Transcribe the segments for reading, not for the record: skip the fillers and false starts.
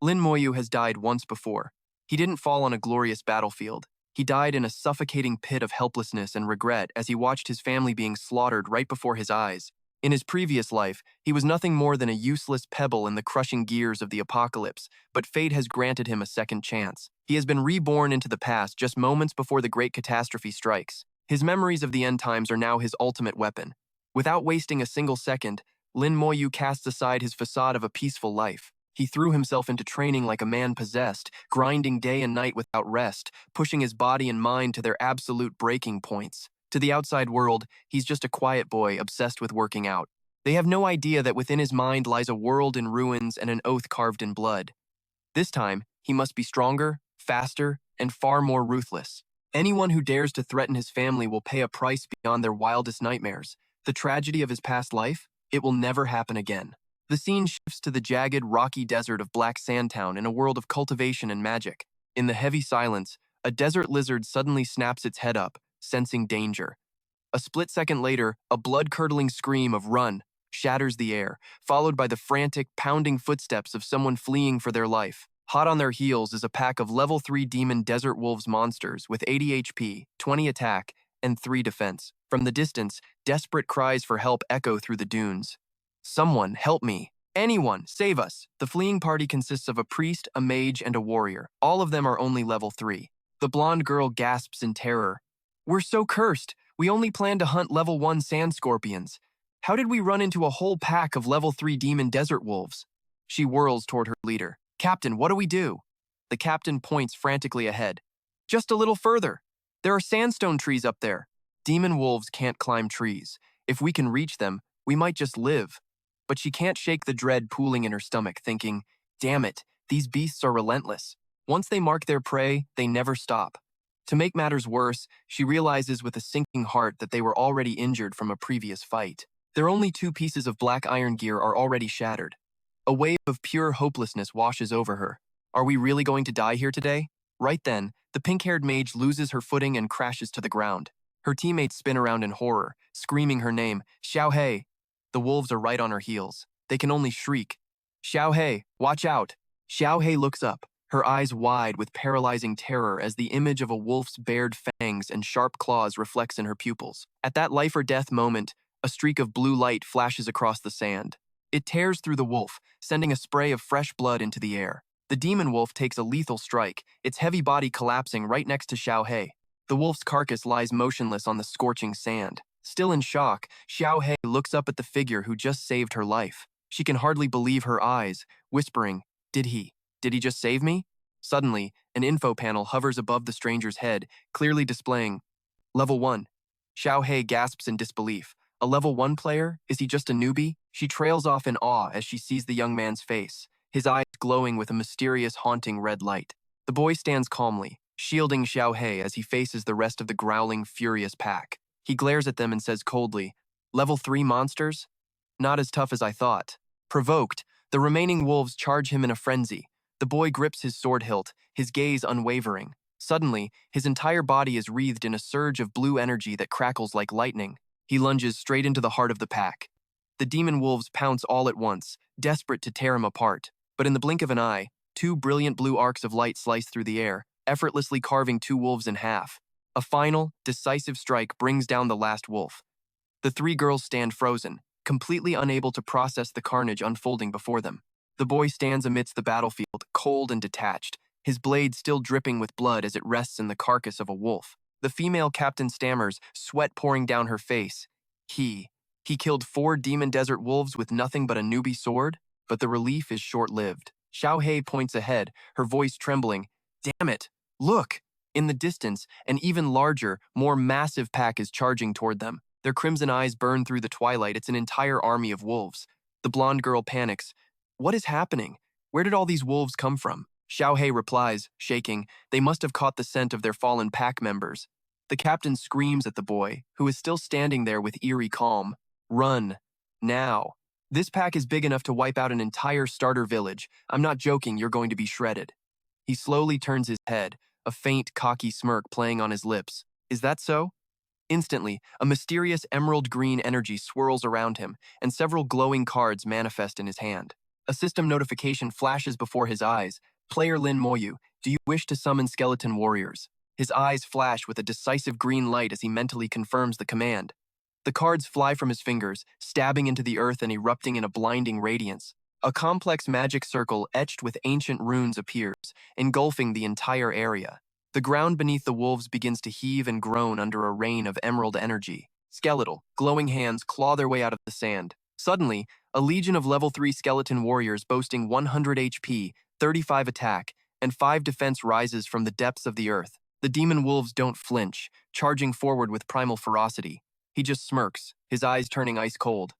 Lin Moyu has died once before. He didn't fall on a glorious battlefield. He died in a suffocating pit of helplessness and regret as he watched his family being slaughtered right before his eyes. In his previous life, he was nothing more than a useless pebble in the crushing gears of the apocalypse, but fate has granted him a second chance. He has been reborn into the past just moments before the Great Catastrophe strikes. His memories of the end times are now his ultimate weapon. Without wasting a single second, Lin Moyu casts aside his facade of a peaceful life. He threw himself into training like a man possessed, grinding day and night without rest, pushing his body and mind to their absolute breaking points. To the outside world, he's just a quiet boy obsessed with working out. They have no idea that within his mind lies a world in ruins and an oath carved in blood. This time, he must be stronger, faster, and far more ruthless. Anyone who dares to threaten his family will pay a price beyond their wildest nightmares. The tragedy of his past life? It will never happen again. The scene shifts to the jagged, rocky desert of Black Sandtown in a world of cultivation and magic. In the heavy silence, a desert lizard suddenly snaps its head up, sensing danger. A split second later, a blood-curdling scream of "run" shatters the air, followed by the frantic, pounding footsteps of someone fleeing for their life. Hot on their heels is a pack of level 3 demon desert wolves monsters with 80 HP, 20 attack, and 3 defense. From the distance, desperate cries for help echo through the dunes. "Someone, help me! Anyone, save us!" The fleeing party consists of a priest, a mage, and a warrior. All of them are only level 3. The blonde girl gasps in terror. "We're so cursed! We only planned to hunt level 1 sand scorpions. How did we run into a whole pack of level 3 demon desert wolves?" She whirls toward her leader. "Captain, what do we do?" The captain points frantically ahead. "Just a little further. There are sandstone trees up there." Demon wolves can't climb trees. If we can reach them, we might just live. But she can't shake the dread pooling in her stomach, thinking, "Damn it, these beasts are relentless. Once they mark their prey, they never stop." To make matters worse, she realizes with a sinking heart that they were already injured from a previous fight. Their only 2 pieces of black iron gear are already shattered. A wave of pure hopelessness washes over her. Are we really going to die here today? Right then, the pink-haired mage loses her footing and crashes to the ground. Her teammates spin around in horror, screaming her name, "Xiaohei!" The wolves are right on her heels. They can only shriek, "Xiaohei, watch out!" Xiaohei looks up, her eyes wide with paralyzing terror as the image of a wolf's bared fangs and sharp claws reflects in her pupils. At that life-or-death moment, a streak of blue light flashes across the sand. It tears through the wolf, sending a spray of fresh blood into the air. The demon wolf takes a lethal strike, its heavy body collapsing right next to Xiaohei. The wolf's carcass lies motionless on the scorching sand. Still in shock, Xiaohei looks up at the figure who just saved her life. She can hardly believe her eyes, whispering, Did he just save me?" Suddenly, an info panel hovers above the stranger's head, clearly displaying, "Level 1. Xiaohei gasps in disbelief. A level 1 player? Is he just a newbie? She trails off in awe as she sees the young man's face, his eyes glowing with a mysterious, haunting red light. The boy stands calmly, shielding Xiaohei as he faces the rest of the growling, furious pack. He glares at them and says coldly, "Level 3 monsters? Not as tough as I thought." Provoked, the remaining wolves charge him in a frenzy. The boy grips his sword hilt, his gaze unwavering. Suddenly, his entire body is wreathed in a surge of blue energy that crackles like lightning. He lunges straight into the heart of the pack. The demon wolves pounce all at once, desperate to tear him apart. But in the blink of an eye, 2 brilliant blue arcs of light slice through the air, effortlessly carving 2 wolves in half. A final, decisive strike brings down the last wolf. The 3 girls stand frozen, completely unable to process the carnage unfolding before them. The boy stands amidst the battlefield, cold and detached, his blade still dripping with blood as it rests in the carcass of a wolf. The female captain stammers, sweat pouring down her face. He killed 4 demon desert wolves with nothing but a newbie sword? But the relief is short-lived. Xiaohei points ahead, her voice trembling. "Damn it! Look!" In the distance, an even larger, more massive pack is charging toward them. Their crimson eyes burn through the twilight. It's an entire army of wolves. The blonde girl panics. "What is happening? Where did all these wolves come from?" Xiaohei replies, shaking, "They must have caught the scent of their fallen pack members." The captain screams at the boy, who is still standing there with eerie calm. "Run. Now. This pack is big enough to wipe out an entire starter village. I'm not joking, you're going to be shredded." He slowly turns his head, a faint, cocky smirk playing on his lips. "Is that so?" Instantly, a mysterious emerald green energy swirls around him, and several glowing cards manifest in his hand. A system notification flashes before his eyes. Player Lin Moyu, do you wish to summon skeleton warriors? His eyes flash with a decisive green light as he mentally confirms the command. The cards fly from his fingers, stabbing into the earth and erupting in a blinding radiance. A complex magic circle etched with ancient runes appears, engulfing the entire area. The ground beneath the wolves begins to heave and groan under a rain of emerald energy. Skeletal, glowing hands claw their way out of the sand. Suddenly, a legion of level 3 skeleton warriors boasting 100 HP, 35 attack, and 5 defense rises from the depths of the earth. The demon wolves don't flinch, charging forward with primal ferocity. He just smirks, his eyes turning ice cold.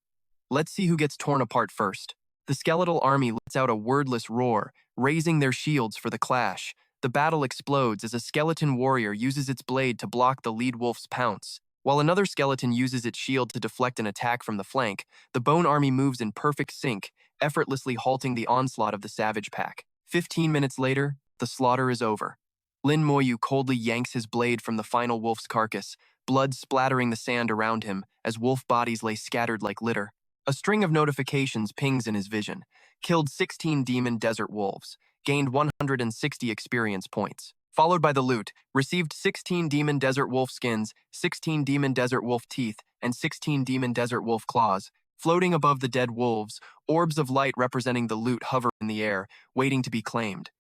Let's see who gets torn apart first. The skeletal army lets out a wordless roar, raising their shields for the clash. The battle explodes as a skeleton warrior uses its blade to block the lead wolf's pounce. While another skeleton uses its shield to deflect an attack from the flank, the bone army moves in perfect sync, effortlessly halting the onslaught of the savage pack. 15 minutes later, the slaughter is over. Lin Moyu coldly yanks his blade from the final wolf's carcass, blood splattering the sand around him as wolf bodies lay scattered like litter. A string of notifications pings in his vision. Killed 16 demon desert wolves. Gained 160 experience points. Followed by the loot, received 16 demon desert wolf skins, 16 demon desert wolf teeth, and 16 demon desert wolf claws. Floating above the dead wolves, orbs of light representing the loot hover in the air, waiting to be claimed.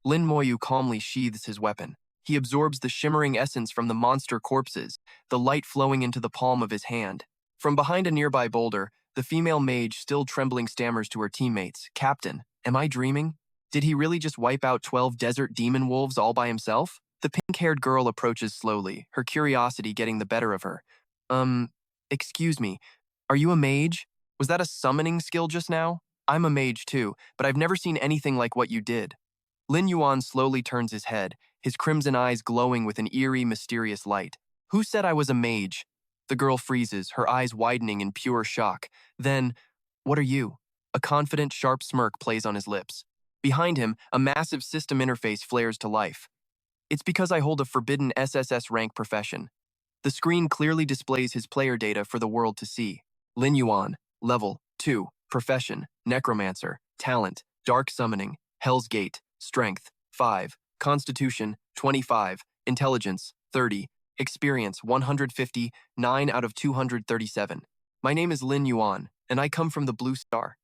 Lin Moyu calmly sheathes his weapon. He absorbs the shimmering essence from the monster corpses, the light flowing into the palm of his hand. From behind a nearby boulder, the female mage, still trembling, stammers to her teammates, "Captain, am I dreaming? Did he really just wipe out 12 desert demon wolves all by himself?" The pink-haired girl approaches slowly, her curiosity getting the better of her. Excuse me, are you a mage? Was that a summoning skill just now? I'm a mage too, but I've never seen anything like what you did. Lin Yuan slowly turns his head, his crimson eyes glowing with an eerie, mysterious light. Who said I was a mage? The girl freezes, her eyes widening in pure shock. Then, what are you? A confident, sharp smirk plays on his lips. Behind him, a massive system interface flares to life. It's because I hold a forbidden SSS rank profession. The screen clearly displays his player data for the world to see. Lin Yuan, level 2, profession, Necromancer, talent, dark summoning, Hell's Gate, strength, 5, constitution, 25, intelligence, 30, experience, 150, 9 out of 237. My name is Lin Yuan, and I come from the Blue Star.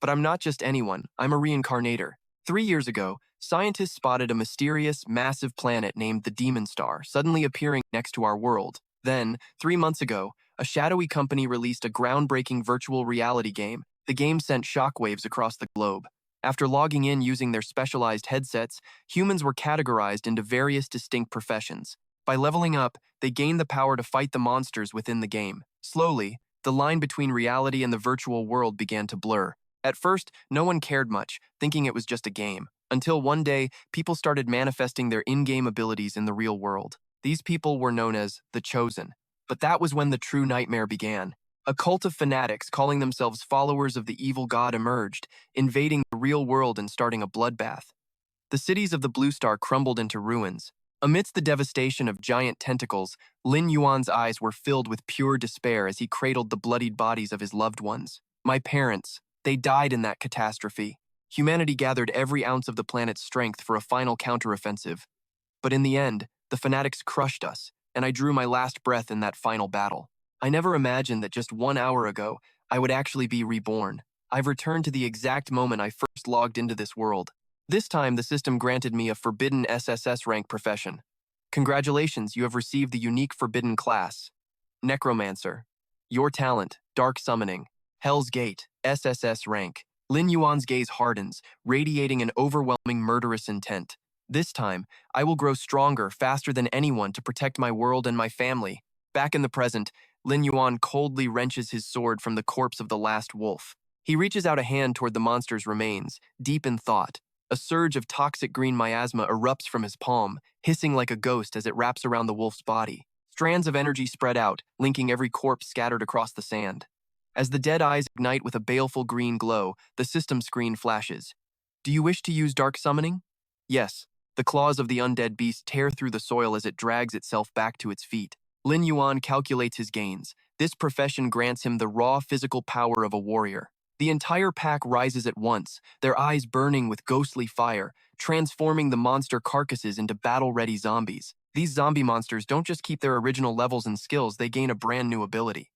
But I'm not just anyone, I'm a reincarnator. 3 years ago, scientists spotted a mysterious, massive planet named the Demon Star suddenly appearing next to our world. Then, 3 months ago, a shadowy company released a groundbreaking virtual reality game. The game sent shockwaves across the globe. After logging in using their specialized headsets, humans were categorized into various distinct professions. By leveling up, they gained the power to fight the monsters within the game. Slowly, the line between reality and the virtual world began to blur. At first, no one cared much, thinking it was just a game. Until one day, people started manifesting their in-game abilities in the real world. These people were known as the Chosen. But that was when the true nightmare began. A cult of fanatics calling themselves followers of the evil god emerged, invading the real world and starting a bloodbath. The cities of the Blue Star crumbled into ruins. Amidst the devastation of giant tentacles, Lin Yuan's eyes were filled with pure despair as he cradled the bloodied bodies of his loved ones. My parents, they died in that catastrophe. Humanity gathered every ounce of the planet's strength for a final counteroffensive. But in the end, the fanatics crushed us, and I drew my last breath in that final battle. I never imagined that just 1 hour ago, I would actually be reborn. I've returned to the exact moment I first logged into this world. This time, the system granted me a forbidden SSS rank profession. Congratulations, you have received the unique forbidden class. Necromancer. Your talent, dark summoning. Hell's Gate, SSS rank. Lin Yuan's gaze hardens, radiating an overwhelming murderous intent. This time, I will grow stronger, faster than anyone to protect my world and my family. Back in the present, Lin Yuan coldly wrenches his sword from the corpse of the last wolf. He reaches out a hand toward the monster's remains, deep in thought. A surge of toxic green miasma erupts from his palm, hissing like a ghost as it wraps around the wolf's body. Strands of energy spread out, linking every corpse scattered across the sand. As the dead eyes ignite with a baleful green glow, the system screen flashes. Do you wish to use dark summoning? Yes. The claws of the undead beast tear through the soil as it drags itself back to its feet. Lin Yuan calculates his gains. This profession grants him the raw physical power of a warrior. The entire pack rises at once, their eyes burning with ghostly fire, transforming the monster carcasses into battle-ready zombies. These zombie monsters don't just keep their original levels and skills, they gain a brand new ability.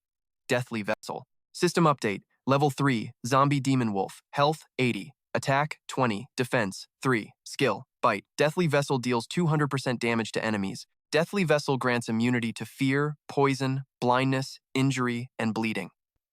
Deathly Vessel. System update. Level 3, Zombie Demon Wolf. Health, 80. Attack, 20. Defense, 3. Skill, Bite. Deathly Vessel deals 200% damage to enemies. Deathly Vessel grants immunity to fear, poison, blindness, injury, and bleeding.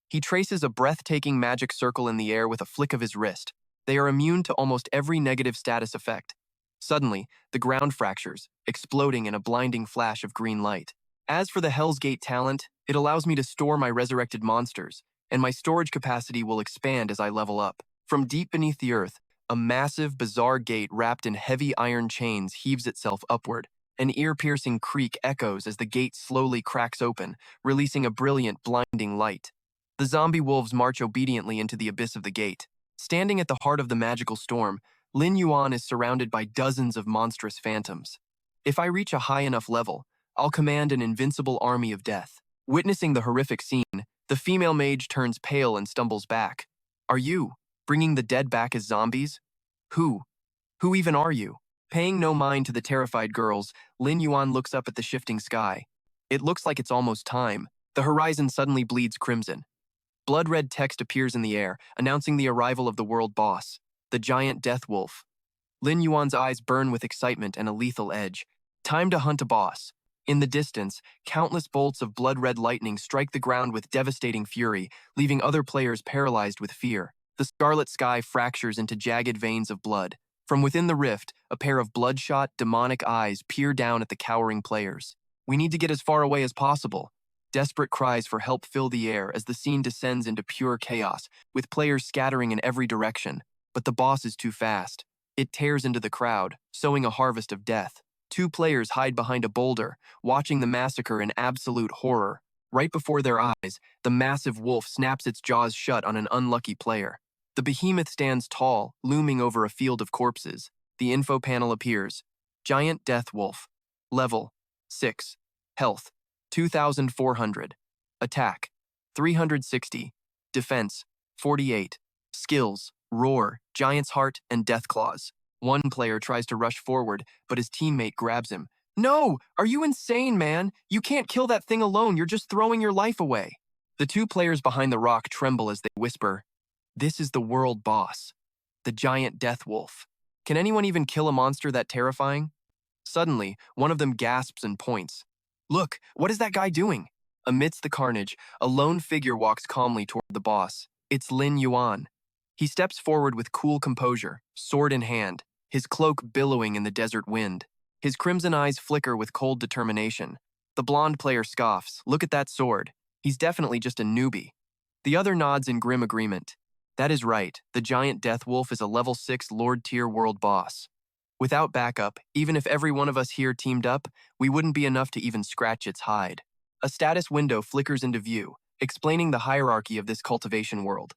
He traces a breathtaking magic circle in the air with a flick of his wrist. They are immune to almost every negative status effect. Suddenly, the ground fractures, exploding in a blinding flash of green light. As for the Hell's Gate talent, it allows me to store my resurrected monsters, and my storage capacity will expand as I level up. From deep beneath the earth, a massive, bizarre gate wrapped in heavy iron chains heaves itself upward. An ear-piercing creak echoes as the gate slowly cracks open, releasing a brilliant, blinding light. The zombie wolves march obediently into the abyss of the gate. Standing at the heart of the magical storm, Lin Yuan is surrounded by dozens of monstrous phantoms. If I reach a high enough level, I'll command an invincible army of death. Witnessing the horrific scene, the female mage turns pale and stumbles back. Are you bringing the dead back as zombies? Who even are you? Paying no mind to the terrified girls, Lin Yuan looks up at the shifting sky. It looks like it's almost time. The horizon suddenly bleeds crimson. Blood-red text appears in the air, announcing the arrival of the world boss, the giant death wolf. Lin Yuan's eyes burn with excitement and a lethal edge. Time to hunt a boss. In the distance, countless bolts of blood-red lightning strike the ground with devastating fury, leaving other players paralyzed with fear. The scarlet sky fractures into jagged veins of blood. From within the rift, a pair of bloodshot, demonic eyes peer down at the cowering players. We need to get as far away as possible. Desperate cries for help fill the air as the scene descends into pure chaos, with players scattering in every direction. But the boss is too fast. It tears into the crowd, sowing a harvest of death. 2 players hide behind a boulder, watching the massacre in absolute horror. Right before their eyes, the massive wolf snaps its jaws shut on an unlucky player. The behemoth stands tall, looming over a field of corpses. The info panel appears. Giant Death Wolf. Level 6. Health 2,400. Attack 360. Defense 48. Skills Roar, Giant's Heart, and Death Claws. One player tries to rush forward, but his teammate grabs him. No! Are you insane, man? You can't kill that thing alone, you're just throwing your life away. The 2 players behind the rock tremble as they whisper, "This is the world boss, the giant death wolf. Can anyone even kill a monster that terrifying?" Suddenly, one of them gasps and points. Look, what is that guy doing? Amidst the carnage, a lone figure walks calmly toward the boss. It's Lin Yuan. He steps forward with cool composure, sword in hand, his cloak billowing in the desert wind. His crimson eyes flicker with cold determination. The blonde player scoffs. Look at that sword. He's definitely just a newbie. The other nods in grim agreement. That is right, the giant death wolf is a level 6 Lord-tier world boss. Without backup, even if every one of us here teamed up, we wouldn't be enough to even scratch its hide. A status window flickers into view, explaining the hierarchy of this cultivation world.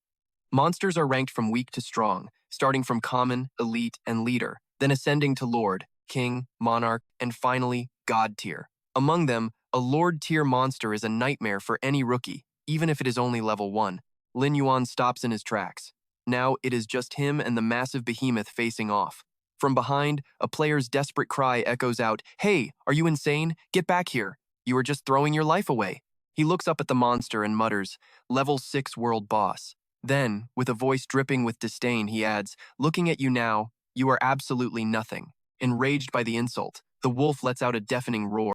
Monsters are ranked from weak to strong, starting from common, elite, and leader, then ascending to lord, king, monarch, and finally, god tier. Among them, a lord-tier monster is a nightmare for any rookie, even if it is only level 1. Lin Yuan stops in his tracks. Now it is just him and the massive behemoth facing off. From behind, a player's desperate cry echoes out, "Hey, are you insane? Get back here. You are just throwing your life away." He looks up at the monster and mutters, "Level 6 world boss." Then, with a voice dripping with disdain, he adds, "Looking at you now, you are absolutely nothing." Enraged by the insult, the wolf lets out a deafening roar.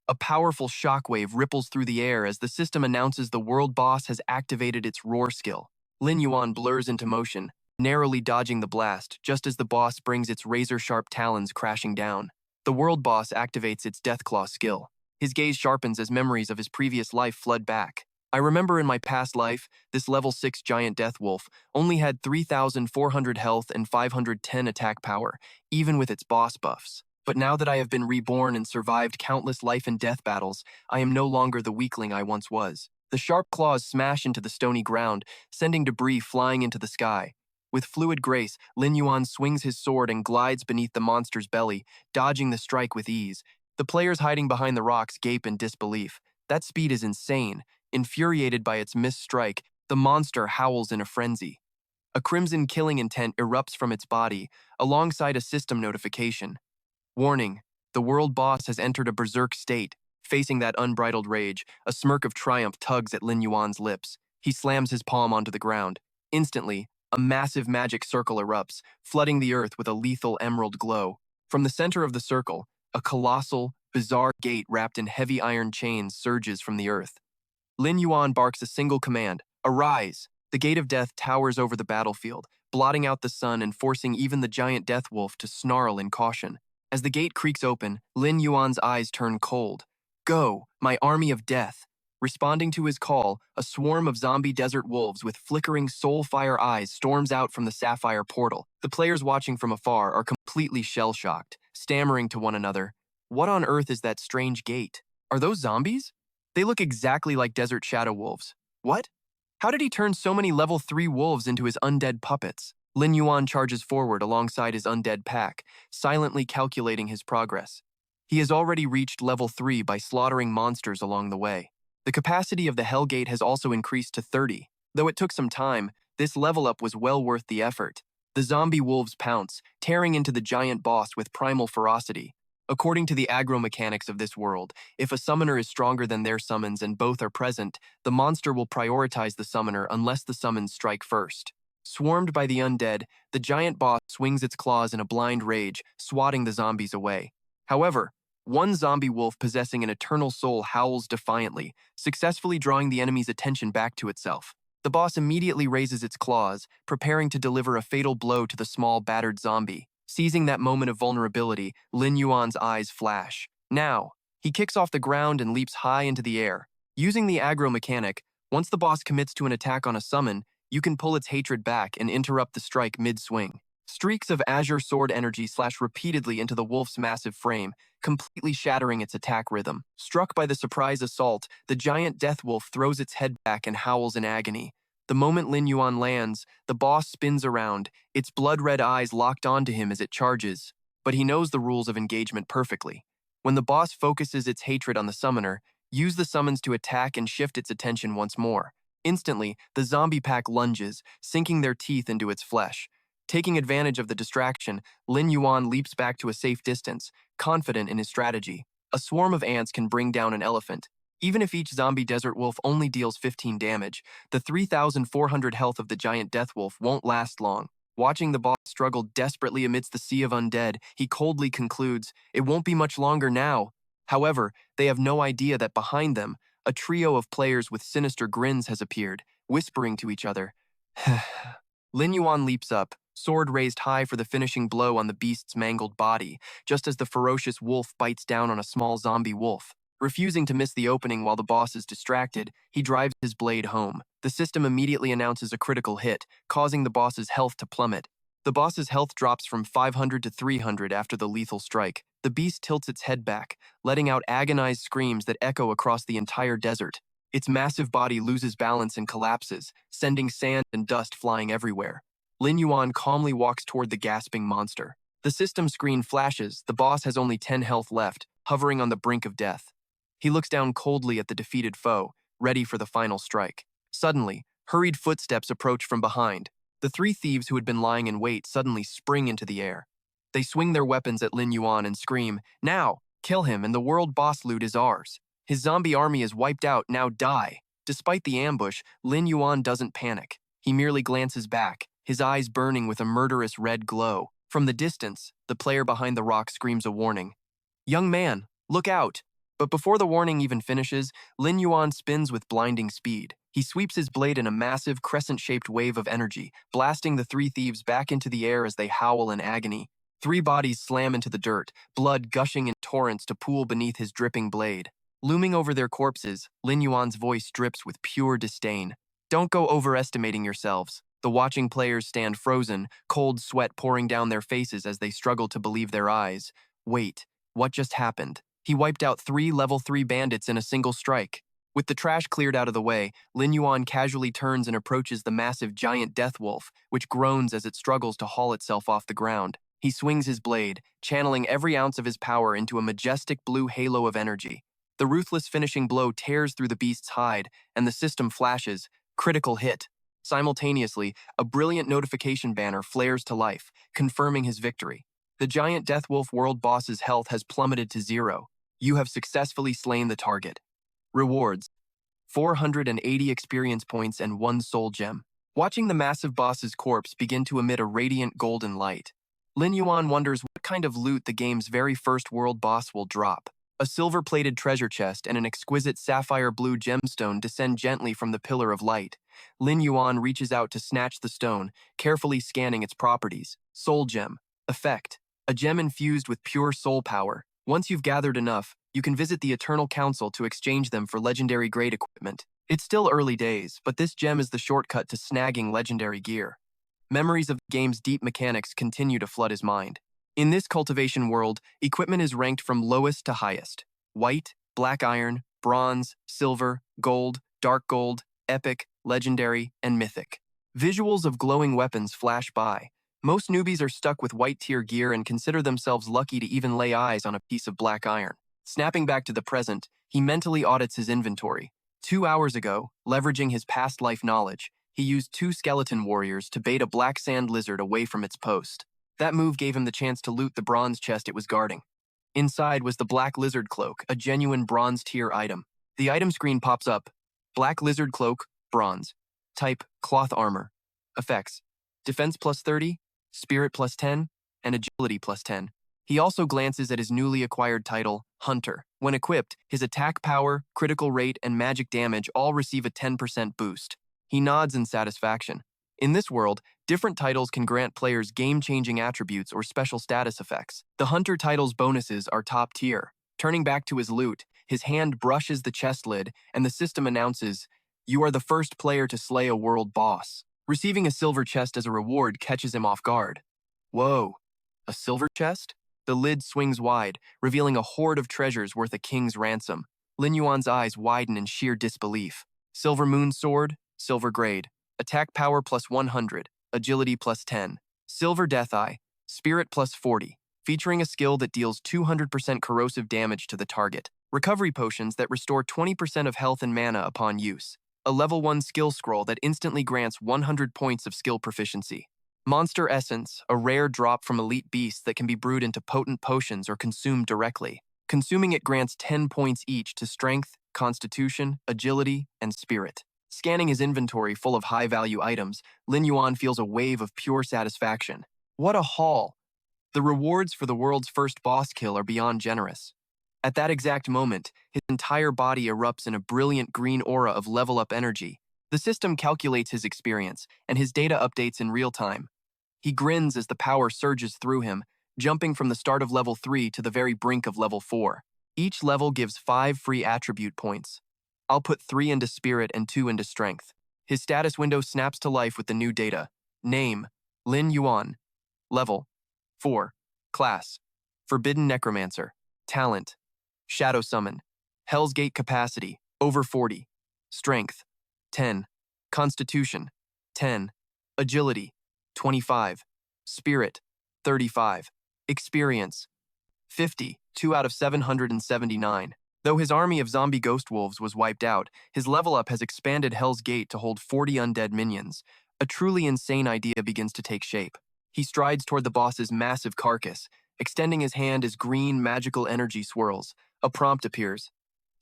A powerful shockwave ripples through the air as the system announces the world boss has activated its roar skill. Lin Yuan blurs into motion, narrowly dodging the blast just as the boss brings its razor-sharp talons crashing down. The world boss activates its Deathclaw skill. His gaze sharpens as memories of his previous life flood back. I remember in my past life, this level 6 giant death wolf only had 3,400 health and 510 attack power, even with its boss buffs. But now that I have been reborn and survived countless life and death battles, I am no longer the weakling I once was. The sharp claws smash into the stony ground, sending debris flying into the sky. With fluid grace, Lin Yuan swings his sword and glides beneath the monster's belly, dodging the strike with ease. The players hiding behind the rocks gape in disbelief. That speed is insane. Infuriated by its missed strike, the monster howls in a frenzy. A crimson killing intent erupts from its body, alongside a system notification. Warning, the world boss has entered a berserk state. Facing that unbridled rage, a smirk of triumph tugs at Lin Yuan's lips. He slams his palm onto the ground. Instantly, a massive magic circle erupts, flooding the earth with a lethal emerald glow. From the center of the circle, a colossal, bizarre gate wrapped in heavy iron chains surges from the earth. Lin Yuan barks a single command, "Arise!" The gate of death towers over the battlefield, blotting out the sun and forcing even the giant death wolf to snarl in caution. As the gate creaks open, Lin Yuan's eyes turn cold. "Go, my army of death!" Responding to his call, a swarm of zombie desert wolves with flickering soul-fire eyes storms out from the sapphire portal. The players watching from afar are completely shell-shocked, stammering to one another, "What on earth is that strange gate? Are those zombies? They look exactly like desert shadow wolves. What? How did he turn so many level 3 wolves into his undead puppets?" Lin Yuan charges forward alongside his undead pack, silently calculating his progress. He has already reached level 3 by slaughtering monsters along the way. The capacity of the Hellgate has also increased to 30. Though it took some time, this level up was well worth the effort. The zombie wolves pounce, tearing into the giant boss with primal ferocity. According to the aggro mechanics of this world, if a summoner is stronger than their summons and both are present, the monster will prioritize the summoner unless the summons strike first. Swarmed by the undead, the giant boss swings its claws in a blind rage, swatting the zombies away. However, one zombie wolf possessing an eternal soul howls defiantly, successfully drawing the enemy's attention back to itself. The boss immediately raises its claws, preparing to deliver a fatal blow to the small, battered zombie. Seizing that moment of vulnerability, Lin Yuan's eyes flash. Now, he kicks off the ground and leaps high into the air. Using the aggro mechanic, once the boss commits to an attack on a summon, you can pull its hatred back and interrupt the strike mid-swing. Streaks of azure sword energy slash repeatedly into the wolf's massive frame, completely shattering its attack rhythm. Struck by the surprise assault, the giant death wolf throws its head back and howls in agony. The moment Lin Yuan lands, the boss spins around, its blood-red eyes locked onto him as it charges. But he knows the rules of engagement perfectly. When the boss focuses its hatred on the summoner, use the summons to attack and shift its attention once more. Instantly, the zombie pack lunges, sinking their teeth into its flesh. Taking advantage of the distraction, Lin Yuan leaps back to a safe distance, confident in his strategy. A swarm of ants can bring down an elephant. Even if each zombie desert wolf only deals 15 damage, the 3,400 health of the giant death wolf won't last long. Watching the boss struggle desperately amidst the sea of undead, he coldly concludes, "It won't be much longer now." However, they have no idea that behind them, a trio of players with sinister grins has appeared, whispering to each other. Lin Yuan leaps up, sword raised high for the finishing blow on the beast's mangled body, just as the ferocious wolf bites down on a small zombie wolf. Refusing to miss the opening while the boss is distracted, he drives his blade home. The system immediately announces a critical hit, causing the boss's health to plummet. The boss's health drops from 500 to 300 after the lethal strike. The beast tilts its head back, letting out agonized screams that echo across the entire desert. Its massive body loses balance and collapses, sending sand and dust flying everywhere. Lin Yuan calmly walks toward the gasping monster. The system screen flashes, the boss has only 10 health left, hovering on the brink of death. He looks down coldly at the defeated foe, ready for the final strike. Suddenly, hurried footsteps approach from behind. The three thieves who had been lying in wait suddenly spring into the air. They swing their weapons at Lin Yuan and scream, "Now! Kill him and the world boss loot is ours. His zombie army is wiped out, now die." Despite the ambush, Lin Yuan doesn't panic. He merely glances back, his eyes burning with a murderous red glow. From the distance, the player behind the rock screams a warning. "Young man, look out!" But before the warning even finishes, Lin Yuan spins with blinding speed. He sweeps his blade in a massive, crescent-shaped wave of energy, blasting the three thieves back into the air as they howl in agony. Three bodies slam into the dirt, blood gushing in torrents to pool beneath his dripping blade. Looming over their corpses, Lin Yuan's voice drips with pure disdain. "Don't go overestimating yourselves." The watching players stand frozen, cold sweat pouring down their faces as they struggle to believe their eyes. Wait, what just happened? He wiped out 3 level 3 bandits in a single strike. With the trash cleared out of the way, Lin Yuan casually turns and approaches the massive giant death wolf, which groans as it struggles to haul itself off the ground. He swings his blade, channeling every ounce of his power into a majestic blue halo of energy. The ruthless finishing blow tears through the beast's hide, and the system flashes. Critical hit. Simultaneously, a brilliant notification banner flares to life, confirming his victory. The giant Deathwolf world boss's health has plummeted to 0. You have successfully slain the target. Rewards: 480 experience points and 1 soul gem. Watching the massive boss's corpse begin to emit a radiant golden light, Lin Yuan wonders what kind of loot the game's very first world boss will drop. A silver-plated treasure chest and an exquisite sapphire blue gemstone descend gently from the pillar of light. Lin Yuan reaches out to snatch the stone, carefully scanning its properties. Soul gem. Effect: a gem infused with pure soul power. Once you've gathered enough, you can visit the Eternal Council to exchange them for legendary grade equipment. It's still early days, but this gem is the shortcut to snagging legendary gear. Memories of the game's deep mechanics continue to flood his mind. In this cultivation world, equipment is ranked from lowest to highest: white, black iron, bronze, silver, gold, dark gold, epic, legendary, and mythic. Visuals of glowing weapons flash by. Most newbies are stuck with white tier gear and consider themselves lucky to even lay eyes on a piece of black iron. Snapping back to the present, he mentally audits his inventory. 2 hours ago, leveraging his past life knowledge, he used 2 skeleton warriors to bait a black sand lizard away from its post. That move gave him the chance to loot the bronze chest it was guarding. Inside was the black lizard cloak, a genuine bronze tier item. The item screen pops up. Black lizard cloak, bronze. Type: cloth armor. Effects: defense plus 30, spirit plus 10, and agility plus 10. He also glances at his newly acquired title, Hunter. When equipped, his attack power, critical rate, and magic damage all receive a 10% boost. He nods in satisfaction. In this world, different titles can grant players game-changing attributes or special status effects. The Hunter title's bonuses are top tier. Turning back to his loot, his hand brushes the chest lid, and the system announces, "You are the first player to slay a world boss." Receiving a silver chest as a reward catches him off guard. Whoa, a silver chest? The lid swings wide, revealing a hoard of treasures worth a king's ransom. Lin Yuan's eyes widen in sheer disbelief. Silver moon sword, silver grade. Attack power plus 100, agility plus 10. Silver death eye, spirit plus 40, featuring a skill that deals 200% corrosive damage to the target. Recovery potions that restore 20% of health and mana upon use. A level 1 skill scroll that instantly grants 100 points of skill proficiency. Monster Essence, a rare drop from elite beasts that can be brewed into potent potions or consumed directly. Consuming it grants 10 points each to Strength, Constitution, Agility, and Spirit. Scanning his inventory full of high-value items, Lin Yuan feels a wave of pure satisfaction. What a haul! The rewards for the world's first boss kill are beyond generous. At that exact moment, his entire body erupts in a brilliant green aura of level-up energy. The system calculates his experience, and his data updates in real time. He grins as the power surges through him, jumping from the start of level 3 to the very brink of level 4. Each level gives 5 free attribute points. I'll put 3 into Spirit and 2 into Strength. His status window snaps to life with the new data. Name: Lin Yuan. Level: 4. Class: Forbidden Necromancer. Talent: Shadow Summon. Hell's Gate capacity: over 40. Strength: 10. Constitution: 10. Agility: 25. Spirit: 35. Experience: 50, 2 out of 779. Though his army of zombie ghost wolves was wiped out, his level up has expanded Hell's Gate to hold 40 undead minions. A truly insane idea begins to take shape. He strides toward the boss's massive carcass, extending his hand as green magical energy swirls. A prompt appears.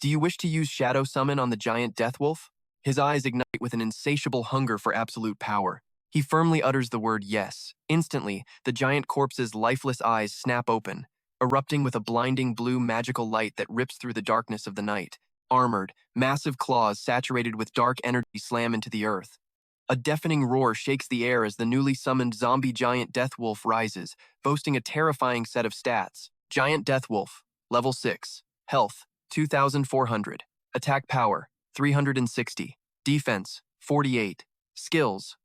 Do you wish to use Shadow Summon on the giant Deathwolf? His eyes ignite with an insatiable hunger for absolute power. He firmly utters the word yes. Instantly, the giant corpse's lifeless eyes snap open, erupting with a blinding blue magical light that rips through the darkness of the night. Armored, massive claws saturated with dark energy slam into the earth. A deafening roar shakes the air as the newly summoned zombie giant Deathwolf rises, boasting a terrifying set of stats. Giant Deathwolf, level 6. Health: 2,400. Attack power: 360. Defense: 48. Skills: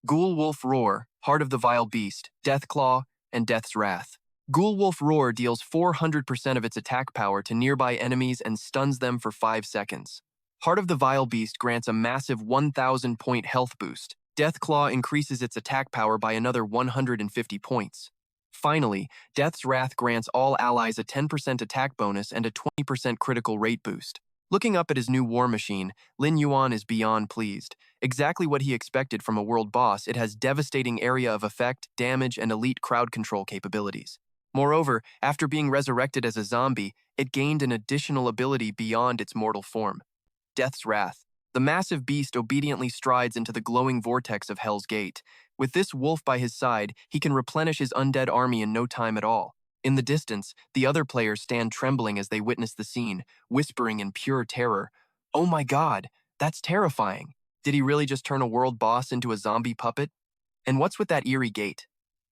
Ghoul Wolf Roar, Heart of the Vile Beast, Death Claw, and Death's Wrath. Ghoul Wolf Roar deals 400% of its attack power to nearby enemies and stuns them for 5 seconds. Heart of the Vile Beast grants a massive 1,000-point health boost. Death Claw increases its attack power by another 150 points. Finally, Death's Wrath grants all allies a 10% attack bonus and a 20% critical rate boost. Looking up at his new war machine, Lin Yuan is beyond pleased. Exactly what he expected from a world boss, it has devastating area of effect, damage, and elite crowd control capabilities. Moreover, after being resurrected as a zombie, it gained an additional ability beyond its mortal form. Death's Wrath. The massive beast obediently strides into the glowing vortex of Hell's Gate. With this wolf by his side, he can replenish his undead army in no time at all. In the distance, the other players stand trembling as they witness the scene, whispering in pure terror, "Oh my god, that's terrifying. Did he really just turn a world boss into a zombie puppet? And what's with that eerie gate?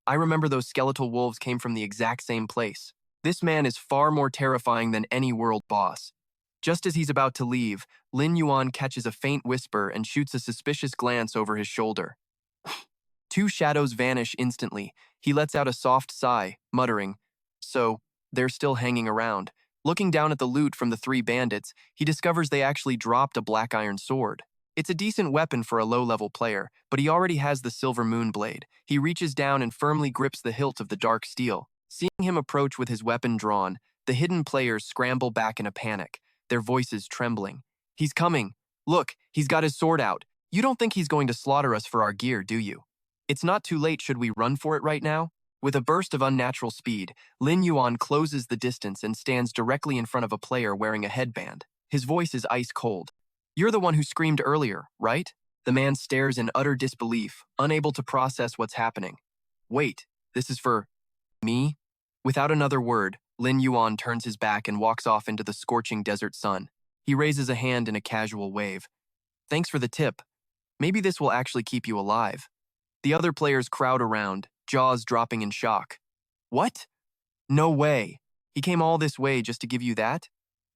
I remember those skeletal wolves came from the exact same place. This man is far more terrifying than any world boss." Just as he's about to leave, Lin Yuan catches a faint whisper and shoots a suspicious glance over his shoulder. Two shadows vanish instantly. He lets out a soft sigh, muttering, "So, they're still hanging around." Looking down at the loot from the three bandits, he discovers they actually dropped a black iron sword. It's a decent weapon for a low-level player, but he already has the silver moon blade. He reaches down and firmly grips the hilt of the dark steel. Seeing him approach with his weapon drawn, the hidden players scramble back in a panic, their voices trembling. "He's coming. Look, he's got his sword out. You don't think he's going to slaughter us for our gear, do you? It's not too late. Should we run for it right now?" With a burst of unnatural speed, Lin Yuan closes the distance and stands directly in front of a player wearing a headband. His voice is ice cold. "You're the one who screamed earlier, right?" The man stares in utter disbelief, unable to process what's happening. "Wait, this is for me?" Without another word, Lin Yuan turns his back and walks off into the scorching desert sun. He raises a hand in a casual wave. "Thanks for the tip. Maybe this will actually keep you alive." The other players crowd around, jaws dropping in shock. "What? No way. He came all this way just to give you that?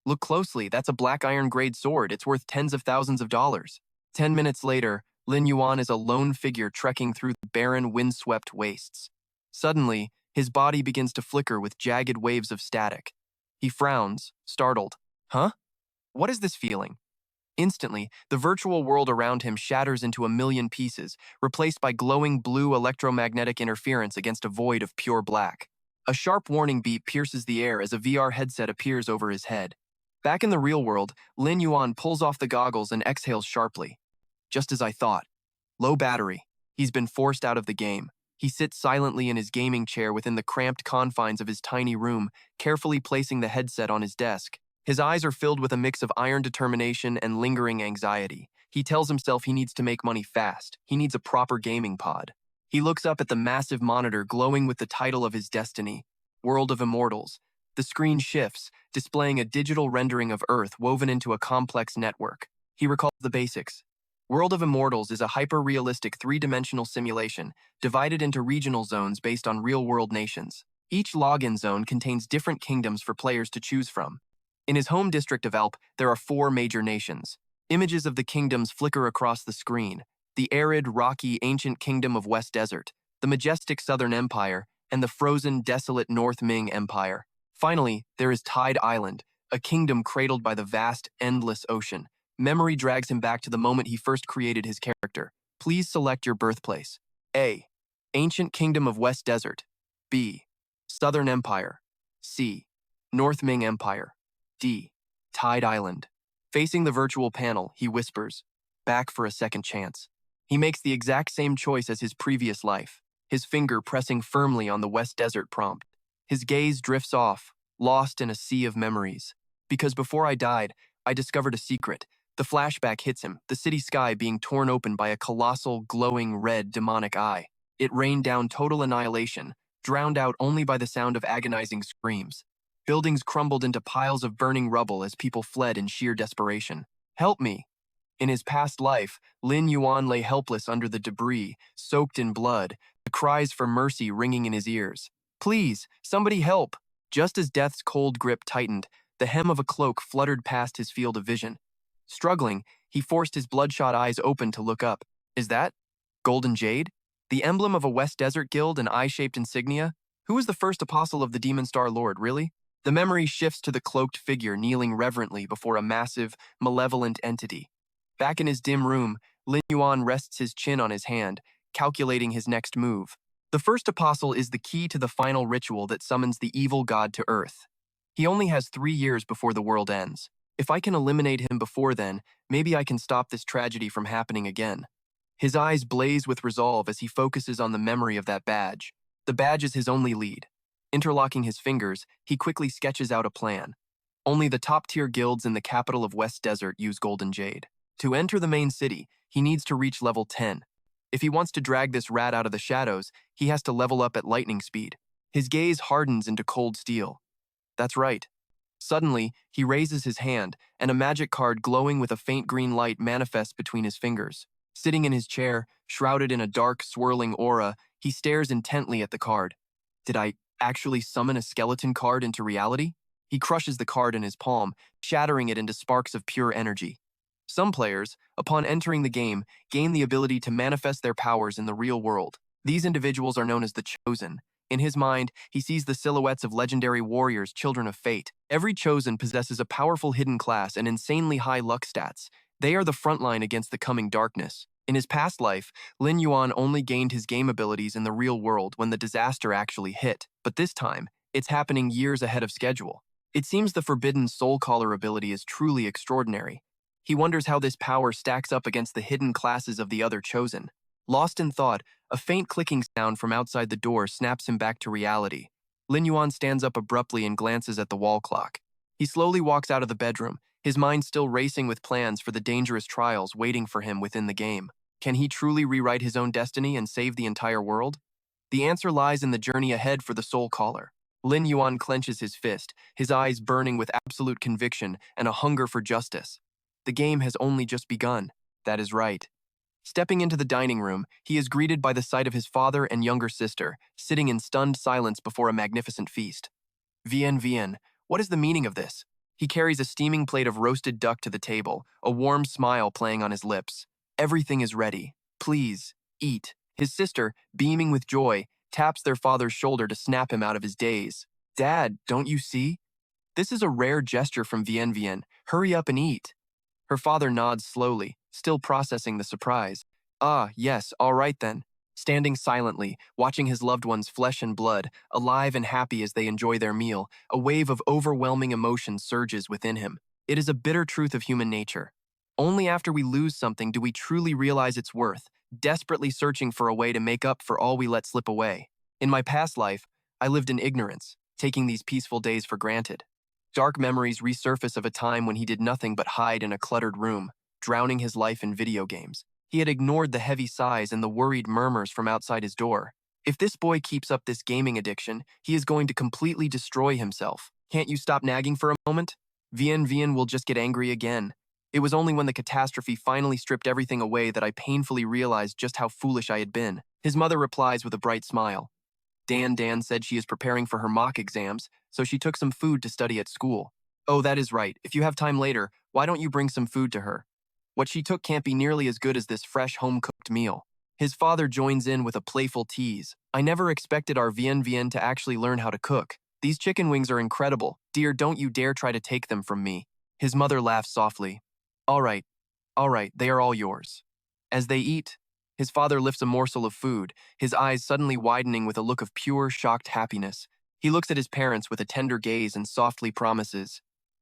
Look closely, that's a black iron grade sword. It's worth tens of thousands of dollars." 10 minutes later, Lin Yuan is a lone figure trekking through the barren, windswept wastes. Suddenly, his body begins to flicker with jagged waves of static. He frowns, startled. "Huh? What is this feeling?" Instantly, the virtual world around him shatters into a million pieces, replaced by glowing blue electromagnetic interference against a void of pure black. A sharp warning beep pierces the air as a VR headset appears over his head. Back in the real world, Lin Yuan pulls off the goggles and exhales sharply. "Just as I thought. Low battery. He's been forced out of the game." He sits silently in his gaming chair within the cramped confines of his tiny room, carefully placing the headset on his desk. His eyes are filled with a mix of iron determination and lingering anxiety. He tells himself he needs to make money fast. He needs a proper gaming pod. He looks up at the massive monitor glowing with the title of his destiny, World of Immortals. The screen shifts, displaying a digital rendering of Earth woven into a complex network. He recalls the basics. World of Immortals is a hyper-realistic three-dimensional simulation divided into regional zones based on real-world nations. Each login zone contains different kingdoms for players to choose from. In his home district of Alp, there are 4 major nations. Images of the kingdoms flicker across the screen: the arid, rocky, ancient kingdom of West Desert, the majestic Southern Empire, and the frozen, desolate North Ming Empire. Finally, there is Tide Island, a kingdom cradled by the vast, endless ocean. Memory drags him back to the moment he first created his character. Please select your birthplace. A. Ancient Kingdom of West Desert. B. Southern Empire. C. North Ming Empire. D. Tide Island. Facing the virtual panel, he whispers, "Back for a second chance." He makes the exact same choice as his previous life, his finger pressing firmly on the West Desert prompt. His gaze drifts off, lost in a sea of memories. "Because before I died, I discovered a secret." The flashback hits him, the city sky being torn open by a colossal, glowing red demonic eye. It rained down total annihilation, drowned out only by the sound of agonizing screams. Buildings crumbled into piles of burning rubble as people fled in sheer desperation. "Help me!" In his past life, Lin Yuan lay helpless under the debris, soaked in blood, the cries for mercy ringing in his ears. "Please, somebody help!" Just as death's cold grip tightened, the hem of a cloak fluttered past his field of vision. Struggling, he forced his bloodshot eyes open to look up. Is that golden jade? The emblem of a West Desert guild and eye-shaped insignia? Who was the first apostle of the Demon Star Lord, really? The memory shifts to the cloaked figure kneeling reverently before a massive, malevolent entity. Back in his dim room, Lin Yuan rests his chin on his hand, calculating his next move. The first apostle is the key to the final ritual that summons the evil god to Earth. He only has 3 years before the world ends. If I can eliminate him before then, maybe I can stop this tragedy from happening again. His eyes blaze with resolve as he focuses on the memory of that badge. The badge is his only lead. Interlocking his fingers, he quickly sketches out a plan. Only the top-tier guilds in the capital of West Desert use Golden Jade. To enter the main city, he needs to reach level 10. If he wants to drag this rat out of the shadows, he has to level up at lightning speed. His gaze hardens into cold steel. That's right. Suddenly, he raises his hand, and a magic card glowing with a faint green light manifests between his fingers. Sitting in his chair, shrouded in a dark, swirling aura, he stares intently at the card. Did I actually summon a skeleton card into reality? He crushes the card in his palm, shattering it into sparks of pure energy. Some players, upon entering the game, gain the ability to manifest their powers in the real world. These individuals are known as the Chosen. In his mind, he sees the silhouettes of legendary warriors, children of fate. Every Chosen possesses a powerful hidden class and insanely high luck stats. They are the front line against the coming darkness. In his past life, Lin Yuan only gained his game abilities in the real world when the disaster actually hit. But this time, it's happening years ahead of schedule. It seems the Forbidden Soul Caller ability is truly extraordinary. He wonders how this power stacks up against the hidden classes of the other Chosen. Lost in thought, a faint clicking sound from outside the door snaps him back to reality. Lin Yuan stands up abruptly and glances at the wall clock. He slowly walks out of the bedroom, his mind still racing with plans for the dangerous trials waiting for him within the game. Can he truly rewrite his own destiny and save the entire world? The answer lies in the journey ahead for the Soul Caller. Lin Yuan clenches his fist, his eyes burning with absolute conviction and a hunger for justice. The game has only just begun. That is right. Stepping into the dining room, he is greeted by the sight of his father and younger sister, sitting in stunned silence before a magnificent feast. Vien, what is the meaning of this? He carries a steaming plate of roasted duck to the table, a warm smile playing on his lips. Everything is ready. Please, eat. His sister, beaming with joy, taps their father's shoulder to snap him out of his daze. Dad, don't you see? This is a rare gesture from Vien. Hurry up and eat. Her father nods slowly, still processing the surprise. Ah, yes, all right then. Standing silently, watching his loved one's flesh and blood, alive and happy as they enjoy their meal, a wave of overwhelming emotion surges within him. It is a bitter truth of human nature. Only after we lose something do we truly realize its worth, desperately searching for a way to make up for all we let slip away. In my past life, I lived in ignorance, taking these peaceful days for granted. Dark memories resurface of a time when he did nothing but hide in a cluttered room, drowning his life in video games. He had ignored the heavy sighs and the worried murmurs from outside his door. If this boy keeps up this gaming addiction, he is going to completely destroy himself. Can't you stop nagging for a moment? Vien will just get angry again. It was only when the catastrophe finally stripped everything away that I painfully realized just how foolish I had been. His mother replies with a bright smile. Dan said she is preparing for her mock exams, so she took some food to study at school. Oh, that is right. If you have time later, why don't you bring some food to her? What she took can't be nearly as good as this fresh home-cooked meal. His father joins in with a playful tease. I never expected our Vien to actually learn how to cook. These chicken wings are incredible. Dear, don't you dare try to take them from me. His mother laughs softly. All right, they are all yours. As they eat, his father lifts a morsel of food, his eyes suddenly widening with a look of pure, shocked happiness. He looks at his parents with a tender gaze and softly promises,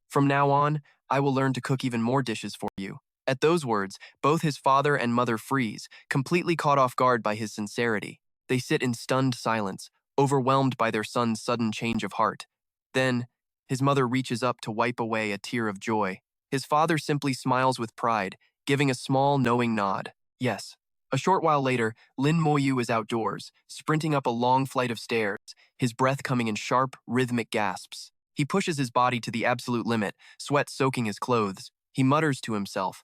"From now on, I will learn to cook even more dishes for you." At those words, both his father and mother freeze, completely caught off guard by his sincerity. They sit in stunned silence, overwhelmed by their son's sudden change of heart. Then, his mother reaches up to wipe away a tear of joy. His father simply smiles with pride, giving a small, knowing nod. Yes. A short while later, Lin Moyu is outdoors, sprinting up a long flight of stairs, his breath coming in sharp, rhythmic gasps. He pushes his body to the absolute limit, sweat soaking his clothes. He mutters to himself,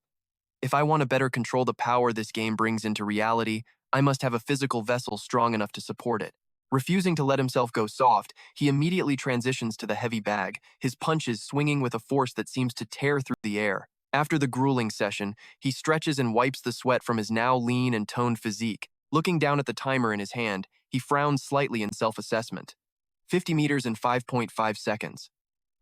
"If I want to better control the power this game brings into reality, I must have a physical vessel strong enough to support it." Refusing to let himself go soft, he immediately transitions to the heavy bag, his punches swinging with a force that seems to tear through the air. After the grueling session, he stretches and wipes the sweat from his now lean and toned physique. Looking down at the timer in his hand, he frowns slightly in self-assessment. 50 meters in 5.5 seconds.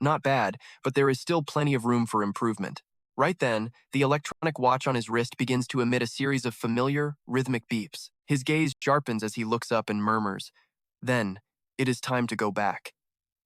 Not bad, but there is still plenty of room for improvement. Right then, the electronic watch on his wrist begins to emit a series of familiar, rhythmic beeps. His gaze sharpens as he looks up and murmurs, "Then, it is time to go back."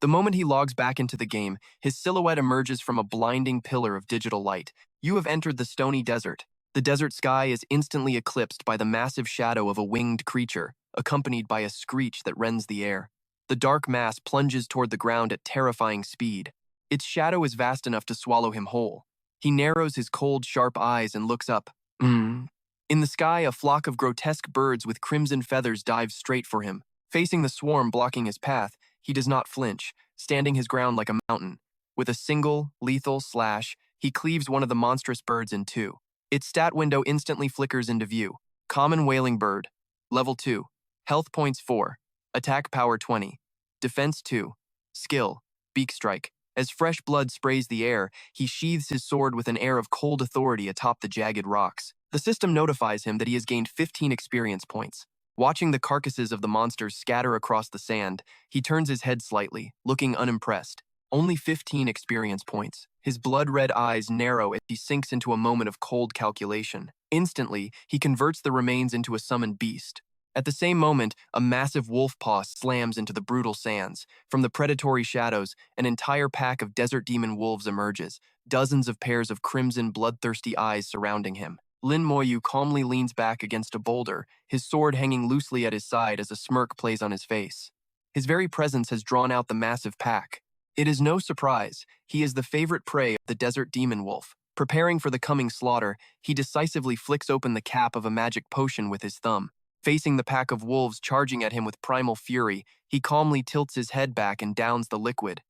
The moment he logs back into the game, his silhouette emerges from a blinding pillar of digital light. You have entered the stony desert. The desert sky is instantly eclipsed by the massive shadow of a winged creature, accompanied by a screech that rends the air. The dark mass plunges toward the ground at terrifying speed. Its shadow is vast enough to swallow him whole. He narrows his cold, sharp eyes and looks up. In the sky, a flock of grotesque birds with crimson feathers dives straight for him. Facing the swarm blocking his path, he does not flinch, standing his ground like a mountain. With a single, lethal slash, he cleaves one of the monstrous birds in two. Its stat window instantly flickers into view. Common whaling bird. Level 2. Health points 4. Attack power 20. Defense 2. Skill. Beak strike. As fresh blood sprays the air, he sheathes his sword with an air of cold authority atop the jagged rocks. The system notifies him that he has gained 15 experience points. Watching the carcasses of the monsters scatter across the sand, he turns his head slightly, looking unimpressed. Only 15 experience points. His blood-red eyes narrow as he sinks into a moment of cold calculation. Instantly, he converts the remains into a summoned beast. At the same moment, a massive wolf paw slams into the brutal sands. From the predatory shadows, an entire pack of desert demon wolves emerges, dozens of pairs of crimson, bloodthirsty eyes surrounding him. Lin Yuan calmly leans back against a boulder, his sword hanging loosely at his side as a smirk plays on his face. His very presence has drawn out the massive pack. It is no surprise, he is the favorite prey of the desert demon wolf. Preparing for the coming slaughter, he decisively flicks open the cap of a magic potion with his thumb. Facing the pack of wolves charging at him with primal fury, he calmly tilts his head back and downs the liquid.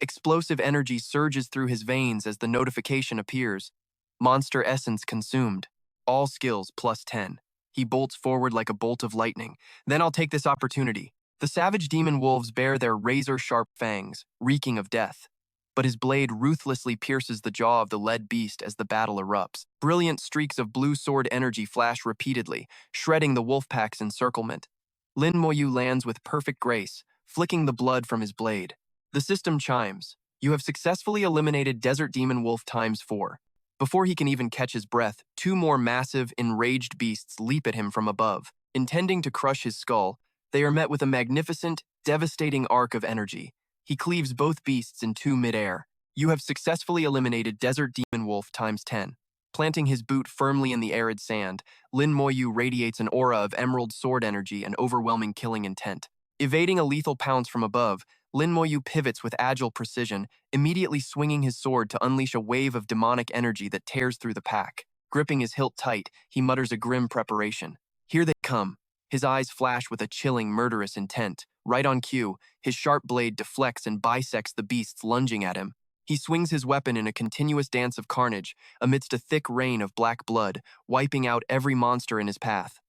Explosive energy surges through his veins as the notification appears. Monster essence consumed. All skills plus 10. He bolts forward like a bolt of lightning. Then I'll take this opportunity. The savage demon wolves bare their razor-sharp fangs, reeking of death. But his blade ruthlessly pierces the jaw of the lead beast as the battle erupts. Brilliant streaks of blue sword energy flash repeatedly, shredding the wolf pack's encirclement. Lin Yuan lands with perfect grace, flicking the blood from his blade. The system chimes. You have successfully eliminated Desert Demon Wolf ×4. Before he can even catch his breath, two more massive, enraged beasts leap at him from above. Intending to crush his skull, they are met with a magnificent, devastating arc of energy. He cleaves both beasts in two midair. You have successfully eliminated Desert Demon Wolf ×10. Planting his boot firmly in the arid sand, Lin Yuan radiates an aura of emerald sword energy and overwhelming killing intent. Evading a lethal pounce from above, Lin Yuan pivots with agile precision, immediately swinging his sword to unleash a wave of demonic energy that tears through the pack. Gripping his hilt tight, he mutters a grim preparation. Here they come. His eyes flash with a chilling, murderous intent. Right on cue, his sharp blade deflects and bisects the beasts lunging at him. He swings his weapon in a continuous dance of carnage, amidst a thick rain of black blood, wiping out every monster in his path.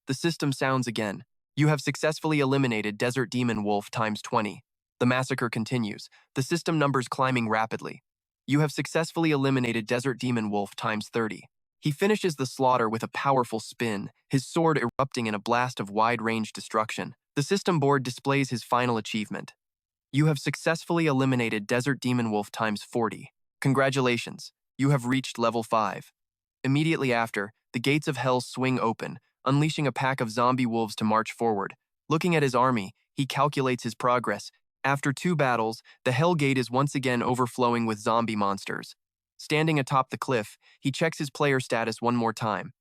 The system sounds again. You have successfully eliminated Desert Demon Wolf ×20. The massacre continues, the system numbers climbing rapidly. You have successfully eliminated Desert Demon Wolf ×30. He finishes the slaughter with a powerful spin, his sword erupting in a blast of wide-range destruction. The system board displays his final achievement. You have successfully eliminated Desert Demon Wolf ×40. Congratulations, you have reached level 5. Immediately after, the gates of hell swing open, unleashing a pack of zombie wolves to march forward. Looking at his army, he calculates his progress. After 2 battles, the Hell Gate is once again overflowing with zombie monsters. Standing atop the cliff, he checks his player status one more time.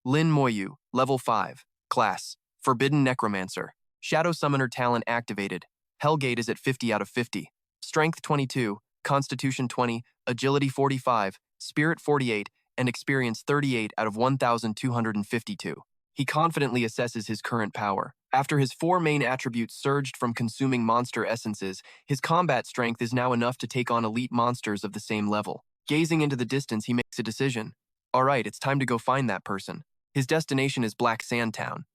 Lin Yuan, level 5. Class: Forbidden Necromancer. Shadow Summoner talent activated. Hellgate is at 50 out of 50. Strength 22, Constitution 20, Agility 45, Spirit 48, and Experience 38 out of 1,252. He confidently assesses his current power. After his 4 main attributes surged from consuming monster essences, his combat strength is now enough to take on elite monsters of the same level. Gazing into the distance, he makes a decision. Alright, it's time to go find that person. His destination is Black Sand Town.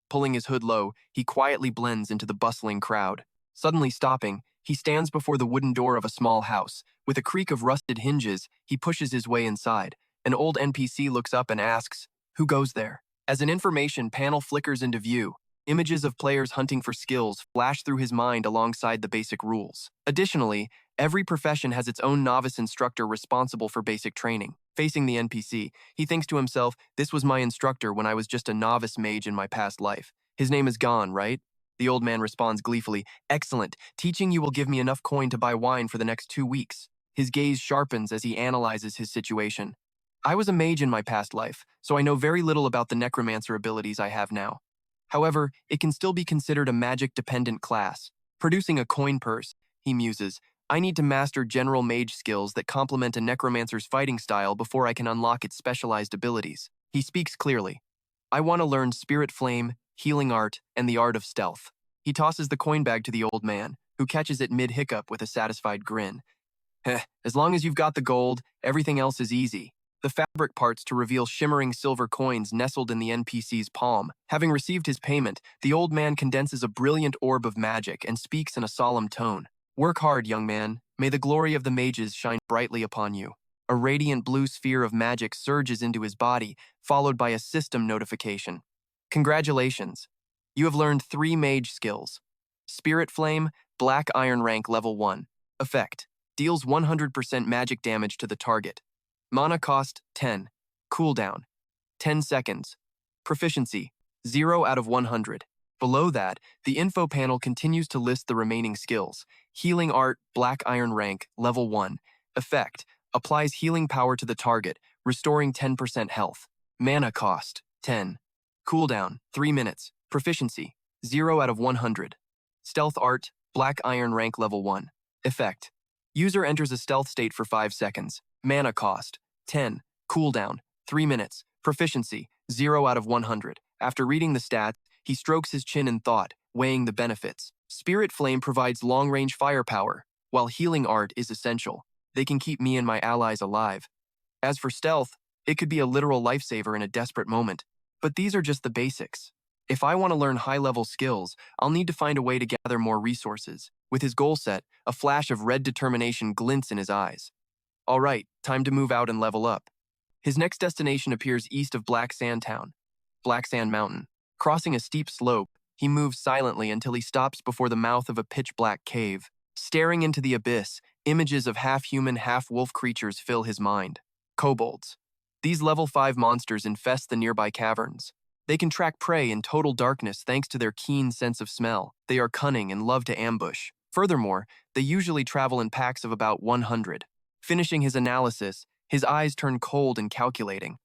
Pulling his hood low, he quietly blends into the bustling crowd. Suddenly stopping, he stands before the wooden door of a small house. With a creak of rusted hinges, he pushes his way inside. An old NPC looks up and asks, "Who goes there?" As an information panel flickers into view, images of players hunting for skills flash through his mind alongside the basic rules. Additionally, every profession has its own novice instructor responsible for basic training. Facing the NPC, he thinks to himself, "This was my instructor when I was just a novice mage in my past life. His name is Gon, right? The old man responds gleefully, "Excellent. Teaching you will give me enough coin to buy wine for the next 2 weeks." His gaze sharpens as he analyzes his situation. I was a mage in my past life, so I know very little about the necromancer abilities I have now. However, it can still be considered a magic-dependent class. Producing a coin purse, he muses, I need to master general mage skills that complement a necromancer's fighting style before I can unlock its specialized abilities. He speaks clearly. I want to learn Spirit Flame, Healing Art, and the Art of Stealth. He tosses the coin bag to the old man, who catches it mid-hiccup with a satisfied grin. Heh, as long as you've got the gold, everything else is easy. The fabric parts to reveal shimmering silver coins nestled in the NPC's palm. Having received his payment, the old man condenses a brilliant orb of magic and speaks in a solemn tone. Work hard, young man. May the glory of the mages shine brightly upon you. A radiant blue sphere of magic surges into his body, followed by a system notification. Congratulations. You have learned 3 mage skills. Spirit Flame, Black Iron Rank Level 1. Effect. Deals 100% magic damage to the target. Mana cost, 10. Cooldown, 10 seconds. Proficiency, 0 out of 100. Below that, the info panel continues to list the remaining skills. Healing Art, Black Iron Rank, Level 1. Effect, applies healing power to the target, restoring 10% health. Mana cost, 10. Cooldown, 3 minutes. Proficiency, 0 out of 100. Stealth Art, Black Iron Rank Level 1. Effect, user enters a stealth state for 5 seconds. Mana cost, 10. Cooldown, 3 minutes. Proficiency, 0 out of 100. After reading the stats, he strokes his chin in thought, weighing the benefits. Spirit Flame provides long-range firepower, while Healing Art is essential. They can keep me and my allies alive. As for Stealth, it could be a literal lifesaver in a desperate moment. But these are just the basics. If I want to learn high-level skills, I'll need to find a way to gather more resources. With his goal set, a flash of red determination glints in his eyes. All right, time to move out and level up. His next destination appears east of Black Sand Town, Black Sand Mountain. Crossing a steep slope, he moves silently until he stops before the mouth of a pitch-black cave. Staring into the abyss, images of half-human, half-wolf creatures fill his mind. Kobolds. These level 5 monsters infest the nearby caverns. They can track prey in total darkness thanks to their keen sense of smell. They are cunning and love to ambush. Furthermore, they usually travel in packs of about 100. Finishing his analysis, his eyes turn cold and calculating.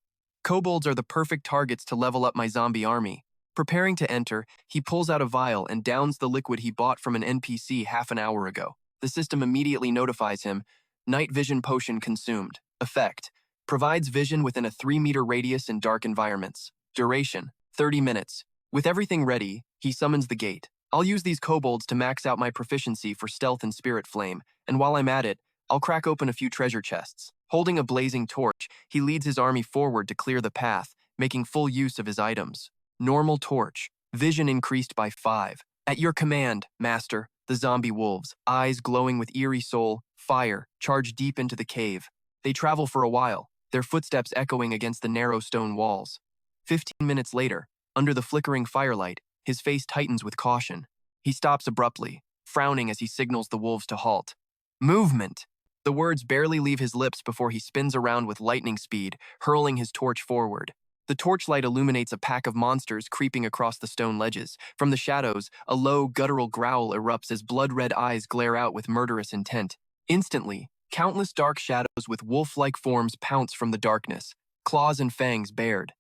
Kobolds are the perfect targets to level up my zombie army. Preparing to enter, he pulls out a vial and downs the liquid he bought from an NPC half an hour ago. The system immediately notifies him, Night Vision Potion consumed. Effect, provides vision within a 3-meter radius in dark environments. Duration, 30 minutes. With everything ready, he summons the gate. I'll use these kobolds to max out my proficiency for Stealth and Spirit Flame, and while I'm at it, I'll crack open a few treasure chests. Holding a blazing torch, he leads his army forward to clear the path, making full use of his items. Normal torch. Vision increased by 5. At your command, Master, the zombie wolves, eyes glowing with eerie soul, fire, charge deep into the cave. They travel for a while, their footsteps echoing against the narrow stone walls. 15 minutes later, under the flickering firelight, his face tightens with caution. He stops abruptly, frowning as he signals the wolves to halt. Movement! The words barely leave his lips before he spins around with lightning speed, hurling his torch forward. The torchlight illuminates a pack of monsters creeping across the stone ledges. From the shadows, a low, guttural growl erupts as blood-red eyes glare out with murderous intent. Instantly, countless dark shadows with wolf-like forms pounce from the darkness, claws and fangs bared.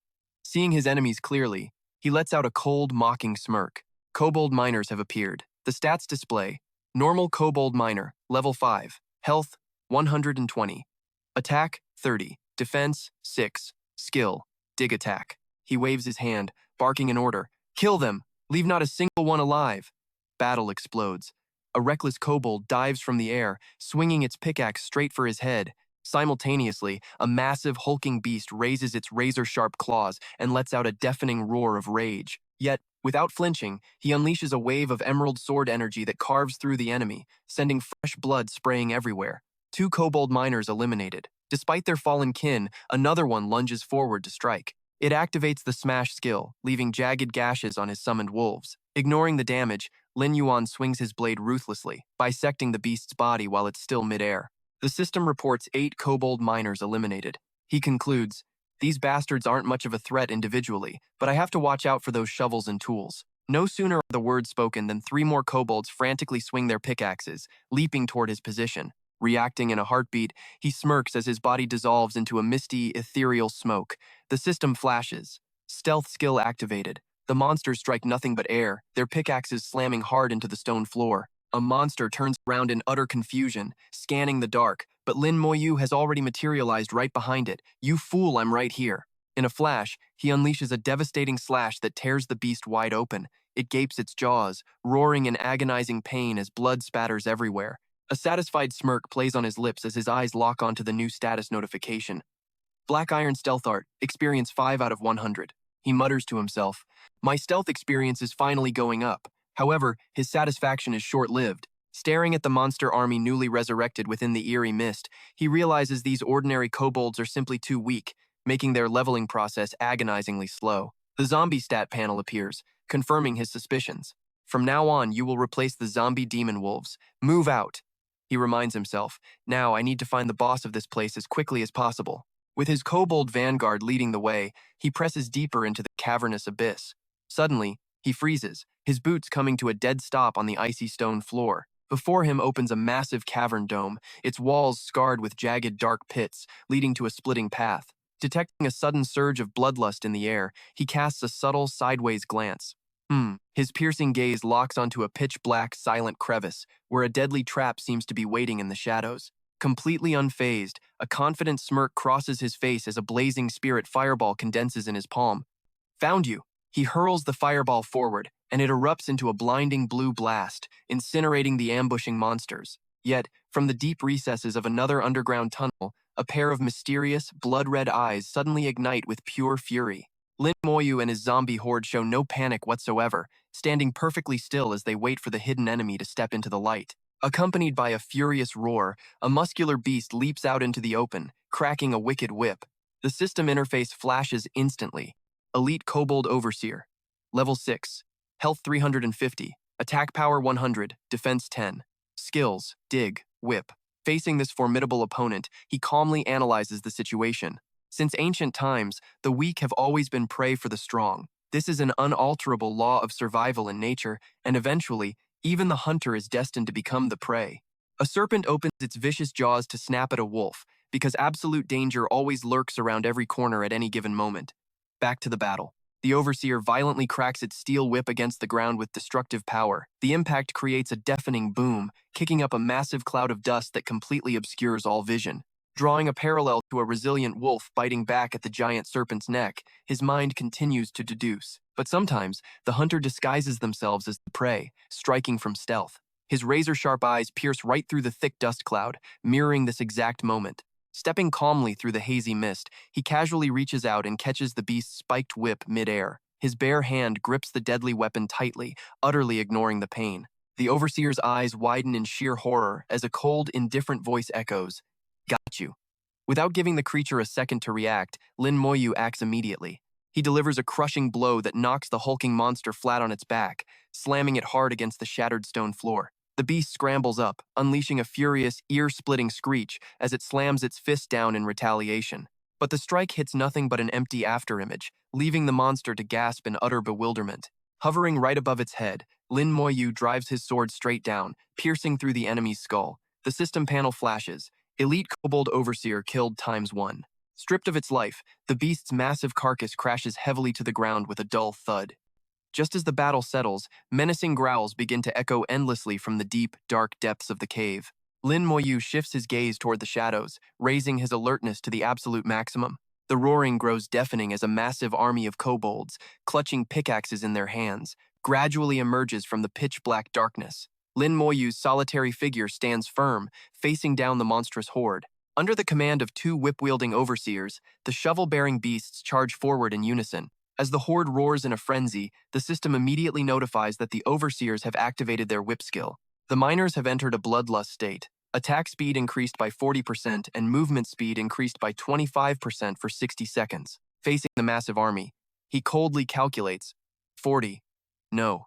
Seeing his enemies clearly, he lets out a cold, mocking smirk. Kobold miners have appeared. The stats display: Normal Kobold Miner, Level 5. Health, 120. Attack, 30. Defense, 6. Skill, Dig Attack. He waves his hand, barking an order. Kill them! Leave not a single one alive! Battle explodes. A reckless kobold dives from the air, swinging its pickaxe straight for his head. Simultaneously, a massive, hulking beast raises its razor-sharp claws and lets out a deafening roar of rage. Yet, without flinching, he unleashes a wave of emerald sword energy that carves through the enemy, sending fresh blood spraying everywhere. 2 kobold miners eliminated. Despite their fallen kin, another one lunges forward to strike. It activates the smash skill, leaving jagged gashes on his summoned wolves. Ignoring the damage, Lin Yuan swings his blade ruthlessly, bisecting the beast's body while it's still midair. The system reports 8 kobold miners eliminated. He concludes, these bastards aren't much of a threat individually, but I have to watch out for those shovels and tools. No sooner are the words spoken than three more kobolds frantically swing their pickaxes, leaping toward his position. Reacting in a heartbeat, he smirks as his body dissolves into a misty, ethereal smoke. The system flashes. Stealth skill activated. The monsters strike nothing but air, their pickaxes slamming hard into the stone floor. A monster turns around in utter confusion, scanning the dark, but Lin Moyu has already materialized right behind it. You fool, I'm right here. In a flash, he unleashes a devastating slash that tears the beast wide open. It gapes its jaws, roaring in agonizing pain as blood spatters everywhere. A satisfied smirk plays on his lips as his eyes lock onto the new status notification. Black Iron Stealth Art, experience 5 out of 100. He mutters to himself, my stealth experience is finally going up. However, his satisfaction is short-lived. Staring at the monster army newly resurrected within the eerie mist, he realizes these ordinary kobolds are simply too weak, making their leveling process agonizingly slow. The zombie stat panel appears, confirming his suspicions. From now on, you will replace the zombie demon wolves. Move out. He reminds himself, now I need to find the boss of this place as quickly as possible. With his kobold vanguard leading the way, he presses deeper into the cavernous abyss. Suddenly, he freezes, his boots coming to a dead stop on the icy stone floor. Before him opens a massive cavern dome, its walls scarred with jagged dark pits, leading to a splitting path. Detecting a sudden surge of bloodlust in the air, he casts a subtle sideways glance. His piercing gaze locks onto a pitch-black, silent crevice, where a deadly trap seems to be waiting in the shadows. Completely unfazed, a confident smirk crosses his face as a blazing spirit fireball condenses in his palm. Found you! He hurls the fireball forward, and it erupts into a blinding blue blast, incinerating the ambushing monsters. Yet, from the deep recesses of another underground tunnel, a pair of mysterious, blood-red eyes suddenly ignite with pure fury. Lin Moyu and his zombie horde show no panic whatsoever, standing perfectly still as they wait for the hidden enemy to step into the light. Accompanied by a furious roar, a muscular beast leaps out into the open, cracking a wicked whip. The system interface flashes instantly. Elite Kobold Overseer. Level 6. Health 350. Attack Power 100. Defense 10. Skills: Dig, Whip. Facing this formidable opponent, he calmly analyzes the situation. Since ancient times, the weak have always been prey for the strong. This is an unalterable law of survival in nature, and eventually, even the hunter is destined to become the prey. A serpent opens its vicious jaws to snap at a wolf, because absolute danger always lurks around every corner at any given moment. Back to the battle. The Overseer violently cracks its steel whip against the ground with destructive power. The impact creates a deafening boom, kicking up a massive cloud of dust that completely obscures all vision. Drawing a parallel to a resilient wolf biting back at the giant serpent's neck, his mind continues to deduce. But sometimes, the hunter disguises themselves as the prey, striking from stealth. His razor-sharp eyes pierce right through the thick dust cloud, mirroring this exact moment. Stepping calmly through the hazy mist, he casually reaches out and catches the beast's spiked whip mid-air. His bare hand grips the deadly weapon tightly, utterly ignoring the pain. The Overseer's eyes widen in sheer horror as a cold, indifferent voice echoes, "Got you." Without giving the creature a second to react, Lin Moyu acts immediately. He delivers a crushing blow that knocks the hulking monster flat on its back, slamming it hard against the shattered stone floor. The beast scrambles up, unleashing a furious, ear-splitting screech as it slams its fist down in retaliation. But the strike hits nothing but an empty afterimage, leaving the monster to gasp in utter bewilderment. Hovering right above its head, Lin Moyu drives his sword straight down, piercing through the enemy's skull. The system panel flashes. Elite Kobold Overseer killed ×1. Stripped of its life, the beast's massive carcass crashes heavily to the ground with a dull thud. Just as the battle settles, menacing growls begin to echo endlessly from the deep, dark depths of the cave. Lin Moyu shifts his gaze toward the shadows, raising his alertness to the absolute maximum. The roaring grows deafening as a massive army of kobolds, clutching pickaxes in their hands, gradually emerges from the pitch-black darkness. Lin Moyu's solitary figure stands firm, facing down the monstrous horde. Under the command of two whip-wielding overseers, the shovel-bearing beasts charge forward in unison. As the horde roars in a frenzy, the system immediately notifies that the overseers have activated their whip skill. The miners have entered a bloodlust state. Attack speed increased by 40% and movement speed increased by 25% for 60 seconds. Facing the massive army, he coldly calculates, 40. No,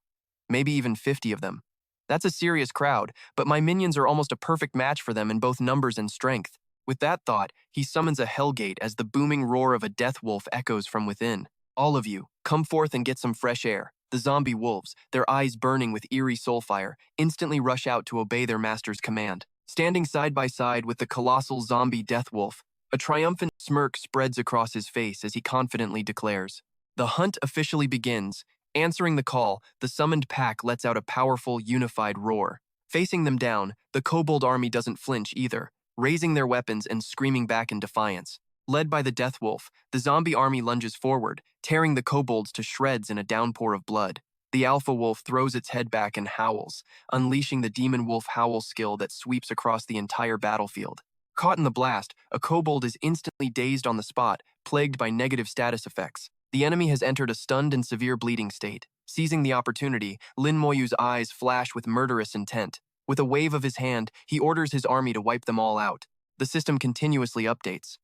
maybe even 50 of them. That's a serious crowd, but my minions are almost a perfect match for them in both numbers and strength. With that thought, he summons a hellgate as the booming roar of a death wolf echoes from within. All of you, come forth and get some fresh air. The The zombie wolves, their eyes burning with eerie soulfire, instantly rush out to obey their master's command. Standing side by side with the colossal zombie death wolf, a triumphant smirk spreads across his face as he confidently declares, "The hunt officially begins." Answering the call, the summoned pack lets out a powerful, unified roar. Facing them down, the kobold army doesn't flinch either, raising their weapons and screaming back in defiance. Led by the death wolf, the zombie army lunges forward, tearing the kobolds to shreds in a downpour of blood. The alpha wolf throws its head back and howls, unleashing the demon wolf howl skill that sweeps across the entire battlefield. Caught in the blast, a kobold is instantly dazed on the spot, plagued by negative status effects. The enemy has entered a stunned and severe bleeding state. Seizing the opportunity, Lin Yuan's eyes flash with murderous intent. With a wave of his hand, he orders his army to wipe them all out. The system continuously updates.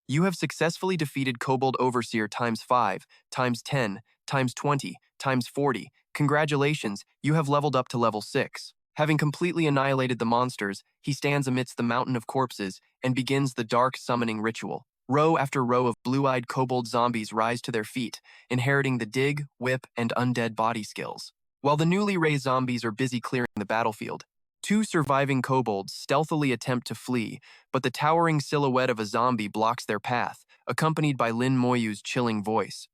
You have successfully defeated Kobold Overseer times 5, times 10, times 20, times 40. Congratulations, you have leveled up to level 6. Having completely annihilated the monsters, he stands amidst the mountain of corpses and begins the dark summoning ritual. Row after row of blue-eyed kobold zombies rise to their feet, inheriting the dig, whip, and undead body skills. While the newly raised zombies are busy clearing the battlefield, two surviving kobolds stealthily attempt to flee, but the towering silhouette of a zombie blocks their path, accompanied by Lin Yuan's chilling voice.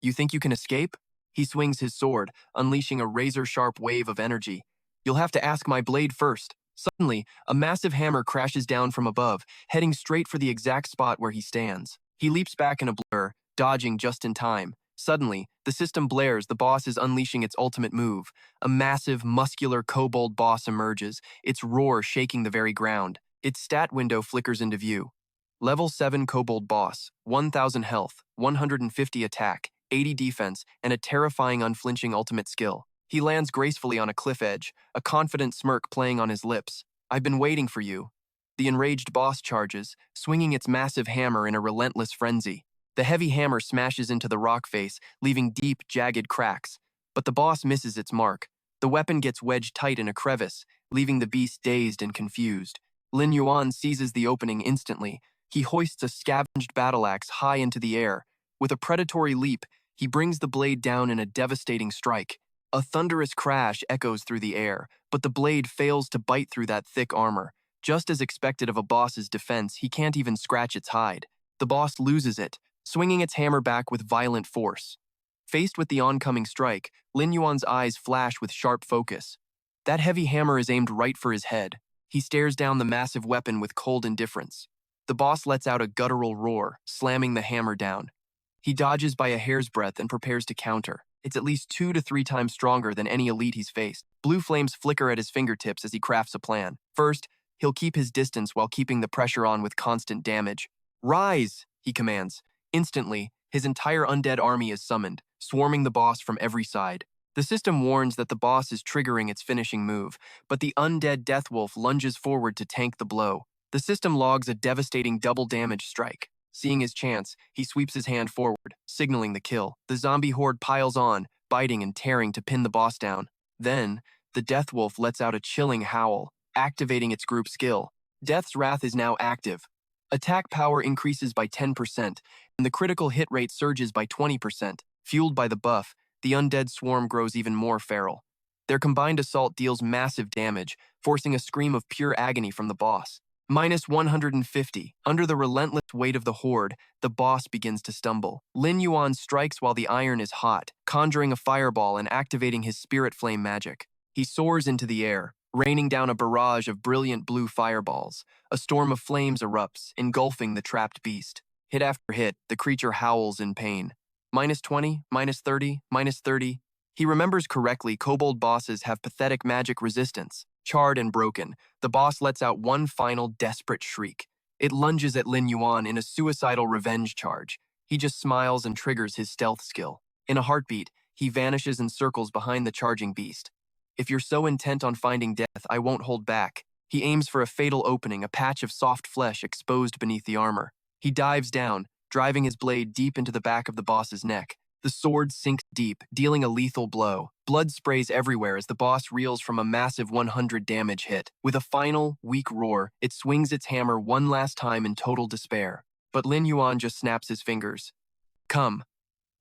"You think you can escape?" He swings his sword, unleashing a razor-sharp wave of energy. "You'll have to ask my blade first." Suddenly, a massive hammer crashes down from above, heading straight for the exact spot where he stands. He leaps back in a blur, dodging just in time. Suddenly, the system blares, the boss is unleashing its ultimate move. A massive, muscular kobold boss emerges, its roar shaking the very ground. Its stat window flickers into view. Level 7 kobold boss, 1000 health, 150 attack, 80 defense, and a terrifying unflinching ultimate skill. He lands gracefully on a cliff edge, a confident smirk playing on his lips. "I've been waiting for you." The enraged boss charges, swinging its massive hammer in a relentless frenzy. The heavy hammer smashes into the rock face, leaving deep, jagged cracks. But the boss misses its mark. The weapon gets wedged tight in a crevice, leaving the beast dazed and confused. Lin Yuan seizes the opening instantly. He hoists a scavenged battle axe high into the air. With a predatory leap, he brings the blade down in a devastating strike. A thunderous crash echoes through the air, but the blade fails to bite through that thick armor. Just as expected of a boss's defense, he can't even scratch its hide. The boss loses it, swinging its hammer back with violent force. Faced with the oncoming strike, Lin Yuan's eyes flash with sharp focus. That heavy hammer is aimed right for his head. He stares down the massive weapon with cold indifference. The boss lets out a guttural roar, slamming the hammer down. He dodges by a hair's breadth and prepares to counter. It's at least 2 to 3 times stronger than any elite he's faced. Blue flames flicker at his fingertips as he crafts a plan. First, he'll keep his distance while keeping the pressure on with constant damage. "Rise!" he commands. Instantly, his entire undead army is summoned, swarming the boss from every side. The system warns that the boss is triggering its finishing move, but the undead Deathwolf lunges forward to tank the blow. The system logs a devastating double damage strike. Seeing his chance, he sweeps his hand forward, signaling the kill. The zombie horde piles on, biting and tearing to pin the boss down. Then, the Deathwolf lets out a chilling howl, activating its group skill. Death's Wrath is now active. Attack power increases by 10%, and the critical hit rate surges by 20%. Fueled by the buff, the undead swarm grows even more feral. Their combined assault deals massive damage, forcing a scream of pure agony from the boss. Minus 150. Under the relentless weight of the horde, the boss begins to stumble. Lin Yuan strikes while the iron is hot, conjuring a fireball and activating his spirit flame magic. He soars into the air, raining down a barrage of brilliant blue fireballs. A storm of flames erupts, engulfing the trapped beast. Hit after hit, the creature howls in pain. Minus 20, minus 30, minus 30. He remembers correctly, kobold bosses have pathetic magic resistance. Charred and broken, the boss lets out one final desperate shriek. It lunges at Lin Yuan in a suicidal revenge charge. He just smiles and triggers his stealth skill. In a heartbeat, he vanishes and circles behind the charging beast. "If you're so intent on finding death, I won't hold back." He aims for a fatal opening, a patch of soft flesh exposed beneath the armor. He dives down, driving his blade deep into the back of the boss's neck. The sword sinks deep, dealing a lethal blow. Blood sprays everywhere as the boss reels from a massive 100 damage hit. With a final, weak roar, it swings its hammer one last time in total despair. But Lin Yuan just snaps his fingers. "Come."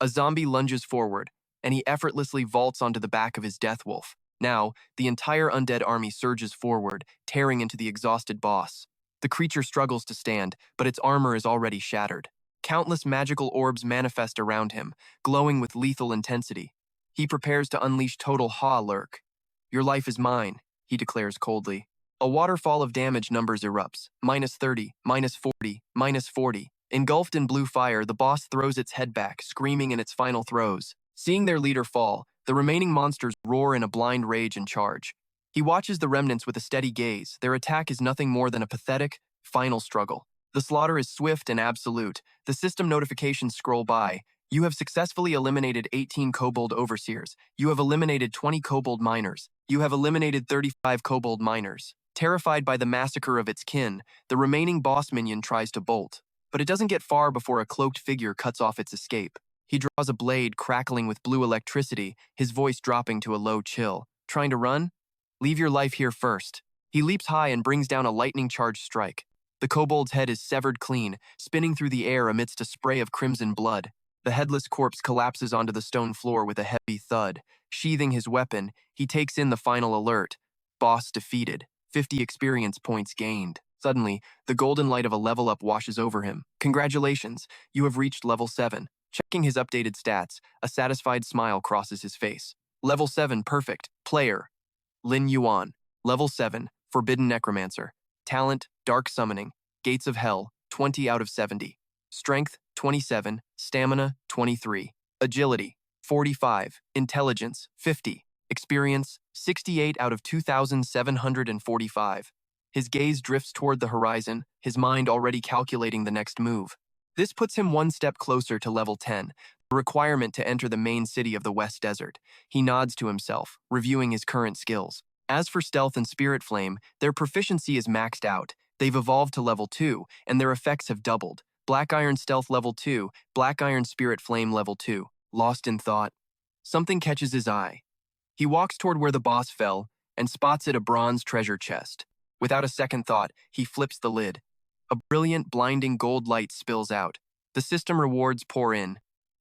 A zombie lunges forward, and he effortlessly vaults onto the back of his death wolf. Now, the entire undead army surges forward, tearing into the exhausted boss. The creature struggles to stand, but its armor is already shattered. Countless magical orbs manifest around him, glowing with lethal intensity. He prepares to unleash total Ha-Lurk. "Your life is mine," he declares coldly. A waterfall of damage numbers erupts. -30, -40, -40. Engulfed in blue fire, the boss throws its head back, screaming in its final throes. Seeing their leader fall, the remaining monsters roar in a blind rage and charge. He watches the remnants with a steady gaze. Their attack is nothing more than a pathetic, final struggle. The slaughter is swift and absolute. The system notifications scroll by. "You have successfully eliminated 18 kobold overseers. You have eliminated 20 kobold miners. You have eliminated 35 kobold miners." Terrified by the massacre of its kin, the remaining boss minion tries to bolt. But it doesn't get far before a cloaked figure cuts off its escape. He draws a blade crackling with blue electricity, his voice dropping to a low chill. "Trying to run? Leave your life here first." He leaps high and brings down a lightning-charged strike. The kobold's head is severed clean, spinning through the air amidst a spray of crimson blood. The headless corpse collapses onto the stone floor with a heavy thud. Sheathing his weapon, he takes in the final alert. Boss defeated. 50 experience points gained. Suddenly, the golden light of a level up washes over him. "Congratulations, you have reached level 7. Checking his updated stats, a satisfied smile crosses his face. "Level 7, perfect. Player: Lin Yuan. Level 7, Forbidden Necromancer. Talent, Dark Summoning. Gates of Hell, 20 out of 70. Strength, 27. Stamina, 23. Agility, 45. Intelligence, 50. Experience, 68 out of 2,745. His gaze drifts toward the horizon, his mind already calculating the next move. This puts him one step closer to level 10, the requirement to enter the main city of the West Desert. He nods to himself, reviewing his current skills. As for Stealth and Spirit Flame, their proficiency is maxed out. They've evolved to level 2, and their effects have doubled. Black Iron Stealth level 2, Black Iron Spirit Flame level 2. Lost in thought, something catches his eye. He walks toward where the boss fell and spots it a bronze treasure chest. Without a second thought, he flips the lid. A brilliant, blinding gold light spills out. The system rewards pour in.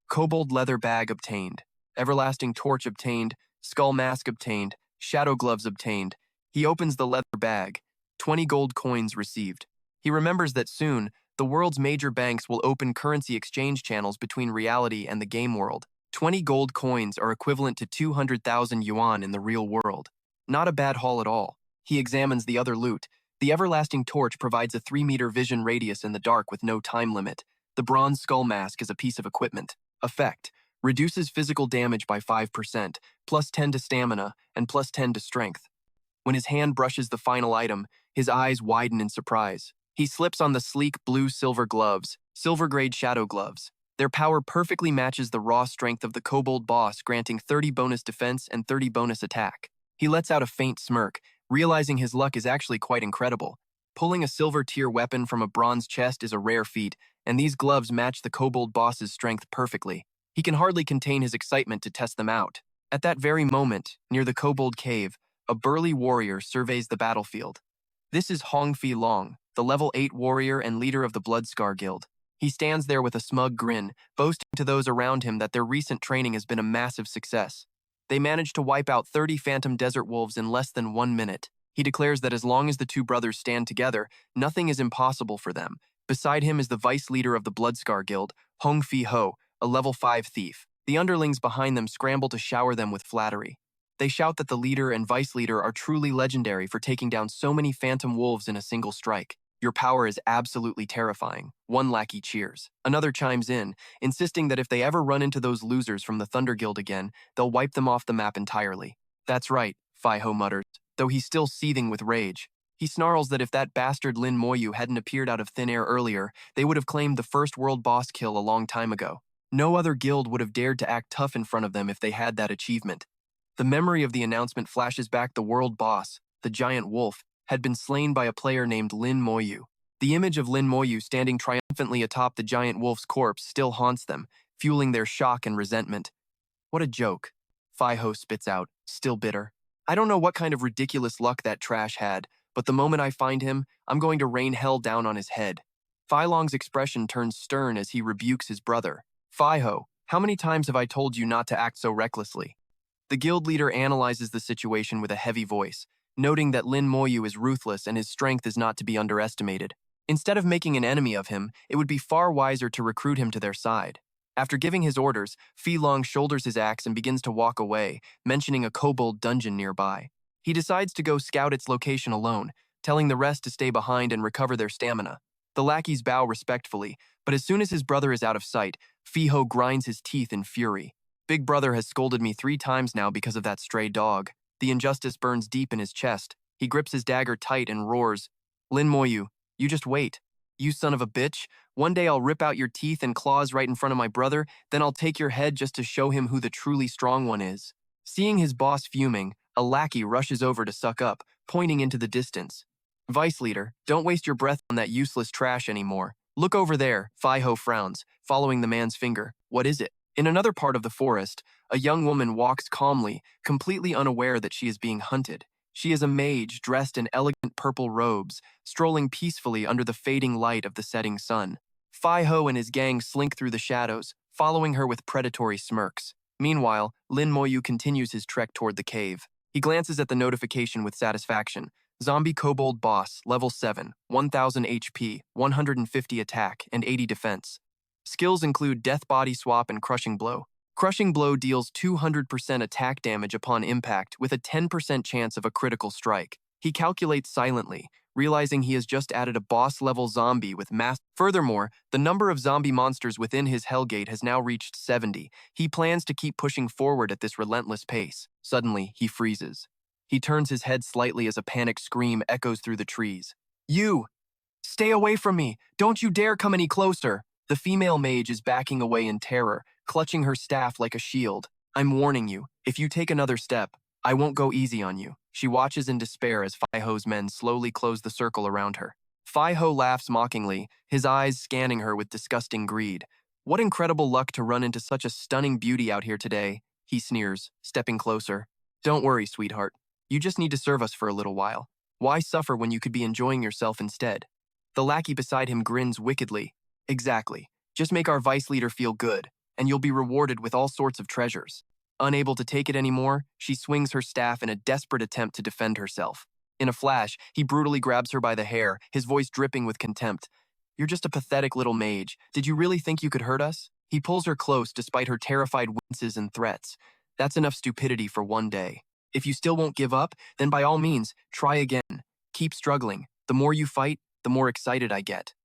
Kobold leather bag obtained. Everlasting torch obtained. Skull mask obtained. Shadow gloves obtained. He opens the leather bag. 20 gold coins received. He remembers that soon, the world's major banks will open currency exchange channels between reality and the game world. 20 gold coins are equivalent to 200,000 yuan in the real world. Not a bad haul at all. He examines the other loot. The everlasting torch provides a 3-meter vision radius in the dark with no time limit. The bronze skull mask is a piece of equipment. Effect: reduces physical damage by 5%, plus 10 to stamina, and plus 10 to strength. When his hand brushes the final item, his eyes widen in surprise. He slips on the sleek blue-silver gloves, silver-grade shadow gloves. Their power perfectly matches the raw strength of the kobold boss, granting 30 bonus defense and 30 bonus attack. He lets out a faint smirk, realizing his luck is actually quite incredible. Pulling a silver-tier weapon from a bronze chest is a rare feat, and these gloves match the kobold boss's strength perfectly. He can hardly contain his excitement to test them out. At that very moment, near the kobold cave, a burly warrior surveys the battlefield. This is Hongfi Long, the level 8 warrior and leader of the Bloodscar Guild. He stands there with a smug grin, boasting to those around him that their recent training has been a massive success. They managed to wipe out 30 phantom desert wolves in less than 1 minute. He declares that as long as the two brothers stand together, nothing is impossible for them. Beside him is the vice leader of the Bloodscar Guild, Hong Fi Ho, a level 5 thief. The underlings behind them scramble to shower them with flattery. They shout that the leader and vice leader are truly legendary for taking down so many phantom wolves in a single strike. "Your power is absolutely terrifying." One lackey cheers. Another chimes in, insisting that if they ever run into those losers from the Thunder Guild again, they'll wipe them off the map entirely. "That's right," Fi Ho mutters, though he's still seething with rage. He snarls that if that bastard Lin Moyu hadn't appeared out of thin air earlier, they would have claimed the first world boss kill a long time ago. No other guild would have dared to act tough in front of them if they had that achievement. The memory of the announcement flashes back. The world boss, the giant wolf, had been slain by a player named Lin Moyu. The image of Lin Moyu standing triumphantly atop the giant wolf's corpse still haunts them, fueling their shock and resentment. "What a joke," Fi Ho spits out, still bitter. "I don't know what kind of ridiculous luck that trash had, but the moment I find him, I'm going to rain hell down on his head." Fi Long's expression turns stern as he rebukes his brother. "Fi Ho, How many times have I told you not to act so recklessly? The guild leader analyzes the situation with a heavy voice, noting that Lin Moyu is ruthless and his strength is not to be underestimated. Instead of making an enemy of him, it would be far wiser to recruit him to their side. After giving his orders, Fi Long shoulders his axe and begins to walk away, mentioning a kobold dungeon nearby. He decides to go scout its location alone, telling the rest to stay behind and recover their stamina. The lackeys bow respectfully, but as soon as his brother is out of sight, Fi Ho grinds his teeth in fury. Big brother has scolded me 3 times now because of that stray dog. The injustice burns deep in his chest. He grips his dagger tight and roars, Lin Moyu, you just wait. You son of a bitch. One day I'll rip out your teeth and claws right in front of my brother, then I'll take your head just to show him who the truly strong one is. Seeing his boss fuming, a lackey rushes over to suck up, pointing into the distance. Vice leader, don't waste your breath on that useless trash anymore. Look over there, Fi Ho frowns, following the man's finger. What is it? In another part of the forest, a young woman walks calmly, completely unaware that she is being hunted. She is a mage dressed in elegant purple robes, strolling peacefully under the fading light of the setting sun. Fi Ho and his gang slink through the shadows, following her with predatory smirks. Meanwhile, Lin Moyu continues his trek toward the cave. He glances at the notification with satisfaction. Zombie Kobold Boss, Level 7, 1000 HP, 150 attack, and 80 defense. Skills include Death Body Swap and Crushing Blow. Crushing Blow deals 200% attack damage upon impact with a 10% chance of a critical strike. He calculates silently, realizing he has just added a boss-level zombie with mass. Furthermore, the number of zombie monsters within his Hellgate has now reached 70. He plans to keep pushing forward at this relentless pace. Suddenly, he freezes. He turns his head slightly as a panicked scream echoes through the trees. You! Stay away from me! Don't you dare come any closer! The female mage is backing away in terror, clutching her staff like a shield. I'm warning you, if you take another step, I won't go easy on you. She watches in despair as Fi Ho's men slowly close the circle around her. Fi Ho laughs mockingly, his eyes scanning her with disgusting greed. What incredible luck to run into such a stunning beauty out here today, he sneers, stepping closer. Don't worry, sweetheart. You just need to serve us for a little while. Why suffer when you could be enjoying yourself instead? The lackey beside him grins wickedly. Exactly. Just make our vice leader feel good, and you'll be rewarded with all sorts of treasures. Unable to take it anymore, she swings her staff in a desperate attempt to defend herself. In a flash, he brutally grabs her by the hair, his voice dripping with contempt. You're just a pathetic little mage. Did you really think you could hurt us? He pulls her close despite her terrified winces and threats. That's enough stupidity for one day. If you still won't give up, then by all means, try again. Keep struggling. The more you fight, the more excited I get.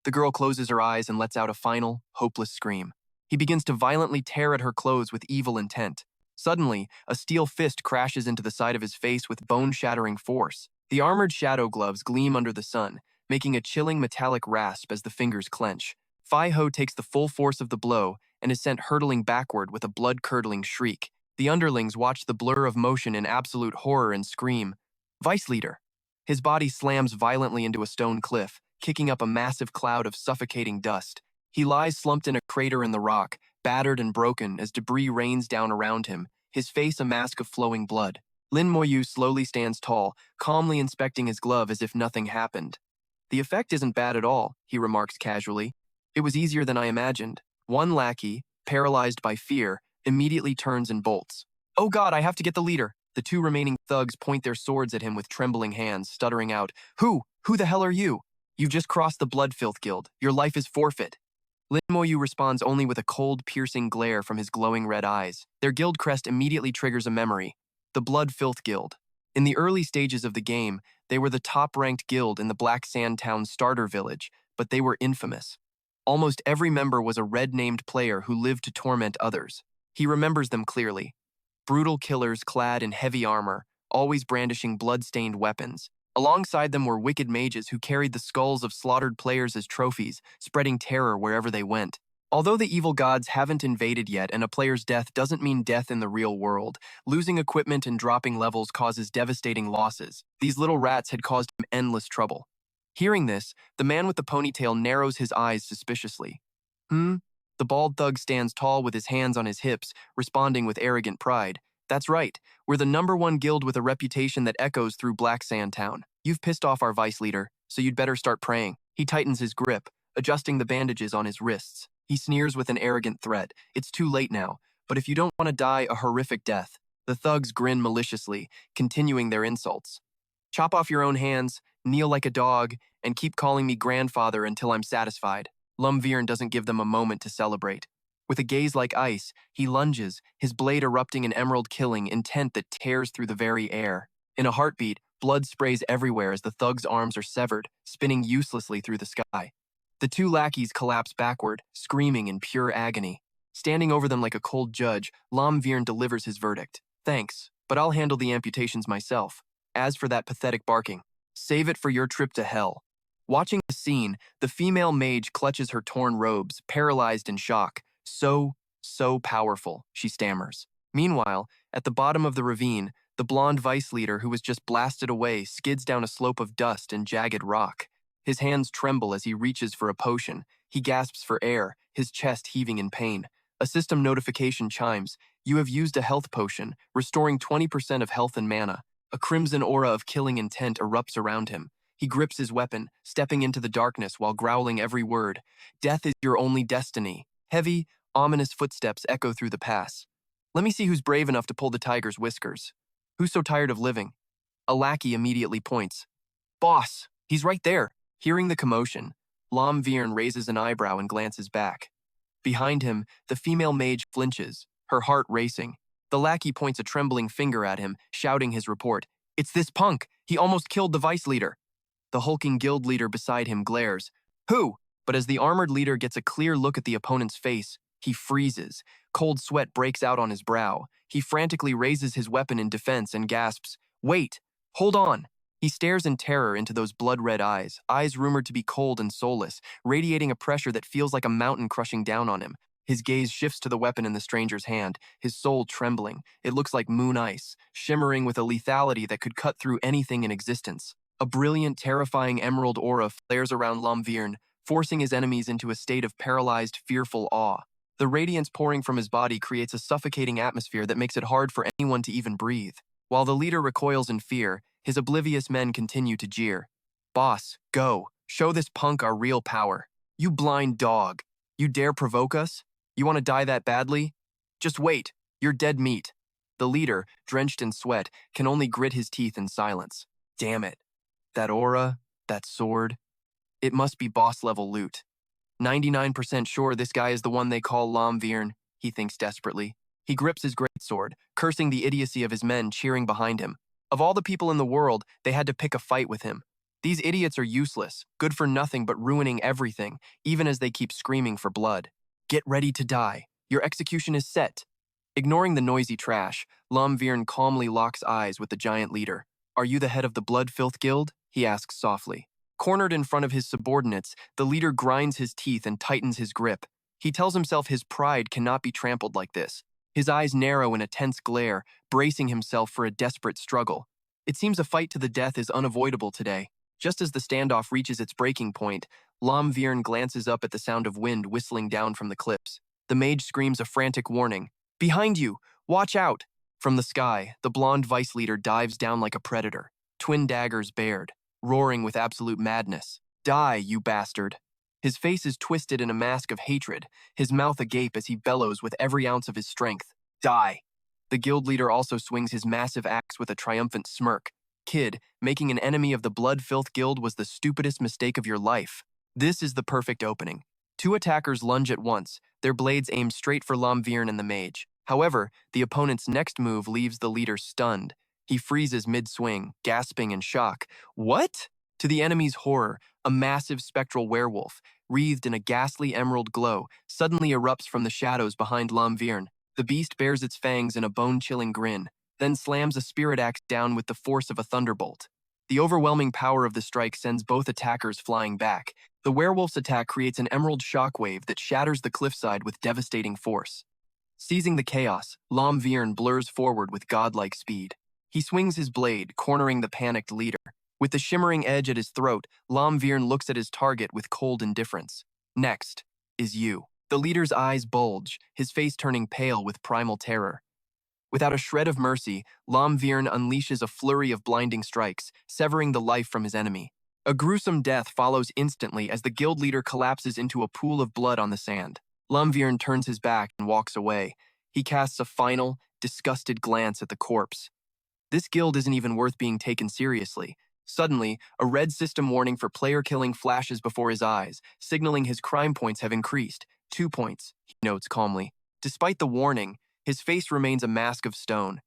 The girl closes her eyes and lets out a final, hopeless scream. He begins to violently tear at her clothes with evil intent. Suddenly, a steel fist crashes into the side of his face with bone-shattering force. The armored shadow gloves gleam under the sun, making a chilling metallic rasp as the fingers clench. Fi Ho takes the full force of the blow and is sent hurtling backward with a blood-curdling shriek. The underlings watch the blur of motion in absolute horror and scream, Vice Leader! His body slams violently into a stone cliff, kicking up a massive cloud of suffocating dust. He lies slumped in a crater in the rock, battered and broken as debris rains down around him, his face a mask of flowing blood. Lin Moyu slowly stands tall, calmly inspecting his glove as if nothing happened. The effect isn't bad at all, he remarks casually. It was easier than I imagined. One lackey, paralyzed by fear, immediately turns and bolts. Oh God, I have to get the leader. The 2 remaining thugs point their swords at him with trembling hands, stuttering out, Who the hell are you? You've just crossed the Bloodfilth Guild. Your life is forfeit. Lin Moyu responds only with a cold, piercing glare from his glowing red eyes. Their guild crest immediately triggers a memory. The Bloodfilth Guild. In the early stages of the game, they were the top-ranked guild in the Black Sand Town starter village, but they were infamous. Almost every member was a red-named player who lived to torment others. He remembers them clearly. Brutal killers clad in heavy armor, always brandishing blood-stained weapons. Alongside them were wicked mages who carried the skulls of slaughtered players as trophies, spreading terror wherever they went. Although the evil gods haven't invaded yet and a player's death doesn't mean death in the real world, losing equipment and dropping levels causes devastating losses. These little rats had caused him endless trouble. Hearing this, the man with the ponytail narrows his eyes suspiciously. The bald thug stands tall with his hands on his hips, responding with arrogant pride. That's right, we're the #1 guild with a reputation that echoes through Black Sand Town. You've pissed off our vice leader, so you'd better start praying. He tightens his grip, adjusting the bandages on his wrists. He sneers with an arrogant threat. It's too late now, but if you don't want to die a horrific death, the thugs grin maliciously, continuing their insults. Chop off your own hands, kneel like a dog, and keep calling me grandfather until I'm satisfied. Lum Viren doesn't give them a moment to celebrate. With a gaze like ice, he lunges, his blade erupting in emerald killing intent that tears through the very air. In a heartbeat, blood sprays everywhere as the thug's arms are severed, spinning uselessly through the sky. The two lackeys collapse backward, screaming in pure agony. Standing over them like a cold judge, Lum Viren delivers his verdict. Thanks, but I'll handle the amputations myself. As for that pathetic barking, save it for your trip to hell. Watching the scene, the female mage clutches her torn robes, paralyzed in shock. So powerful, she stammers. Meanwhile, at the bottom of the ravine, the blonde vice leader who was just blasted away skids down a slope of dust and jagged rock. His hands tremble as he reaches for a potion. He gasps for air, his chest heaving in pain. A system notification chimes. You have used a health potion, restoring 20% of health and mana. A crimson aura of killing intent erupts around him. He grips his weapon, stepping into the darkness while growling every word. Death is your only destiny. Heavy, ominous footsteps echo through the pass. Let me see who's brave enough to pull the tiger's whiskers. Who's so tired of living? A lackey immediately points. Boss, he's right there. Hearing the commotion, Lum Viren raises an eyebrow and glances back. Behind him, the female mage flinches, her heart racing. The lackey points a trembling finger at him, shouting his report. It's this punk! He almost killed the vice leader! The hulking guild leader beside him glares. Who? But as the armored leader gets a clear look at the opponent's face, he freezes. Cold sweat breaks out on his brow. He frantically raises his weapon in defense and gasps, Wait! Hold on! He stares in terror into those blood-red eyes rumored to be cold and soulless, radiating a pressure that feels like a mountain crushing down on him. His gaze shifts to the weapon in the stranger's hand, his soul trembling. It looks like moon ice, shimmering with a lethality that could cut through anything in existence. A brilliant, terrifying emerald aura flares around Lum Viren, forcing his enemies into a state of paralyzed, fearful awe. The radiance pouring from his body creates a suffocating atmosphere that makes it hard for anyone to even breathe. While the leader recoils in fear, his oblivious men continue to jeer. Boss, go. Show this punk our real power. You blind dog. You dare provoke us? You want to die that badly? Just wait. You're dead meat. The leader, drenched in sweat, can only grit his teeth in silence. Damn it. That aura, that sword. It must be boss-level loot. 99% sure this guy is the one they call Lum Viren, he thinks desperately. He grips his greatsword, cursing the idiocy of his men cheering behind him. Of all the people in the world, they had to pick a fight with him. These idiots are useless, good for nothing but ruining everything, even as they keep screaming for blood. Get ready to die. Your execution is set. Ignoring the noisy trash, Lum Viren calmly locks eyes with the giant leader. Are you the head of the Blood Filth Guild? He asks softly. Cornered in front of his subordinates, the leader grinds his teeth and tightens his grip. He tells himself his pride cannot be trampled like this. His eyes narrow in a tense glare, bracing himself for a desperate struggle. It seems a fight to the death is unavoidable today. Just as the standoff reaches its breaking point, Lum Viren glances up at the sound of wind whistling down from the cliffs. The mage screams a frantic warning. Behind you! Watch out! From the sky, the blonde vice leader dives down like a predator, twin daggers bared, roaring with absolute madness. Die, you bastard! His face is twisted in a mask of hatred, his mouth agape as he bellows with every ounce of his strength. Die! The guild leader also swings his massive axe with a triumphant smirk. Kid, making an enemy of the Blood Filth Guild was the stupidest mistake of your life. This is the perfect opening. Two attackers lunge at once, their blades aimed straight for Lum Viren and the mage. However, the opponent's next move leaves the leader stunned. He freezes mid-swing, gasping in shock. What? To the enemy's horror, a massive spectral werewolf, wreathed in a ghastly emerald glow, suddenly erupts from the shadows behind Lum Viren. The beast bares its fangs in a bone-chilling grin, then slams a spirit axe down with the force of a thunderbolt. The overwhelming power of the strike sends both attackers flying back. The werewolf's attack creates an emerald shockwave that shatters the cliffside with devastating force. Seizing the chaos, Lum Viren blurs forward with godlike speed. He swings his blade, cornering the panicked leader. With the shimmering edge at his throat, Lum Viren looks at his target with cold indifference. Next is you. The leader's eyes bulge, his face turning pale with primal terror. Without a shred of mercy, Lum Viren unleashes a flurry of blinding strikes, severing the life from his enemy. A gruesome death follows instantly as the guild leader collapses into a pool of blood on the sand. Lin turns his back and walks away. He casts a final, disgusted glance at the corpse. This guild isn't even worth being taken seriously. Suddenly, a red system warning for player killing flashes before his eyes, signaling his crime points have increased. 2 points, he notes calmly. Despite the warning, his face remains a mask of stone.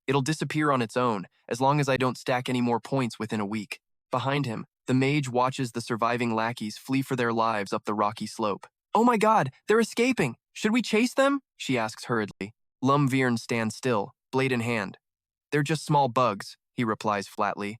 It'll disappear on its own, as long as I don't stack any more points within a week. Behind him, the mage watches the surviving lackeys flee for their lives up the rocky slope. Oh my god, they're escaping! Should we chase them? She asks hurriedly. Lin stands still, blade in hand. They're just small bugs, he replies flatly.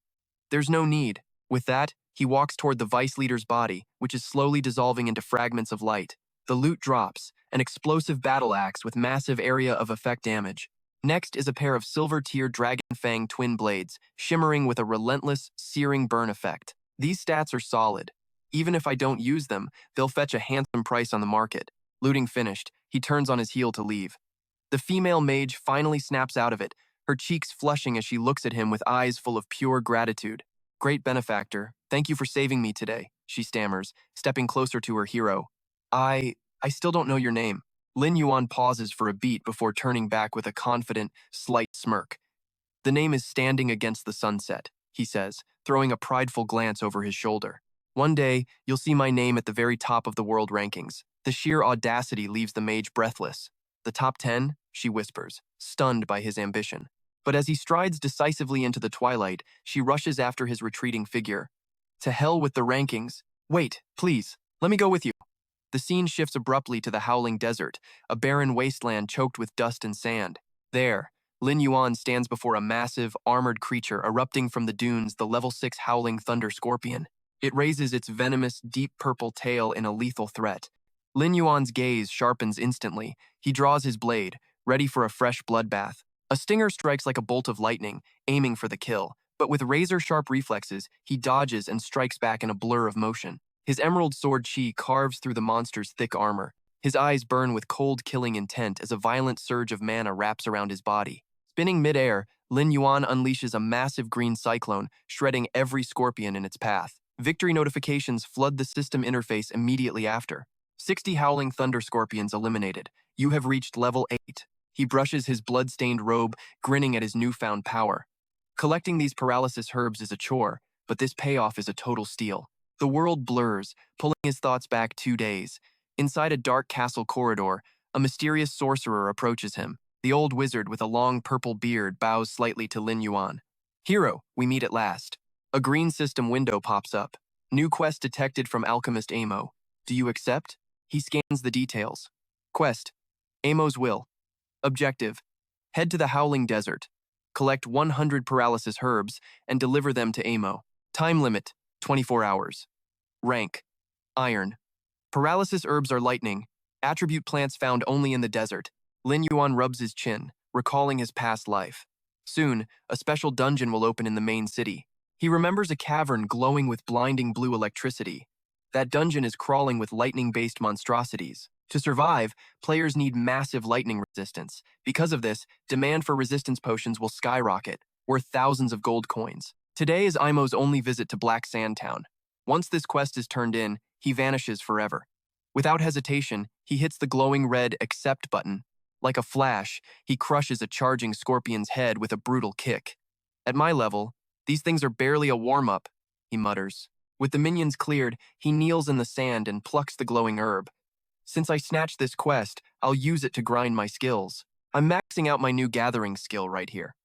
There's no need. With that, he walks toward the vice leader's body, which is slowly dissolving into fragments of light. The loot drops, an explosive battle axe with massive area of effect damage. Next is a pair of silver-tiered dragon fang twin blades, shimmering with a relentless, searing burn effect. These stats are solid. Even if I don't use them, they'll fetch a handsome price on the market. Looting finished, he turns on his heel to leave. The female mage finally snaps out of it, her cheeks flushing as she looks at him with eyes full of pure gratitude. Great benefactor, thank you for saving me today, she stammers, stepping closer to her hero. I still don't know your name. Lin Yuan pauses for a beat before turning back with a confident, slight smirk. The name is Standing Against the Sunset, he says, throwing a prideful glance over his shoulder. One day, you'll see my name at the very top of the world rankings. The sheer audacity leaves the mage breathless. The top 10, she whispers, stunned by his ambition. But as he strides decisively into the twilight, she rushes after his retreating figure. To hell with the rankings. Wait, please, let me go with you. The scene shifts abruptly to the howling desert, a barren wasteland choked with dust and sand. There, Lin Yuan stands before a massive, armored creature erupting from the dunes, the level 6 howling thunder scorpion. It raises its venomous, deep purple tail in a lethal threat. Lin Yuan's gaze sharpens instantly. He draws his blade, ready for a fresh bloodbath. A stinger strikes like a bolt of lightning, aiming for the kill, but with razor-sharp reflexes, he dodges and strikes back in a blur of motion. His emerald sword chi carves through the monster's thick armor. His eyes burn with cold, killing intent as a violent surge of mana wraps around his body. Spinning mid-air, Lin Yuan unleashes a massive green cyclone, shredding every scorpion in its path. Victory notifications flood the system interface immediately after. 60 howling thunder scorpions eliminated. You have reached level 8. He brushes his blood-stained robe, grinning at his newfound power. Collecting these paralysis herbs is a chore, but this payoff is a total steal. The world blurs, pulling his thoughts back 2 days. Inside a dark castle corridor, a mysterious sorcerer approaches him. The old wizard with a long purple beard bows slightly to Lin Yuan. Hero, we meet at last. A green system window pops up. New quest detected from alchemist Amo. Do you accept? He scans the details. Quest. Amo's will. Objective. Head to the Howling Desert. Collect 100 paralysis herbs and deliver them to Amo. Time limit, 24 hours. Rank. Iron. Paralysis herbs are lightning. Attribute plants found only in the desert. Lin Yuan rubs his chin, recalling his past life. Soon, a special dungeon will open in the main city. He remembers a cavern glowing with blinding blue electricity. That dungeon is crawling with lightning-based monstrosities. To survive, players need massive lightning resistance. Because of this, demand for resistance potions will skyrocket, worth thousands of gold coins. Today is Aimo's only visit to Black Sand Town. Once this quest is turned in, he vanishes forever. Without hesitation, he hits the glowing red accept button. Like a flash, he crushes a charging scorpion's head with a brutal kick. At my level, these things are barely a warm-up, he mutters. With the minions cleared, he kneels in the sand and plucks the glowing herb. Since I snatched this quest, I'll use it to grind my skills. I'm maxing out my new gathering skill right here.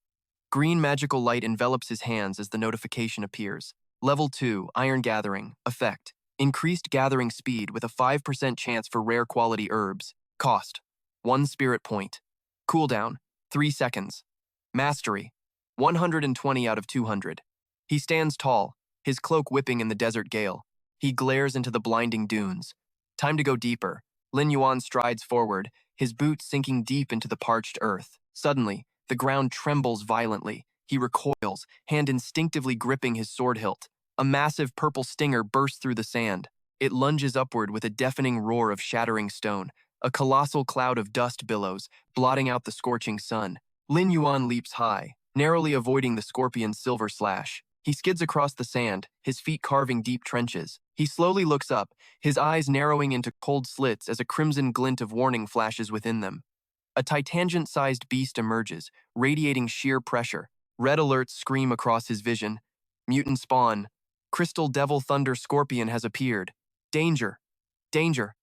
Green magical light envelops his hands as the notification appears. Level 2, Iron Gathering, effect. Increased gathering speed with a 5% chance for rare quality herbs. Cost, 1 spirit point. Cooldown, 3 seconds. Mastery, 120 out of 200. He stands tall, his cloak whipping in the desert gale. He glares into the blinding dunes. Time to go deeper. Lin Yuan strides forward, his boots sinking deep into the parched earth. Suddenly, the ground trembles violently. He recoils, hand instinctively gripping his sword hilt. A massive purple stinger bursts through the sand. It lunges upward with a deafening roar of shattering stone. A colossal cloud of dust billows, blotting out the scorching sun. Lin Yuan leaps high, narrowly avoiding the scorpion's silver slash. He skids across the sand, his feet carving deep trenches. He slowly looks up, his eyes narrowing into cold slits as a crimson glint of warning flashes within them. A titangent-sized beast emerges, radiating sheer pressure. Red alerts scream across his vision. Mutant spawn. Crystal Devil Thunder Scorpion has appeared. Danger! Danger!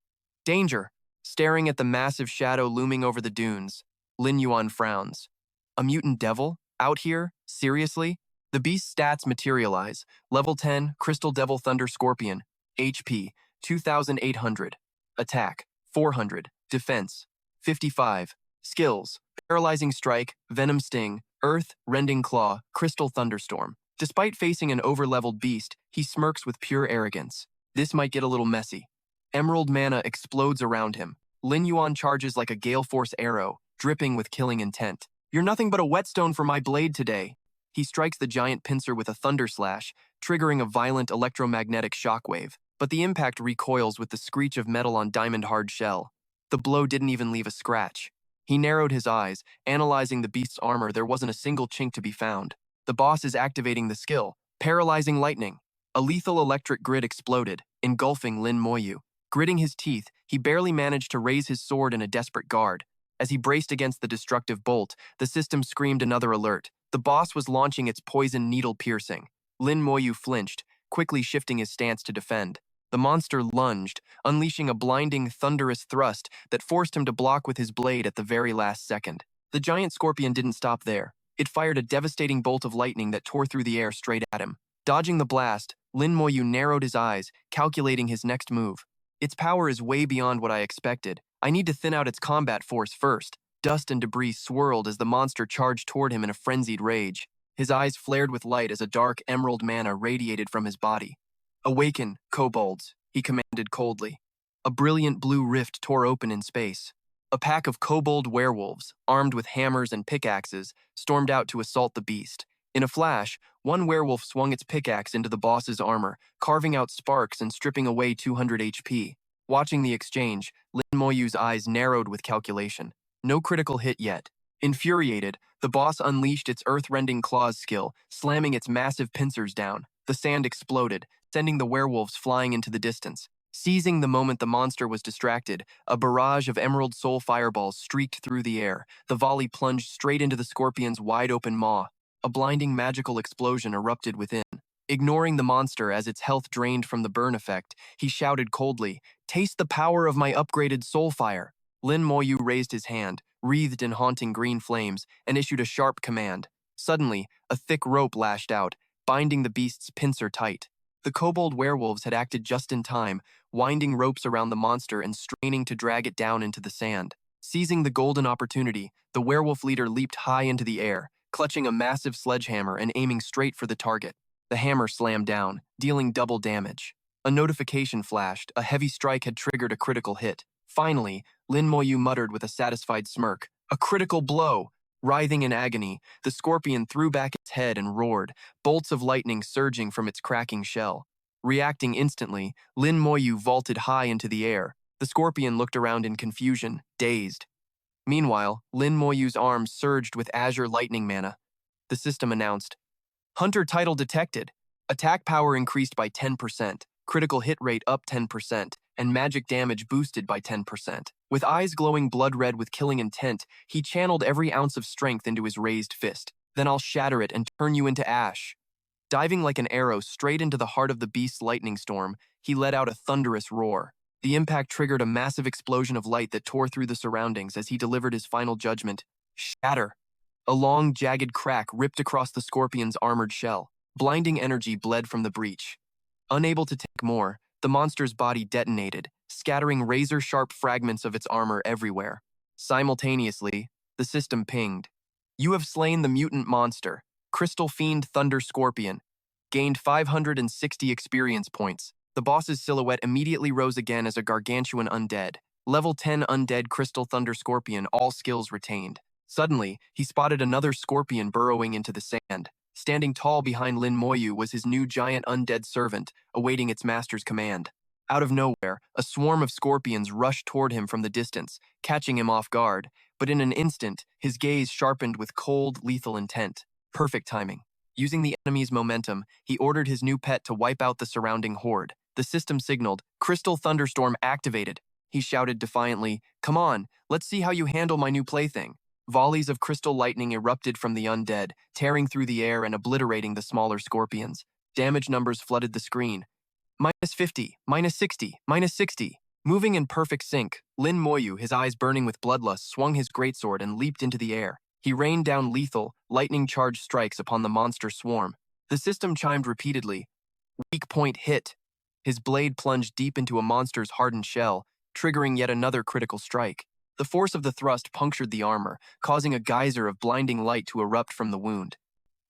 Danger! Staring at the massive shadow looming over the dunes, Lin Yuan frowns. A mutant devil? Out here? Seriously? The beast's stats materialize. Level 10, Crystal Devil Thunder Scorpion. HP, 2,800. Attack, 400. Defense, 55. Skills, Paralyzing Strike, Venom Sting, Earth, Rending Claw, Crystal Thunderstorm. Despite facing an overleveled beast, he smirks with pure arrogance. This might get a little messy. Emerald mana explodes around him. Lin Yuan charges like a gale force arrow, dripping with killing intent. You're nothing but a whetstone for my blade today. He strikes the giant pincer with a thunder slash, triggering a violent electromagnetic shockwave, but the impact recoils with the screech of metal on diamond-hard shell. The blow didn't even leave a scratch. He narrowed his eyes, analyzing the beast's armor. There wasn't a single chink to be found. The boss is activating the skill, Paralyzing Lightning. A lethal electric grid exploded, engulfing Lin Moyu. Gritting his teeth, he barely managed to raise his sword in a desperate guard. As he braced against the destructive bolt, the system screamed another alert. The boss was launching its poison needle piercing. Lin Moyu flinched, quickly shifting his stance to defend. The monster lunged, unleashing a blinding, thunderous thrust that forced him to block with his blade at the very last second. The giant scorpion didn't stop there. It fired a devastating bolt of lightning that tore through the air straight at him. Dodging the blast, Lin Moyu narrowed his eyes, calculating his next move. Its power is way beyond what I expected. I need to thin out its combat force first. Dust and debris swirled as the monster charged toward him in a frenzied rage. His eyes flared with light as a dark emerald mana radiated from his body. Awaken, kobolds, he commanded coldly. A brilliant blue rift tore open in space. A pack of kobold werewolves, armed with hammers and pickaxes, stormed out to assault the beast. In a flash, one werewolf swung its pickaxe into the boss's armor, carving out sparks and stripping away 200 HP. Watching the exchange, Lin Moyu's eyes narrowed with calculation. No critical hit yet. Infuriated, the boss unleashed its earth-rending claws skill, slamming its massive pincers down. The sand exploded, sending the werewolves flying into the distance. Seizing the moment the monster was distracted, a barrage of emerald soul fireballs streaked through the air. The volley plunged straight into the scorpion's wide-open maw. A blinding magical explosion erupted within. Ignoring the monster as its health drained from the burn effect, he shouted coldly, "Taste the power of my upgraded soul fire." Lin Moyu raised his hand, wreathed in haunting green flames, and issued a sharp command. Suddenly, a thick rope lashed out, binding the beast's pincer tight. The kobold werewolves had acted just in time, winding ropes around the monster and straining to drag it down into the sand. Seizing the golden opportunity, the werewolf leader leaped high into the air, clutching a massive sledgehammer and aiming straight for the target. The hammer slammed down, dealing double damage. A notification flashed. A heavy strike had triggered a critical hit. Finally, Lin Moyu muttered with a satisfied smirk, "A critical blow!" Writhing in agony, the scorpion threw back its head and roared, bolts of lightning surging from its cracking shell. Reacting instantly, Lin Moyu vaulted high into the air. The scorpion looked around in confusion, dazed. Meanwhile, Lin Moyu's arms surged with azure lightning mana. The system announced, "Hunter title detected. Attack power increased by 10%, critical hit rate up 10%, and magic damage boosted by 10%. With eyes glowing blood red with killing intent, he channeled every ounce of strength into his raised fist. Then I'll shatter it and turn you into ash." Diving like an arrow straight into the heart of the beast's lightning storm, he let out a thunderous roar. The impact triggered a massive explosion of light that tore through the surroundings as he delivered his final judgment. Shatter! A long, jagged crack ripped across the scorpion's armored shell. Blinding energy bled from the breach. Unable to take more, the monster's body detonated, scattering razor-sharp fragments of its armor everywhere. Simultaneously, the system pinged. "You have slain the mutant monster, Crystal Fiend Thunder Scorpion. Gained 560 experience points." The boss's silhouette immediately rose again as a gargantuan undead. Level 10 undead Crystal Thunder Scorpion, all skills retained. Suddenly, he spotted another scorpion burrowing into the sand. Standing tall behind Lin Moyu was his new giant undead servant, awaiting its master's command. Out of nowhere, a swarm of scorpions rushed toward him from the distance, catching him off guard, but in an instant, his gaze sharpened with cold, lethal intent. Perfect timing. Using the enemy's momentum, he ordered his new pet to wipe out the surrounding horde. The system signaled, "Crystal Thunderstorm activated." He shouted defiantly, "Come on, let's see how you handle my new plaything." Volleys of crystal lightning erupted from the undead, tearing through the air and obliterating the smaller scorpions. Damage numbers flooded the screen. -50, -60, -60. Moving in perfect sync, Lin Moyu, his eyes burning with bloodlust, swung his greatsword and leaped into the air. He rained down lethal, lightning-charged strikes upon the monster swarm. The system chimed repeatedly. Weak point hit. His blade plunged deep into a monster's hardened shell, triggering yet another critical strike. The force of the thrust punctured the armor, causing a geyser of blinding light to erupt from the wound.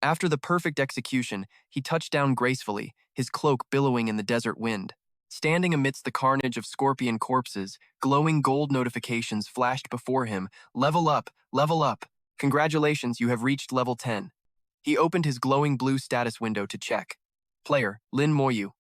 After the perfect execution, he touched down gracefully, his cloak billowing in the desert wind. Standing amidst the carnage of scorpion corpses, glowing gold notifications flashed before him. Level up, level up. Congratulations, you have reached level 10. He opened his glowing blue status window to check. Player, Lin Moyu.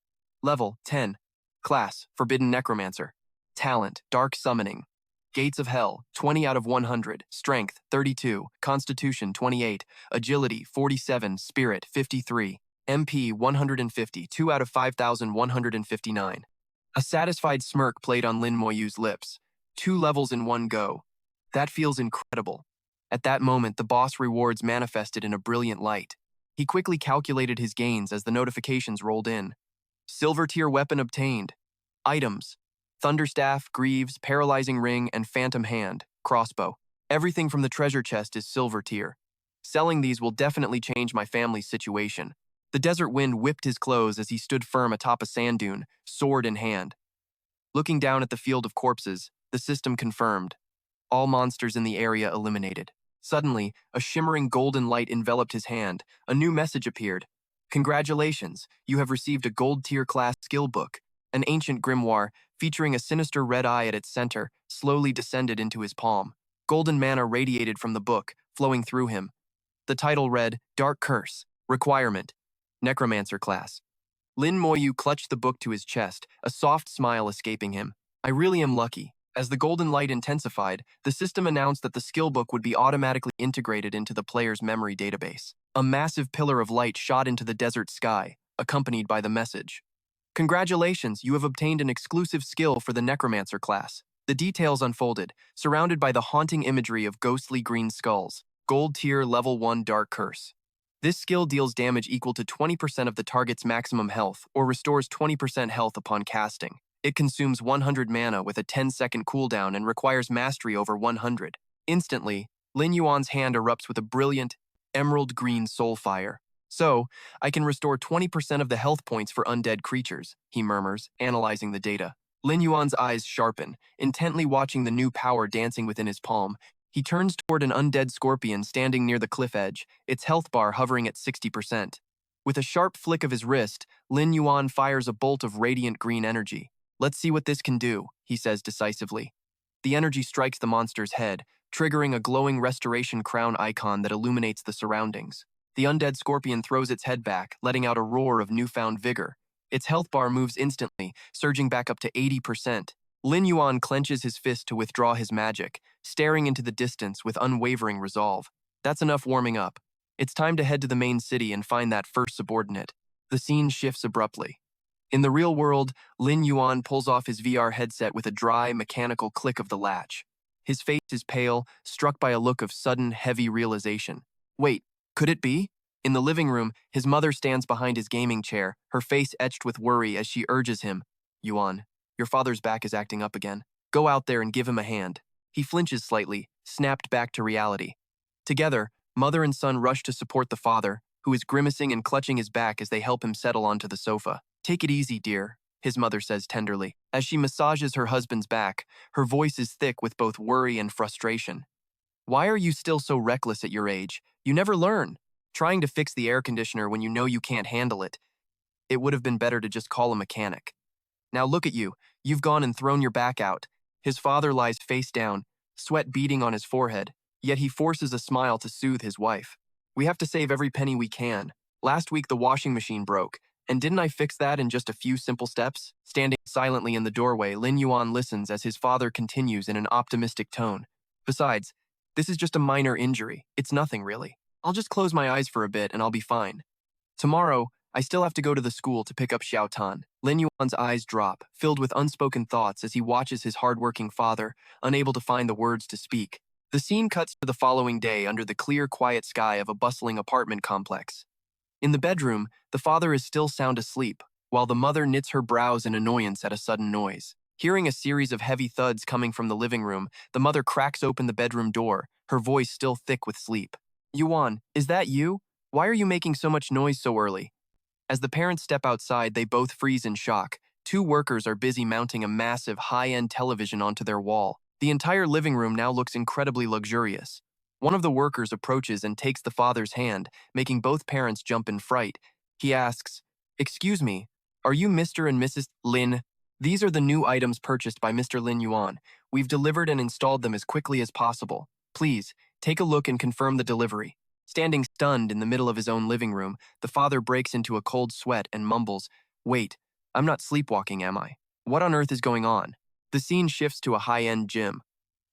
Level, 10. Class, Forbidden Necromancer. Talent, Dark Summoning. Gates of Hell, 20 out of 100. Strength, 32. Constitution, 28. Agility, 47. Spirit, 53. MP, 150. 2 out of 5,159. A satisfied smirk played on Lin Moyu's lips. 2 levels in one go. That feels incredible. At that moment, the boss rewards manifested in a brilliant light. He quickly calculated his gains as the notifications rolled in. Silver tier weapon obtained. Items. Thunderstaff, Greaves, Paralyzing Ring, and Phantom Hand, crossbow. Everything from the treasure chest is silver tier. Selling these will definitely change my family's situation. The desert wind whipped his clothes as he stood firm atop a sand dune, sword in hand. Looking down at the field of corpses, the system confirmed. All monsters in the area eliminated. Suddenly, a shimmering golden light enveloped his hand. A new message appeared. Congratulations, you have received a gold tier class skill book. An ancient grimoire, featuring a sinister red eye at its center, slowly descended into his palm. Golden mana radiated from the book, flowing through him. The title read, Dark Curse. Requirement. Necromancer class. Lin Moyu clutched the book to his chest, a soft smile escaping him. I really am lucky. As the golden light intensified, the system announced that the skill book would be automatically integrated into the player's memory database. A massive pillar of light shot into the desert sky, accompanied by the message. Congratulations, you have obtained an exclusive skill for the Necromancer class. The details unfolded, surrounded by the haunting imagery of ghostly green skulls. Gold tier level 1 Dark Curse. This skill deals damage equal to 20% of the target's maximum health, or restores 20% health upon casting. It consumes 100 mana with a 10-second cooldown and requires mastery over 100. Instantly, Lin Yuan's hand erupts with a brilliant, emerald green soul fire. So, I can restore 20% of the health points for undead creatures, he murmurs, analyzing the data. Lin Yuan's eyes sharpen, intently watching the new power dancing within his palm. He turns toward an undead scorpion standing near the cliff edge, its health bar hovering at 60%. With a sharp flick of his wrist, Lin Yuan fires a bolt of radiant green energy. Let's see what this can do, he says decisively. The energy strikes the monster's head, triggering a glowing restoration crown icon that illuminates the surroundings. The undead scorpion throws its head back, letting out a roar of newfound vigor. Its health bar moves instantly, surging back up to 80%. Lin Yuan clenches his fist to withdraw his magic, staring into the distance with unwavering resolve. That's enough warming up. It's time to head to the main city and find that first subordinate. The scene shifts abruptly. In the real world, Lin Yuan pulls off his VR headset with a dry, mechanical click of the latch. His face is pale, struck by a look of sudden, heavy realization. Wait, could it be? In the living room, his mother stands behind his gaming chair, her face etched with worry as she urges him. Yuan, your father's back is acting up again. Go out there and give him a hand. He flinches slightly, snapped back to reality. Together, mother and son rush to support the father, who is grimacing and clutching his back as they help him settle onto the sofa. Take it easy, dear, his mother says tenderly. As she massages her husband's back, her voice is thick with both worry and frustration. Why are you still so reckless at your age? You never learn. Trying to fix the air conditioner when you know you can't handle it. It would have been better to just call a mechanic. Now look at you. You've gone and thrown your back out. His father lies face down, sweat beading on his forehead, yet he forces a smile to soothe his wife. We have to save every penny we can. Last week the washing machine broke, and didn't I fix that in just a few simple steps? Standing silently in the doorway, Lin Yuan listens as his father continues in an optimistic tone. Besides, this is just a minor injury. It's nothing really. I'll just close my eyes for a bit and I'll be fine. Tomorrow, I still have to go to the school to pick up Xiao Tan. Lin Yuan's eyes drop, filled with unspoken thoughts as he watches his hardworking father, unable to find the words to speak. The scene cuts to the following day under the clear, quiet sky of a bustling apartment complex. In the bedroom, the father is still sound asleep, while the mother knits her brows in annoyance at a sudden noise. Hearing a series of heavy thuds coming from the living room, the mother cracks open the bedroom door, her voice still thick with sleep. Yuan, is that you? Why are you making so much noise so early? As the parents step outside, they both freeze in shock. Two workers are busy mounting a massive, high-end television onto their wall. The entire living room now looks incredibly luxurious. One of the workers approaches and takes the father's hand, making both parents jump in fright. He asks, "Excuse me, are you Mr. and Mrs. Lin? These are the new items purchased by Mr. Lin Yuan. We've delivered and installed them as quickly as possible. Please, take a look and confirm the delivery." Standing stunned in the middle of his own living room, the father breaks into a cold sweat and mumbles, "Wait, I'm not sleepwalking, am I? What on earth is going on?" The scene shifts to a high-end gym.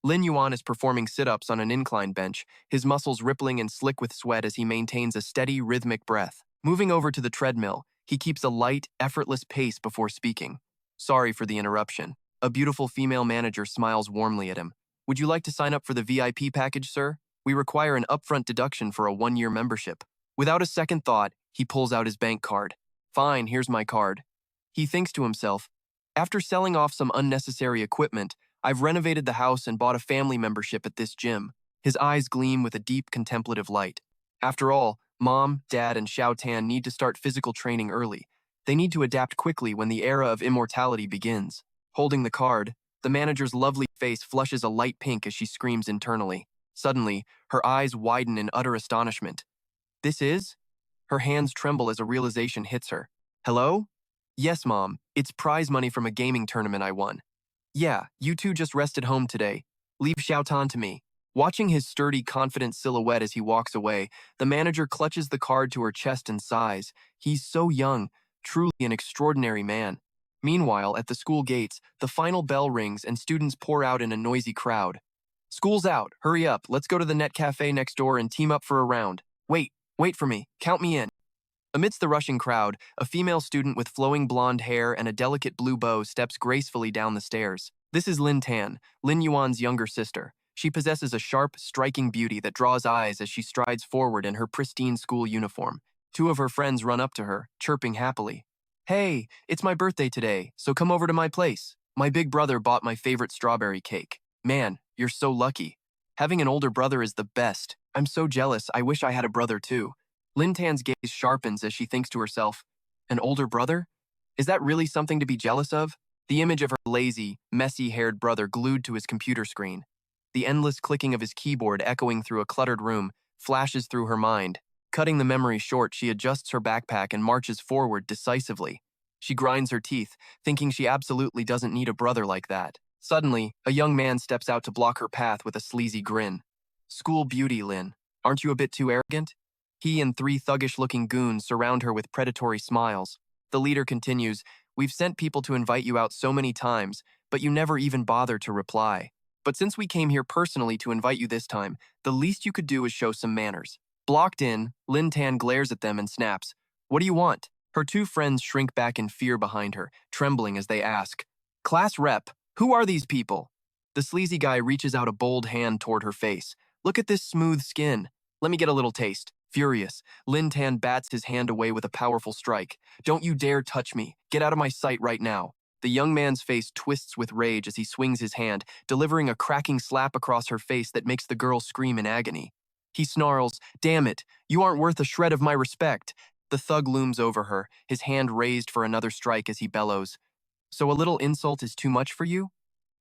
Lin Yuan is performing sit-ups on an incline bench, his muscles rippling and slick with sweat as he maintains a steady, rhythmic breath. Moving over to the treadmill, he keeps a light, effortless pace before speaking. "Sorry for the interruption." A beautiful female manager smiles warmly at him. "Would you like to sign up for the VIP package, sir? We require an upfront deduction for a 1-year membership." Without a second thought, he pulls out his bank card. "Fine, here's my card." He thinks to himself, "After selling off some unnecessary equipment, I've renovated the house and bought a family membership at this gym." His eyes gleam with a deep contemplative light. After all, Mom, Dad, and Xiao Tan need to start physical training early. They need to adapt quickly when the era of immortality begins. Holding the card, the manager's lovely face flushes a light pink as she screams internally. Suddenly, her eyes widen in utter astonishment. "This is?" Her hands tremble as a realization hits her. "Hello?" "Yes, Mom. It's prize money from a gaming tournament I won." "Yeah, you two just rested home today. Leave Xiao Tan to me." Watching his sturdy, confident silhouette as he walks away, the manager clutches the card to her chest and sighs. He's so young, truly an extraordinary man. Meanwhile, at the school gates, the final bell rings and students pour out in a noisy crowd. "School's out. Hurry up. Let's go to the net cafe next door and team up for a round. Wait for me. Count me in." Amidst the rushing crowd, a female student with flowing blonde hair and a delicate blue bow steps gracefully down the stairs. This is Lin Tan, Lin Yuan's younger sister. She possesses a sharp, striking beauty that draws eyes as she strides forward in her pristine school uniform. Two of her friends run up to her, chirping happily. "Hey, it's my birthday today, so come over to my place. My big brother bought my favorite strawberry cake. Man, you're so lucky. Having an older brother is the best. I'm so jealous, I wish I had a brother too." Lin Tan's gaze sharpens as she thinks to herself, "An older brother? Is that really something to be jealous of?" The image of her lazy, messy-haired brother glued to his computer screen. The endless clicking of his keyboard echoing through a cluttered room flashes through her mind. Cutting the memory short, she adjusts her backpack and marches forward decisively. She grinds her teeth, thinking she absolutely doesn't need a brother like that. Suddenly, a young man steps out to block her path with a sleazy grin. "School beauty, Lin. Aren't you a bit too arrogant?" He and 3 thuggish-looking goons surround her with predatory smiles. The leader continues, "We've sent people to invite you out so many times, but you never even bother to reply. But since we came here personally to invite you this time, the least you could do is show some manners." Blocked in, Lin Tan glares at them and snaps, "What do you want?" Her 2 friends shrink back in fear behind her, trembling as they ask, "Class rep, who are these people?" The sleazy guy reaches out a bold hand toward her face. "Look at this smooth skin. Let me get a little taste." Furious, Lin Tan bats his hand away with a powerful strike. "Don't you dare touch me. Get out of my sight right now." The young man's face twists with rage as he swings his hand, delivering a cracking slap across her face that makes the girl scream in agony. He snarls, "Damn it, you aren't worth a shred of my respect." The thug looms over her, his hand raised for another strike as he bellows, "So a little insult is too much for you?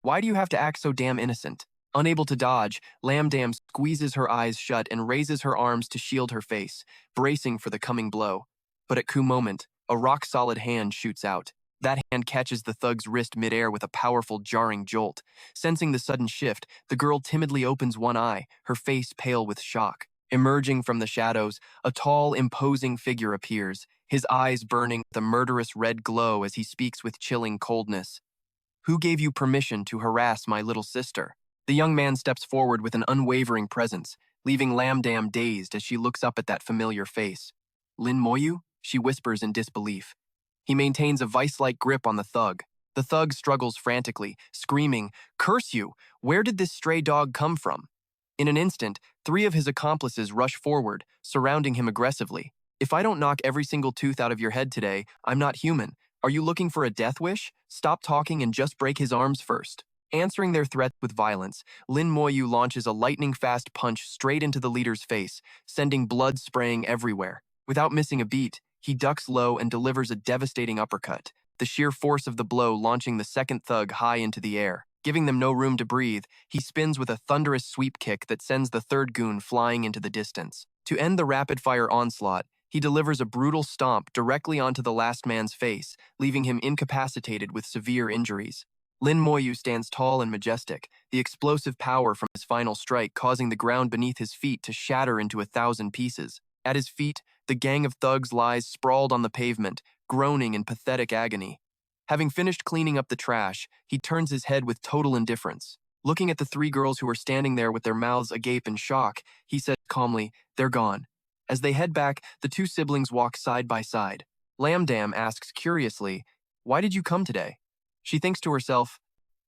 Why do you have to act so damn innocent?" Unable to dodge, Lam Dam squeezes her eyes shut and raises her arms to shield her face, bracing for the coming blow. But at coup moment, a rock-solid hand shoots out. That hand catches the thug's wrist midair with a powerful, jarring jolt. Sensing the sudden shift, the girl timidly opens one eye, her face pale with shock. Emerging from the shadows, a tall, imposing figure appears, his eyes burning with a murderous red glow as he speaks with chilling coldness. "Who gave you permission to harass my little sister?" The young man steps forward with an unwavering presence. leaving Lamdam dazed as she looks up at that familiar face. Lin Moyu? She whispers in disbelief. He maintains a vice-like grip on the thug. The thug struggles frantically, screaming, "Curse you! Where did this stray dog come from?" In an instant, 3 of his accomplices rush forward, surrounding him aggressively. "If I don't knock every single tooth out of your head today, I'm not human. Are you looking for a death wish? Stop talking and just break his arms first." Answering their threat with violence, Lin Moyu launches a lightning-fast punch straight into the leader's face, sending blood spraying everywhere. Without missing a beat, he ducks low and delivers a devastating uppercut, the sheer force of the blow launching the second thug high into the air. Giving them no room to breathe, he spins with a thunderous sweep kick that sends the third goon flying into the distance. To end the rapid-fire onslaught, he delivers a brutal stomp directly onto the last man's face, leaving him incapacitated with severe injuries. Lin Moyu stands tall and majestic, the explosive power from his final strike causing the ground beneath his feet to shatter into 1,000 pieces. At his feet, the gang of thugs lies sprawled on the pavement, groaning in pathetic agony. Having finished cleaning up the trash, he turns his head with total indifference. Looking at the 3 girls who are standing there with their mouths agape in shock, he says calmly, "They're gone." As they head back, the 2 siblings walk side by side. Lamdam asks curiously, "Why did you come today?" She thinks to herself,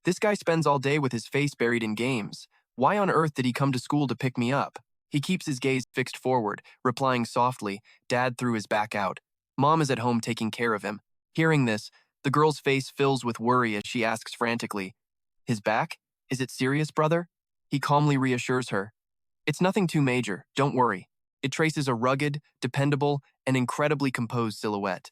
"This guy spends all day with his face buried in games. Why on earth did he come to school to pick me up?" He keeps his gaze fixed forward, replying softly, "Dad threw his back out. Mom is at home taking care of him." Hearing this, the girl's face fills with worry as she asks frantically, "His back? Is it serious, brother?" He calmly reassures her, "It's nothing too major, don't worry." It traces a rugged, dependable, and incredibly composed silhouette.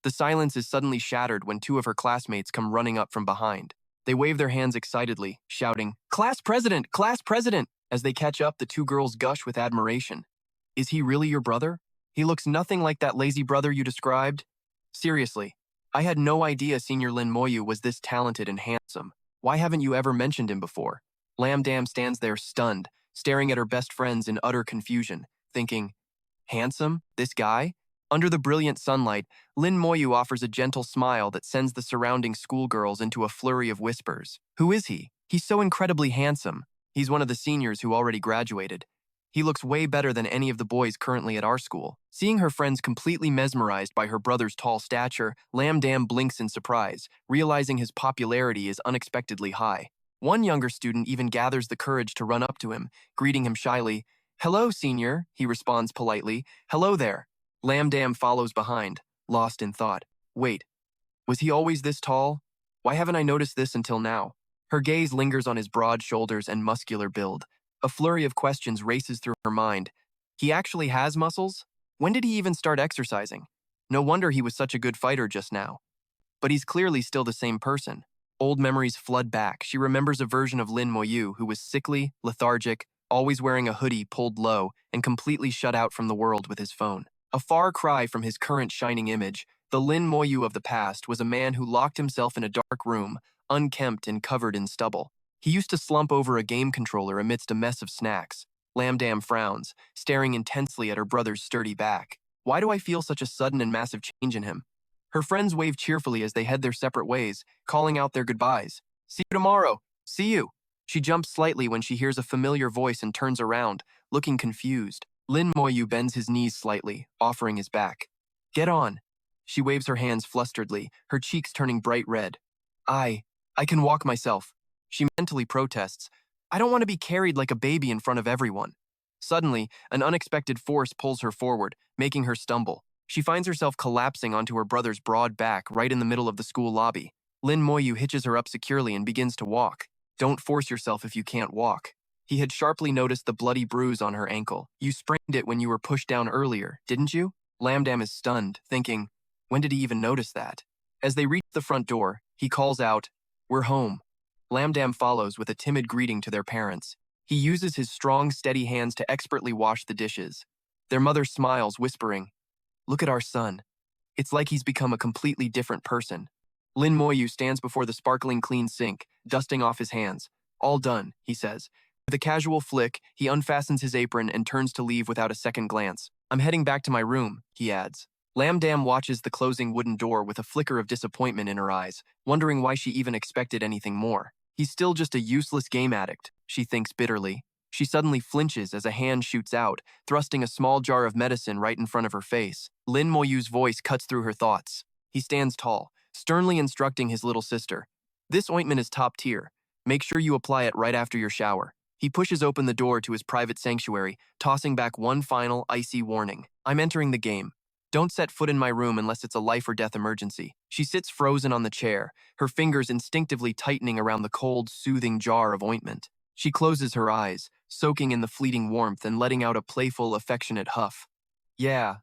The silence is suddenly shattered when 2 of her classmates come running up from behind. They wave their hands excitedly, shouting, "Class president! Class president!" As they catch up, the 2 girls gush with admiration. "Is he really your brother? He looks nothing like that lazy brother you described." "Seriously, I had no idea Senior Lin Moyu was this talented and handsome. Why haven't you ever mentioned him before?" Lamdam stands there stunned, staring at her best friends in utter confusion, thinking, "Handsome? This guy?" Under the brilliant sunlight, Lin Moyu offers a gentle smile that sends the surrounding schoolgirls into a flurry of whispers. "Who is he? He's so incredibly handsome. He's one of the seniors who already graduated. He looks way better than any of the boys currently at our school." Seeing her friends completely mesmerized by her brother's tall stature, Lamdam blinks in surprise, realizing his popularity is unexpectedly high. One younger student even gathers the courage to run up to him, greeting him shyly. "Hello, senior," he responds politely. "Hello there." Lamdam follows behind, lost in thought. Wait, was he always this tall? Why haven't I noticed this until now? Her gaze lingers on his broad shoulders and muscular build. A flurry of questions races through her mind. He actually has muscles? When did he even start exercising? No wonder he was such a good fighter just now. But he's clearly still the same person. Old memories flood back. She remembers a version of Lin Moyu who was sickly, lethargic, always wearing a hoodie pulled low, and completely shut out from the world with his phone. A far cry from his current shining image, the Lin Moyu of the past was a man who locked himself in a dark room, unkempt and covered in stubble. He used to slump over a game controller amidst a mess of snacks. Lamdam frowns, staring intensely at her brother's sturdy back. Why do I feel such a sudden and massive change in him? Her friends wave cheerfully as they head their separate ways, calling out their goodbyes. "See you tomorrow. See you." She jumps slightly when she hears a familiar voice and turns around, looking confused. Lin Moyu bends his knees slightly, offering his back. "Get on." She waves her hands flusteredly, her cheeks turning bright red. I can walk myself." She mentally protests. "I don't want to be carried like a baby in front of everyone." Suddenly, an unexpected force pulls her forward, making her stumble. She finds herself collapsing onto her brother's broad back right in the middle of the school lobby. Lin Moyu hitches her up securely and begins to walk. "Don't force yourself if you can't walk." He had sharply noticed the bloody bruise on her ankle. "You sprained it when you were pushed down earlier, didn't you?" Lamdam is stunned, thinking, when did he even notice that? As they reach the front door, he calls out, "We're home." Lamdam follows with a timid greeting to their parents. He uses his strong, steady hands to expertly wash the dishes. Their mother smiles, whispering, "Look at our son. It's like he's become a completely different person." Lin Moyu stands before the sparkling clean sink, dusting off his hands. "All done," he says. With a casual flick, he unfastens his apron and turns to leave without a second glance. "I'm heading back to my room," he adds. Lamdam watches the closing wooden door with a flicker of disappointment in her eyes, wondering why she even expected anything more. He's still just a useless game addict, she thinks bitterly. She suddenly flinches as a hand shoots out, thrusting a small jar of medicine right in front of her face. Lin Moyu's voice cuts through her thoughts. He stands tall, sternly instructing his little sister. This ointment is top tier. Make sure you apply it right after your shower. He pushes open the door to his private sanctuary, tossing back one final, icy warning. I'm entering the game. Don't set foot in my room unless it's a life or death emergency. She sits frozen on the chair, her fingers instinctively tightening around the cold, soothing jar of ointment. She closes her eyes, soaking in the fleeting warmth and letting out a playful, affectionate huff. Yeah,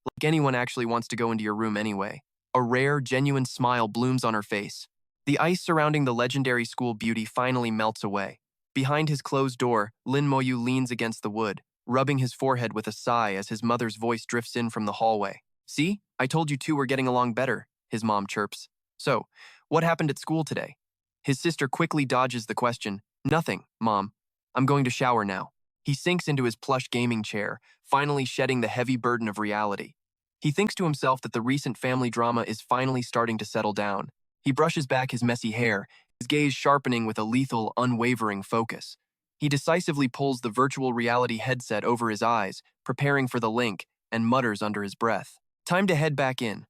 like anyone actually wants to go into your room anyway. A rare, genuine smile blooms on her face. The ice surrounding the legendary school beauty finally melts away. Behind his closed door, Lin Moyu leans against the wood, rubbing his forehead with a sigh as his mother's voice drifts in from the hallway. See, I told you two were getting along better, his mom chirps. So, what happened at school today? His sister quickly dodges the question. Nothing, Mom. I'm going to shower now. He sinks into his plush gaming chair, finally shedding the heavy burden of reality. He thinks to himself that the recent family drama is finally starting to settle down. He brushes back his messy hair, his gaze sharpening with a lethal, unwavering focus. He decisively pulls the virtual reality headset over his eyes, preparing for the link, and mutters under his breath. Time to head back in.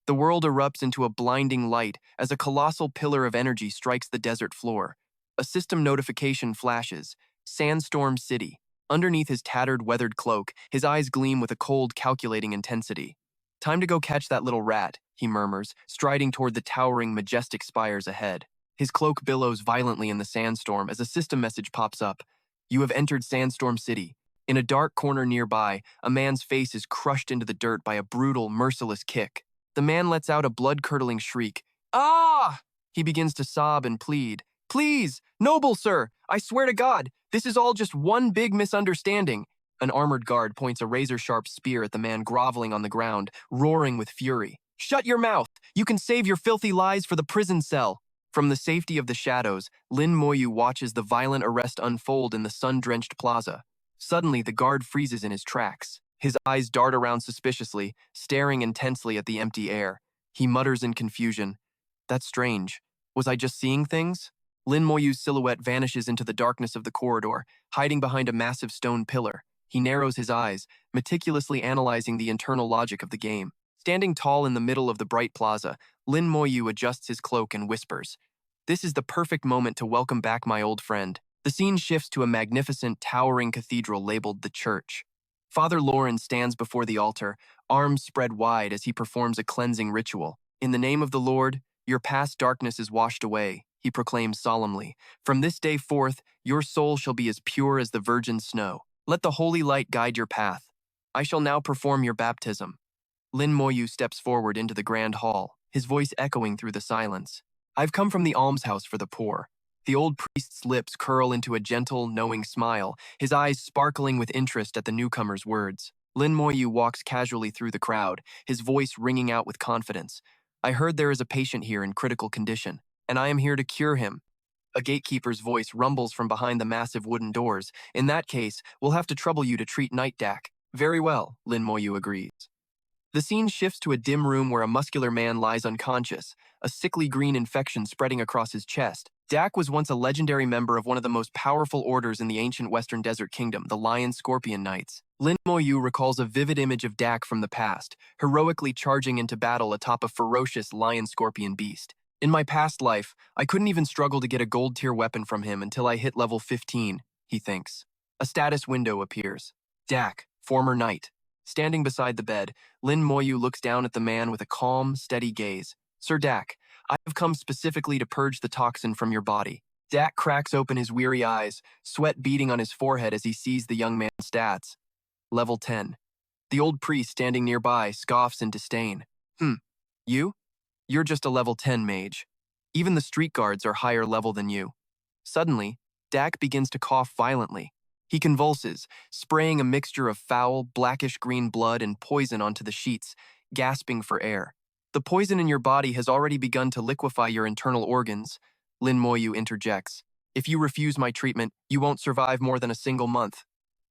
The world erupts into a blinding light as a colossal pillar of energy strikes the desert floor. A system notification flashes. Sandstorm City. Underneath his tattered, weathered cloak, his eyes gleam with a cold, calculating intensity. Time to go catch that little rat, he murmurs, striding toward the towering, majestic spires ahead. His cloak billows violently in the sandstorm as a system message pops up. You have entered Sandstorm City. In a dark corner nearby, a man's face is crushed into the dirt by a brutal, merciless kick. The man lets out a blood-curdling shriek. Ah! He begins to sob and plead. Please, noble sir, I swear to God, this is all just one big misunderstanding. An armored guard points a razor-sharp spear at the man groveling on the ground, roaring with fury. Shut your mouth! You can save your filthy lies for the prison cell. From the safety of the shadows, Lin Moyu watches the violent arrest unfold in the sun-drenched plaza. Suddenly, the guard freezes in his tracks. His eyes dart around suspiciously, staring intensely at the empty air. He mutters in confusion. That's strange. Was I just seeing things? Lin Moyu's silhouette vanishes into the darkness of the corridor, hiding behind a massive stone pillar. He narrows his eyes, meticulously analyzing the internal logic of the game. Standing tall in the middle of the bright plaza, Lin Moyu adjusts his cloak and whispers. This is the perfect moment to welcome back my old friend. The scene shifts to a magnificent, towering cathedral labeled the Church. Father Lauren stands before the altar, arms spread wide as he performs a cleansing ritual. In the name of the Lord, your past darkness is washed away, he proclaims solemnly. From this day forth, your soul shall be as pure as the virgin snow. Let the holy light guide your path. I shall now perform your baptism. Lin Moyu steps forward into the grand hall, his voice echoing through the silence. I've come from the almshouse for the poor. The old priest's lips curl into a gentle, knowing smile, his eyes sparkling with interest at the newcomer's words. Lin Moyu walks casually through the crowd, his voice ringing out with confidence. I heard there is a patient here in critical condition, and I am here to cure him. A gatekeeper's voice rumbles from behind the massive wooden doors. In that case, we'll have to trouble you to treat Night Dak. Very well, Lin Moyu agrees. The scene shifts to a dim room where a muscular man lies unconscious, a sickly green infection spreading across his chest. Dak was once a legendary member of one of the most powerful orders in the ancient Western Desert Kingdom, the Lion Scorpion Knights. Lin Moyu recalls a vivid image of Dak from the past, heroically charging into battle atop a ferocious lion scorpion beast. In my past life, I couldn't even struggle to get a gold-tier weapon from him until I hit level 15, he thinks. A status window appears. Dak, former knight. Standing beside the bed, Lin Moyu looks down at the man with a calm, steady gaze. Sir Dak, I have come specifically to purge the toxin from your body. Dak cracks open his weary eyes, sweat beading on his forehead as he sees the young man's stats. Level 10. The old priest standing nearby scoffs in disdain. You? You're just a level 10 mage. Even the street guards are higher level than you. Suddenly, Dak begins to cough violently. He convulses, spraying a mixture of foul, blackish-green blood and poison onto the sheets, gasping for air. The poison in your body has already begun to liquefy your internal organs, Lin Moyu interjects. If you refuse my treatment, you won't survive more than a single month.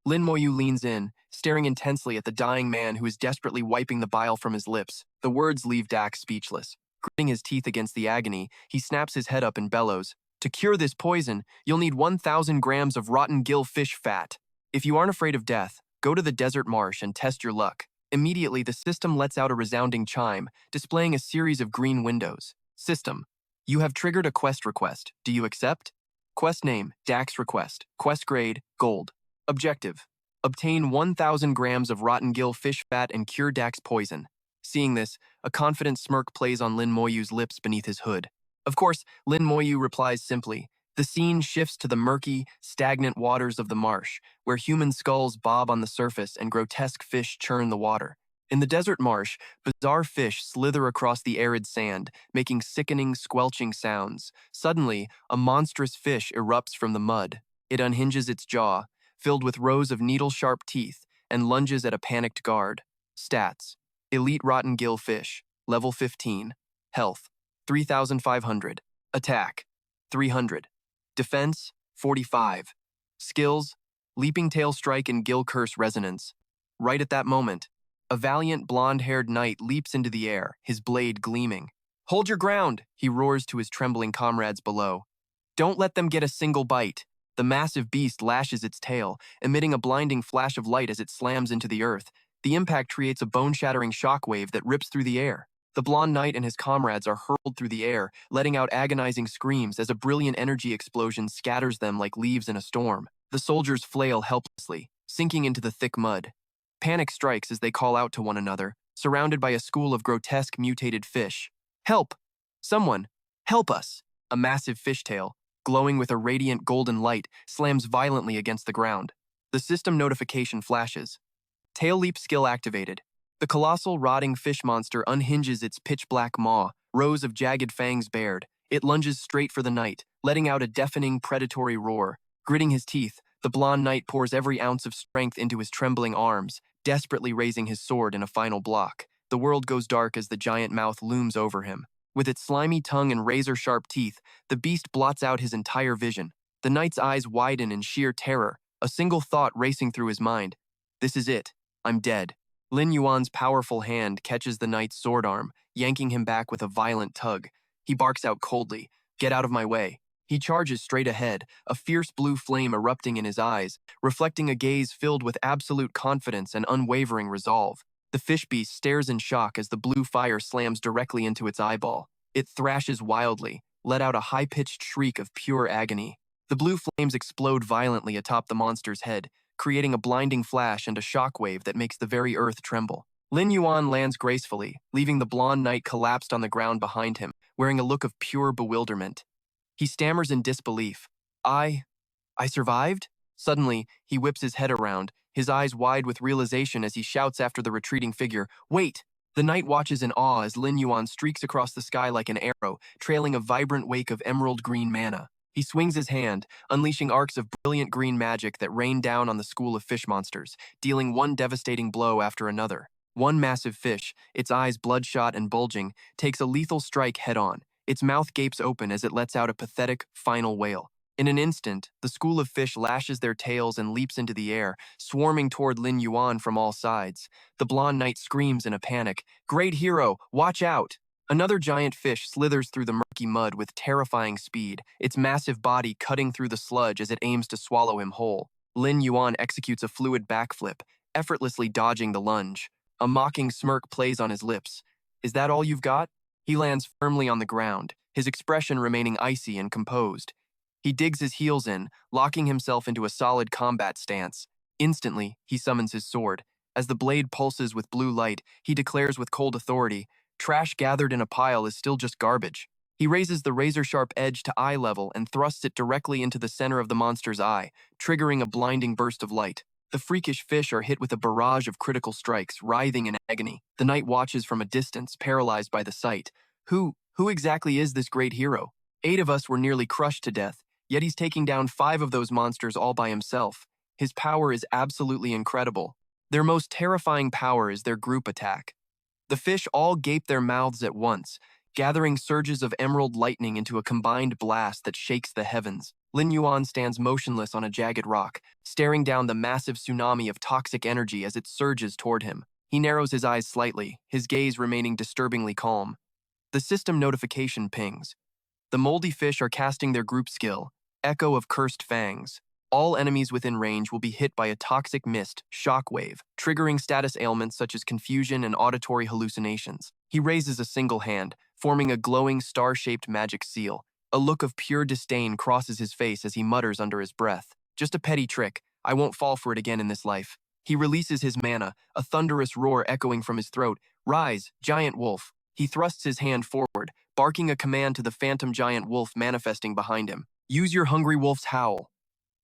Lin Moyu leans in, staring intensely at the dying man who is desperately wiping the bile from his lips. The words leave Dak speechless. Gritting his teeth against the agony, he snaps his head up and bellows, To cure this poison, you'll need 1,000 grams of rotten gill fish fat. If you aren't afraid of death, go to the desert marsh and test your luck. Immediately, the system lets out a resounding chime, displaying a series of green windows. System: you have triggered a quest request. Do you accept? Quest name: Dax request. Quest grade: Gold. Objective: obtain 1,000 grams of rotten gill fish fat and cure Dax poison. Seeing this, a confident smirk plays on Lin Moyu's lips beneath his hood. Of course, Lin Moyu replies simply. The scene shifts to the murky, stagnant waters of the marsh, where human skulls bob on the surface and grotesque fish churn the water. In the desert marsh, bizarre fish slither across the arid sand, making sickening, squelching sounds. Suddenly, a monstrous fish erupts from the mud. It unhinges its jaw, filled with rows of needle-sharp teeth, and lunges at a panicked guard. Stats: Elite Rotten Gill Fish, Level 15. Health: 3,500. Attack: 300. Defense: 45. Skills: Leaping Tail Strike and Gill Curse Resonance. Right at that moment, a valiant blonde-haired knight leaps into the air, his blade gleaming. Hold your ground, he roars to his trembling comrades below. Don't let them get a single bite. The massive beast lashes its tail, emitting a blinding flash of light as it slams into the earth. The impact creates a bone-shattering shockwave that rips through the air. The blonde knight and his comrades are hurled through the air, letting out agonizing screams as a brilliant energy explosion scatters them like leaves in a storm. The soldiers flail helplessly, sinking into the thick mud. Panic strikes as they call out to one another, surrounded by a school of grotesque mutated fish. Help! Someone! Help us! A massive fishtail, glowing with a radiant golden light, slams violently against the ground. The system notification flashes. Tail leap skill activated. The colossal, rotting fish monster unhinges its pitch-black maw, rows of jagged fangs bared. It lunges straight for the knight, letting out a deafening, predatory roar. Gritting his teeth, the blonde knight pours every ounce of strength into his trembling arms, desperately raising his sword in a final block. The world goes dark as the giant mouth looms over him. With its slimy tongue and razor-sharp teeth, the beast blots out his entire vision. The knight's eyes widen in sheer terror, a single thought racing through his mind. This is it. I'm dead. Lin Yuan's powerful hand catches the knight's sword arm, yanking him back with a violent tug. He barks out coldly, "Get out of my way." He charges straight ahead, a fierce blue flame erupting in his eyes, reflecting a gaze filled with absolute confidence and unwavering resolve. The fish beast stares in shock as the blue fire slams directly into its eyeball. It thrashes wildly, let out a high-pitched shriek of pure agony. The blue flames explode violently atop the monster's head, creating a blinding flash and a shockwave that makes the very earth tremble. Lin Yuan lands gracefully, leaving the blonde knight collapsed on the ground behind him, wearing a look of pure bewilderment. He stammers in disbelief. I survived? Suddenly, he whips his head around, his eyes wide with realization as he shouts after the retreating figure, "Wait!" The knight watches in awe as Lin Yuan streaks across the sky like an arrow, trailing a vibrant wake of emerald green mana. He swings his hand, unleashing arcs of brilliant green magic that rain down on the school of fish monsters, dealing one devastating blow after another. One massive fish, its eyes bloodshot and bulging, takes a lethal strike head-on. Its mouth gapes open as it lets out a pathetic, final wail. In an instant, the school of fish lashes their tails and leaps into the air, swarming toward Lin Yuan from all sides. The blonde knight screams in a panic, "Great hero, watch out!" Another giant fish slithers through the murky mud with terrifying speed, its massive body cutting through the sludge as it aims to swallow him whole. Lin Yuan executes a fluid backflip, effortlessly dodging the lunge. A mocking smirk plays on his lips. "Is that all you've got?" He lands firmly on the ground, his expression remaining icy and composed. He digs his heels in, locking himself into a solid combat stance. Instantly, he summons his sword. As the blade pulses with blue light, he declares with cold authority, "Trash gathered in a pile is still just garbage." He raises the razor-sharp edge to eye level and thrusts it directly into the center of the monster's eye, triggering a blinding burst of light. The freakish fish are hit with a barrage of critical strikes, writhing in agony. The knight watches from a distance, paralyzed by the sight. Who exactly is this great hero? 8 of us were nearly crushed to death, yet he's taking down 5 of those monsters all by himself. His power is absolutely incredible. Their most terrifying power is their group attack. The fish all gape their mouths at once, gathering surges of emerald lightning into a combined blast that shakes the heavens. Lin Yuan stands motionless on a jagged rock, staring down the massive tsunami of toxic energy as it surges toward him. He narrows his eyes slightly, his gaze remaining disturbingly calm. The system notification pings. The moldy fish are casting their group skill, Echo of Cursed Fangs. All enemies within range will be hit by a toxic mist, shockwave, triggering status ailments such as confusion and auditory hallucinations. He raises a single hand, forming a glowing star-shaped magic seal. A look of pure disdain crosses his face as he mutters under his breath. Just a petty trick. I won't fall for it again in this life. He releases his mana, a thunderous roar echoing from his throat. Rise, giant wolf. He thrusts his hand forward, barking a command to the phantom giant wolf manifesting behind him. Use your hungry wolf's howl.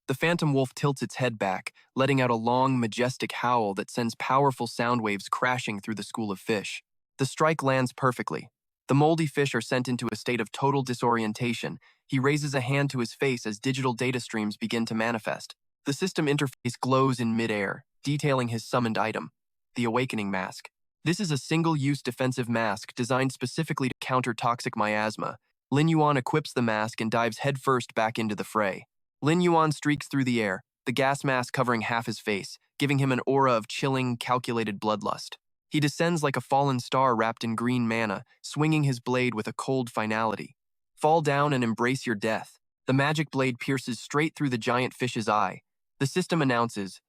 The phantom wolf tilts its head back, letting out a long, majestic howl that sends powerful sound waves crashing through the school of fish. The strike lands perfectly. The moldy fish are sent into a state of total disorientation. He raises a hand to his face as digital data streams begin to manifest. The system interface glows in midair, detailing his summoned item, the Awakening Mask. This is a single-use defensive mask designed specifically to counter toxic miasma. Lin Yuan equips the mask and dives headfirst back into the fray. Lin Yuan streaks through the air, the gas mask covering half his face, giving him an aura of chilling, calculated bloodlust. He descends like a fallen star wrapped in green mana, swinging his blade with a cold finality. Fall down and embrace your death. The magic blade pierces straight through the giant fish's eye. The system announces,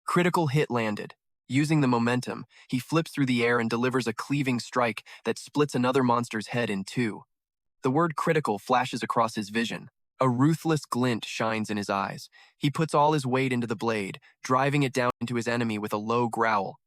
critical hit landed. Using the momentum, he flips through the air and delivers a cleaving strike that splits another monster's head in two. The word critical flashes across his vision. A ruthless glint shines in his eyes. He puts all his weight into the blade, driving it down into his enemy with a low growl.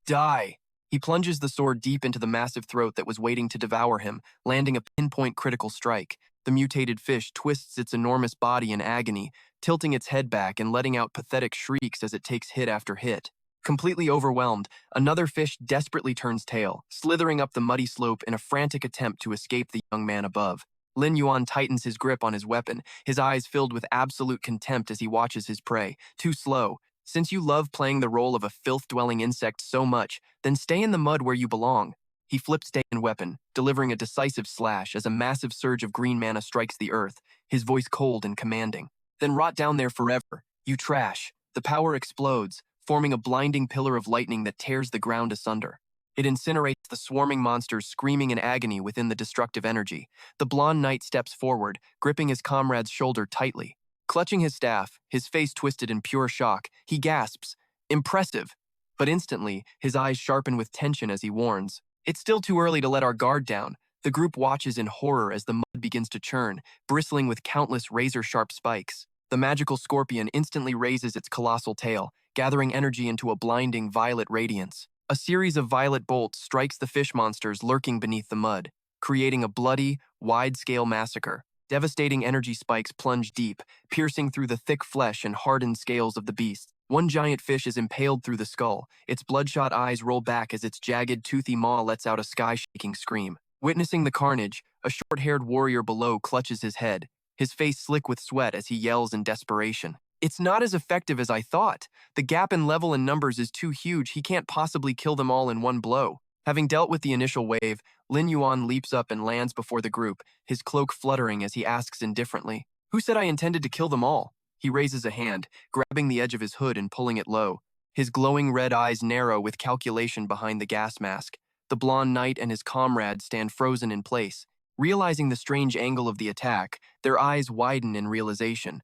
Die! He plunges the sword deep into the massive throat that was waiting to devour him, landing a pinpoint critical strike. The mutated fish twists its enormous body in agony, tilting its head back and letting out pathetic shrieks as it takes hit after hit. Completely overwhelmed, another fish desperately turns tail, slithering up the muddy slope in a frantic attempt to escape the young man above. Lin Yuan tightens his grip on his weapon, his eyes filled with absolute contempt as he watches his prey. Too slow. Since you love playing the role of a filth-dwelling insect so much, then stay in the mud where you belong. He flips down weapon, delivering a decisive slash as a massive surge of green mana strikes the earth, his voice cold and commanding. Then rot down there forever, you trash. The power explodes, forming a blinding pillar of lightning that tears the ground asunder. It incinerates the swarming monsters screaming in agony within the destructive energy. The blonde knight steps forward, gripping his comrade's shoulder tightly. Clutching his staff, his face twisted in pure shock, he gasps, "Impressive!" But instantly, his eyes sharpen with tension as he warns, "It's still too early to let our guard down." The group watches in horror as the mud begins to churn, bristling with countless razor-sharp spikes. The magical scorpion instantly raises its colossal tail, gathering energy into a blinding violet radiance. A series of violet bolts strikes the fish monsters lurking beneath the mud, creating a bloody, wide-scale massacre. Devastating energy spikes plunge deep, piercing through the thick flesh and hardened scales of the beast. One giant fish is impaled through the skull. Its bloodshot eyes roll back as its jagged, toothy maw lets out a sky-shaking scream. Witnessing the carnage, a short-haired warrior below clutches his head, his face slick with sweat as he yells in desperation. "It's not as effective as I thought. The gap in level and numbers is too huge. He can't possibly kill them all in one blow." Having dealt with the initial wave, Lin Yuan leaps up and lands before the group, his cloak fluttering as he asks indifferently, "Who said I intended to kill them all?" He raises a hand, grabbing the edge of his hood and pulling it low. His glowing red eyes narrow with calculation behind the gas mask. The blonde knight and his comrade stand frozen in place. Realizing the strange angle of the attack, their eyes widen in realization.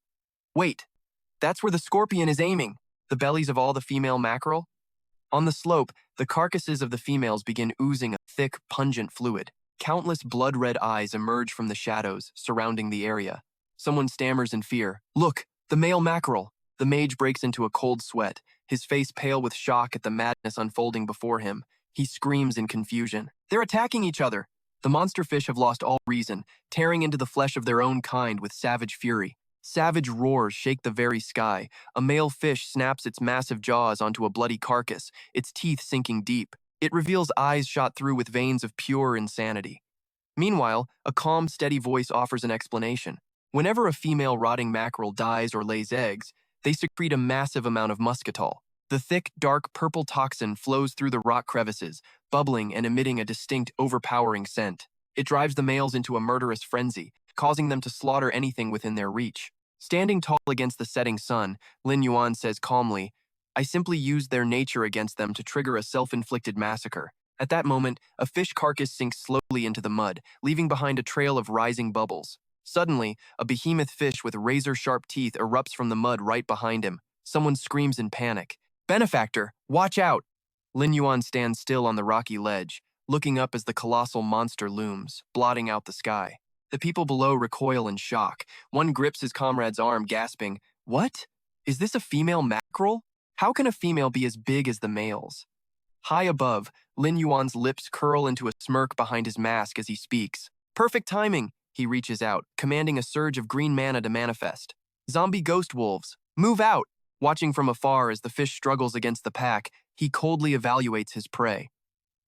"Wait, that's where the scorpion is aiming." The bellies of all the female mackerel? On the slope, the carcasses of the females begin oozing a thick, pungent fluid. Countless blood-red eyes emerge from the shadows surrounding the area. Someone stammers in fear, "Look, the male mackerel!" The mage breaks into a cold sweat, his face pale with shock at the madness unfolding before him. He screams in confusion. "They're attacking each other!" The monster fish have lost all reason, tearing into the flesh of their own kind with savage fury. Savage roars shake the very sky. A male fish snaps its massive jaws onto a bloody carcass, its teeth sinking deep. It reveals eyes shot through with veins of pure insanity. Meanwhile, a calm, steady voice offers an explanation. Whenever a female rotting mackerel dies or lays eggs, they secrete a massive amount of muscatol. The thick, dark purple toxin flows through the rock crevices, bubbling and emitting a distinct, overpowering scent. It drives the males into a murderous frenzy, causing them to slaughter anything within their reach. Standing tall against the setting sun, Lin Yuan says calmly, "I simply used their nature against them to trigger a self-inflicted massacre." At that moment, a fish carcass sinks slowly into the mud, leaving behind a trail of rising bubbles. Suddenly, a behemoth fish with razor-sharp teeth erupts from the mud right behind him. Someone screams in panic. "Benefactor, watch out!" Lin Yuan stands still on the rocky ledge, looking up as the colossal monster looms, blotting out the sky. The people below recoil in shock. One grips his comrade's arm, gasping, "What? Is this a female mackerel? How can a female be as big as the males?" High above, Lin Yuan's lips curl into a smirk behind his mask as he speaks. "Perfect timing!" He reaches out, commanding a surge of green mana to manifest. "Zombie ghost wolves, move out!" Watching from afar as the fish struggles against the pack, he coldly evaluates his prey.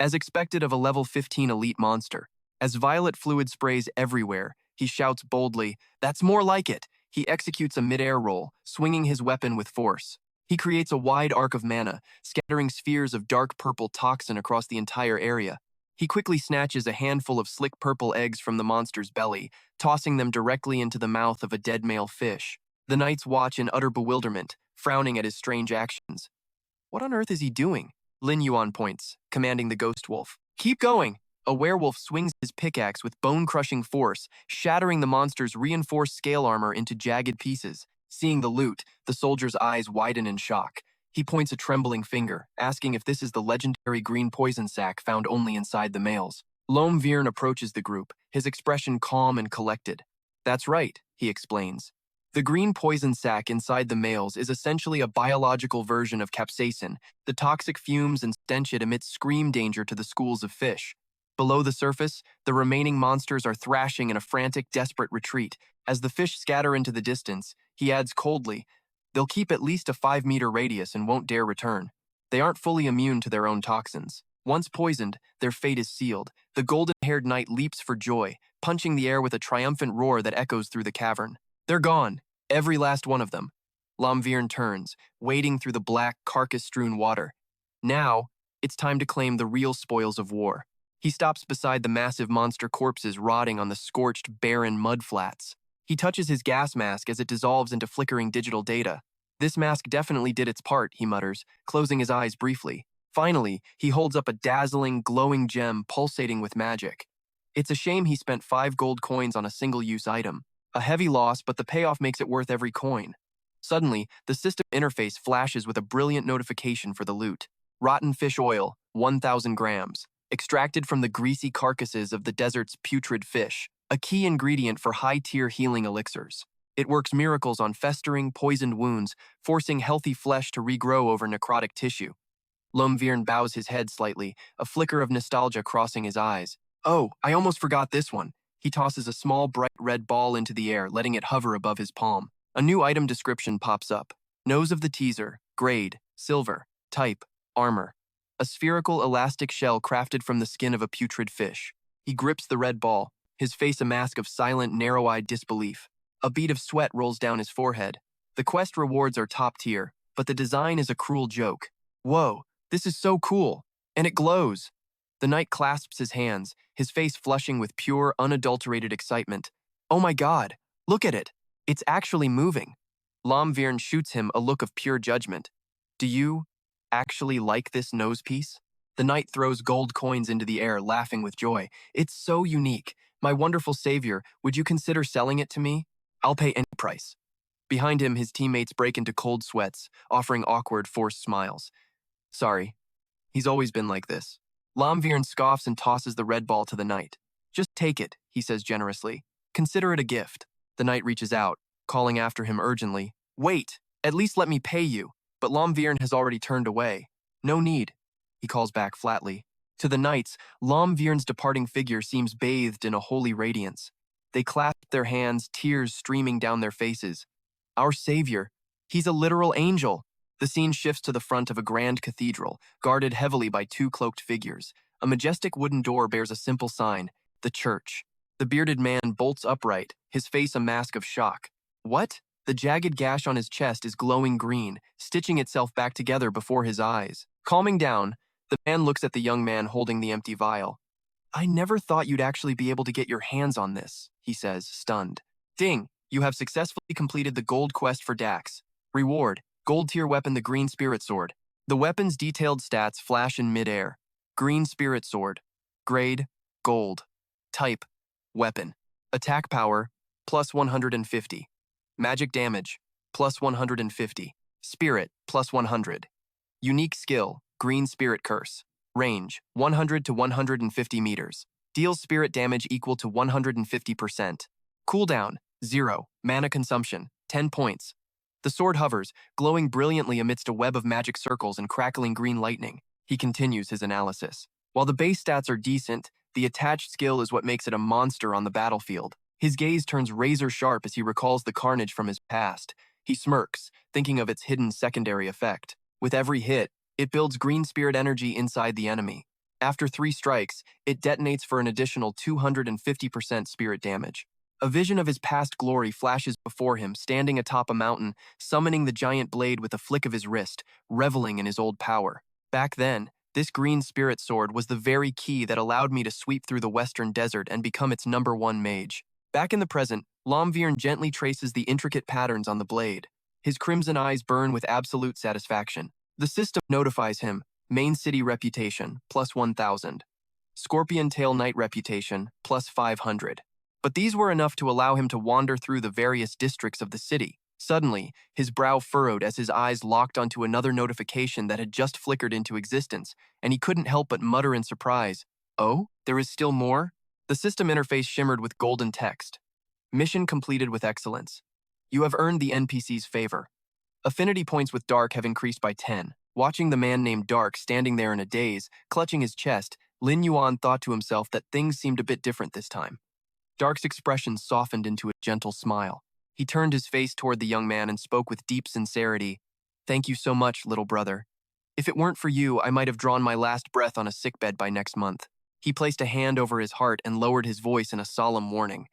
As expected of a level 15 elite monster, as violet fluid sprays everywhere, he shouts boldly, "That's more like it!" He executes a mid-air roll, swinging his weapon with force. He creates a wide arc of mana, scattering spheres of dark purple toxin across the entire area. He quickly snatches a handful of slick purple eggs from the monster's belly, tossing them directly into the mouth of a dead male fish. The knights watch in utter bewilderment, frowning at his strange actions. "What on earth is he doing?" Lin Yuan points, commanding the ghost wolf. "Keep going!" A werewolf swings his pickaxe with bone-crushing force, shattering the monster's reinforced scale armor into jagged pieces. Seeing the loot, the soldier's eyes widen in shock. He points a trembling finger, asking if this is the legendary green poison sac found only inside the males. Lom Viren approaches the group, his expression calm and collected. "That's right," he explains. "The green poison sac inside the males is essentially a biological version of capsaicin. The toxic fumes and stench it emits scream danger to the schools of fish. Below the surface, the remaining monsters are thrashing in a frantic, desperate retreat. As the fish scatter into the distance, he adds coldly, they'll keep at least a 5-meter radius and won't dare return. They aren't fully immune to their own toxins. Once poisoned, their fate is sealed." The golden-haired knight leaps for joy, punching the air with a triumphant roar that echoes through the cavern. "They're gone, every last one of them." Lom Viren turns, wading through the black, carcass-strewn water. Now, it's time to claim the real spoils of war. He stops beside the massive monster corpses rotting on the scorched, barren mud flats. He touches his gas mask as it dissolves into flickering digital data. "This mask definitely did its part," he mutters, closing his eyes briefly. Finally, he holds up a dazzling, glowing gem pulsating with magic. It's a shame he spent 5 gold coins on a single-use item. A heavy loss, but the payoff makes it worth every coin. Suddenly, the system interface flashes with a brilliant notification for the loot. Rotten fish oil, 1,000 grams. Extracted from the greasy carcasses of the desert's putrid fish, a key ingredient for high-tier healing elixirs. It works miracles on festering, poisoned wounds, forcing healthy flesh to regrow over necrotic tissue. Lom Viren bows his head slightly, a flicker of nostalgia crossing his eyes. "Oh, I almost forgot this one." He tosses a small, bright red ball into the air, letting it hover above his palm. A new item description pops up. Nose of the teaser, grade, silver, type, armor. A spherical, elastic shell crafted from the skin of a putrid fish. He grips the red ball, his face a mask of silent, narrow-eyed disbelief. A bead of sweat rolls down his forehead. The quest rewards are top tier, but the design is a cruel joke. "Whoa, this is so cool. And it glows." The knight clasps his hands, his face flushing with pure, unadulterated excitement. "Oh my god, look at it. It's actually moving." Lom Viren shoots him a look of pure judgment. "Do you actually like this nose piece?" The knight throws gold coins into the air, laughing with joy. "It's so unique. My wonderful savior, would you consider selling it to me? I'll pay any price." Behind him, his teammates break into cold sweats, offering awkward, forced smiles. "Sorry. He's always been like this." Lom Viren scoffs and tosses the red ball to the knight. "Just take it," he says generously. "Consider it a gift." The knight reaches out, calling after him urgently. "Wait, at least let me pay you." But Lom Viren has already turned away. "No need," he calls back flatly. To the knights, Lom Viren's departing figure seems bathed in a holy radiance. They clasp their hands, tears streaming down their faces. Our savior, he's a literal angel. The scene shifts to the front of a grand cathedral, guarded heavily by 2 cloaked figures. A majestic wooden door bears a simple sign, the church. The bearded man bolts upright, his face a mask of shock. What? The jagged gash on his chest is glowing green, stitching itself back together before his eyes. Calming down, the man looks at the young man holding the empty vial. "I never thought you'd actually be able to get your hands on this," he says, stunned. "Ding, you have successfully completed the gold quest for Dax. Reward, gold tier weapon, the green spirit sword." The weapon's detailed stats flash in midair. Green spirit sword. Grade, gold. Type, weapon. Attack power, plus 150. Magic damage, plus 150. Spirit, plus 100. Unique skill, Green Spirit Curse. Range, 100 to 150 meters. Deals spirit damage equal to 150%. Cooldown, 0. Mana consumption, 10 points. The sword hovers, glowing brilliantly amidst a web of magic circles and crackling green lightning. He continues his analysis. While the base stats are decent, the attached skill is what makes it a monster on the battlefield. His gaze turns razor sharp as he recalls the carnage from his past. He smirks, thinking of its hidden secondary effect. With every hit, it builds green spirit energy inside the enemy. After 3 strikes, it detonates for an additional 250% spirit damage. A vision of his past glory flashes before him, standing atop a mountain, summoning the giant blade with a flick of his wrist, reveling in his old power. Back then, this green spirit sword was the very key that allowed me to sweep through the western desert and become its #1 mage. Back in the present, Lomviern gently traces the intricate patterns on the blade. His crimson eyes burn with absolute satisfaction. The system notifies him, Main City Reputation, plus 1,000. Scorpion Tail Knight Reputation, plus 500. But these were enough to allow him to wander through the various districts of the city. Suddenly, his brow furrowed as his eyes locked onto another notification that had just flickered into existence, and he couldn't help but mutter in surprise, "Oh, there is still more?" The system interface shimmered with golden text. Mission completed with excellence. You have earned the NPC's favor. Affinity points with Dark have increased by 10. Watching the man named Dark standing there in a daze, clutching his chest, Lin Yuan thought to himself that things seemed a bit different this time. Dark's expression softened into a gentle smile. He turned his face toward the young man and spoke with deep sincerity. "Thank you so much, little brother. If it weren't for you, I might have drawn my last breath on a sickbed by next month." He placed a hand over his heart and lowered his voice in a solemn warning.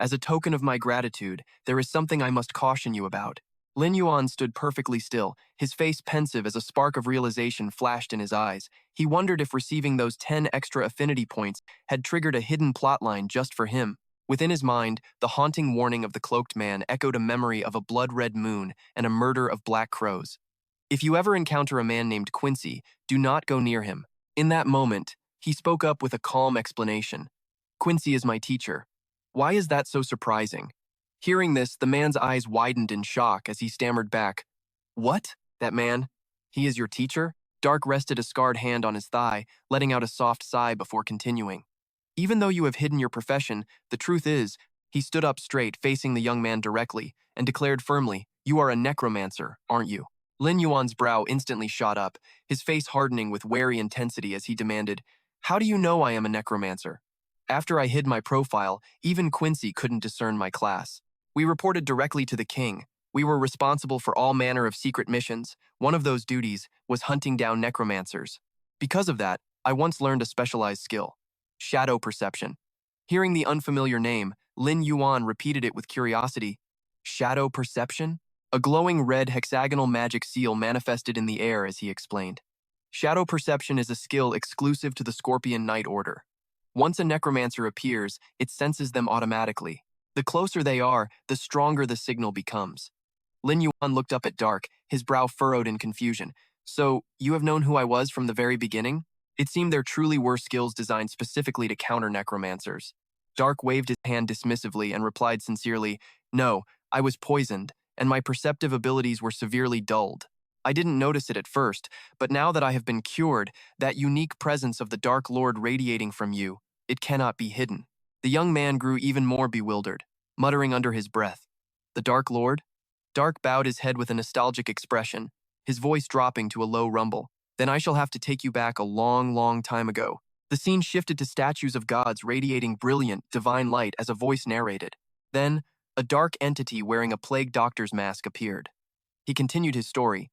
"As a token of my gratitude, there is something I must caution you about." Lin Yuan stood perfectly still, his face pensive as a spark of realization flashed in his eyes. He wondered if receiving those 10 extra affinity points had triggered a hidden plotline just for him. Within his mind, the haunting warning of the cloaked man echoed a memory of a blood-red moon and a murder of black crows. If you ever encounter a man named Quincy, do not go near him. In that moment, he spoke up with a calm explanation. "Quincy is my teacher." Why is that so surprising? Hearing this, the man's eyes widened in shock as he stammered back, "What? That man? He is your teacher?" Dark rested a scarred hand on his thigh, letting out a soft sigh before continuing. "Even though you have hidden your profession, the truth is," he stood up straight, facing the young man directly, and declared firmly, "You are a necromancer, aren't you?" Lin Yuan's brow instantly shot up, his face hardening with wary intensity as he demanded, "How do you know I am a necromancer?" "After I hid my profile, even Quincy couldn't discern my class. We reported directly to the king. We were responsible for all manner of secret missions. One of those duties was hunting down necromancers. Because of that, I once learned a specialized skill. Shadow perception." Hearing the unfamiliar name, Lin Yuan repeated it with curiosity. Shadow perception? A glowing red hexagonal magic seal manifested in the air as he explained. Shadow perception is a skill exclusive to the Scorpion Knight Order. Once a necromancer appears, it senses them automatically. The closer they are, the stronger the signal becomes. Lin Yuan looked up at Dark, his brow furrowed in confusion. "So, you have known who I was from the very beginning?" It seemed there truly were skills designed specifically to counter necromancers. Dark waved his hand dismissively and replied sincerely, "No, I was poisoned, and my perceptive abilities were severely dulled. I didn't notice it at first, but now that I have been cured, that unique presence of the Dark Lord radiating from you, it cannot be hidden." The young man grew even more bewildered, muttering under his breath, "The Dark Lord?" Dark bowed his head with a nostalgic expression, his voice dropping to a low rumble. "Then I shall have to take you back a long, long time ago." The scene shifted to statues of gods radiating brilliant, divine light as a voice narrated. Then, a dark entity wearing a plague doctor's mask appeared. He continued his story.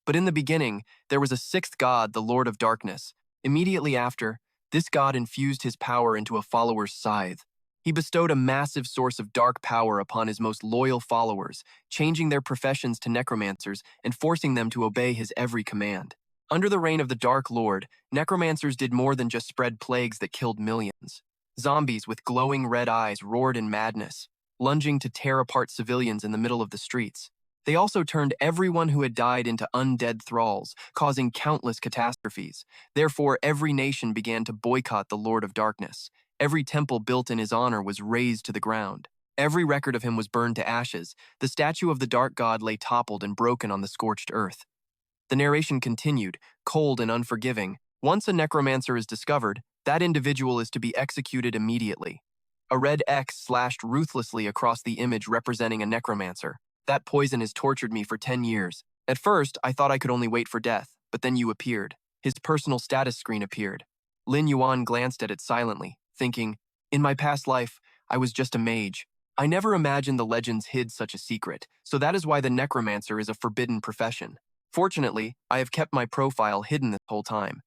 "But in the beginning, there was a 6th god, the Lord of Darkness. Immediately after, this god infused his power into a follower's scythe. He bestowed a massive source of dark power upon his most loyal followers, changing their professions to necromancers and forcing them to obey his every command. Under the reign of the Dark Lord, necromancers did more than just spread plagues that killed millions. Zombies with glowing red eyes roared in madness, lunging to tear apart civilians in the middle of the streets. They also turned everyone who had died into undead thralls, causing countless catastrophes. Therefore, every nation began to boycott the Lord of Darkness. Every temple built in his honor was razed to the ground. Every record of him was burned to ashes. The statue of the dark god lay toppled and broken on the scorched earth. The narration continued, cold and unforgiving. Once a necromancer is discovered, that individual is to be executed immediately. A red X slashed ruthlessly across the image representing a necromancer. That poison has tortured me for 10 years. At first, I thought I could only wait for death, but then you appeared. His personal status screen appeared. Lin Yuan glanced at it silently, thinking, in my past life, I was just a mage. I never imagined the legends hid such a secret, so that is why the necromancer is a forbidden profession. Fortunately, I have kept my profile hidden this whole time.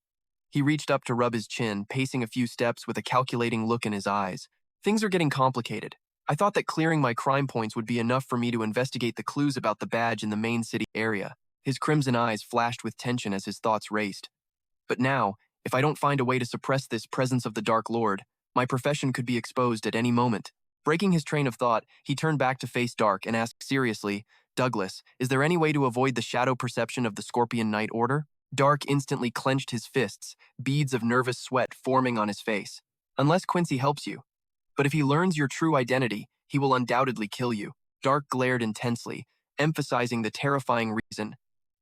He reached up to rub his chin, pacing a few steps with a calculating look in his eyes. Things are getting complicated. I thought that clearing my crime points would be enough for me to investigate the clues about the badge in the main city area. His crimson eyes flashed with tension as his thoughts raced. But now, if I don't find a way to suppress this presence of the Dark Lord, my profession could be exposed at any moment. Breaking his train of thought, he turned back to face Dark and asked seriously, Douglas, is there any way to avoid the shadow perception of the Scorpion Knight Order? Dark instantly clenched his fists, beads of nervous sweat forming on his face. Unless Quincy helps you. But if he learns your true identity, he will undoubtedly kill you. Dark glared intensely, emphasizing the terrifying reason.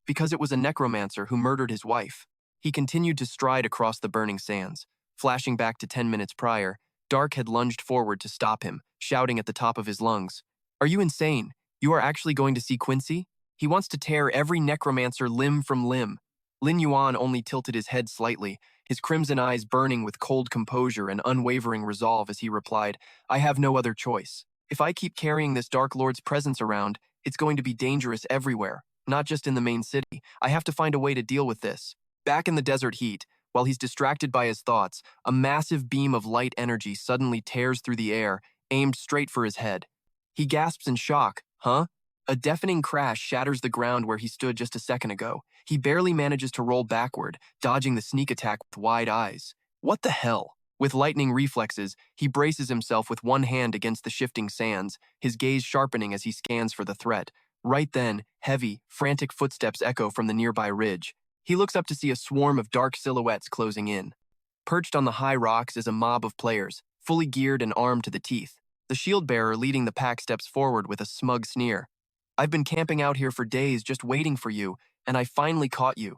Because it was a necromancer who murdered his wife. He continued to stride across the burning sands. Flashing back to 10 minutes prior, Dark had lunged forward to stop him, shouting at the top of his lungs. Are you insane? You are actually going to see Quincy? He wants to tear every necromancer limb from limb. Lin Yuan only tilted his head slightly, his crimson eyes burning with cold composure and unwavering resolve as he replied, I have no other choice. If I keep carrying this Dark Lord's presence around, it's going to be dangerous everywhere, not just in the main city. I have to find a way to deal with this. Back in the desert heat, while he's distracted by his thoughts, a massive beam of light energy suddenly tears through the air, aimed straight for his head. He gasps in shock. Huh? A deafening crash shatters the ground where he stood just a second ago. He barely manages to roll backward, dodging the sneak attack with wide eyes. What the hell? With lightning reflexes, he braces himself with one hand against the shifting sands, his gaze sharpening as he scans for the threat. Right then, heavy, frantic footsteps echo from the nearby ridge. He looks up to see a swarm of dark silhouettes closing in. Perched on the high rocks is a mob of players, fully geared and armed to the teeth. The shield bearer leading the pack steps forward with a smug sneer. I've been camping out here for days just waiting for you, and I finally caught you.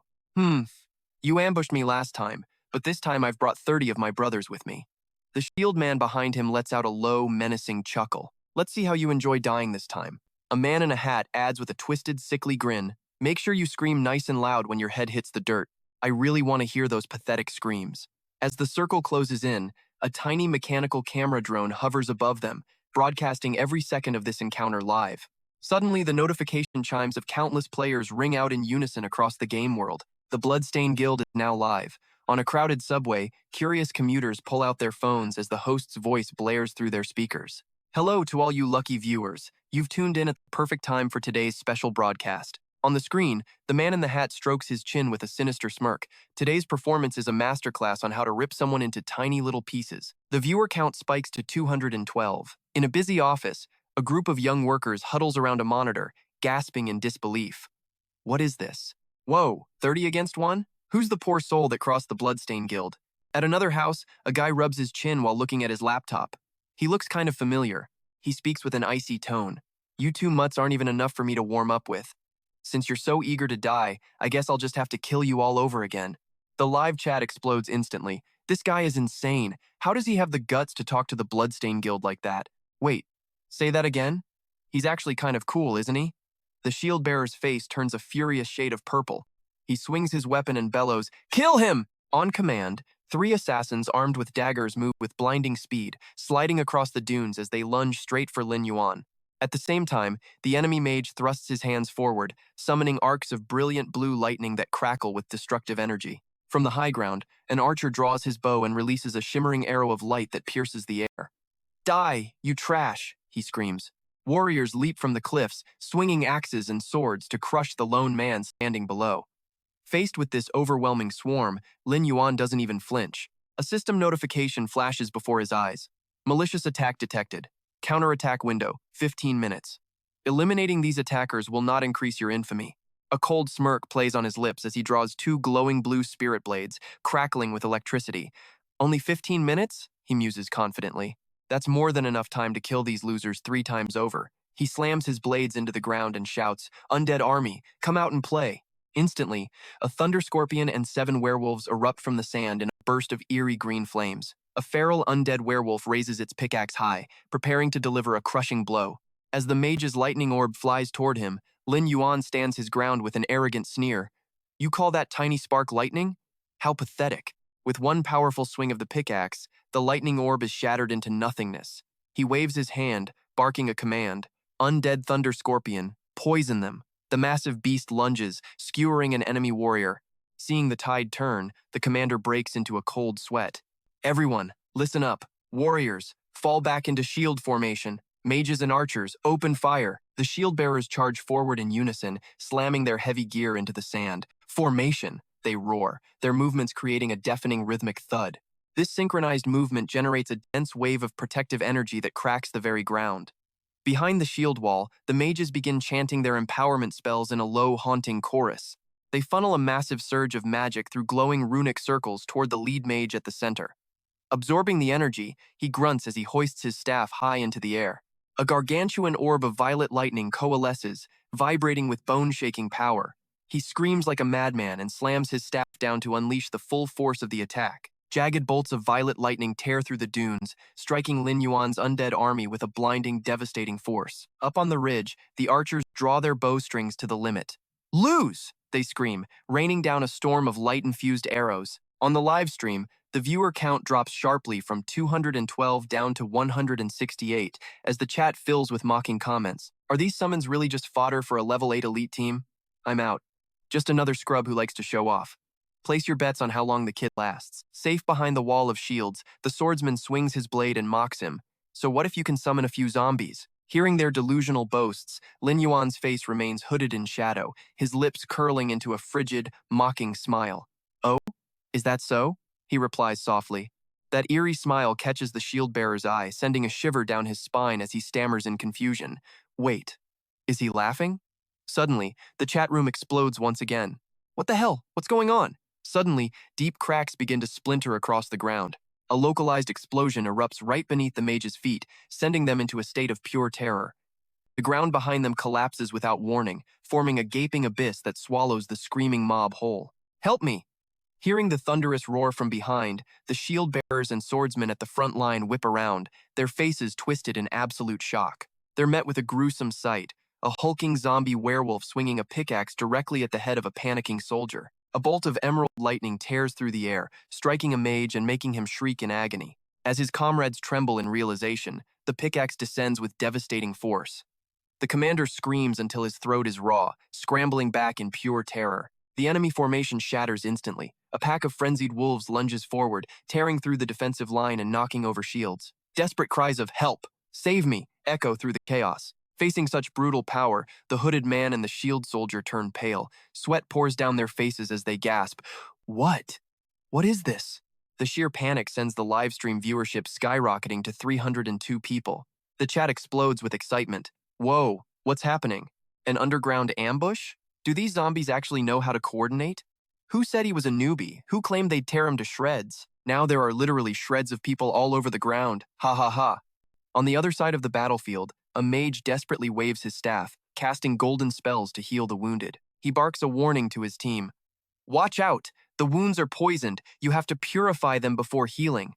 You ambushed me last time, but this time I've brought 30 of my brothers with me. The shield man behind him lets out a low, menacing chuckle. Let's see how you enjoy dying this time. A man in a hat adds with a twisted, sickly grin. Make sure you scream nice and loud when your head hits the dirt. I really want to hear those pathetic screams. As the circle closes in, a tiny mechanical camera drone hovers above them, broadcasting every second of this encounter live. Suddenly, the notification chimes of countless players ring out in unison across the game world. The Bloodstained Guild is now live. On a crowded subway, curious commuters pull out their phones as the host's voice blares through their speakers. Hello to all you lucky viewers. You've tuned in at the perfect time for today's special broadcast. On the screen, the man in the hat strokes his chin with a sinister smirk. Today's performance is a masterclass on how to rip someone into tiny little pieces. The viewer count spikes to 212. In a busy office, a group of young workers huddles around a monitor, gasping in disbelief. What is this? Whoa, 30 against 1? Who's the poor soul that crossed the Bloodstained Guild? At another house, a guy rubs his chin while looking at his laptop. He looks kind of familiar. He speaks with an icy tone. You two mutts aren't even enough for me to warm up with. Since you're so eager to die, I guess I'll just have to kill you all over again. The live chat explodes instantly. This guy is insane. How does he have the guts to talk to the Bloodstained Guild like that? Wait, say that again? He's actually kind of cool, isn't he? The shield bearer's face turns a furious shade of purple. He swings his weapon and bellows, Kill him! On command, 3 assassins armed with daggers move with blinding speed, sliding across the dunes as they lunge straight for Lin Yuan. At the same time, the enemy mage thrusts his hands forward, summoning arcs of brilliant blue lightning that crackle with destructive energy. From the high ground, an archer draws his bow and releases a shimmering arrow of light that pierces the air. Die, you trash, he screams. Warriors leap from the cliffs, swinging axes and swords to crush the lone man standing below. Faced with this overwhelming swarm, Lin Yuan doesn't even flinch. A system notification flashes before his eyes. Malicious attack detected. Counterattack window, 15 minutes. Eliminating these attackers will not increase your infamy. A cold smirk plays on his lips as he draws 2 glowing blue spirit blades, crackling with electricity. Only 15 minutes? He muses confidently. That's more than enough time to kill these losers 3 times over. He slams his blades into the ground and shouts, "Undead army, come out and play." Instantly, a thunder scorpion and 7 werewolves erupt from the sand in a burst of eerie green flames. A feral undead werewolf raises its pickaxe high, preparing to deliver a crushing blow. As the mage's lightning orb flies toward him, Lin Yuan stands his ground with an arrogant sneer. "You call that tiny spark lightning? How pathetic." With one powerful swing of the pickaxe, the lightning orb is shattered into nothingness. He waves his hand, barking a command. "Undead thunder scorpion, poison them." The massive beast lunges, skewering an enemy warrior. Seeing the tide turn, the commander breaks into a cold sweat. "Everyone, listen up. Warriors, fall back into shield formation. Mages and archers, open fire." The shield bearers charge forward in unison, slamming their heavy gear into the sand. "Formation," they roar, their movements creating a deafening rhythmic thud. This synchronized movement generates a dense wave of protective energy that cracks the very ground. Behind the shield wall, the mages begin chanting their empowerment spells in a low, haunting chorus. They funnel a massive surge of magic through glowing runic circles toward the lead mage at the center. Absorbing the energy, he grunts as he hoists his staff high into the air. A gargantuan orb of violet lightning coalesces, vibrating with bone-shaking power. He screams like a madman and slams his staff down to unleash the full force of the attack. Jagged bolts of violet lightning tear through the dunes, striking Lin Yuan's undead army with a blinding, devastating force. Up on the ridge, the archers draw their bowstrings to the limit. "Lose!" they scream, raining down a storm of light-infused arrows. On the live stream, the viewer count drops sharply from 212 down to 168 as the chat fills with mocking comments. "Are these summons really just fodder for a level 8 elite team? I'm out. Just another scrub who likes to show off." Place your bets on how long the kid lasts. Safe behind the wall of shields, the swordsman swings his blade and mocks him. "So what if you can summon a few zombies?" Hearing their delusional boasts, Lin Yuan's face remains hooded in shadow, his lips curling into a frigid, mocking smile. "Oh? Is that so?" he replies softly. That eerie smile catches the shield-bearer's eye, sending a shiver down his spine as he stammers in confusion. "Wait, is he laughing?" Suddenly, the chat room explodes once again. "What the hell? What's going on?" Suddenly, deep cracks begin to splinter across the ground. A localized explosion erupts right beneath the mage's feet, sending them into a state of pure terror. The ground behind them collapses without warning, forming a gaping abyss that swallows the screaming mob whole. "Help me!" Hearing the thunderous roar from behind, the shield-bearers and swordsmen at the front line whip around, their faces twisted in absolute shock. They're met with a gruesome sight, a hulking zombie werewolf swinging a pickaxe directly at the head of a panicking soldier. A bolt of emerald lightning tears through the air, striking a mage and making him shriek in agony. As his comrades tremble in realization, the pickaxe descends with devastating force. The commander screams until his throat is raw, scrambling back in pure terror. The enemy formation shatters instantly. A pack of frenzied wolves lunges forward, tearing through the defensive line and knocking over shields. Desperate cries of "Help! Save me!" echo through the chaos. Facing such brutal power, the hooded man and the shield soldier turn pale. Sweat pours down their faces as they gasp. "What? What is this?" The sheer panic sends the livestream viewership skyrocketing to 302 people. The chat explodes with excitement. "Whoa, what's happening? An underground ambush? Do these zombies actually know how to coordinate? Who said he was a newbie? Who claimed they'd tear him to shreds? Now there are literally shreds of people all over the ground. Ha ha ha." On the other side of the battlefield, a mage desperately waves his staff, casting golden spells to heal the wounded. He barks a warning to his team. "Watch out! The wounds are poisoned. You have to purify them before healing."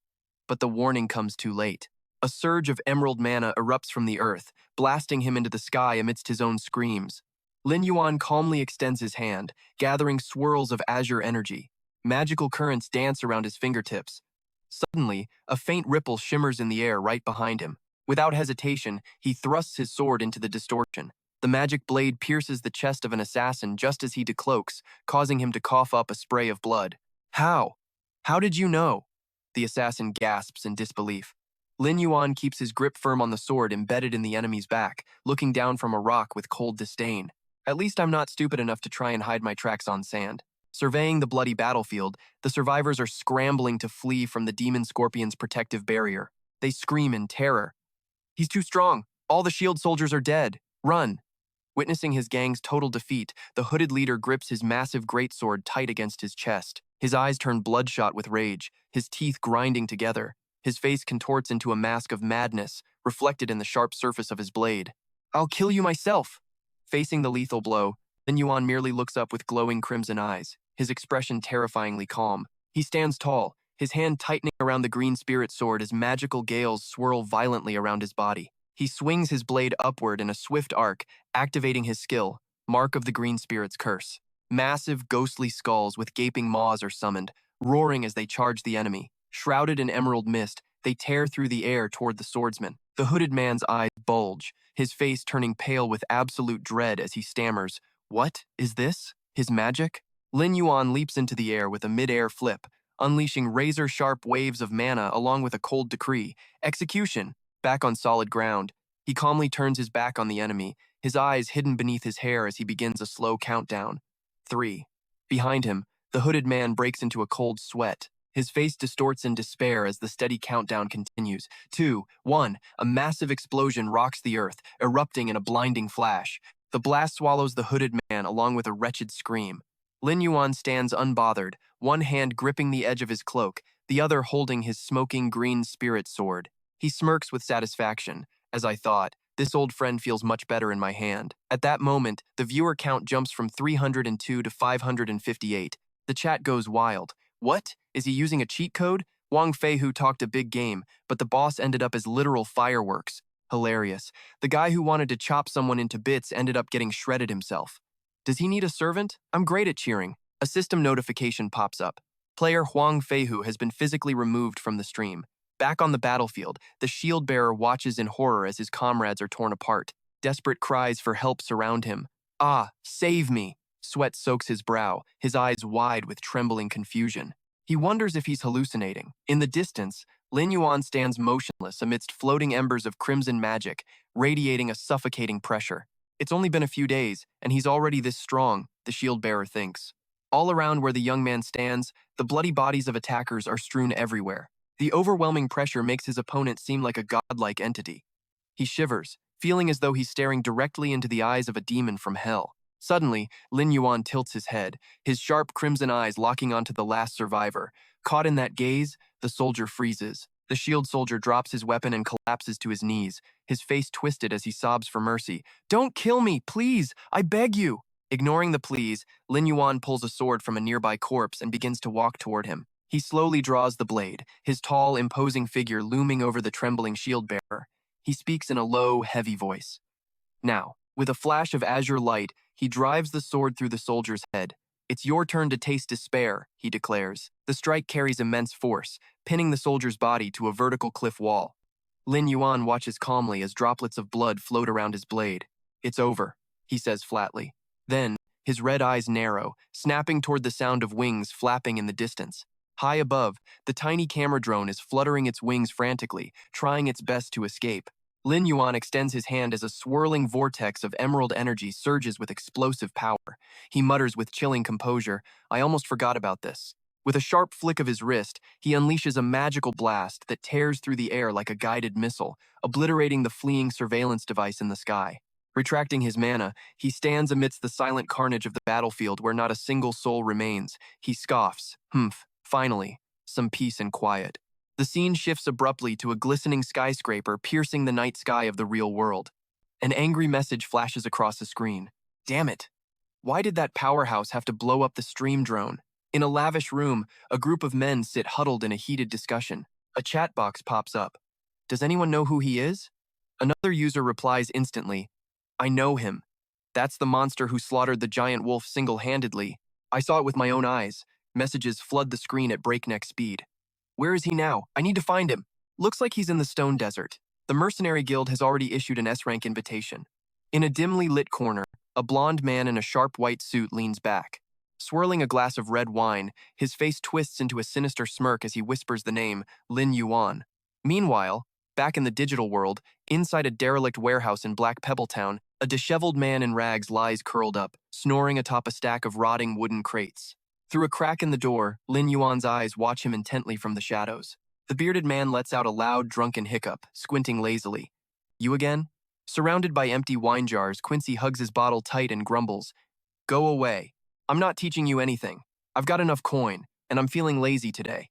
But the warning comes too late. A surge of emerald mana erupts from the earth, blasting him into the sky amidst his own screams. Lin Yuan calmly extends his hand, gathering swirls of azure energy. Magical currents dance around his fingertips. Suddenly, a faint ripple shimmers in the air right behind him. Without hesitation, he thrusts his sword into the distortion. The magic blade pierces the chest of an assassin just as he decloaks, causing him to cough up a spray of blood. "How? How did you know?" The assassin gasps in disbelief. Lin Yuan keeps his grip firm on the sword embedded in the enemy's back, looking down from a rock with cold disdain. "At least I'm not stupid enough to try and hide my tracks on sand." Surveying the bloody battlefield, the survivors are scrambling to flee from the demon scorpion's protective barrier. They scream in terror. "He's too strong. All the shield soldiers are dead. Run." Witnessing his gang's total defeat, the hooded leader grips his massive greatsword tight against his chest. His eyes turn bloodshot with rage, his teeth grinding together. His face contorts into a mask of madness, reflected in the sharp surface of his blade. "I'll kill you myself!" Facing the lethal blow, Lin Yuan merely looks up with glowing crimson eyes, his expression terrifyingly calm. He stands tall, his hand tightening around the green spirit sword as magical gales swirl violently around his body. He swings his blade upward in a swift arc, activating his skill, Mark of the Green Spirit's Curse. Massive, ghostly skulls with gaping maws are summoned, roaring as they charge the enemy. Shrouded in emerald mist, they tear through the air toward the swordsman. The hooded man's eyes bulge, his face turning pale with absolute dread as he stammers, "What is this? His magic?" Lin Yuan leaps into the air with a mid-air flip, unleashing razor-sharp waves of mana along with a cold decree. Execution! Back on solid ground, he calmly turns his back on the enemy, his eyes hidden beneath his hair as he begins a slow countdown. 3. Behind him, the hooded man breaks into a cold sweat. His face distorts in despair as the steady countdown continues. 2, 1, a massive explosion rocks the earth, erupting in a blinding flash. The blast swallows the hooded man along with a wretched scream. Lin Yuan stands unbothered, one hand gripping the edge of his cloak, the other holding his smoking green spirit sword. He smirks with satisfaction. As I thought, this old friend feels much better in my hand. At that moment, the viewer count jumps from 302 to 558. The chat goes wild. What? Is he using a cheat code? Wang Feihu talked a big game, but the boss ended up as literal fireworks. Hilarious. The guy who wanted to chop someone into bits ended up getting shredded himself. Does he need a servant? I'm great at cheering. A system notification pops up. Player Huang Feihu has been physically removed from the stream. Back on the battlefield, the shield bearer watches in horror as his comrades are torn apart. Desperate cries for help surround him. "Ah, save me!" Sweat soaks his brow, his eyes wide with trembling confusion. He wonders if he's hallucinating. In the distance, Lin Yuan stands motionless amidst floating embers of crimson magic, radiating a suffocating pressure. It's only been a few days, and he's already this strong, the shield bearer thinks. All around where the young man stands, the bloody bodies of attackers are strewn everywhere. The overwhelming pressure makes his opponent seem like a godlike entity. He shivers, feeling as though he's staring directly into the eyes of a demon from hell. Suddenly, Lin Yuan tilts his head, his sharp crimson eyes locking onto the last survivor. Caught in that gaze, the soldier freezes. The shield soldier drops his weapon and collapses to his knees, his face twisted as he sobs for mercy. "Don't kill me, please! I beg you!" Ignoring the pleas, Lin Yuan pulls a sword from a nearby corpse and begins to walk toward him. He slowly draws the blade, his tall, imposing figure looming over the trembling shield bearer. He speaks in a low, heavy voice. Now, with a flash of azure light, he drives the sword through the soldier's head. "It's your turn to taste despair," he declares. The strike carries immense force, pinning the soldier's body to a vertical cliff wall. Lin Yuan watches calmly as droplets of blood float around his blade. "It's over," he says flatly. Then, his red eyes narrow, snapping toward the sound of wings flapping in the distance. High above, the tiny camera drone is fluttering its wings frantically, trying its best to escape. Lin Yuan extends his hand as a swirling vortex of emerald energy surges with explosive power. He mutters with chilling composure, "I almost forgot about this." With a sharp flick of his wrist, he unleashes a magical blast that tears through the air like a guided missile, obliterating the fleeing surveillance device in the sky. Retracting his mana, he stands amidst the silent carnage of the battlefield where not a single soul remains. He scoffs. Finally, some peace and quiet. The scene shifts abruptly to a glistening skyscraper piercing the night sky of the real world. An angry message flashes across the screen. Damn it! Why did that powerhouse have to blow up the stream drone? In a lavish room, a group of men sit huddled in a heated discussion. A chat box pops up. Does anyone know who he is? Another user replies instantly, "I know him. That's the monster who slaughtered the giant wolf single-handedly. I saw it with my own eyes." Messages flood the screen at breakneck speed. "Where is he now? I need to find him." Looks like he's in the Stone Desert. The Mercenary Guild has already issued an S-Rank invitation. In a dimly lit corner, a blond man in a sharp white suit leans back. Swirling a glass of red wine, his face twists into a sinister smirk as he whispers the name, Lin Yuan. Meanwhile, back in the digital world, inside a derelict warehouse in Black Pebble Town, a disheveled man in rags lies curled up, snoring atop a stack of rotting wooden crates. Through a crack in the door, Lin Yuan's eyes watch him intently from the shadows. The bearded man lets out a loud, drunken hiccup, squinting lazily. "You again?" Surrounded by empty wine jars, Quincy hugs his bottle tight and grumbles, "Go away. I'm not teaching you anything. I've got enough coin, and I'm feeling lazy today."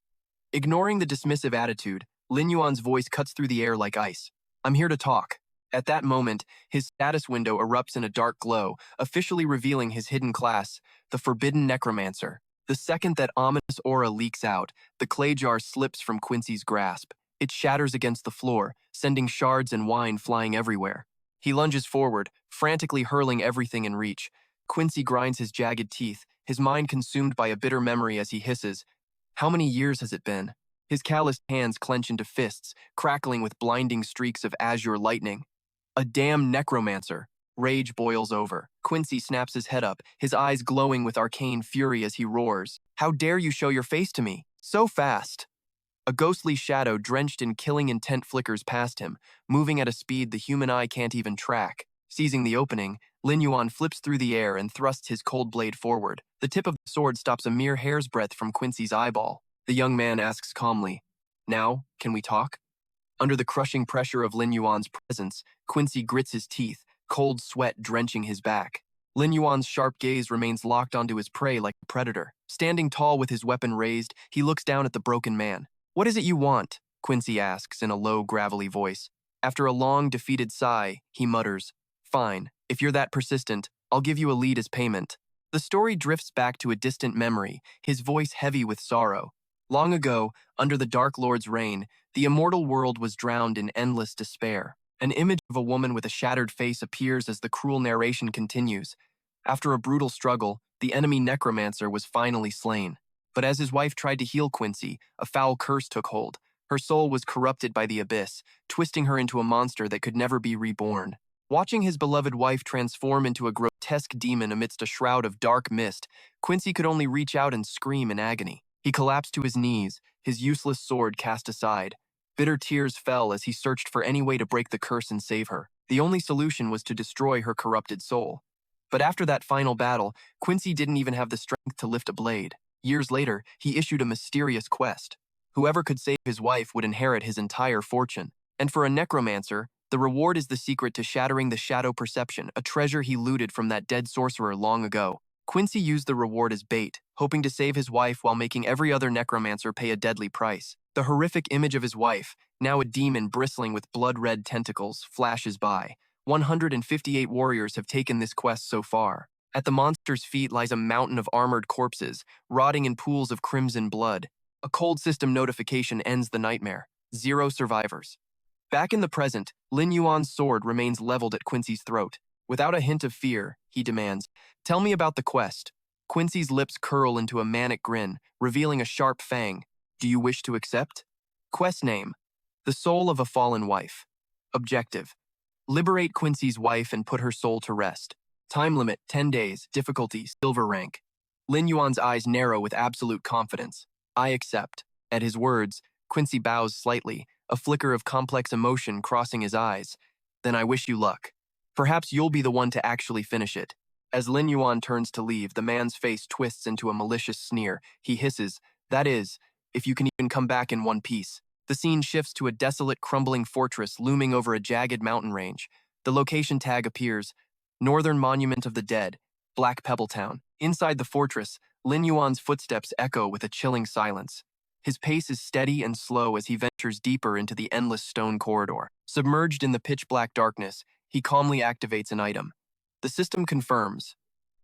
Ignoring the dismissive attitude, Lin Yuan's voice cuts through the air like ice. I'm here to talk. At that moment, his status window erupts in a dark glow, officially revealing his hidden class, the Forbidden Necromancer. The second that ominous aura leaks out, the clay jar slips from Quincy's grasp. It shatters against the floor, sending shards and wine flying everywhere. He lunges forward, frantically hurling everything in reach. Quincy grinds his jagged teeth, his mind consumed by a bitter memory as he hisses, "How many years has it been?" His calloused hands clench into fists, crackling with blinding streaks of azure lightning. A damn necromancer. Rage boils over. Quincy snaps his head up, his eyes glowing with arcane fury as he roars. "How dare you show your face to me? So fast!" A ghostly shadow drenched in killing intent flickers past him, moving at a speed the human eye can't even track. Seizing the opening, Lin Yuan flips through the air and thrusts his cold blade forward. The tip of the sword stops a mere hair's breadth from Quincy's eyeball. The young man asks calmly, "Now, can we talk?" Under the crushing pressure of Lin Yuan's presence, Quincy grits his teeth, cold sweat drenching his back. Lin Yuan's sharp gaze remains locked onto his prey like a predator. Standing tall with his weapon raised, he looks down at the broken man. "What is it you want?" Quincy asks in a low, gravelly voice. After a long, defeated sigh, he mutters, "Fine, if you're that persistent, I'll give you a lead as payment." The story drifts back to a distant memory, his voice heavy with sorrow. Long ago, under the Dark Lord's reign, the immortal world was drowned in endless despair. An image of a woman with a shattered face appears as the cruel narration continues. After a brutal struggle, the enemy Necromancer was finally slain. But as his wife tried to heal Quincy, a foul curse took hold. Her soul was corrupted by the abyss, twisting her into a monster that could never be reborn. Watching his beloved wife transform into a grotesque demon amidst a shroud of dark mist, Quincy could only reach out and scream in agony. He collapsed to his knees, his useless sword cast aside. Bitter tears fell as he searched for any way to break the curse and save her. The only solution was to destroy her corrupted soul. But after that final battle, Quincy didn't even have the strength to lift a blade. Years later, he issued a mysterious quest. Whoever could save his wife would inherit his entire fortune. And for a necromancer, the reward is the secret to shattering the shadow perception, a treasure he looted from that dead sorcerer long ago. Quincy used the reward as bait, hoping to save his wife while making every other necromancer pay a deadly price. The horrific image of his wife, now a demon bristling with blood-red tentacles, flashes by. 158 warriors have taken this quest so far. At the monster's feet lies a mountain of armored corpses, rotting in pools of crimson blood. A cold system notification ends the nightmare. 0 survivors. Back in the present, Lin Yuan's sword remains leveled at Quincy's throat. Without a hint of fear, he demands, "Tell me about the quest." Quincy's lips curl into a manic grin, revealing a sharp fang. "Do you wish to accept?" Quest name: The Soul of a Fallen Wife. Objective: liberate Quincy's wife and put her soul to rest. Time limit: 10 days. Difficulty: silver rank. Lin Yuan's eyes narrow with absolute confidence. "I accept." At his words, Quincy bows slightly, a flicker of complex emotion crossing his eyes. "Then I wish you luck. Perhaps you'll be the one to actually finish it." As Lin Yuan turns to leave, the man's face twists into a malicious sneer. He hisses, "That is, if you can even come back in one piece." The scene shifts to a desolate, crumbling fortress looming over a jagged mountain range. The location tag appears: Northern Monument of the Dead, Black Pebble Town. Inside the fortress, Lin Yuan's footsteps echo with a chilling silence. His pace is steady and slow as he ventures deeper into the endless stone corridor. Submerged in the pitch-black darkness, he calmly activates an item. The system confirms.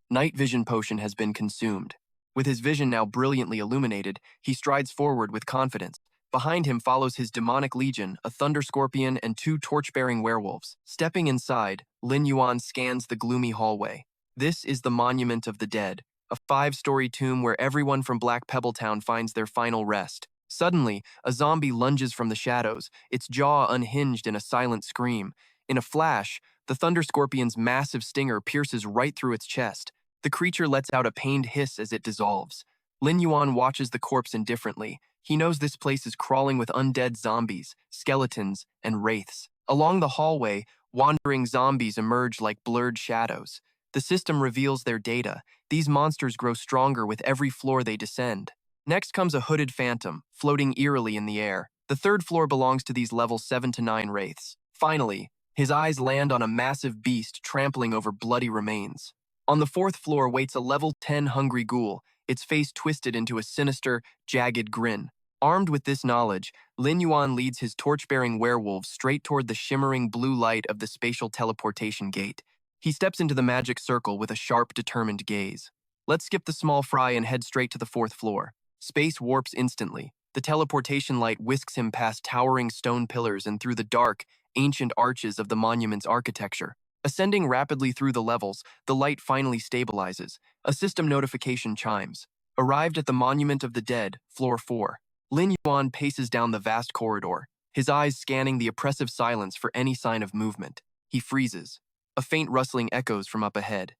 Night vision potion has been consumed. With his vision now brilliantly illuminated, he strides forward with confidence. Behind him follows his demonic legion, a thunder scorpion and 2 torch-bearing werewolves. Stepping inside, Lin Yuan scans the gloomy hallway. This is the Monument of the Dead, a 5-story tomb where everyone from Black Pebble Town finds their final rest. Suddenly, a zombie lunges from the shadows, its jaw unhinged in a silent scream. In a flash, the thunder scorpion's massive stinger pierces right through its chest. The creature lets out a pained hiss as it dissolves. Lin Yuan watches the corpse indifferently. He knows this place is crawling with undead zombies, skeletons, and wraiths. Along the hallway, wandering zombies emerge like blurred shadows. The system reveals their data. These monsters grow stronger with every floor they descend. Next comes a hooded phantom, floating eerily in the air. The 3rd floor belongs to these level 7 to 9 wraiths. Finally, his eyes land on a massive beast trampling over bloody remains. On the 4th floor waits a level 10 hungry ghoul, its face twisted into a sinister, jagged grin. Armed with this knowledge, Lin Yuan leads his torch-bearing werewolves straight toward the shimmering blue light of the spatial teleportation gate. He steps into the magic circle with a sharp, determined gaze. Let's skip the small fry and head straight to the 4th floor. Space warps instantly. The teleportation light whisks him past towering stone pillars and through the dark, ancient arches of the monument's architecture. Ascending rapidly through the levels, the light finally stabilizes. A system notification chimes. Arrived at the Monument of the Dead, Floor 4. Lin Yuan paces down the vast corridor, his eyes scanning the oppressive silence for any sign of movement. He freezes. A faint rustling echoes from up ahead.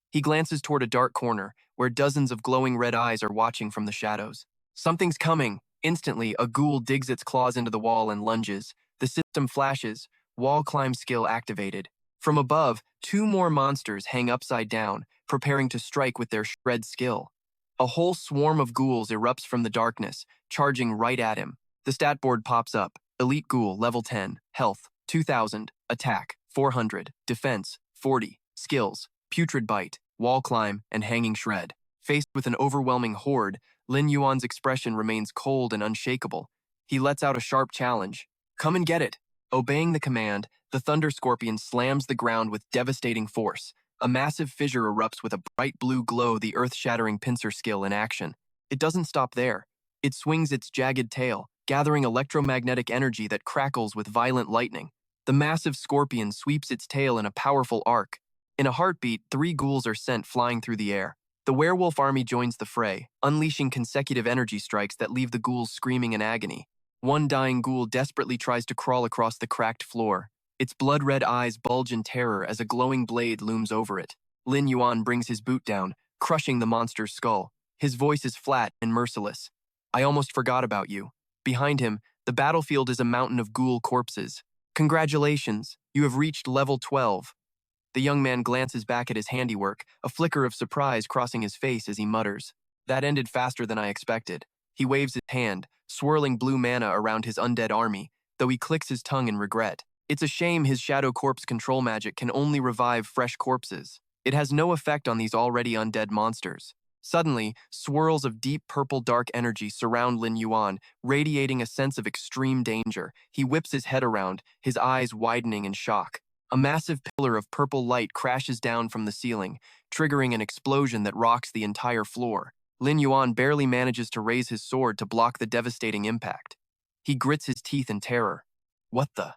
He glances toward a dark corner, where dozens of glowing red eyes are watching from the shadows. Something's coming! Instantly, a ghoul digs its claws into the wall and lunges. The system flashes, wall climb skill activated. From above, 2 more monsters hang upside down, preparing to strike with their shred skill. A whole swarm of ghouls erupts from the darkness, charging right at him. The stat board pops up. Elite Ghoul, level 10, health, 2000, attack, 400, defense, 40, skills, putrid bite, wall climb, and hanging shred. Faced with an overwhelming horde, Lin Yuan's expression remains cold and unshakable. He lets out a sharp challenge. Come and get it. Obeying the command, the Thunder Scorpion slams the ground with devastating force. A massive fissure erupts with a bright blue glow, the earth-shattering pincer skill in action. It doesn't stop there. It swings its jagged tail, gathering electromagnetic energy that crackles with violent lightning. The massive scorpion sweeps its tail in a powerful arc. In a heartbeat, 3 ghouls are sent flying through the air. The werewolf army joins the fray, unleashing consecutive energy strikes that leave the ghouls screaming in agony. One dying ghoul desperately tries to crawl across the cracked floor. Its blood-red eyes bulge in terror as a glowing blade looms over it. Lin Yuan brings his boot down, crushing the monster's skull. His voice is flat and merciless. I almost forgot about you. Behind him, the battlefield is a mountain of ghoul corpses. Congratulations, you have reached level 12. The young man glances back at his handiwork, a flicker of surprise crossing his face as he mutters. That ended faster than I expected. He waves his hand, swirling blue mana around his undead army, though he clicks his tongue in regret. It's a shame his shadow corpse control magic can only revive fresh corpses. It has no effect on these already undead monsters. Suddenly, swirls of deep purple dark energy surround Lin Yuan, radiating a sense of extreme danger. He whips his head around, his eyes widening in shock. A massive pillar of purple light crashes down from the ceiling, triggering an explosion that rocks the entire floor. Lin Yuan barely manages to raise his sword to block the devastating impact. He grits his teeth in terror. What the?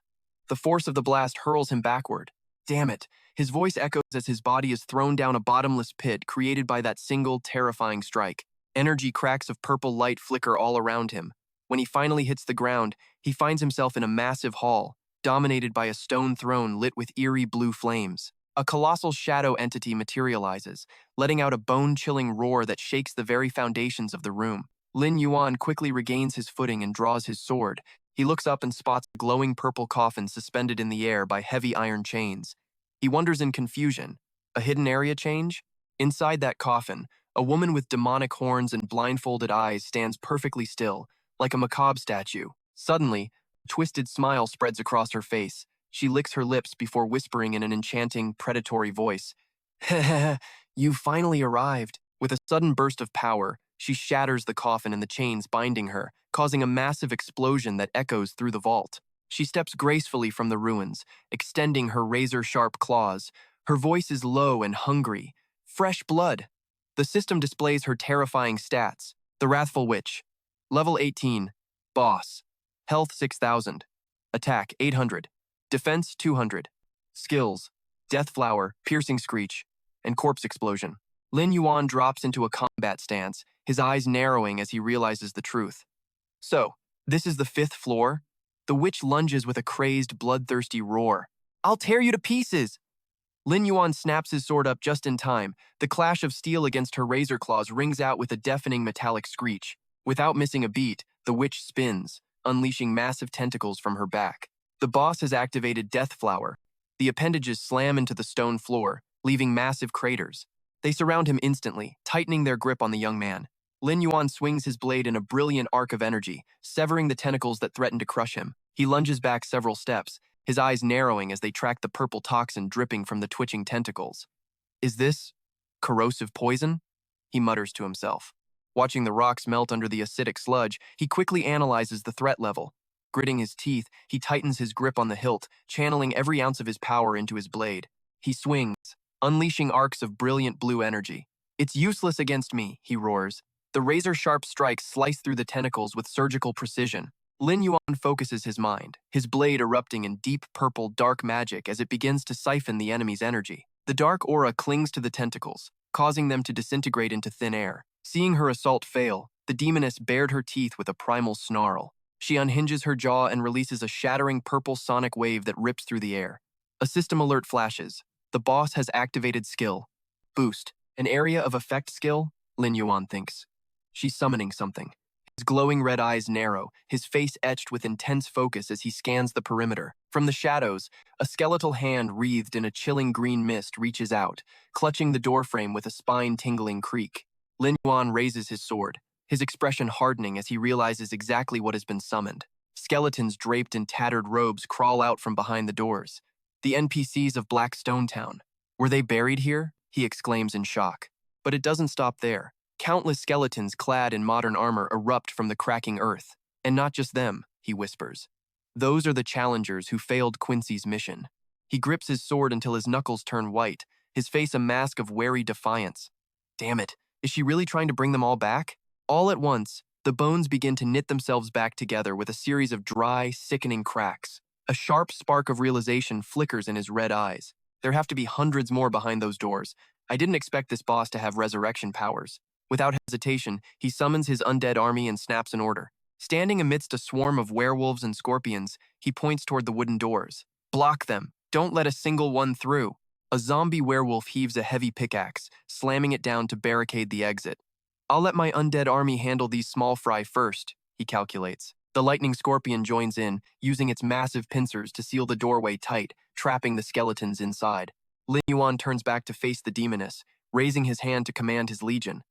The force of the blast hurls him backward. Damn it! His voice echoes as his body is thrown down a bottomless pit created by that single, terrifying strike. Energy cracks of purple light flicker all around him. When he finally hits the ground, he finds himself in a massive hall, dominated by a stone throne lit with eerie blue flames. A colossal shadow entity materializes, letting out a bone-chilling roar that shakes the very foundations of the room. Lin Yuan quickly regains his footing and draws his sword. He looks up and spots a glowing purple coffin suspended in the air by heavy iron chains. He wonders in confusion. A hidden area change? Inside that coffin, a woman with demonic horns and blindfolded eyes stands perfectly still, like a macabre statue. Suddenly, a twisted smile spreads across her face. She licks her lips before whispering in an enchanting, predatory voice. Heh, you've finally arrived. With a sudden burst of power, she shatters the coffin and the chains binding her, causing a massive explosion that echoes through the vault. She steps gracefully from the ruins, extending her razor-sharp claws. Her voice is low and hungry. Fresh blood. The system displays her terrifying stats. The Wrathful Witch. Level 18. Boss. Health 6000. Attack 800. Defense 200. Skills. Death Flower, Piercing Screech, and Corpse Explosion. Lin Yuan drops into a combat stance, his eyes narrowing as he realizes the truth. So, this is the 5th floor? The witch lunges with a crazed, bloodthirsty roar. I'll tear you to pieces! Lin Yuan snaps his sword up just in time. The clash of steel against her razor claws rings out with a deafening metallic screech. Without missing a beat, the witch spins, unleashing massive tentacles from her back. The boss has activated Death Flower. The appendages slam into the stone floor, leaving massive craters. They surround him instantly, tightening their grip on the young man. Lin Yuan swings his blade in a brilliant arc of energy, severing the tentacles that threaten to crush him. He lunges back several steps, his eyes narrowing as they track the purple toxin dripping from the twitching tentacles. Is this corrosive poison? He mutters to himself. Watching the rocks melt under the acidic sludge, he quickly analyzes the threat level. Gritting his teeth, he tightens his grip on the hilt, channeling every ounce of his power into his blade. He swings, unleashing arcs of brilliant blue energy. "It's useless against me," he roars. The razor-sharp strikes slice through the tentacles with surgical precision. Lin Yuan focuses his mind, his blade erupting in deep purple dark magic as it begins to siphon the enemy's energy. The dark aura clings to the tentacles, causing them to disintegrate into thin air. Seeing her assault fail, the demoness bared her teeth with a primal snarl. She unhinges her jaw and releases a shattering purple sonic wave that rips through the air. A system alert flashes. The boss has activated skill. Boost. An area of effect skill? Lin Yuan thinks. She's summoning something. His glowing red eyes narrow, his face etched with intense focus as he scans the perimeter. From the shadows, a skeletal hand wreathed in a chilling green mist reaches out, clutching the doorframe with a spine-tingling creak. Lin Yuan raises his sword, his expression hardening as he realizes exactly what has been summoned. Skeletons draped in tattered robes crawl out from behind the doors. The NPCs of Black Stone Town. Were they buried here? He exclaims in shock. But it doesn't stop there. Countless skeletons clad in modern armor erupt from the cracking earth. And not just them, he whispers. Those are the challengers who failed Quincy's mission. He grips his sword until his knuckles turn white, his face a mask of wary defiance. Damn it, is she really trying to bring them all back? All at once, the bones begin to knit themselves back together with a series of dry, sickening cracks. A sharp spark of realization flickers in his red eyes. There have to be hundreds more behind those doors. I didn't expect this boss to have resurrection powers. Without hesitation, he summons his undead army and snaps an order. Standing amidst a swarm of werewolves and scorpions, he points toward the wooden doors. Block them. Don't let a single one through. A zombie werewolf heaves a heavy pickaxe, slamming it down to barricade the exit. I'll let my undead army handle these small fry first, he calculates. The lightning scorpion joins in, using its massive pincers to seal the doorway tight, trapping the skeletons inside. Lin Yuan turns back to face the demoness, raising his hand to command his legion.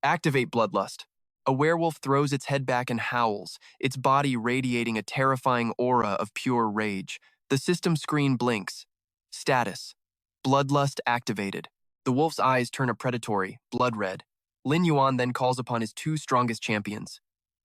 Activate Bloodlust. A werewolf throws its head back and howls, its body radiating a terrifying aura of pure rage. The system screen blinks. Status. Bloodlust activated. The wolf's eyes turn a predatory, blood red. Lin Yuan then calls upon his two strongest champions.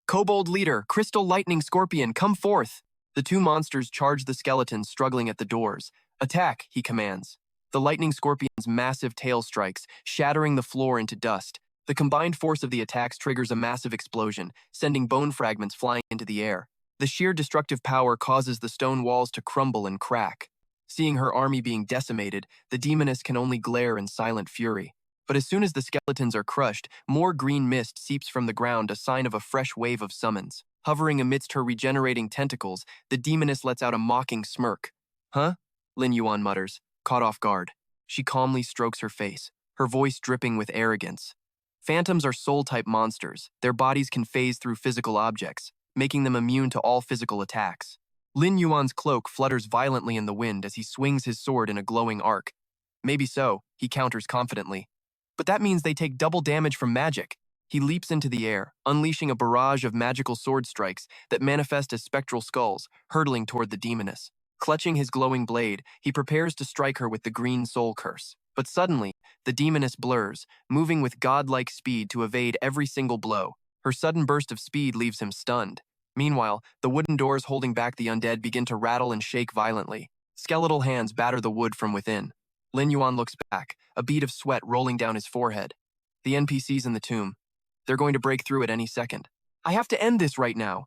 Kobold Leader, Crystal Lightning Scorpion, come forth! The two monsters charge the skeletons struggling at the doors. Attack, he commands. The Lightning Scorpion's massive tail strikes, shattering the floor into dust. The combined force of the attacks triggers a massive explosion, sending bone fragments flying into the air. The sheer destructive power causes the stone walls to crumble and crack. Seeing her army being decimated, the demoness can only glare in silent fury. But as soon as the skeletons are crushed, more green mist seeps from the ground, a sign of a fresh wave of summons. Hovering amidst her regenerating tentacles, the demoness lets out a mocking smirk. Huh? Lin Yuan mutters, caught off guard. She calmly strokes her face, her voice dripping with arrogance. Phantoms are soul-type monsters. Their bodies can phase through physical objects, making them immune to all physical attacks. Lin Yuan's cloak flutters violently in the wind as he swings his sword in a glowing arc. Maybe so, he counters confidently. But that means they take double damage from magic. He leaps into the air, unleashing a barrage of magical sword strikes that manifest as spectral skulls, hurtling toward the demoness. Clutching his glowing blade, he prepares to strike her with the green soul curse. But suddenly, the demoness blurs, moving with godlike speed to evade every single blow. Her sudden burst of speed leaves him stunned. Meanwhile, the wooden doors holding back the undead begin to rattle and shake violently. Skeletal hands batter the wood from within. Lin Yuan looks back, a bead of sweat rolling down his forehead. The NPCs in the tomb. They're going to break through at any second. I have to end this right now.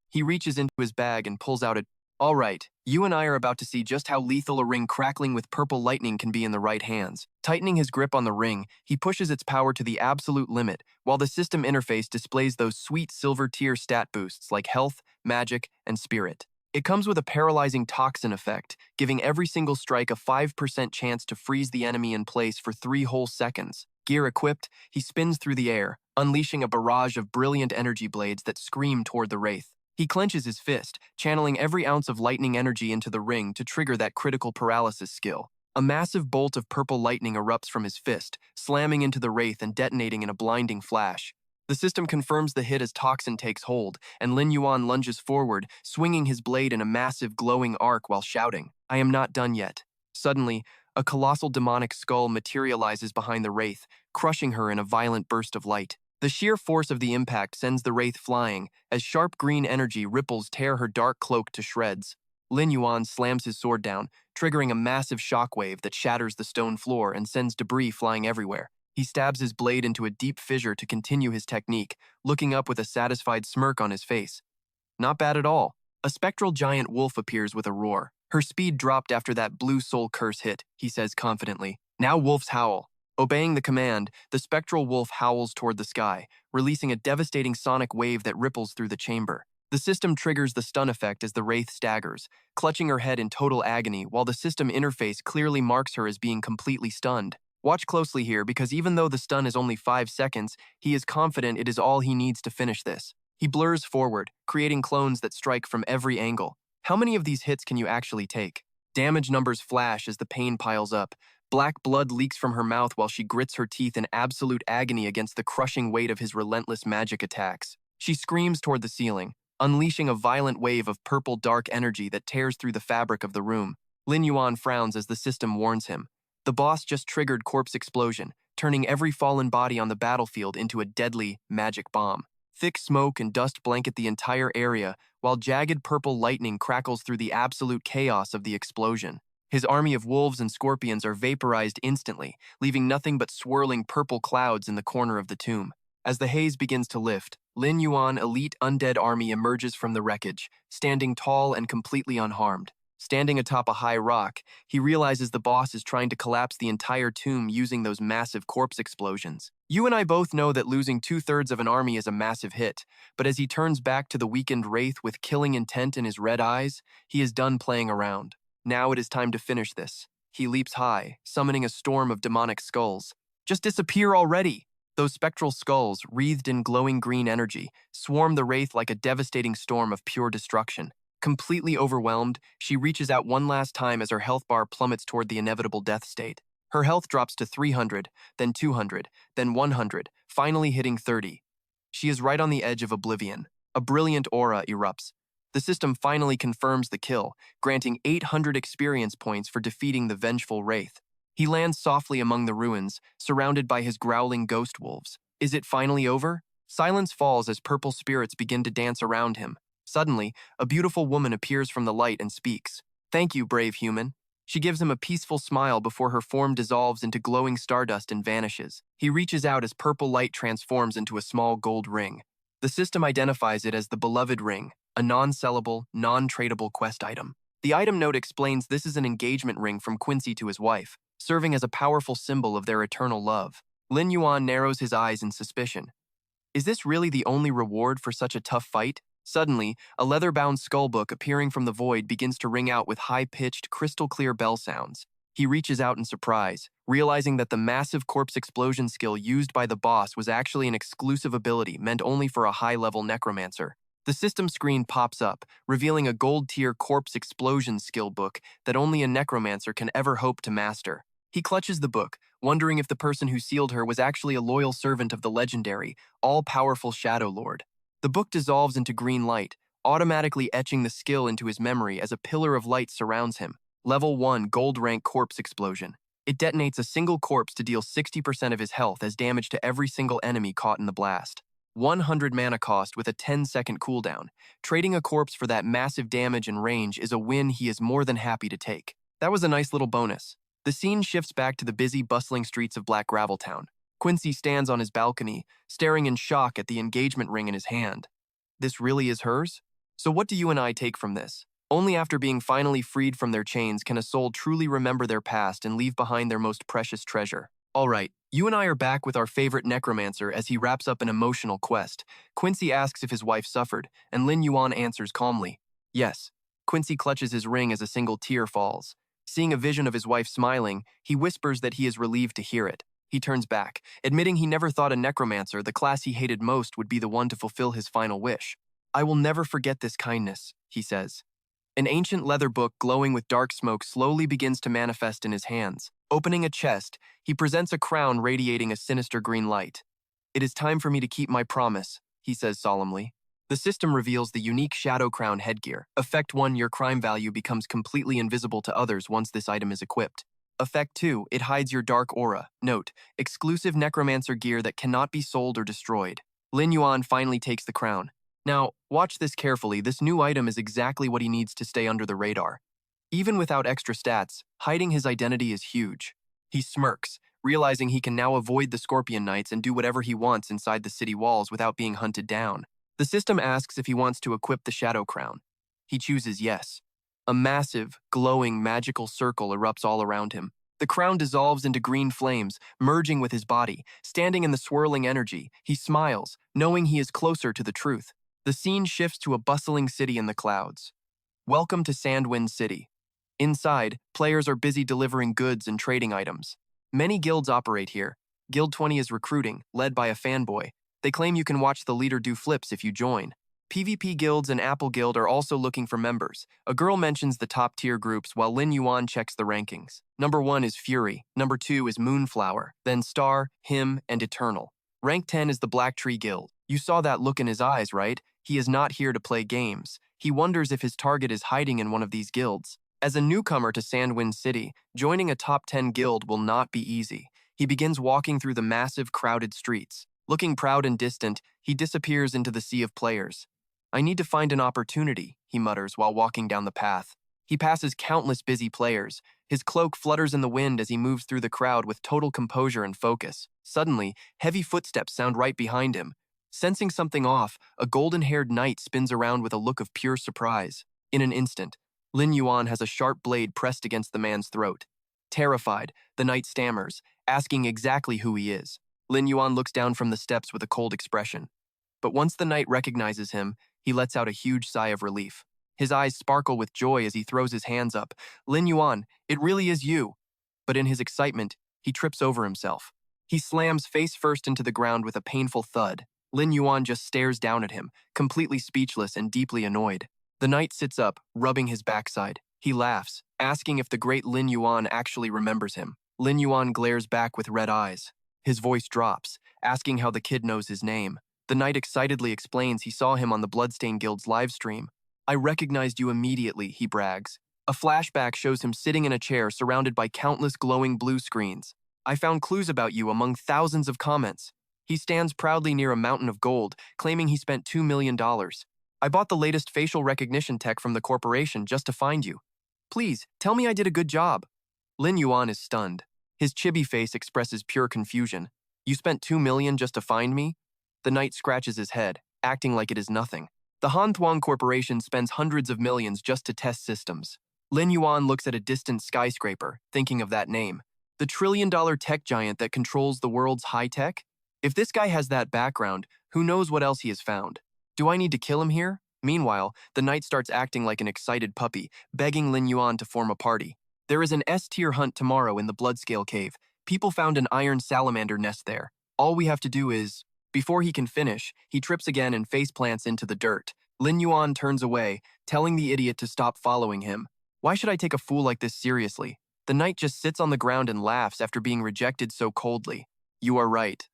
He reaches into his bag and pulls out a... All right, you and I are about to see just how lethal a ring crackling with purple lightning can be in the right hands. Tightening his grip on the ring, he pushes its power to the absolute limit, while the system interface displays those sweet silver-tier stat boosts like health, magic, and spirit. It comes with a paralyzing toxin effect, giving every single strike a 5% chance to freeze the enemy in place for 3 whole seconds. Gear equipped, he spins through the air, unleashing a barrage of brilliant energy blades that scream toward the wraith. He clenches his fist, channeling every ounce of lightning energy into the ring to trigger that critical paralysis skill. A massive bolt of purple lightning erupts from his fist, slamming into the wraith and detonating in a blinding flash. The system confirms the hit as toxin takes hold, and Lin Yuan lunges forward, swinging his blade in a massive glowing arc while shouting, I am not done yet. Suddenly, a colossal demonic skull materializes behind the wraith, crushing her in a violent burst of light. The sheer force of the impact sends the wraith flying, as sharp green energy ripples tear her dark cloak to shreds. Lin Yuan slams his sword down, triggering a massive shockwave that shatters the stone floor and sends debris flying everywhere. He stabs his blade into a deep fissure to continue his technique, looking up with a satisfied smirk on his face. Not bad at all. A spectral giant wolf appears with a roar. Her speed dropped after that blue soul curse hit, he says confidently. Now wolves howl. Obeying the command, the spectral wolf howls toward the sky, releasing a devastating sonic wave that ripples through the chamber. The system triggers the stun effect as the wraith staggers, clutching her head in total agony while the system interface clearly marks her as being completely stunned. Watch closely here because even though the stun is only 5 seconds, he is confident it is all he needs to finish this. He blurs forward, creating clones that strike from every angle. How many of these hits can you actually take? Damage numbers flash as the pain piles up. Black blood leaks from her mouth while she grits her teeth in absolute agony against the crushing weight of his relentless magic attacks. She screams toward the ceiling, unleashing a violent wave of purple dark energy that tears through the fabric of the room. Lin Yuan frowns as the system warns him. The boss just triggered corpse explosion, turning every fallen body on the battlefield into a deadly magic bomb. Thick smoke and dust blanket the entire area, while jagged purple lightning crackles through the absolute chaos of the explosion. His army of wolves and scorpions are vaporized instantly, leaving nothing but swirling purple clouds in the corner of the tomb. As the haze begins to lift, Lin Yuan elite undead army emerges from the wreckage, standing tall and completely unharmed. Standing atop a high rock, he realizes the boss is trying to collapse the entire tomb using those massive corpse explosions. You and I both know that losing 2/3 of an army is a massive hit, but as he turns back to the weakened wraith with killing intent in his red eyes, he is done playing around. Now it is time to finish this. He leaps high, summoning a storm of demonic skulls. Just disappear already! Those spectral skulls, wreathed in glowing green energy, swarm the wraith like a devastating storm of pure destruction. Completely overwhelmed, she reaches out one last time as her health bar plummets toward the inevitable death state. Her health drops to 300, then 200, then 100, finally hitting 30. She is right on the edge of oblivion. A brilliant aura erupts. The system finally confirms the kill, granting 800 experience points for defeating the vengeful wraith. He lands softly among the ruins, surrounded by his growling ghost wolves. Is it finally over? Silence falls as purple spirits begin to dance around him. Suddenly, a beautiful woman appears from the light and speaks. "Thank you, brave human." She gives him a peaceful smile before her form dissolves into glowing stardust and vanishes. He reaches out as purple light transforms into a small gold ring. The system identifies it as the Beloved Ring, a non-sellable, non-tradable quest item. The item note explains this is an engagement ring from Quincy to his wife, serving as a powerful symbol of their eternal love. Lin Yuan narrows his eyes in suspicion. Is this really the only reward for such a tough fight? Suddenly, a leather-bound skullbook appearing from the void begins to ring out with high-pitched, crystal-clear bell sounds. He reaches out in surprise, realizing that the massive corpse explosion skill used by the boss was actually an exclusive ability meant only for a high-level necromancer. The system screen pops up, revealing a gold-tier corpse explosion skill book that only a necromancer can ever hope to master. He clutches the book, wondering if the person who sealed her was actually a loyal servant of the legendary, all-powerful Shadow Lord. The book dissolves into green light, automatically etching the skill into his memory as a pillar of light surrounds him. Level 1 Gold Rank Corpse Explosion. It detonates a single corpse to deal 60% of his health as damage to every single enemy caught in the blast. 100 mana cost with a 10-second cooldown. Trading a corpse for that massive damage and range is a win he is more than happy to take. That was a nice little bonus. The scene shifts back to the busy, bustling streets of Black Graveltown. Quincy stands on his balcony, staring in shock at the engagement ring in his hand. This really is hers? So what do you and I take from this? Only after being finally freed from their chains can a soul truly remember their past and leave behind their most precious treasure. Alright, you and I are back with our favorite necromancer as he wraps up an emotional quest. Quincy asks if his wife suffered, and Lin Yuan answers calmly, "Yes." Quincy clutches his ring as a single tear falls. Seeing a vision of his wife smiling, he whispers that he is relieved to hear it. He turns back, admitting he never thought a necromancer, the class he hated most, would be the one to fulfill his final wish. "I will never forget this kindness," he says. An ancient leather book glowing with dark smoke slowly begins to manifest in his hands. Opening a chest, he presents a crown radiating a sinister green light. "It is time for me to keep my promise," he says solemnly. The system reveals the unique Shadow Crown headgear. Effect 1, your crime value becomes completely invisible to others once this item is equipped. Effect 2, it hides your dark aura. Note, exclusive Necromancer gear that cannot be sold or destroyed. Lin Yuan finally takes the crown. Now, watch this carefully. This new item is exactly what he needs to stay under the radar. Even without extra stats, hiding his identity is huge. He smirks, realizing he can now avoid the Scorpion Knights and do whatever he wants inside the city walls without being hunted down. The system asks if he wants to equip the Shadow Crown. He chooses yes. A massive, glowing, magical circle erupts all around him. The crown dissolves into green flames, merging with his body. Standing in the swirling energy, he smiles, knowing he is closer to the truth. The scene shifts to a bustling city in the clouds. Welcome to Sandwind City. Inside, players are busy delivering goods and trading items. Many guilds operate here. Guild 20 is recruiting, led by a fanboy. They claim you can watch the leader do flips if you join. PvP guilds and Apple Guild are also looking for members. A girl mentions the top-tier groups while Lin Yuan checks the rankings. Number 1 is Fury, number 2 is Moonflower, then Star, Hymn, and Eternal. Rank 10 is the Black Tree Guild. You saw that look in his eyes, right? He is not here to play games. He wonders if his target is hiding in one of these guilds. As a newcomer to Sandwind City, joining a top 10 guild will not be easy. He begins walking through the massive, crowded streets. Looking proud and distant, he disappears into the sea of players. I need to find an opportunity, he mutters while walking down the path. He passes countless busy players. His cloak flutters in the wind as he moves through the crowd with total composure and focus. Suddenly, heavy footsteps sound right behind him. Sensing something off, a golden-haired knight spins around with a look of pure surprise. In an instant, Lin Yuan has a sharp blade pressed against the man's throat. Terrified, the knight stammers, asking exactly who he is. Lin Yuan looks down from the steps with a cold expression. But once the knight recognizes him, he lets out a huge sigh of relief. His eyes sparkle with joy as he throws his hands up. Lin Yuan, it really is you. But in his excitement, he trips over himself. He slams face first into the ground with a painful thud. Lin Yuan just stares down at him, completely speechless and deeply annoyed. The knight sits up, rubbing his backside. He laughs, asking if the great Lin Yuan actually remembers him. Lin Yuan glares back with red eyes. His voice drops, asking how the kid knows his name. The knight excitedly explains he saw him on the Bloodstained Guild's livestream. I recognized you immediately, he brags. A flashback shows him sitting in a chair surrounded by countless glowing blue screens. I found clues about you among thousands of comments. He stands proudly near a mountain of gold, claiming he spent $2 million. I bought the latest facial recognition tech from the corporation just to find you. Please, tell me I did a good job. Lin Yuan is stunned. His chibi face expresses pure confusion. You spent $2 million just to find me? The knight scratches his head, acting like it is nothing. The Han Thuong Corporation spends hundreds of millions just to test systems. Lin Yuan looks at a distant skyscraper, thinking of that name. The trillion-dollar tech giant that controls the world's high-tech? If this guy has that background, who knows what else he has found? Do I need to kill him here? Meanwhile, the knight starts acting like an excited puppy, begging Lin Yuan to form a party. There is an S-tier hunt tomorrow in the Bloodscale Cave. People found an iron salamander nest there. All we have to do is... Before he can finish, he trips again and faceplants into the dirt. Lin Yuan turns away, telling the idiot to stop following him. Why should I take a fool like this seriously? The knight just sits on the ground and laughs after being rejected so coldly. You are right.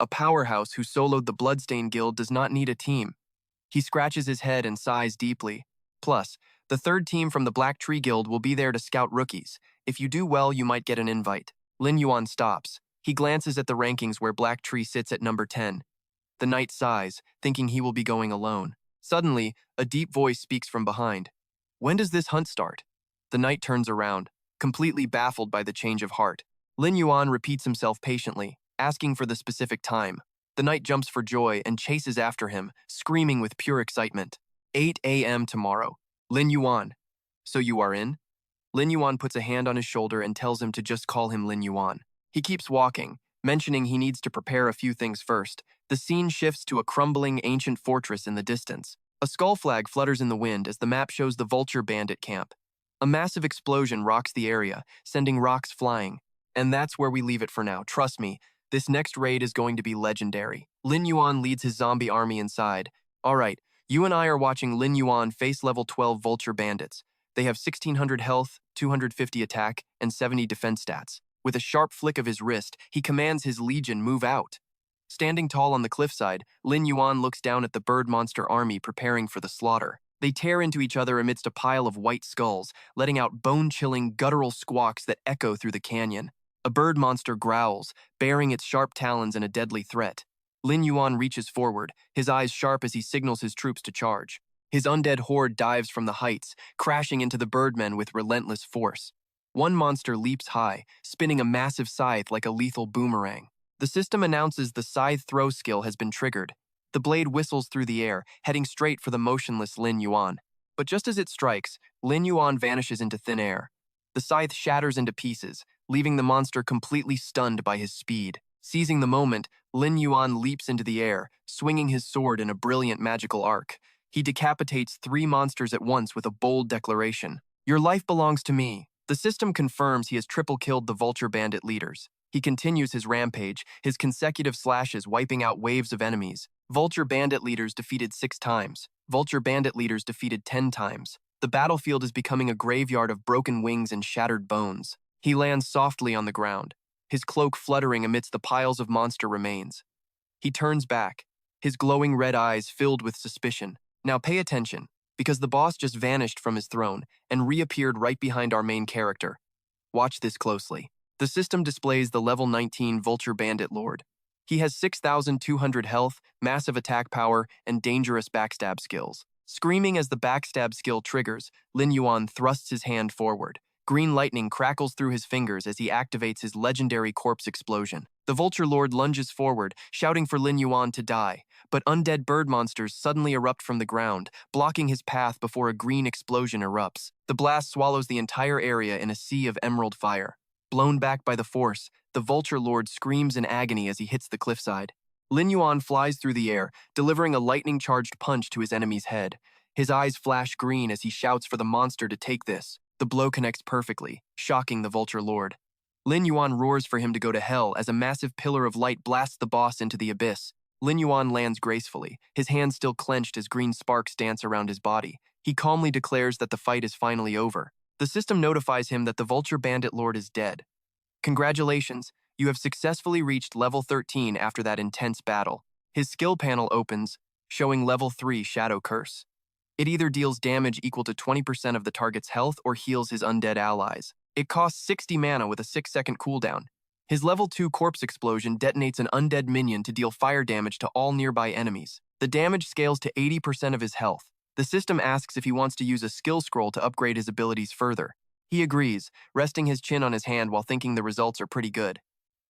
A powerhouse who soloed the Bloodstained Guild does not need a team. He scratches his head and sighs deeply. Plus, the third team from the Black Tree Guild will be there to scout rookies. If you do well, you might get an invite. Lin Yuan stops. He glances at the rankings where Black Tree sits at number 10. The knight sighs, thinking he will be going alone. Suddenly, a deep voice speaks from behind. When does this hunt start? The knight turns around, completely baffled by the change of heart. Lin Yuan repeats himself patiently, asking for the specific time. The knight jumps for joy and chases after him, screaming with pure excitement. 8 a.m. tomorrow. Lin Yuan. So you are in? Lin Yuan puts a hand on his shoulder and tells him to just call him Lin Yuan. He keeps walking, mentioning he needs to prepare a few things first. The scene shifts to a crumbling ancient fortress in the distance. A skull flag flutters in the wind as the map shows the Vulture Bandit camp. A massive explosion rocks the area, sending rocks flying. And that's where we leave it for now. Trust me, this next raid is going to be legendary. Lin Yuan leads his zombie army inside. Alright, you and I are watching Lin Yuan face level 12 Vulture Bandits. They have 1600 health, 250 attack, and 70 defense stats. With a sharp flick of his wrist, he commands his legion move out. Standing tall on the cliffside, Lin Yuan looks down at the bird monster army preparing for the slaughter. They tear into each other amidst a pile of white skulls, letting out bone-chilling, guttural squawks that echo through the canyon. A bird monster growls, baring its sharp talons in a deadly threat. Lin Yuan reaches forward, his eyes sharp as he signals his troops to charge. His undead horde dives from the heights, crashing into the birdmen with relentless force. One monster leaps high, spinning a massive scythe like a lethal boomerang. The system announces the scythe throw skill has been triggered. The blade whistles through the air, heading straight for the motionless Lin Yuan. But just as it strikes, Lin Yuan vanishes into thin air. The scythe shatters into pieces, leaving the monster completely stunned by his speed. Seizing the moment, Lin Yuan leaps into the air, swinging his sword in a brilliant magical arc. He decapitates 3 monsters at once with a bold declaration. "Your life belongs to me." The system confirms he has triple-killed the Vulture Bandit leaders. He continues his rampage, his consecutive slashes wiping out waves of enemies. Vulture Bandit leaders defeated 6 times. Vulture Bandit leaders defeated 10 times. The battlefield is becoming a graveyard of broken wings and shattered bones. He lands softly on the ground, his cloak fluttering amidst the piles of monster remains. He turns back, his glowing red eyes filled with suspicion. Now pay attention, because the boss just vanished from his throne and reappeared right behind our main character. Watch this closely. The system displays the level 19 Vulture Bandit Lord. He has 6,200 health, massive attack power, and dangerous backstab skills. Screaming as the backstab skill triggers, Lin Yuan thrusts his hand forward. Green lightning crackles through his fingers as he activates his legendary corpse explosion. The Vulture Lord lunges forward, shouting for Lin Yuan to die, but undead bird monsters suddenly erupt from the ground, blocking his path before a green explosion erupts. The blast swallows the entire area in a sea of emerald fire. Blown back by the force, the Vulture Lord screams in agony as he hits the cliffside. Lin Yuan flies through the air, delivering a lightning-charged punch to his enemy's head. His eyes flash green as he shouts for the monster to take this. The blow connects perfectly, shocking the Vulture Lord. Lin Yuan roars for him to go to hell as a massive pillar of light blasts the boss into the abyss. Lin Yuan lands gracefully, his hands still clenched as green sparks dance around his body. He calmly declares that the fight is finally over. The system notifies him that the Vulture Bandit Lord is dead. Congratulations, you have successfully reached level 13 after that intense battle. His skill panel opens, showing level 3 Shadow Curse. It either deals damage equal to 20% of the target's health or heals his undead allies. It costs 60 mana with a 6-second cooldown. His level 2 Corpse Explosion detonates an undead minion to deal fire damage to all nearby enemies. The damage scales to 80% of his health. The system asks if he wants to use a skill scroll to upgrade his abilities further. He agrees, resting his chin on his hand while thinking the results are pretty good.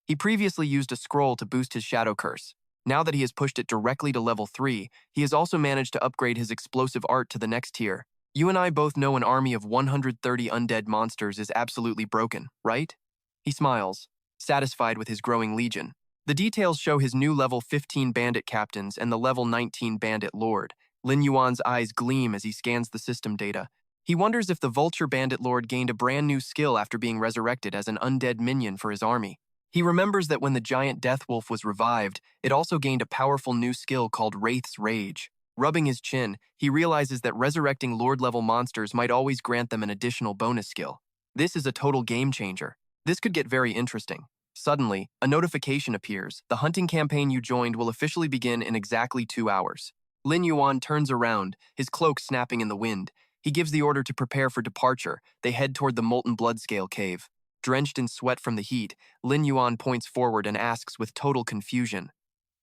He previously used a scroll to boost his Shadow Curse. Now that he has pushed it directly to level 3, he has also managed to upgrade his explosive art to the next tier. You and I both know an army of 130 undead monsters is absolutely broken, right? He smiles, satisfied with his growing legion. The details show his new level 15 bandit captains and the level 19 bandit lord. Lin Yuan's eyes gleam as he scans the system data. He wonders if the Vulture Bandit Lord gained a brand new skill after being resurrected as an undead minion for his army. He remembers that when the giant death wolf was revived, it also gained a powerful new skill called Wraith's Rage. Rubbing his chin, he realizes that resurrecting Lord-level monsters might always grant them an additional bonus skill. This is a total game changer. This could get very interesting. Suddenly, a notification appears. The hunting campaign you joined will officially begin in exactly 2 hours. Lin Yuan turns around, his cloak snapping in the wind. He gives the order to prepare for departure. They head toward the Molten Bloodscale cave. Drenched in sweat from the heat, Lin Yuan points forward and asks with total confusion,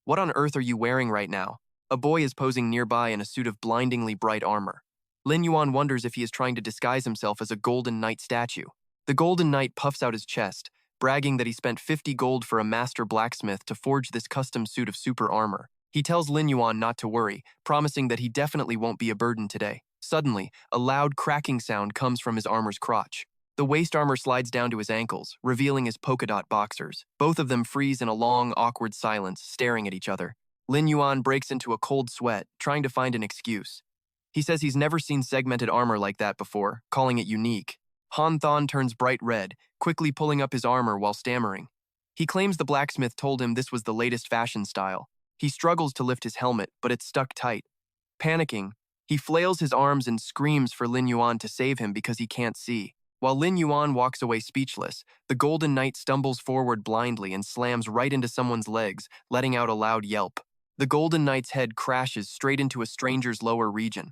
"What on earth are you wearing right now?" A boy is posing nearby in a suit of blindingly bright armor. Lin Yuan wonders if he is trying to disguise himself as a Golden Knight statue. The Golden Knight puffs out his chest, bragging that he spent 50 gold for a master blacksmith to forge this custom suit of super armor. He tells Lin Yuan not to worry, promising that he definitely won't be a burden today. Suddenly, a loud cracking sound comes from his armor's crotch. The waist armor slides down to his ankles, revealing his polka dot boxers. Both of them freeze in a long, awkward silence, staring at each other. Lin Yuan breaks into a cold sweat, trying to find an excuse. He says he's never seen segmented armor like that before, calling it unique. Han Thon turns bright red, quickly pulling up his armor while stammering. He claims the blacksmith told him this was the latest fashion style. He struggles to lift his helmet, but it's stuck tight. Panicking, he flails his arms and screams for Lin Yuan to save him because he can't see. While Lin Yuan walks away speechless, the Golden Knight stumbles forward blindly and slams right into someone's legs, letting out a loud yelp. The Golden Knight's head crashes straight into a stranger's lower region.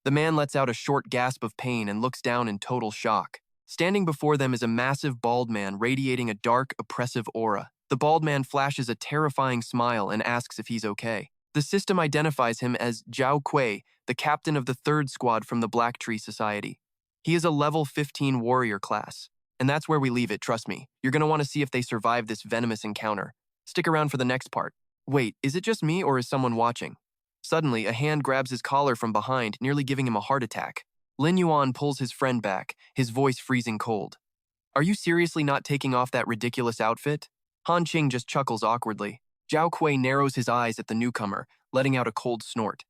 The man lets out a short gasp of pain and looks down in total shock. Standing before them is a massive bald man radiating a dark, oppressive aura. The bald man flashes a terrifying smile and asks if he's okay. The system identifies him as Zhao Kui, the captain of the 3rd Squad from the Black Tree Society. He is a level 15 warrior class. And that's where we leave it, trust me. You're going to want to see if they survive this venomous encounter. Stick around for the next part. Wait, is it just me or is someone watching? Suddenly, a hand grabs his collar from behind, nearly giving him a heart attack. Lin Yuan pulls his friend back, his voice freezing cold. Are you seriously not taking off that ridiculous outfit? Han Qing just chuckles awkwardly. Zhao Kui narrows his eyes at the newcomer, letting out a cold snort.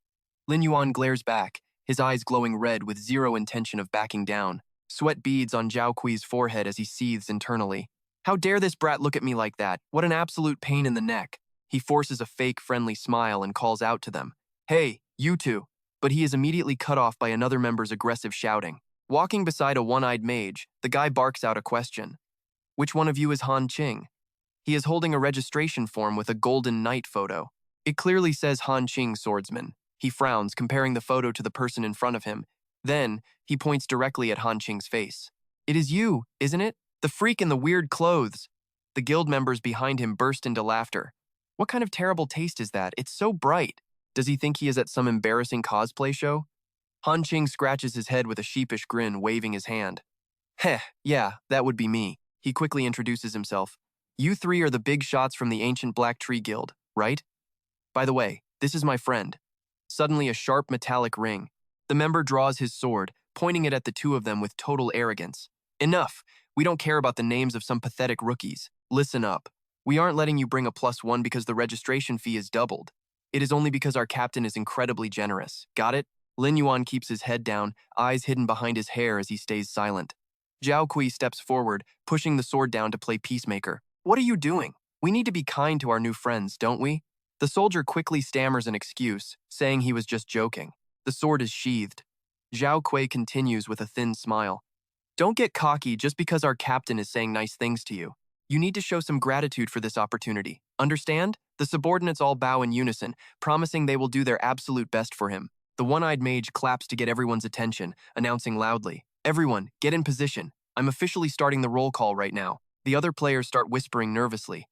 Lin Yuan glares back, his eyes glowing red with zero intention of backing down. Sweat beads on Zhao Kui's forehead as he seethes internally. How dare this brat look at me like that? What an absolute pain in the neck. He forces a fake friendly smile and calls out to them. Hey, you two. But he is immediately cut off by another member's aggressive shouting. Walking beside a one-eyed mage, the guy barks out a question. Which one of you is Han Qing? He is holding a registration form with a golden knight photo. It clearly says Han Qing Swordsman. He frowns, comparing the photo to the person in front of him. Then, he points directly at Han Qing's face. It is you, isn't it? The freak in the weird clothes. The guild members behind him burst into laughter. What kind of terrible taste is that? It's so bright. Does he think he is at some embarrassing cosplay show? Han Qing scratches his head with a sheepish grin, waving his hand. Heh, yeah, that would be me. He quickly introduces himself. You three are the big shots from the ancient Black Tree Guild, right? By the way, this is my friend. Suddenly a sharp metallic ring. The member draws his sword, pointing it at the two of them with total arrogance. Enough! We don't care about the names of some pathetic rookies. Listen up. We aren't letting you bring a +1 because the registration fee is doubled. It is only because our captain is incredibly generous. Got it? Lin Yuan keeps his head down, eyes hidden behind his hair as he stays silent. Zhao Kui steps forward, pushing the sword down to play peacemaker. What are you doing? We need to be kind to our new friends, don't we? The soldier quickly stammers an excuse, saying he was just joking. The sword is sheathed. Zhao Kui continues with a thin smile. Don't get cocky just because our captain is saying nice things to you. You need to show some gratitude for this opportunity. Understand? The subordinates all bow in unison, promising they will do their absolute best for him. The one-eyed mage claps to get everyone's attention, announcing loudly, Everyone, get in position. I'm officially starting the roll call right now. The other players start whispering nervously.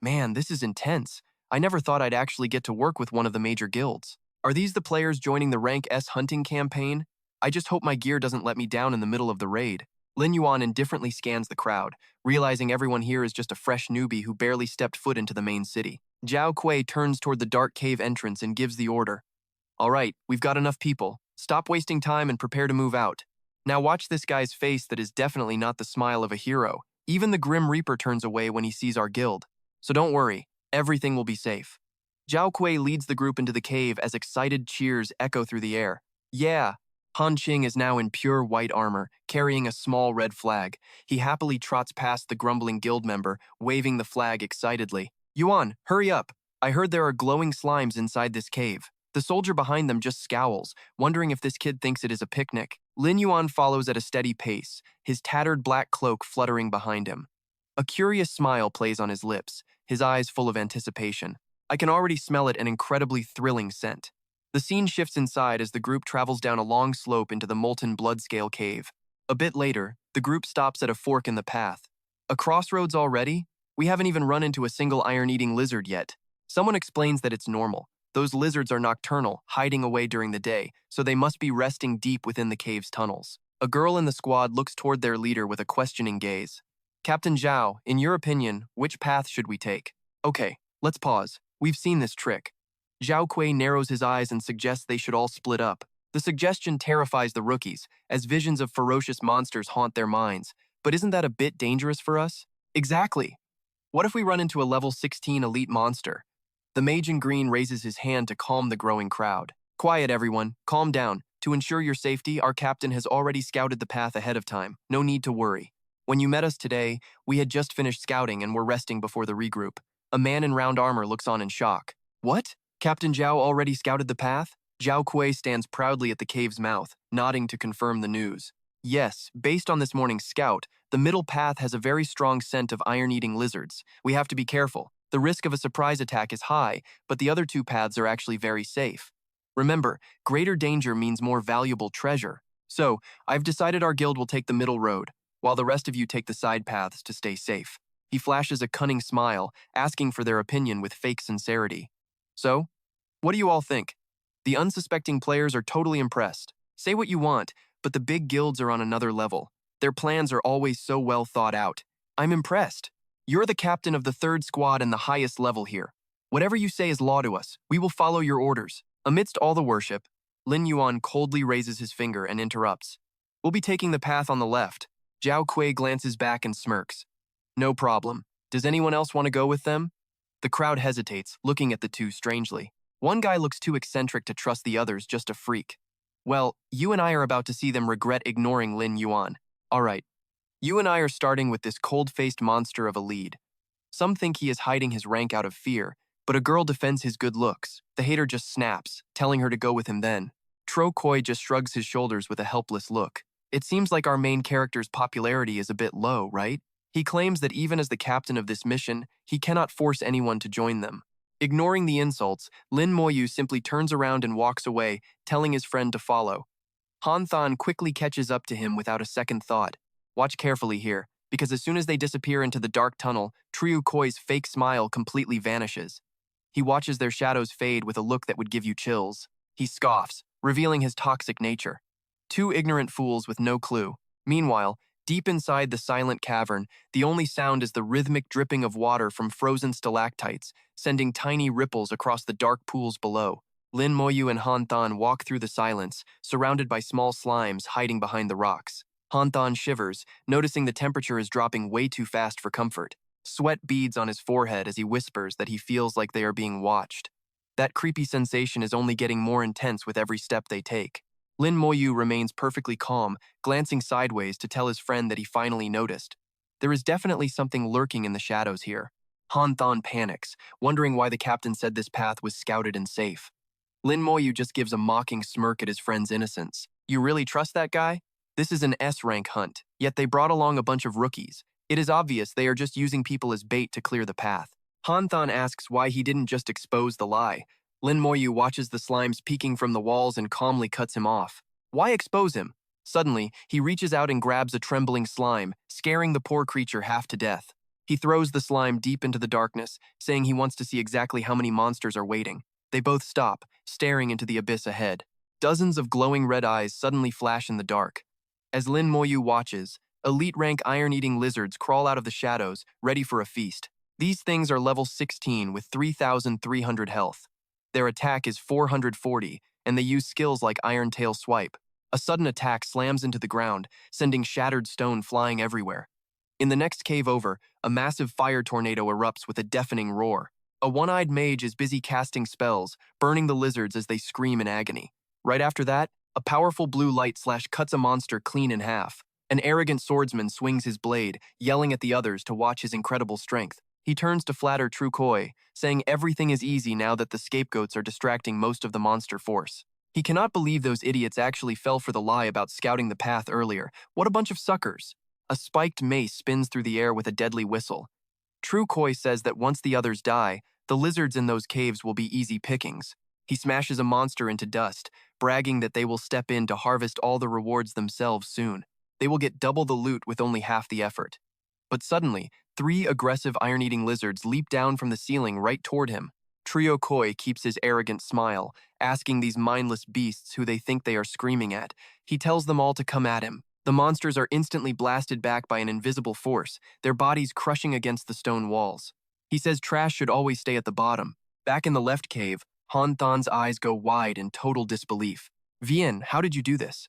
Man, this is intense. I never thought I'd actually get to work with one of the major guilds. Are these the players joining the Rank S hunting campaign? I just hope my gear doesn't let me down in the middle of the raid. Lin Yuan indifferently scans the crowd, realizing everyone here is just a fresh newbie who barely stepped foot into the main city. Zhao Kui turns toward the dark cave entrance and gives the order. All right, we've got enough people. Stop wasting time and prepare to move out. Now watch this guy's face that is definitely not the smile of a hero. Even the Grim Reaper turns away when he sees our guild. So don't worry, everything will be safe. Zhao Kui leads the group into the cave as excited cheers echo through the air. Yeah! Han Qing is now in pure white armor, carrying a small red flag. He happily trots past the grumbling guild member, waving the flag excitedly. Yuan, hurry up! I heard there are glowing slimes inside this cave. The soldier behind them just scowls, wondering if this kid thinks it is a picnic. Lin Yuan follows at a steady pace, his tattered black cloak fluttering behind him. A curious smile plays on his lips, his eyes full of anticipation. I can already smell it, an incredibly thrilling scent. The scene shifts inside as the group travels down a long slope into the molten bloodscale cave. A bit later, the group stops at a fork in the path. A crossroads already? We haven't even run into a single iron-eating lizard yet. Someone explains that it's normal. Those lizards are nocturnal, hiding away during the day, so they must be resting deep within the cave's tunnels. A girl in the squad looks toward their leader with a questioning gaze. Captain Zhao, in your opinion, which path should we take? Okay, let's pause. We've seen this trick. Zhao Kui narrows his eyes and suggests they should all split up. The suggestion terrifies the rookies, as visions of ferocious monsters haunt their minds. But isn't that a bit dangerous for us? Exactly. What if we run into a level 16 elite monster? The mage in green raises his hand to calm the growing crowd. Quiet, everyone. Calm down. To ensure your safety, our captain has already scouted the path ahead of time. No need to worry. When you met us today, we had just finished scouting and were resting before the regroup. A man in round armor looks on in shock. What? Captain Zhao already scouted the path? Zhao Kui stands proudly at the cave's mouth, nodding to confirm the news. Yes, based on this morning's scout, the middle path has a very strong scent of iron-eating lizards. We have to be careful. The risk of a surprise attack is high, but the other two paths are actually very safe. Remember, greater danger means more valuable treasure. So, I've decided our guild will take the middle road, while the rest of you take the side paths to stay safe. He flashes a cunning smile, asking for their opinion with fake sincerity. So, what do you all think? The unsuspecting players are totally impressed. Say what you want, but the big guilds are on another level. Their plans are always so well thought out. I'm impressed. You're the captain of the third squad and the highest level here. Whatever you say is law to us. We will follow your orders. Amidst all the worship, Lin Yuan coldly raises his finger and interrupts. We'll be taking the path on the left. Zhao Kui glances back and smirks. No problem. Does anyone else want to go with them? The crowd hesitates, looking at the two strangely. One guy looks too eccentric to trust the others, just a freak. Well, you and I are about to see them regret ignoring Lin Yuan. All right. You and I are starting with this cold-faced monster of a lead. Some think he is hiding his rank out of fear, but a girl defends his good looks. The hater just snaps, telling her to go with him then. Tro Koi just shrugs his shoulders with a helpless look. It seems like our main character's popularity is a bit low, right? He claims that even as the captain of this mission, he cannot force anyone to join them. Ignoring the insults, Lin Moyu simply turns around and walks away, telling his friend to follow. Han Than quickly catches up to him without a second thought. Watch carefully here, because as soon as they disappear into the dark tunnel, Triu Koi's fake smile completely vanishes. He watches their shadows fade with a look that would give you chills. He scoffs, revealing his toxic nature. Two ignorant fools with no clue. Meanwhile, deep inside the silent cavern, the only sound is the rhythmic dripping of water from frozen stalactites, sending tiny ripples across the dark pools below. Lin Moyu and Han Than walk through the silence, surrounded by small slimes hiding behind the rocks. Han Than shivers, noticing the temperature is dropping way too fast for comfort. Sweat beads on his forehead as he whispers that he feels like they are being watched. That creepy sensation is only getting more intense with every step they take. Lin Moyu remains perfectly calm, glancing sideways to tell his friend that he finally noticed. There is definitely something lurking in the shadows here. Han Than panics, wondering why the captain said this path was scouted and safe. Lin Moyu just gives a mocking smirk at his friend's innocence. You really trust that guy? This is an S-rank hunt, yet they brought along a bunch of rookies. It is obvious they are just using people as bait to clear the path. Han Than asks why he didn't just expose the lie. Lin Moyu watches the slimes peeking from the walls and calmly cuts him off. Why expose him? Suddenly, he reaches out and grabs a trembling slime, scaring the poor creature half to death. He throws the slime deep into the darkness, saying he wants to see exactly how many monsters are waiting. They both stop, staring into the abyss ahead. Dozens of glowing red eyes suddenly flash in the dark. As Lin Moyu watches, elite-rank iron-eating lizards crawl out of the shadows, ready for a feast. These things are level 16 with 3,300 health. Their attack is 440, and they use skills like Iron Tail Swipe. A sudden attack slams into the ground, sending shattered stone flying everywhere. In the next cave over, a massive fire tornado erupts with a deafening roar. A one-eyed mage is busy casting spells, burning the lizards as they scream in agony. Right after that, a powerful blue light slash cuts a monster clean in half. An arrogant swordsman swings his blade, yelling at the others to watch his incredible strength. He turns to flatter Tro Koi, saying everything is easy now that the scapegoats are distracting most of the monster force. He cannot believe those idiots actually fell for the lie about scouting the path earlier. What a bunch of suckers. A spiked mace spins through the air with a deadly whistle. Tro Koi says that once the others die, the lizards in those caves will be easy pickings. He smashes a monster into dust, bragging that they will step in to harvest all the rewards themselves soon. They will get double the loot with only half the effort. But suddenly, 3 aggressive iron-eating lizards leap down from the ceiling right toward him. Trio Koi keeps his arrogant smile, asking these mindless beasts who they think they are screaming at. He tells them all to come at him. The monsters are instantly blasted back by an invisible force, their bodies crushing against the stone walls. He says trash should always stay at the bottom. Back in the left cave, Han Than's eyes go wide in total disbelief. Vian, how did you do this?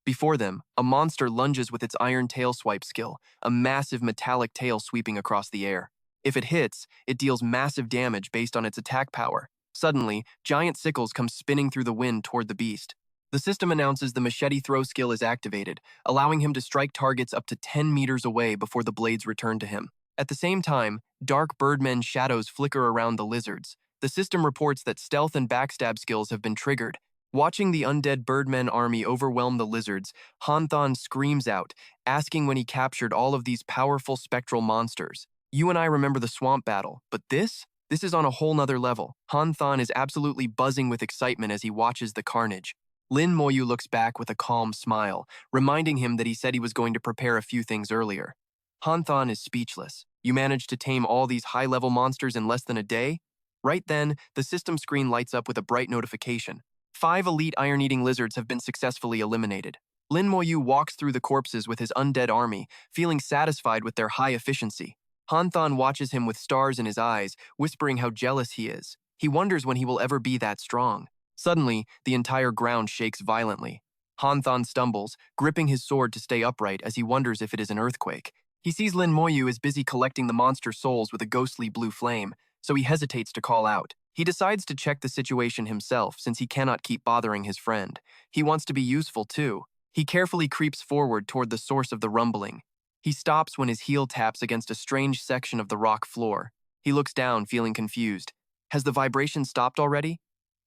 Before them, a monster lunges with its iron tail swipe skill, a massive metallic tail sweeping across the air. If it hits, it deals massive damage based on its attack power. Suddenly, giant sickles come spinning through the wind toward the beast. The system announces the machete throw skill is activated, allowing him to strike targets up to 10 meters away before the blades return to him. At the same time, dark birdmen shadows flicker around the lizards. The system reports that stealth and backstab skills have been triggered. Watching the undead birdmen army overwhelm the lizards, Han Than screams out, asking when he captured all of these powerful spectral monsters. You and I remember the swamp battle, but this? This is on a whole nother level. Han Than is absolutely buzzing with excitement as he watches the carnage. Lin Moyu looks back with a calm smile, reminding him that he said he was going to prepare a few things earlier. Han Than is speechless. You managed to tame all these high-level monsters in less than a day? Right then, the system screen lights up with a bright notification. 5 elite iron-eating lizards have been successfully eliminated. Lin Moyu walks through the corpses with his undead army, feeling satisfied with their high efficiency. Han Than watches him with stars in his eyes, whispering how jealous he is. He wonders when he will ever be that strong. Suddenly, the entire ground shakes violently. Han Than stumbles, gripping his sword to stay upright as he wonders if it is an earthquake. He sees Lin Moyu is busy collecting the monster souls with a ghostly blue flame, so he hesitates to call out. He decides to check the situation himself since he cannot keep bothering his friend. He wants to be useful too. He carefully creeps forward toward the source of the rumbling. He stops when his heel taps against a strange section of the rock floor. He looks down, feeling confused. Has the vibration stopped already?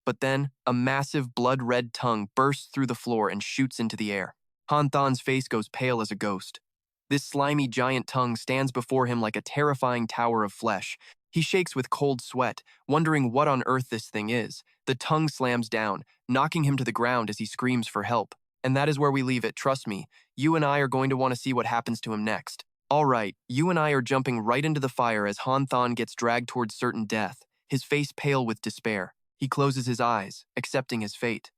But then, a massive blood-red tongue bursts through the floor and shoots into the air. Han Than's face goes pale as a ghost. This slimy giant tongue stands before him like a terrifying tower of flesh. He shakes with cold sweat, wondering what on earth this thing is. The tongue slams down, knocking him to the ground as he screams for help. And that is where we leave it, trust me. You and I are going to want to see what happens to him next. All right, you and I are jumping right into the fire as Han Than gets dragged towards certain death, his face pale with despair. He closes his eyes, accepting his fate.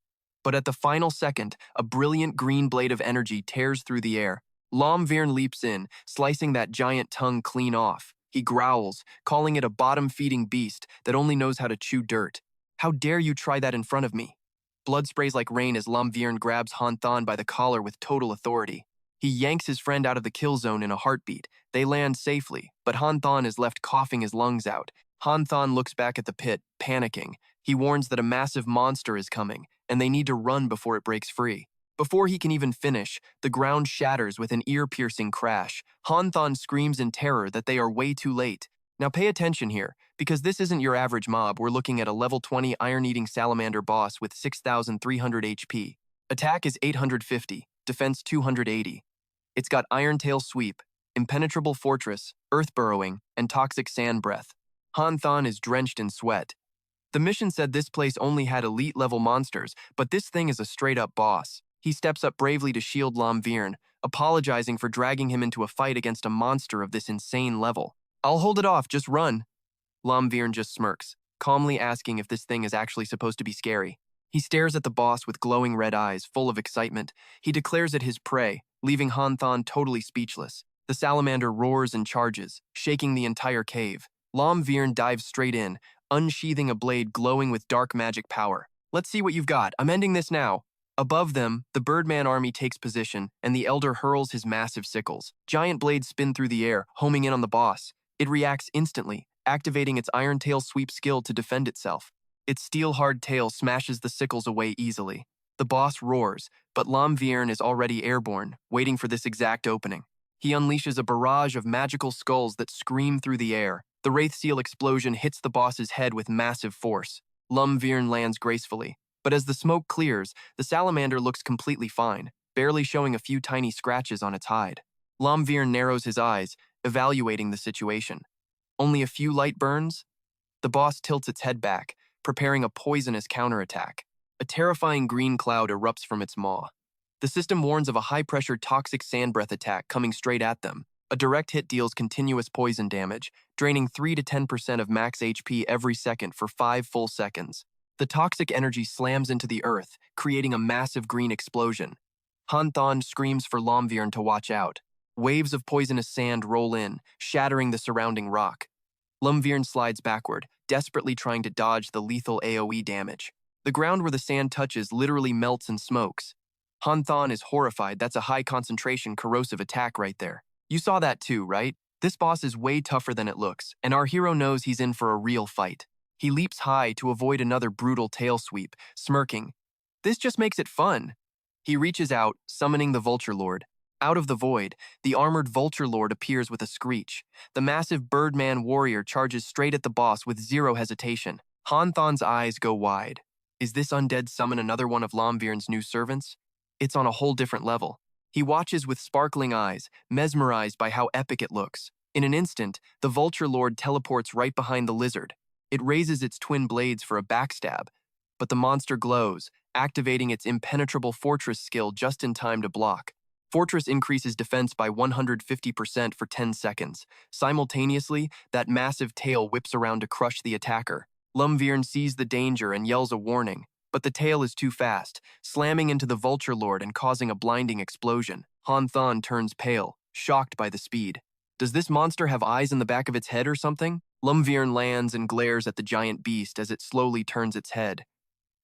But at the final second, a brilliant green blade of energy tears through the air. Lam Virn leaps in, slicing that giant tongue clean off. He growls, calling it a bottom-feeding beast that only knows how to chew dirt. How dare you try that in front of me? Blood sprays like rain as Lam Virn grabs Han Than by the collar with total authority. He yanks his friend out of the kill zone in a heartbeat. They land safely, but Han Than is left coughing his lungs out. Han Than looks back at the pit, panicking. He warns that a massive monster is coming, and they need to run before it breaks free. Before he can even finish, the ground shatters with an ear-piercing crash. Han Than screams in terror that they are way too late. Now pay attention here, because this isn't your average mob. We're looking at a level 20 iron-eating salamander boss with 6,300 HP. Attack is 850, defense 280. It's got Iron Tail Sweep, Impenetrable Fortress, Earth Burrowing, and Toxic Sand Breath. Han Than is drenched in sweat. The mission said this place only had elite-level monsters, but this thing is a straight-up boss. He steps up bravely to shield Lam Virn, apologizing for dragging him into a fight against a monster of this insane level. I'll hold it off, just run. Lam Virn just smirks, calmly asking if this thing is actually supposed to be scary. He stares at the boss with glowing red eyes, full of excitement. He declares it his prey, leaving Han Than totally speechless. The salamander roars and charges, shaking the entire cave. Lam Virn dives straight in, unsheathing a blade glowing with dark magic power. Let's see what you've got. I'm ending this now. Above them, the Birdman army takes position, and the Elder hurls his massive sickles. Giant blades spin through the air, homing in on the boss. It reacts instantly, activating its Iron Tail Sweep skill to defend itself. Its steel-hard tail smashes the sickles away easily. The boss roars, but Lam Virn is already airborne, waiting for this exact opening. He unleashes a barrage of magical skulls that scream through the air. The Wraith Seal explosion hits the boss's head with massive force. Lam Virn lands gracefully. But as the smoke clears, the salamander looks completely fine, barely showing a few tiny scratches on its hide. Lam Virn narrows his eyes, evaluating the situation. Only a few light burns? The boss tilts its head back, preparing a poisonous counterattack. A terrifying green cloud erupts from its maw. The system warns of a high-pressure toxic sand breath attack coming straight at them. A direct hit deals continuous poison damage, draining 3 to 10% of max HP every second for 5 full seconds. The toxic energy slams into the earth, creating a massive green explosion. Han Than screams for Lam Virn to watch out. Waves of poisonous sand roll in, shattering the surrounding rock. Lam Virn slides backward, desperately trying to dodge the lethal AoE damage. The ground where the sand touches literally melts and smokes. Han Than is horrified. That's a high-concentration corrosive attack right there. You saw that too, right? This boss is way tougher than it looks, and our hero knows he's in for a real fight. He leaps high to avoid another brutal tail sweep, smirking. This just makes it fun. He reaches out, summoning the Vulture Lord. Out of the void, the armored Vulture Lord appears with a screech. The massive Birdman warrior charges straight at the boss with zero hesitation. Han Than's eyes go wide. Is this undead summon another one of Lam Virn's new servants? It's on a whole different level. He watches with sparkling eyes, mesmerized by how epic it looks. In an instant, the Vulture Lord teleports right behind the lizard. It raises its twin blades for a backstab, but the monster glows, activating its impenetrable fortress skill just in time to block. Fortress increases defense by 150% for 10 seconds. Simultaneously, that massive tail whips around to crush the attacker. Lumvirn sees the danger and yells a warning, but the tail is too fast, slamming into the Vulture Lord and causing a blinding explosion. Han Than turns pale, shocked by the speed. Does this monster have eyes in the back of its head or something? Lumvirn lands and glares at the giant beast as it slowly turns its head.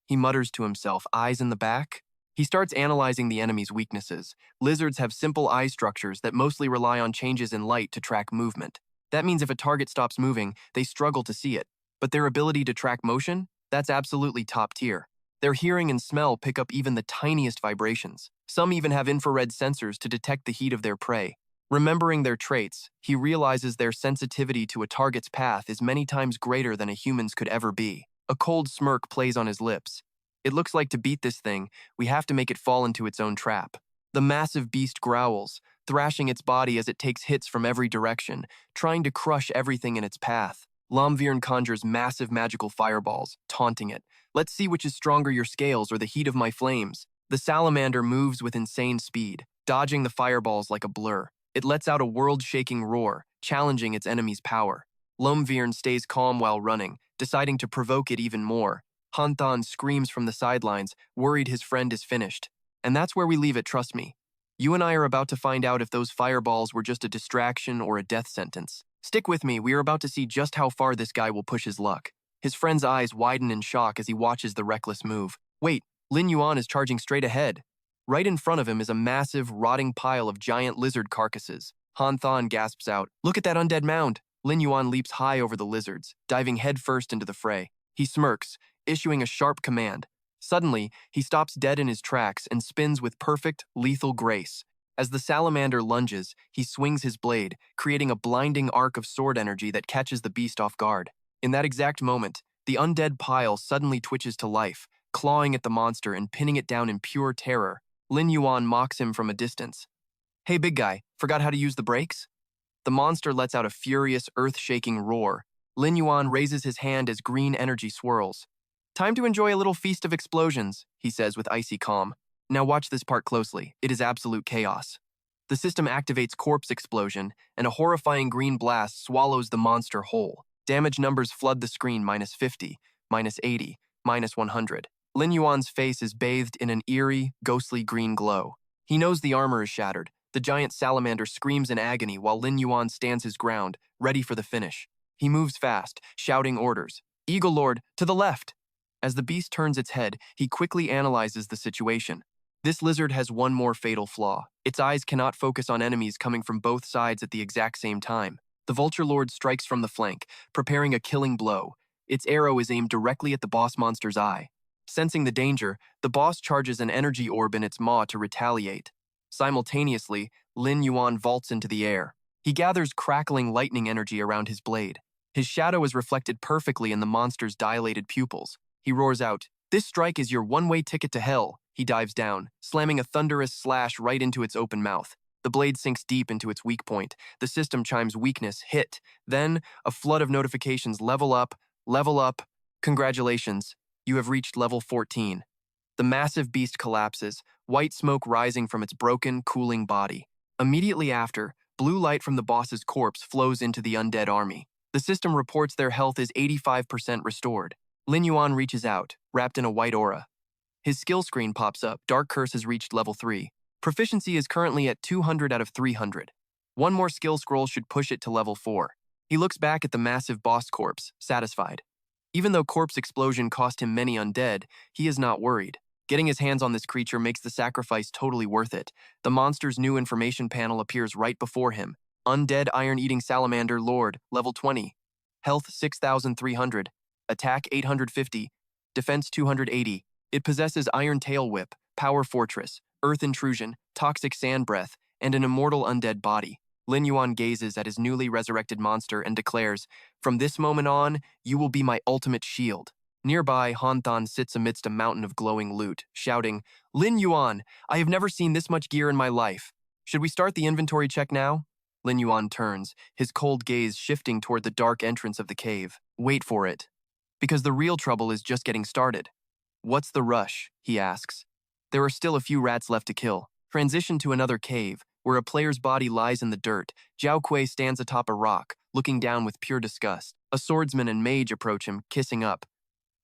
He mutters to himself, eyes in the back? He starts analyzing the enemy's weaknesses. Lizards have simple eye structures that mostly rely on changes in light to track movement. That means if a target stops moving, they struggle to see it. But their ability to track motion? That's absolutely top tier. Their hearing and smell pick up even the tiniest vibrations. Some even have infrared sensors to detect the heat of their prey. Remembering their traits, he realizes their sensitivity to a target's path is many times greater than a human's could ever be. A cold smirk plays on his lips. It looks like to beat this thing, we have to make it fall into its own trap. The massive beast growls, thrashing its body as it takes hits from every direction, trying to crush everything in its path. Lumvirn conjures massive magical fireballs, taunting it. Let's see which is stronger, your scales or the heat of my flames. The salamander moves with insane speed, dodging the fireballs like a blur. It lets out a world-shaking roar, challenging its enemy's power. Lumvirn stays calm while running, deciding to provoke it even more. Han Than screams from the sidelines, worried his friend is finished. And that's where we leave it, trust me. You and I are about to find out if those fireballs were just a distraction or a death sentence. Stick with me, we are about to see just how far this guy will push his luck. His friend's eyes widen in shock as he watches the reckless move. Wait, Lin Yuan is charging straight ahead. Right in front of him is a massive, rotting pile of giant lizard carcasses. Han Than gasps out, look at that undead mound. Lin Yuan leaps high over the lizards, diving headfirst into the fray. He smirks, issuing a sharp command. Suddenly, he stops dead in his tracks and spins with perfect, lethal grace. As the salamander lunges, he swings his blade, creating a blinding arc of sword energy that catches the beast off guard. In that exact moment, the undead pile suddenly twitches to life, clawing at the monster and pinning it down in pure terror. Lin Yuan mocks him from a distance. Hey big guy, forgot how to use the brakes? The monster lets out a furious, earth-shaking roar. Lin Yuan raises his hand as green energy swirls. Time to enjoy a little feast of explosions, he says with icy calm. Now watch this part closely. It is absolute chaos. The system activates Corpse Explosion, and a horrifying green blast swallows the monster whole. Damage numbers flood the screen -50, -80, -100. Lin Yuan's face is bathed in an eerie, ghostly green glow. He knows the armor is shattered. The giant salamander screams in agony while Lin Yuan stands his ground, ready for the finish. He moves fast, shouting orders. Eagle Lord, to the left! As the beast turns its head, he quickly analyzes the situation. This lizard has one more fatal flaw. Its eyes cannot focus on enemies coming from both sides at the exact same time. The Vulture Lord strikes from the flank, preparing a killing blow. Its arrow is aimed directly at the boss monster's eye. Sensing the danger, the boss charges an energy orb in its maw to retaliate. Simultaneously, Lin Yuan vaults into the air. He gathers crackling lightning energy around his blade. His shadow is reflected perfectly in the monster's dilated pupils. He roars out, "This strike is your one-way ticket to hell." He dives down, slamming a thunderous slash right into its open mouth. The blade sinks deep into its weak point. The system chimes weakness, hit. Then, a flood of notifications, level up, level up. Congratulations, you have reached level 14. The massive beast collapses, white smoke rising from its broken, cooling body. Immediately after, blue light from the boss's corpse flows into the undead army. The system reports their health is 85% restored. Lin Yuan reaches out, wrapped in a white aura. His skill screen pops up. Dark Curse has reached level 3. Proficiency is currently at 200 out of 300. One more skill scroll should push it to level 4. He looks back at the massive boss corpse, satisfied. Even though Corpse Explosion cost him many undead, he is not worried. Getting his hands on this creature makes the sacrifice totally worth it. The monster's new information panel appears right before him. Undead Iron-Eating Salamander Lord, level 20. Health 6,300. Attack 850. Defense 280. It possesses Iron Tail Whip, Power Fortress, Earth Intrusion, Toxic Sand Breath, and an immortal undead body. Lin Yuan gazes at his newly resurrected monster and declares, "From this moment on, you will be my ultimate shield." Nearby, Han Than sits amidst a mountain of glowing loot, shouting, "Lin Yuan, I have never seen this much gear in my life. Should we start the inventory check now?" Lin Yuan turns, his cold gaze shifting toward the dark entrance of the cave. "Wait for it." Because the real trouble is just getting started. What's the rush? He asks. There are still a few rats left to kill. Transition to another cave, where a player's body lies in the dirt. Zhao Kui stands atop a rock, looking down with pure disgust. A swordsman and mage approach him, kissing up.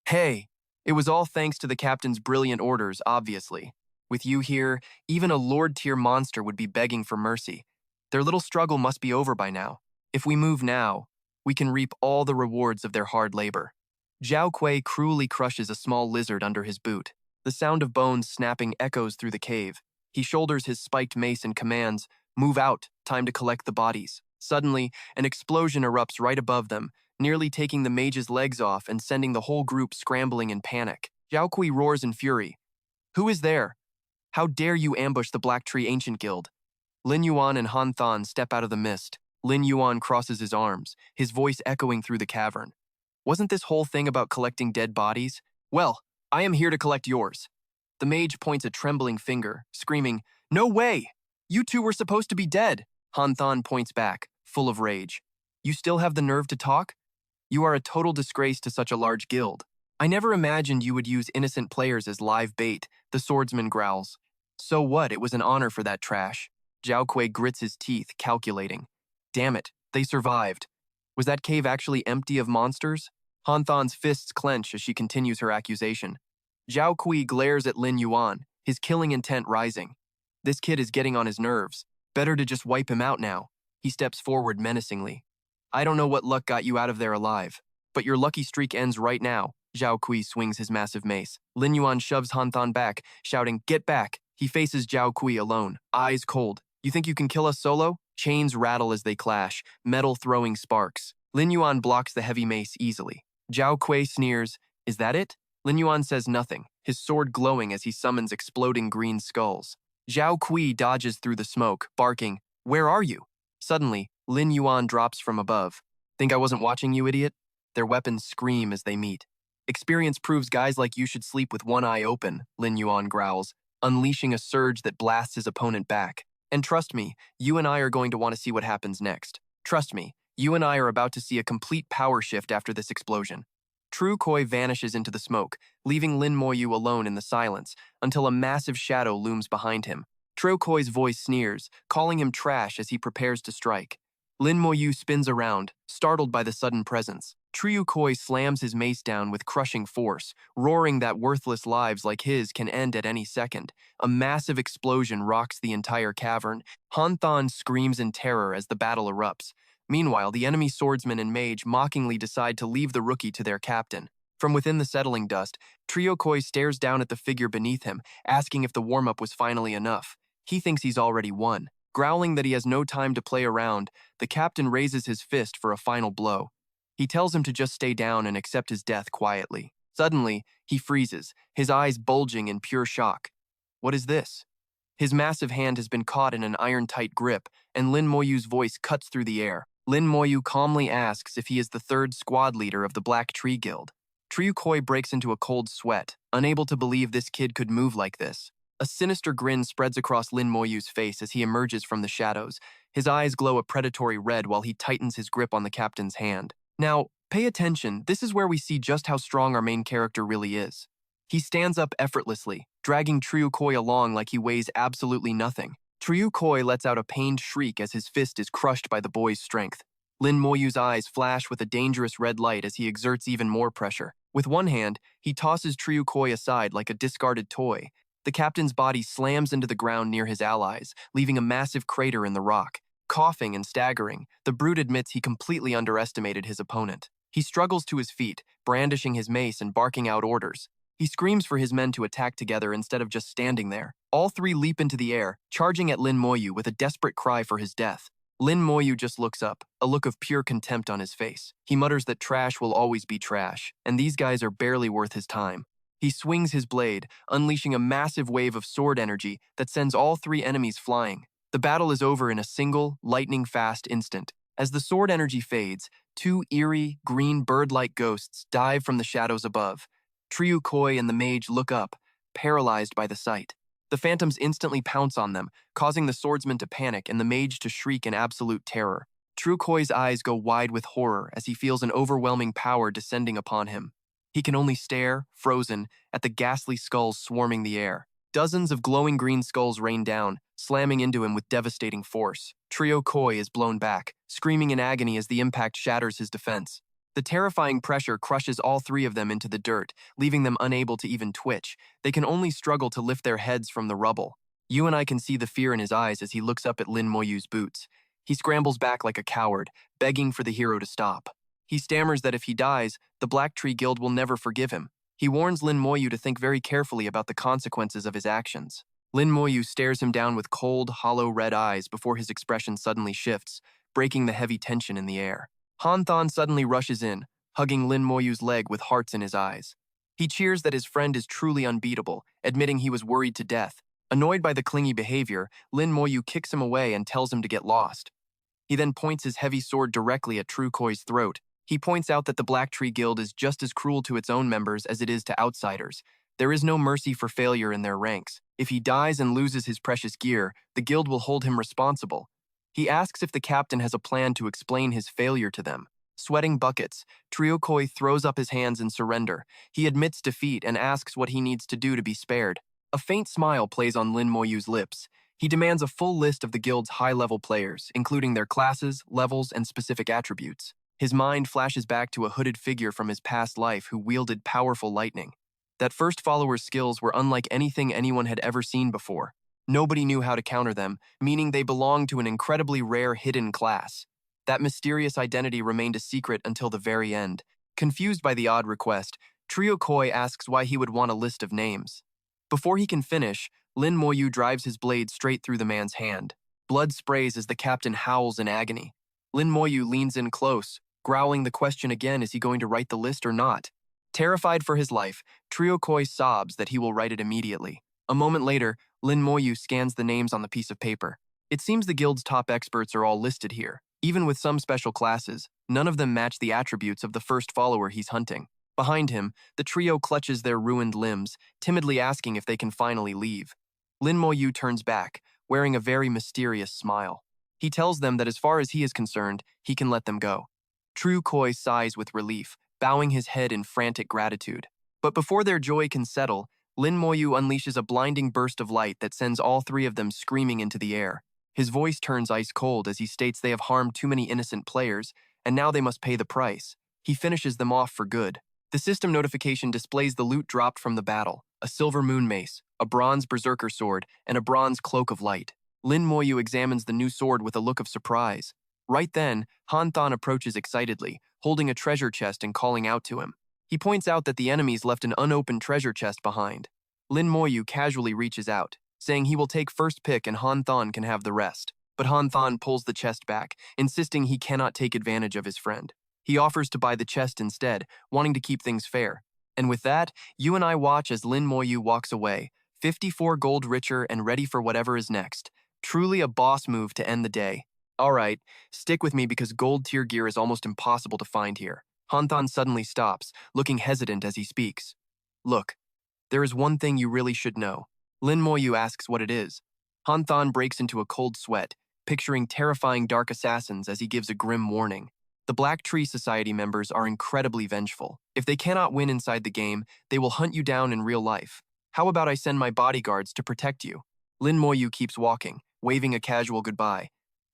Hey! It was all thanks to the captain's brilliant orders, obviously. With you here, even a lord-tier monster would be begging for mercy. Their little struggle must be over by now. If we move now, we can reap all the rewards of their hard labor. Zhao Kui cruelly crushes a small lizard under his boot. The sound of bones snapping echoes through the cave. He shoulders his spiked mace and commands, "Move out, time to collect the bodies." Suddenly, an explosion erupts right above them, nearly taking the mage's legs off and sending the whole group scrambling in panic. Zhao Kui roars in fury. "Who is there? How dare you ambush the Black Tree Ancient Guild?" Lin Yuan and Han Than step out of the mist. Lin Yuan crosses his arms, his voice echoing through the cavern. "Wasn't this whole thing about collecting dead bodies? Well, I am here to collect yours." The mage points a trembling finger, screaming, "No way! You two were supposed to be dead!" Han Than points back, full of rage. "You still have the nerve to talk? You are a total disgrace to such a large guild. I never imagined you would use innocent players as live bait," the swordsman growls. "So what? It was an honor for that trash." Zhao Kui grits his teeth, calculating. Damn it, they survived. Was that cave actually empty of monsters? Han Than's fists clench as she continues her accusation. Zhao Kui glares at Lin Yuan, his killing intent rising. This kid is getting on his nerves. Better to just wipe him out now. He steps forward menacingly. "I don't know what luck got you out of there alive, but your lucky streak ends right now." Zhao Kui swings his massive mace. Lin Yuan shoves Han Than back, shouting, "Get back!" He faces Zhao Kui alone, eyes cold. "You think you can kill us solo?" Chains rattle as they clash, metal throwing sparks. Lin Yuan blocks the heavy mace easily. Zhao Kui sneers, "Is that it?" Lin Yuan says nothing, his sword glowing as he summons exploding green skulls. Zhao Kui dodges through the smoke, barking, "Where are you?" Suddenly, Lin Yuan drops from above. "Think I wasn't watching you, idiot?" Their weapons scream as they meet. "Experience proves guys like you should sleep with one eye open," Lin Yuan growls, unleashing a surge that blasts his opponent back. "And trust me, you and I are going to want to see what happens next. Trust me, you and I are about to see a complete power shift after this explosion." True Koi vanishes into the smoke, leaving Lin Moyu alone in the silence, until a massive shadow looms behind him. True Koi's voice sneers, calling him trash as he prepares to strike. Lin Moyu spins around, startled by the sudden presence. Triu Koi slams his mace down with crushing force, roaring that worthless lives like his can end at any second. A massive explosion rocks the entire cavern. Han Than screams in terror as the battle erupts. Meanwhile, the enemy swordsman and mage mockingly decide to leave the rookie to their captain. From within the settling dust, Trio Koi stares down at the figure beneath him, asking if the warm-up was finally enough. He thinks he's already won. Growling that he has no time to play around, the captain raises his fist for a final blow. He tells him to just stay down and accept his death quietly. Suddenly, he freezes, his eyes bulging in pure shock. What is this? His massive hand has been caught in an iron-tight grip, and Lin Moyu's voice cuts through the air. Lin Moyu calmly asks if he is the third squad leader of the Black Tree Guild. Triu Koi breaks into a cold sweat, unable to believe this kid could move like this. A sinister grin spreads across Lin Moyu's face as he emerges from the shadows. His eyes glow a predatory red while he tightens his grip on the captain's hand. Now, pay attention, this is where we see just how strong our main character really is. He stands up effortlessly, dragging Triu Koi along like he weighs absolutely nothing. Triu Koi lets out a pained shriek as his fist is crushed by the boy's strength. Lin Moyu's eyes flash with a dangerous red light as he exerts even more pressure. With one hand, he tosses Triu Koi aside like a discarded toy. The captain's body slams into the ground near his allies, leaving a massive crater in the rock. Coughing and staggering, the brute admits he completely underestimated his opponent. He struggles to his feet, brandishing his mace and barking out orders. He screams for his men to attack together instead of just standing there. All three leap into the air, charging at Lin Moyu with a desperate cry for his death. Lin Moyu just looks up, a look of pure contempt on his face. He mutters that trash will always be trash, and these guys are barely worth his time. He swings his blade, unleashing a massive wave of sword energy that sends all three enemies flying. The battle is over in a single, lightning-fast instant. As the sword energy fades, two eerie, green bird-like ghosts dive from the shadows above. Triu Koi and the mage look up, paralyzed by the sight. The phantoms instantly pounce on them, causing the swordsman to panic and the mage to shriek in absolute terror. Triu Koi's eyes go wide with horror as he feels an overwhelming power descending upon him. He can only stare, frozen, at the ghastly skulls swarming the air. Dozens of glowing green skulls rain down, slamming into him with devastating force. Trio Koi is blown back, screaming in agony as the impact shatters his defense. The terrifying pressure crushes all three of them into the dirt, leaving them unable to even twitch. They can only struggle to lift their heads from the rubble. You and I can see the fear in his eyes as he looks up at Lin Moyu's boots. He scrambles back like a coward, begging for the hero to stop. He stammers that if he dies, the Black Tree Guild will never forgive him. He warns Lin Moyu to think very carefully about the consequences of his actions. Lin Moyu stares him down with cold, hollow red eyes before his expression suddenly shifts, breaking the heavy tension in the air. Han Thon suddenly rushes in, hugging Lin Moyu's leg with hearts in his eyes. He cheers that his friend is truly unbeatable, admitting he was worried to death. Annoyed by the clingy behavior, Lin Moyu kicks him away and tells him to get lost. He then points his heavy sword directly at Trio Koi's throat. He points out that the Black Tree Guild is just as cruel to its own members as it is to outsiders. There is no mercy for failure in their ranks. If he dies and loses his precious gear, the guild will hold him responsible. He asks if the captain has a plan to explain his failure to them. Sweating buckets, Trio Koi throws up his hands in surrender. He admits defeat and asks what he needs to do to be spared. A faint smile plays on Lin Moyu's lips. He demands a full list of the guild's high-level players, including their classes, levels, and specific attributes. His mind flashes back to a hooded figure from his past life who wielded powerful lightning. That first follower's skills were unlike anything anyone had ever seen before. Nobody knew how to counter them, meaning they belonged to an incredibly rare hidden class. That mysterious identity remained a secret until the very end. Confused by the odd request, Trio Koi asks why he would want a list of names. Before he can finish, Lin Moyu drives his blade straight through the man's hand. Blood sprays as the captain howls in agony. Lin Moyu leans in close, growling the question again, is he going to write the list or not? Terrified for his life, Trio Koi sobs that he will write it immediately. A moment later, Lin Moyu scans the names on the piece of paper. It seems the guild's top experts are all listed here. Even with some special classes, none of them match the attributes of the first follower he's hunting. Behind him, the trio clutches their ruined limbs, timidly asking if they can finally leave. Lin Moyu turns back, wearing a very mysterious smile. He tells them that as far as he is concerned, he can let them go. Trio Koi sighs with relief, bowing his head in frantic gratitude. But before their joy can settle, Lin Moyu unleashes a blinding burst of light that sends all three of them screaming into the air. His voice turns ice cold as he states they have harmed too many innocent players, and now they must pay the price. He finishes them off for good. The system notification displays the loot dropped from the battle: a silver moon mace, a bronze berserker sword, and a bronze cloak of light. Lin Moyu examines the new sword with a look of surprise. Right then, Han Thon approaches excitedly, holding a treasure chest and calling out to him. He points out that the enemies left an unopened treasure chest behind. Lin Moyu casually reaches out, saying he will take first pick and Han Thon can have the rest. But Han Thon pulls the chest back, insisting he cannot take advantage of his friend. He offers to buy the chest instead, wanting to keep things fair. And with that, you and I watch as Lin Moyu walks away, 54 gold richer and ready for whatever is next. Truly a boss move to end the day. Alright, stick with me because gold tier gear is almost impossible to find here. Han Thon suddenly stops, looking hesitant as he speaks. Look, there is one thing you really should know. Lin Moyu asks what it is. Han Thon breaks into a cold sweat, picturing terrifying dark assassins as he gives a grim warning. The Black Tree Society members are incredibly vengeful. If they cannot win inside the game, they will hunt you down in real life. How about I send my bodyguards to protect you? Lin Moyu keeps walking, waving a casual goodbye.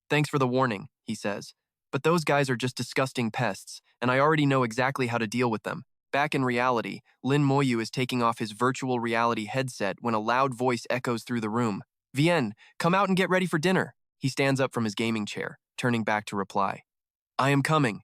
Thanks for the warning, he says. But those guys are just disgusting pests, and I already know exactly how to deal with them. Back in reality, Lin Moyu is taking off his virtual reality headset when a loud voice echoes through the room. Vienne, come out and get ready for dinner. He stands up from his gaming chair, turning back to reply. I am coming.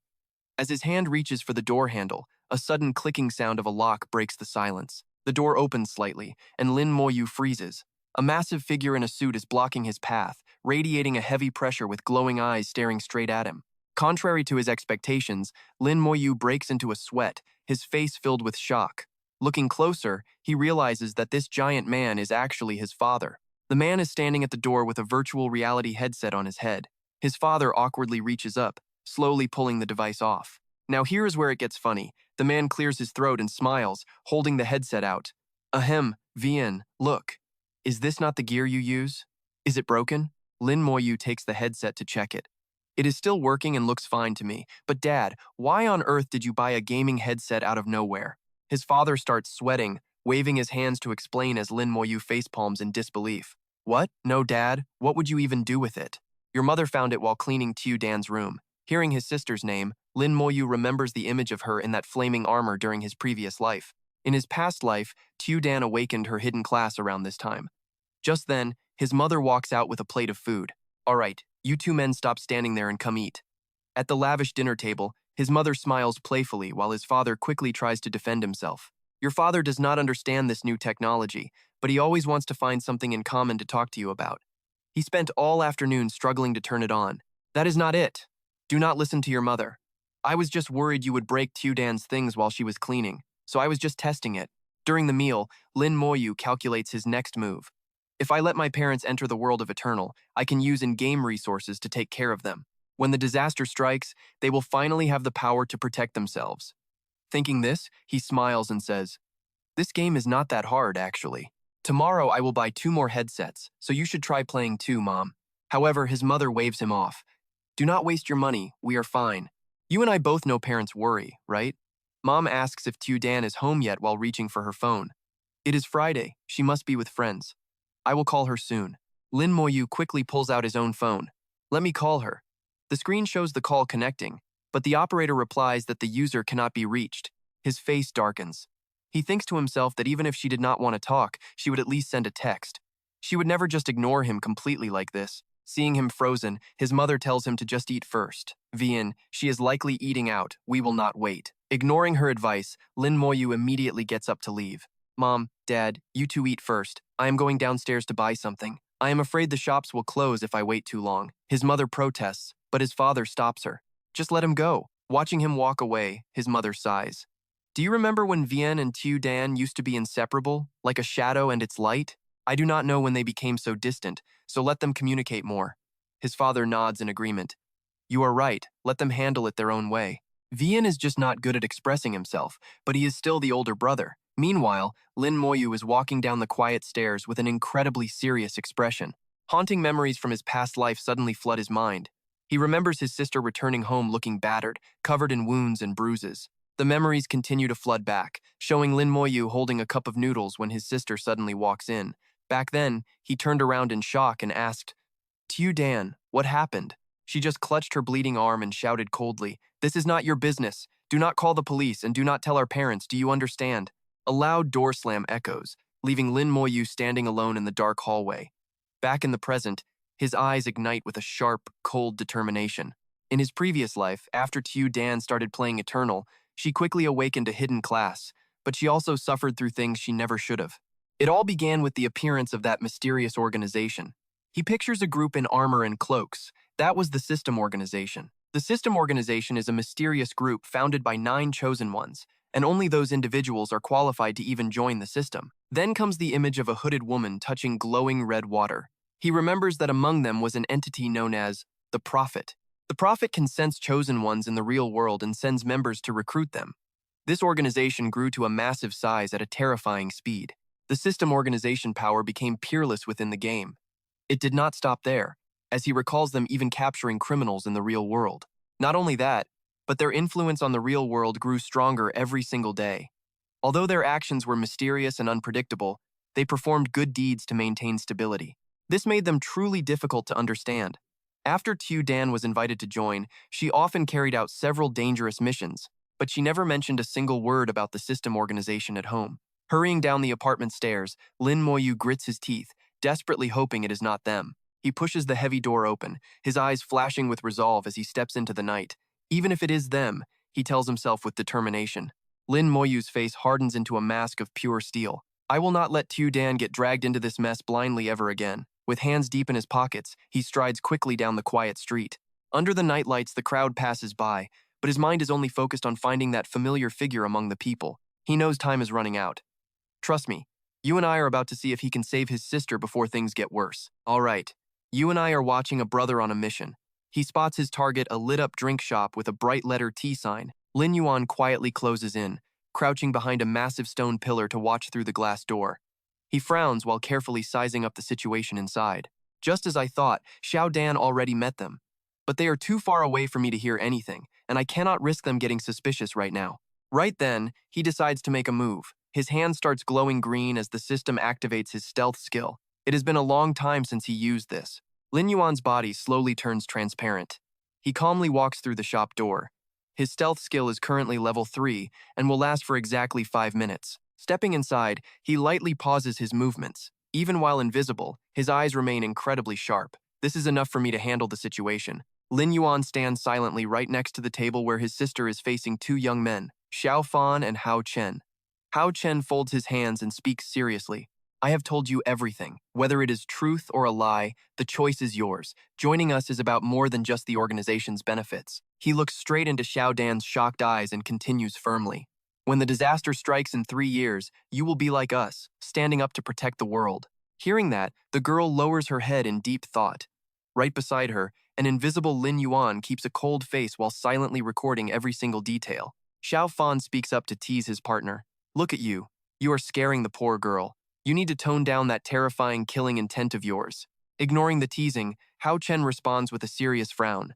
As his hand reaches for the door handle, a sudden clicking sound of a lock breaks the silence. The door opens slightly, and Lin Moyu freezes. A massive figure in a suit is blocking his path, radiating a heavy pressure with glowing eyes staring straight at him. Contrary to his expectations, Lin Moyu breaks into a sweat, his face filled with shock. Looking closer, he realizes that this giant man is actually his father. The man is standing at the door with a virtual reality headset on his head. His father awkwardly reaches up, slowly pulling the device off. Now here is where it gets funny. The man clears his throat and smiles, holding the headset out. Ahem, Vian, look. Is this not the gear you use? Is it broken? Lin Moyu takes the headset to check it. It is still working and looks fine to me, but Dad, why on earth did you buy a gaming headset out of nowhere? His father starts sweating, waving his hands to explain as Lin Moyu facepalms in disbelief. What? No, Dad? What would you even do with it? Your mother found it while cleaning Tiu Dan's room. Hearing his sister's name, Lin Moyu remembers the image of her in that flaming armor during his previous life. In his past life, Tiu Dan awakened her hidden class around this time. Just then, his mother walks out with a plate of food. All right, you two men stop standing there and come eat. At the lavish dinner table, his mother smiles playfully while his father quickly tries to defend himself. Your father does not understand this new technology, but he always wants to find something in common to talk to you about. He spent all afternoon struggling to turn it on. That is not it. Do not listen to your mother. I was just worried you would break Tiu Dan's things while she was cleaning, so I was just testing it. During the meal, Lin Moyu calculates his next move. If I let my parents enter the world of Eternal, I can use in-game resources to take care of them. When the disaster strikes, they will finally have the power to protect themselves. Thinking this, he smiles and says, "This game is not that hard, actually. Tomorrow I will buy 2 more headsets, so you should try playing too, Mom." However, his mother waves him off. "Do not waste your money, we are fine. You and I both know parents worry, right?" Mom asks if Tiu Dan is home yet while reaching for her phone. It is Friday, she must be with friends. I will call her soon. Lin Moyu quickly pulls out his own phone. Let me call her. The screen shows the call connecting, but the operator replies that the user cannot be reached. His face darkens. He thinks to himself that even if she did not want to talk, she would at least send a text. She would never just ignore him completely like this. Seeing him frozen, his mother tells him to just eat first. Vian, she is likely eating out. We will not wait. Ignoring her advice, Lin Moyu immediately gets up to leave. Mom, Dad, you two eat first. I am going downstairs to buy something. I am afraid the shops will close if I wait too long. His mother protests, but his father stops her. Just let him go. Watching him walk away, his mother sighs. Do you remember when Vian and Tiu Dan used to be inseparable, like a shadow and its light? I do not know when they became so distant, so let them communicate more. His father nods in agreement. You are right, let them handle it their own way. Vian is just not good at expressing himself, but he is still the older brother. Meanwhile, Lin Moyu is walking down the quiet stairs with an incredibly serious expression. Haunting memories from his past life suddenly flood his mind. He remembers his sister returning home looking battered, covered in wounds and bruises. The memories continue to flood back, showing Lin Moyu holding a cup of noodles when his sister suddenly walks in. Back then, he turned around in shock and asked, Tiu Dan, what happened? She just clutched her bleeding arm and shouted coldly, This is not your business. Do not call the police and do not tell our parents, do you understand? A loud door slam echoes, leaving Lin Moyu standing alone in the dark hallway. Back in the present, his eyes ignite with a sharp, cold determination. In his previous life, after Tiu Dan started playing Eternal, she quickly awakened a hidden class, but she also suffered through things she never should have. It all began with the appearance of that mysterious organization. He pictures a group in armor and cloaks. That was the System Organization. The System Organization is a mysterious group founded by 9 chosen ones, and only those individuals are qualified to even join the system. Then comes the image of a hooded woman touching glowing red water. He remembers that among them was an entity known as the Prophet. The Prophet can sense chosen ones in the real world and sends members to recruit them. This organization grew to a massive size at a terrifying speed. The System Organization power became peerless within the game. It did not stop there, as he recalls them even capturing criminals in the real world. Not only that, but their influence on the real world grew stronger every single day. Although their actions were mysterious and unpredictable, they performed good deeds to maintain stability. This made them truly difficult to understand. After Tiu Dan was invited to join, she often carried out several dangerous missions, but she never mentioned a single word about the System Organization at home. Hurrying down the apartment stairs, Lin Moyu grits his teeth, desperately hoping it is not them. He pushes the heavy door open, his eyes flashing with resolve as he steps into the night. Even if it is them, he tells himself with determination. Lin Moyu's face hardens into a mask of pure steel. I will not let Tiu Dan get dragged into this mess blindly ever again. With hands deep in his pockets, he strides quickly down the quiet street. Under the nightlights, the crowd passes by, but his mind is only focused on finding that familiar figure among the people. He knows time is running out. Trust me, you and I are about to see if he can save his sister before things get worse. All right, you and I are watching a brother on a mission. He spots his target, a lit-up drink shop with a bright letter T sign. Lin Yuan quietly closes in, crouching behind a massive stone pillar to watch through the glass door. He frowns while carefully sizing up the situation inside. Just as I thought, Xiao Dan already met them. But they are too far away for me to hear anything, and I cannot risk them getting suspicious right now. Right then, he decides to make a move. His hand starts glowing green as the system activates his stealth skill. It has been a long time since he used this. Lin Yuan's body slowly turns transparent. He calmly walks through the shop door. His stealth skill is currently level 3 and will last for exactly 5 minutes. Stepping inside, he lightly pauses his movements. Even while invisible, his eyes remain incredibly sharp. This is enough for me to handle the situation. Lin Yuan stands silently right next to the table where his sister is facing two young men, Xiao Fan and Hao Chen. Hao Chen folds his hands and speaks seriously. I have told you everything. Whether it is truth or a lie, the choice is yours. Joining us is about more than just the organization's benefits. He looks straight into Xiao Dan's shocked eyes and continues firmly. When the disaster strikes in 3 years, you will be like us, standing up to protect the world. Hearing that, the girl lowers her head in deep thought. Right beside her, an invisible Lin Yuan keeps a cold face while silently recording every single detail. Xiao Fan speaks up to tease his partner. Look at you. You are scaring the poor girl. You need to tone down that terrifying killing intent of yours. Ignoring the teasing, Hao Chen responds with a serious frown.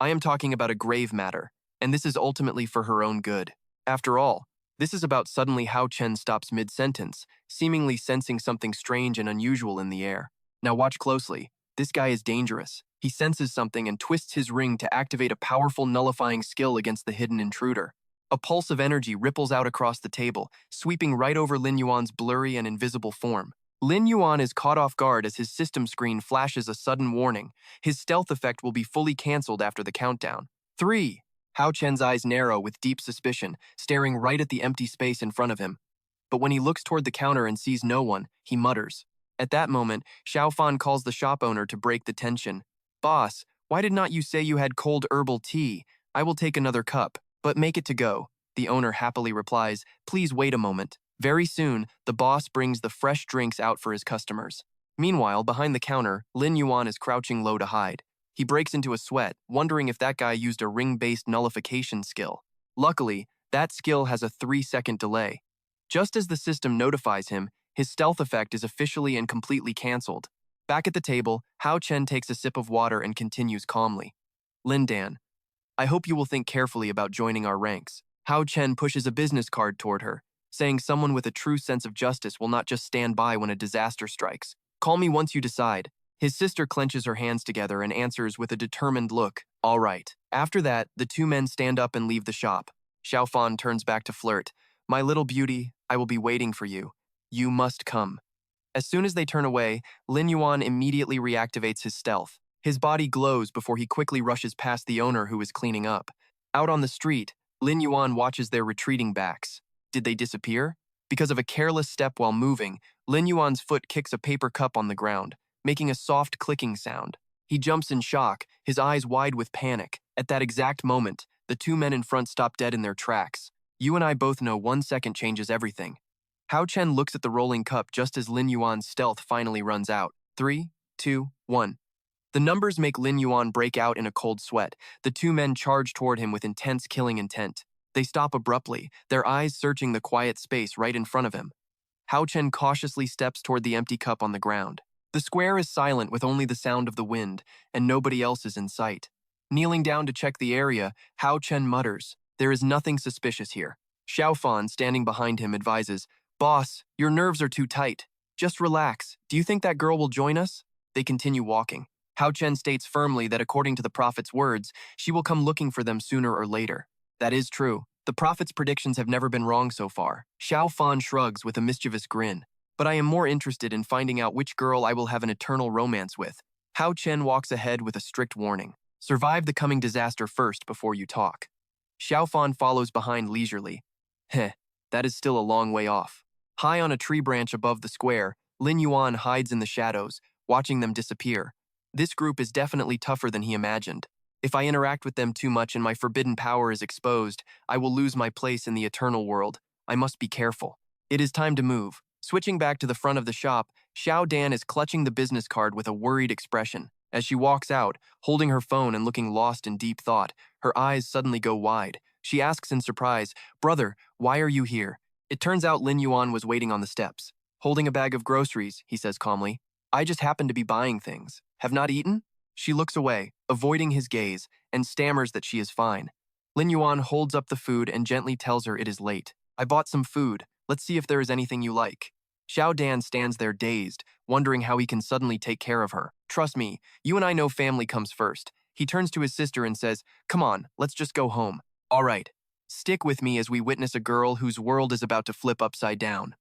I am talking about a grave matter, and this is ultimately for her own good. After all, this is about suddenly Hao Chen stops mid-sentence, seemingly sensing something strange and unusual in the air. Now watch closely. This guy is dangerous. He senses something and twists his ring to activate a powerful nullifying skill against the hidden intruder. A pulse of energy ripples out across the table, sweeping right over Lin Yuan's blurry and invisible form. Lin Yuan is caught off guard as his system screen flashes a sudden warning. His stealth effect will be fully cancelled after the countdown. 3. Hao Chen's eyes narrow with deep suspicion, staring right at the empty space in front of him. But when he looks toward the counter and sees no one, he mutters. At that moment, Xiao Fan calls the shop owner to break the tension. Boss, why did not you say you had cold herbal tea? I will take another cup, but make it to go. The owner happily replies, please wait a moment. Very soon, the boss brings the fresh drinks out for his customers. Meanwhile, behind the counter, Lin Yuan is crouching low to hide. He breaks into a sweat, wondering if that guy used a ring-based nullification skill. Luckily, that skill has a 3-second delay. Just as the system notifies him, his stealth effect is officially and completely cancelled. Back at the table, Hao Chen takes a sip of water and continues calmly. Lin Dan, I hope you will think carefully about joining our ranks. Hao Chen pushes a business card toward her, saying someone with a true sense of justice will not just stand by when a disaster strikes. Call me once you decide. His sister clenches her hands together and answers with a determined look, all right. After that, the two men stand up and leave the shop. Xiao Fan turns back to flirt. My little beauty, I will be waiting for you. You must come. As soon as they turn away, Lin Yuan immediately reactivates his stealth. His body glows before he quickly rushes past the owner who is cleaning up. Out on the street, Lin Yuan watches their retreating backs. Did they disappear? Because of a careless step while moving, Lin Yuan's foot kicks a paper cup on the ground, making a soft clicking sound. He jumps in shock, his eyes wide with panic. At that exact moment, the two men in front stop dead in their tracks. You and I both know 1 second changes everything. Hao Chen looks at the rolling cup just as Lin Yuan's stealth finally runs out. 3, 2, 1. The numbers make Lin Yuan break out in a cold sweat. The two men charge toward him with intense killing intent. They stop abruptly, their eyes searching the quiet space right in front of him. Hao Chen cautiously steps toward the empty cup on the ground. The square is silent with only the sound of the wind, and nobody else is in sight. Kneeling down to check the area, Hao Chen mutters, there is nothing suspicious here. Xiao Fan, standing behind him, advises, Boss, your nerves are too tight. Just relax. Do you think that girl will join us? They continue walking. Hao Chen states firmly that according to the prophet's words, she will come looking for them sooner or later. That is true. The prophet's predictions have never been wrong so far. Xiao Fan shrugs with a mischievous grin. But I am more interested in finding out which girl I will have an eternal romance with. Hao Chen walks ahead with a strict warning. Survive the coming disaster first before you talk. Xiao Fan follows behind leisurely. Heh, that is still a long way off. High on a tree branch above the square, Lin Yuan hides in the shadows, watching them disappear. This group is definitely tougher than he imagined. If I interact with them too much and my forbidden power is exposed, I will lose my place in the eternal world. I must be careful. It is time to move. Switching back to the front of the shop, Xiao Dan is clutching the business card with a worried expression. As she walks out, holding her phone and looking lost in deep thought, her eyes suddenly go wide. She asks in surprise, Brother, why are you here? It turns out Lin Yuan was waiting on the steps. Holding a bag of groceries, he says calmly. I just happen to be buying things. Have not eaten? She looks away, avoiding his gaze, and stammers that she is fine. Lin Yuan holds up the food and gently tells her it is late. I bought some food. Let's see if there is anything you like. Xiao Dan stands there dazed, wondering how he can suddenly take care of her. Trust me, you and I know family comes first. He turns to his sister and says, come on, let's just go home. All right. Stick with me as we witness a girl whose world is about to flip upside down.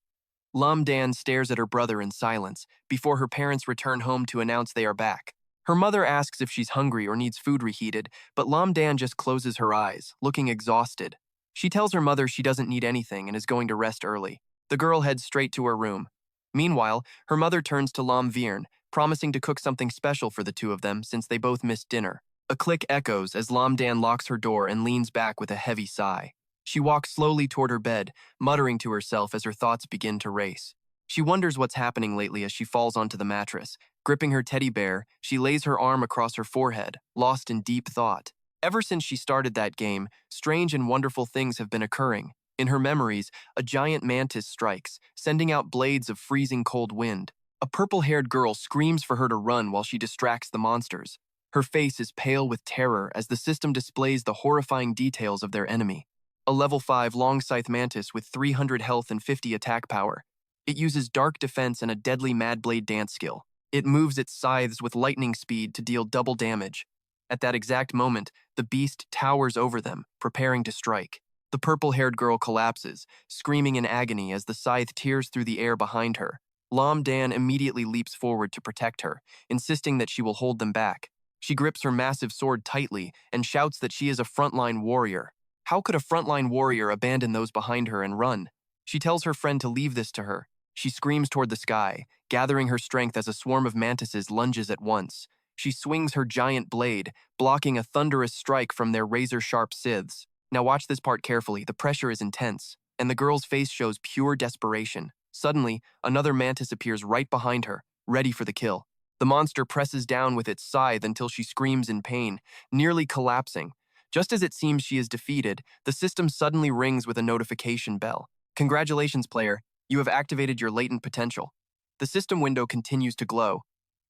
Lam Dan stares at her brother in silence before her parents return home to announce they are back. Her mother asks if she's hungry or needs food reheated, but Lam Dan just closes her eyes, looking exhausted. She tells her mother she doesn't need anything and is going to rest early. The girl heads straight to her room. Meanwhile, her mother turns to Lam Viren, promising to cook something special for the two of them since they both missed dinner. A click echoes as Lam Dan locks her door and leans back with a heavy sigh. She walks slowly toward her bed, muttering to herself as her thoughts begin to race. She wonders what's happening lately as she falls onto the mattress. Gripping her teddy bear, she lays her arm across her forehead, lost in deep thought. Ever since she started that game, strange and wonderful things have been occurring. In her memories, a giant mantis strikes, sending out blades of freezing cold wind. A purple-haired girl screams for her to run while she distracts the monsters. Her face is pale with terror as the system displays the horrifying details of their enemy. A level 5 long scythe mantis with 300 health and 50 attack power. It uses dark defense and a deadly mad blade dance skill. It moves its scythes with lightning speed to deal double damage. At that exact moment, the beast towers over them, preparing to strike. The purple-haired girl collapses, screaming in agony as the scythe tears through the air behind her. Lam Dan immediately leaps forward to protect her, insisting that she will hold them back. She grips her massive sword tightly and shouts that she is a frontline warrior. How could a frontline warrior abandon those behind her and run? She tells her friend to leave this to her. She screams toward the sky, gathering her strength as a swarm of mantises lunges at once. She swings her giant blade, blocking a thunderous strike from their razor-sharp scythes. Now watch this part carefully. The pressure is intense, and the girl's face shows pure desperation. Suddenly, another mantis appears right behind her, ready for the kill. The monster presses down with its scythe until she screams in pain, nearly collapsing. Just as it seems she is defeated, the system suddenly rings with a notification bell. Congratulations, player. You have activated your latent potential. The system window continues to glow,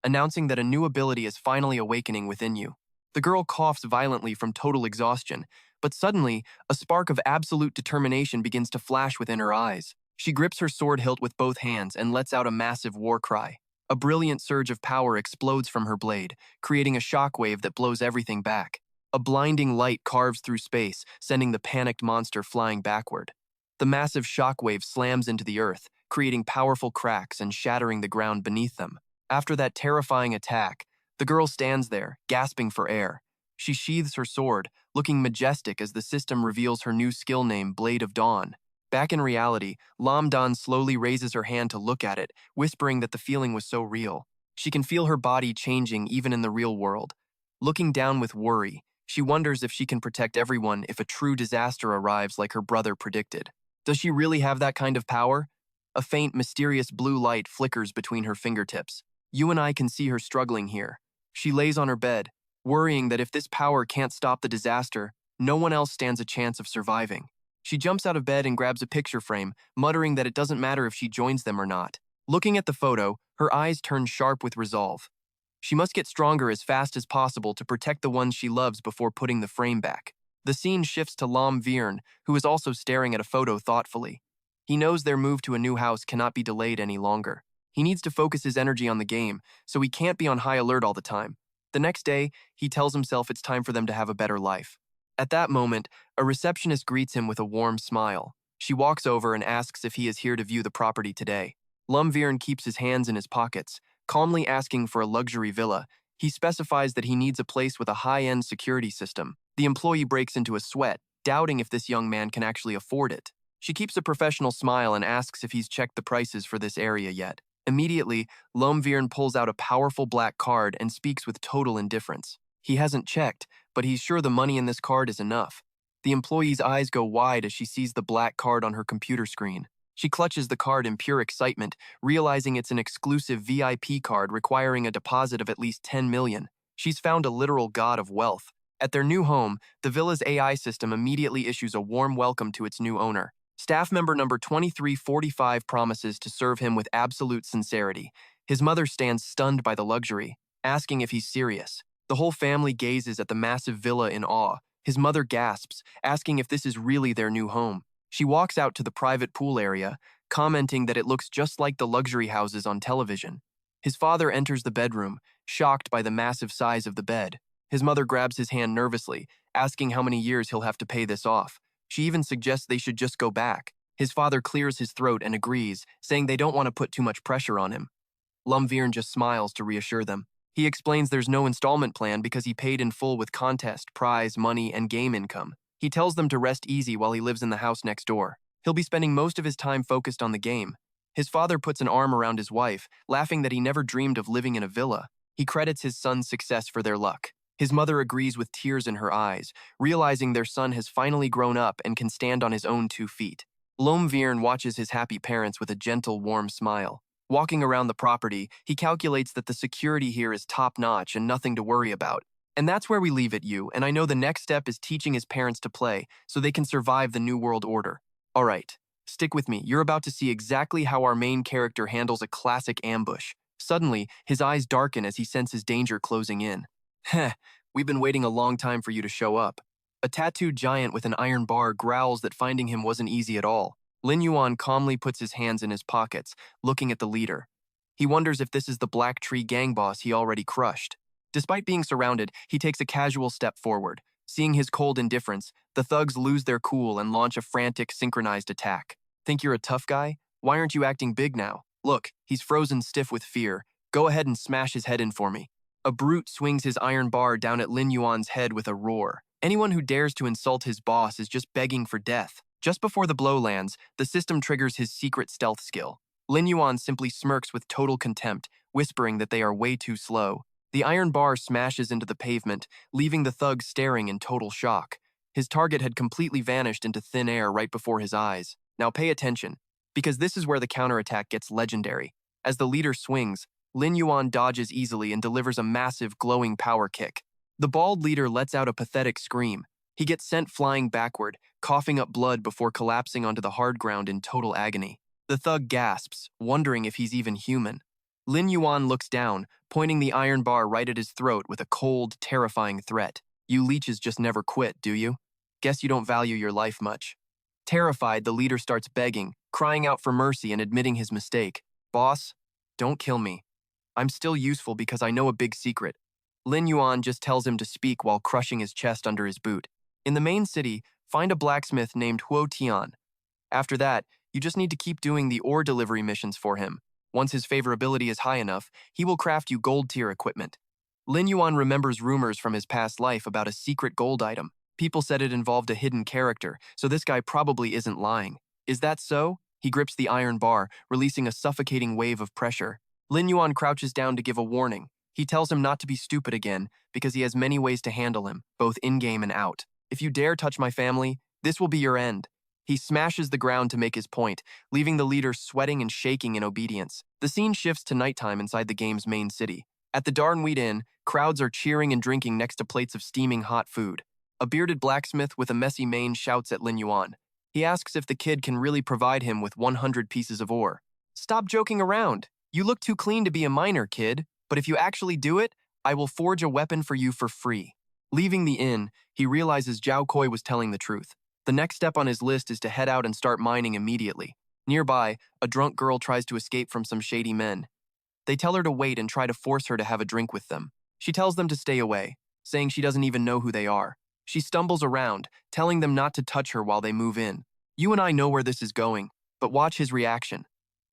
announcing that a new ability is finally awakening within you. The girl coughs violently from total exhaustion, but suddenly, a spark of absolute determination begins to flash within her eyes. She grips her sword hilt with both hands and lets out a massive war cry. A brilliant surge of power explodes from her blade, creating a shockwave that blows everything back. A blinding light carves through space, sending the panicked monster flying backward. The massive shockwave slams into the earth, creating powerful cracks and shattering the ground beneath them. After that terrifying attack, the girl stands there, gasping for air. She sheathes her sword, looking majestic as the system reveals her new skill name, Blade of Dawn. Back in reality, Lam Dan slowly raises her hand to look at it, whispering that the feeling was so real. She can feel her body changing even in the real world. Looking down with worry, she wonders if she can protect everyone if a true disaster arrives like her brother predicted. Does she really have that kind of power? A faint, mysterious blue light flickers between her fingertips. You and I can see her struggling here. She lays on her bed, worrying that if this power can't stop the disaster, no one else stands a chance of surviving. She jumps out of bed and grabs a picture frame, muttering that it doesn't matter if she joins them or not. Looking at the photo, her eyes turn sharp with resolve. She must get stronger as fast as possible to protect the ones she loves before putting the frame back. The scene shifts to Lam Viren, who is also staring at a photo thoughtfully. He knows their move to a new house cannot be delayed any longer. He needs to focus his energy on the game, so he can't be on high alert all the time. The next day, he tells himself it's time for them to have a better life. At that moment, a receptionist greets him with a warm smile. She walks over and asks if he is here to view the property today. Lam Viren keeps his hands in his pockets, calmly asking for a luxury villa. He specifies that he needs a place with a high-end security system. The employee breaks into a sweat, doubting if this young man can actually afford it. She keeps a professional smile and asks if he's checked the prices for this area yet. Immediately, Lam Viren pulls out a powerful black card and speaks with total indifference. He hasn't checked, but he's sure the money in this card is enough. The employee's eyes go wide as she sees the black card on her computer screen. She clutches the card in pure excitement, realizing it's an exclusive VIP card requiring a deposit of at least 10 million. She's found a literal god of wealth. At their new home, the villa's AI system immediately issues a warm welcome to its new owner. Staff member number 2345 promises to serve him with absolute sincerity. His mother stands stunned by the luxury, asking if he's serious. The whole family gazes at the massive villa in awe, His mother gasps, asking if this is really their new home. She walks out to the private pool area, commenting that it looks just like the luxury houses on television. His father enters the bedroom, shocked by the massive size of the bed. His mother grabs his hand nervously, asking how many years he'll have to pay this off. She even suggests they should just go back. His father clears his throat and agrees, saying they don't want to put too much pressure on him. Lumviren just smiles to reassure them. He explains there's no installment plan because he paid in full with contest, prize, money, and game income. He tells them to rest easy while he lives in the house next door. He'll be spending most of his time focused on the game. His father puts an arm around his wife, laughing that he never dreamed of living in a villa. He credits his son's success for their luck. His mother agrees with tears in her eyes, realizing their son has finally grown up and can stand on his own 2 feet. Lumviren watches his happy parents with a gentle, warm smile. Walking around the property, he calculates that the security here is top-notch and nothing to worry about. And that's where we leave it, and I know the next step is teaching his parents to play so they can survive the New World Order. Alright, stick with me. You're about to see exactly how our main character handles a classic ambush. Suddenly, his eyes darken as he senses danger closing in. Heh, we've been waiting a long time for you to show up. A tattooed giant with an iron bar growls that finding him wasn't easy at all. Lin Yuan calmly puts his hands in his pockets, looking at the leader. He wonders if this is the Black Tree gang boss he already crushed. Despite being surrounded, he takes a casual step forward. Seeing his cold indifference, the thugs lose their cool and launch a frantic, synchronized attack. Think you're a tough guy? Why aren't you acting big now? Look, he's frozen stiff with fear. Go ahead and smash his head in for me. A brute swings his iron bar down at Lin Yuan's head with a roar. Anyone who dares to insult his boss is just begging for death. Just before the blow lands, the system triggers his secret stealth skill. Lin Yuan simply smirks with total contempt, whispering that they are way too slow. The iron bar smashes into the pavement, leaving the thug staring in total shock. His target had completely vanished into thin air right before his eyes. Now pay attention, because this is where the counterattack gets legendary. As the leader swings, Lin Yuan dodges easily and delivers a massive, glowing power kick. The bald leader lets out a pathetic scream. He gets sent flying backward, coughing up blood before collapsing onto the hard ground in total agony. The thug gasps, wondering if he's even human. Lin Yuan looks down, pointing the iron bar right at his throat with a cold, terrifying threat. You leeches just never quit, do you? Guess you don't value your life much. Terrified, the leader starts begging, crying out for mercy and admitting his mistake. Boss, don't kill me. I'm still useful because I know a big secret. Lin Yuan just tells him to speak while crushing his chest under his boot. In the main city, find a blacksmith named Huo Tian. After that, you just need to keep doing the ore delivery missions for him. Once his favorability is high enough, he will craft you gold-tier equipment. Lin Yuan remembers rumors from his past life about a secret gold item. People said it involved a hidden character, so this guy probably isn't lying. Is that so? He grips the iron bar, releasing a suffocating wave of pressure. Lin Yuan crouches down to give a warning. He tells him not to be stupid again, because he has many ways to handle him, both in-game and out. If you dare touch my family, this will be your end. He smashes the ground to make his point, leaving the leader sweating and shaking in obedience. The scene shifts to nighttime inside the game's main city. At the Darnweed Inn, crowds are cheering and drinking next to plates of steaming hot food. A bearded blacksmith with a messy mane shouts at Lin Yuan. He asks if the kid can really provide him with 100 pieces of ore. Stop joking around. You look too clean to be a miner, kid. But if you actually do it, I will forge a weapon for you for free. Leaving the inn, he realizes Zhao Kui was telling the truth. The next step on his list is to head out and start mining immediately. Nearby, a drunk girl tries to escape from some shady men. They tell her to wait and try to force her to have a drink with them. She tells them to stay away, saying she doesn't even know who they are. She stumbles around, telling them not to touch her while they move in. You and I know where this is going, but watch his reaction.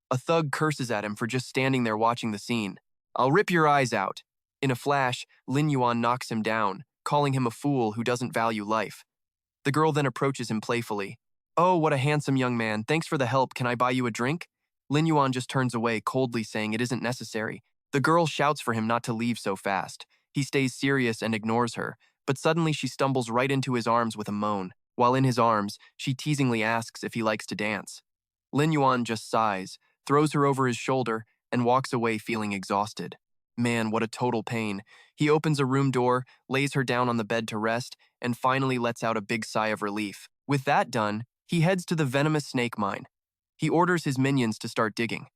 A thug curses at him for just standing there watching the scene. I'll rip your eyes out. In a flash, Lin Yuan knocks him down, calling him a fool who doesn't value life. The girl then approaches him playfully. Oh, what a handsome young man. Thanks for the help. Can I buy you a drink? Lin Yuan just turns away, coldly saying it isn't necessary. The girl shouts for him not to leave so fast. He stays serious and ignores her, but suddenly she stumbles right into his arms with a moan. While in his arms, she teasingly asks if he likes to dance. Lin Yuan just sighs, throws her over his shoulder, and walks away feeling exhausted. Man, what a total pain. He opens a room door, lays her down on the bed to rest, and finally lets out a big sigh of relief. With that done, he heads to the venomous snake mine. He orders his minions to start digging.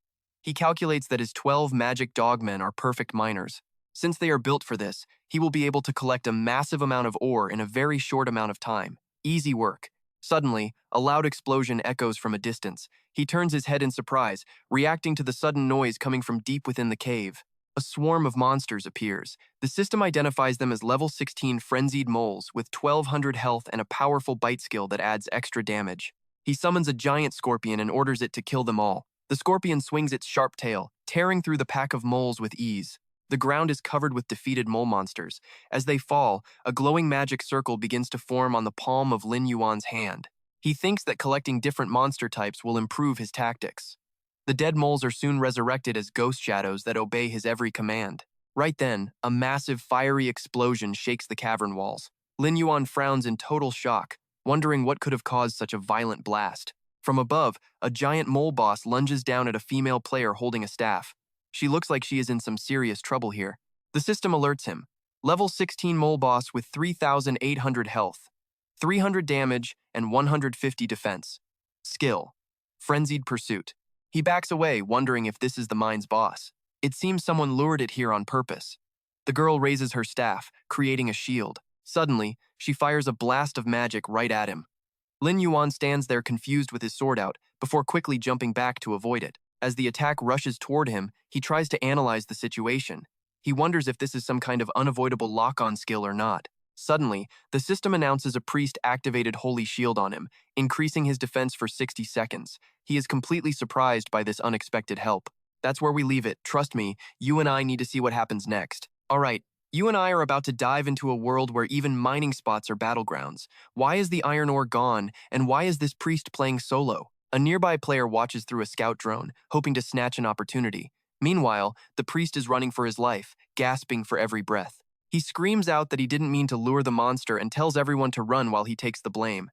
He calculates that his 12 magic dogmen are perfect miners. Since they are built for this, he will be able to collect a massive amount of ore in a very short amount of time. Easy work. Suddenly, a loud explosion echoes from a distance. He turns his head in surprise, reacting to the sudden noise coming from deep within the cave. A swarm of monsters appears. The system identifies them as level 16 frenzied moles with 1200 health and a powerful bite skill that adds extra damage. He summons a giant scorpion and orders it to kill them all. The scorpion swings its sharp tail, tearing through the pack of moles with ease. The ground is covered with defeated mole monsters. As they fall, a glowing magic circle begins to form on the palm of Lin Yuan's hand. He thinks that collecting different monster types will improve his tactics. The dead moles are soon resurrected as ghost shadows that obey his every command. Right then, a massive fiery explosion shakes the cavern walls. Lin Yuan frowns in total shock, wondering what could have caused such a violent blast. From above, a giant mole boss lunges down at a female player holding a staff. She looks like she is in some serious trouble here. The system alerts him. Level 16 mole boss with 3,800 health, 300 damage, and 150 defense. Skill: Frenzied Pursuit. He backs away, wondering if this is the mine's boss. It seems someone lured it here on purpose. The girl raises her staff, creating a shield. Suddenly, she fires a blast of magic right at him. Lin Yuan stands there confused with his sword out, before quickly jumping back to avoid it. As the attack rushes toward him, he tries to analyze the situation. He wonders if this is some kind of unavoidable lock-on skill or not. Suddenly, the system announces a priest activated Holy Shield on him, increasing his defense for 60 seconds. He is completely surprised by this unexpected help. That's where we leave it. Trust me, you and I need to see what happens next. Alright, you and I are about to dive into a world where even mining spots are battlegrounds. Why is the iron ore gone, and why is this priest playing solo? A nearby player watches through a scout drone, hoping to snatch an opportunity. Meanwhile, the priest is running for his life, gasping for every breath. He screams out that he didn't mean to lure the monster and tells everyone to run while he takes the blame.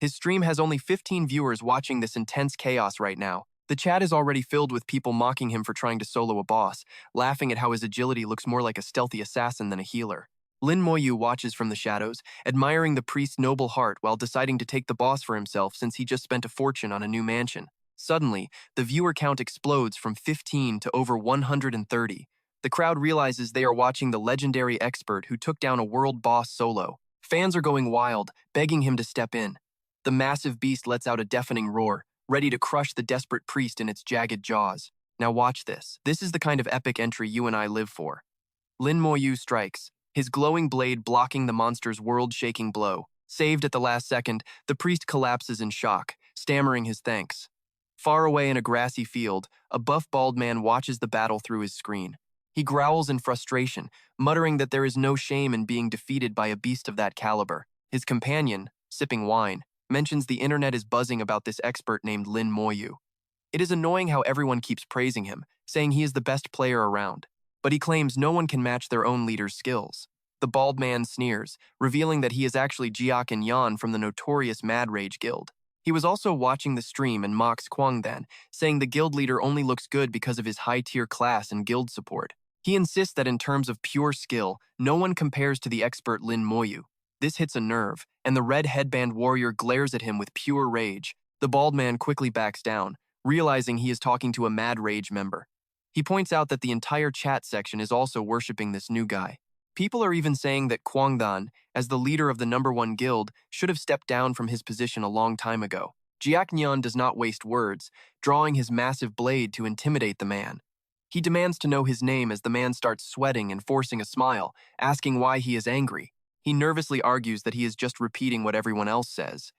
His stream has only 15 viewers watching this intense chaos right now. The chat is already filled with people mocking him for trying to solo a boss, laughing at how his agility looks more like a stealthy assassin than a healer. Lin Moyu watches from the shadows, admiring the priest's noble heart while deciding to take the boss for himself since he just spent a fortune on a new mansion. Suddenly, the viewer count explodes from 15 to over 130. The crowd realizes they are watching the legendary expert who took down a world boss solo. Fans are going wild, begging him to step in. The massive beast lets out a deafening roar, ready to crush the desperate priest in its jagged jaws. Now watch this. This is the kind of epic entry you and I live for. Lin Moyu strikes, his glowing blade blocking the monster's world-shaking blow. Saved at the last second, the priest collapses in shock, stammering his thanks. Far away in a grassy field, a buff bald man watches the battle through his screen. He growls in frustration, muttering that there is no shame in being defeated by a beast of that caliber. His companion, sipping wine, mentions the internet is buzzing about this expert named Lin Moyu. It is annoying how everyone keeps praising him, saying he is the best player around. But he claims no one can match their own leader's skills. The bald man sneers, revealing that he is actually Jiak Yan from the notorious Mad Rage Guild. He was also watching the stream and mocks Kwangdan, saying the guild leader only looks good because of his high-tier class and guild support. He insists that in terms of pure skill, no one compares to the expert Lin Moyu. This hits a nerve, and the red headband warrior glares at him with pure rage. The bald man quickly backs down, realizing he is talking to a Mad Rage member. He points out that the entire chat section is also worshipping this new guy. People are even saying that Kwangdan, as the leader of the #1 guild, should have stepped down from his position a long time ago. Jiak Nyan does not waste words, drawing his massive blade to intimidate the man. He demands to know his name as the man starts sweating and forcing a smile, asking why he is angry. He nervously argues that he is just repeating what everyone else says.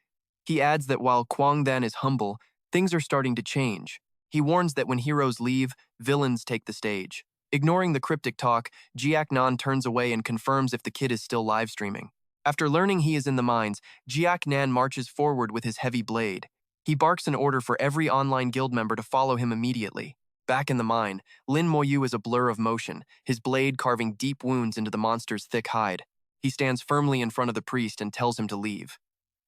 He adds that while Kwangdan is humble, things are starting to change. He warns that when heroes leave, villains take the stage. Ignoring the cryptic talk, Jiak Nan turns away and confirms if the kid is still live streaming. After learning he is in the mines, Jiak Nan marches forward with his heavy blade. He barks an order for every online guild member to follow him immediately. Back in the mine, Lin Moyu is a blur of motion, his blade carving deep wounds into the monster's thick hide. He stands firmly in front of the priest and tells him to leave.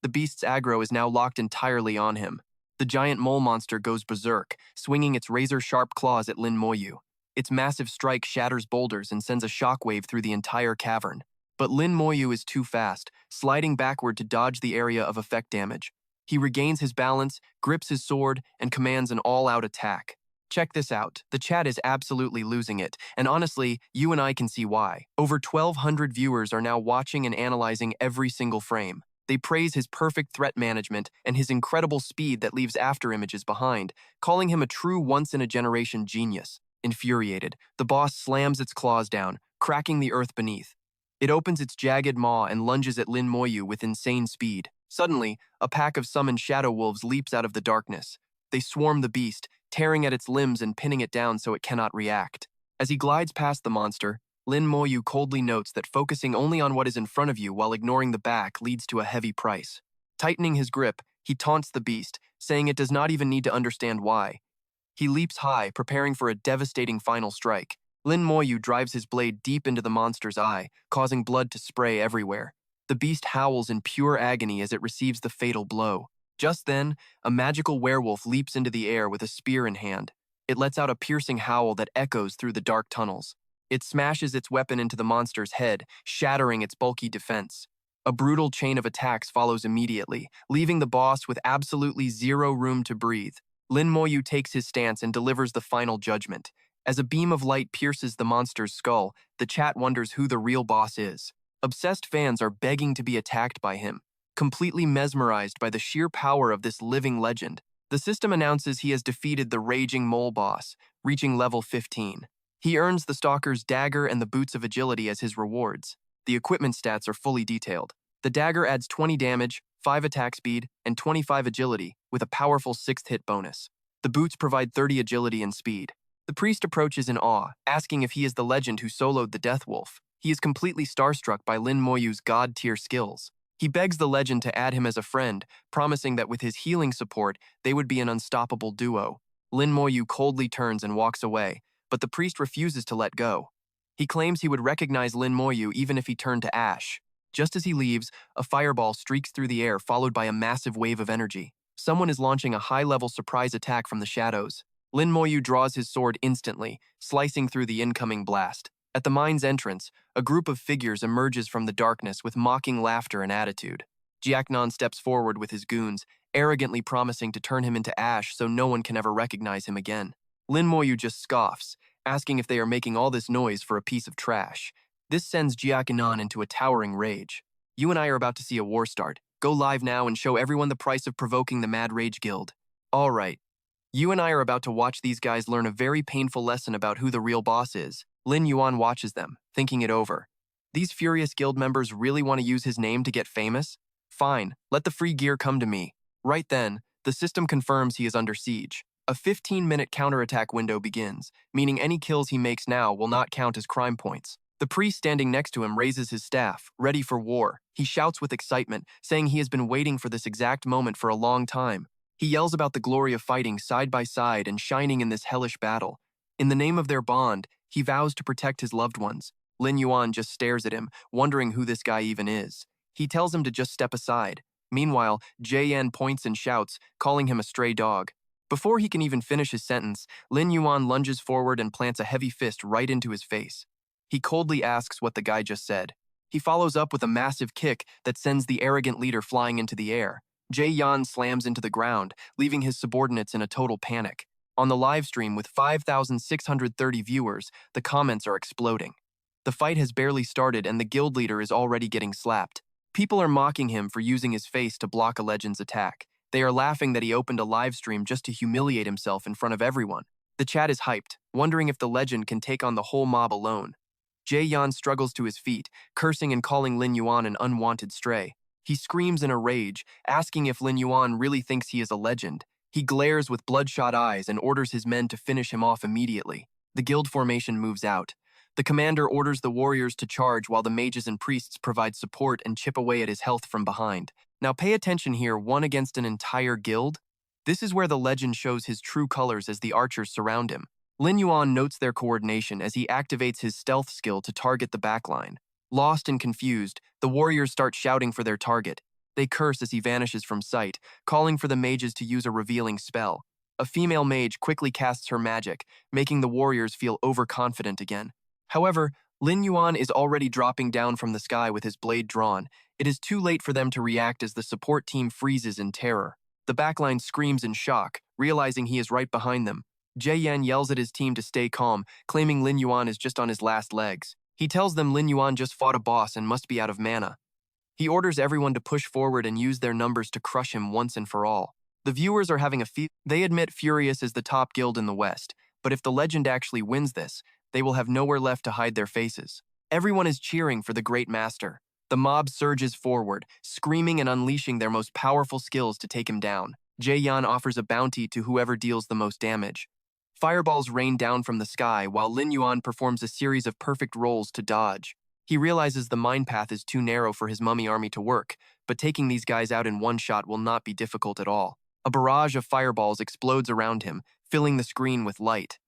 The beast's aggro is now locked entirely on him. The giant mole monster goes berserk, swinging its razor-sharp claws at Lin Moyu. Its massive strike shatters boulders and sends a shockwave through the entire cavern. But Lin Moyu is too fast, sliding backward to dodge the area of effect damage. He regains his balance, grips his sword, and commands an all-out attack. Check this out. The chat is absolutely losing it, and honestly, you and I can see why. Over 1,200 viewers are now watching and analyzing every single frame. They praise his perfect threat management and his incredible speed that leaves after images behind, calling him a true once-in-a-generation genius. Infuriated, the boss slams its claws down, cracking the earth beneath. It opens its jagged maw and lunges at Lin Yuan with insane speed. Suddenly, a pack of summoned shadow wolves leaps out of the darkness. They swarm the beast, tearing at its limbs and pinning it down so it cannot react. As he glides past the monster, Lin Yuan coldly notes that focusing only on what is in front of you while ignoring the back leads to a heavy price. Tightening his grip, he taunts the beast, saying it does not even need to understand why. He leaps high, preparing for a devastating final strike. Lin Yuan drives his blade deep into the monster's eye, causing blood to spray everywhere. The beast howls in pure agony as it receives the fatal blow. Just then, a magical werewolf leaps into the air with a spear in hand. It lets out a piercing howl that echoes through the dark tunnels. It smashes its weapon into the monster's head, shattering its bulky defense. A brutal chain of attacks follows immediately, leaving the boss with absolutely zero room to breathe. Lin Yuan takes his stance and delivers the final judgment. As a beam of light pierces the monster's skull, the chat wonders who the real boss is. Obsessed fans are begging to be attacked by him, completely mesmerized by the sheer power of this living legend. The system announces he has defeated the raging mole boss, reaching level 15. He earns the Stalker's dagger and the boots of agility as his rewards. The equipment stats are fully detailed. The dagger adds 20 damage, 5 attack speed, and 25 agility, with a powerful 6th hit bonus. The boots provide 30 agility and speed. The priest approaches in awe, asking if he is the legend who soloed the Death Wolf. He is completely starstruck by Lin Yuan's god-tier skills. He begs the legend to add him as a friend, promising that with his healing support, they would be an unstoppable duo. Lin Yuan coldly turns and walks away, but the priest refuses to let go. He claims he would recognize Lin Yuan even if he turned to ash. Just as he leaves, a fireball streaks through the air followed by a massive wave of energy. Someone is launching a high-level surprise attack from the shadows. Lin Yuan draws his sword instantly, slicing through the incoming blast. At the mine's entrance, a group of figures emerges from the darkness with mocking laughter and attitude. Jiaknan steps forward with his goons, arrogantly promising to turn him into ash so no one can ever recognize him again. Lin Yuan just scoffs, asking if they are making all this noise for a piece of trash. This sends Jiaknan into a towering rage. You and I are about to see a war start. Go live now and show everyone the price of provoking the Mad Rage Guild. All right. You and I are about to watch these guys learn a very painful lesson about who the real boss is. Lin Yuan watches them, thinking it over. These furious guild members really want to use his name to get famous? Fine, let the free gear come to me. Right then, the system confirms he is under siege. A 15-minute counterattack window begins, meaning any kills he makes now will not count as crime points. The priest standing next to him raises his staff, ready for war. He shouts with excitement, saying he has been waiting for this exact moment for a long time. He yells about the glory of fighting side by side and shining in this hellish battle. In the name of their bond, he vows to protect his loved ones. Lin Yuan just stares at him, wondering who this guy even is. He tells him to just step aside. Meanwhile, Jian points and shouts, calling him a stray dog. Before he can even finish his sentence, Lin Yuan lunges forward and plants a heavy fist right into his face. He coldly asks what the guy just said. He follows up with a massive kick that sends the arrogant leader flying into the air. Jian slams into the ground, leaving his subordinates in a total panic. On the live stream with 5,630 viewers, the comments are exploding. The fight has barely started and the guild leader is already getting slapped. People are mocking him for using his face to block a legend's attack. They are laughing that he opened a live stream just to humiliate himself in front of everyone. The chat is hyped, wondering if the legend can take on the whole mob alone. Jian struggles to his feet, cursing and calling Lin Yuan an unwanted stray. He screams in a rage, asking if Lin Yuan really thinks he is a legend. He glares with bloodshot eyes and orders his men to finish him off immediately. The guild formation moves out. The commander orders the warriors to charge while the mages and priests provide support and chip away at his health from behind. Now pay attention here, one against an entire guild. This is where the legend shows his true colors as the archers surround him. Lin Yuan notes their coordination as he activates his stealth skill to target the backline. Lost and confused, the warriors start shouting for their target. They curse as he vanishes from sight, calling for the mages to use a revealing spell. A female mage quickly casts her magic, making the warriors feel overconfident again. However, Lin Yuan is already dropping down from the sky with his blade drawn. It is too late for them to react as the support team freezes in terror. The backline screams in shock, realizing he is right behind them. Jie Yan yells at his team to stay calm, claiming Lin Yuan is just on his last legs. He tells them Lin Yuan just fought a boss and must be out of mana. He orders everyone to push forward and use their numbers to crush him once and for all. The viewers are having a They admit Furious is the top guild in the West, but if the legend actually wins this, they will have nowhere left to hide their faces. Everyone is cheering for the Great Master. The mob surges forward, screaming and unleashing their most powerful skills to take him down. Jie Yan offers a bounty to whoever deals the most damage. Fireballs rain down from the sky while Lin Yuan performs a series of perfect rolls to dodge. He realizes the mine path is too narrow for his mummy army to work, but taking these guys out in one shot will not be difficult at all. A barrage of fireballs explodes around him, filling the screen with light.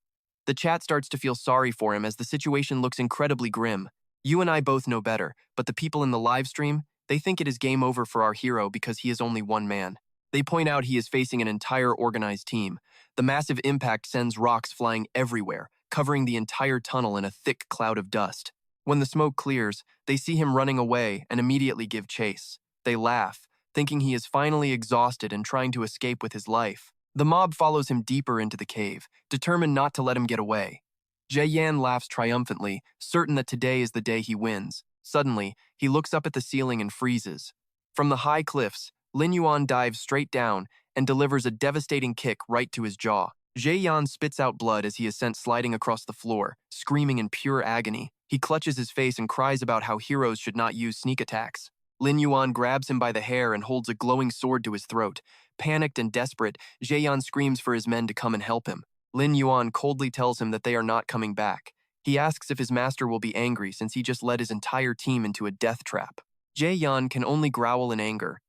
The chat starts to feel sorry for him as the situation looks incredibly grim. You and I both know better, but the people in the live stream, they think it is game over for our hero because he is only one man. They point out he is facing an entire organized team. The massive impact sends rocks flying everywhere, covering the entire tunnel in a thick cloud of dust. When the smoke clears, they see him running away and immediately give chase. They laugh, thinking he is finally exhausted and trying to escape with his life. The mob follows him deeper into the cave, determined not to let him get away. Jie Yan laughs triumphantly, certain that today is the day he wins. Suddenly, he looks up at the ceiling and freezes. From the high cliffs, Lin Yuan dives straight down and delivers a devastating kick right to his jaw. Jie Yan spits out blood as he is sent sliding across the floor, screaming in pure agony. He clutches his face and cries about how heroes should not use sneak attacks. Lin Yuan grabs him by the hair and holds a glowing sword to his throat. Panicked and desperate, Jie Yan screams for his men to come and help him. Lin Yuan coldly tells him that they are not coming back. He asks if his master will be angry since he just led his entire team into a death trap. Jie Yan can only growl in anger.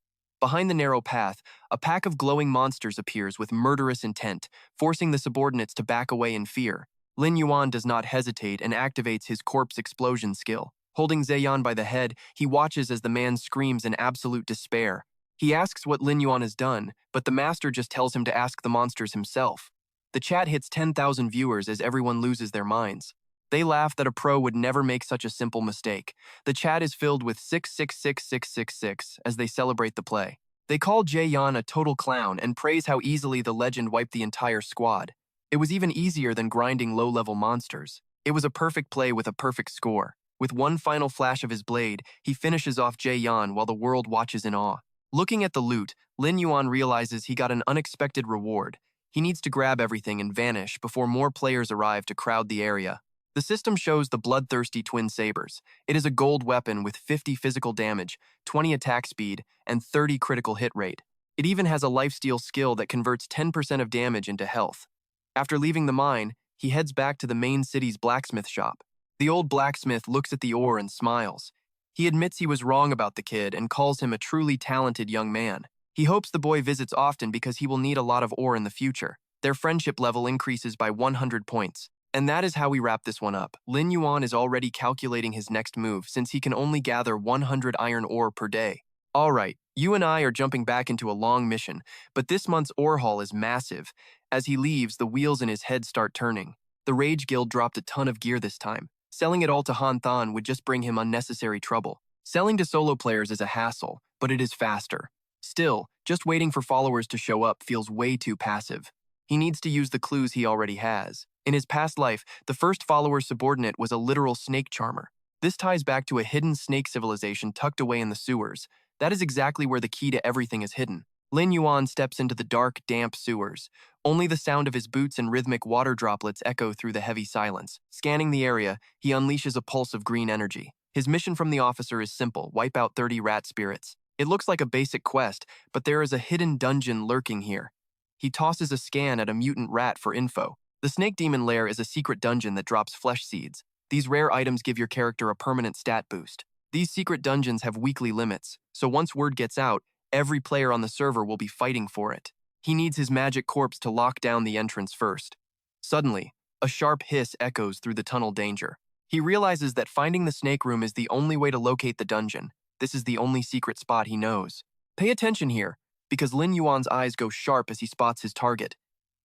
Behind the narrow path, a pack of glowing monsters appears with murderous intent, forcing the subordinates to back away in fear. Lin Yuan does not hesitate and activates his corpse explosion skill. Holding Jie Yan by the head, he watches as the man screams in absolute despair. He asks what Lin Yuan has done, but the master just tells him to ask the monsters himself. The chat hits 10,000 viewers as everyone loses their minds. They laugh that a pro would never make such a simple mistake. The chat is filled with 666666 as they celebrate the play. They call Jie Yan a total clown and praise how easily the legend wiped the entire squad. It was even easier than grinding low-level monsters. It was a perfect play with a perfect score. With one final flash of his blade, he finishes off Jie Yan while the world watches in awe. Looking at the loot, Lin Yuan realizes he got an unexpected reward. He needs to grab everything and vanish before more players arrive to crowd the area. The system shows the bloodthirsty twin sabers. It is a gold weapon with 50 physical damage, 20 attack speed, and 30 critical hit rate. It even has a lifesteal skill that converts 10% of damage into health. After leaving the mine, he heads back to the main city's blacksmith shop. The old blacksmith looks at the ore and smiles. He admits he was wrong about the kid and calls him a truly talented young man. He hopes the boy visits often because he will need a lot of ore in the future. Their friendship level increases by 100 points. And that is how we wrap this one up. Lin Yuan is already calculating his next move since he can only gather 100 iron ore per day. Alright, you and I are jumping back into a long mission, but this month's ore haul is massive. As he leaves, the wheels in his head start turning. The Rage Guild dropped a ton of gear this time. Selling it all to Han Than would just bring him unnecessary trouble. Selling to solo players is a hassle, but it is faster. Still, just waiting for followers to show up feels way too passive. He needs to use the clues he already has. In his past life, the first follower subordinate was a literal snake charmer. This ties back to a hidden snake civilization tucked away in the sewers. That is exactly where the key to everything is hidden. Lin Yuan steps into the dark, damp sewers. Only the sound of his boots and rhythmic water droplets echo through the heavy silence. Scanning the area, he unleashes a pulse of green energy. His mission from the officer is simple: wipe out 30 rat spirits. It looks like a basic quest, but there is a hidden dungeon lurking here. He tosses a scan at a mutant rat for info. The Snake Demon Lair is a secret dungeon that drops flesh seeds. These rare items give your character a permanent stat boost. These secret dungeons have weekly limits, so once word gets out, every player on the server will be fighting for it. He needs his magic corpse to lock down the entrance first. Suddenly, a sharp hiss echoes through the tunnel danger. He realizes that finding the snake room is the only way to locate the dungeon. This is the only secret spot he knows. Pay attention here, because Lin Yuan's eyes go sharp as he spots his target.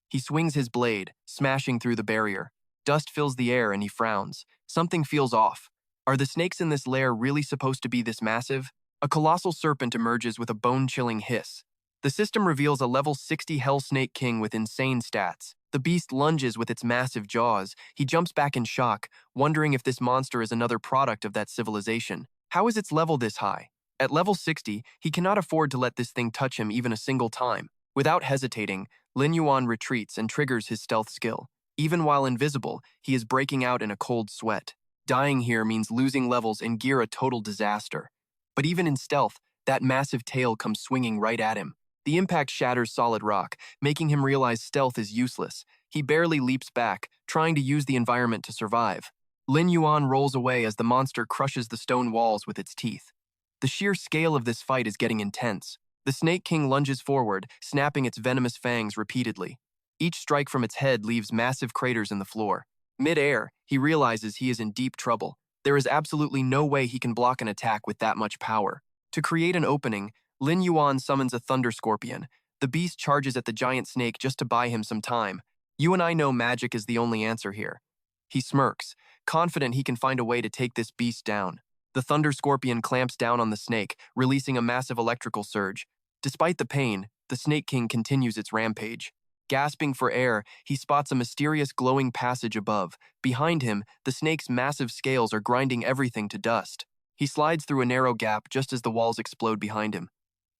He swings his blade, smashing through the barrier. Dust fills the air and he frowns. Something feels off. Are the snakes in this lair really supposed to be this massive? A colossal serpent emerges with a bone-chilling hiss. The system reveals a level 60 Hell Snake King with insane stats. The beast lunges with its massive jaws. He jumps back in shock, wondering if this monster is another product of that civilization. How is its level this high? At level 60, he cannot afford to let this thing touch him even a single time. Without hesitating, Lin Yuan retreats and triggers his stealth skill. Even while invisible, he is breaking out in a cold sweat. Dying here means losing levels and gear a total disaster. But even in stealth, that massive tail comes swinging right at him. The impact shatters solid rock, making him realize stealth is useless. He barely leaps back, trying to use the environment to survive. Lin Yuan rolls away as the monster crushes the stone walls with its teeth. The sheer scale of this fight is getting intense. The Snake King lunges forward, snapping its venomous fangs repeatedly. Each strike from its head leaves massive craters in the floor. Mid-air, he realizes he is in deep trouble. There is absolutely no way he can block an attack with that much power. To create an opening, Lin Yuan summons a Thunder Scorpion. The beast charges at the giant snake just to buy him some time. You and I know magic is the only answer here. He smirks, confident he can find a way to take this beast down. The Thunder Scorpion clamps down on the snake, releasing a massive electrical surge. Despite the pain, the Snake King continues its rampage. Gasping for air, he spots a mysterious glowing passage above. Behind him, the snake's massive scales are grinding everything to dust. He slides through a narrow gap just as the walls explode behind him.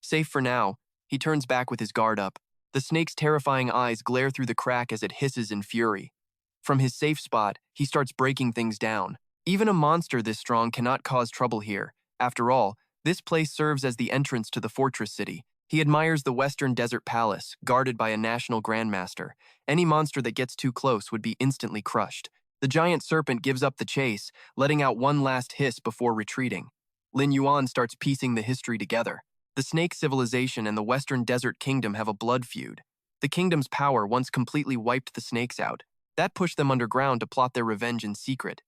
Safe for now, he turns back with his guard up. The snake's terrifying eyes glare through the crack as it hisses in fury. From his safe spot, he starts breaking things down. Even a monster this strong cannot cause trouble here. After all, this place serves as the entrance to the fortress city. He admires the Western Desert Palace, guarded by a national grandmaster. Any monster that gets too close would be instantly crushed. The giant serpent gives up the chase, letting out one last hiss before retreating. Lin Yuan starts piecing the history together. The snake civilization and the Western Desert Kingdom have a blood feud. The kingdom's power once completely wiped the snakes out. That pushed them underground to plot their revenge in secret.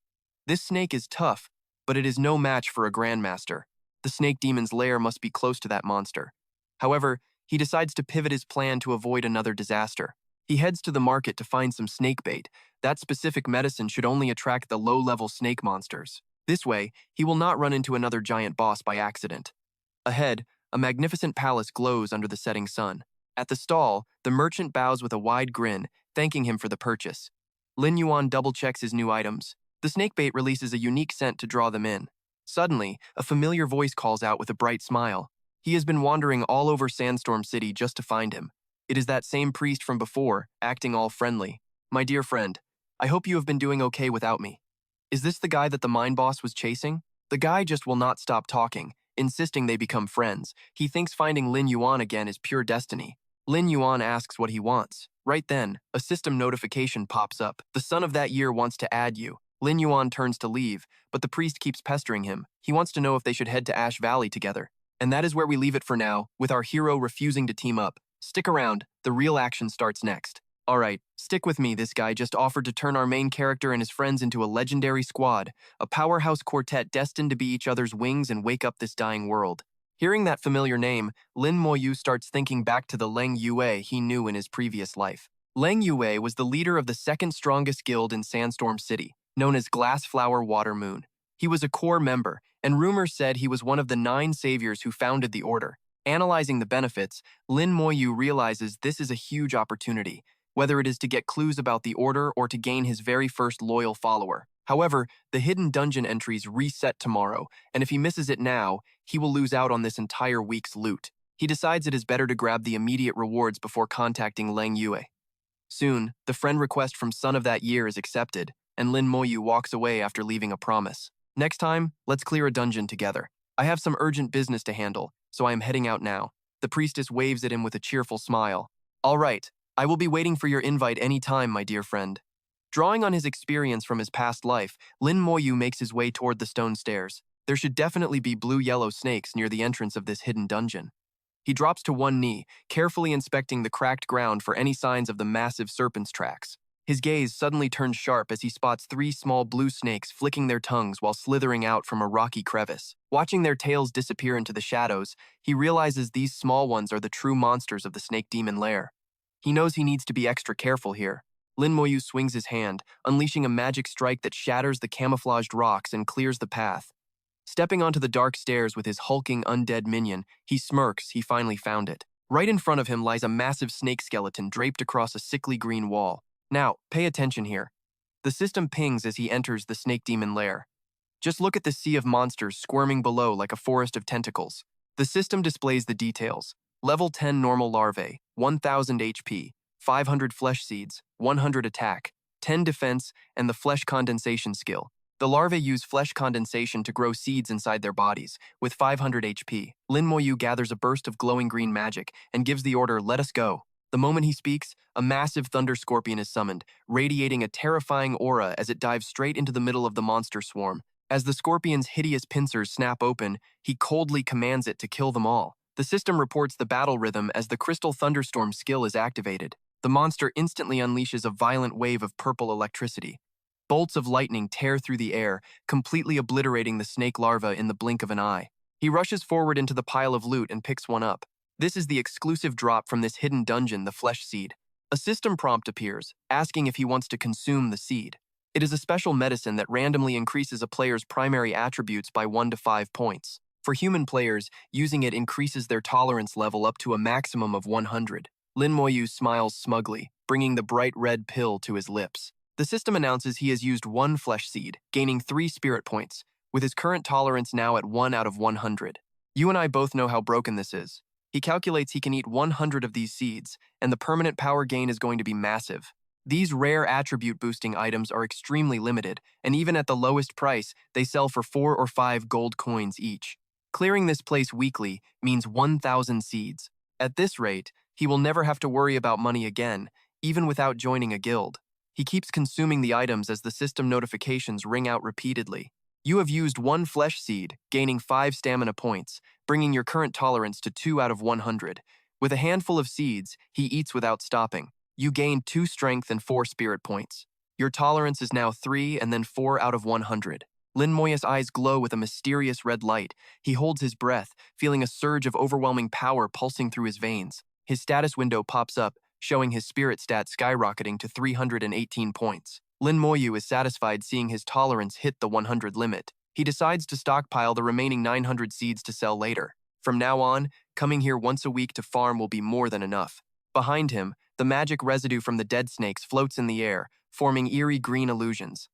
This snake is tough, but it is no match for a grandmaster. The snake demon's lair must be close to that monster. However, he decides to pivot his plan to avoid another disaster. He heads to the market to find some snake bait. That specific medicine should only attract the low-level snake monsters. This way, he will not run into another giant boss by accident. Ahead, a magnificent palace glows under the setting sun. At the stall, the merchant bows with a wide grin, thanking him for the purchase. Lin Yuan double-checks his new items. The snakebait releases a unique scent to draw them in. Suddenly, a familiar voice calls out with a bright smile. He has been wandering all over Sandstorm City just to find him. It is that same priest from before, acting all friendly. My dear friend, I hope you have been doing okay without me. Is this the guy that the mine boss was chasing? The guy just will not stop talking, insisting they become friends. He thinks finding Lin Yuan again is pure destiny. Lin Yuan asks what he wants. Right then, a system notification pops up. The son of that year wants to add you. Lin Yuan turns to leave, but the priest keeps pestering him. He wants to know if they should head to Ash Valley together. And that is where we leave it for now, with our hero refusing to team up. Stick around, the real action starts next. Alright, stick with me, this guy just offered to turn our main character and his friends into a legendary squad, a powerhouse quartet destined to be each other's wings and wake up this dying world. Hearing that familiar name, Lin Moyu starts thinking back to the Leng Yue he knew in his previous life. Leng Yue was the leader of the second strongest guild in Sandstorm City, known as Glassflower Water Moon. He was a core member, and rumors said he was one of the 9 saviors who founded the order. Analyzing the benefits, Lin Moyu realizes this is a huge opportunity, whether it is to get clues about the order or to gain his very first loyal follower. However, the hidden dungeon entries reset tomorrow, and if he misses it now, he will lose out on this entire week's loot. He decides it is better to grab the immediate rewards before contacting Leng Yue. Soon, the friend request from Son of That Year is accepted, and Lin Moyu walks away after leaving a promise. Next time, let's clear a dungeon together. I have some urgent business to handle, so I am heading out now. The priestess waves at him with a cheerful smile. All right, I will be waiting for your invite any time, my dear friend. Drawing on his experience from his past life, Lin Moyu makes his way toward the stone stairs. There should definitely be blue-yellow snakes near the entrance of this hidden dungeon. He drops to one knee, carefully inspecting the cracked ground for any signs of the massive serpent's tracks. His gaze suddenly turns sharp as he spots 3 small blue snakes flicking their tongues while slithering out from a rocky crevice. Watching their tails disappear into the shadows, he realizes these small ones are the true monsters of the snake demon lair. He knows he needs to be extra careful here. Lin Moyu swings his hand, unleashing a magic strike that shatters the camouflaged rocks and clears the path. Stepping onto the dark stairs with his hulking undead minion, he smirks he finally found it. Right in front of him lies a massive snake skeleton draped across a sickly green wall. Now, pay attention here. The system pings as he enters the snake demon lair. Just look at the sea of monsters squirming below like a forest of tentacles. The system displays the details. Level 10 normal larvae, 1000 HP, 500 flesh seeds, 100 attack, 10 defense, and the flesh condensation skill. The larvae use flesh condensation to grow seeds inside their bodies. With 500 HP, Lin Moyu gathers a burst of glowing green magic and gives the order, "Let us go." The moment he speaks, a massive thunder scorpion is summoned, radiating a terrifying aura as it dives straight into the middle of the monster swarm. As the scorpion's hideous pincers snap open, he coldly commands it to kill them all. The system reports the battle rhythm as the Crystal Thunderstorm skill is activated. The monster instantly unleashes a violent wave of purple electricity. Bolts of lightning tear through the air, completely obliterating the snake larva in the blink of an eye. He rushes forward into the pile of loot and picks one up. This is the exclusive drop from this hidden dungeon, the flesh seed. A system prompt appears, asking if he wants to consume the seed. It is a special medicine that randomly increases a player's primary attributes by 1 to 5 points. For human players, using it increases their tolerance level up to a maximum of 100. Lin Moyu smiles smugly, bringing the bright red pill to his lips. The system announces he has used 1 flesh seed, gaining 3 spirit points, with his current tolerance now at 1 out of 100. You and I both know how broken this is. He calculates he can eat 100 of these seeds, and the permanent power gain is going to be massive. These rare attribute-boosting items are extremely limited, and even at the lowest price, they sell for 4 or 5 gold coins each. Clearing this place weekly means 1,000 seeds. At this rate, he will never have to worry about money again, even without joining a guild. He keeps consuming the items as the system notifications ring out repeatedly. You have used 1 flesh seed, gaining 5 stamina points, bringing your current tolerance to 2 out of 100. With a handful of seeds, he eats without stopping. You gain 2 strength and 4 spirit points. Your tolerance is now 3 and then 4 out of 100. Lin Moya's eyes glow with a mysterious red light. He holds his breath, feeling a surge of overwhelming power pulsing through his veins. His status window pops up, showing his spirit stat skyrocketing to 318 points. Lin Moyu is satisfied seeing his tolerance hit the 100 limit. He decides to stockpile the remaining 900 seeds to sell later. From now on, coming here once a week to farm will be more than enough. Behind him, the magic residue from the dead snakes floats in the air, forming eerie green illusions.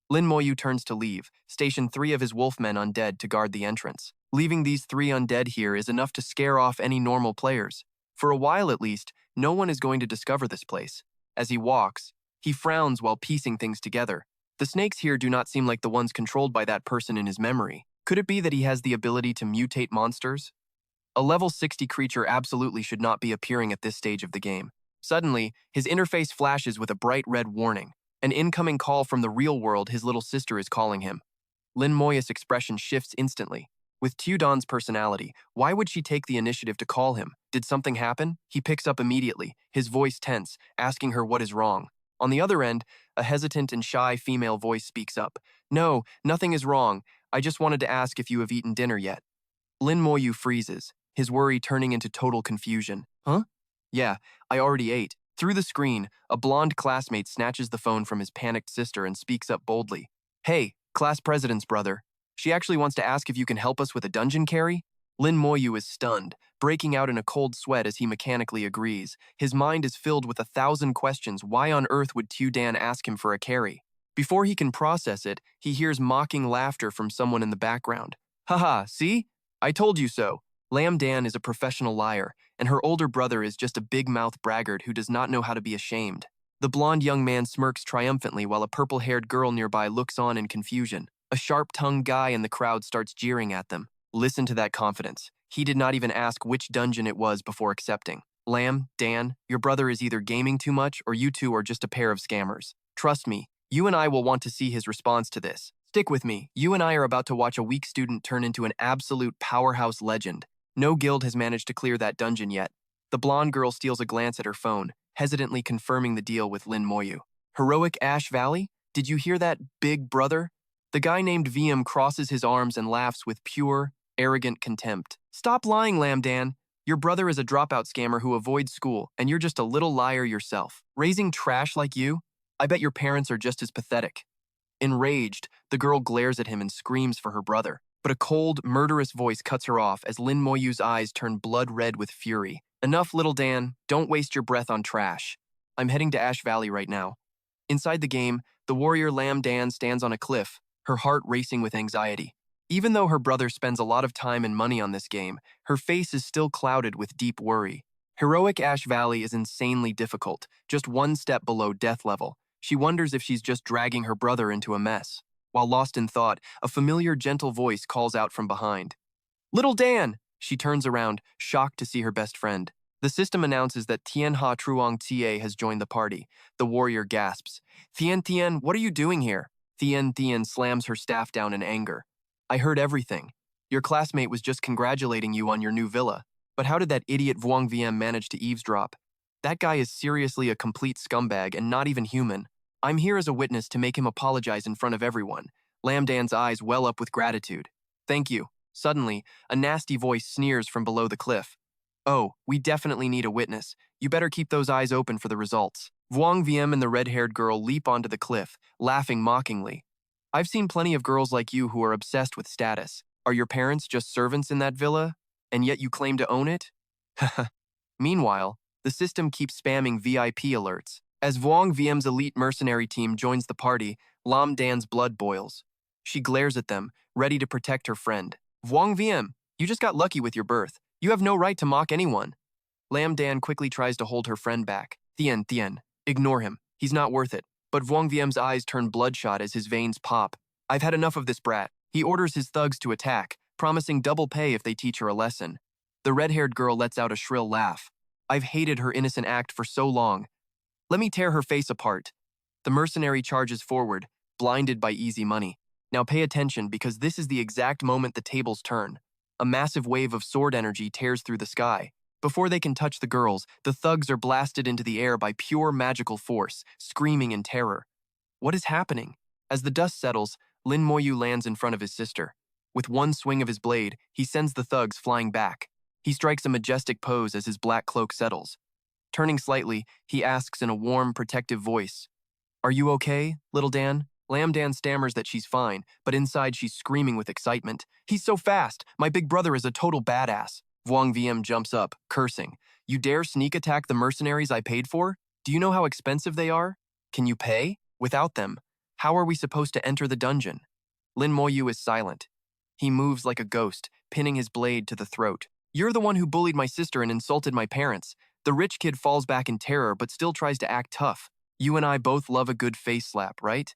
Lin Moyu turns to leave, station 3 of his wolfmen undead to guard the entrance. Leaving these 3 undead here is enough to scare off any normal players. For a while at least, no one is going to discover this place. As he walks, he frowns while piecing things together. The snakes here do not seem like the ones controlled by that person in his memory. Could it be that he has the ability to mutate monsters? A level 60 creature absolutely should not be appearing at this stage of the game. Suddenly, his interface flashes with a bright red warning. An incoming call from the real world. His little sister is calling him. Lin Moya's expression shifts instantly. With Tudon's personality, why would she take the initiative to call him? Did something happen? He picks up immediately, his voice tense, asking her what is wrong. On the other end, a hesitant and shy female voice speaks up. "No, nothing is wrong. I just wanted to ask if you have eaten dinner yet." Lin Moyu freezes, his worry turning into total confusion. "Huh? Yeah, I already ate." Through the screen, a blonde classmate snatches the phone from his panicked sister and speaks up boldly. "Hey, class president's brother. She actually wants to ask if you can help us with a dungeon carry?" Lin Moyu is stunned, breaking out in a cold sweat as he mechanically agrees. His mind is filled with 1,000 questions. Why on earth would Tudan ask him for a carry? Before he can process it, he hears mocking laughter from someone in the background. "Haha, see? I told you so." Lam Dan is a professional liar, and her older brother is just a big-mouthed braggart who does not know how to be ashamed. The blonde young man smirks triumphantly while a purple-haired girl nearby looks on in confusion. A sharp-tongued guy in the crowd starts jeering at them. Listen to that confidence. He did not even ask which dungeon it was before accepting. Lam, Dan, your brother is either gaming too much or you two are just a pair of scammers. Trust me, you and I will want to see his response to this. Stick with me. You and I are about to watch a weak student turn into an absolute powerhouse legend. No guild has managed to clear that dungeon yet. The blonde girl steals a glance at her phone, hesitantly confirming the deal with Lin Moyu. Heroic Ash Valley? Did you hear that, big brother? The guy named VM crosses his arms and laughs with pure, arrogant contempt. Stop lying, Lamdan. Your brother is a dropout scammer who avoids school, and you're just a little liar yourself. Raising trash like you? I bet your parents are just as pathetic. Enraged, the girl glares at him and screams for her brother. But a cold, murderous voice cuts her off as Lin Moyu's eyes turn blood red with fury. Enough, little Dan. Don't waste your breath on trash. I'm heading to Ash Valley right now. Inside the game, the warrior Lam Dan stands on a cliff, her heart racing with anxiety. Even though her brother spends a lot of time and money on this game, her face is still clouded with deep worry. Heroic Ash Valley is insanely difficult, just one step below death level. She wonders if she's just dragging her brother into a mess. While lost in thought, a familiar gentle voice calls out from behind. Little Dan! She turns around, shocked to see her best friend. The system announces that Tian Ha Truong Tie has joined the party. The warrior gasps. Tian, what are you doing here? Tian slams her staff down in anger. I heard everything. Your classmate was just congratulating you on your new villa. But how did that idiot Vuong VM manage to eavesdrop? That guy is seriously a complete scumbag and not even human. I'm here as a witness to make him apologize in front of everyone. Lam Dan's eyes well up with gratitude. Thank you. Suddenly, a nasty voice sneers from below the cliff. Oh, we definitely need a witness. You better keep those eyes open for the results. Vuong VM and the red-haired girl leap onto the cliff, laughing mockingly. I've seen plenty of girls like you who are obsessed with status. Are your parents just servants in that villa? And yet you claim to own it? Meanwhile, the system keeps spamming VIP alerts. As Vuong VM's elite mercenary team joins the party, Lam Dan's blood boils. She glares at them, ready to protect her friend. Vuong VM, you just got lucky with your birth. You have no right to mock anyone. Lam Dan quickly tries to hold her friend back. Tian, ignore him. He's not worth it. But Vuong VM's eyes turn bloodshot as his veins pop. I've had enough of this brat. He orders his thugs to attack, promising double pay if they teach her a lesson. The red-haired girl lets out a shrill laugh. I've hated her innocent act for so long. Let me tear her face apart. The mercenary charges forward, blinded by easy money. Now pay attention because this is the exact moment the tables turn. A massive wave of sword energy tears through the sky. Before they can touch the girls, the thugs are blasted into the air by pure magical force, screaming in terror. What is happening? As the dust settles, Lin Moyu lands in front of his sister. With one swing of his blade, he sends the thugs flying back. He strikes a majestic pose as his black cloak settles. Turning slightly, he asks in a warm, protective voice, Are you okay, little Dan? Lam Dan stammers that she's fine, but inside she's screaming with excitement. He's so fast! My big brother is a total badass. Vuong VM jumps up, cursing. You dare sneak attack the mercenaries I paid for? Do you know how expensive they are? Can you pay? Without them, how are we supposed to enter the dungeon? Lin Moyu is silent. He moves like a ghost, pinning his blade to the throat. You're the one who bullied my sister and insulted my parents. The rich kid falls back in terror but still tries to act tough. You and I both love a good face slap, right?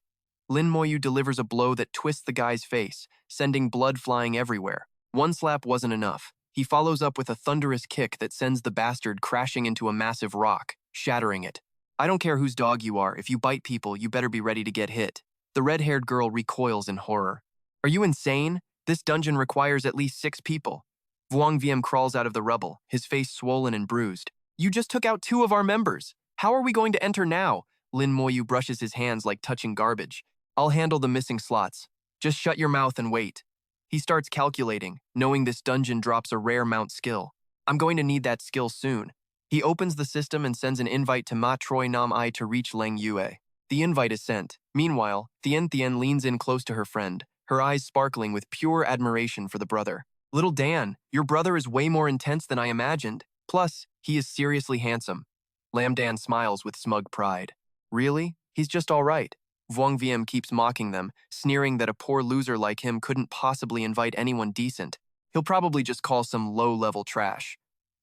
Lin Moyu delivers a blow that twists the guy's face, sending blood flying everywhere. One slap wasn't enough. He follows up with a thunderous kick that sends the bastard crashing into a massive rock, shattering it. I don't care whose dog you are, if you bite people, you better be ready to get hit. The red-haired girl recoils in horror. Are you insane? This dungeon requires at least 6 people. Vuong VM crawls out of the rubble, his face swollen and bruised. You just took out 2 of our members. How are we going to enter now? Lin Moyu brushes his hands like touching garbage. I'll handle the missing slots. Just shut your mouth and wait. He starts calculating, knowing this dungeon drops a rare mount skill. I'm going to need that skill soon. He opens the system and sends an invite to Ma Troi Nam Ai to reach Leng Yue. The invite is sent. Meanwhile, Tian leans in close to her friend, her eyes sparkling with pure admiration for the brother. Little Dan, your brother is way more intense than I imagined. Plus, he is seriously handsome. Lam Dan smiles with smug pride. Really? He's just all right. Vuong VM keeps mocking them, sneering that a poor loser like him couldn't possibly invite anyone decent. He'll probably just call some low-level trash.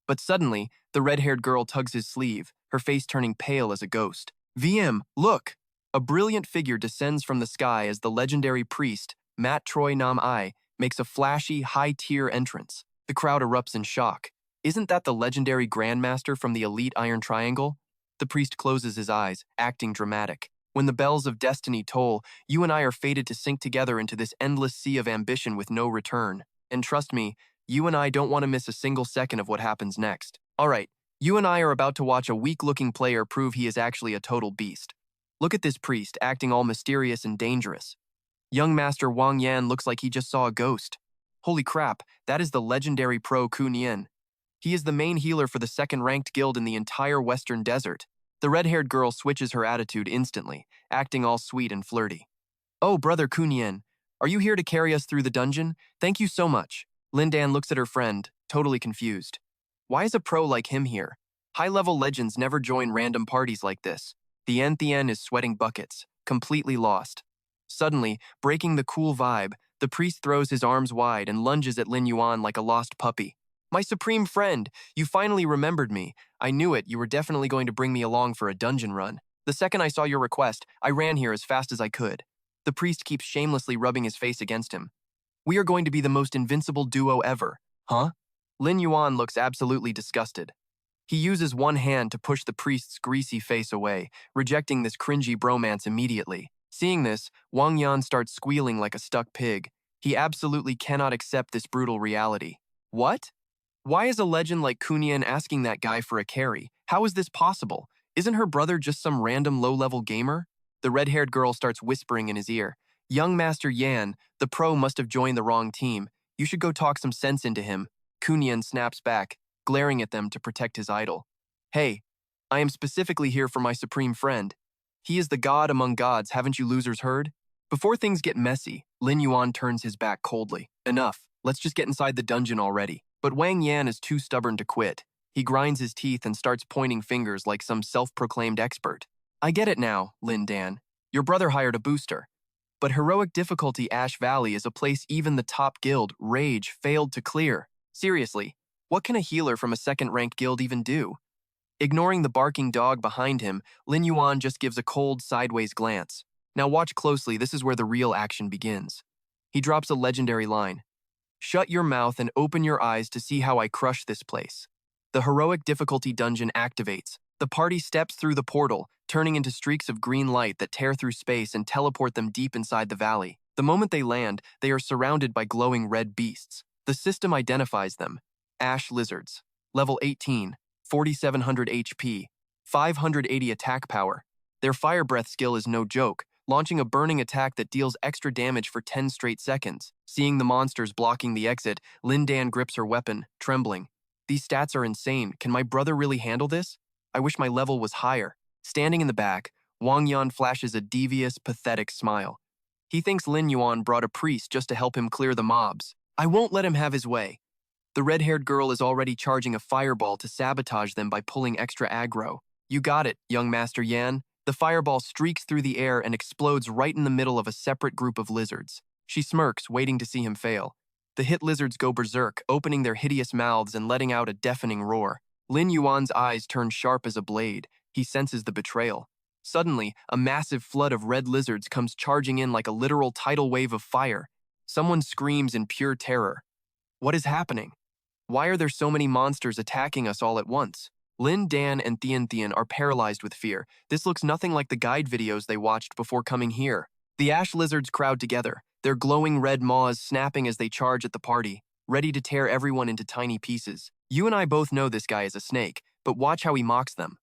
But suddenly, the red-haired girl tugs his sleeve, her face turning pale as a ghost. VM, look! A brilliant figure descends from the sky as the legendary priest, Mat Troi Nam Ai, makes a flashy, high-tier entrance. The crowd erupts in shock. Isn't that the legendary Grandmaster from the Elite Iron Triangle? The priest closes his eyes, acting dramatic. When the bells of destiny toll, you and I are fated to sink together into this endless sea of ambition with no return. And trust me, you and I don't want to miss a single second of what happens next. All right, you and I are about to watch a weak-looking player prove he is actually a total beast. Look at this priest, acting all mysterious and dangerous. Young Master Wang Yan looks like he just saw a ghost. Holy crap, that is the legendary pro Ku Nian. He is the main healer for the second-ranked guild in the entire Western Desert. The red-haired girl switches her attitude instantly, acting all sweet and flirty. Oh, brother Ku Nian, are you here to carry us through the dungeon? Thank you so much. Lin Dan looks at her friend, totally confused. Why is a pro like him here? High-level legends never join random parties like this. The Thien is sweating buckets, completely lost. Suddenly, breaking the cool vibe, the priest throws his arms wide and lunges at Lin Yuan like a lost puppy. My supreme friend, you finally remembered me. I knew it, you were definitely going to bring me along for a dungeon run. The second I saw your request, I ran here as fast as I could. The priest keeps shamelessly rubbing his face against him. We are going to be the most invincible duo ever. Huh? Lin Yuan looks absolutely disgusted. He uses one hand to push the priest's greasy face away, rejecting this cringy bromance immediately. Seeing this, Wang Yan starts squealing like a stuck pig. He absolutely cannot accept this brutal reality. What? Why is a legend like Kunyan asking that guy for a carry? How is this possible? Isn't her brother just some random low-level gamer? The red-haired girl starts whispering in his ear. Young Master Yan, the pro must have joined the wrong team. You should go talk some sense into him. Kunyan snaps back, glaring at them to protect his idol. Hey, I am specifically here for my supreme friend. He is the god among gods, haven't you losers heard? Before things get messy, Lin Yuan turns his back coldly. Enough, let's just get inside the dungeon already. But Wang Yan is too stubborn to quit. He grinds his teeth and starts pointing fingers like some self-proclaimed expert. I get it now, Lin Dan. Your brother hired a booster. But heroic difficulty Ash Valley is a place even the top guild, Rage, failed to clear. Seriously, what can a healer from a second-ranked guild even do? Ignoring the barking dog behind him, Lin Yuan just gives a cold, sideways glance. Now watch closely, this is where the real action begins. He drops a legendary line. Shut your mouth and open your eyes to see how I crush this place. The heroic difficulty dungeon activates. The party steps through the portal, turning into streaks of green light that tear through space and teleport them deep inside the valley. The moment they land, they are surrounded by glowing red beasts. The system identifies them. Ash lizards. Level 18, 4700 HP, 580 attack power. Their fire breath skill is no joke, launching a burning attack that deals extra damage for 10 straight seconds. Seeing the monsters blocking the exit, Lin Dan grips her weapon, trembling. These stats are insane. Can my brother really handle this? I wish my level was higher. Standing in the back, Wang Yan flashes a devious, pathetic smile. He thinks Lin Yuan brought a priest just to help him clear the mobs. I won't let him have his way. The red-haired girl is already charging a fireball to sabotage them by pulling extra aggro. You got it, young Master Yan. The fireball streaks through the air and explodes right in the middle of a separate group of lizards. She smirks, waiting to see him fail. The hit lizards go berserk, opening their hideous mouths and letting out a deafening roar. Lin Yuan's eyes turn sharp as a blade. He senses the betrayal. Suddenly, a massive flood of red lizards comes charging in like a literal tidal wave of fire. Someone screams in pure terror. What is happening? Why are there so many monsters attacking us all at once? Lin Dan and Thien are paralyzed with fear. This looks nothing like the guide videos they watched before coming here. The ash lizards crowd together, their glowing red maws snapping as they charge at the party, ready to tear everyone into tiny pieces. You and I both know this guy is a snake, but watch how he mocks them.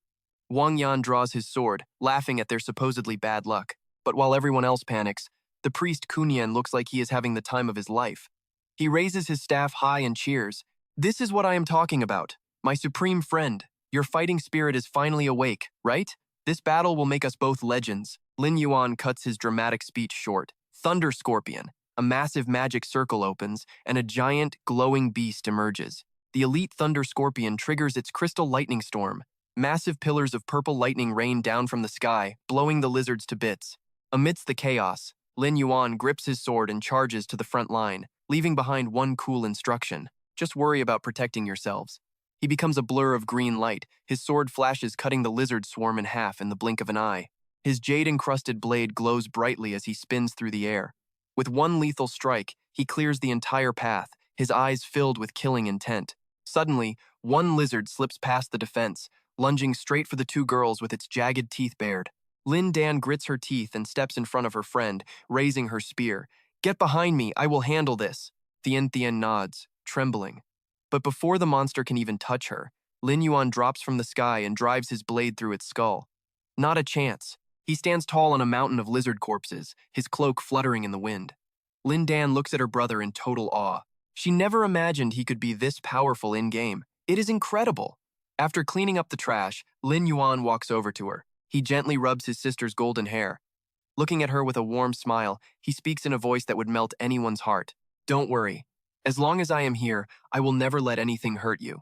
Wang Yan draws his sword, laughing at their supposedly bad luck. But while everyone else panics, the priest Kunyan looks like he is having the time of his life. He raises his staff high and cheers. This is what I am talking about. My supreme friend, your fighting spirit is finally awake, right? This battle will make us both legends. Lin Yuan cuts his dramatic speech short. Thunder Scorpion. A massive magic circle opens, and a giant, glowing beast emerges. The elite Thunder Scorpion triggers its crystal lightning storm. Massive pillars of purple lightning rain down from the sky, blowing the lizards to bits. Amidst the chaos, Lin Yuan grips his sword and charges to the front line, leaving behind one cool instruction. Just worry about protecting yourselves. He becomes a blur of green light, his sword flashes cutting the lizard swarm in half in the blink of an eye. His jade-encrusted blade glows brightly as he spins through the air. With one lethal strike, he clears the entire path, his eyes filled with killing intent. Suddenly, one lizard slips past the defense, lunging straight for the two girls with its jagged teeth bared. Lin Dan grits her teeth and steps in front of her friend, raising her spear. Get behind me, I will handle this. Thien nods, trembling. But before the monster can even touch her, Lin Yuan drops from the sky and drives his blade through its skull. Not a chance. He stands tall on a mountain of lizard corpses, his cloak fluttering in the wind. Lin Dan looks at her brother in total awe. She never imagined he could be this powerful in-game. It is incredible. After cleaning up the trash, Lin Yuan walks over to her. He gently rubs his sister's golden hair. Looking at her with a warm smile, he speaks in a voice that would melt anyone's heart. Don't worry. As long as I am here, I will never let anything hurt you.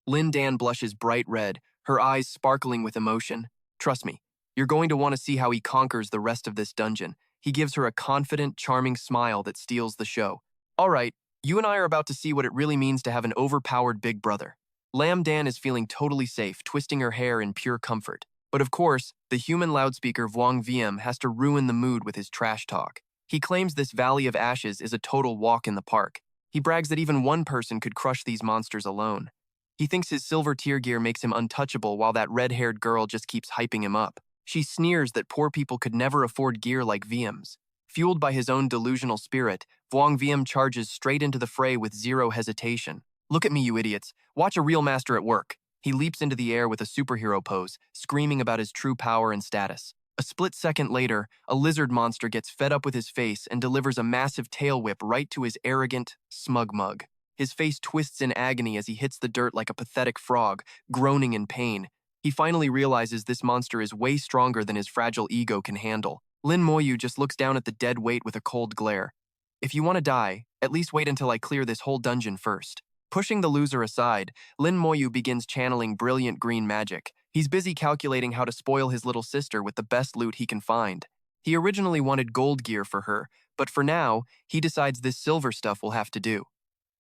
Lin Dan blushes bright red, her eyes sparkling with emotion. Trust me, You're going to want to see how he conquers the rest of this dungeon. He gives her a confident, charming smile that steals the show. All right, you and I are about to see what it really means to have an overpowered big brother. Lam Dan is feeling totally safe, twisting her hair in pure comfort. But of course, the human loudspeaker Vuong VM has to ruin the mood with his trash talk. He claims this Valley of Ashes is a total walk in the park. He brags that even one person could crush these monsters alone. He thinks his silver tier gear makes him untouchable while that red-haired girl just keeps hyping him up. She sneers that poor people could never afford gear like VM's. Fueled by his own delusional spirit, Vuong VM charges straight into the fray with zero hesitation. Look at me, you idiots. Watch a real master at work. He leaps into the air with a superhero pose, screaming about his true power and status. A split second later, a lizard monster gets fed up with his face and delivers a massive tail whip right to his arrogant, smug mug. His face twists in agony as he hits the dirt like a pathetic frog, groaning in pain. He finally realizes this monster is way stronger than his fragile ego can handle. Lin Moyu just looks down at the dead weight with a cold glare. If you want to die, at least wait until I clear this whole dungeon first. Pushing the loser aside, Lin Moyu begins channeling brilliant green magic. He's busy calculating how to spoil his little sister with the best loot he can find. He originally wanted gold gear for her, but for now, he decides this silver stuff will have to do.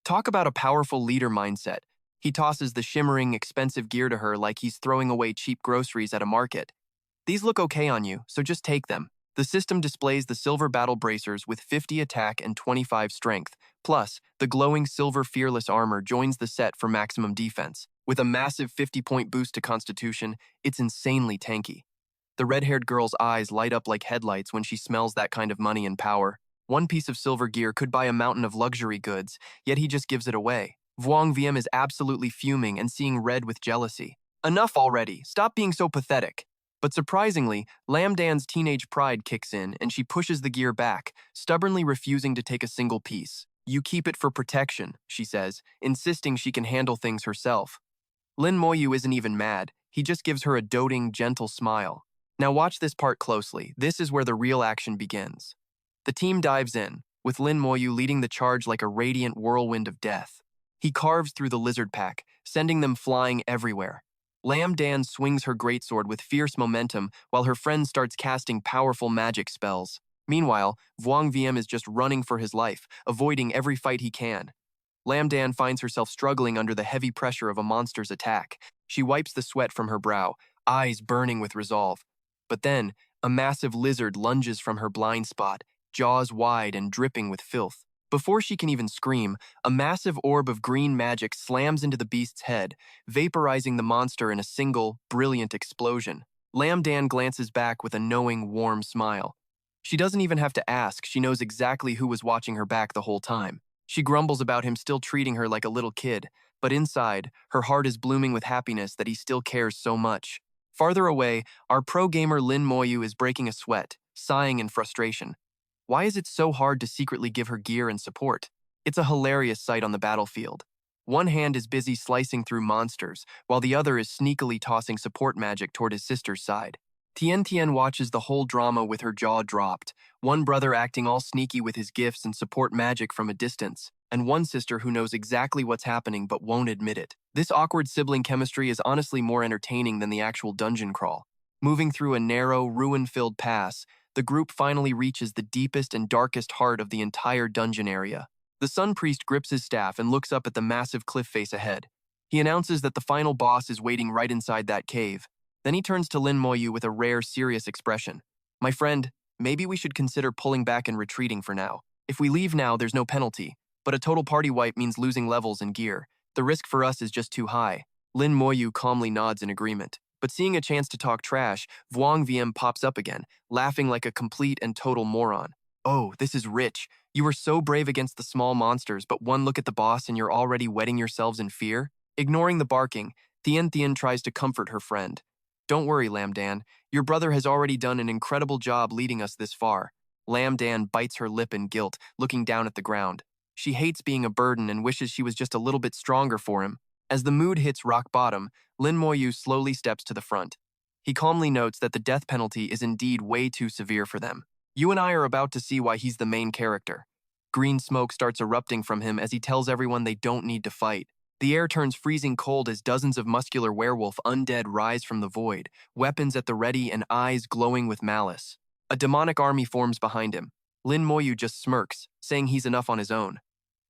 Talk about a powerful leader mindset. He tosses the shimmering, expensive gear to her like he's throwing away cheap groceries at a market. These look okay on you, so just take them. The system displays the silver battle bracers with 50 attack and 25 strength. Plus, the glowing silver fearless armor joins the set for maximum defense. With a massive 50-point boost to constitution, it's insanely tanky. The red-haired girl's eyes light up like headlights when she smells that kind of money and power. One piece of silver gear could buy a mountain of luxury goods, yet he just gives it away. Vuong VM is absolutely fuming and seeing red with jealousy. Enough already, stop being so pathetic. But surprisingly, Lam Dan's teenage pride kicks in and she pushes the gear back, stubbornly refusing to take a single piece. You keep it for protection, she says, insisting she can handle things herself. Lin Moyu isn't even mad, he just gives her a doting, gentle smile. Now watch this part closely, this is where the real action begins. The team dives in, with Lin Moyu leading the charge like a radiant whirlwind of death. He carves through the lizard pack, sending them flying everywhere. Lam Dan swings her greatsword with fierce momentum while her friend starts casting powerful magic spells. Meanwhile, Vuong VM is just running for his life, avoiding every fight he can. Lam Dan finds herself struggling under the heavy pressure of a monster's attack. She wipes the sweat from her brow, eyes burning with resolve. But then, a massive lizard lunges from her blind spot, jaws wide and dripping with filth. Before she can even scream, a massive orb of green magic slams into the beast's head, vaporizing the monster in a single, brilliant explosion. Lam Dan glances back with a knowing, warm smile. She doesn't even have to ask, she knows exactly who was watching her back the whole time. She grumbles about him still treating her like a little kid, but inside, her heart is blooming with happiness that he still cares so much. Farther away, our pro gamer Lin Moyu is breaking a sweat, sighing in frustration. Why is it so hard to secretly give her gear and support? It's a hilarious sight on the battlefield. One hand is busy slicing through monsters, while the other is sneakily tossing support magic toward his sister's side. Tien Tien watches the whole drama with her jaw dropped, one brother acting all sneaky with his gifts and support magic from a distance, and one sister who knows exactly what's happening but won't admit it. This awkward sibling chemistry is honestly more entertaining than the actual dungeon crawl. Moving through a narrow, ruin-filled pass, the group finally reaches the deepest and darkest heart of the entire dungeon area. The Sun Priest grips his staff and looks up at the massive cliff face ahead. He announces that the final boss is waiting right inside that cave. Then he turns to Lin Moyu with a rare, serious expression. My friend, maybe we should consider pulling back and retreating for now. If we leave now, there's no penalty, but a total party wipe means losing levels and gear. The risk for us is just too high. Lin Moyu calmly nods in agreement. But seeing a chance to talk trash, Vuong VM pops up again, laughing like a complete and total moron. Oh, this is rich. You were so brave against the small monsters, but one look at the boss and you're already wetting yourselves in fear? Ignoring the barking, Tien Tien tries to comfort her friend. Don't worry, Lam Dan. Your brother has already done an incredible job leading us this far. Lam Dan bites her lip in guilt, looking down at the ground. She hates being a burden and wishes she was just a little bit stronger for him. As the mood hits rock bottom, Lin Moyu slowly steps to the front. He calmly notes that the death penalty is indeed way too severe for them. You and I are about to see why he's the main character. Green smoke starts erupting from him as he tells everyone they don't need to fight. The air turns freezing cold as dozens of muscular werewolf undead rise from the void, weapons at the ready and eyes glowing with malice. A demonic army forms behind him. Lin Moyu just smirks, saying he's enough on his own.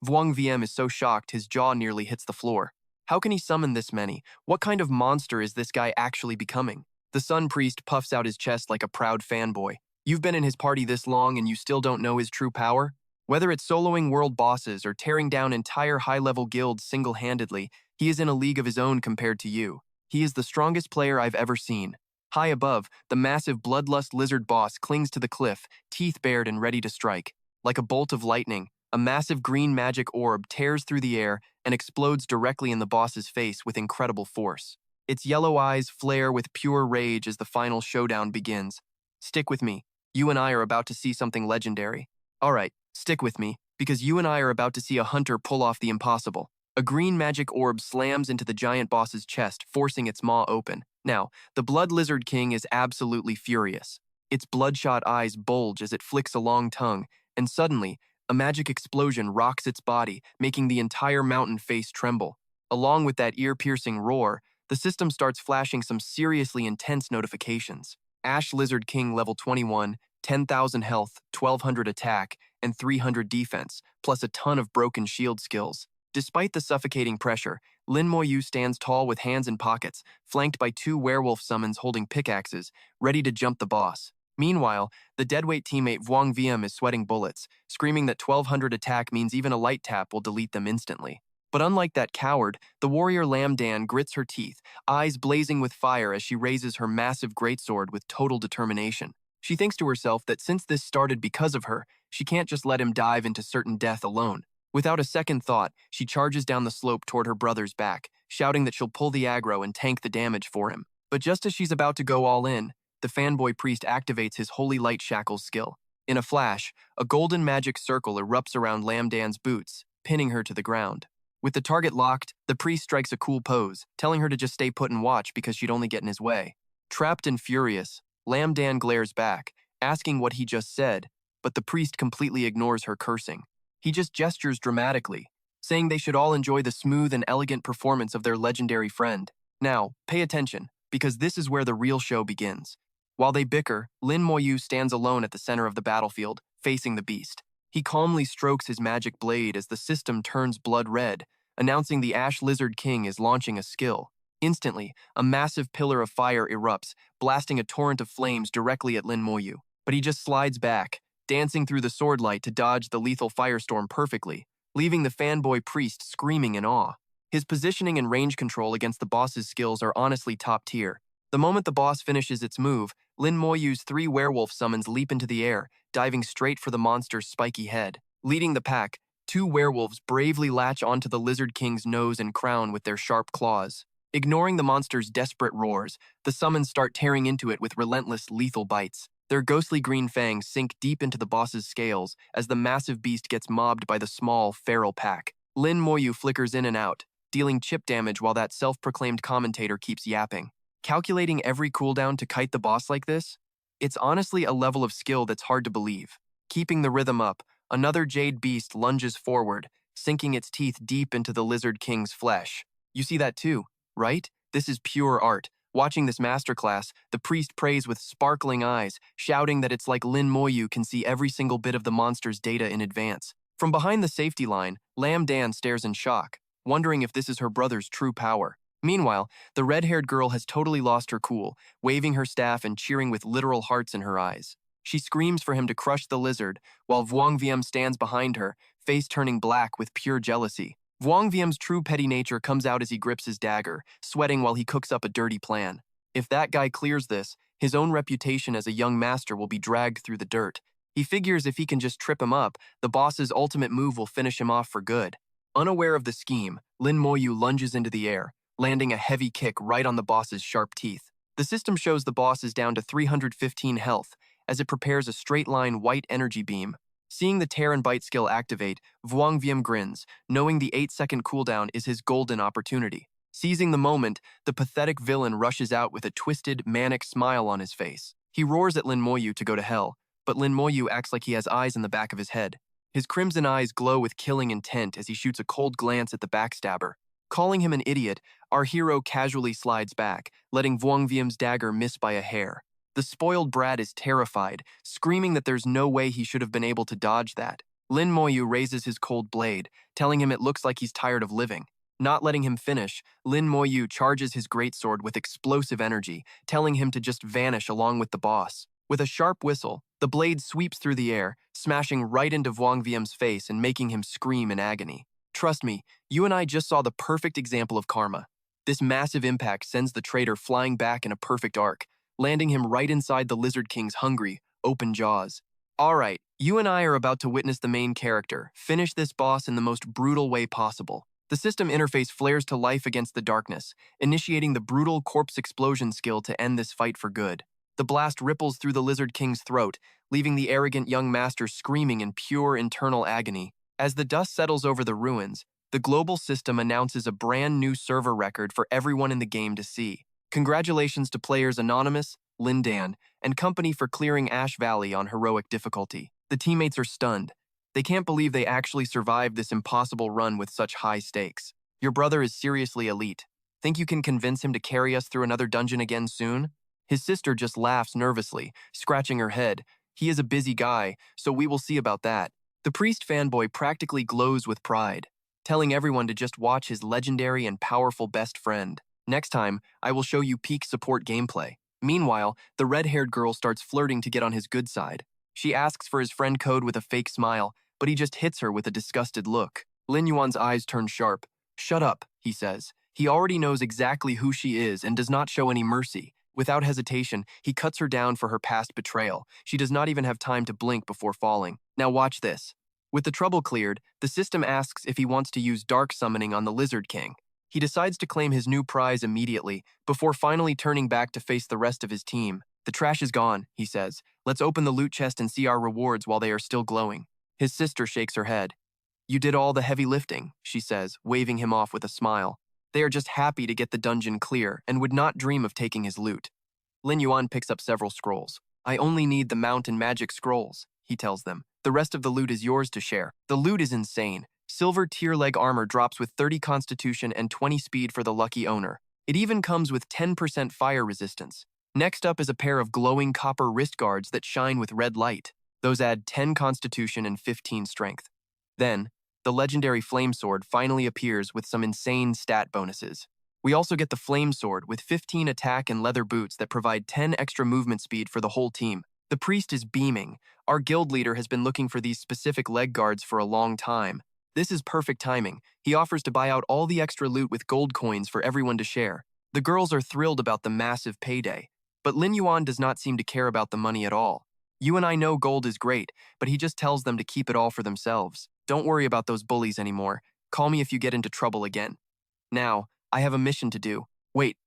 Vuong VM is so shocked his jaw nearly hits the floor. How can he summon this many? What kind of monster is this guy actually becoming? The Sun Priest puffs out his chest like a proud fanboy. You've been in his party this long and you still don't know his true power? Whether it's soloing world bosses or tearing down entire high-level guilds single-handedly, he is in a league of his own compared to you. He is the strongest player I've ever seen. High above, the massive bloodlust lizard boss clings to the cliff, teeth bared and ready to strike. Like a bolt of lightning, a massive green magic orb tears through the air and explodes directly in the boss's face with incredible force. Its yellow eyes flare with pure rage as the final showdown begins. Stick with me. You and I are about to see something legendary. All right. Stick with me, because you and I are about to see a hunter pull off the impossible. A green magic orb slams into the giant boss's chest, forcing its maw open. Now, the Blood Lizard King is absolutely furious. Its bloodshot eyes bulge as it flicks a long tongue, and suddenly, a magic explosion rocks its body, making the entire mountain face tremble. Along with that ear-piercing roar, the system starts flashing some seriously intense notifications. Ash Lizard King level 21, 10,000 health, 1,200 attack, and 300 defense, plus a ton of broken shield skills. Despite the suffocating pressure, Lin Moyu stands tall with hands in pockets, flanked by two werewolf summons holding pickaxes, ready to jump the boss. Meanwhile, the deadweight teammate Vuong VM is sweating bullets, screaming that 1,200 attack means even a light tap will delete them instantly. But unlike that coward, the warrior Lam Dan grits her teeth, eyes blazing with fire as she raises her massive greatsword with total determination. She thinks to herself that since this started because of her, she can't just let him dive into certain death alone. Without a second thought, she charges down the slope toward her brother's back, shouting that she'll pull the aggro and tank the damage for him. But just as she's about to go all in, the fanboy priest activates his Holy Light Shackles skill. In a flash, a golden magic circle erupts around Lam Dan's boots, pinning her to the ground. With the target locked, the priest strikes a cool pose, telling her to just stay put and watch because she'd only get in his way. Trapped and furious, Lam Dan glares back, asking what he just said, but the priest completely ignores her cursing. He just gestures dramatically, saying they should all enjoy the smooth and elegant performance of their legendary friend. Now, pay attention, because this is where the real show begins. While they bicker, Lin Moyu stands alone at the center of the battlefield, facing the beast. He calmly strokes his magic blade as the system turns blood red, announcing the Ash Lizard King is launching a skill. Instantly, a massive pillar of fire erupts, blasting a torrent of flames directly at Lin Moyu. But he just slides back, dancing through the sword light to dodge the lethal firestorm perfectly, leaving the fanboy priest screaming in awe. His positioning and range control against the boss's skills are honestly top tier. The moment the boss finishes its move, Lin Moyu's 3 werewolf summons leap into the air, diving straight for the monster's spiky head. Leading the pack, 2 werewolves bravely latch onto the Lizard King's nose and crown with their sharp claws. Ignoring the monster's desperate roars, the summons start tearing into it with relentless, lethal bites. Their ghostly green fangs sink deep into the boss's scales as the massive beast gets mobbed by the small, feral pack. Lin Moyu flickers in and out, dealing chip damage while that self-proclaimed commentator keeps yapping. Calculating every cooldown to kite the boss like this? It's honestly a level of skill that's hard to believe. Keeping the rhythm up, another jade beast lunges forward, sinking its teeth deep into the Lizard King's flesh. You see that too, right? This is pure art. Watching this masterclass, the priest prays with sparkling eyes, shouting that it's like Lin Moyu can see every single bit of the monster's data in advance. From behind the safety line, Lam Dan stares in shock, wondering if this is her brother's true power. Meanwhile, the red-haired girl has totally lost her cool, waving her staff and cheering with literal hearts in her eyes. She screams for him to crush the lizard, while Vuong VM stands behind her, face turning black with pure jealousy. Vuong VM's true petty nature comes out as he grips his dagger, sweating while he cooks up a dirty plan. If that guy clears this, his own reputation as a young master will be dragged through the dirt. He figures if he can just trip him up, the boss's ultimate move will finish him off for good. Unaware of the scheme, Lin Moyu lunges into the air, landing a heavy kick right on the boss's sharp teeth. The system shows the boss is down to 315 health as it prepares a straight-line white energy beam. Seeing the tear and bite skill activate, Vuong VM grins, knowing the 8-second cooldown is his golden opportunity. Seizing the moment, the pathetic villain rushes out with a twisted, manic smile on his face. He roars at Lin Moyu to go to hell, but Lin Moyu acts like he has eyes in the back of his head. His crimson eyes glow with killing intent as he shoots a cold glance at the backstabber. Calling him an idiot, our hero casually slides back, letting Vuongvium's dagger miss by a hair. The spoiled brat is terrified, screaming that there's no way he should have been able to dodge that. Lin Moyu raises his cold blade, telling him it looks like he's tired of living. Not letting him finish, Lin Moyu charges his greatsword with explosive energy, telling him to just vanish along with the boss. With a sharp whistle, the blade sweeps through the air, smashing right into Vuongvium's face and making him scream in agony. Trust me, you and I just saw the perfect example of karma. This massive impact sends the traitor flying back in a perfect arc, landing him right inside the Lizard King's hungry, open jaws. Alright, you and I are about to witness the main character finish this boss in the most brutal way possible. The system interface flares to life against the darkness, initiating the brutal corpse explosion skill to end this fight for good. The blast ripples through the Lizard King's throat, leaving the arrogant young master screaming in pure internal agony. As the dust settles over the ruins, the global system announces a brand new server record for everyone in the game to see. Congratulations to players Anonymous, Lindan, and company for clearing Ash Valley on heroic difficulty. The teammates are stunned. They can't believe they actually survived this impossible run with such high stakes. Your brother is seriously elite. Think you can convince him to carry us through another dungeon again soon? His sister just laughs nervously, scratching her head. He is a busy guy, so we will see about that. The priest fanboy practically glows with pride, telling everyone to just watch his legendary and powerful best friend. Next time, I will show you peak support gameplay. Meanwhile, the red-haired girl starts flirting to get on his good side. She asks for his friend code with a fake smile, but he just hits her with a disgusted look. Lin Yuan's eyes turn sharp. "Shut up," he says. He already knows exactly who she is and does not show any mercy. Without hesitation, he cuts her down for her past betrayal. She does not even have time to blink before falling. Now watch this. With the trouble cleared, the system asks if he wants to use dark summoning on the Lizard King. He decides to claim his new prize immediately, before finally turning back to face the rest of his team. "The trash is gone," he says. "Let's open the loot chest and see our rewards while they are still glowing." His sister shakes her head. "You did all the heavy lifting," she says, waving him off with a smile. They are just happy to get the dungeon clear and would not dream of taking his loot. Lin Yuan picks up several scrolls. "I only need the mount and magic scrolls," he tells them. "The rest of the loot is yours to share." The loot is insane. Silver tier leg armor drops with 30 constitution and 20 speed for the lucky owner. It even comes with 10% fire resistance. Next up is a pair of glowing copper wrist guards that shine with red light. Those add 10 constitution and 15 strength. Then, the legendary flame sword finally appears with some insane stat bonuses. We also get the flame sword with 15 attack and leather boots that provide 10 extra movement speed for the whole team. The priest is beaming. Our guild leader has been looking for these specific leg guards for a long time. This is perfect timing. He offers to buy out all the extra loot with gold coins for everyone to share. The girls are thrilled about the massive payday. But Lin Yuan does not seem to care about the money at all. You and I know gold is great, but he just tells them to keep it all for themselves. Don't worry about those bullies anymore. Call me if you get into trouble again. Now, I have a mission to do. Wait,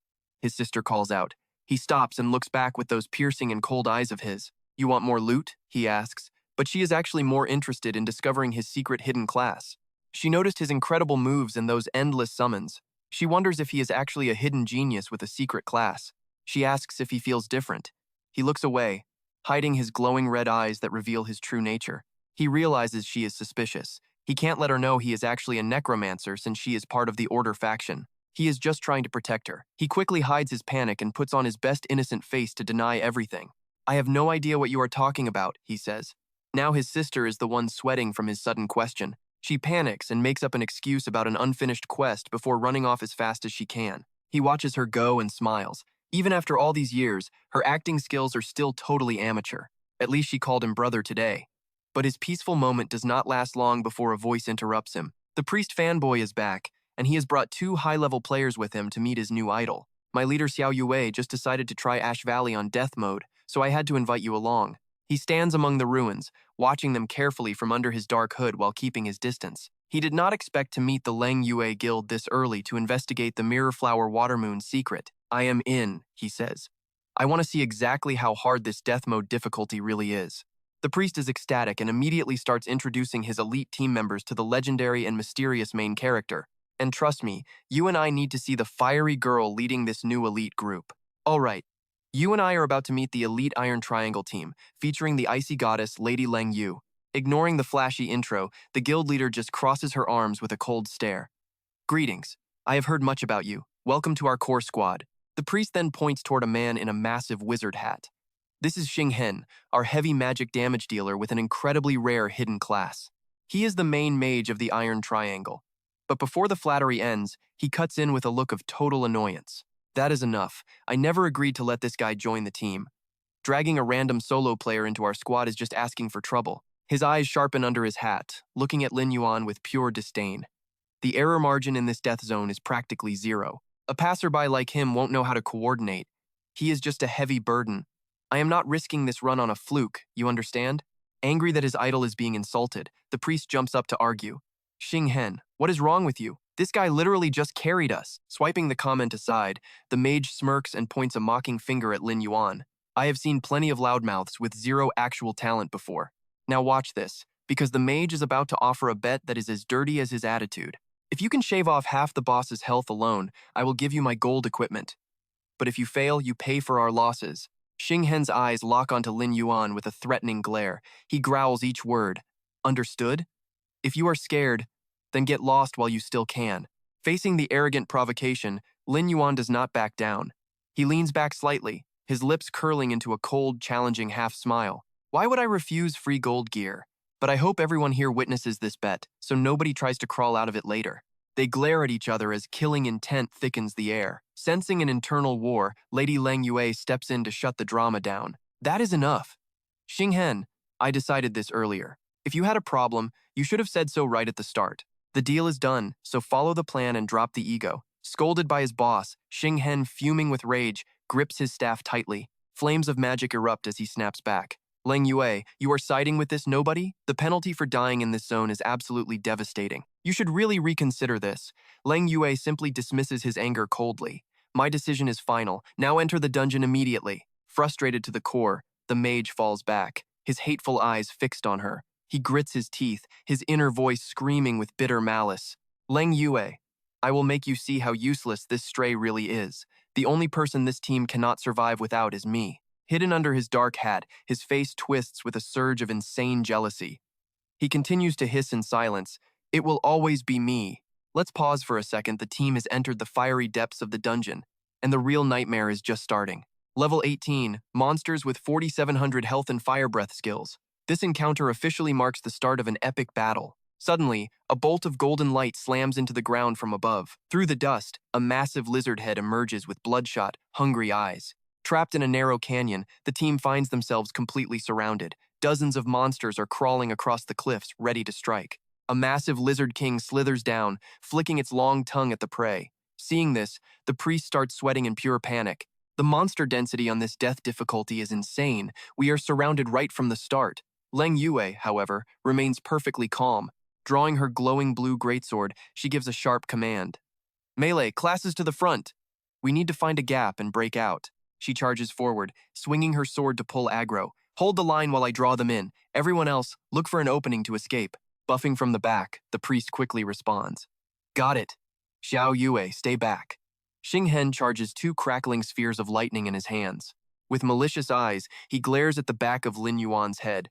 his sister calls out. He stops and looks back with those piercing and cold eyes of his. You want more loot? He asks, but she is actually more interested in discovering his secret hidden class. She noticed his incredible moves and those endless summons. She wonders if he is actually a hidden genius with a secret class. She asks if he feels different. He looks away, hiding his glowing red eyes that reveal his true nature. He realizes she is suspicious. He can't let her know he is actually a necromancer since she is part of the Order faction. He is just trying to protect her. He quickly hides his panic and puts on his best innocent face to deny everything. "I have no idea what you are talking about," he says. Now his sister is the one sweating from his sudden question. She panics and makes up an excuse about an unfinished quest before running off as fast as she can. He watches her go and smiles. Even after all these years, her acting skills are still totally amateur. At least she called him brother today. But his peaceful moment does not last long before a voice interrupts him. The priest fanboy is back, and he has brought 2 high-level players with him to meet his new idol. "My leader Xiao Yue just decided to try Ash Valley on death mode, so I had to invite you along." He stands among the ruins, watching them carefully from under his dark hood while keeping his distance. He did not expect to meet the Leng Yue guild this early to investigate the Mirror Flower Watermoon secret. "I am in," he says. "I want to see exactly how hard this death mode difficulty really is." The priest is ecstatic and immediately starts introducing his elite team members to the legendary and mysterious main character. And trust me, you and I need to see the fiery girl leading this new elite group. All right, you and I are about to meet the elite Iron Triangle team, featuring the icy goddess Lady Leng Yu. Ignoring the flashy intro, the guild leader just crosses her arms with a cold stare. "Greetings. I have heard much about you. Welcome to our core squad. The priest then points toward a man in a massive wizard hat. This is Xing Hen, our heavy magic damage dealer with an incredibly rare hidden class. He is the main mage of the Iron Triangle. But before the flattery ends, he cuts in with a look of total annoyance. That is enough. I never agreed to let this guy join the team. Dragging a random solo player into our squad is just asking for trouble. His eyes sharpen under his hat, looking at Lin Yuan with pure disdain. The error margin in this death zone is practically zero. A passerby like him won't know how to coordinate. He is just a heavy burden. I am not risking this run on a fluke, you understand? Angry that his idol is being insulted, the priest jumps up to argue. Xing Hen, what is wrong with you? This guy literally just carried us. Swiping the comment aside, the mage smirks and points a mocking finger at Lin Yuan. I have seen plenty of loudmouths with zero actual talent before. Now watch this, because the mage is about to offer a bet that is as dirty as his attitude. If you can shave off half the boss's health alone, I will give you my gold equipment. But if you fail, you pay for our losses. Xing Hen's eyes lock onto Lin Yuan with a threatening glare. He growls each word. Understood? If you are scared, then get lost while you still can. Facing the arrogant provocation, Lin Yuan does not back down. He leans back slightly, his lips curling into a cold, challenging half-smile. Why would I refuse free gold gear? But I hope everyone here witnesses this bet, so nobody tries to crawl out of it later. They glare at each other as killing intent thickens the air. Sensing an internal war, Lady Leng Yue steps in to shut the drama down. That is enough. Xing Hen, I decided this earlier. If you had a problem, you should have said so right at the start. The deal is done, so follow the plan and drop the ego. Scolded by his boss, Xing Hen, fuming with rage, grips his staff tightly. Flames of magic erupt as he snaps back. Leng Yue, you are siding with this nobody? The penalty for dying in this zone is absolutely devastating. You should really reconsider this. Leng Yue simply dismisses his anger coldly. My decision is final. Now enter the dungeon immediately. Frustrated to the core, the mage falls back, his hateful eyes fixed on her. He grits his teeth, his inner voice screaming with bitter malice. Leng Yue, I will make you see how useless this stray really is. The only person this team cannot survive without is me. Hidden under his dark hat, his face twists with a surge of insane jealousy. He continues to hiss in silence. It will always be me. Let's pause for a second. The team has entered the fiery depths of the dungeon, and the real nightmare is just starting. Level 18, monsters with 4,700 health and fire breath skills. This encounter officially marks the start of an epic battle. Suddenly, a bolt of golden light slams into the ground from above. Through the dust, a massive lizard head emerges with bloodshot, hungry eyes. Trapped in a narrow canyon, the team finds themselves completely surrounded. Dozens of monsters are crawling across the cliffs, ready to strike. A massive lizard king slithers down, flicking its long tongue at the prey. Seeing this, the priest starts sweating in pure panic. The monster density on this death difficulty is insane. We are surrounded right from the start. Leng Yue, however, remains perfectly calm. Drawing her glowing blue greatsword, she gives a sharp command. Melee, classes to the front. We need to find a gap and break out. She charges forward, swinging her sword to pull aggro. Hold the line while I draw them in. Everyone else, look for an opening to escape. Buffing from the back, the priest quickly responds. Got it. Xiao Yue, stay back. Xing Hen charges two crackling spheres of lightning in his hands. With malicious eyes, he glares at the back of Lin Yuan's head.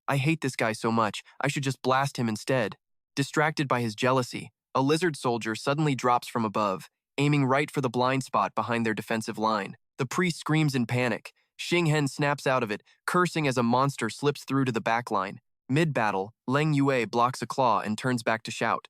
I hate this guy so much, I should just blast him instead. Distracted by his jealousy, a lizard soldier suddenly drops from above, aiming right for the blind spot behind their defensive line. The priest screams in panic. Xing Hen snaps out of it, cursing as a monster slips through to the back line. Mid-battle, Leng Yue blocks a claw and turns back to shout.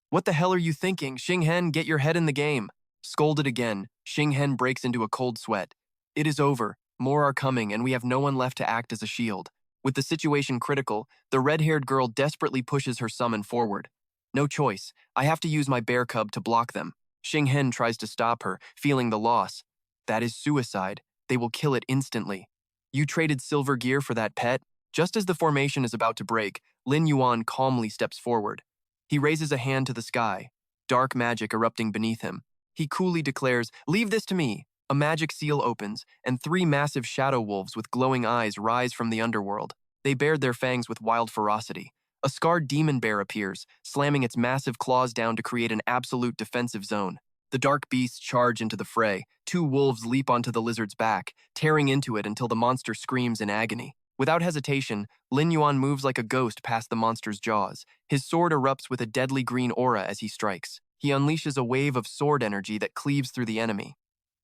What the hell are you thinking? Xing Hen, get your head in the game. Scolded again, Xing Hen breaks into a cold sweat. It is over. More are coming, and we have no one left to act as a shield. With the situation critical, the red-haired girl desperately pushes her summon forward. No choice. I have to use my bear cub to block them. Xing Hen tries to stop her, feeling the loss. That is suicide. They will kill it instantly. You traded silver gear for that pet? Just as the formation is about to break, Lin Yuan calmly steps forward. He raises a hand to the sky, dark magic erupting beneath him. He coolly declares, "Leave this to me." A magic seal opens, and three massive shadow wolves with glowing eyes rise from the underworld. They bared their fangs with wild ferocity. A scarred demon bear appears, slamming its massive claws down to create an absolute defensive zone. The dark beasts charge into the fray. Two wolves leap onto the lizard's back, tearing into it until the monster screams in agony. Without hesitation, Lin Yuan moves like a ghost past the monster's jaws. His sword erupts with a deadly green aura as he strikes. He unleashes a wave of sword energy that cleaves through the enemy.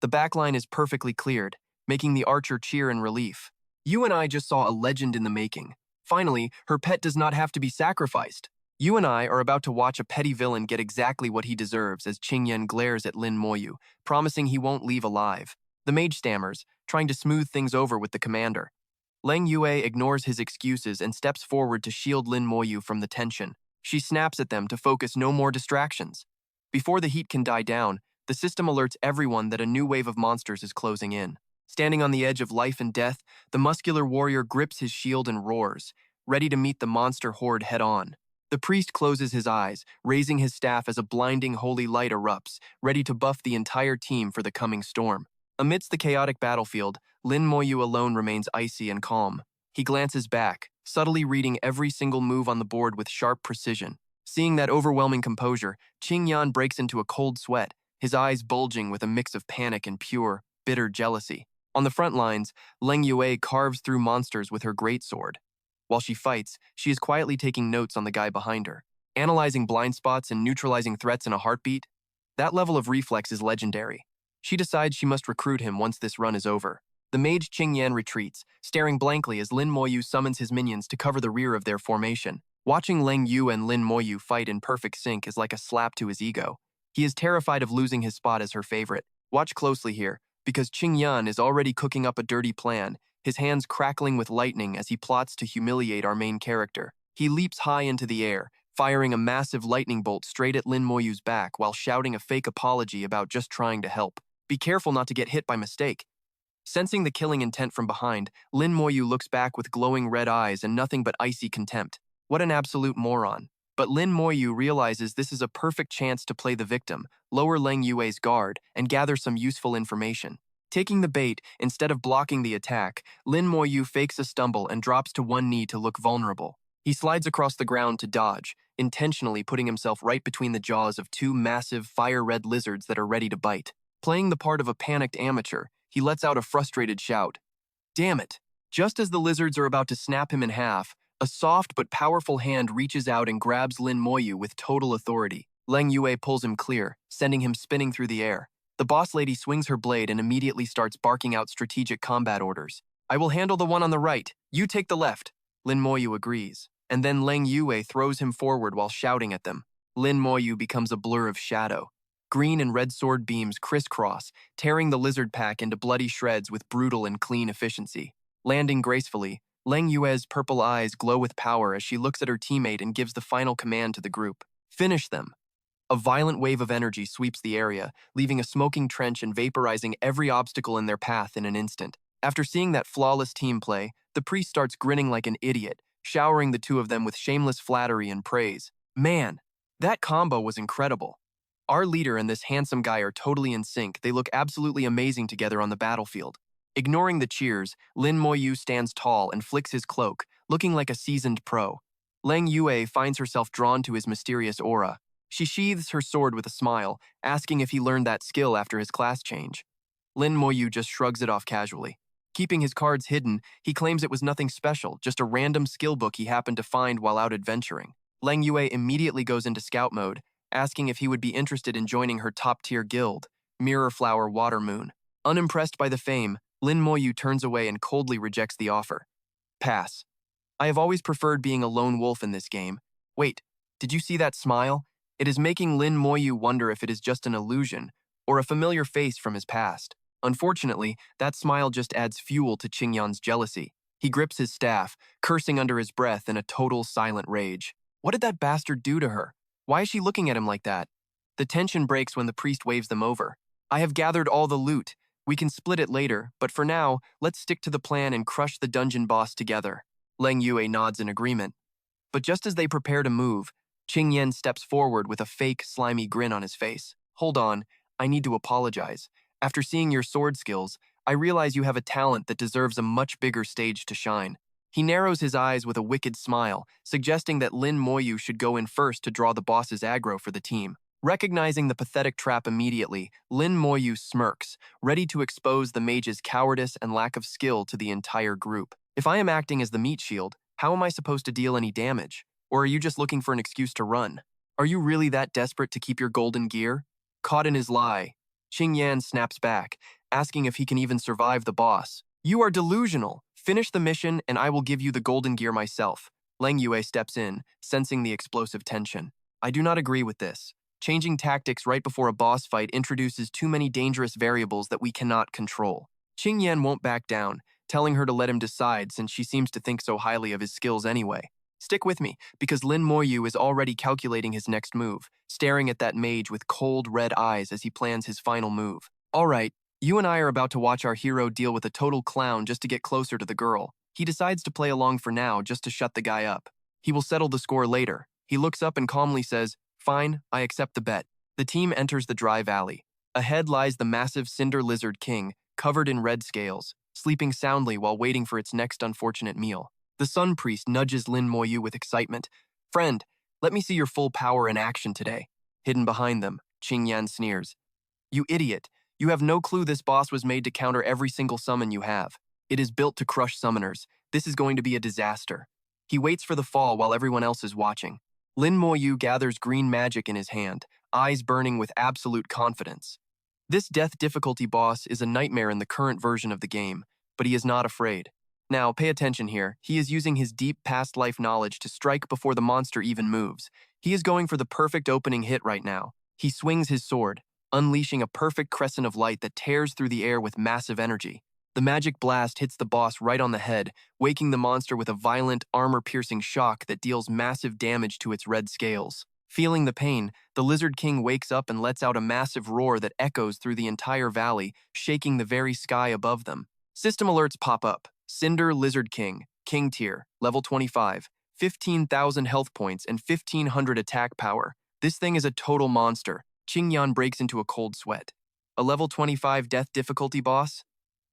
The backline is perfectly cleared, making the archer cheer in relief. You and I just saw a legend in the making. Finally, her pet does not have to be sacrificed. You and I are about to watch a petty villain get exactly what he deserves as Qingyan glares at Lin Moyu, promising he won't leave alive. The mage stammers, trying to smooth things over with the commander. Leng Yue ignores his excuses and steps forward to shield Lin Moyu from the tension. She snaps at them to focus no more distractions. Before the heat can die down, the system alerts everyone that a new wave of monsters is closing in. Standing on the edge of life and death, the muscular warrior grips his shield and roars, ready to meet the monster horde head-on. The priest closes his eyes, raising his staff as a blinding holy light erupts, ready to buff the entire team for the coming storm. Amidst the chaotic battlefield, Lin Moyu alone remains icy and calm. He glances back, subtly reading every single move on the board with sharp precision. Seeing that overwhelming composure, Qingyan breaks into a cold sweat, his eyes bulging with a mix of panic and pure, bitter jealousy. On the front lines, Leng Yue carves through monsters with her greatsword. While she fights, she is quietly taking notes on the guy behind her, analyzing blind spots and neutralizing threats in a heartbeat. That level of reflex is legendary. She decides she must recruit him once this run is over. The mage Qingyan retreats, staring blankly as Lin Moyu summons his minions to cover the rear of their formation. Watching Leng Yu and Lin Moyu fight in perfect sync is like a slap to his ego. He is terrified of losing his spot as her favorite. Watch closely here, because Qingyan is already cooking up a dirty plan, his hands crackling with lightning as he plots to humiliate our main character. He leaps high into the air, firing a massive lightning bolt straight at Lin Moyu's back while shouting a fake apology about just trying to help. Be careful not to get hit by mistake. Sensing the killing intent from behind, Lin Moyu looks back with glowing red eyes and nothing but icy contempt. What an absolute moron. But Lin Moyu realizes this is a perfect chance to play the victim, lower Leng Yue's guard, and gather some useful information. Taking the bait, instead of blocking the attack, Lin Moyu fakes a stumble and drops to one knee to look vulnerable. He slides across the ground to dodge, intentionally putting himself right between the jaws of two massive fire-red lizards that are ready to bite. Playing the part of a panicked amateur, he lets out a frustrated shout. Damn it! Just as the lizards are about to snap him in half, a soft but powerful hand reaches out and grabs Lin Moyu with total authority. Leng Yue pulls him clear, sending him spinning through the air. The boss lady swings her blade and immediately starts barking out strategic combat orders. I will handle the one on the right. You take the left. Lin Moyu agrees, and then Leng Yue throws him forward while shouting at them. Lin Moyu becomes a blur of shadow. Green and red sword beams crisscross, tearing the lizard pack into bloody shreds with brutal and clean efficiency. Landing gracefully, Leng Yue's purple eyes glow with power as she looks at her teammate and gives the final command to the group. Finish them. A violent wave of energy sweeps the area, leaving a smoking trench and vaporizing every obstacle in their path in an instant. After seeing that flawless team play, the priest starts grinning like an idiot, showering the two of them with shameless flattery and praise. Man, that combo was incredible. Our leader and this handsome guy are totally in sync. They look absolutely amazing together on the battlefield. Ignoring the cheers, Lin Moyu stands tall and flicks his cloak, looking like a seasoned pro. Leng Yue finds herself drawn to his mysterious aura. She sheathes her sword with a smile, asking if he learned that skill after his class change. Lin Moyu just shrugs it off casually. Keeping his cards hidden, he claims it was nothing special, just a random skill book he happened to find while out adventuring. Leng Yue immediately goes into scout mode, asking if he would be interested in joining her top-tier guild, Mirrorflower Watermoon. Unimpressed by the fame, Lin Moyu turns away and coldly rejects the offer. Pass. I have always preferred being a lone wolf in this game. Wait, did you see that smile? It is making Lin Moyu wonder if it is just an illusion, or a familiar face from his past. Unfortunately, that smile just adds fuel to Qingyan's jealousy. He grips his staff, cursing under his breath in a total silent rage. What did that bastard do to her? Why is she looking at him like that? The tension breaks when the priest waves them over. I have gathered all the loot. We can split it later, but for now, let's stick to the plan and crush the dungeon boss together. Leng Yue nods in agreement. But just as they prepare to move, Qingyan steps forward with a fake, slimy grin on his face. Hold on, I need to apologize. After seeing your sword skills, I realize you have a talent that deserves a much bigger stage to shine. He narrows his eyes with a wicked smile, suggesting that Lin Moyu should go in first to draw the boss's aggro for the team. Recognizing the pathetic trap immediately, Lin Moyu smirks, ready to expose the mage's cowardice and lack of skill to the entire group. If I am acting as the meat shield, how am I supposed to deal any damage? Or are you just looking for an excuse to run? Are you really that desperate to keep your golden gear? Caught in his lie, Qing Yan snaps back, asking if he can even survive the boss. You are delusional. Finish the mission and I will give you the golden gear myself. Lin Yuan steps in, sensing the explosive tension. I do not agree with this. Changing tactics right before a boss fight introduces too many dangerous variables that we cannot control. Qing Yan won't back down, telling her to let him decide since she seems to think so highly of his skills anyway. Stick with me, because Lin Moyu is already calculating his next move, staring at that mage with cold red eyes as he plans his final move. Alright, you and I are about to watch our hero deal with a total clown just to get closer to the girl. He decides to play along for now just to shut the guy up. He will settle the score later. He looks up and calmly says, "Fine, I accept the bet." The team enters the dry valley. Ahead lies the massive Cinder Lizard King, covered in red scales, sleeping soundly while waiting for its next unfortunate meal. The Sun Priest nudges Lin Moyu with excitement. "Friend, let me see your full power in action today." Hidden behind them, Qing Yan sneers. "You idiot. You have no clue this boss was made to counter every single summon you have. It is built to crush summoners. This is going to be a disaster." He waits for the fall while everyone else is watching. Lin Moyu gathers green magic in his hand, eyes burning with absolute confidence. This death difficulty boss is a nightmare in the current version of the game, but he is not afraid. Now, pay attention here. He is using his deep past life knowledge to strike before the monster even moves. He is going for the perfect opening hit right now. He swings his sword, unleashing a perfect crescent of light that tears through the air with massive energy. The magic blast hits the boss right on the head, waking the monster with a violent, armor-piercing shock that deals massive damage to its red scales. Feeling the pain, the Lizard King wakes up and lets out a massive roar that echoes through the entire valley, shaking the very sky above them. System alerts pop up. Cinder Lizard King, King Tier, level 25, 15,000 health points and 1,500 attack power. This thing is a total monster. Qing Yan breaks into a cold sweat. A level 25 death difficulty boss?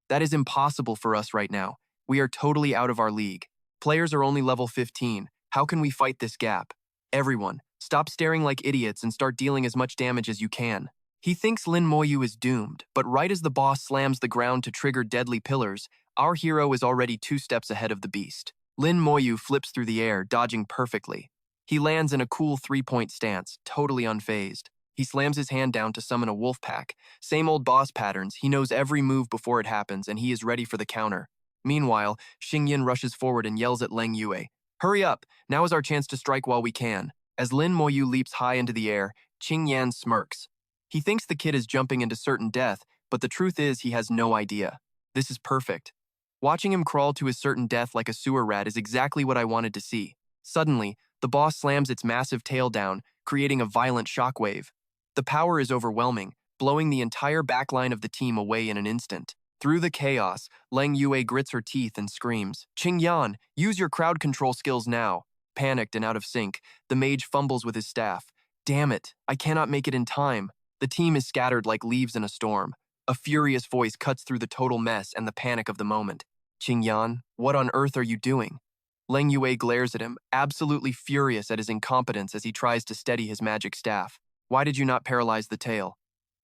That is impossible for us right now. We are totally out of our league. Players are only level 15. How can we fight this gap? Everyone, stop staring like idiots and start dealing as much damage as you can. He thinks Lin Moyu is doomed, but right as the boss slams the ground to trigger deadly pillars, our hero is already 2 steps ahead of the beast. Lin Moyu flips through the air, dodging perfectly. He lands in a cool 3-point stance, totally unfazed. He slams his hand down to summon a wolf pack. Same old boss patterns, he knows every move before it happens and he is ready for the counter. Meanwhile, Xingyin rushes forward and yells at Lin Yuan. "Hurry up, now is our chance to strike while we can." As Lin Moyu leaps high into the air, Qing Yan smirks. He thinks the kid is jumping into certain death, but the truth is he has no idea. This is perfect. Watching him crawl to his certain death like a sewer rat is exactly what I wanted to see. Suddenly, the boss slams its massive tail down, creating a violent shockwave. The power is overwhelming, blowing the entire backline of the team away in an instant. Through the chaos, Lin Yuan grits her teeth and screams, "Qing Yan, use your crowd control skills now." Panicked and out of sync, the mage fumbles with his staff. "Damn it, I cannot make it in time." The team is scattered like leaves in a storm. A furious voice cuts through the total mess and the panic of the moment. "Qing Yan, what on earth are you doing?" Lin Yuan glares at him, absolutely furious at his incompetence as he tries to steady his magic staff. "Why did you not paralyze the tail?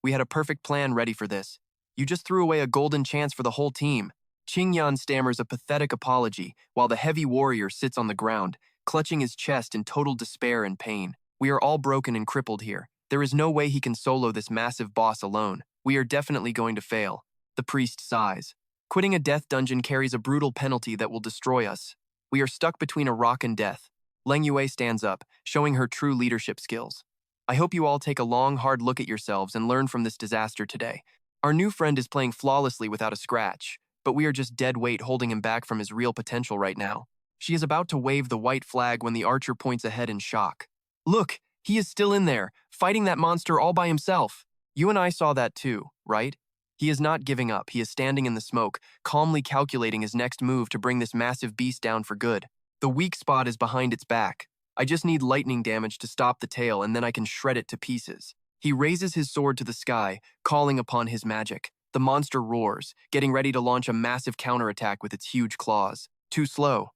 We had a perfect plan ready for this. You just threw away a golden chance for the whole team." Qing Yan stammers a pathetic apology, while the heavy warrior sits on the ground, clutching his chest in total despair and pain. "We are all broken and crippled here. There is no way he can solo this massive boss alone. We are definitely going to fail." The priest sighs. "Quitting a death dungeon carries a brutal penalty that will destroy us. We are stuck between a rock and death." Lin Yuan stands up, showing her true leadership skills. "I hope you all take a long, hard look at yourselves and learn from this disaster today. Our new friend is playing flawlessly without a scratch, but we are just dead weight holding him back from his real potential right now." She is about to wave the white flag when the archer points ahead in shock. "Look, he is still in there, fighting that monster all by himself." You and I saw that too, right? He is not giving up. He is standing in the smoke, calmly calculating his next move to bring this massive beast down for good. The weak spot is behind its back. I just need lightning damage to stop the tail and then I can shred it to pieces. He raises his sword to the sky, calling upon his magic. The monster roars, getting ready to launch a massive counterattack with its huge claws. Too slow.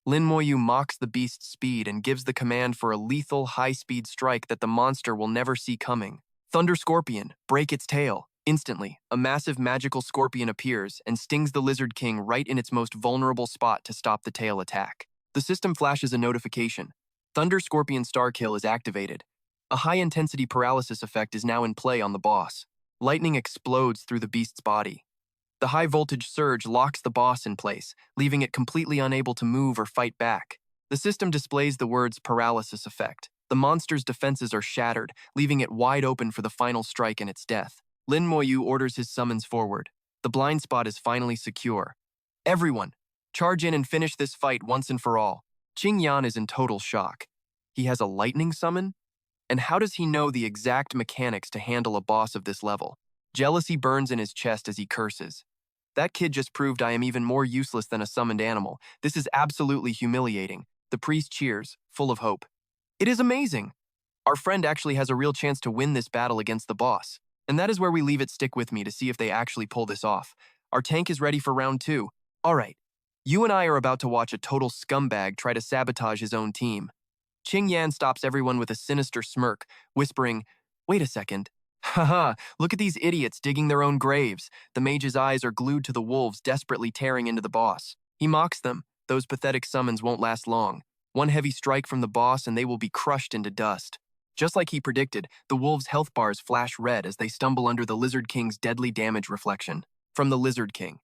Lin Moyu mocks the beast's speed and gives the command for a lethal, high-speed strike that the monster will never see coming. Thunder Scorpion, break its tail. Instantly, a massive magical scorpion appears and stings the Lizard King right in its most vulnerable spot to stop the tail attack. The system flashes a notification. Thunder Scorpion Star Kill is activated. A high-intensity paralysis effect is now in play on the boss. Lightning explodes through the beast's body. The high-voltage surge locks the boss in place, leaving it completely unable to move or fight back. The system displays the words paralysis effect. The monster's defenses are shattered, leaving it wide open for the final strike and its death. Lin Yuan orders his summons forward. The blind spot is finally secure. Everyone, charge in and finish this fight once and for all. Qing Yan is in total shock. He has a lightning summon? And how does he know the exact mechanics to handle a boss of this level? Jealousy burns in his chest as he curses. That kid just proved I am even more useless than a summoned animal. This is absolutely humiliating. The priest cheers, full of hope. It is amazing. Our friend actually has a real chance to win this battle against the boss. And that is where we leave it. Stick with me to see if they actually pull this off. Our tank is ready for round 2. All right. You and I are about to watch a total scumbag try to sabotage his own team. Qing Yan stops everyone with a sinister smirk, whispering, "Wait a second. Haha, look at these idiots digging their own graves." The mage's eyes are glued to the wolves desperately tearing into the boss. He mocks them. Those pathetic summons won't last long. One heavy strike from the boss and they will be crushed into dust. Just like he predicted, the wolves' health bars flash red as they stumble under the Lizard King's deadly damage reflection. From the Lizard King.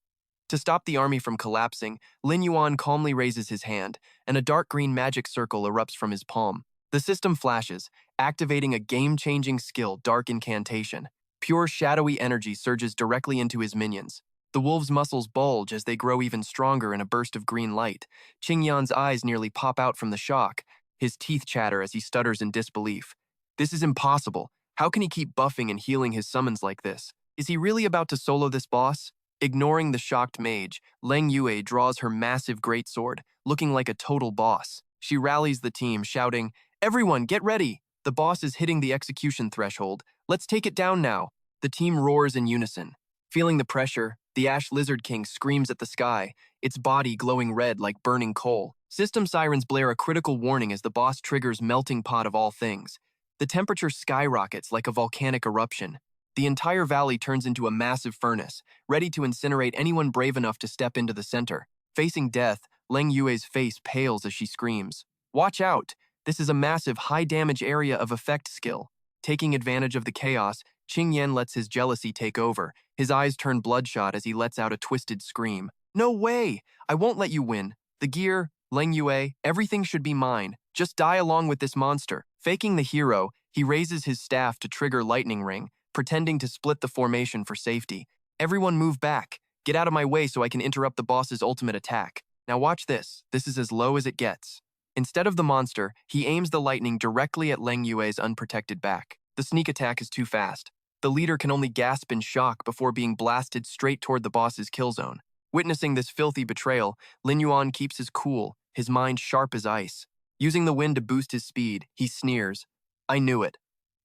To stop the army from collapsing, Lin Yuan calmly raises his hand, and a dark green magic circle erupts from his palm. The system flashes, activating a game-changing skill, Dark Incantation. Pure shadowy energy surges directly into his minions. The wolves' muscles bulge as they grow even stronger in a burst of green light. Qing Yan's eyes nearly pop out from the shock. His teeth chatter as he stutters in disbelief. This is impossible. How can he keep buffing and healing his summons like this? Is he really about to solo this boss? Ignoring the shocked mage, Lin Yuan draws her massive greatsword, looking like a total boss. She rallies the team, shouting, "Everyone, get ready! The boss is hitting the execution threshold. Let's take it down now." The team roars in unison. Feeling the pressure, the Ash Lizard King screams at the sky, its body glowing red like burning coal. System sirens blare a critical warning as the boss triggers melting pot of all things. The temperature skyrockets like a volcanic eruption. The entire valley turns into a massive furnace, ready to incinerate anyone brave enough to step into the center. Facing death, Lin Yuan's face pales as she screams, "Watch out! This is a massive, high-damage area of effect skill." Taking advantage of the chaos, Qing Yan lets his jealousy take over. His eyes turn bloodshot as he lets out a twisted scream. "No way! I won't let you win. The gear, Lin Yuan, everything should be mine. Just die along with this monster." Faking the hero, he raises his staff to trigger Lightning Ring, pretending to split the formation for safety. "Everyone move back. Get out of my way so I can interrupt the boss's ultimate attack. Now watch this. This is as low as it gets." Instead of the monster, he aims the lightning directly at Lin Yuan's unprotected back. The sneak attack is too fast. The leader can only gasp in shock before being blasted straight toward the boss's kill zone. Witnessing this filthy betrayal, Lin Yuan keeps his cool, his mind sharp as ice. Using the wind to boost his speed, he sneers, "I knew it.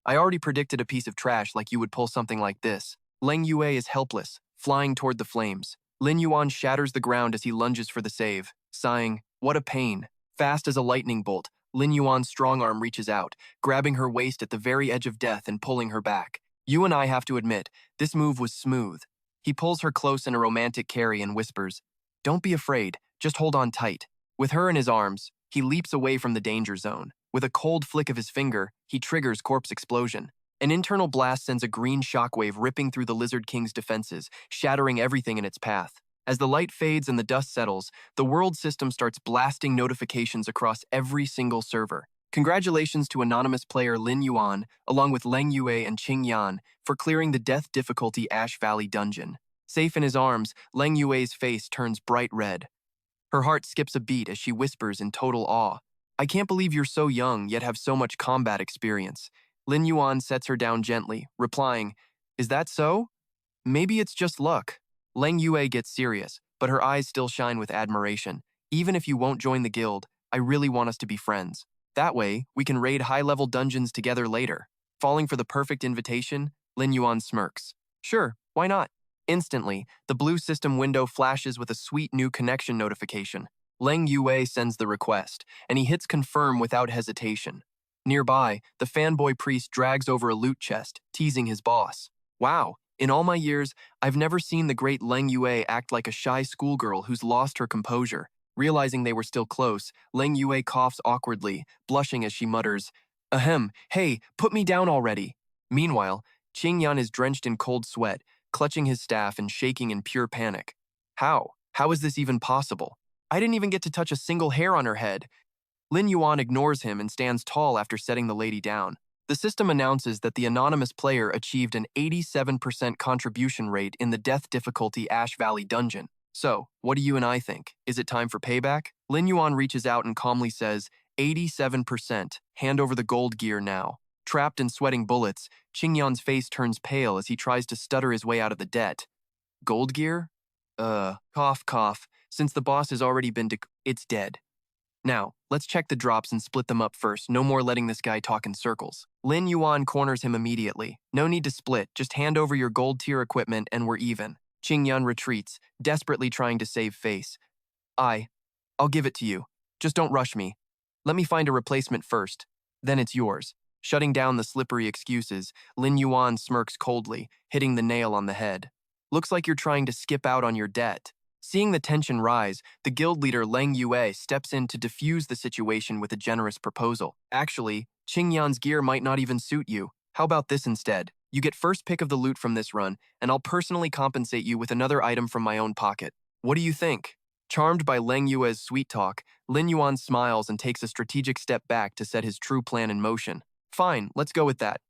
I already predicted a piece of trash like you would pull something like this." Lin Yuan is helpless, flying toward the flames. Lin Yuan shatters the ground as he lunges for the save, sighing, "What a pain." Fast as a lightning bolt, Lin Yuan's strong arm reaches out, grabbing her waist at the very edge of death and pulling her back. You and I have to admit, this move was smooth. He pulls her close in a romantic carry and whispers, "Don't be afraid, just hold on tight." With her in his arms, he leaps away from the danger zone. With a cold flick of his finger, he triggers Corpse Explosion. An internal blast sends a green shockwave ripping through the Lizard King's defenses, shattering everything in its path. As the light fades and the dust settles, the world system starts blasting notifications across every single server. Congratulations to anonymous player Lin Yuan, along with Lin Yuan and Qing Yan, for clearing the death difficulty Ash Valley dungeon. Safe in his arms, Lin Yuan's face turns bright red. Her heart skips a beat as she whispers in total awe, "I can't believe you're so young yet have so much combat experience." Lin Yuan sets her down gently, replying, "Is that so? Maybe it's just luck." Lin Yuan gets serious, but her eyes still shine with admiration. "Even if you won't join the guild, I really want us to be friends. That way, we can raid high-level dungeons together later." Falling for the perfect invitation, Lin Yuan smirks. "Sure, why not?" Instantly, the blue system window flashes with a sweet new connection notification. Lin Yuan sends the request, and he hits confirm without hesitation. Nearby, the fanboy priest drags over a loot chest, teasing his boss. Wow, in all my years, I've never seen the great Lin Yuan act like a shy schoolgirl who's lost her composure. Realizing they were still close, Lin Yuan coughs awkwardly, blushing as she mutters, Ahem, hey, put me down already. Meanwhile, Qingyan is drenched in cold sweat, clutching his staff and shaking in pure panic. How? How is this even possible? I didn't even get to touch a single hair on her head. Lin Yuan ignores him and stands tall after setting the lady down. The system announces that the anonymous player achieved an 87% contribution rate in the Death Difficulty Ash Valley dungeon. So, what do you and I think? Is it time for payback? Lin Yuan reaches out and calmly says, 87%. Hand over the gold gear now. Trapped in sweating bullets, Qingyan's face turns pale as he tries to stutter his way out of the debt. Gold gear? Cough, cough. Since the boss has already been it's dead. Now, let's check the drops and split them up first. No more letting this guy talk in circles. Lin Yuan corners him immediately. No need to split, just hand over your gold tier equipment and we're even. Qingyan retreats, desperately trying to save face. I'll give it to you. Just don't rush me. Let me find a replacement first. Then it's yours. Shutting down the slippery excuses, Lin Yuan smirks coldly, hitting the nail on the head. Looks like you're trying to skip out on your debt. Seeing the tension rise, the guild leader Leng Yue steps in to defuse the situation with a generous proposal. Actually, Qingyan's gear might not even suit you. How about this instead? You get first pick of the loot from this run, and I'll personally compensate you with another item from my own pocket. What do you think? Charmed by Leng Yue's sweet talk, Lin Yuan smiles and takes a strategic step back to set his true plan in motion. Fine, let's go with that.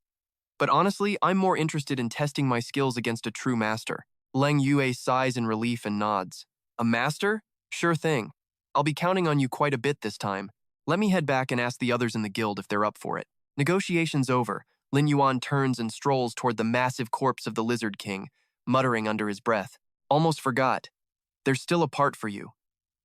But honestly, I'm more interested in testing my skills against a true master. Leng Yue sighs in relief and nods. A master? Sure thing. I'll be counting on you quite a bit this time. Let me head back and ask the others in the guild if they're up for it. Negotiations over, Lin Yuan turns and strolls toward the massive corpse of the Lizard King, muttering under his breath. Almost forgot. There's still a part for you.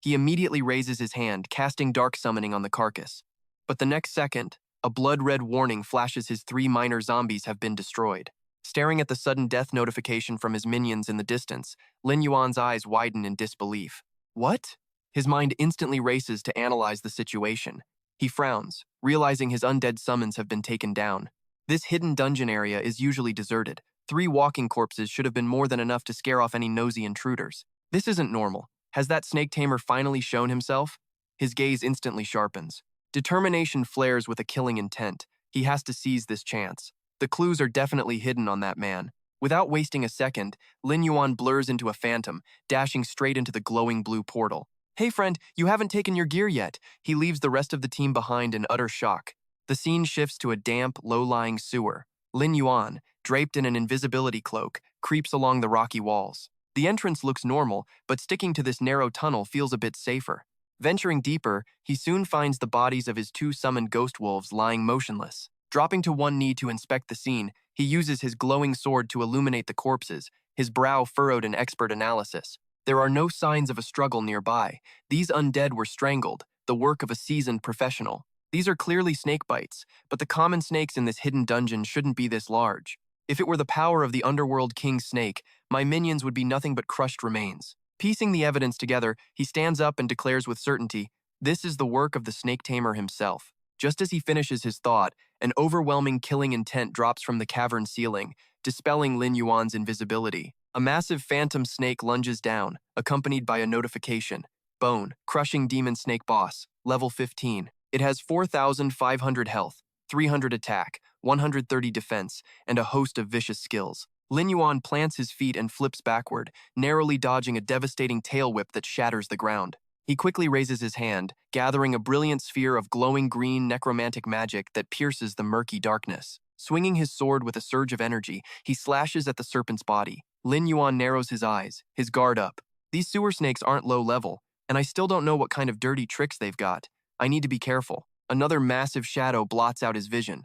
He immediately raises his hand, casting dark summoning on the carcass. But the next second, a blood-red warning flashes his 3 minor zombies have been destroyed. Staring at the sudden death notification from his minions in the distance, Lin Yuan's eyes widen in disbelief. What? His mind instantly races to analyze the situation. He frowns, realizing his undead summons have been taken down. This hidden dungeon area is usually deserted. 3 walking corpses should have been more than enough to scare off any nosy intruders. This isn't normal. Has that snake tamer finally shown himself? His gaze instantly sharpens. Determination flares with a killing intent. He has to seize this chance. The clues are definitely hidden on that man. Without wasting a second, Lin Yuan blurs into a phantom, dashing straight into the glowing blue portal. Hey friend, you haven't taken your gear yet. He leaves the rest of the team behind in utter shock. The scene shifts to a damp, low-lying sewer. Lin Yuan, draped in an invisibility cloak, creeps along the rocky walls. The entrance looks normal, but sticking to this narrow tunnel feels a bit safer. Venturing deeper, he soon finds the bodies of his 2 summoned ghost wolves lying motionless. Dropping to one knee to inspect the scene, he uses his glowing sword to illuminate the corpses, his brow furrowed in expert analysis. There are no signs of a struggle nearby. These undead were strangled, the work of a seasoned professional. These are clearly snake bites, but the common snakes in this hidden dungeon shouldn't be this large. If it were the power of the underworld king snake, my minions would be nothing but crushed remains. Piecing the evidence together, he stands up and declares with certainty, this is the work of the snake tamer himself. Just as he finishes his thought, an overwhelming killing intent drops from the cavern ceiling, dispelling Lin Yuan's invisibility. A massive phantom snake lunges down, accompanied by a notification. Bone, crushing demon snake boss, level 15. It has 4,500 health, 300 attack, 130 defense, and a host of vicious skills. Lin Yuan plants his feet and flips backward, narrowly dodging a devastating tail whip that shatters the ground. He quickly raises his hand, gathering a brilliant sphere of glowing green necromantic magic that pierces the murky darkness. Swinging his sword with a surge of energy, he slashes at the serpent's body. Lin Yuan narrows his eyes, his guard up. These sewer snakes aren't low level, and I still don't know what kind of dirty tricks they've got. I need to be careful. Another massive shadow blots out his vision.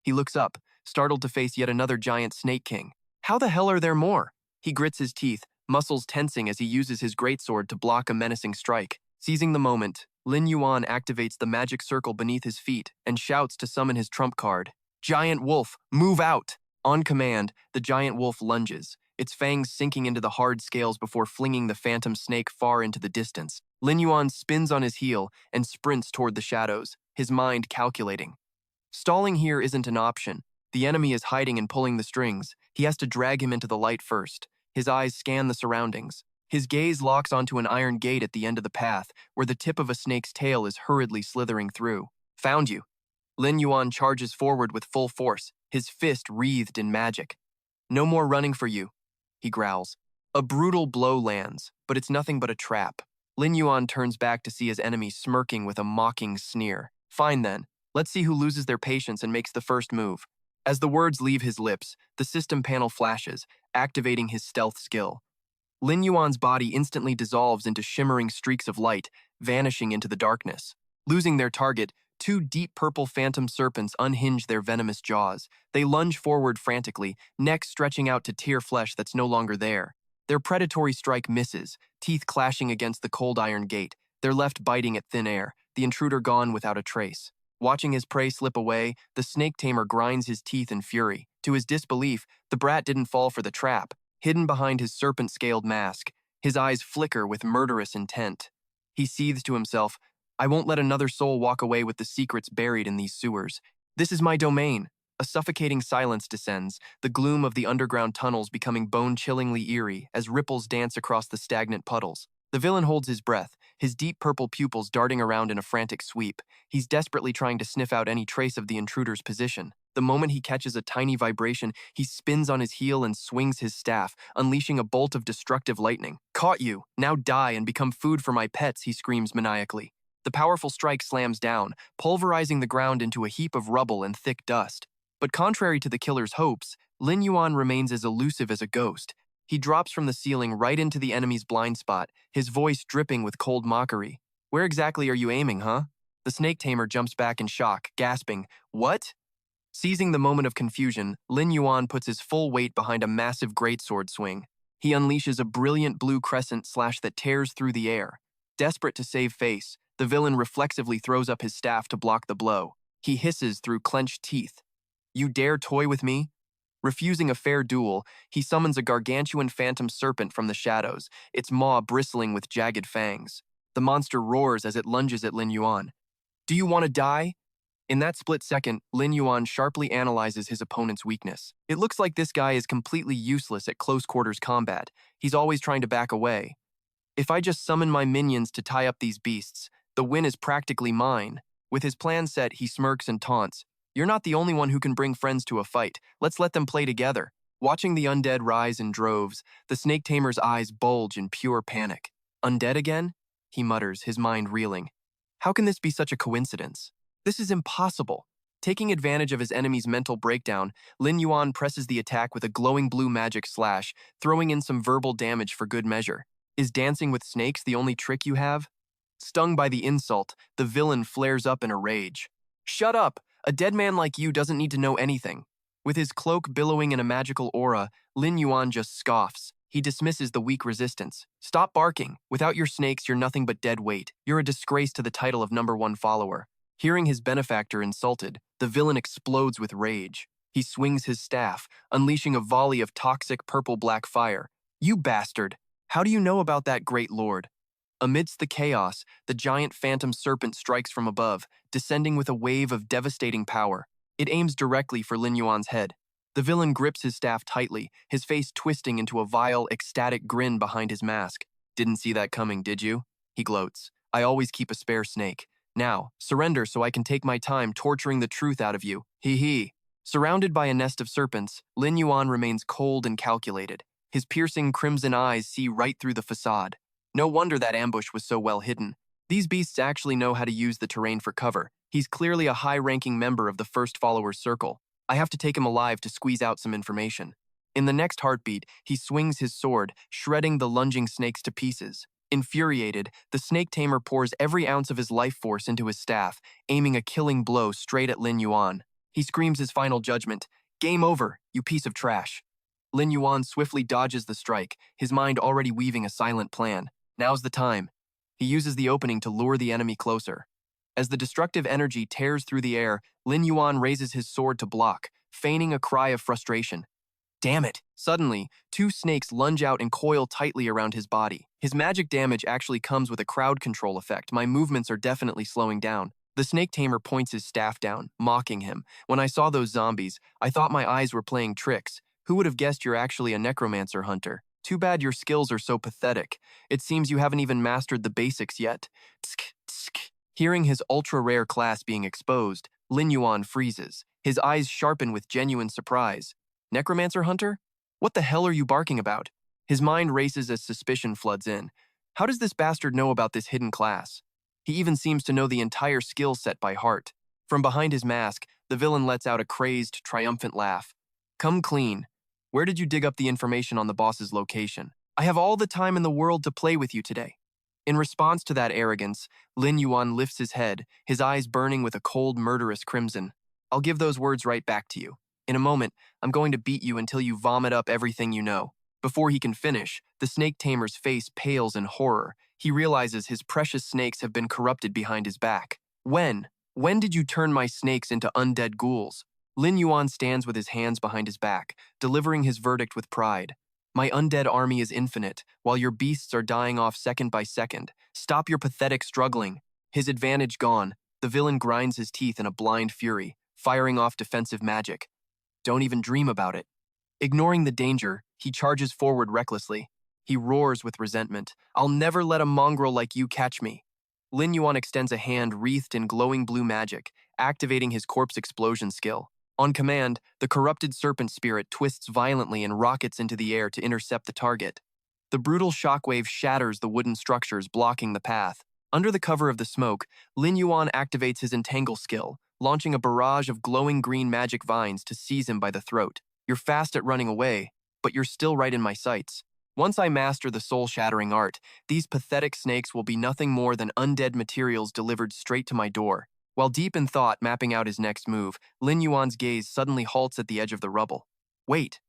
He looks up, startled to face yet another giant snake king. How the hell are there more? He grits his teeth, muscles tensing as he uses his greatsword to block a menacing strike. Seizing the moment, Lin Yuan activates the magic circle beneath his feet and shouts to summon his trump card. Giant wolf, move out! On command, the giant wolf lunges, its fangs sinking into the hard scales before flinging the phantom snake far into the distance. Lin Yuan spins on his heel and sprints toward the shadows, his mind calculating. Stalling here isn't an option. The enemy is hiding and pulling the strings. He has to drag him into the light first. His eyes scan the surroundings. His gaze locks onto an iron gate at the end of the path, where the tip of a snake's tail is hurriedly slithering through. Found you. Lin Yuan charges forward with full force, his fist wreathed in magic. "No more running for you," he growls. A brutal blow lands, but it's nothing but a trap. Lin Yuan turns back to see his enemy smirking with a mocking sneer. "Fine then, let's see who loses their patience and makes the first move." As the words leave his lips, the system panel flashes, activating his stealth skill. Lin Yuan's body instantly dissolves into shimmering streaks of light, vanishing into the darkness. Losing their target, two deep purple phantom serpents unhinge their venomous jaws. They lunge forward frantically, necks stretching out to tear flesh that's no longer there. Their predatory strike misses, teeth clashing against the cold iron gate, their left biting at thin air, the intruder gone without a trace. Watching his prey slip away, the snake tamer grinds his teeth in fury. To his disbelief, the brat didn't fall for the trap. Hidden behind his serpent-scaled mask, his eyes flicker with murderous intent. He seethes to himself, "I won't let another soul walk away with the secrets buried in these sewers. This is my domain." A suffocating silence descends, the gloom of the underground tunnels becoming bone-chillingly eerie as ripples dance across the stagnant puddles. The villain holds his breath, his deep purple pupils darting around in a frantic sweep. He's desperately trying to sniff out any trace of the intruder's position. The moment he catches a tiny vibration, he spins on his heel and swings his staff, unleashing a bolt of destructive lightning. "Caught you! Now die and become food for my pets," he screams maniacally. The powerful strike slams down, pulverizing the ground into a heap of rubble and thick dust. But contrary to the killer's hopes, Lin Yuan remains as elusive as a ghost. He drops from the ceiling right into the enemy's blind spot, his voice dripping with cold mockery. "Where exactly are you aiming, huh?" The snake tamer jumps back in shock, gasping, "What?" Seizing the moment of confusion, Lin Yuan puts his full weight behind a massive greatsword swing. He unleashes a brilliant blue crescent slash that tears through the air. Desperate to save face, the villain reflexively throws up his staff to block the blow. He hisses through clenched teeth, "You dare toy with me?" Refusing a fair duel, he summons a gargantuan phantom serpent from the shadows, its maw bristling with jagged fangs. The monster roars as it lunges at Lin Yuan. "Do you want to die?" In that split second, Lin Yuan sharply analyzes his opponent's weakness. It looks like this guy is completely useless at close-quarters combat. He's always trying to back away. "If I just summon my minions to tie up these beasts, the win is practically mine." With his plan set, he smirks and taunts, "You're not the only one who can bring friends to a fight. Let's let them play together." Watching the undead rise in droves, the snake tamer's eyes bulge in pure panic. "Undead again?" he mutters, his mind reeling. "How can this be such a coincidence? This is impossible." Taking advantage of his enemy's mental breakdown, Lin Yuan presses the attack with a glowing blue magic slash, throwing in some verbal damage for good measure. "Is dancing with snakes the only trick you have?" Stung by the insult, the villain flares up in a rage. "Shut up! A dead man like you doesn't need to know anything." With his cloak billowing in a magical aura, Lin Yuan just scoffs. He dismisses the weak resistance. "Stop barking. Without your snakes, you're nothing but dead weight. You're a disgrace to the title of #1 follower." Hearing his benefactor insulted, the villain explodes with rage. He swings his staff, unleashing a volley of toxic purple-black fire. "You bastard! How do you know about that, great lord?" Amidst the chaos, the giant phantom serpent strikes from above, descending with a wave of devastating power. It aims directly for Lin Yuan's head. The villain grips his staff tightly, his face twisting into a vile, ecstatic grin behind his mask. "Didn't see that coming, did you?" he gloats. "I always keep a spare snake. Now, surrender so I can take my time torturing the truth out of you. Hee hee." Surrounded by a nest of serpents, Lin Yuan remains cold and calculated. His piercing crimson eyes see right through the facade. No wonder that ambush was so well hidden. These beasts actually know how to use the terrain for cover. He's clearly a high-ranking member of the first follower's circle. I have to take him alive to squeeze out some information. In the next heartbeat, he swings his sword, shredding the lunging snakes to pieces. Infuriated, the snake tamer pours every ounce of his life force into his staff, aiming a killing blow straight at Lin Yuan. He screams his final judgment, "Game over, you piece of trash." Lin Yuan swiftly dodges the strike, his mind already weaving a silent plan. Now's the time. He uses the opening to lure the enemy closer. As the destructive energy tears through the air, Lin Yuan raises his sword to block, feigning a cry of frustration. "Damn it!" Suddenly, two snakes lunge out and coil tightly around his body. His magic damage actually comes with a crowd control effect. My movements are definitely slowing down. The snake tamer points his staff down, mocking him. "When I saw those zombies, I thought my eyes were playing tricks. Who would have guessed you're actually a necromancer hunter? Too bad your skills are so pathetic. It seems you haven't even mastered the basics yet." Tsk, tsk. Hearing his ultra-rare class being exposed, Lin Yuan freezes, his eyes sharpen with genuine surprise. Necromancer hunter? What the hell are you barking about? His mind races as suspicion floods in. How does this bastard know about this hidden class? He even seems to know the entire skill set by heart. From behind his mask, the villain lets out a crazed, triumphant laugh. Come clean. Where did you dig up the information on the boss's location? I have all the time in the world to play with you today. In response to that arrogance, Lin Yuan lifts his head, his eyes burning with a cold, murderous crimson. I'll give those words right back to you. In a moment, I'm going to beat you until you vomit up everything you know. Before he can finish, the snake tamer's face pales in horror. He realizes his precious snakes have been corrupted behind his back. When? When did you turn my snakes into undead ghouls? Lin Yuan stands with his hands behind his back, delivering his verdict with pride. My undead army is infinite, while your beasts are dying off second by second. Stop your pathetic struggling. His advantage gone, the villain grinds his teeth in a blind fury, firing off defensive magic. Don't even dream about it. Ignoring the danger, he charges forward recklessly. He roars with resentment. I'll never let a mongrel like you catch me. Lin Yuan extends a hand wreathed in glowing blue magic, activating his corpse explosion skill. On command, the corrupted serpent spirit twists violently and rockets into the air to intercept the target. The brutal shockwave shatters the wooden structures blocking the path. Under the cover of the smoke, Lin Yuan activates his entangle skill, launching a barrage of glowing green magic vines to seize him by the throat. You're fast at running away, but you're still right in my sights. Once I master the soul-shattering art, these pathetic snakes will be nothing more than undead materials delivered straight to my door. While deep in thought mapping out his next move, Lin Yuan's gaze suddenly halts at the edge of the rubble. Wait!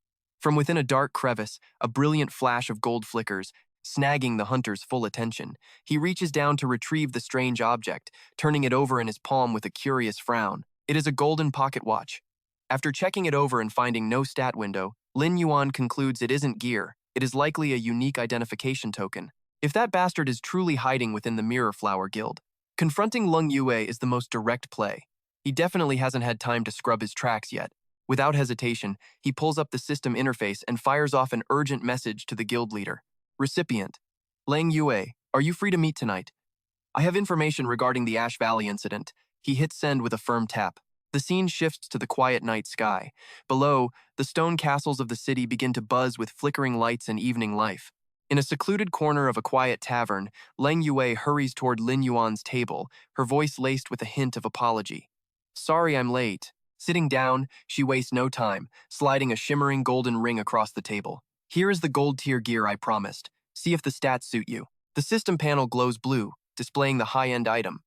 From within a dark crevice, a brilliant flash of gold flickers, snagging the hunter's full attention. He reaches down to retrieve the strange object, turning it over in his palm with a curious frown. It is a golden pocket watch. After checking it over and finding no stat window, Lin Yuan concludes it isn't gear. It is likely a unique identification token. If that bastard is truly hiding within the Mirror Flower Guild, confronting Lung Yue is the most direct play. He definitely hasn't had time to scrub his tracks yet. Without hesitation, he pulls up the system interface and fires off an urgent message to the guild leader. Recipient: Lang Yue, are you free to meet tonight? I have information regarding the Ash Valley incident. He hits send with a firm tap. The scene shifts to the quiet night sky. Below, the stone castles of the city begin to buzz with flickering lights and evening life. In a secluded corner of a quiet tavern, Lang Yue hurries toward Lin Yuan's table, her voice laced with a hint of apology. Sorry I'm late. Sitting down, she wastes no time, sliding a shimmering golden ring across the table. Here is the gold tier gear I promised. See if the stats suit you. The system panel glows blue, displaying the high-end item.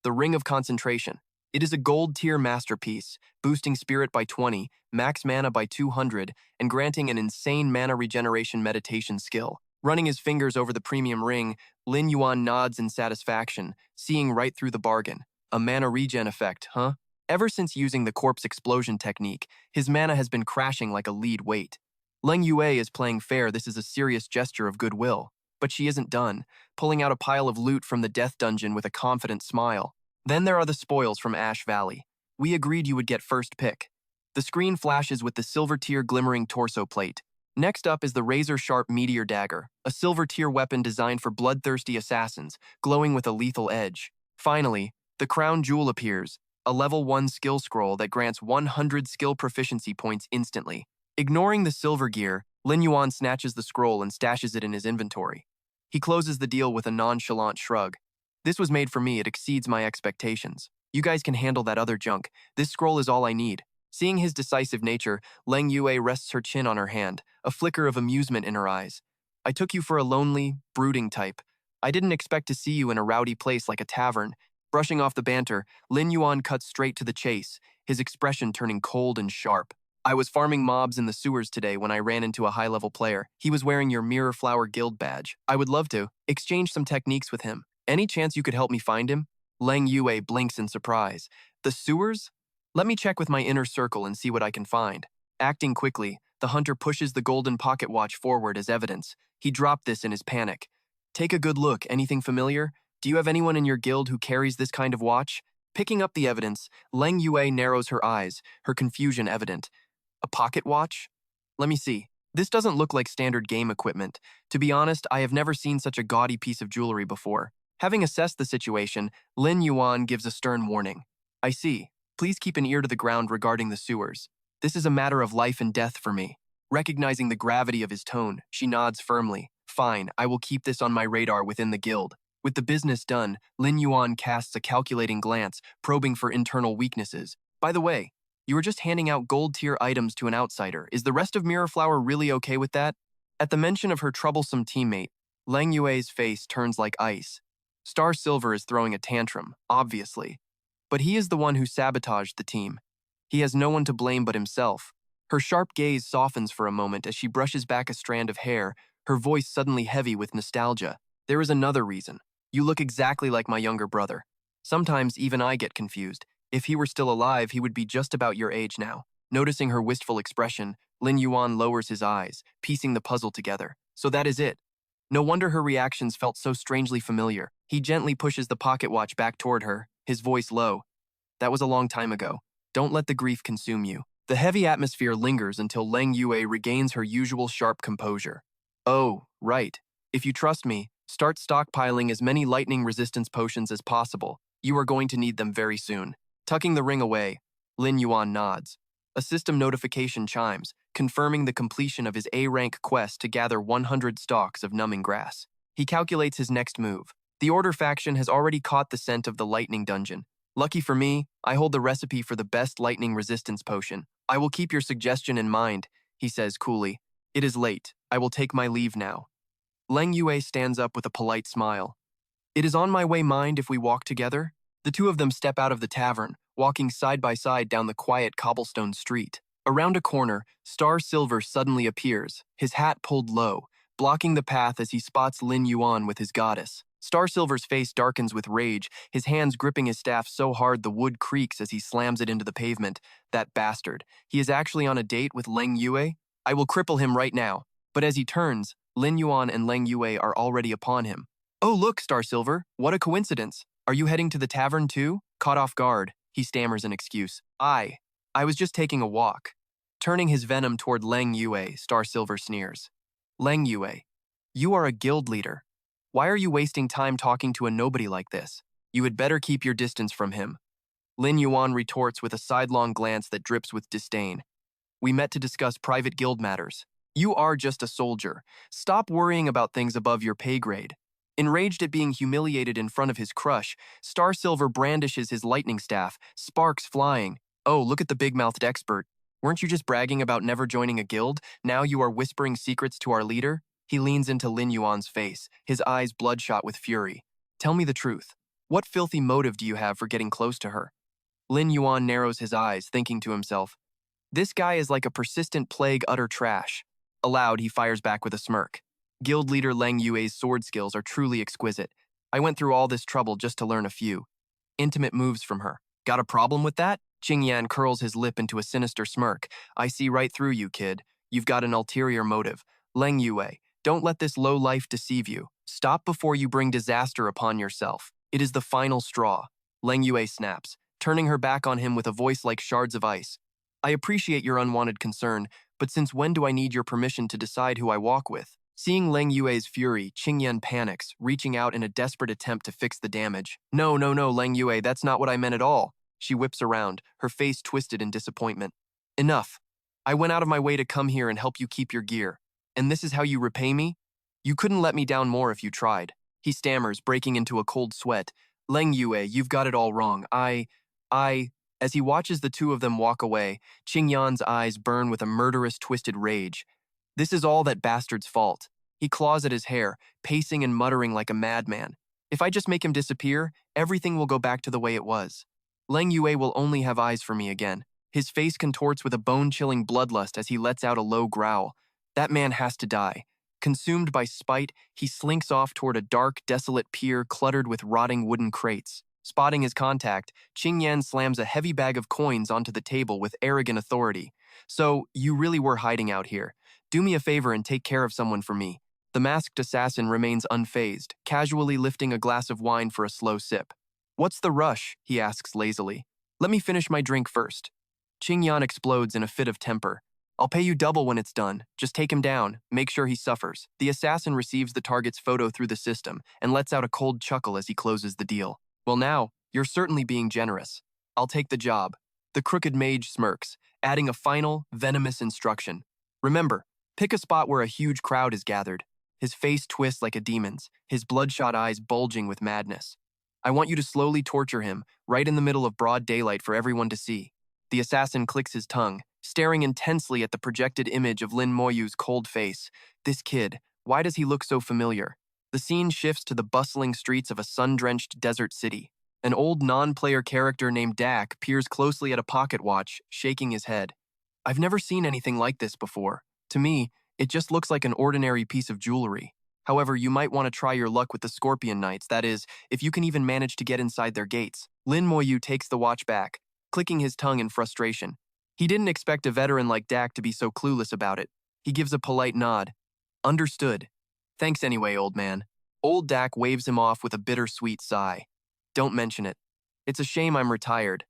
The Ring of Concentration. It is a gold tier masterpiece, boosting spirit by 20, max mana by 200, and granting an insane mana regeneration meditation skill. Running his fingers over the premium ring, Lin Yuan nods in satisfaction, seeing right through the bargain. A mana regen effect, huh? Ever since using the corpse explosion technique, his mana has been crashing like a lead weight. Leng Yue is playing fair. This is a serious gesture of goodwill. But she isn't done, pulling out a pile of loot from the death dungeon with a confident smile. Then there are the spoils from Ash Valley. We agreed you would get first pick. The screen flashes with the silver tier glimmering torso plate. Next up is the razor-sharp meteor dagger, a silver tier weapon designed for bloodthirsty assassins, glowing with a lethal edge. Finally, the crown jewel appears, a level 1 skill scroll that grants 100 skill proficiency points instantly. Ignoring the silver gear, Lin Yuan snatches the scroll and stashes it in his inventory. He closes the deal with a nonchalant shrug. This was made for me, it exceeds my expectations. You guys can handle that other junk. This scroll is all I need. Seeing his decisive nature, Leng Yue rests her chin on her hand, a flicker of amusement in her eyes. I took you for a lonely, brooding type. I didn't expect to see you in a rowdy place like a tavern. Brushing off the banter, Lin Yuan cuts straight to the chase, his expression turning cold and sharp. I was farming mobs in the sewers today when I ran into a high-level player. He was wearing your Mirror Flower Guild badge. I would love to exchange some techniques with him. Any chance you could help me find him? Leng Yue blinks in surprise. The sewers? Let me check with my inner circle and see what I can find. Acting quickly, the hunter pushes the golden pocket watch forward as evidence. He dropped this in his panic. Take a good look. Anything familiar? Do you have anyone in your guild who carries this kind of watch? Picking up the evidence, Leng Yue narrows her eyes, her confusion evident. A pocket watch? Let me see. This doesn't look like standard game equipment. To be honest, I have never seen such a gaudy piece of jewelry before. Having assessed the situation, Lin Yuan gives a stern warning. I see. Please keep an ear to the ground regarding the sewers. This is a matter of life and death for me. Recognizing the gravity of his tone, she nods firmly. Fine, I will keep this on my radar within the guild. With the business done, Lin Yuan casts a calculating glance, probing for internal weaknesses. By the way, you were just handing out gold-tier items to an outsider. Is the rest of Mirrorflower really okay with that? At the mention of her troublesome teammate, Lang Yue's face turns like ice. Star Silver is throwing a tantrum, obviously. But he is the one who sabotaged the team. He has no one to blame but himself. Her sharp gaze softens for a moment as she brushes back a strand of hair, her voice suddenly heavy with nostalgia. There is another reason. You look exactly like my younger brother. Sometimes even I get confused. If he were still alive, he would be just about your age now. Noticing her wistful expression, Lin Yuan lowers his eyes, piecing the puzzle together. So that is it. No wonder her reactions felt so strangely familiar. He gently pushes the pocket watch back toward her, his voice low. That was a long time ago. Don't let the grief consume you. The heavy atmosphere lingers until Lang Yue regains her usual sharp composure. Oh, right. If you trust me, start stockpiling as many lightning resistance potions as possible. You are going to need them very soon. Tucking the ring away, Lin Yuan nods. A system notification chimes, confirming the completion of his A-rank quest to gather 100 stalks of numbing grass. He calculates his next move. The Order faction has already caught the scent of the lightning dungeon. Lucky for me, I hold the recipe for the best lightning resistance potion. I will keep your suggestion in mind, he says coolly. It is late. I will take my leave now. Lang Yue stands up with a polite smile. It is on my way, mind if we walk together? The two of them step out of the tavern, walking side by side down the quiet cobblestone street. Around a corner, Star Silver suddenly appears, his hat pulled low, blocking the path as he spots Lin Yuan with his goddess. Star Silver's face darkens with rage, his hands gripping his staff so hard the wood creaks as he slams it into the pavement. That bastard. He is actually on a date with Lang Yue? I will cripple him right now. But as he turns, Lin Yuan and Lang Yue are already upon him. Oh look, Star Silver, what a coincidence. Are you heading to the tavern too? Caught off guard, he stammers an excuse. I was just taking a walk. Turning his venom toward Lang Yue, Star Silver sneers. Lang Yue, you are a guild leader. Why are you wasting time talking to a nobody like this? You had better keep your distance from him. Lin Yuan retorts with a sidelong glance that drips with disdain. We met to discuss private guild matters. You are just a soldier. Stop worrying about things above your pay grade. Enraged at being humiliated in front of his crush, Star Silver brandishes his lightning staff, sparks flying. Oh, look at the big-mouthed expert. Weren't you just bragging about never joining a guild? Now you are whispering secrets to our leader? He leans into Lin Yuan's face, his eyes bloodshot with fury. Tell me the truth. What filthy motive do you have for getting close to her? Lin Yuan narrows his eyes, thinking to himself, this guy is like a persistent plague, utter trash. Aloud, he fires back with a smirk. Guild leader Lang Yue's sword skills are truly exquisite. I went through all this trouble just to learn a few intimate moves from her. Got a problem with that? Qingyan curls his lip into a sinister smirk. I see right through you, kid. You've got an ulterior motive. Lang Yue, don't let this low life deceive you. Stop before you bring disaster upon yourself. It is the final straw. Lang Yue snaps, turning her back on him with a voice like shards of ice. I appreciate your unwanted concern, but since when do I need your permission to decide who I walk with? Seeing Lang Yue's fury, Qingyan panics, reaching out in a desperate attempt to fix the damage. No, Lang Yue, that's not what I meant at all. She whips around, her face twisted in disappointment. Enough. I went out of my way to come here and help you keep your gear. And this is how you repay me? You couldn't let me down more if you tried. He stammers, breaking into a cold sweat. Lang Yue, you've got it all wrong. As he watches the two of them walk away, Qingyan's eyes burn with a murderous, twisted rage. This is all that bastard's fault. He claws at his hair, pacing and muttering like a madman. If I just make him disappear, everything will go back to the way it was. Lang Yue will only have eyes for me again. His face contorts with a bone-chilling bloodlust as he lets out a low growl. That man has to die. Consumed by spite, he slinks off toward a dark, desolate pier cluttered with rotting wooden crates. Spotting his contact, Qingyan slams a heavy bag of coins onto the table with arrogant authority. So, you really were hiding out here. Do me a favor and take care of someone for me. The masked assassin remains unfazed, casually lifting a glass of wine for a slow sip. What's the rush? He asks lazily. Let me finish my drink first. Qingyan explodes in a fit of temper. I'll pay you double when it's done. Just take him down. Make sure he suffers. The assassin receives the target's photo through the system and lets out a cold chuckle as he closes the deal. Well now, you're certainly being generous. I'll take the job. The crooked mage smirks, adding a final, venomous instruction. Remember, pick a spot where a huge crowd is gathered. His face twists like a demon's, his bloodshot eyes bulging with madness. I want you to slowly torture him, right in the middle of broad daylight for everyone to see. The assassin clicks his tongue, staring intensely at the projected image of Lin Moyu's cold face. This kid, why does he look so familiar? The scene shifts to the bustling streets of a sun-drenched desert city. An old non-player character named Dak peers closely at a pocket watch, shaking his head. I've never seen anything like this before. To me, it just looks like an ordinary piece of jewelry. However, you might want to try your luck with the Scorpion Knights, that is, if you can even manage to get inside their gates. Lin Moyu takes the watch back, clicking his tongue in frustration. He didn't expect a veteran like Dak to be so clueless about it. He gives a polite nod. Understood. Thanks anyway, old man. Old Dak waves him off with a bittersweet sigh. Don't mention it. It's a shame I'm retired.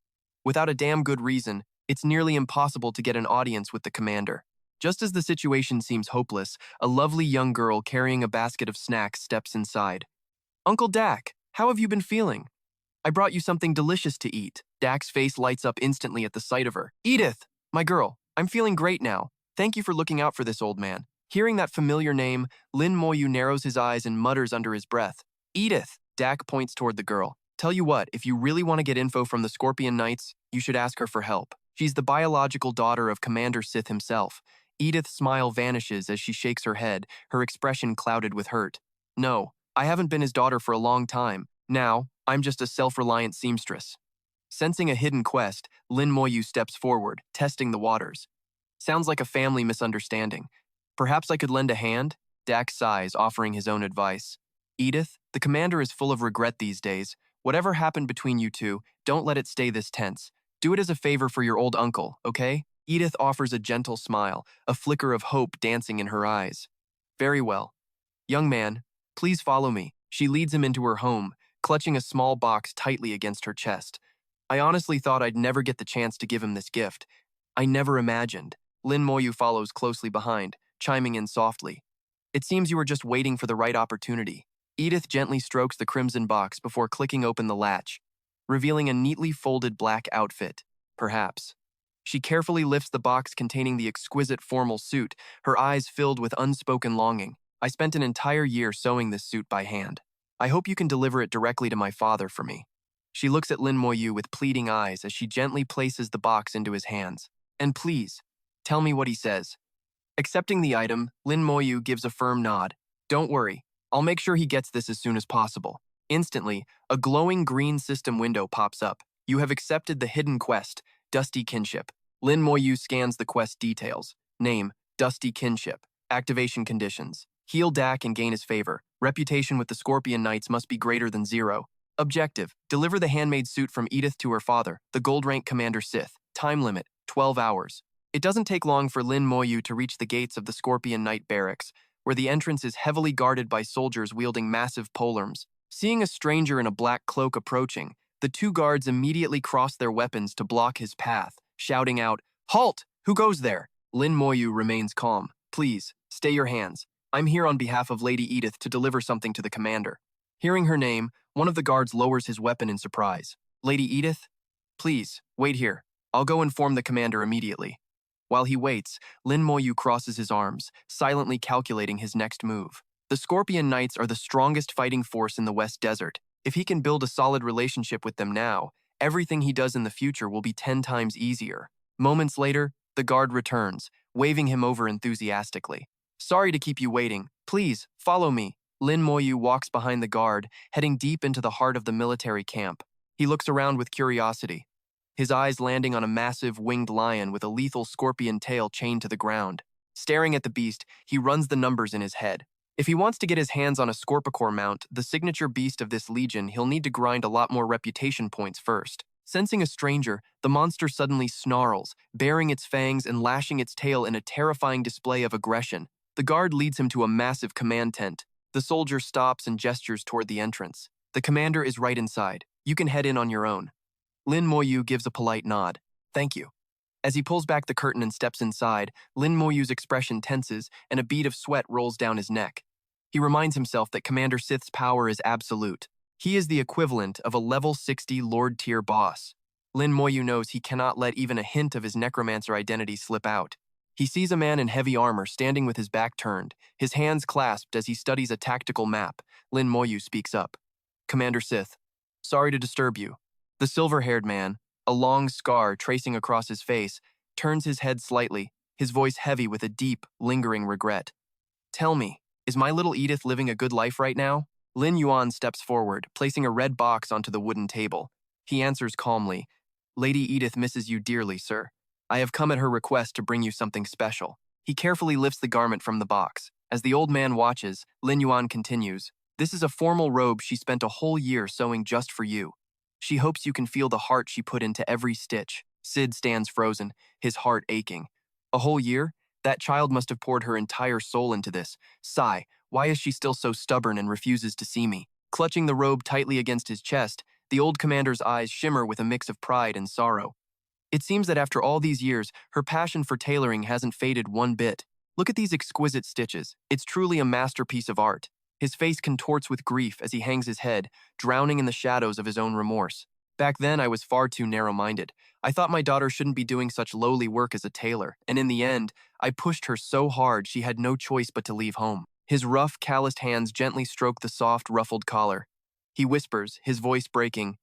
Without a damn good reason, it's nearly impossible to get an audience with the commander. Just as the situation seems hopeless, a lovely young girl carrying a basket of snacks steps inside. Uncle Dak, how have you been feeling? I brought you something delicious to eat. Dak's face lights up instantly at the sight of her. Edith, my girl, I'm feeling great now. Thank you for looking out for this old man. Hearing that familiar name, Lin Moyu narrows his eyes and mutters under his breath. Edith, Dak points toward the girl. Tell you what, if you really want to get info from the Scorpion Knights, you should ask her for help. She's the biological daughter of Commander Sith himself. Edith's smile vanishes as she shakes her head, her expression clouded with hurt. No, I haven't been his daughter for a long time. Now, I'm just a self-reliant seamstress. Sensing a hidden quest, Lin Moyu steps forward, testing the waters. Sounds like a family misunderstanding. Perhaps I could lend a hand? Dak sighs, offering his own advice. Edith, the commander is full of regret these days. Whatever happened between you two, don't let it stay this tense. Do it as a favor for your old uncle, okay? Edith offers a gentle smile, a flicker of hope dancing in her eyes. Very well. Young man, please follow me. She leads him into her home, clutching a small box tightly against her chest. I honestly thought I'd never get the chance to give him this gift. I never imagined. Lin Moyu follows closely behind, chiming in softly. It seems you were just waiting for the right opportunity. Edith gently strokes the crimson box before clicking open the latch, revealing a neatly folded black outfit. Perhaps. She carefully lifts the box containing the exquisite formal suit, her eyes filled with unspoken longing. I spent an entire year sewing this suit by hand. I hope you can deliver it directly to my father for me. She looks at Lin Moyu with pleading eyes as she gently places the box into his hands. And please, tell me what he says. Accepting the item, Lin Moyu gives a firm nod. Don't worry, I'll make sure he gets this as soon as possible. Instantly, a glowing green system window pops up. You have accepted the hidden quest, Dusty Kinship. Lin Moyu scans the quest details. Name, Dusty Kinship. Activation conditions. Heal Dak and gain his favor. Reputation with the Scorpion Knights must be greater than 0. Objective, deliver the handmade suit from Edith to her father, the gold rank Commander Sith. Time limit, 12 hours. It doesn't take long for Lin Moyu to reach the gates of the Scorpion Knight barracks, where the entrance is heavily guarded by soldiers wielding massive polearms. Seeing a stranger in a black cloak approaching, the two guards immediately cross their weapons to block his path, shouting out, "Halt! Who goes there?" Lin Moyu remains calm. Please, stay your hands. I'm here on behalf of Lady Edith to deliver something to the commander. Hearing her name, one of the guards lowers his weapon in surprise. Lady Edith? Please, wait here. I'll go inform the commander immediately. While he waits, Lin Moyu crosses his arms, silently calculating his next move. The Scorpion Knights are the strongest fighting force in the West Desert. If he can build a solid relationship with them now, everything he does in the future will be 10 times easier. Moments later, the guard returns, waving him over enthusiastically. Sorry to keep you waiting. Please, follow me. Lin Moyu walks behind the guard, heading deep into the heart of the military camp. He looks around with curiosity, his eyes landing on a massive winged lion with a lethal scorpion tail chained to the ground. Staring at the beast, he runs the numbers in his head. If he wants to get his hands on a Scorpicore mount, the signature beast of this legion, he'll need to grind a lot more reputation points first. Sensing a stranger, the monster suddenly snarls, baring its fangs and lashing its tail in a terrifying display of aggression. The guard leads him to a massive command tent. The soldier stops and gestures toward the entrance. The commander is right inside. You can head in on your own. Lin Moyu gives a polite nod. Thank you. As he pulls back the curtain and steps inside, Lin Moyu's expression tenses and a bead of sweat rolls down his neck. He reminds himself that Commander Sith's power is absolute. He is the equivalent of a level 60 Lord-tier boss. Lin Moyu knows he cannot let even a hint of his Necromancer identity slip out. He sees a man in heavy armor standing with his back turned, his hands clasped as he studies a tactical map. Lin Moyu speaks up. Commander Sith, sorry to disturb you. The silver-haired man, a long scar tracing across his face, turns his head slightly, his voice heavy with a deep, lingering regret. Tell me, is my little Edith living a good life right now? Lin Yuan steps forward, placing a red box onto the wooden table. He answers calmly, Lady Edith misses you dearly, sir. I have come at her request to bring you something special. He carefully lifts the garment from the box. As the old man watches, Lin Yuan continues, this is a formal robe she spent a whole year sewing just for you. She hopes you can feel the heart she put into every stitch. Sid stands frozen, his heart aching. A whole year? That child must have poured her entire soul into this. Sigh, why is she still so stubborn and refuses to see me? Clutching the robe tightly against his chest, the old commander's eyes shimmer with a mix of pride and sorrow. It seems that after all these years, her passion for tailoring hasn't faded one bit. Look at these exquisite stitches. It's truly a masterpiece of art. His face contorts with grief as he hangs his head, drowning in the shadows of his own remorse. Back then, I was far too narrow-minded. I thought my daughter shouldn't be doing such lowly work as a tailor, and in the end, I pushed her so hard she had no choice but to leave home. His rough, calloused hands gently stroke the soft, ruffled collar. He whispers, his voice breaking,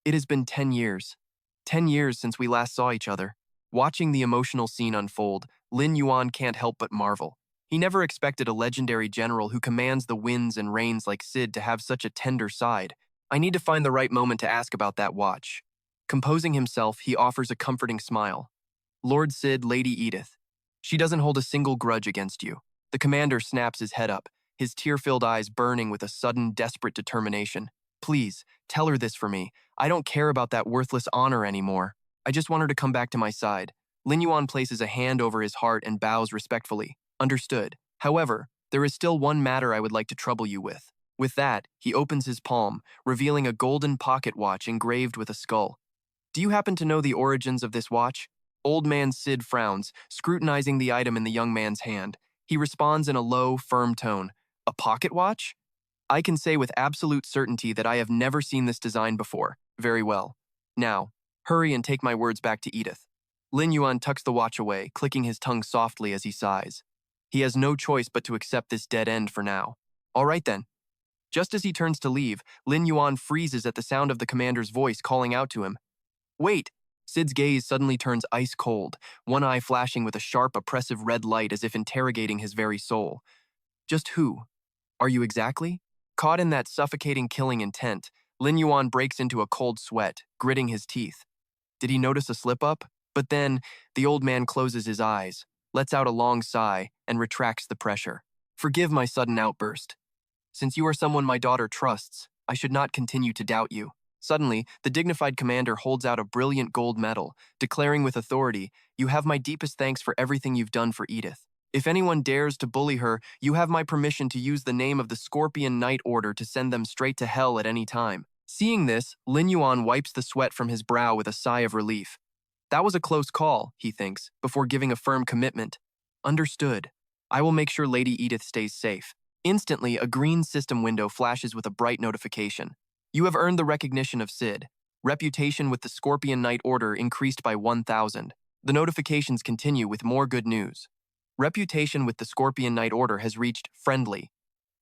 It has been 10 years. 10 years since we last saw each other. Watching the emotional scene unfold, Lin Yuan can't help but marvel. He never expected a legendary general who commands the winds and rains like Sid to have such a tender side. I need to find the right moment to ask about that watch. Composing himself, he offers a comforting smile. Lord Sid, Lady Edith. She doesn't hold a single grudge against you. The commander snaps his head up, his tear-filled eyes burning with a sudden, desperate determination. Please, tell her this for me. I don't care about that worthless honor anymore. I just want her to come back to my side. Lin Yuan places a hand over his heart and bows respectfully. Understood. However, there is still one matter I would like to trouble you with. With that, he opens his palm, revealing a golden pocket watch engraved with a skull. Do you happen to know the origins of this watch? Old man Sid frowns, scrutinizing the item in the young man's hand. He responds in a low, firm tone. A pocket watch? I can say with absolute certainty that I have never seen this design before. Very well. Now, hurry and take my words back to Edith. Lin Yuan tucks the watch away, clicking his tongue softly as he sighs. He has no choice but to accept this dead end for now. All right then. Just as he turns to leave, Lin Yuan freezes at the sound of the commander's voice calling out to him. Wait! Sid's gaze suddenly turns ice cold, one eye flashing with a sharp, oppressive red light as if interrogating his very soul. Just who? Are you exactly? Caught in that suffocating killing intent, Lin Yuan breaks into a cold sweat, gritting his teeth. Did he notice a slip-up? But then, the old man closes his eyes, lets out a long sigh, and retracts the pressure. Forgive my sudden outburst. Since you are someone my daughter trusts, I should not continue to doubt you. Suddenly, the dignified commander holds out a brilliant gold medal, declaring with authority, You have my deepest thanks for everything you've done for Edith. If anyone dares to bully her, you have my permission to use the name of the Scorpion Knight Order to send them straight to hell at any time. Seeing this, Lin Yuan wipes the sweat from his brow with a sigh of relief. That was a close call, he thinks, before giving a firm commitment. Understood. I will make sure Lady Edith stays safe. Instantly, a green system window flashes with a bright notification. You have earned the recognition of Sid. Reputation with the Scorpion Knight Order increased by 1,000. The notifications continue with more good news. Reputation with the Scorpion Knight Order has reached friendly.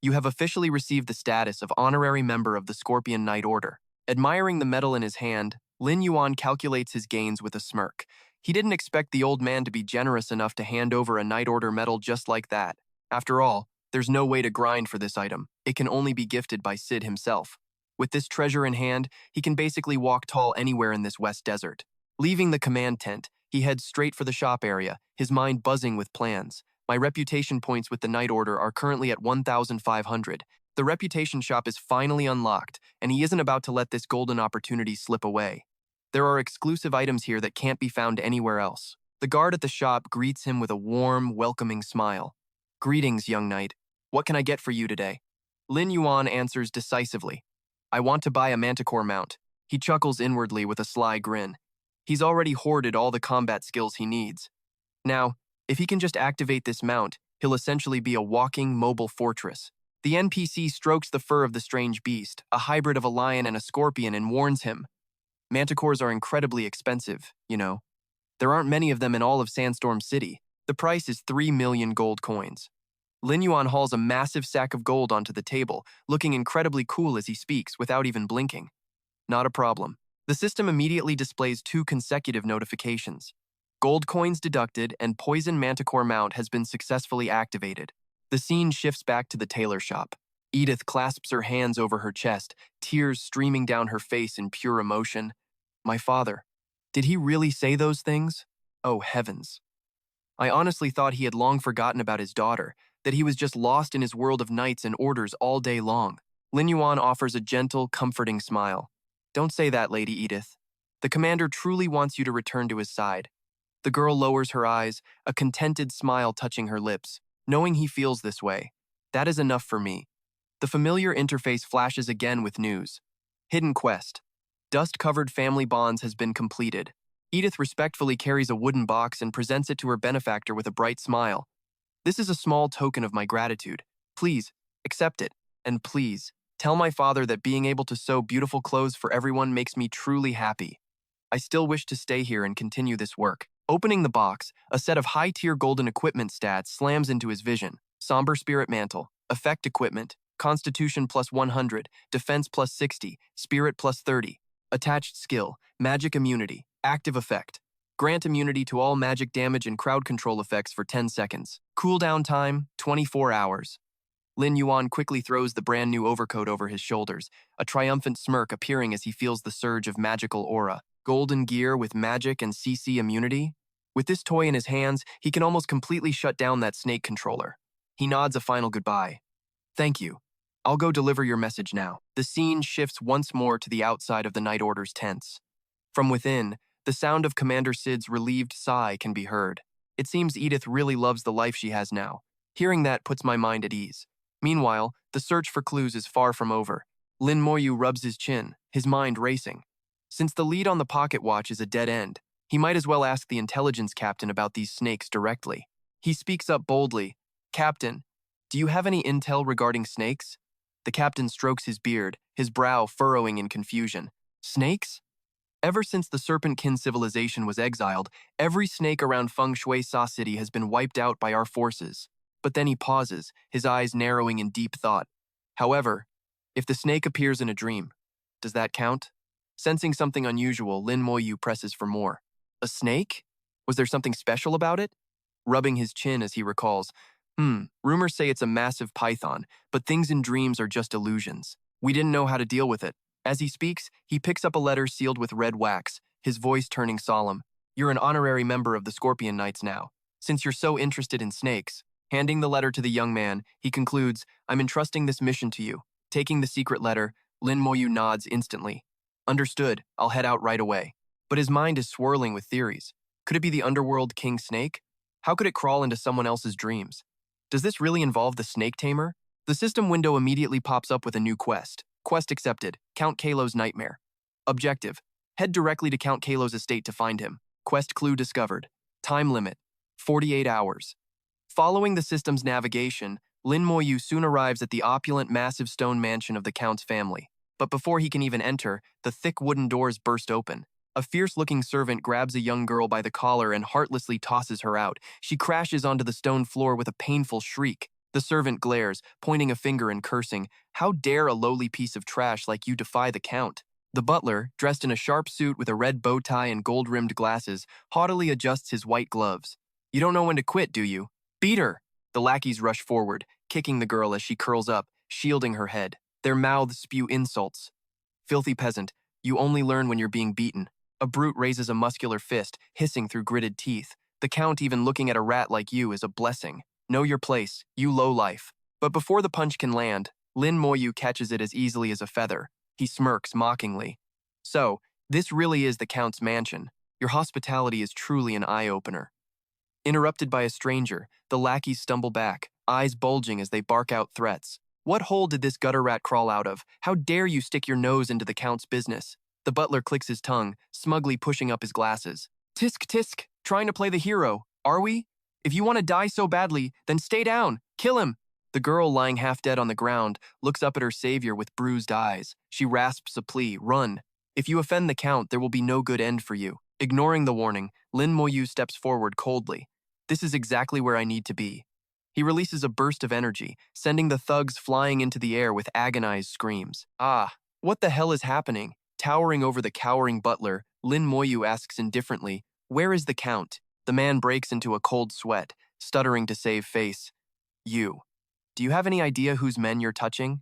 You have officially received the status of honorary member of the Scorpion Knight Order. Admiring the medal in his hand, Lin Yuan calculates his gains with a smirk. He didn't expect the old man to be generous enough to hand over a Knight Order medal just like that. After all, there's no way to grind for this item. It can only be gifted by Sid himself. With this treasure in hand, he can basically walk tall anywhere in this West Desert. Leaving the command tent, he heads straight for the shop area, his mind buzzing with plans. My reputation points with the Knight Order are currently at 1,500. The reputation shop is finally unlocked, and he isn't about to let this golden opportunity slip away. There are exclusive items here that can't be found anywhere else. The guard at the shop greets him with a warm, welcoming smile. Greetings, young knight. What can I get for you today? Lin Yuan answers decisively. I want to buy a manticore mount. He chuckles inwardly with a sly grin. He's already hoarded all the combat skills he needs. Now, if he can just activate this mount, he'll essentially be a walking, mobile fortress. The NPC strokes the fur of the strange beast, a hybrid of a lion and a scorpion, and warns him. Manticores are incredibly expensive, you know. There aren't many of them in all of Sandstorm City. The price is 3 million gold coins. Lin Yuan hauls a massive sack of gold onto the table, looking incredibly cool as he speaks without even blinking. Not a problem. The system immediately displays 2 consecutive notifications. Gold coins deducted and Poison Manticore mount has been successfully activated. The scene shifts back to the tailor shop. Edith clasps her hands over her chest, tears streaming down her face in pure emotion. My father. Did he really say those things? Oh, heavens. I honestly thought he had long forgotten about his daughter, that he was just lost in his world of knights and orders all day long. Lin Yuan offers a gentle, comforting smile. Don't say that, Lady Edith. The commander truly wants you to return to his side. The girl lowers her eyes, a contented smile touching her lips. Knowing he feels this way, that is enough for me. The familiar interface flashes again with news. Hidden quest. Dust-covered family bonds has been completed. Edith respectfully carries a wooden box and presents it to her benefactor with a bright smile. This is a small token of my gratitude. Please, accept it. And please, tell my father that being able to sew beautiful clothes for everyone makes me truly happy. I still wish to stay here and continue this work. Opening the box, a set of high-tier golden equipment stats slams into his vision. Somber Spirit Mantle, Effect Equipment, Constitution plus 100, Defense plus 60, Spirit plus 30. Attached skill, Magic Immunity, Active Effect. Grant immunity to all magic damage and crowd control effects for 10 seconds. Cooldown time, 24 hours. Lin Yuan quickly throws the brand new overcoat over his shoulders, a triumphant smirk appearing as he feels the surge of magical aura. Golden gear with magic and CC immunity? With this toy in his hands, he can almost completely shut down that snake controller. He nods a final goodbye. Thank you. I'll go deliver your message now. The scene shifts once more to the outside of the Night Order's tents. From within, the sound of Commander Sid's relieved sigh can be heard. It seems Edith really loves the life she has now. Hearing that puts my mind at ease. Meanwhile, the search for clues is far from over. Lin Moyu rubs his chin, his mind racing. Since the lead on the pocket watch is a dead end, he might as well ask the intelligence captain about these snakes directly. He speaks up boldly. Captain, do you have any intel regarding snakes? The captain strokes his beard, his brow furrowing in confusion. Snakes? Ever since the Serpentkin civilization was exiled, every snake around Feng Shui Sa City has been wiped out by our forces. But then he pauses, his eyes narrowing in deep thought. However, if the snake appears in a dream, does that count? Sensing something unusual, Lin Moyu presses for more. A snake? Was there something special about it? Rubbing his chin as he recalls, rumors say it's a massive python, but things in dreams are just illusions. We didn't know how to deal with it. As he speaks, he picks up a letter sealed with red wax, his voice turning solemn. You're an honorary member of the Scorpion Knights now. Since you're so interested in snakes, handing the letter to the young man, he concludes, I'm entrusting this mission to you. Taking the secret letter, Lin Moyu nods instantly. Understood, I'll head out right away. But his mind is swirling with theories. Could it be the underworld king snake? How could it crawl into someone else's dreams? Does this really involve the snake tamer? The system window immediately pops up with a new quest. Quest accepted, Count Kalo's nightmare. Objective, head directly to Count Kalo's estate to find him. Quest clue discovered. Time limit, 48 hours. Following the system's navigation, Lin Moyu soon arrives at the opulent, massive stone mansion of the Count's family. But before he can even enter, the thick wooden doors burst open. A fierce-looking servant grabs a young girl by the collar and heartlessly tosses her out. She crashes onto the stone floor with a painful shriek. The servant glares, pointing a finger and cursing, How dare a lowly piece of trash like you defy the Count? The butler, dressed in a sharp suit with a red bow tie and gold-rimmed glasses, haughtily adjusts his white gloves. You don't know when to quit, do you? Beat her! The lackeys rush forward, kicking the girl as she curls up, shielding her head. Their mouths spew insults. Filthy peasant, you only learn when you're being beaten. A brute raises a muscular fist, hissing through gritted teeth. The Count even looking at a rat like you is a blessing. Know your place, you lowlife. But before the punch can land, Lin Moyu catches it as easily as a feather. He smirks mockingly. So, this really is the Count's mansion. Your hospitality is truly an eye-opener. Interrupted by a stranger, the lackeys stumble back, eyes bulging as they bark out threats. What hole did this gutter rat crawl out of? How dare you stick your nose into the Count's business? The butler clicks his tongue, smugly pushing up his glasses. Tisk tisk, trying to play the hero, are we? If you want to die so badly, then stay down, kill him. The girl, lying half dead on the ground, looks up at her savior with bruised eyes. She rasps a plea, run. If you offend the Count, there will be no good end for you. Ignoring the warning, Lin Moyu steps forward coldly. This is exactly where I need to be. He releases a burst of energy, sending the thugs flying into the air with agonized screams. Ah, what the hell is happening? Towering over the cowering butler, Lin Moyu asks indifferently, where is the Count? The man breaks into a cold sweat, stuttering to save face. You. Do you have any idea whose men you're touching?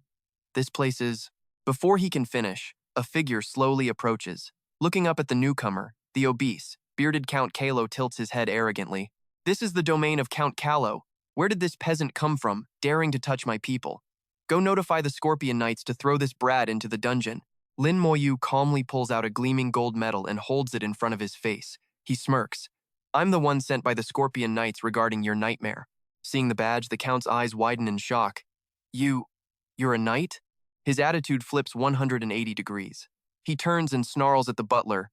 This place is... Before he can finish, a figure slowly approaches. Looking up at the newcomer, the obese, bearded Count Kalo tilts his head arrogantly. This is the domain of Count Kalo. Where did this peasant come from, daring to touch my people? Go notify the Scorpion Knights to throw this brat into the dungeon. Lin Moyu calmly pulls out a gleaming gold medal and holds it in front of his face. He smirks. I'm the one sent by the Scorpion Knights regarding your nightmare. Seeing the badge, the Count's eyes widen in shock. You're a knight? His attitude flips 180 degrees. He turns and snarls at the butler.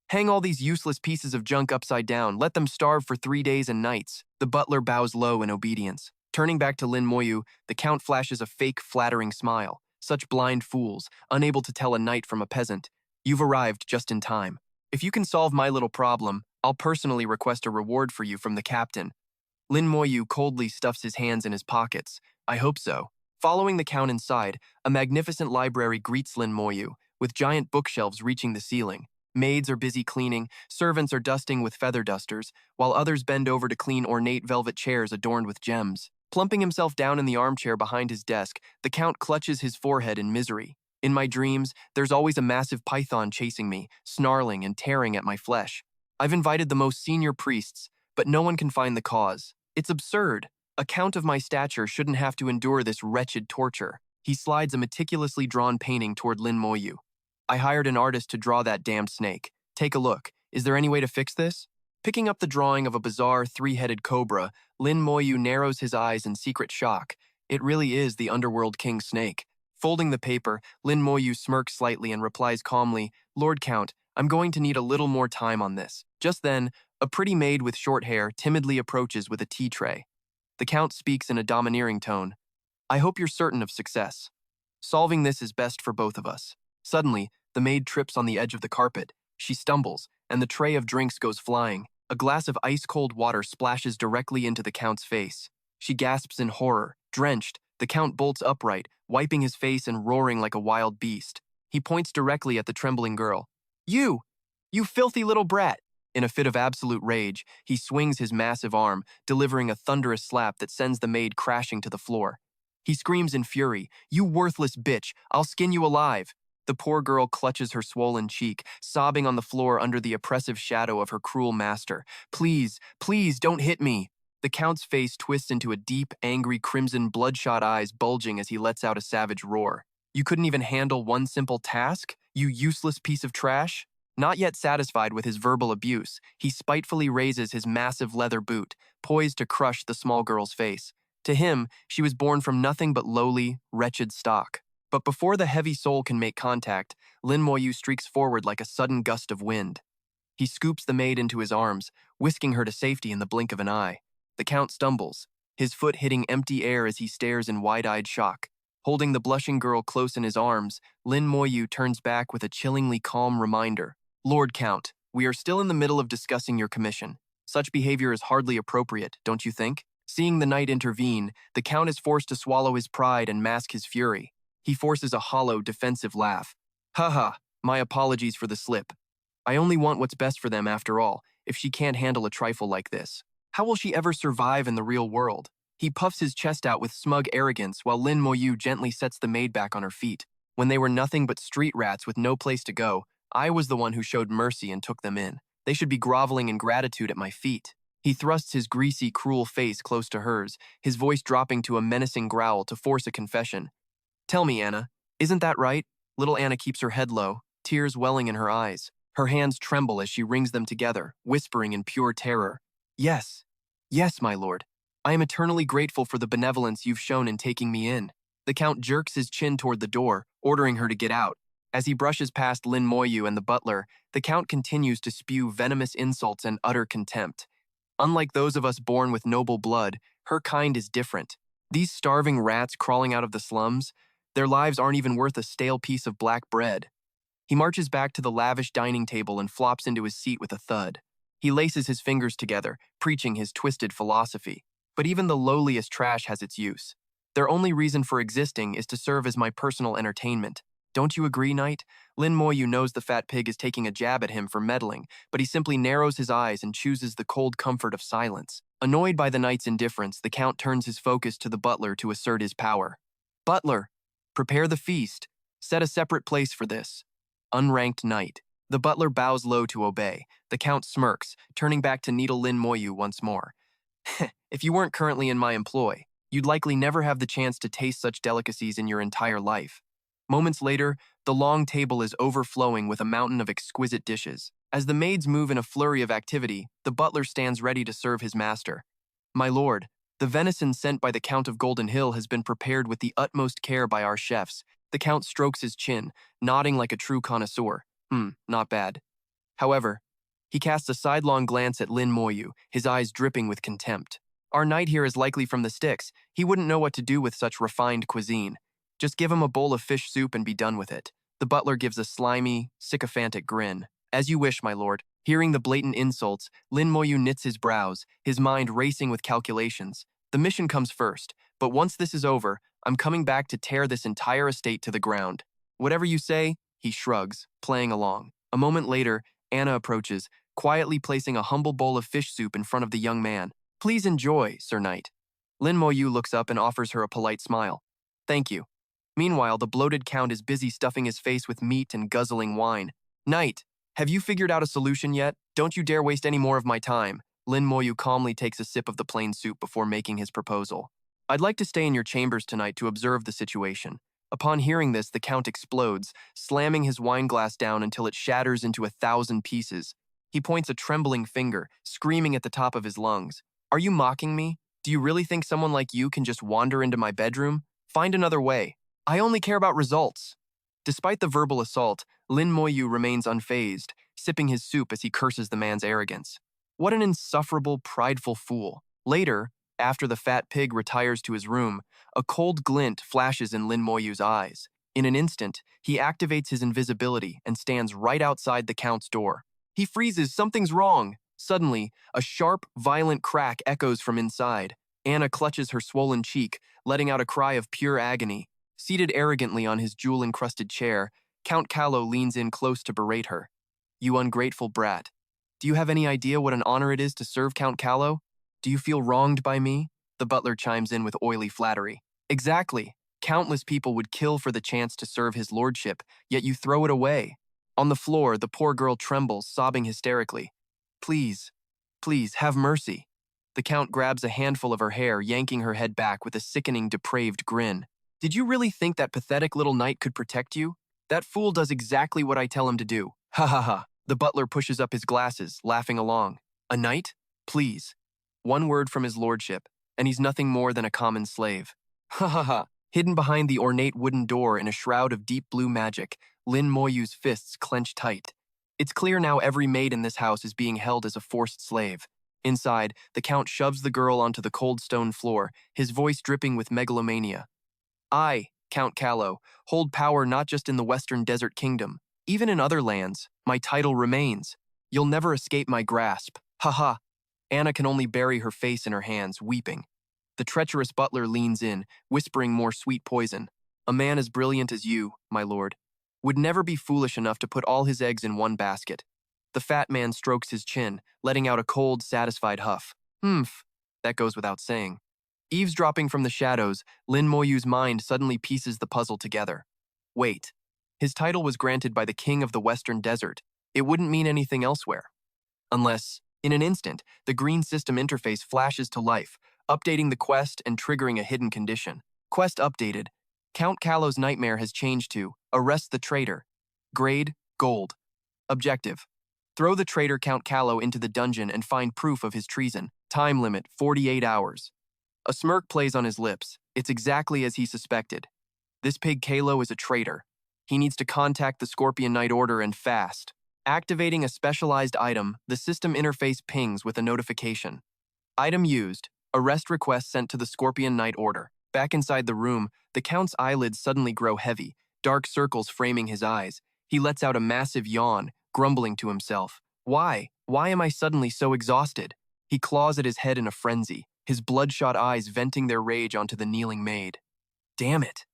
Hang all these useless pieces of junk upside down. Let them starve for 3 days and nights. The butler bows low in obedience. Turning back to Lin Moyu, the Count flashes a fake, flattering smile. Such blind fools, unable to tell a knight from a peasant. You've arrived just in time. If you can solve my little problem, I'll personally request a reward for you from the captain. Lin Moyu coldly stuffs his hands in his pockets. I hope so. Following the Count inside, a magnificent library greets Lin Moyu, with giant bookshelves reaching the ceiling. Maids are busy cleaning, servants are dusting with feather dusters, while others bend over to clean ornate velvet chairs adorned with gems. Plumping himself down in the armchair behind his desk, the Count clutches his forehead in misery. In my dreams, there's always a massive python chasing me, snarling and tearing at my flesh. I've invited the most senior priests, but no one can find the cause. It's absurd. A Count of my stature shouldn't have to endure this wretched torture. He slides a meticulously drawn painting toward Lin Moyu. I hired an artist to draw that damned snake. Take a look. Is there any way to fix this? Picking up the drawing of a bizarre three-headed cobra, Lin Moyu narrows his eyes in secret shock. It really is the underworld king snake. Folding the paper, Lin Moyu smirks slightly and replies calmly, Lord Count, I'm going to need a little more time on this. Just then, a pretty maid with short hair timidly approaches with a tea tray. The Count speaks in a domineering tone. I hope you're certain of success. Solving this is best for both of us. Suddenly, the maid trips on the edge of the carpet. She stumbles, and the tray of drinks goes flying. A glass of ice-cold water splashes directly into the Count's face. She gasps in horror. Drenched, the Count bolts upright, wiping his face and roaring like a wild beast. He points directly at the trembling girl. You filthy little brat! In a fit of absolute rage, he swings his massive arm, delivering a thunderous slap that sends the maid crashing to the floor. He screams in fury, You worthless bitch! I'll skin you alive! The poor girl clutches her swollen cheek, sobbing on the floor under the oppressive shadow of her cruel master. Please, please, don't hit me! The Count's face twists into a deep, angry crimson, bloodshot eyes bulging as he lets out a savage roar. You couldn't even handle one simple task, you useless piece of trash? Not yet satisfied with his verbal abuse, he spitefully raises his massive leather boot, poised to crush the small girl's face. To him, she was born from nothing but lowly, wretched stock. But before the heavy soul can make contact, Lin Moyu streaks forward like a sudden gust of wind. He scoops the maid into his arms, whisking her to safety in the blink of an eye. The Count stumbles, his foot hitting empty air as he stares in wide-eyed shock. Holding the blushing girl close in his arms, Lin Moyu turns back with a chillingly calm reminder. Lord Count, we are still in the middle of discussing your commission. Such behavior is hardly appropriate, don't you think? Seeing the knight intervene, the Count is forced to swallow his pride and mask his fury. He forces a hollow, defensive laugh. Haha, my apologies for the slip. I only want what's best for them after all, if she can't handle a trifle like this. How will she ever survive in the real world? He puffs his chest out with smug arrogance while Lin Moyu gently sets the maid back on her feet. When they were nothing but street rats with no place to go, I was the one who showed mercy and took them in. They should be groveling in gratitude at my feet. He thrusts his greasy, cruel face close to hers, his voice dropping to a menacing growl to force a confession. Tell me, Anna, isn't that right? Little Anna keeps her head low, tears welling in her eyes. Her hands tremble as she wrings them together, whispering in pure terror. Yes, my lord. I am eternally grateful for the benevolence you've shown in taking me in. The Count jerks his chin toward the door, ordering her to get out. As he brushes past Lin Moyu and the butler, the Count continues to spew venomous insults and utter contempt. Unlike those of us born with noble blood, her kind is different. These starving rats crawling out of the slums, their lives aren't even worth a stale piece of black bread. He marches back to the lavish dining table and flops into his seat with a thud. He laces his fingers together, preaching his twisted philosophy. But even the lowliest trash has its use. Their only reason for existing is to serve as my personal entertainment. Don't you agree, Knight? Lin Moyu knows the fat pig is taking a jab at him for meddling, but he simply narrows his eyes and chooses the cold comfort of silence. Annoyed by the knight's indifference, the Count turns his focus to the butler to assert his power. Butler, prepare the feast. Set a separate place for this. Unranked knight. The butler bows low to obey. The Count smirks, turning back to needle Lin Moyu once more. If you weren't currently in my employ, you'd likely never have the chance to taste such delicacies in your entire life. Moments later, the long table is overflowing with a mountain of exquisite dishes. As the maids move in a flurry of activity, the butler stands ready to serve his master. My lord, the venison sent by the Count of Golden Hill has been prepared with the utmost care by our chefs. The Count strokes his chin, nodding like a true connoisseur. Not bad. However, he casts a sidelong glance at Lin Moyu, his eyes dripping with contempt. Our knight here is likely from the sticks. He wouldn't know what to do with such refined cuisine. Just give him a bowl of fish soup and be done with it. The butler gives a slimy, sycophantic grin. As you wish, my lord. Hearing the blatant insults, Lin Moyu knits his brows, his mind racing with calculations. The mission comes first, but once this is over, I'm coming back to tear this entire estate to the ground. Whatever you say, he shrugs, playing along. A moment later, Anna approaches, quietly placing a humble bowl of fish soup in front of the young man. Please enjoy, Sir Knight. Lin Moyu looks up and offers her a polite smile. Thank you. Meanwhile, the bloated Count is busy stuffing his face with meat and guzzling wine. Knight, have you figured out a solution yet? Don't you dare waste any more of my time. Lin Moyu calmly takes a sip of the plain soup before making his proposal. I'd like to stay in your chambers tonight to observe the situation. Upon hearing this, the Count explodes, slamming his wine glass down until it shatters into 1,000 pieces. He points a trembling finger, screaming at the top of his lungs. Are you mocking me? Do you really think someone like you can just wander into my bedroom? Find another way. I only care about results. Despite the verbal assault, Lin Moyu remains unfazed, sipping his soup as he curses the man's arrogance. What an insufferable, prideful fool. Later, after the fat pig retires to his room, a cold glint flashes in Lin Moyu's eyes. In an instant, he activates his invisibility and stands right outside the Count's door. He freezes, something's wrong. Suddenly, a sharp, violent crack echoes from inside. Anna clutches her swollen cheek, letting out a cry of pure agony. Seated arrogantly on his jewel-encrusted chair, Count Callow leans in close to berate her. You ungrateful brat. Do you have any idea what an honor it is to serve Count Callow? Do you feel wronged by me? The butler chimes in with oily flattery. Exactly. Countless people would kill for the chance to serve his lordship, yet you throw it away. On the floor, the poor girl trembles, sobbing hysterically. Please, please, have mercy. The Count grabs a handful of her hair, yanking her head back with a sickening, depraved grin. Did you really think that pathetic little knight could protect you? That fool does exactly what I tell him to do. Ha ha ha. The butler pushes up his glasses, laughing along. A knight? Please. One word from his lordship, and he's nothing more than a common slave. Ha ha ha. Hidden behind the ornate wooden door in a shroud of deep blue magic, Lin Moyu's fists clench tight. It's clear now every maid in this house is being held as a forced slave. Inside, the Count shoves the girl onto the cold stone floor, his voice dripping with megalomania. I, Count Callow, hold power not just in the Western Desert Kingdom. Even in other lands, my title remains. You'll never escape my grasp. Ha ha. Anna can only bury her face in her hands, weeping. The treacherous butler leans in, whispering more sweet poison. A man as brilliant as you, my lord, would never be foolish enough to put all his eggs in one basket. The fat man strokes his chin, letting out a cold, satisfied huff. That goes without saying. Eavesdropping from the shadows, Lin Moyu's mind suddenly pieces the puzzle together. Wait. His title was granted by the king of the Western Desert. It wouldn't mean anything elsewhere. Unless, in an instant, the green system interface flashes to life, updating the quest and triggering a hidden condition. Quest updated. Count Callow's nightmare has changed to arrest the traitor. Grade, gold. Objective. Throw the traitor Count Callow into the dungeon and find proof of his treason. Time limit, 48 hours. A smirk plays on his lips. It's exactly as he suspected. This pig Callow is a traitor. He needs to contact the Scorpion Knight Order and fast. Activating a specialized item, the system interface pings with a notification. Item used, arrest request sent to the Scorpion Knight Order. Back inside the room, the Count's eyelids suddenly grow heavy, dark circles framing his eyes. He lets out a massive yawn, grumbling to himself. Why? Why am I suddenly so exhausted? He claws at his head in a frenzy, his bloodshot eyes venting their rage onto the kneeling maid. Damn it.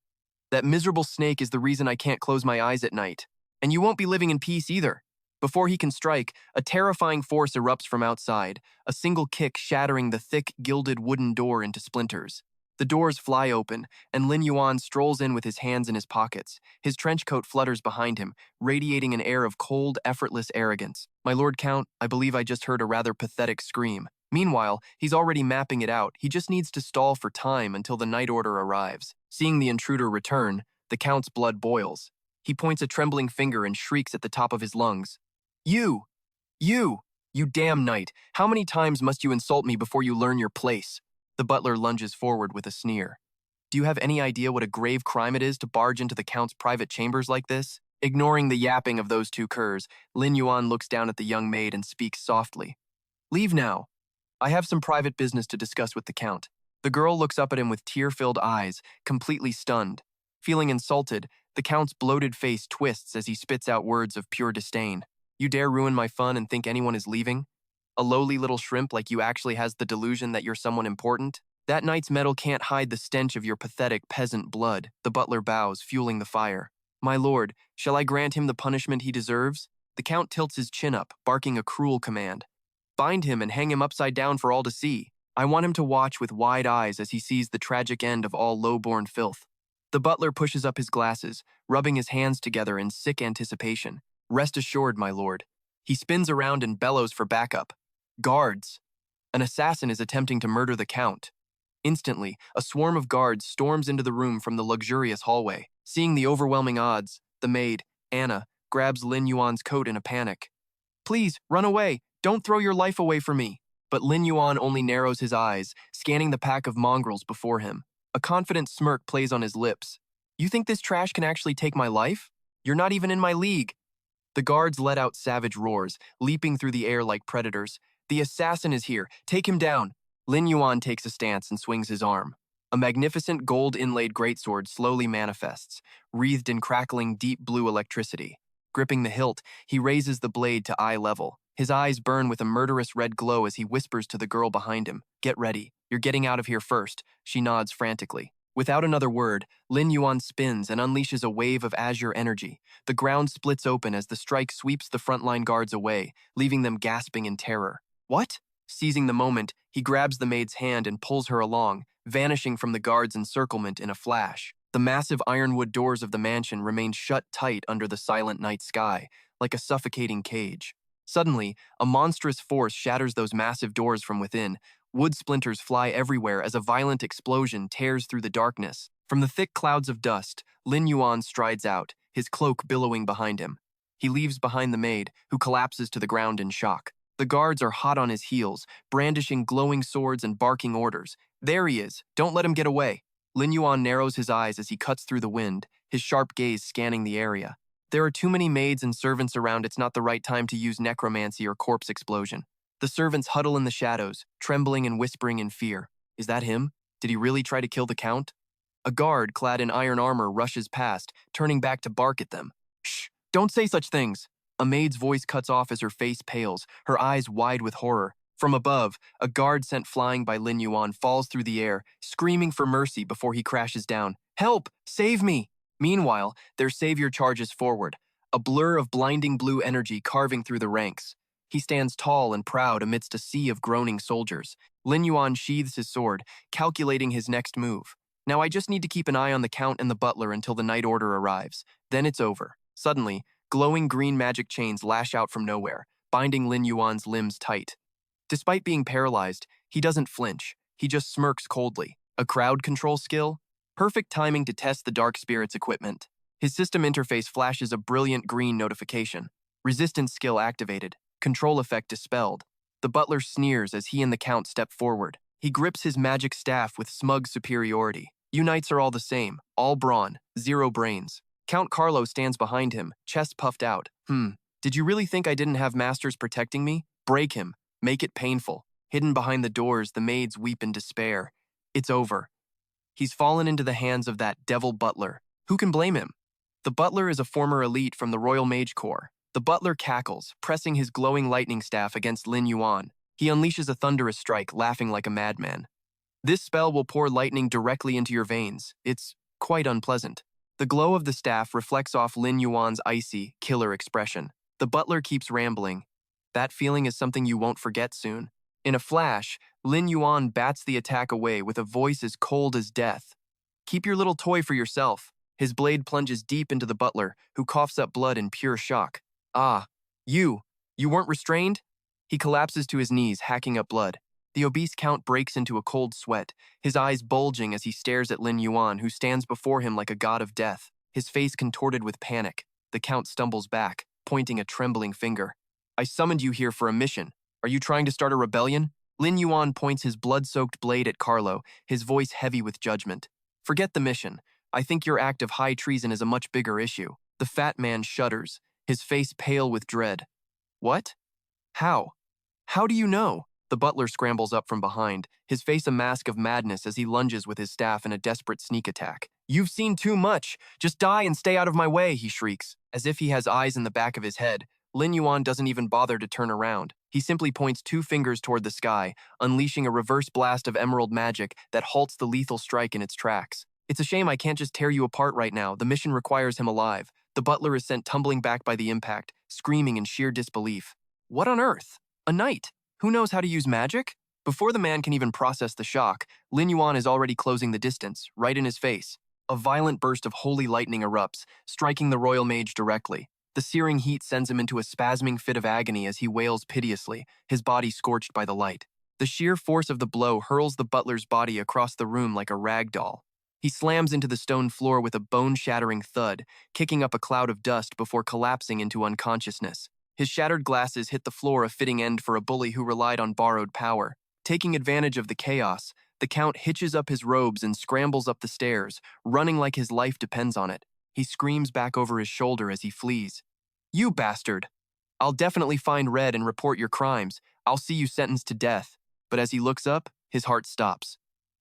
That miserable snake is the reason I can't close my eyes at night. And you won't be living in peace either. Before he can strike, a terrifying force erupts from outside, a single kick shattering the thick, gilded wooden door into splinters. The doors fly open, and Lin Yuan strolls in with his hands in his pockets. His trench coat flutters behind him, radiating an air of cold, effortless arrogance. My Lord Count, I believe I just heard a rather pathetic scream. Meanwhile, he's already mapping it out. He just needs to stall for time until the Night Order arrives. Seeing the intruder return, the Count's blood boils. He points a trembling finger and shrieks at the top of his lungs. You damn knight, how many times must you insult me before you learn your place? The butler lunges forward with a sneer. Do you have any idea what a grave crime it is to barge into the Count's private chambers like this? Ignoring the yapping of those two curs, Lin Yuan looks down at the young maid and speaks softly. Leave now. I have some private business to discuss with the Count. The girl looks up at him with tear-filled eyes, completely stunned. Feeling insulted, the Count's bloated face twists as he spits out words of pure disdain. You dare ruin my fun and think anyone is leaving? A lowly little shrimp like you actually has the delusion that you're someone important? That knight's metal can't hide the stench of your pathetic peasant blood. The butler bows, fueling the fire. My lord, shall I grant him the punishment he deserves? The Count tilts his chin up, barking a cruel command. Bind him and hang him upside down for all to see. I want him to watch with wide eyes as he sees the tragic end of all low-born filth. The butler pushes up his glasses, rubbing his hands together in sick anticipation. Rest assured, my lord. He spins around and bellows for backup. Guards! An assassin is attempting to murder the Count. Instantly, a swarm of guards storms into the room from the luxurious hallway. Seeing the overwhelming odds, the maid, Anna, grabs Lin Yuan's coat in a panic. Please, run away! Don't throw your life away for me! But Lin Yuan only narrows his eyes, scanning the pack of mongrels before him. A confident smirk plays on his lips. You think this trash can actually take my life? You're not even in my league. The guards let out savage roars, leaping through the air like predators. The assassin is here. Take him down. Lin Yuan takes a stance and swings his arm. A magnificent gold-inlaid greatsword slowly manifests, wreathed in crackling deep blue electricity. Gripping the hilt, he raises the blade to eye level. His eyes burn with a murderous red glow as he whispers to the girl behind him. Get ready. You're getting out of here first. She nods frantically. Without another word, Lin Yuan spins and unleashes a wave of azure energy. The ground splits open as the strike sweeps the frontline guards away, leaving them gasping in terror. What? Seizing the moment, he grabs the maid's hand and pulls her along, vanishing from the guards' encirclement in a flash. The massive ironwood doors of the mansion remain shut tight under the silent night sky, like a suffocating cage. Suddenly, a monstrous force shatters those massive doors from within. Wood splinters fly everywhere as a violent explosion tears through the darkness. From the thick clouds of dust, Lin Yuan strides out, his cloak billowing behind him. He leaves behind the maid, who collapses to the ground in shock. The guards are hot on his heels, brandishing glowing swords and barking orders. There he is. Don't let him get away. Lin Yuan narrows his eyes as he cuts through the wind, his sharp gaze scanning the area. There are too many maids and servants around. It's not the right time to use necromancy or corpse explosion. The servants huddle in the shadows, trembling and whispering in fear. Is that him? Did he really try to kill the Count? A guard clad in iron armor rushes past, turning back to bark at them. Shh! Don't say such things! A maid's voice cuts off as her face pales, her eyes wide with horror. From above, a guard sent flying by Lin Yuan falls through the air, screaming for mercy before he crashes down. Help! Save me! Meanwhile, their savior charges forward, a blur of blinding blue energy carving through the ranks. He stands tall and proud amidst a sea of groaning soldiers. Lin Yuan sheathes his sword, calculating his next move. Now I just need to keep an eye on the Count and the butler until the Night Order arrives. Then it's over. Suddenly, glowing green magic chains lash out from nowhere, binding Lin Yuan's limbs tight. Despite being paralyzed, he doesn't flinch. He just smirks coldly. A crowd control skill? Perfect timing to test the Dark Spirit's equipment. His system interface flashes a brilliant green notification. Resistance skill activated. Control effect dispelled. The butler sneers as he and the Count step forward. He grips his magic staff with smug superiority. You knights are all the same, all brawn, zero brains. Count Carlo stands behind him, chest puffed out. Did you really think I didn't have masters protecting me? Break him. Make it painful. Hidden behind the doors, the maids weep in despair. It's over. He's fallen into the hands of that devil butler. Who can blame him? The butler is a former elite from the Royal Mage Corps. The butler cackles, pressing his glowing lightning staff against Lin Yuan. He unleashes a thunderous strike, laughing like a madman. This spell will pour lightning directly into your veins. It's quite unpleasant. The glow of the staff reflects off Lin Yuan's icy, killer expression. The butler keeps rambling. That feeling is something you won't forget soon. In a flash, Lin Yuan bats the attack away with a voice as cold as death. Keep your little toy for yourself. His blade plunges deep into the butler, who coughs up blood in pure shock. Ah, you weren't restrained? He collapses to his knees, hacking up blood. The obese count breaks into a cold sweat, his eyes bulging as he stares at Lin Yuan, who stands before him like a god of death, his face contorted with panic. The count stumbles back, pointing a trembling finger. I summoned you here for a mission. Are you trying to start a rebellion? Lin Yuan points his blood-soaked blade at Carlo, his voice heavy with judgment. Forget the mission. I think your act of high treason is a much bigger issue. The fat man shudders, his face pale with dread. What? How? How do you know? The butler scrambles up from behind, his face a mask of madness as he lunges with his staff in a desperate sneak attack. You've seen too much. Just die and stay out of my way, he shrieks. As if he has eyes in the back of his head, Lin Yuan doesn't even bother to turn around. He simply points 2 fingers toward the sky, unleashing a reverse blast of emerald magic that halts the lethal strike in its tracks. It's a shame I can't just tear you apart right now. The mission requires him alive. The butler is sent tumbling back by the impact, screaming in sheer disbelief. What on earth? A knight? Who knows how to use magic? Before the man can even process the shock, Lin Yuan is already closing the distance, right in his face. A violent burst of holy lightning erupts, striking the royal mage directly. The searing heat sends him into a spasming fit of agony as he wails piteously, his body scorched by the light. The sheer force of the blow hurls the butler's body across the room like a rag doll. He slams into the stone floor with a bone-shattering thud, kicking up a cloud of dust before collapsing into unconsciousness. His shattered glasses hit the floor, a fitting end for a bully who relied on borrowed power. Taking advantage of the chaos, the count hitches up his robes and scrambles up the stairs, running like his life depends on it. He screams back over his shoulder as he flees. You bastard! I'll definitely find Red and report your crimes. I'll see you sentenced to death. But as he looks up, his heart stops.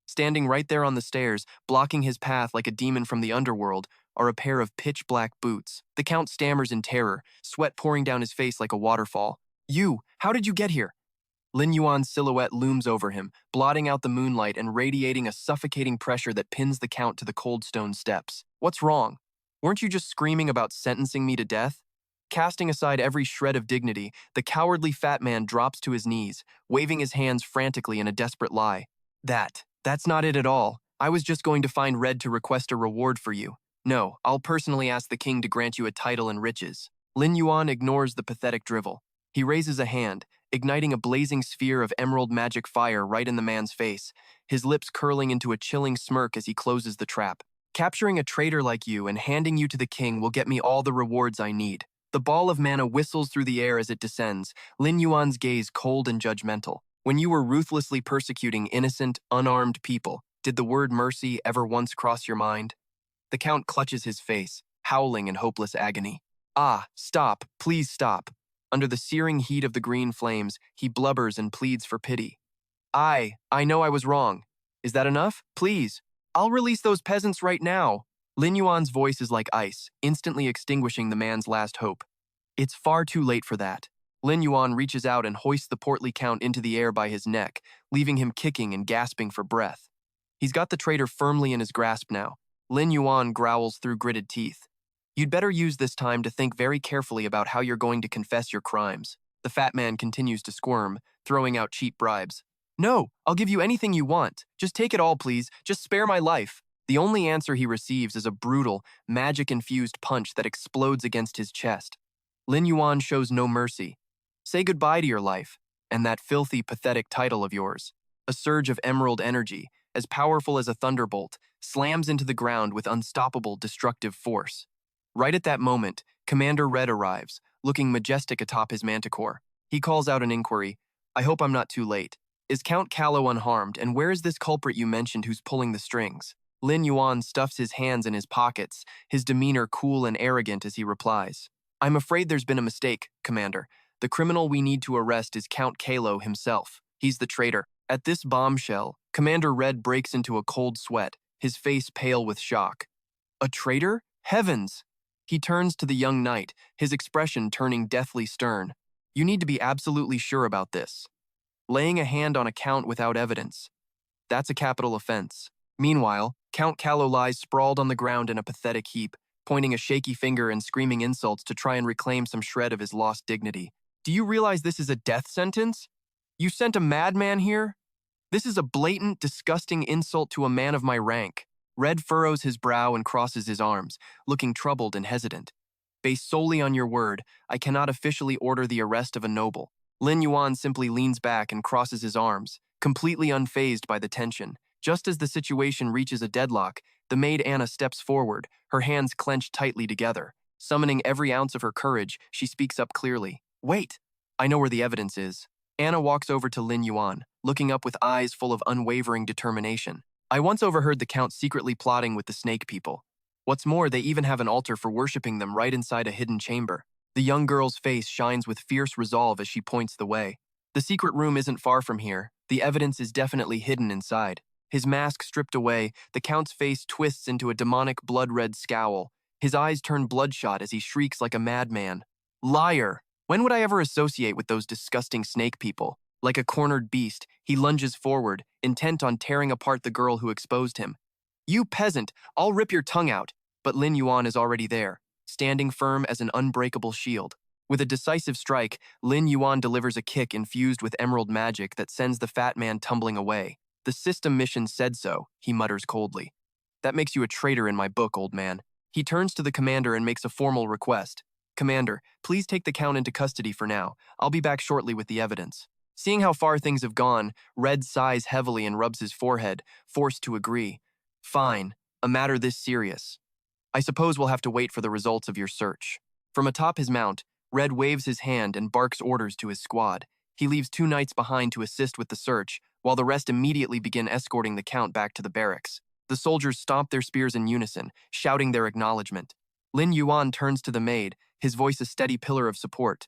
Standing right there on the stairs, blocking his path like a demon from the underworld, are a pair of pitch-black boots. The count stammers in terror, sweat pouring down his face like a waterfall. You! How did you get here? Lin Yuan's silhouette looms over him, blotting out the moonlight and radiating a suffocating pressure that pins the count to the cold stone steps. What's wrong? Weren't you just screaming about sentencing me to death? Casting aside every shred of dignity, the cowardly fat man drops to his knees, waving his hands frantically in a desperate lie. That's not it at all. I was just going to find Red to request a reward for you. No, I'll personally ask the king to grant you a title and riches. Lin Yuan ignores the pathetic drivel. He raises a hand, igniting a blazing sphere of emerald magic fire right in the man's face, his lips curling into a chilling smirk as he closes the trap. Capturing a traitor like you and handing you to the king will get me all the rewards I need. The ball of mana whistles through the air as it descends, Lin Yuan's gaze cold and judgmental. When you were ruthlessly persecuting innocent, unarmed people, did the word mercy ever once cross your mind? The count clutches his face, howling in hopeless agony. Ah, stop, please stop. Under the searing heat of the green flames, he blubbers and pleads for pity. I know I was wrong. Is that enough? Please. I'll release those peasants right now. Lin Yuan's voice is like ice, instantly extinguishing the man's last hope. It's far too late for that. Lin Yuan reaches out and hoists the portly count into the air by his neck, leaving him kicking and gasping for breath. He's got the traitor firmly in his grasp now. Lin Yuan growls through gritted teeth. You'd better use this time to think very carefully about how you're going to confess your crimes. The fat man continues to squirm, throwing out cheap bribes. No, I'll give you anything you want. Just take it all, please. Just spare my life. The only answer he receives is a brutal, magic-infused punch that explodes against his chest. Lin Yuan shows no mercy. Say goodbye to your life, and that filthy, pathetic title of yours. A surge of emerald energy, as powerful as a thunderbolt, slams into the ground with unstoppable, destructive force. Right at that moment, Commander Red arrives, looking majestic atop his manticore. He calls out an inquiry. I hope I'm not too late. Is Count Callow unharmed, and where is this culprit you mentioned who's pulling the strings? Lin Yuan stuffs his hands in his pockets, his demeanor cool and arrogant as he replies. I'm afraid there's been a mistake, Commander. The criminal we need to arrest is Count Kalo himself. He's the traitor. At this bombshell, Commander Red breaks into a cold sweat, his face pale with shock. A traitor? Heavens! He turns to the young knight, his expression turning deathly stern. You need to be absolutely sure about this. Laying a hand on a count without evidence. That's a capital offense. Meanwhile, Count Kalo lies sprawled on the ground in a pathetic heap, pointing a shaky finger and screaming insults to try and reclaim some shred of his lost dignity. Do you realize this is a death sentence? You sent a madman here? This is a blatant, disgusting insult to a man of my rank. Red furrows his brow and crosses his arms, looking troubled and hesitant. Based solely on your word, I cannot officially order the arrest of a noble. Lin Yuan simply leans back and crosses his arms, completely unfazed by the tension. Just as the situation reaches a deadlock, the maid Anna steps forward, her hands clenched tightly together. Summoning every ounce of her courage, she speaks up clearly. Wait! I know where the evidence is. Anna walks over to Lin Yuan, looking up with eyes full of unwavering determination. I once overheard the Count secretly plotting with the snake people. What's more, they even have an altar for worshipping them right inside a hidden chamber. The young girl's face shines with fierce resolve as she points the way. The secret room isn't far from here. The evidence is definitely hidden inside. His mask stripped away, the Count's face twists into a demonic blood-red scowl. His eyes turn bloodshot as he shrieks like a madman. Liar! When would I ever associate with those disgusting snake people? Like a cornered beast, he lunges forward, intent on tearing apart the girl who exposed him. You peasant, I'll rip your tongue out. But Lin Yuan is already there, standing firm as an unbreakable shield. With a decisive strike, Lin Yuan delivers a kick infused with emerald magic that sends the fat man tumbling away. The system mission said so, he mutters coldly. That makes you a traitor in my book, old man. He turns to the commander and makes a formal request. Commander, please take the Count into custody for now. I'll be back shortly with the evidence. Seeing how far things have gone, Red sighs heavily and rubs his forehead, forced to agree. Fine, a matter this serious. I suppose we'll have to wait for the results of your search. From atop his mount, Red waves his hand and barks orders to his squad. He leaves 2 knights behind to assist with the search, while the rest immediately begin escorting the Count back to the barracks. The soldiers stomp their spears in unison, shouting their acknowledgement. Lin Yuan turns to the maid, his voice a steady pillar of support.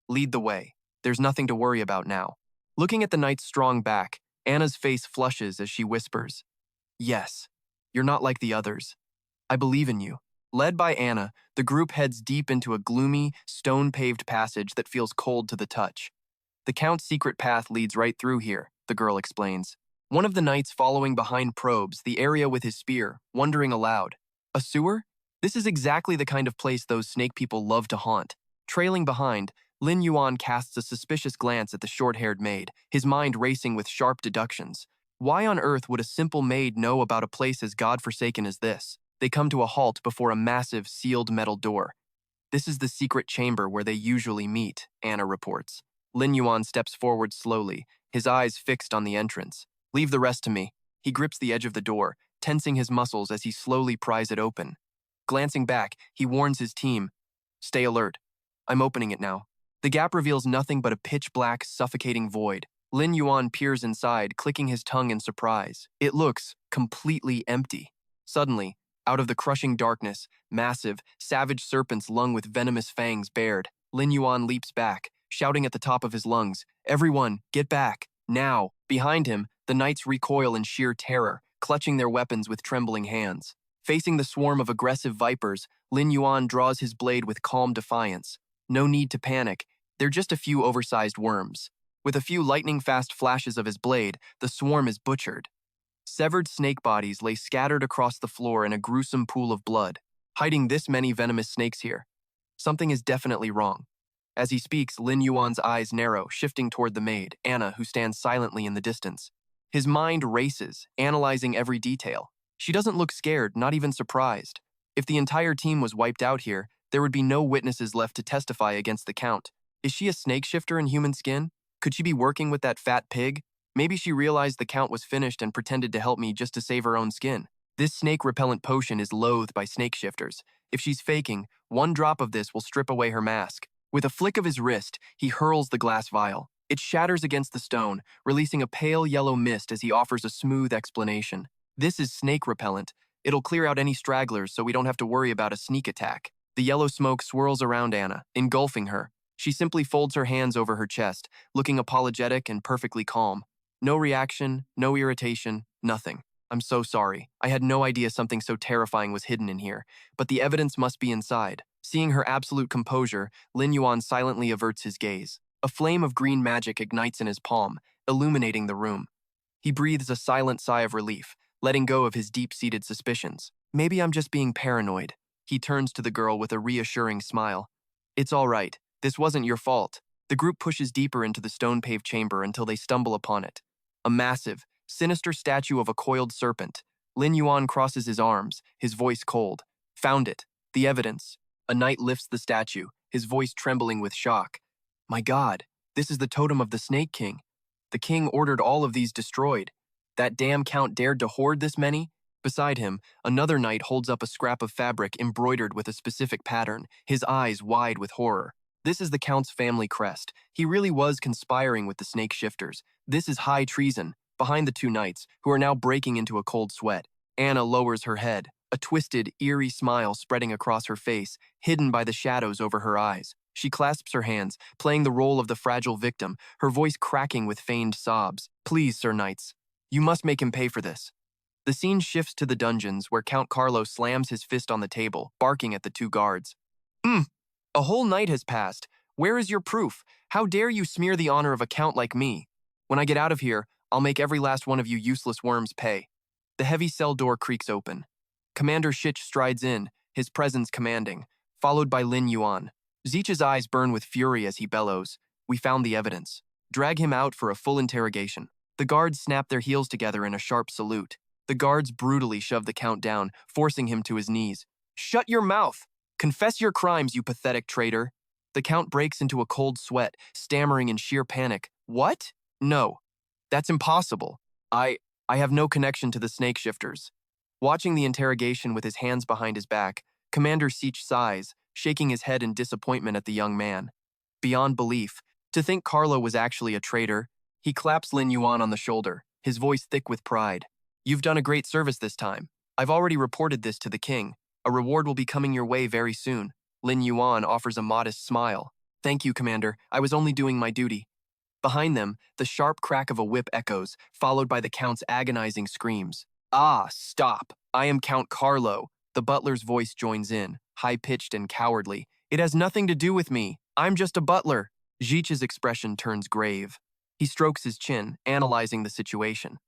Lead the way. There's nothing to worry about now. Looking at the knight's strong back, Anna's face flushes as she whispers. Yes, you're not like the others. I believe in you. Led by Anna, the group heads deep into a gloomy, stone-paved passage that feels cold to the touch. The Count's secret path leads right through here, the girl explains. One of the knights following behind probes the area with his spear, wondering aloud. A sewer? This is exactly the kind of place those snake people love to haunt. Trailing behind, Lin Yuan casts a suspicious glance at the short-haired maid, his mind racing with sharp deductions. Why on earth would a simple maid know about a place as godforsaken as this? They come to a halt before a massive, sealed metal door. This is the secret chamber where they usually meet, Anna reports. Lin Yuan steps forward slowly, his eyes fixed on the entrance. Leave the rest to me. He grips the edge of the door, tensing his muscles as he slowly pries it open. Glancing back, he warns his team, stay alert. I'm opening it now. The gap reveals nothing but a pitch-black, suffocating void. Lin Yuan peers inside, clicking his tongue in surprise. It looks completely empty. Suddenly, out of the crushing darkness, massive, savage serpents lung with venomous fangs bared. Lin Yuan leaps back, shouting at the top of his lungs, Everyone, get back, now! Behind him, the knights recoil in sheer terror, clutching their weapons with trembling hands. Facing the swarm of aggressive vipers, Lin Yuan draws his blade with calm defiance. No need to panic, they're just a few oversized worms. With a few lightning-fast flashes of his blade, the swarm is butchered. Severed snake bodies lay scattered across the floor in a gruesome pool of blood. Hiding this many venomous snakes here. Something is definitely wrong. As he speaks, Lin Yuan's eyes narrow, shifting toward the maid, Anna, who stands silently in the distance. His mind races, analyzing every detail. She doesn't look scared, not even surprised. If the entire team was wiped out here, there would be no witnesses left to testify against the Count. Is she a snake shifter in human skin? Could she be working with that fat pig? Maybe she realized the Count was finished and pretended to help me just to save her own skin. This snake-repellent potion is loathed by snake shifters. If she's faking, 1 drop of this will strip away her mask. With a flick of his wrist, he hurls the glass vial. It shatters against the stone, releasing a pale yellow mist as he offers a smooth explanation. This is snake repellent. It'll clear out any stragglers so we don't have to worry about a sneak attack. The yellow smoke swirls around Anna, engulfing her. She simply folds her hands over her chest, looking apologetic and perfectly calm. No reaction, no irritation, nothing. I'm so sorry. I had no idea something so terrifying was hidden in here, but the evidence must be inside. Seeing her absolute composure, Lin Yuan silently averts his gaze. A flame of green magic ignites in his palm, illuminating the room. He breathes a silent sigh of relief, letting go of his deep-seated suspicions. Maybe I'm just being paranoid. He turns to the girl with a reassuring smile. It's all right. This wasn't your fault. The group pushes deeper into the stone-paved chamber until they stumble upon it. A massive, sinister statue of a coiled serpent. Lin Yuan crosses his arms, his voice cold. Found it. The evidence. A knight lifts the statue, his voice trembling with shock. My God, this is the totem of the Snake King. The king ordered all of these destroyed. That damn count dared to hoard this many? Beside him, another knight holds up a scrap of fabric embroidered with a specific pattern, his eyes wide with horror. This is the count's family crest. He really was conspiring with the snake shifters. This is high treason. Behind the two knights, who are now breaking into a cold sweat, Anna lowers her head, a twisted, eerie smile spreading across her face, hidden by the shadows over her eyes. She clasps her hands, playing the role of the fragile victim, her voice cracking with feigned sobs. Please, Sir Knights, you must make him pay for this. The scene shifts to the dungeons, where Count Carlo slams his fist on the table, barking at the two guards. A whole night has passed. Where is your proof? How dare you smear the honor of a count like me? When I get out of here, I'll make every last one of you useless worms pay. The heavy cell door creaks open. Commander Shich strides in, his presence commanding, followed by Lin Yuan. Zeech's eyes burn with fury as he bellows. We found the evidence. Drag him out for a full interrogation. The guards snap their heels together in a sharp salute. The guards brutally shove the count down, forcing him to his knees. Shut your mouth! Confess your crimes, you pathetic traitor. The count breaks into a cold sweat, stammering in sheer panic. What? No. That's impossible. I have no connection to the snake shifters. Watching the interrogation with his hands behind his back, Commander Seech sighs, shaking his head in disappointment at the young man. Beyond belief, to think Carlo was actually a traitor, he claps Lin Yuan on the shoulder, his voice thick with pride. You've done a great service this time. I've already reported this to the king. A reward will be coming your way very soon. Lin Yuan offers a modest smile. Thank you, Commander. I was only doing my duty. Behind them, the sharp crack of a whip echoes, followed by the Count's agonizing screams. Ah, stop! I am Count Carlo. The butler's voice joins in, high-pitched and cowardly. It has nothing to do with me. I'm just a butler. Zeech's expression turns grave. He strokes his chin, analyzing the situation.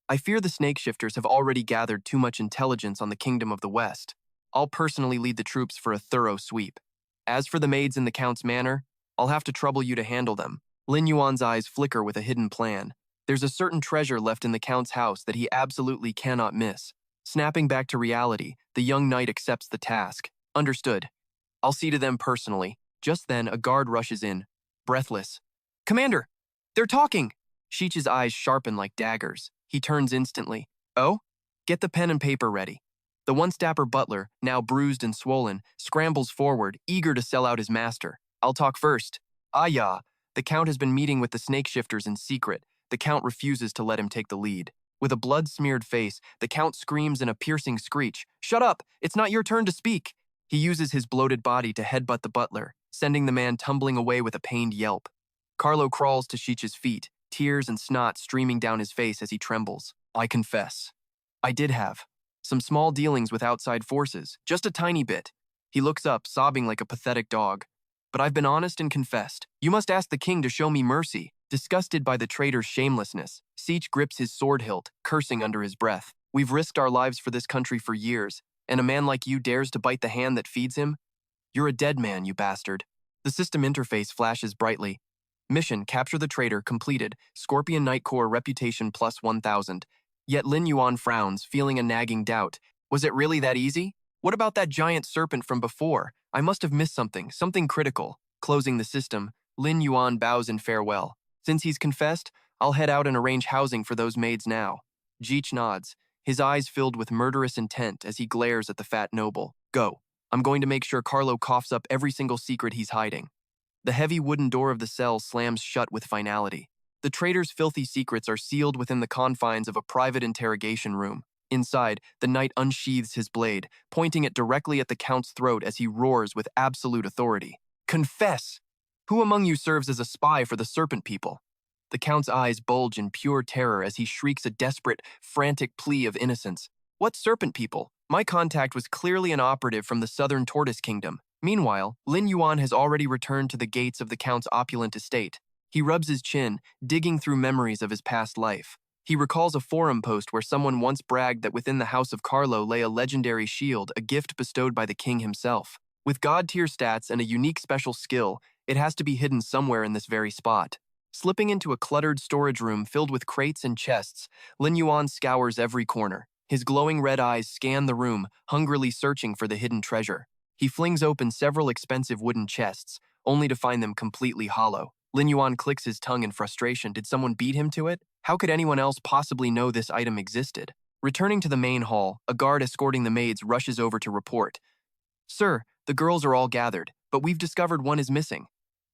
I fear the snake shifters have already gathered too much intelligence on the Kingdom of the West. I'll personally lead the troops for a thorough sweep. As for the maids in the Count's manor, I'll have to trouble you to handle them. Lin Yuan's eyes flicker with a hidden plan. There's a certain treasure left in the Count's house that he absolutely cannot miss. Snapping back to reality, the young knight accepts the task. Understood. I'll see to them personally. Just then, a guard rushes in, breathless. Commander! They're talking! Sheech's eyes sharpen like daggers. He turns instantly. Oh? Get the pen and paper ready. The one-stapper butler, now bruised and swollen, scrambles forward, eager to sell out his master. I'll talk first. Yeah. The Count has been meeting with the snake shifters in secret. The Count refuses to let him take the lead. With a blood-smeared face, the Count screams in a piercing screech. Shut up! It's not your turn to speak! He uses his bloated body to headbutt the butler, sending the man tumbling away with a pained yelp. Carlo crawls to Sheech's feet, tears and snot streaming down his face as he trembles. I confess. I did have some small dealings with outside forces, just a tiny bit. He looks up, sobbing like a pathetic dog. But I've been honest and confessed. You must ask the king to show me mercy. Disgusted by the traitor's shamelessness, Seech grips his sword hilt, cursing under his breath. We've risked our lives for this country for years, and a man like you dares to bite the hand that feeds him? You're a dead man, you bastard. The system interface flashes brightly. Mission, capture the traitor, completed. Scorpion Knight Corps reputation plus 1,000. Yet Lin Yuan frowns, feeling a nagging doubt. Was it really that easy? What about that giant serpent from before? I must have missed something critical. Closing the system, Lin Yuan bows in farewell. Since he's confessed, I'll head out and arrange housing for those maids now. Zeech nods, his eyes filled with murderous intent as he glares at the fat noble. Go. I'm going to make sure Carlo coughs up every single secret he's hiding. The heavy wooden door of the cell slams shut with finality. The traitor's filthy secrets are sealed within the confines of a private interrogation room. Inside, the knight unsheathes his blade, pointing it directly at the Count's throat as he roars with absolute authority. Confess! Who among you serves as a spy for the Serpent People? The Count's eyes bulge in pure terror as he shrieks a desperate, frantic plea of innocence. What Serpent People? My contact was clearly an operative from the Southern Tortoise Kingdom. Meanwhile, Lin Yuan has already returned to the gates of the Count's opulent estate. He rubs his chin, digging through memories of his past life. He recalls a forum post where someone once bragged that within the House of Carlo lay a legendary shield, a gift bestowed by the king himself. With god-tier stats and a unique special skill, it has to be hidden somewhere in this very spot. Slipping into a cluttered storage room filled with crates and chests, Lin Yuan scours every corner. His glowing red eyes scan the room, hungrily searching for the hidden treasure. He flings open several expensive wooden chests, only to find them completely hollow. Lin Yuan clicks his tongue in frustration. Did someone beat him to it? How could anyone else possibly know this item existed? Returning to the main hall, a guard escorting the maids rushes over to report. Sir, the girls are all gathered, but we've discovered one is missing.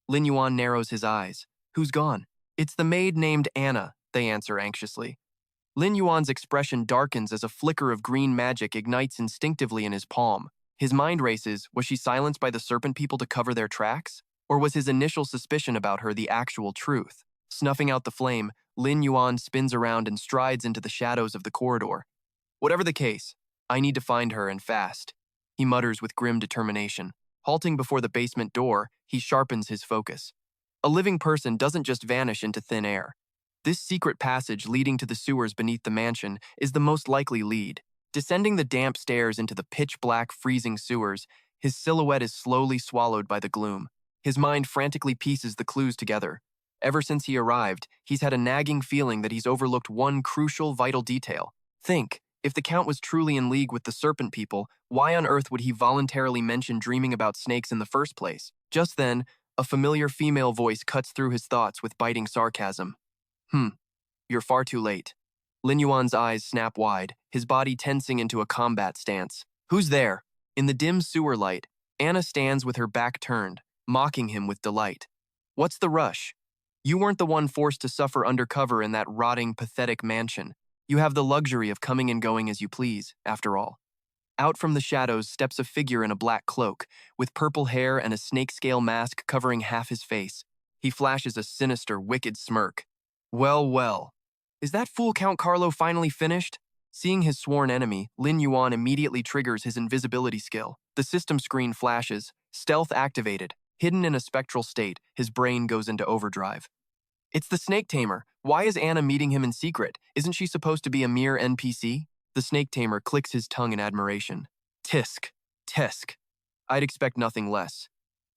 Lin Yuan narrows his eyes. Who's gone? It's the maid named Anna, they answer anxiously. Lin Yuan's expression darkens as a flicker of green magic ignites instinctively in his palm. His mind races. Was she silenced by the Serpent People to cover their tracks? Or was his initial suspicion about her the actual truth? Snuffing out the flame, Lin Yuan spins around and strides into the shadows of the corridor. Whatever the case, I need to find her and fast, he mutters with grim determination. Halting before the basement door, he sharpens his focus. A living person doesn't just vanish into thin air. This secret passage leading to the sewers beneath the mansion is the most likely lead. Descending the damp stairs into the pitch-black, freezing sewers, his silhouette is slowly swallowed by the gloom. His mind frantically pieces the clues together. Ever since he arrived, he's had a nagging feeling that he's overlooked one crucial, vital detail. Think, if the Count was truly in league with the Serpent People, why on earth would he voluntarily mention dreaming about snakes in the first place? Just then, a familiar female voice cuts through his thoughts with biting sarcasm. You're far too late. Lin Yuan's eyes snap wide, his body tensing into a combat stance. Who's there? In the dim sewer light, Anna stands with her back turned, mocking him with delight. What's the rush? You weren't the one forced to suffer undercover in that rotting, pathetic mansion. You have the luxury of coming and going as you please, after all. Out from the shadows steps a figure in a black cloak, with purple hair and a snake-scale mask covering half his face. He flashes a sinister, wicked smirk. Well, well. Is that fool Count Carlo finally finished? Seeing his sworn enemy, Lin Yuan immediately triggers his invisibility skill. The system screen flashes, stealth activated. Hidden in a spectral state, his brain goes into overdrive. It's the Snake Tamer. Why is Anna meeting him in secret? Isn't she supposed to be a mere NPC? The Snake Tamer clicks his tongue in admiration. Tisk. Tisk. I'd expect nothing less.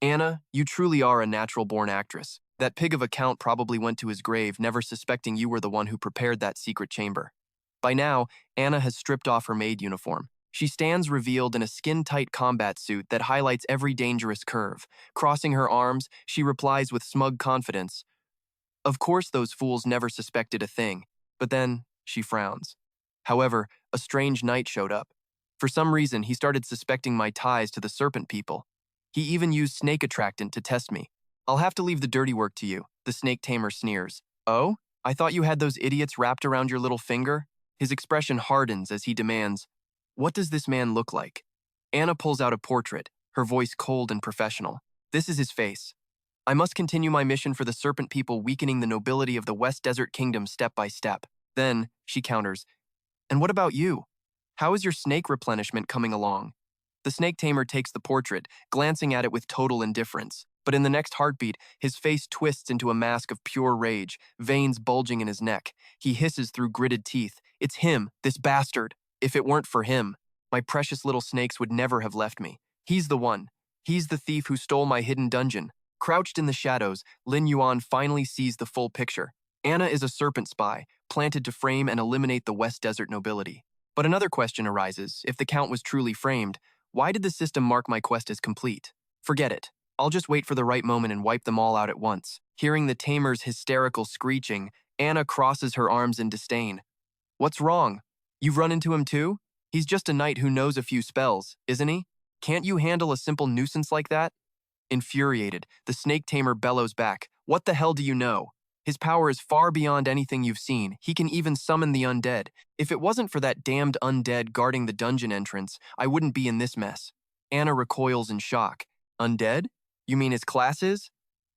Anna, you truly are a natural-born actress. That pig of a count probably went to his grave, never suspecting you were the one who prepared that secret chamber. By now, Anna has stripped off her maid uniform. She stands revealed in a skin-tight combat suit that highlights every dangerous curve. Crossing her arms, she replies with smug confidence, Of course those fools never suspected a thing, but then she frowns. However, a strange knight showed up. For some reason, he started suspecting my ties to the Serpent People. He even used snake attractant to test me. I'll have to leave the dirty work to you, the Snake Tamer sneers. Oh? I thought you had those idiots wrapped around your little finger? His expression hardens as he demands, What does this man look like? Anna pulls out a portrait, her voice cold and professional. This is his face. I must continue my mission for the Serpent People, weakening the nobility of the West Desert Kingdom step by step. Then, she counters, And what about you? How is your snake replenishment coming along? The Snake Tamer takes the portrait, glancing at it with total indifference. But in the next heartbeat, his face twists into a mask of pure rage, veins bulging in his neck. He hisses through gritted teeth. It's him, this bastard. If it weren't for him, my precious little snakes would never have left me. He's the one. He's the thief who stole my hidden dungeon. Crouched in the shadows, Lin Yuan finally sees the full picture. Anna is a serpent spy, planted to frame and eliminate the West Desert nobility. But another question arises. If the Count was truly framed, why did the system mark my quest as complete? Forget it. I'll just wait for the right moment and wipe them all out at once. Hearing the tamer's hysterical screeching, Anna crosses her arms in disdain. What's wrong? You've run into him too? He's just a knight who knows a few spells, isn't he? Can't you handle a simple nuisance like that? Infuriated, the Snake Tamer bellows back. What the hell do you know? His power is far beyond anything you've seen. He can even summon the undead. If it wasn't for that damned undead guarding the dungeon entrance, I wouldn't be in this mess. Anna recoils in shock. Undead? You mean his classes?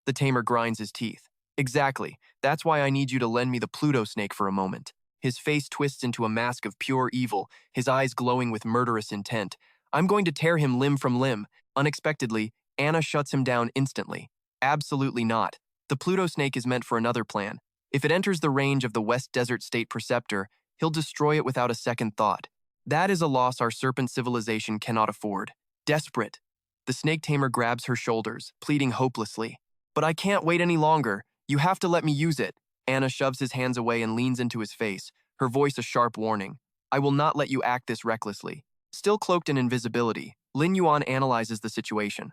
The tamer grinds his teeth. Exactly. That's why I need you to lend me the Pluto snake for a moment. His face twists into a mask of pure evil, his eyes glowing with murderous intent. I'm going to tear him limb from limb. Unexpectedly, Anna shuts him down instantly. Absolutely not. The Pluto snake is meant for another plan. If it enters the range of the West Desert State Preceptor, he'll destroy it without a second thought. That is a loss our serpent civilization cannot afford. Desperate. The snake tamer grabs her shoulders, pleading hopelessly. But I can't wait any longer. You have to let me use it. Anna shoves his hands away and leans into his face, her voice a sharp warning. I will not let you act this recklessly. Still cloaked in invisibility, Lin Yuan analyzes the situation.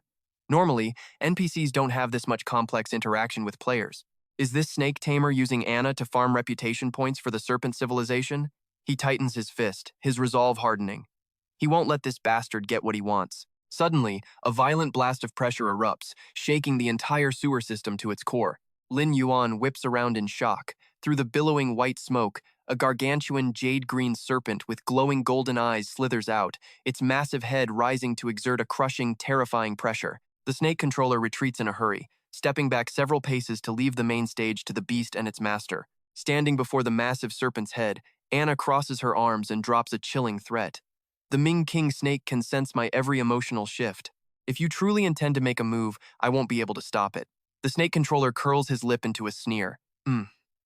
Normally, NPCs don't have this much complex interaction with players. Is this snake tamer using Anna to farm reputation points for the serpent civilization? He tightens his fist, his resolve hardening. He won't let this bastard get what he wants. Suddenly, a violent blast of pressure erupts, shaking the entire sewer system to its core. Lin Yuan whips around in shock. Through the billowing white smoke, a gargantuan jade-green serpent with glowing golden eyes slithers out, its massive head rising to exert a crushing, terrifying pressure. The snake controller retreats in a hurry, stepping back several paces to leave the main stage to the beast and its master. Standing before the massive serpent's head, Anna crosses her arms and drops a chilling threat. The Ming King snake can sense my every emotional shift. If you truly intend to make a move, I won't be able to stop it. The snake controller curls his lip into a sneer.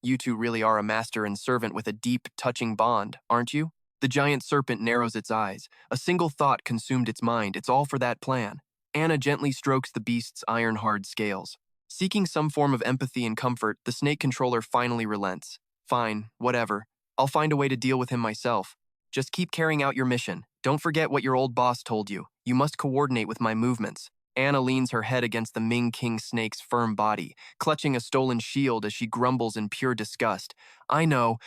You two really are a master and servant with a deep, touching bond, aren't you? The giant serpent narrows its eyes. A single thought consumed its mind. It's all for that plan. Anna gently strokes the beast's iron-hard scales. Seeking some form of empathy and comfort, the snake controller finally relents. Fine, whatever. I'll find a way to deal with him myself. Just keep carrying out your mission. Don't forget what your old boss told you. You must coordinate with my movements. Anna leans her head against the Ming King snake's firm body, clutching a stolen shield as she grumbles in pure disgust. I know,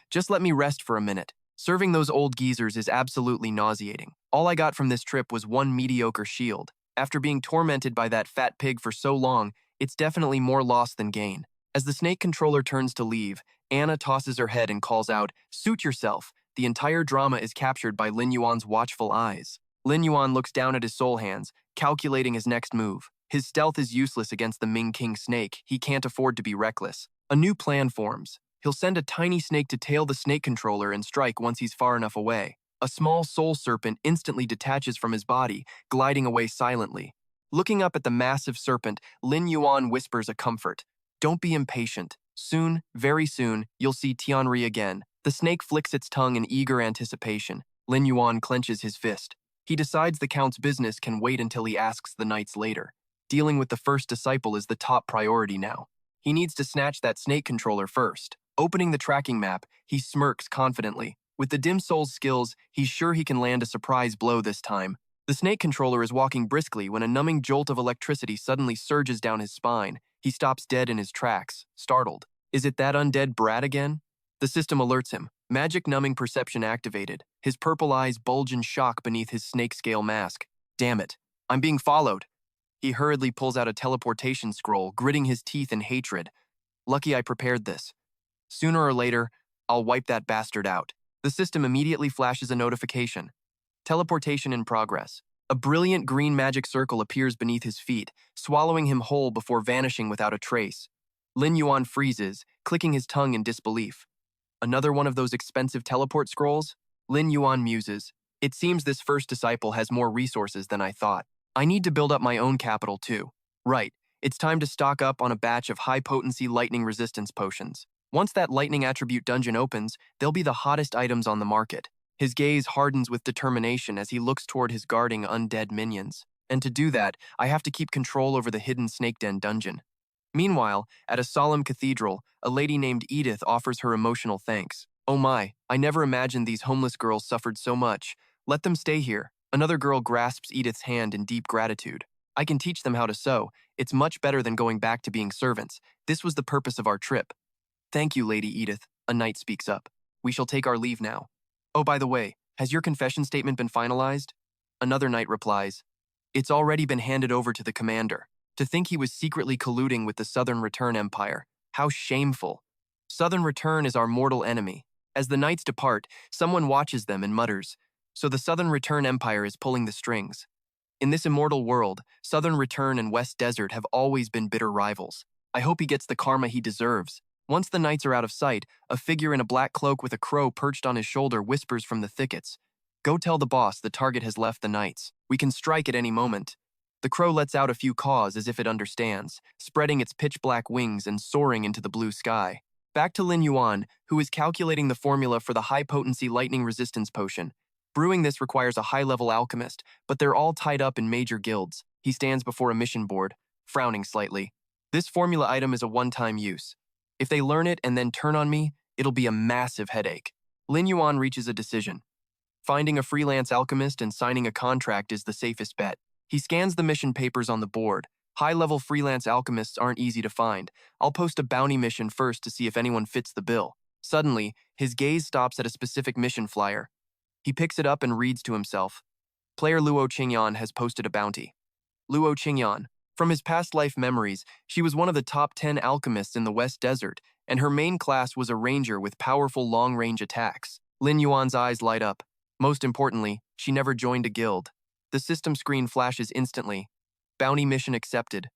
just let me rest for a minute. Serving those old geezers is absolutely nauseating. All I got from this trip was one mediocre shield. After being tormented by that fat pig for so long, it's definitely more loss than gain. As the snake controller turns to leave, Anna tosses her head and calls out, "Suit yourself." The entire drama is captured by Lin Yuan's watchful eyes. Lin Yuan looks down at his soul hands, calculating his next move. His stealth is useless against the Ming King snake. He can't afford to be reckless. A new plan forms. He'll send a tiny snake to tail the snake controller and strike once he's far enough away. A small soul serpent instantly detaches from his body, gliding away silently. Looking up at the massive serpent, Lin Yuan whispers a comfort. Don't be impatient. Soon, very soon, you'll see Tianri again. The snake flicks its tongue in eager anticipation. Lin Yuan clenches his fist. He decides the Count's business can wait until he asks the knights later. Dealing with the first disciple is the top priority now. He needs to snatch that snake controller first. Opening the tracking map, he smirks confidently. With the Dim Soul's skills, he's sure he can land a surprise blow this time. The snake controller is walking briskly when a numbing jolt of electricity suddenly surges down his spine. He stops dead in his tracks, startled. Is it that undead brat again? The system alerts him. Magic numbing perception activated. His purple eyes bulge in shock beneath his snake-scale mask. Damn it. I'm being followed. He hurriedly pulls out a teleportation scroll, gritting his teeth in hatred. Lucky I prepared this. Sooner or later, I'll wipe that bastard out. The system immediately flashes a notification. Teleportation in progress. A brilliant green magic circle appears beneath his feet, swallowing him whole before vanishing without a trace. Lin Yuan freezes, clicking his tongue in disbelief. Another one of those expensive teleport scrolls? Lin Yuan muses. It seems this first disciple has more resources than I thought. I need to build up my own capital too. Right, it's time to stock up on a batch of high-potency lightning resistance potions. Once that lightning attribute dungeon opens, they'll be the hottest items on the market. His gaze hardens with determination as he looks toward his guarding undead minions. And to do that, I have to keep control over the hidden snake den dungeon. Meanwhile, at a solemn cathedral, a lady named Edith offers her emotional thanks. Oh my, I never imagined these homeless girls suffered so much. Let them stay here. Another girl grasps Edith's hand in deep gratitude. I can teach them how to sew. It's much better than going back to being servants. This was the purpose of our trip. Thank you, Lady Edith, a knight speaks up. We shall take our leave now. Oh, by the way, has your confession statement been finalized? Another knight replies. It's already been handed over to the commander. To think he was secretly colluding with the Southern Return Empire. How shameful. Southern Return is our mortal enemy. As the knights depart, someone watches them and mutters, "So the Southern Return Empire is pulling the strings." In this immortal world, Southern Return and West Desert have always been bitter rivals. I hope he gets the karma he deserves. Once the knights are out of sight, a figure in a black cloak with a crow perched on his shoulder whispers from the thickets, "Go tell the boss the target has left the knights. We can strike at any moment." The crow lets out a few caws as if it understands, spreading its pitch-black wings and soaring into the blue sky. Back to Lin Yuan, who is calculating the formula for the high-potency lightning resistance potion. Brewing this requires a high-level alchemist, but they're all tied up in major guilds. He stands before a mission board, frowning slightly. This formula item is a one-time use. If they learn it and then turn on me, it'll be a massive headache. Lin Yuan reaches a decision. Finding a freelance alchemist and signing a contract is the safest bet. He scans the mission papers on the board. High-level freelance alchemists aren't easy to find. I'll post a bounty mission first to see if anyone fits the bill. Suddenly, his gaze stops at a specific mission flyer. He picks it up and reads to himself. Player Luo Qingyan has posted a bounty. Luo Qingyan. From his past life memories, she was one of the top 10 alchemists in the West Desert, and her main class was a ranger with powerful long-range attacks. Lin Yuan's eyes light up. Most importantly, she never joined a guild. The system screen flashes instantly. Bounty mission accepted.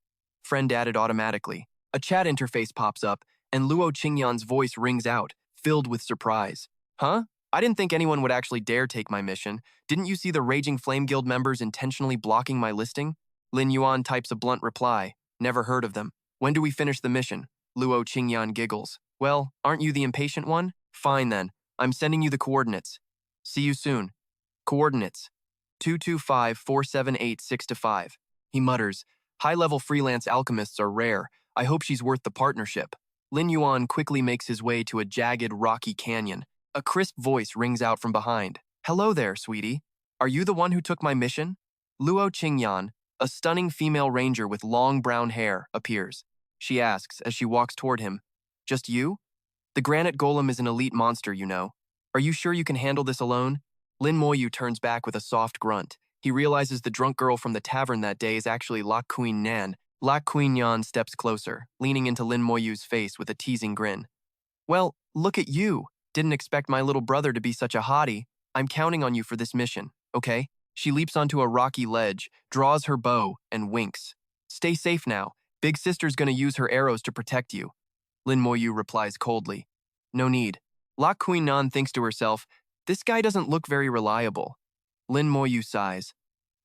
Friend added automatically. A chat interface pops up, and Luo Qingyan's voice rings out, filled with surprise. Huh? I didn't think anyone would actually dare take my mission. Didn't you see the Raging Flame Guild members intentionally blocking my listing? Lin Yuan types a blunt reply. Never heard of them. When do we finish the mission? Luo Qingyan giggles. Well, aren't you the impatient one? Fine then. I'm sending you the coordinates. See you soon. Coordinates. 225-478-6-5. He mutters, high-level freelance alchemists are rare. I hope she's worth the partnership. Lin Yuan quickly makes his way to a jagged, rocky canyon. A crisp voice rings out from behind. Hello there, sweetie. Are you the one who took my mission? Luo Qingyan, a stunning female ranger with long brown hair, appears. She asks as she walks toward him. Just you? The granite golem is an elite monster, you know. Are you sure you can handle this alone? Lin Moyu turns back with a soft grunt. He realizes the drunk girl from the tavern that day is actually Lak Queen Nan. Lak Queen Yan steps closer, leaning into Lin Moyu's face with a teasing grin. Well, look at you. Didn't expect my little brother to be such a hottie. I'm counting on you for this mission, okay? She leaps onto a rocky ledge, draws her bow, and winks. Stay safe now. Big sister's gonna use her arrows to protect you. Lin Moyu replies coldly. No need. Lak Queen Nan thinks to herself, this guy doesn't look very reliable. Lin Moyu sighs.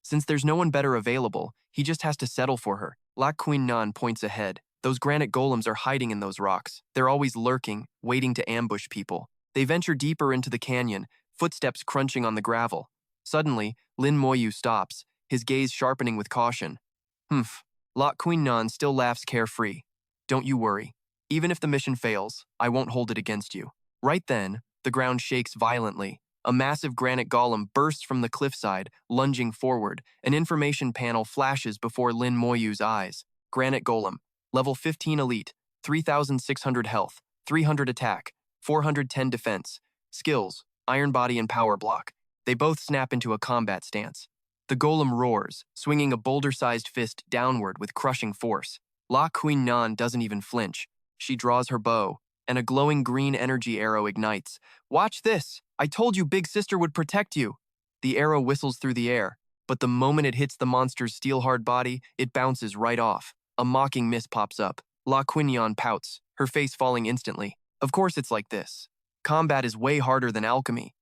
Since there's no one better available, he just has to settle for her. Lak Queen Nan points ahead. Those granite golems are hiding in those rocks. They're always lurking, waiting to ambush people. They venture deeper into the canyon, footsteps crunching on the gravel. Suddenly, Lin Moyu stops, his gaze sharpening with caution. Humph. Lak Queen Nan still laughs carefree. Don't you worry. Even if the mission fails, I won't hold it against you. Right then, the ground shakes violently. A massive granite golem bursts from the cliffside, lunging forward. An information panel flashes before Lin Moyu's eyes. Granite golem. Level 15 elite. 3,600 health. 300 attack. 410 defense. Skills. Iron body and power block. They both snap into a combat stance. The golem roars, swinging a boulder-sized fist downward with crushing force. Lak Queen Nan doesn't even flinch. She draws her bow, and a glowing green energy arrow ignites. Watch this! I told you Big Sister would protect you! The arrow whistles through the air, but the moment it hits the monster's steel-hard body, it bounces right off. A mocking mist pops up. La Quignon pouts, her face falling instantly. Of course it's like this. Combat is way harder than alchemy.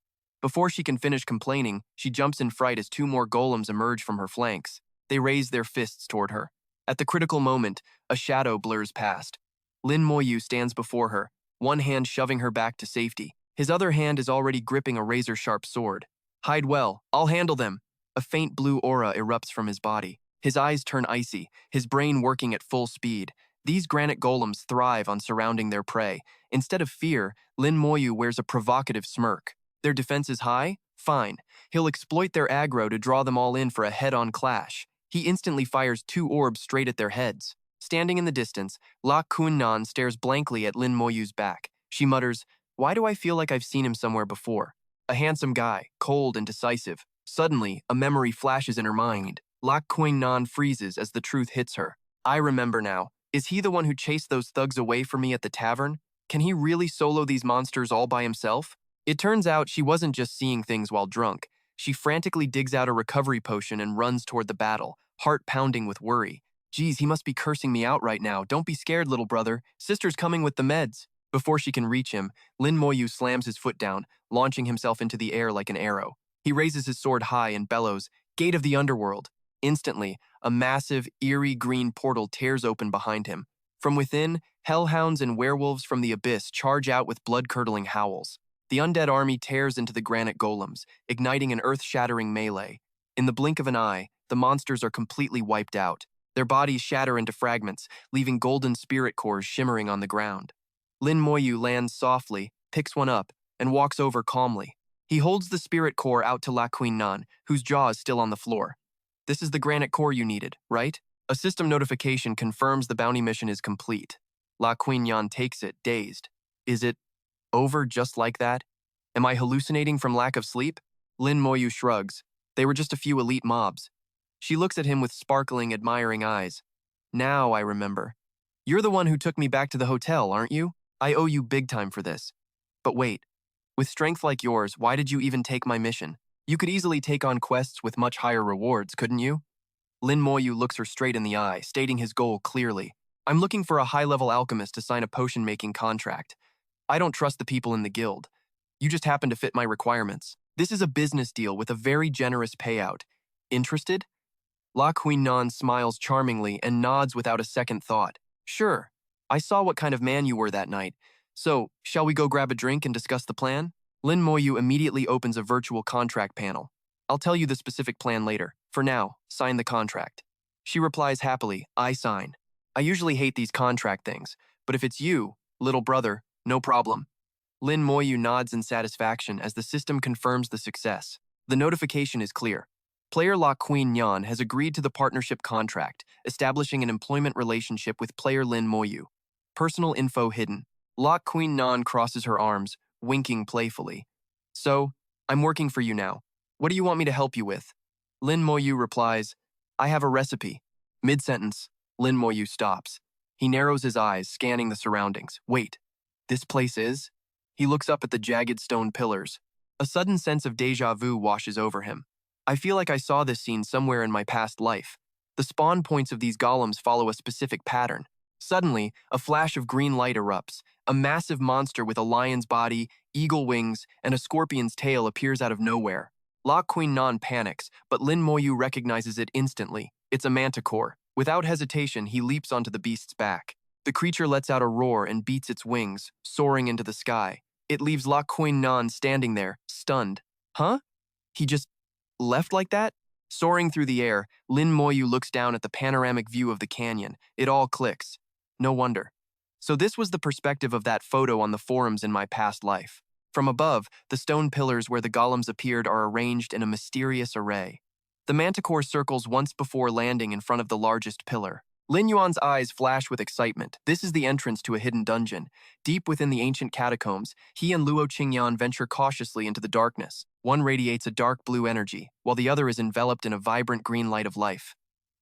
Before she can finish complaining, she jumps in fright as two more golems emerge from her flanks. They raise their fists toward her. At the critical moment, a shadow blurs past. Lin Moyu stands before her, one hand shoving her back to safety. His other hand is already gripping a razor-sharp sword. Hide well, I'll handle them. A faint blue aura erupts from his body. His eyes turn icy, his brain working at full speed. These granite golems thrive on surrounding their prey. Instead of fear, Lin Moyu wears a provocative smirk. Their defense is high? Fine. He'll exploit their aggro to draw them all in for a head-on clash. He instantly fires two orbs straight at their heads. Standing in the distance, La Kunnan stares blankly at Lin Moyu's back. She mutters, "Why do I feel like I've seen him somewhere before?" A handsome guy, cold and decisive. Suddenly, a memory flashes in her mind. La Kunnan freezes as the truth hits her. I remember now. Is he the one who chased those thugs away from me at the tavern? Can he really solo these monsters all by himself? It turns out she wasn't just seeing things while drunk. She frantically digs out a recovery potion and runs toward the battle, heart pounding with worry. Geez, he must be cursing me out right now. Don't be scared, little brother. Sister's coming with the meds. Before she can reach him, Lin Moyu slams his foot down, launching himself into the air like an arrow. He raises his sword high and bellows, "Gate of the Underworld." Instantly, a massive, eerie green portal tears open behind him. From within, hellhounds and werewolves from the abyss charge out with blood-curdling howls. The undead army tears into the granite golems, igniting an earth-shattering melee. In the blink of an eye, the monsters are completely wiped out. Their bodies shatter into fragments, leaving golden spirit cores shimmering on the ground. Lin Moyu lands softly, picks one up, and walks over calmly. He holds the spirit core out to La Queen Nan, whose jaw is still on the floor. "This is the granite core you needed, right?" A system notification confirms the bounty mission is complete. La Queen Yan takes it, dazed. Is it over just like that? Am I hallucinating from lack of sleep? Lin Moyu shrugs. They were just a few elite mobs. She looks at him with sparkling, admiring eyes. Now I remember. You're the one who took me back to the hotel, aren't you? I owe you big time for this. But wait, with strength like yours, why did you even take my mission? You could easily take on quests with much higher rewards, couldn't you? Lin Moyu looks her straight in the eye, stating his goal clearly. I'm looking for a high-level alchemist to sign a potion-making contract. I don't trust the people in the guild. You just happen to fit my requirements. This is a business deal with a very generous payout. Interested? La Queen Nan smiles charmingly and nods without a second thought. Sure. I saw what kind of man you were that night. So, shall we go grab a drink and discuss the plan? Lin Moyu immediately opens a virtual contract panel. I'll tell you the specific plan later. For now, sign the contract. She replies happily, I sign. I usually hate these contract things, but if it's you, little brother, no problem. Lin Moyu nods in satisfaction as the system confirms the success. The notification is clear. Player La Queen Yan has agreed to the partnership contract, establishing an employment relationship with player Lin Moyu. Personal info hidden. La Queen Nan crosses her arms, winking playfully. So, I'm working for you now. What do you want me to help you with? Lin Moyu replies, I have a recipe. Mid-sentence, Lin Moyu stops. He narrows his eyes, scanning the surroundings. Wait, this place is? He looks up at the jagged stone pillars. A sudden sense of déjà vu washes over him. I feel like I saw this scene somewhere in my past life. The spawn points of these golems follow a specific pattern. Suddenly, a flash of green light erupts. A massive monster with a lion's body, eagle wings, and a scorpion's tail appears out of nowhere. La Queen Nan panics, but Lin Moyu recognizes it instantly. It's a manticore. Without hesitation, he leaps onto the beast's back. The creature lets out a roar and beats its wings, soaring into the sky. It leaves La Queen Nan standing there, stunned. Huh? He just left like that? Soaring through the air, Lin Moyu looks down at the panoramic view of the canyon. It all clicks. No wonder. So this was the perspective of that photo on the forums in my past life. From above, the stone pillars where the golems appeared are arranged in a mysterious array. The manticore circles once before landing in front of the largest pillar. Lin Yuan's eyes flash with excitement. This is the entrance to a hidden dungeon. Deep within the ancient catacombs, he and Luo Qingyan venture cautiously into the darkness. One radiates a dark blue energy, while the other is enveloped in a vibrant green light of life.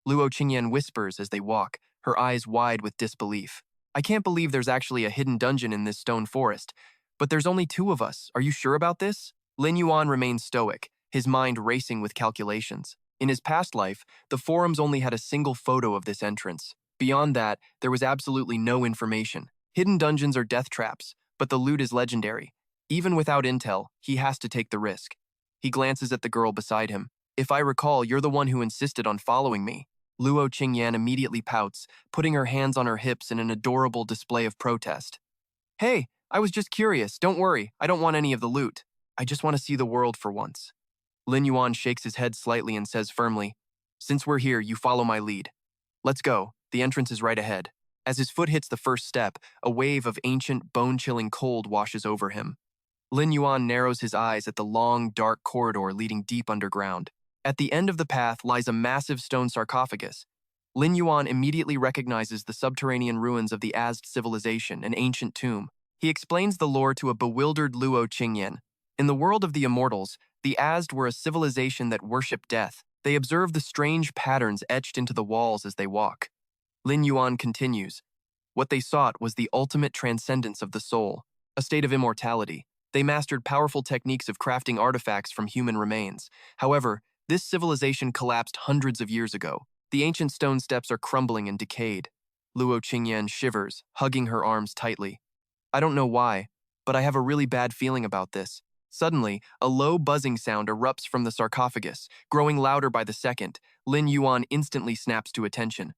Luo Qingyan whispers as they walk, her eyes wide with disbelief. I can't believe there's actually a hidden dungeon in this stone forest. But there's only two of us. Are you sure about this? Lin Yuan remains stoic, his mind racing with calculations. In his past life, the forums only had a single photo of this entrance. Beyond that, there was absolutely no information. Hidden dungeons are death traps, but the loot is legendary. Even without intel, he has to take the risk. He glances at the girl beside him. If I recall, you're the one who insisted on following me. Luo Qingyan immediately pouts, putting her hands on her hips in an adorable display of protest. Hey, I was just curious. Don't worry, I don't want any of the loot. I just want to see the world for once. Lin Yuan shakes his head slightly and says firmly, Since we're here, you follow my lead. Let's go. The entrance is right ahead. As his foot hits the first step, a wave of ancient, bone-chilling cold washes over him. Lin Yuan narrows his eyes at the long, dark corridor leading deep underground. At the end of the path lies a massive stone sarcophagus. Lin Yuan immediately recognizes the subterranean ruins of the Azd civilization, an ancient tomb. He explains the lore to a bewildered Luo Qingyan. In the world of the immortals, the Azd were a civilization that worshipped death. They observe the strange patterns etched into the walls as they walk. Lin Yuan continues. What they sought was the ultimate transcendence of the soul, a state of immortality. They mastered powerful techniques of crafting artifacts from human remains. However, this civilization collapsed hundreds of years ago. The ancient stone steps are crumbling and decayed. Luo Qingyan shivers, hugging her arms tightly. I don't know why, but I have a really bad feeling about this. Suddenly, a low buzzing sound erupts from the sarcophagus, growing louder by the second. Lin Yuan instantly snaps to attention.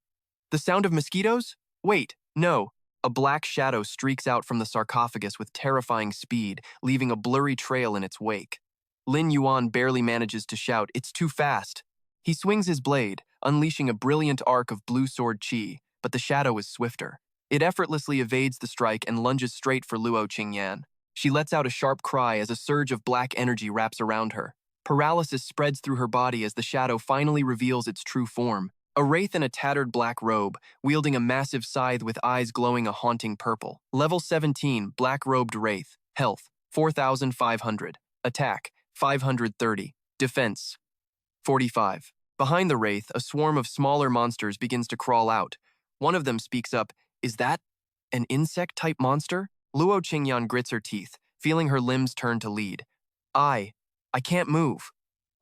The sound of mosquitoes? Wait, no. A black shadow streaks out from the sarcophagus with terrifying speed, leaving a blurry trail in its wake. Lin Yuan barely manages to shout, "It's too fast." He swings his blade, unleashing a brilliant arc of blue sword chi, but the shadow is swifter. It effortlessly evades the strike and lunges straight for Luo Qingyan. She lets out a sharp cry as a surge of black energy wraps around her. Paralysis spreads through her body as the shadow finally reveals its true form. A wraith in a tattered black robe, wielding a massive scythe with eyes glowing a haunting purple. Level 17, Black-Robed Wraith. Health, 4,500. Attack, 530. Defense, 45. Behind the wraith, a swarm of smaller monsters begins to crawl out. One of them speaks up, "Is that an insect-type monster?" Luo Qingyan grits her teeth, feeling her limbs turn to lead. I can't move."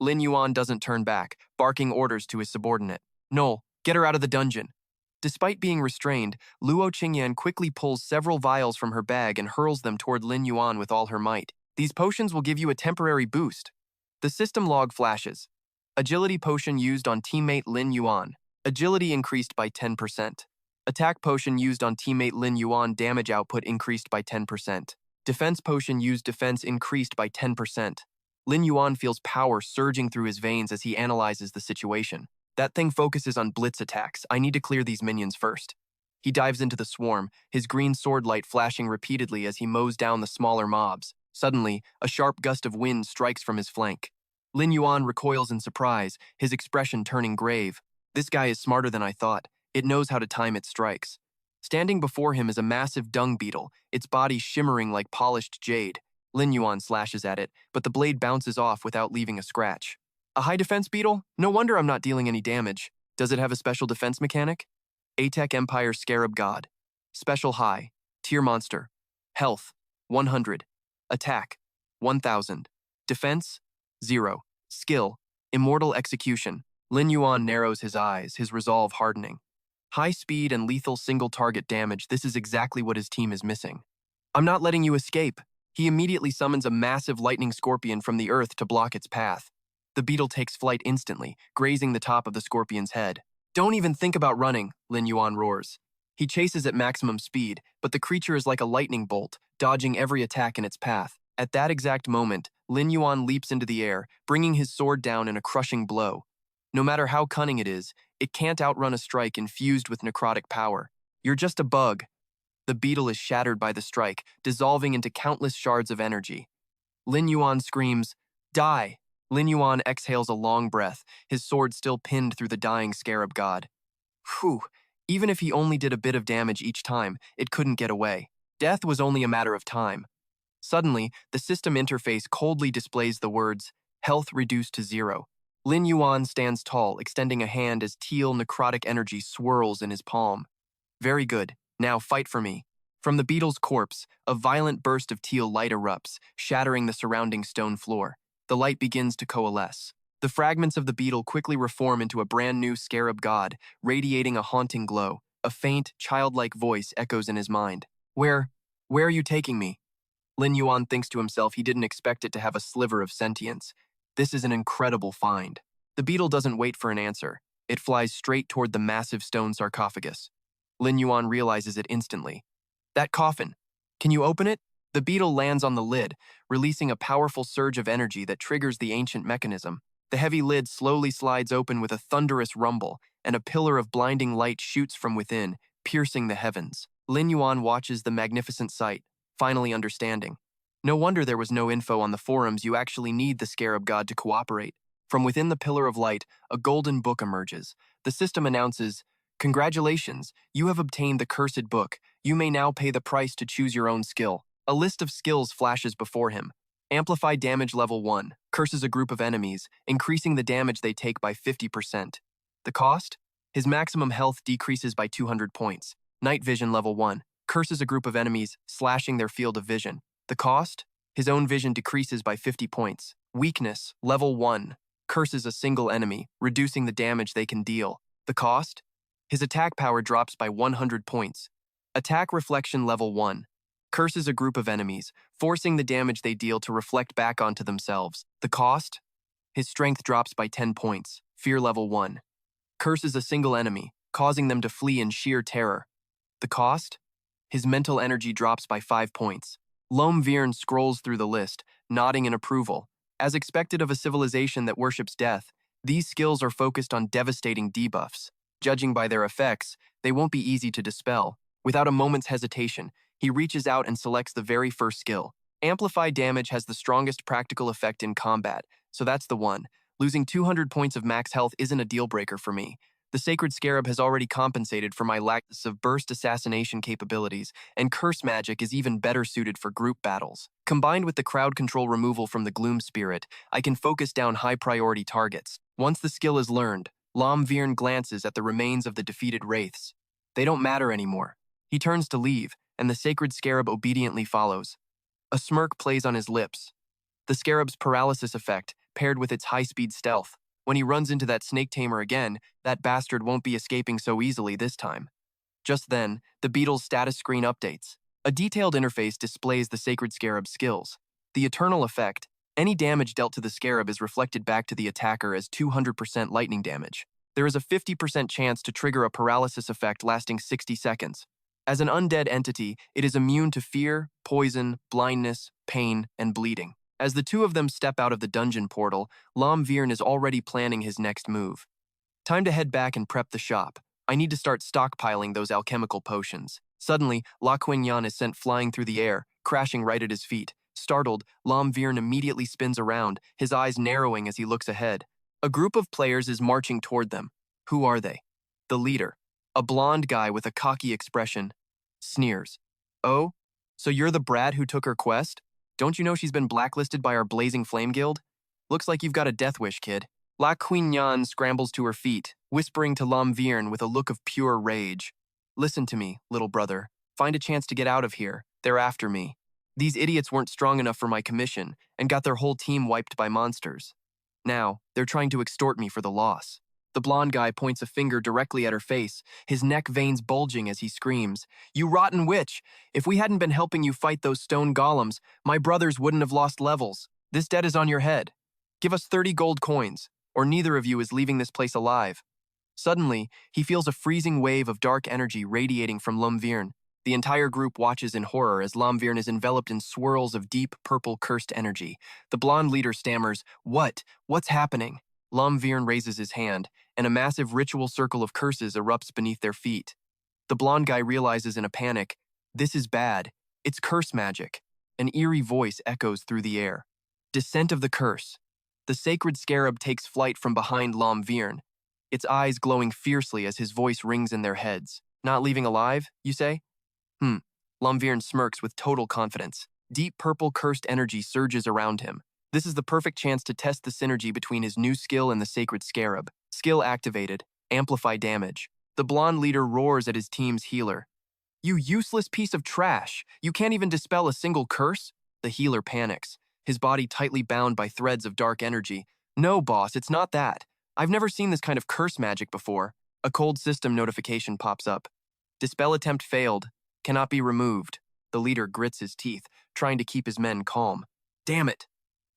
Lin Yuan doesn't turn back, barking orders to his subordinate. "Noel, get her out of the dungeon." Despite being restrained, Luo Qingyan quickly pulls several vials from her bag and hurls them toward Lin Yuan with all her might. "These potions will give you a temporary boost." The system log flashes. Agility potion used on teammate Lin Yuan. Agility increased by 10%. Attack potion used on teammate Lin Yuan, damage output increased by 10%. Defense potion used, defense increased by 10%. Lin Yuan feels power surging through his veins as he analyzes the situation. That thing focuses on blitz attacks. I need to clear these minions first. He dives into the swarm, his green sword light flashing repeatedly as he mows down the smaller mobs. Suddenly, a sharp gust of wind strikes from his flank. Lin Yuan recoils in surprise, his expression turning grave. This guy is smarter than I thought. It knows how to time its strikes. Standing before him is a massive dung beetle, its body shimmering like polished jade. Lin Yuan slashes at it, but the blade bounces off without leaving a scratch. A high defense beetle? No wonder I'm not dealing any damage. Does it have a special defense mechanic? Atec Empire Scarab God. Special high. Tier monster. Health, 100. Attack, 1,000. Defense, 0. Skill, Immortal Execution. Lin Yuan narrows his eyes, his resolve hardening. High speed and lethal single-target damage, this is exactly what his team is missing. I'm not letting you escape. He immediately summons a massive lightning scorpion from the earth to block its path. The beetle takes flight instantly, grazing the top of the scorpion's head. Don't even think about running, Lin Yuan roars. He chases at maximum speed, but the creature is like a lightning bolt, dodging every attack in its path. At that exact moment, Lin Yuan leaps into the air, bringing his sword down in a crushing blow. No matter how cunning it can't outrun a strike infused with necrotic power. You're just a bug. The beetle is shattered by the strike, dissolving into countless shards of energy. Lin Yuan screams, "Die!" Lin Yuan exhales a long breath, his sword still pinned through the dying scarab god. Whew, even if he only did a bit of damage each time, it couldn't get away. Death was only a matter of time. Suddenly, the system interface coldly displays the words, "Health reduced to 0." Lin Yuan stands tall, extending a hand as teal necrotic energy swirls in his palm. Very good. Now fight for me. From the beetle's corpse, a violent burst of teal light erupts, shattering the surrounding stone floor. The light begins to coalesce. The fragments of the beetle quickly reform into a brand new scarab god, radiating a haunting glow. A faint, childlike voice echoes in his mind. Where are you taking me?" Lin Yuan thinks to himself he didn't expect it to have a sliver of sentience. This is an incredible find. The beetle doesn't wait for an answer. It flies straight toward the massive stone sarcophagus. Lin Yuan realizes it instantly. That coffin. Can you open it? The beetle lands on the lid, releasing a powerful surge of energy that triggers the ancient mechanism. The heavy lid slowly slides open with a thunderous rumble, and a pillar of blinding light shoots from within, piercing the heavens. Lin Yuan watches the magnificent sight, finally understanding. No wonder there was no info on the forums. You actually need the scarab god to cooperate. From within the pillar of light, a golden book emerges. The system announces, "Congratulations, you have obtained the cursed book. You may now pay the price to choose your own skill." A list of skills flashes before him. Amplify damage level 1, curses a group of enemies, increasing the damage they take by 50%. The cost? His maximum health decreases by 200 points. Night Vision level 1. Curses a group of enemies, slashing their field of vision. The cost? His own vision decreases by 50 points. Weakness level 1. Curses a single enemy, reducing the damage they can deal. The cost? His attack power drops by 100 points. Attack Reflection level 1. Curses a group of enemies, forcing the damage they deal to reflect back onto themselves. The cost? His strength drops by 10 points. Fear level 1. Curses a single enemy, causing them to flee in sheer terror. The cost? His mental energy drops by 5 points. Lom Viren scrolls through the list, nodding in approval. As expected of a civilization that worships death, these skills are focused on devastating debuffs. Judging by their effects, they won't be easy to dispel. Without a moment's hesitation, he reaches out and selects the very first skill. Amplified damage has the strongest practical effect in combat, so that's the one. Losing 200 points of max health isn't a deal-breaker for me. The Sacred Scarab has already compensated for my lack of burst assassination capabilities, and Curse Magic is even better suited for group battles. Combined with the crowd control removal from the Gloom Spirit, I can focus down high-priority targets. Once the skill is learned, Lom Viren glances at the remains of the defeated wraiths. They don't matter anymore. He turns to leave, and the Sacred Scarab obediently follows. A smirk plays on his lips. The Scarab's paralysis effect, paired with its high-speed stealth. When he runs into that snake tamer again, that bastard won't be escaping so easily this time. Just then, the beetle's status screen updates. A detailed interface displays the Sacred Scarab's skills. The Eternal effect, any damage dealt to the Scarab is reflected back to the attacker as 200% lightning damage. There is a 50% chance to trigger a paralysis effect lasting 60 seconds. As an undead entity, it is immune to fear, poison, blindness, pain, and bleeding. As the two of them step out of the dungeon portal, Lom Viren is already planning his next move. Time to head back and prep the shop. I need to start stockpiling those alchemical potions. Suddenly, Lin Yuan is sent flying through the air, crashing right at his feet. Startled, Lom Viren immediately spins around, his eyes narrowing as he looks ahead. A group of players is marching toward them. Who are they? The leader, a blonde guy with a cocky expression, sneers. Oh, so you're the brat who took her quest? Don't you know she's been blacklisted by our Blazing Flame Guild? Looks like you've got a death wish, kid. Lin Yuan scrambles to her feet, whispering to Lom Viren with a look of pure rage. Listen to me, little brother. Find a chance to get out of here. They're after me. These idiots weren't strong enough for my commission and got their whole team wiped by monsters. Now, they're trying to extort me for the loss. The blonde guy points a finger directly at her face, his neck veins bulging as he screams, "You rotten witch! If we hadn't been helping you fight those stone golems, my brothers wouldn't have lost levels. This debt is on your head. Give us 30 gold coins, or neither of you is leaving this place alive." Suddenly, he feels a freezing wave of dark energy radiating from Lom Viren. The entire group watches in horror as Lom Viren is enveloped in swirls of deep, purple, cursed energy. The blonde leader stammers, What's happening?" Lom Viren raises his hand, and a massive ritual circle of curses erupts beneath their feet. The blonde guy realizes in a panic, this is bad. It's curse magic. An eerie voice echoes through the air. Descent of the curse. The Sacred Scarab takes flight from behind Lom Viren, its eyes glowing fiercely as his voice rings in their heads. Not leaving alive, you say? Lom Viren smirks with total confidence. Deep purple cursed energy surges around him. This is the perfect chance to test the synergy between his new skill and the Sacred Scarab. Skill activated. Amplify damage. The blonde leader roars at his team's healer. "You useless piece of trash! You can't even dispel a single curse?" The healer panics, his body tightly bound by threads of dark energy. "No, boss, it's not that. I've never seen this kind of curse magic before." A cold system notification pops up. Dispel attempt failed. Cannot be removed. The leader grits his teeth, trying to keep his men calm. Damn it!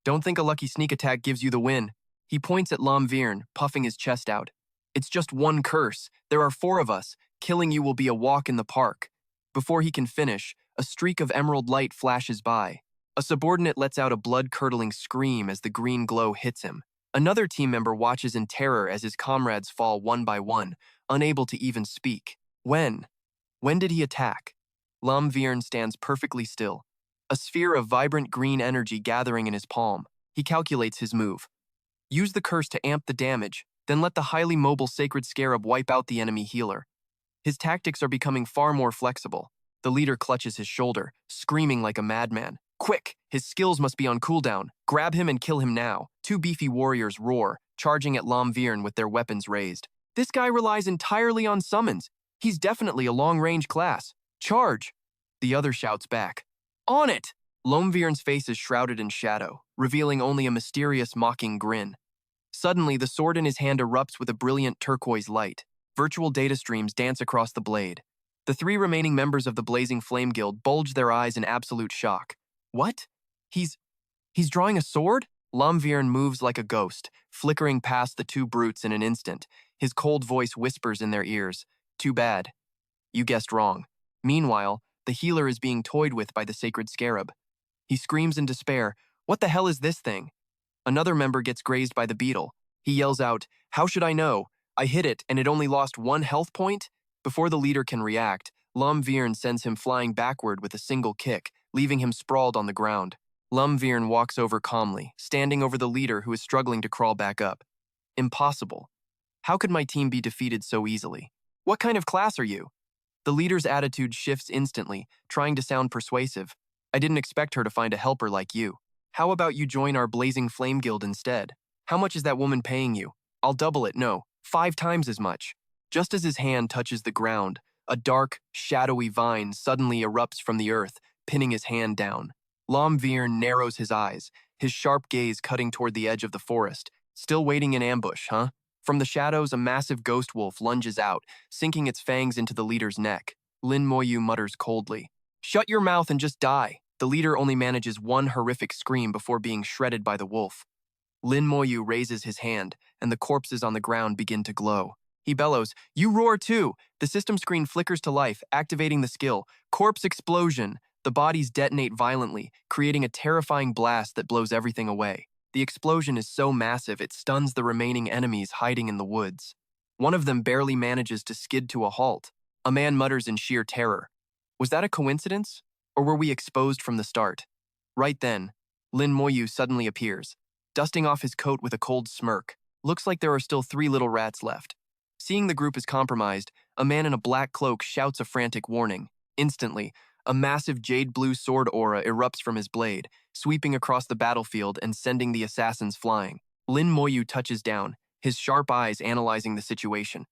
Don't think a lucky sneak attack gives you the win. He points at Lom Viren, puffing his chest out. It's just one curse. There are 4 of us. Killing you will be a walk in the park. Before he can finish, a streak of emerald light flashes by. A subordinate lets out a blood-curdling scream as the green glow hits him. Another team member watches in terror as his comrades fall one by one, unable to even speak. When did he attack? Lom Viren stands perfectly still, a sphere of vibrant green energy gathering in his palm. He calculates his move. Use the curse to amp the damage, then let the highly mobile Sacred Scarab wipe out the enemy healer. His tactics are becoming far more flexible. The leader clutches his shoulder, screaming like a madman. Quick! His skills must be on cooldown. Grab him and kill him now. 2 beefy warriors roar, charging at Lom Viren with their weapons raised. This guy relies entirely on summons. He's definitely a long-range class. Charge! The other shouts back. On it! Lomvirn's face is shrouded in shadow, revealing only a mysterious, mocking grin. Suddenly, the sword in his hand erupts with a brilliant turquoise light. Virtual data streams dance across the blade. The three remaining members of the Blazing Flame Guild bulge their eyes in absolute shock. What? He's drawing a sword? Lomvirn moves like a ghost, flickering past the two brutes in an instant. His cold voice whispers in their ears. Too bad. You guessed wrong. Meanwhile, the healer is being toyed with by the sacred scarab. He screams in despair, "What the hell is this thing?" Another member gets grazed by the beetle. He yells out, "How should I know? I hit it and it only lost 1 health point?" Before the leader can react, Lomvirn sends him flying backward with a single kick, leaving him sprawled on the ground. Lomvirn walks over calmly, standing over the leader who is struggling to crawl back up. Impossible. How could my team be defeated so easily? What kind of class are you? The leader's attitude shifts instantly, trying to sound persuasive. I didn't expect her to find a helper like you. How about you join our Blazing Flame Guild instead? How much is that woman paying you? I'll double it, no, 5 times as much. Just as his hand touches the ground, a dark, shadowy vine suddenly erupts from the earth, pinning his hand down. Lomvirn narrows his eyes, his sharp gaze cutting toward the edge of the forest. Still waiting in ambush, huh? From the shadows, a massive ghost wolf lunges out, sinking its fangs into the leader's neck. Lin Moyu mutters coldly, "Shut your mouth and just die." The leader only manages one horrific scream before being shredded by the wolf. Lin Moyu raises his hand, and the corpses on the ground begin to glow. He bellows, "You roar too!" The system screen flickers to life, activating the skill. Corpse explosion! The bodies detonate violently, creating a terrifying blast that blows everything away. The explosion is so massive it stuns the remaining enemies hiding in the woods. One of them barely manages to skid to a halt. A man mutters in sheer terror. Was that a coincidence? Or were we exposed from the start? Right then, Lin Moyu suddenly appears, dusting off his coat with a cold smirk. Looks like there are still 3 little rats left. Seeing the group is compromised, a man in a black cloak shouts a frantic warning. Instantly, a massive jade-blue sword aura erupts from his blade, sweeping across the battlefield and sending the assassins flying. Lin Moyu touches down, his sharp eyes analyzing the situation.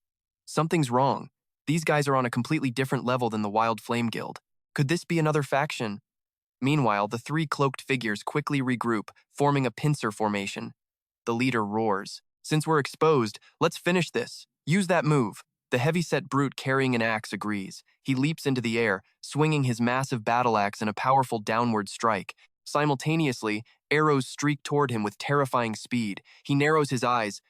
Something's wrong. These guys are on a completely different level than the Wild Flame Guild. Could this be another faction? Meanwhile, the 3 cloaked figures quickly regroup, forming a pincer formation. The leader roars, "Since we're exposed, let's finish this. Use that move." The heavy-set brute carrying an axe agrees. He leaps into the air, swinging his massive battle axe in a powerful downward strike. Simultaneously, arrows streak toward him with terrifying speed. He narrows his eyes.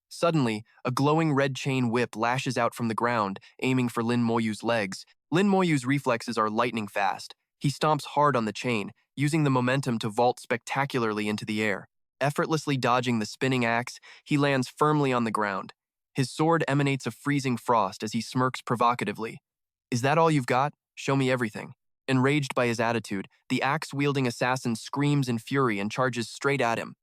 Suddenly, a glowing red chain whip lashes out from the ground, aiming for Lin Moyu's legs. Lin Moyu's reflexes are lightning fast. He stomps hard on the chain, using the momentum to vault spectacularly into the air. Effortlessly dodging the spinning axe, he lands firmly on the ground. His sword emanates a freezing frost as he smirks provocatively. "Is that all you've got? Show me everything." Enraged by his attitude, the axe-wielding assassin screams in fury and charges straight at him.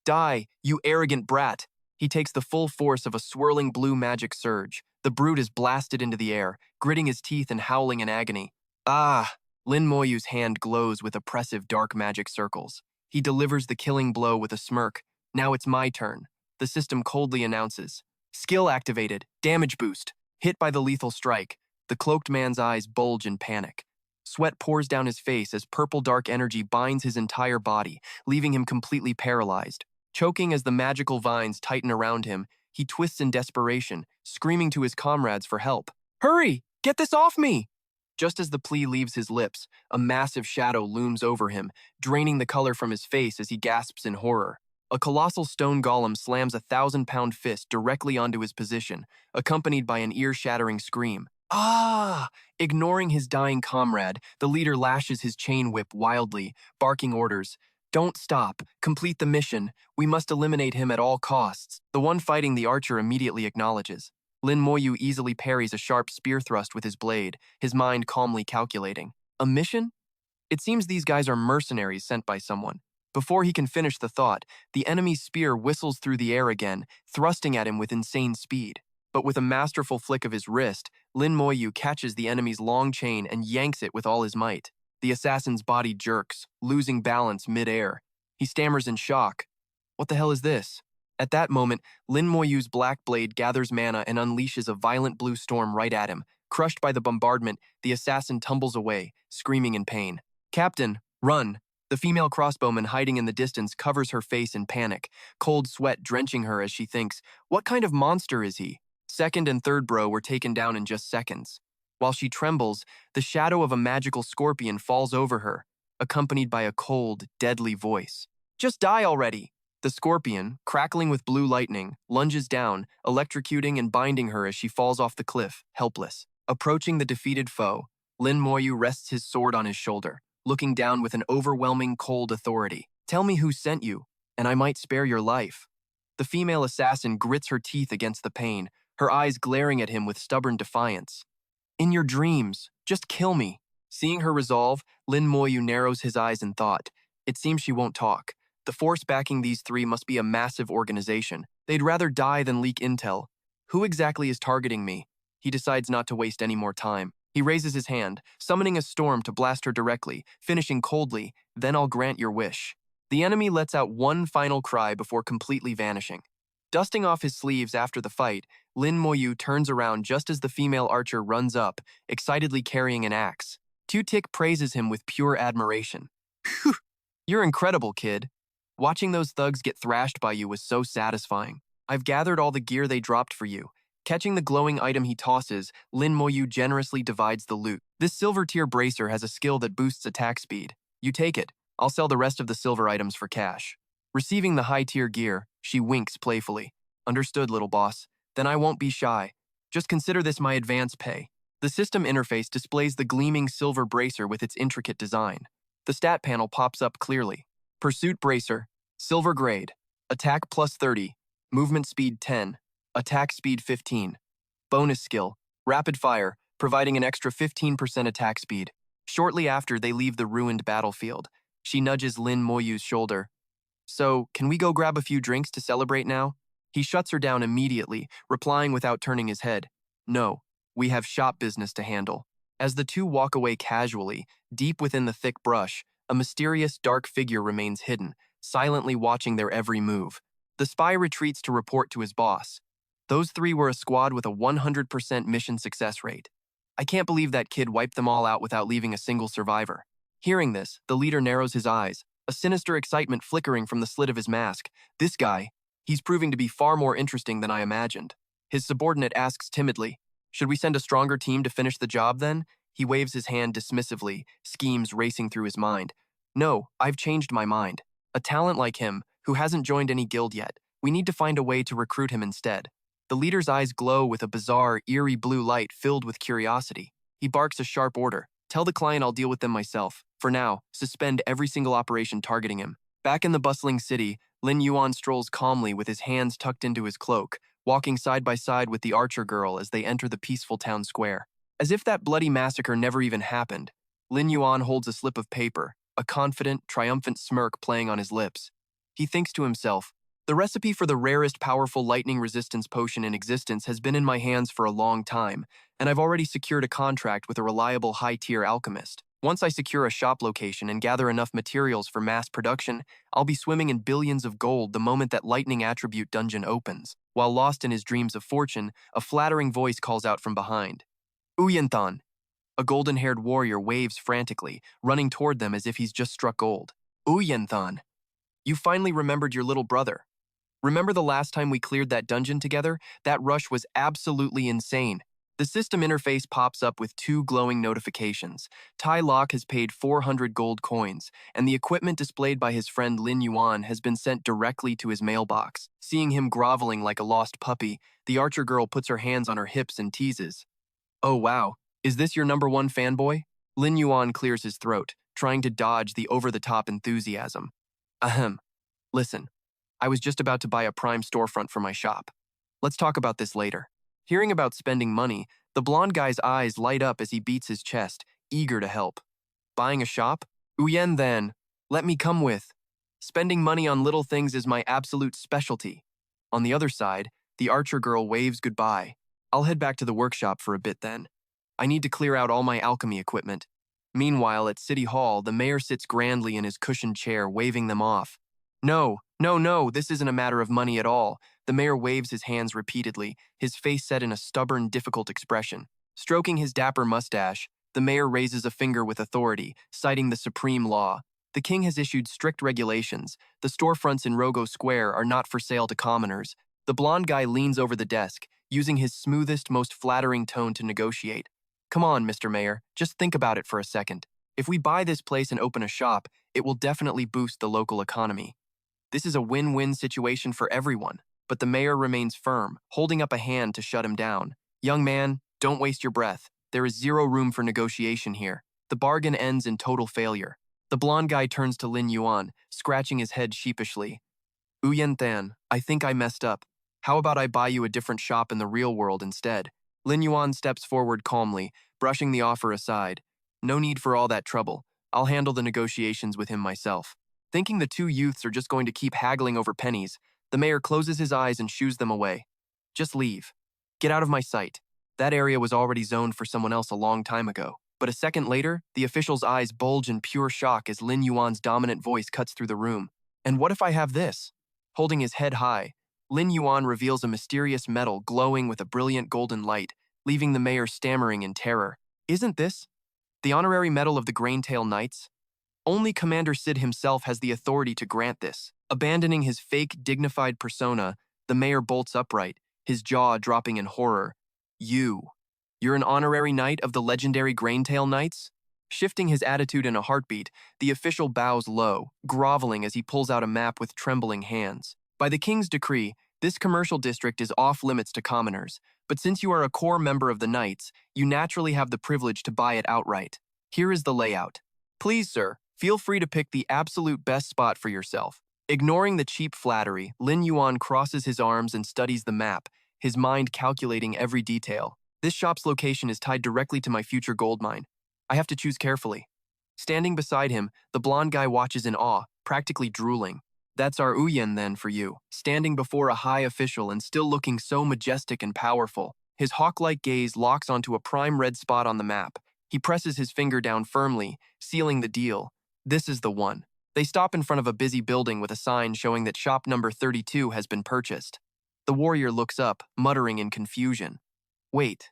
"Die, you arrogant brat!" He takes the full force of a swirling blue magic surge. The brute is blasted into the air, gritting his teeth and howling in agony. "Ah!" Lin Moyu's hand glows with oppressive dark magic circles. He delivers the killing blow with a smirk. "Now it's my turn." The system coldly announces. "Skill activated. Damage boost." Hit by the lethal strike, the cloaked man's eyes bulge in panic. Sweat pours down his face as purple dark energy binds his entire body, leaving him completely paralyzed. Choking as the magical vines tighten around him, he twists in desperation, screaming to his comrades for help. "Hurry! Get this off me!" Just as the plea leaves his lips, a massive shadow looms over him, draining the color from his face as he gasps in horror. A colossal stone golem slams a 1,000-pound fist directly onto his position, accompanied by an ear-shattering scream. "Ah!" Ignoring his dying comrade, the leader lashes his chain whip wildly, barking orders. "Don't stop. Complete the mission. We must eliminate him at all costs." The one fighting the archer immediately acknowledges. Lin Moyu easily parries a sharp spear thrust with his blade, his mind calmly calculating. A mission? It seems these guys are mercenaries sent by someone. Before he can finish the thought, the enemy's spear whistles through the air again, thrusting at him with insane speed. But with a masterful flick of his wrist, Lin Moyu catches the enemy's long chain and yanks it with all his might. The assassin's body jerks, losing balance mid-air. He stammers in shock. "What the hell is this?" At that moment, Lin Moyu's black blade gathers mana and unleashes a violent blue storm right at him. Crushed by the bombardment, the assassin tumbles away, screaming in pain. Captain, run! The female crossbowman hiding in the distance covers her face in panic, cold sweat drenching her as she thinks, what kind of monster is he? Second and third bro were taken down in just seconds. While she trembles, the shadow of a magical scorpion falls over her, accompanied by a cold, deadly voice. Just die already! The scorpion, crackling with blue lightning, lunges down, electrocuting and binding her as she falls off the cliff, helpless. Approaching the defeated foe, Lin Moyu rests his sword on his shoulder, looking down with an overwhelming cold authority. Tell me who sent you, and I might spare your life. The female assassin grits her teeth against the pain, her eyes glaring at him with stubborn defiance. In your dreams, just kill me. Seeing her resolve, Lin Moyu narrows his eyes in thought. It seems she won't talk. The force backing these three must be a massive organization. They'd rather die than leak intel. Who exactly is targeting me? He decides not to waste any more time. He raises his hand, summoning a storm to blast her directly, finishing coldly, then I'll grant your wish. The enemy lets out one final cry before completely vanishing. Dusting off his sleeves after the fight, Lin Moyu turns around just as the female archer runs up, excitedly carrying an axe. Tu-Tik praises him with pure admiration. Phew! You're incredible, kid. Watching those thugs get thrashed by you was so satisfying. I've gathered all the gear they dropped for you. Catching the glowing item he tosses, Lin Moyu generously divides the loot. This silver tier bracer has a skill that boosts attack speed. You take it. I'll sell the rest of the silver items for cash. Receiving the high tier gear, she winks playfully. Understood, little boss. Then I won't be shy. Just consider this my advance pay. The system interface displays the gleaming silver bracer with its intricate design. The stat panel pops up clearly. Pursuit bracer, silver grade, attack plus 30, movement speed 10, attack speed 15. Bonus skill, rapid fire, providing an extra 15% attack speed. Shortly after they leave the ruined battlefield, she nudges Lin Moyu's shoulder. So, can we go grab a few drinks to celebrate now? He shuts her down immediately, replying without turning his head. No, we have shop business to handle. As the two walk away casually, deep within the thick brush, a mysterious dark figure remains hidden, silently watching their every move. The spy retreats to report to his boss. Those three were a squad with a 100% mission success rate. I can't believe that kid wiped them all out without leaving a single survivor. Hearing this, the leader narrows his eyes, a sinister excitement flickering from the slit of his mask. This guy, he's proving to be far more interesting than I imagined. His subordinate asks timidly, should we send a stronger team to finish the job then? He waves his hand dismissively, schemes racing through his mind. No, I've changed my mind. A talent like him, who hasn't joined any guild yet, we need to find a way to recruit him instead. The leader's eyes glow with a bizarre, eerie blue light filled with curiosity. He barks a sharp order. Tell the client I'll deal with them myself. For now, suspend every single operation targeting him. Back in the bustling city, Lin Yuan strolls calmly with his hands tucked into his cloak, walking side by side with the archer girl as they enter the peaceful town square. As if that bloody massacre never even happened, Lin Yuan holds a slip of paper, a confident, triumphant smirk playing on his lips. He thinks to himself, the recipe for the rarest powerful lightning resistance potion in existence has been in my hands for a long time, and I've already secured a contract with a reliable high-tier alchemist. Once I secure a shop location and gather enough materials for mass production, I'll be swimming in billions of gold the moment that lightning attribute dungeon opens. While lost in his dreams of fortune, a flattering voice calls out from behind. Uyenthan. A golden-haired warrior waves frantically, running toward them as if he's just struck gold. Uyenthan. You finally remembered your little brother. Remember the last time we cleared that dungeon together? That rush was absolutely insane. The system interface pops up with two glowing notifications. Tai Locke has paid 400 gold coins, and the equipment displayed by his friend Lin Yuan has been sent directly to his mailbox. Seeing him groveling like a lost puppy, the archer girl puts her hands on her hips and teases. Oh wow, is this your #1 fanboy? Lin Yuan clears his throat, trying to dodge the over-the-top enthusiasm. Ahem. Listen, I was just about to buy a prime storefront for my shop. Let's talk about this later. Hearing about spending money, the blonde guy's eyes light up as he beats his chest, eager to help. Buying a shop? Uyen then. Let me come with. Spending money on little things is my absolute specialty. On the other side, the archer girl waves goodbye. I'll head back to the workshop for a bit then. I need to clear out all my alchemy equipment. Meanwhile, at City Hall, the mayor sits grandly in his cushioned chair, waving them off. No, no, no, this isn't a matter of money at all. The mayor waves his hands repeatedly, his face set in a stubborn, difficult expression. Stroking his dapper mustache, the mayor raises a finger with authority, citing the supreme law. The king has issued strict regulations. The storefronts in Rogo Square are not for sale to commoners. The blonde guy leans over the desk, using his smoothest, most flattering tone to negotiate. Come on, Mr. Mayor, just think about it for a second. If we buy this place and open a shop, it will definitely boost the local economy. This is a win-win situation for everyone, but the mayor remains firm, holding up a hand to shut him down. Young man, don't waste your breath. There is zero room for negotiation here. The bargain ends in total failure. The blonde guy turns to Lin Yuan, scratching his head sheepishly. Uyen Than, I think I messed up. How about I buy you a different shop in the real world instead? Lin Yuan steps forward calmly, brushing the offer aside. No need for all that trouble. I'll handle the negotiations with him myself. Thinking the two youths are just going to keep haggling over pennies, the mayor closes his eyes and shoos them away. Just leave. Get out of my sight. That area was already zoned for someone else a long time ago. But a second later, the official's eyes bulge in pure shock as Lin Yuan's dominant voice cuts through the room. And what if I have this? Holding his head high, Lin Yuan reveals a mysterious metal glowing with a brilliant golden light, leaving the mayor stammering in terror. Isn't this the honorary medal of the Graintail Knights? Only Commander Sid himself has the authority to grant this. Abandoning his fake, dignified persona, the mayor bolts upright, his jaw dropping in horror. You're an honorary knight of the legendary Graintail Knights? Shifting his attitude in a heartbeat, the official bows low, groveling as he pulls out a map with trembling hands. By the king's decree, this commercial district is off-limits to commoners, but since you are a core member of the Knights, you naturally have the privilege to buy it outright. Here is the layout. Please, sir, feel free to pick the absolute best spot for yourself. Ignoring the cheap flattery, Lin Yuan crosses his arms and studies the map, his mind calculating every detail. This shop's location is tied directly to my future gold mine. I have to choose carefully. Standing beside him, the blonde guy watches in awe, practically drooling. That's our Uyen then for you, standing before a high official and still looking so majestic and powerful. His hawk-like gaze locks onto a prime red spot on the map. He presses his finger down firmly, sealing the deal. This is the one. They stop in front of a busy building with a sign showing that shop number 32 has been purchased. The warrior looks up, muttering in confusion. Wait,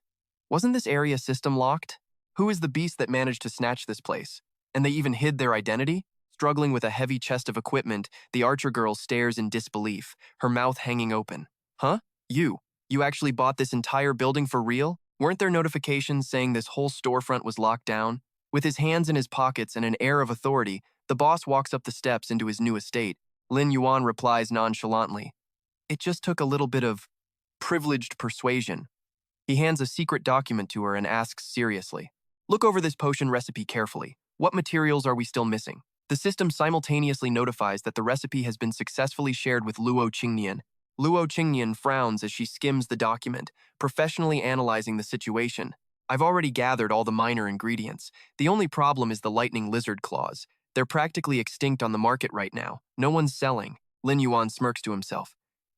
wasn't this area system locked? Who is the beast that managed to snatch this place? And they even hid their identity? Struggling with a heavy chest of equipment, the archer girl stares in disbelief, her mouth hanging open. Huh? You actually bought this entire building for real? Weren't there notifications saying this whole storefront was locked down? With his hands in his pockets and an air of authority, the boss walks up the steps into his new estate. Lin Yuan replies nonchalantly. It just took a little bit of privileged persuasion. He hands a secret document to her and asks seriously. Look over this potion recipe carefully. What materials are we still missing? The system simultaneously notifies that the recipe has been successfully shared with Luo Qingnian. Luo Qingnian frowns as she skims the document, professionally analyzing the situation. I've already gathered all the minor ingredients. The only problem is the lightning lizard claws. They're practically extinct on the market right now. No one's selling. Lin Yuan smirks to himself.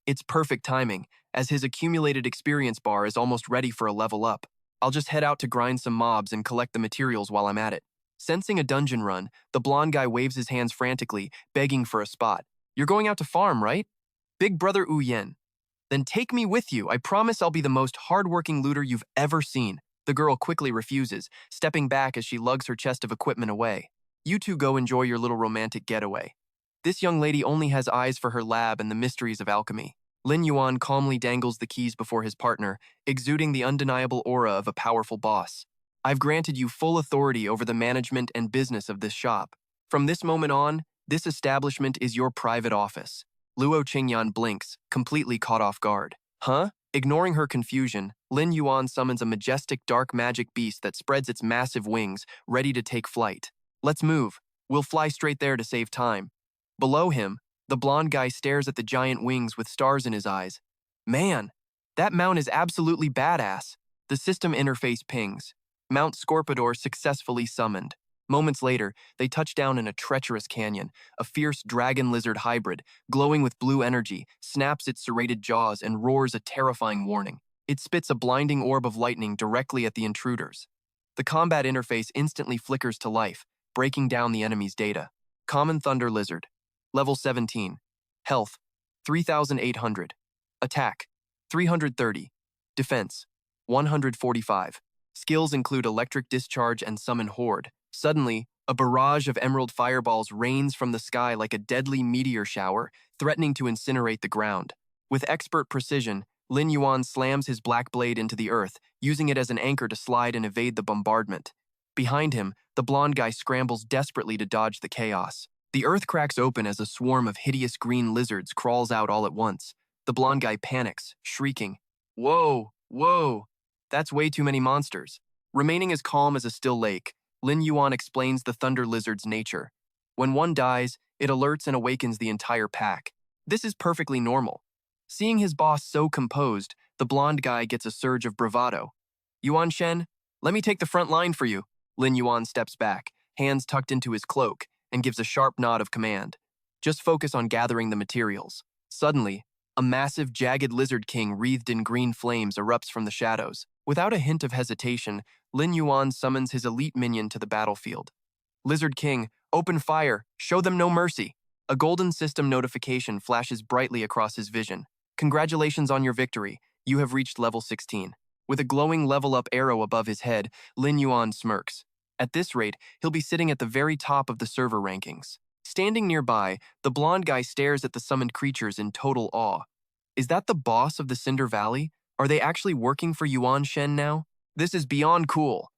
It's perfect timing, as his accumulated experience bar is almost ready for a level up. I'll just head out to grind some mobs and collect the materials while I'm at it. Sensing a dungeon run, the blonde guy waves his hands frantically, begging for a spot. You're going out to farm, right? Big brother Uyen. Then take me with you. I promise I'll be the most hardworking looter you've ever seen. The girl quickly refuses, stepping back as she lugs her chest of equipment away. You two go enjoy your little romantic getaway. This young lady only has eyes for her lab and the mysteries of alchemy. Lin Yuan calmly dangles the keys before his partner, exuding the undeniable aura of a powerful boss. I've granted you full authority over the management and business of this shop. From this moment on, this establishment is your private office. Luo Qingyan blinks, completely caught off guard. Huh? Ignoring her confusion, Lin Yuan summons a majestic dark magic beast that spreads its massive wings, ready to take flight. Let's move. We'll fly straight there to save time. Below him, the blonde guy stares at the giant wings with stars in his eyes. Man, that mount is absolutely badass. The system interface pings. Mount Scorpidor successfully summoned. Moments later, they touch down in a treacherous canyon. A fierce dragon-lizard hybrid, glowing with blue energy, snaps its serrated jaws and roars a terrifying warning. It spits a blinding orb of lightning directly at the intruders. The combat interface instantly flickers to life, breaking down the enemy's data. Common Thunder Lizard. Level 17. Health, 3,800. Attack, 330. Defense, 145. Skills include Electric Discharge and Summon Horde. Suddenly, a barrage of emerald fireballs rains from the sky like a deadly meteor shower, threatening to incinerate the ground. With expert precision, Lin Yuan slams his black blade into the earth, using it as an anchor to slide and evade the bombardment. Behind him, the blonde guy scrambles desperately to dodge the chaos. The earth cracks open as a swarm of hideous green lizards crawls out all at once. The blonde guy panics, shrieking, "Whoa, whoa, that's way too many monsters." Remaining as calm as a still lake, Lin Yuan explains the thunder lizard's nature. When one dies, it alerts and awakens the entire pack. This is perfectly normal. Seeing his boss so composed, the blonde guy gets a surge of bravado. "Yuan Shen, let me take the front line for you." Lin Yuan steps back, hands tucked into his cloak, and gives a sharp nod of command. "Just focus on gathering the materials." Suddenly, a massive, jagged lizard king wreathed in green flames erupts from the shadows. Without a hint of hesitation, Lin Yuan summons his elite minion to the battlefield. "Lizard King, open fire, show them no mercy." A golden system notification flashes brightly across his vision. "Congratulations on your victory, you have reached level 16. With a glowing level-up arrow above his head, Lin Yuan smirks. At this rate, he'll be sitting at the very top of the server rankings. Standing nearby, the blonde guy stares at the summoned creatures in total awe. Is that the boss of the Cinder Valley? Are they actually working for Yuan Shen now? This is beyond cool.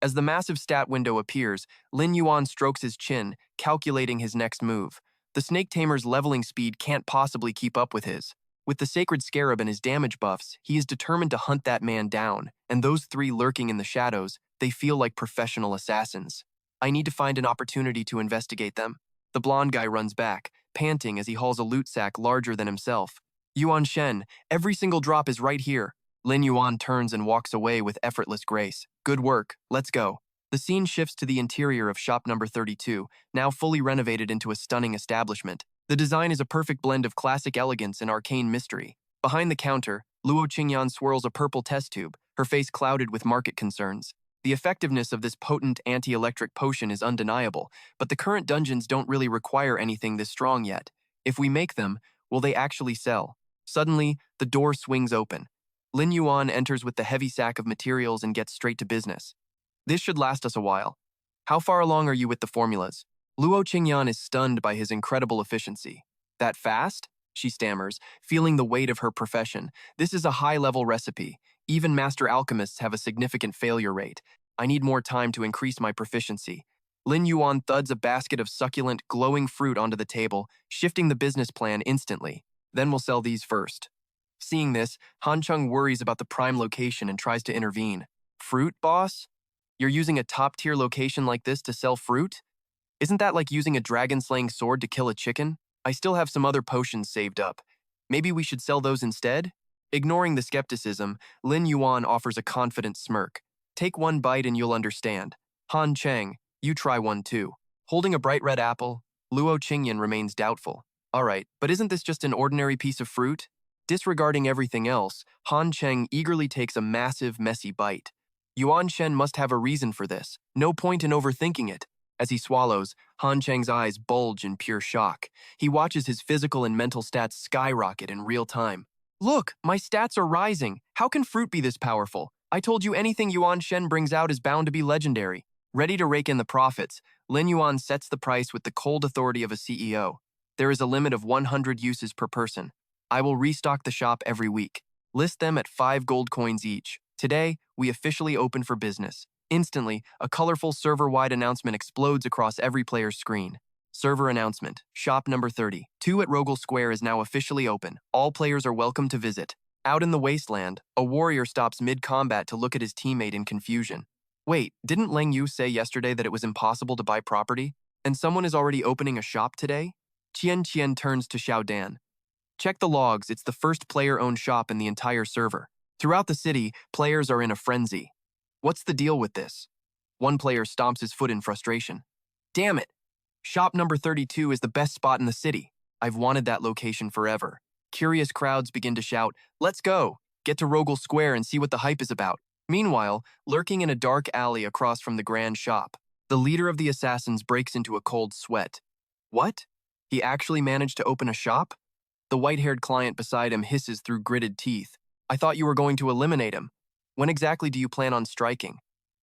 As the massive stat window appears, Lin Yuan strokes his chin, calculating his next move. The Snake Tamer's leveling speed can't possibly keep up with his. With the Sacred Scarab and his damage buffs, he is determined to hunt that man down, and those three lurking in the shadows, they feel like professional assassins. I need to find an opportunity to investigate them. The blonde guy runs back, panting as he hauls a loot sack larger than himself. "Yuan Shen, every single drop is right here." Lin Yuan turns and walks away with effortless grace. "Good work, let's go." The scene shifts to the interior of shop number 32, now fully renovated into a stunning establishment. The design is a perfect blend of classic elegance and arcane mystery. Behind the counter, Luo Qingyan swirls a purple test tube, her face clouded with market concerns. The effectiveness of this potent anti-electric potion is undeniable, but the current dungeons don't really require anything this strong yet. If we make them, will they actually sell? Suddenly, the door swings open. Lin Yuan enters with the heavy sack of materials and gets straight to business. "This should last us a while. How far along are you with the formulas?" Luo Qingyan is stunned by his incredible efficiency. "That fast?" she stammers, feeling the weight of her profession. "This is a high-level recipe. Even master alchemists have a significant failure rate. I need more time to increase my proficiency." Lin Yuan thuds a basket of succulent, glowing fruit onto the table, shifting the business plan instantly. "Then we'll sell these first." Seeing this, Han Chung worries about the prime location and tries to intervene. "Fruit, boss? You're using a top-tier location like this to sell fruit? Isn't that like using a dragon-slaying sword to kill a chicken? I still have some other potions saved up. Maybe we should sell those instead?" Ignoring the skepticism, Lin Yuan offers a confident smirk. "Take one bite and you'll understand. Han Cheng, you try one too." Holding a bright red apple, Luo Qingyan remains doubtful. "All right, but isn't this just an ordinary piece of fruit?" Disregarding everything else, Han Cheng eagerly takes a massive, messy bite. Yuan Shen must have a reason for this. No point in overthinking it. As he swallows, Han Cheng's eyes bulge in pure shock. He watches his physical and mental stats skyrocket in real time. "Look, my stats are rising. How can fruit be this powerful? I told you anything Yuan Shen brings out is bound to be legendary." Ready to rake in the profits, Lin Yuan sets the price with the cold authority of a CEO. "There is a limit of 100 uses per person. I will restock the shop every week. List them at 5 gold coins each. Today, we officially open for business." Instantly, a colorful server-wide announcement explodes across every player's screen. Server announcement. Shop number 32 at Rogel Square is now officially open. All players are welcome to visit. Out in the wasteland, a warrior stops mid-combat to look at his teammate in confusion. "Wait, didn't Leng Yu say yesterday that it was impossible to buy property? And someone is already opening a shop today?" Qian turns to Xiao Dan. "Check the logs, it's the first player-owned shop in the entire server. Throughout the city, players are in a frenzy. What's the deal with this?" One player stomps his foot in frustration. "Damn it! Shop number 32 is the best spot in the city. I've wanted that location forever." Curious crowds begin to shout, "Let's go! Get to Rogel Square and see what the hype is about." Meanwhile, lurking in a dark alley across from the grand shop, the leader of the assassins breaks into a cold sweat. "What?" He actually managed to open a shop? The white-haired client beside him hisses through gritted teeth. I thought you were going to eliminate him. When exactly do you plan on striking?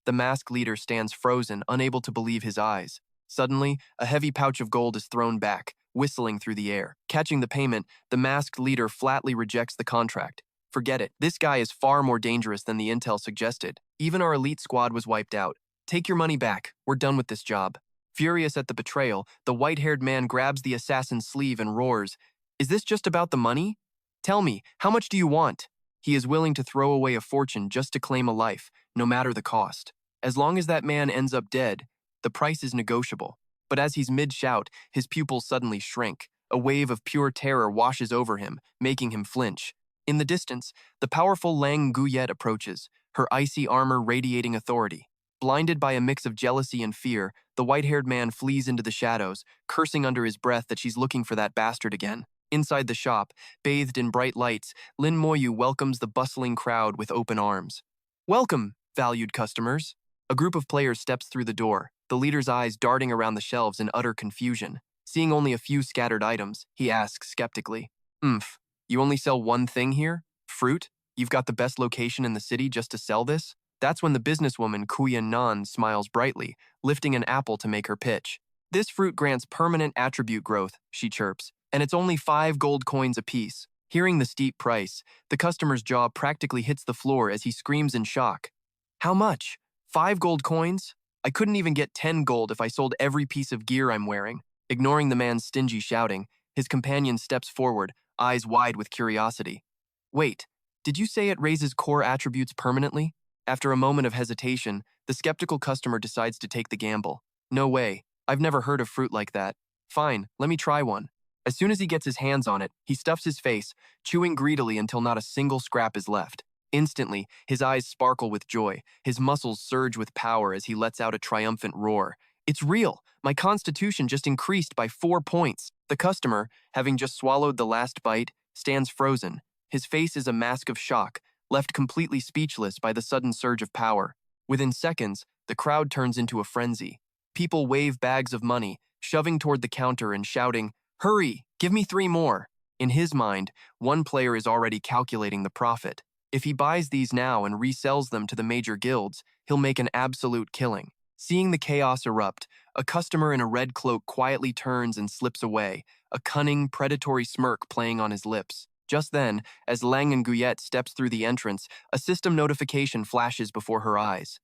The masked leader stands frozen, unable to believe his eyes. Suddenly, a heavy pouch of gold is thrown back, whistling through the air. Catching the payment, the masked leader flatly rejects the contract. Forget it. This guy is far more dangerous than the intel suggested. Even our elite squad was wiped out. Take your money back. We're done with this job. Furious at the betrayal, the white-haired man grabs the assassin's sleeve and roars, Is this just about the money? Tell me, how much do you want? He is willing to throw away a fortune just to claim a life, no matter the cost. As long as that man ends up dead, the price is negotiable. But as he's mid-shout, his pupils suddenly shrink. A wave of pure terror washes over him, making him flinch. In the distance, the powerful Lang Guyet approaches, her icy armor radiating authority. Blinded by a mix of jealousy and fear, the white-haired man flees into the shadows, cursing under his breath that she's looking for that bastard again. Inside the shop, bathed in bright lights, Lin Moyu welcomes the bustling crowd with open arms. Welcome, valued customers. A group of players steps through the door, the leader's eyes darting around the shelves in utter confusion. Seeing only a few scattered items, he asks skeptically, You only sell one thing here? Fruit? You've got the best location in the city just to sell this? That's when the businesswoman Kuya Nan smiles brightly, lifting an apple to make her pitch. This fruit grants permanent attribute growth, she chirps, and it's only 5 gold coins apiece. Hearing the steep price, the customer's jaw practically hits the floor as he screams in shock. How much? 5 gold coins? I couldn't even get 10 gold if I sold every piece of gear I'm wearing. Ignoring the man's stingy shouting, his companion steps forward, eyes wide with curiosity. Wait, did you say it raises core attributes permanently? After a moment of hesitation, the skeptical customer decides to take the gamble. No way, I've never heard of fruit like that. Fine, let me try one. As soon as he gets his hands on it, he stuffs his face, chewing greedily until not a single scrap is left. Instantly, his eyes sparkle with joy, his muscles surge with power as he lets out a triumphant roar. It's real! My constitution just increased by 4 points. The customer, having just swallowed the last bite, stands frozen. His face is a mask of shock, left completely speechless by the sudden surge of power. Within seconds, the crowd turns into a frenzy. People wave bags of money, shoving toward the counter and shouting, Hurry, give me 3 more. In his mind, one player is already calculating the profit. If he buys these now and resells them to the major guilds, he'll make an absolute killing. Seeing the chaos erupt, a customer in a red cloak quietly turns and slips away, a cunning, predatory smirk playing on his lips. Just then, as Lang and Guyet steps through the entrance, a system notification flashes before her eyes.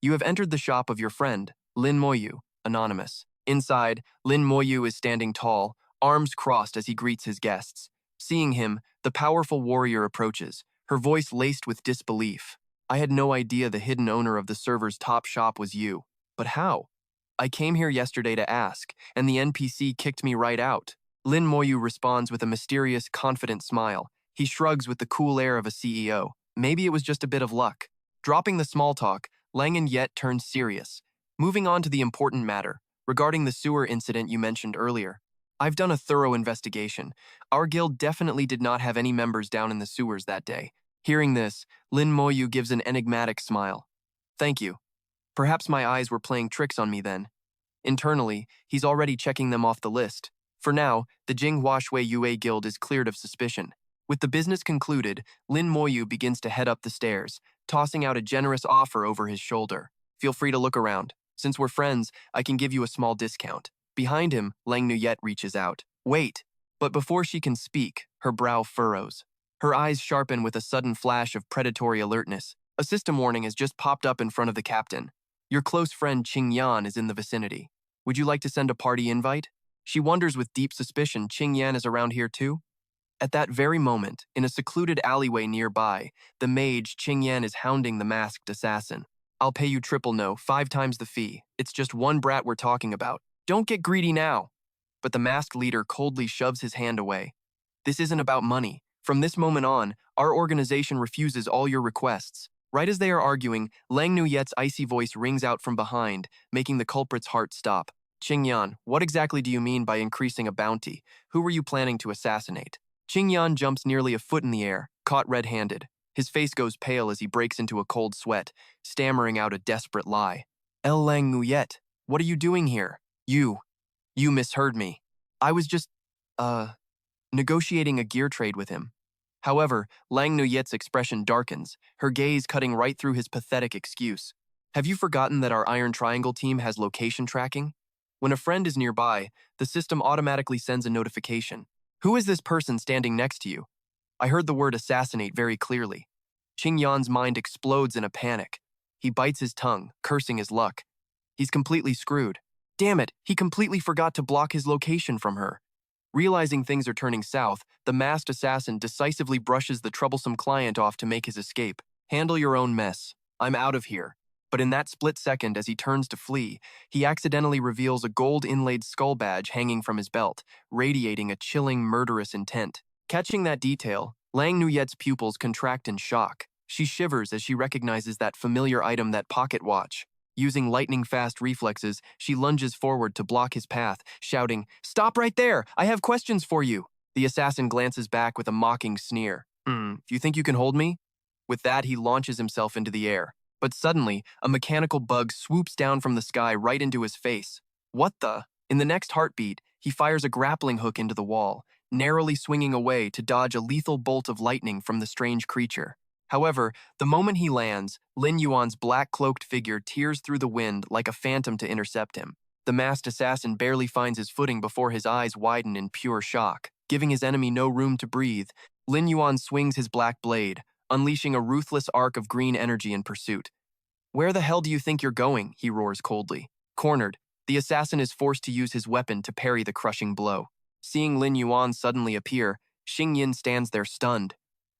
You have entered the shop of your friend, Lin Moyu, anonymous. Inside, Lin Moyu is standing tall, arms crossed as he greets his guests. Seeing him, the powerful warrior approaches, her voice laced with disbelief. I had no idea the hidden owner of the server's top shop was you. But how? I came here yesterday to ask, and the NPC kicked me right out. Lin Moyu responds with a mysterious, confident smile. He shrugs with the cool air of a CEO. Maybe it was just a bit of luck. Dropping the small talk, Lang and Yet turned serious. Moving on to the important matter, regarding the sewer incident you mentioned earlier. I've done a thorough investigation. Our guild definitely did not have any members down in the sewers that day. Hearing this, Lin Moyu gives an enigmatic smile. Thank you. Perhaps my eyes were playing tricks on me then. Internally, he's already checking them off the list. For now, the Jinghua Shui Yue Guild is cleared of suspicion. With the business concluded, Lin Moyu begins to head up the stairs, tossing out a generous offer over his shoulder. Feel free to look around. Since we're friends, I can give you a small discount. Behind him, Lang Nuyet reaches out. Wait! But before she can speak, her brow furrows. Her eyes sharpen with a sudden flash of predatory alertness. A system warning has just popped up in front of the captain. Your close friend Qing Yan is in the vicinity. Would you like to send a party invite? She wonders with deep suspicion Qing Yan is around here too. At that very moment, in a secluded alleyway nearby, the mage Qing Yan is hounding the masked assassin. I'll pay you triple no, 5 times the fee. It's just one brat we're talking about. Don't get greedy now. But the masked leader coldly shoves his hand away. This isn't about money. From this moment on, our organization refuses all your requests. Right as they are arguing, Lang Nuyet's icy voice rings out from behind, making the culprit's heart stop. Qing Yan, what exactly do you mean by increasing a bounty? Who were you planning to assassinate? Qing Yan jumps nearly a foot in the air, caught red-handed. His face goes pale as he breaks into a cold sweat, stammering out a desperate lie. Lang Nuyet, what are you doing here? You misheard me. I was just, uh, negotiating a gear trade with him. However, Lang Nuyet's expression darkens, her gaze cutting right through his pathetic excuse. Have you forgotten that our Iron Triangle team has location tracking? When a friend is nearby, the system automatically sends a notification. Who is this person standing next to you? I heard the word assassinate very clearly. Qing Yan's mind explodes in a panic. He bites his tongue, cursing his luck. He's completely screwed. Damn it, he completely forgot to block his location from her. Realizing things are turning south, the masked assassin decisively brushes the troublesome client off to make his escape. Handle your own mess. I'm out of here. But in that split second, as he turns to flee, he accidentally reveals a gold-inlaid skull badge hanging from his belt, radiating a chilling, murderous intent. Catching that detail, Lang Nuyet's pupils contract in shock. She shivers as she recognizes that familiar item, that pocket watch. Using lightning-fast reflexes, she lunges forward to block his path, shouting, "Stop right there! I have questions for you!" The assassin glances back with a mocking sneer. You think you can hold me?" With that, he launches himself into the air. But suddenly, a mechanical bug swoops down from the sky right into his face. What the? In the next heartbeat, he fires a grappling hook into the wall, narrowly swinging away to dodge a lethal bolt of lightning from the strange creature. However, the moment he lands, Lin Yuan's black-cloaked figure tears through the wind like a phantom to intercept him. The masked assassin barely finds his footing before his eyes widen in pure shock. Giving his enemy no room to breathe, Lin Yuan swings his black blade, unleashing a ruthless arc of green energy in pursuit. "Where the hell do you think you're going?" he roars coldly. Cornered, the assassin is forced to use his weapon to parry the crushing blow. Seeing Lin Yuan suddenly appear, Xing Yin stands there stunned.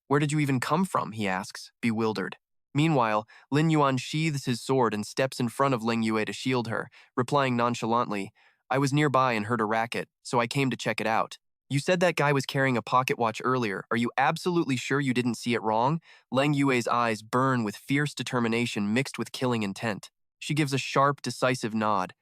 "Where did you even come from?" he asks, bewildered. Meanwhile, Lin Yuan sheathes his sword and steps in front of Ling Yue to shield her, replying nonchalantly, "I was nearby and heard a racket, so I came to check it out." "You said that guy was carrying a pocket watch earlier. Are you absolutely sure you didn't see it wrong?" Ling Yue's eyes burn with fierce determination mixed with killing intent. She gives a sharp, decisive nod.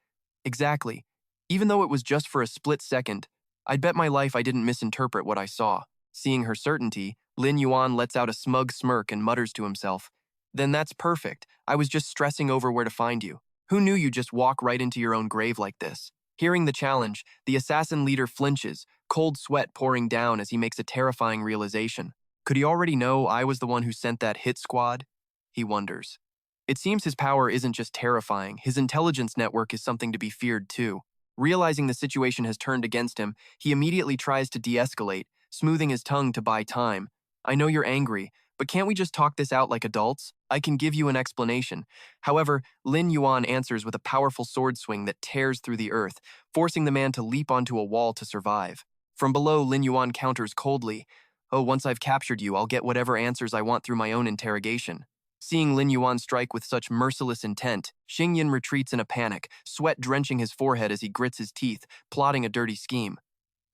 "Exactly. Even though it was just for a split second, I'd bet my life I didn't misinterpret what I saw." Seeing her certainty, Lin Yuan lets out a smug smirk and mutters to himself, "Then that's perfect. I was just stressing over where to find you. Who knew you'd just walk right into your own grave like this?" Hearing the challenge, the assassin leader flinches, cold sweat pouring down as he makes a terrifying realization. Could he already know I was the one who sent that hit squad? He wonders. It seems his power isn't just terrifying, his intelligence network is something to be feared too. Realizing the situation has turned against him, he immediately tries to de-escalate, smoothing his tongue to buy time. "I know you're angry, but can't we just talk this out like adults? I can give you an explanation." However, Lin Yuan answers with a powerful sword swing that tears through the earth, forcing the man to leap onto a wall to survive. From below, Lin Yuan counters coldly, "Oh, once I've captured you, I'll get whatever answers I want through my own interrogation." Seeing Lin Yuan strike with such merciless intent, Xing Yin retreats in a panic, sweat drenching his forehead as he grits his teeth, plotting a dirty scheme.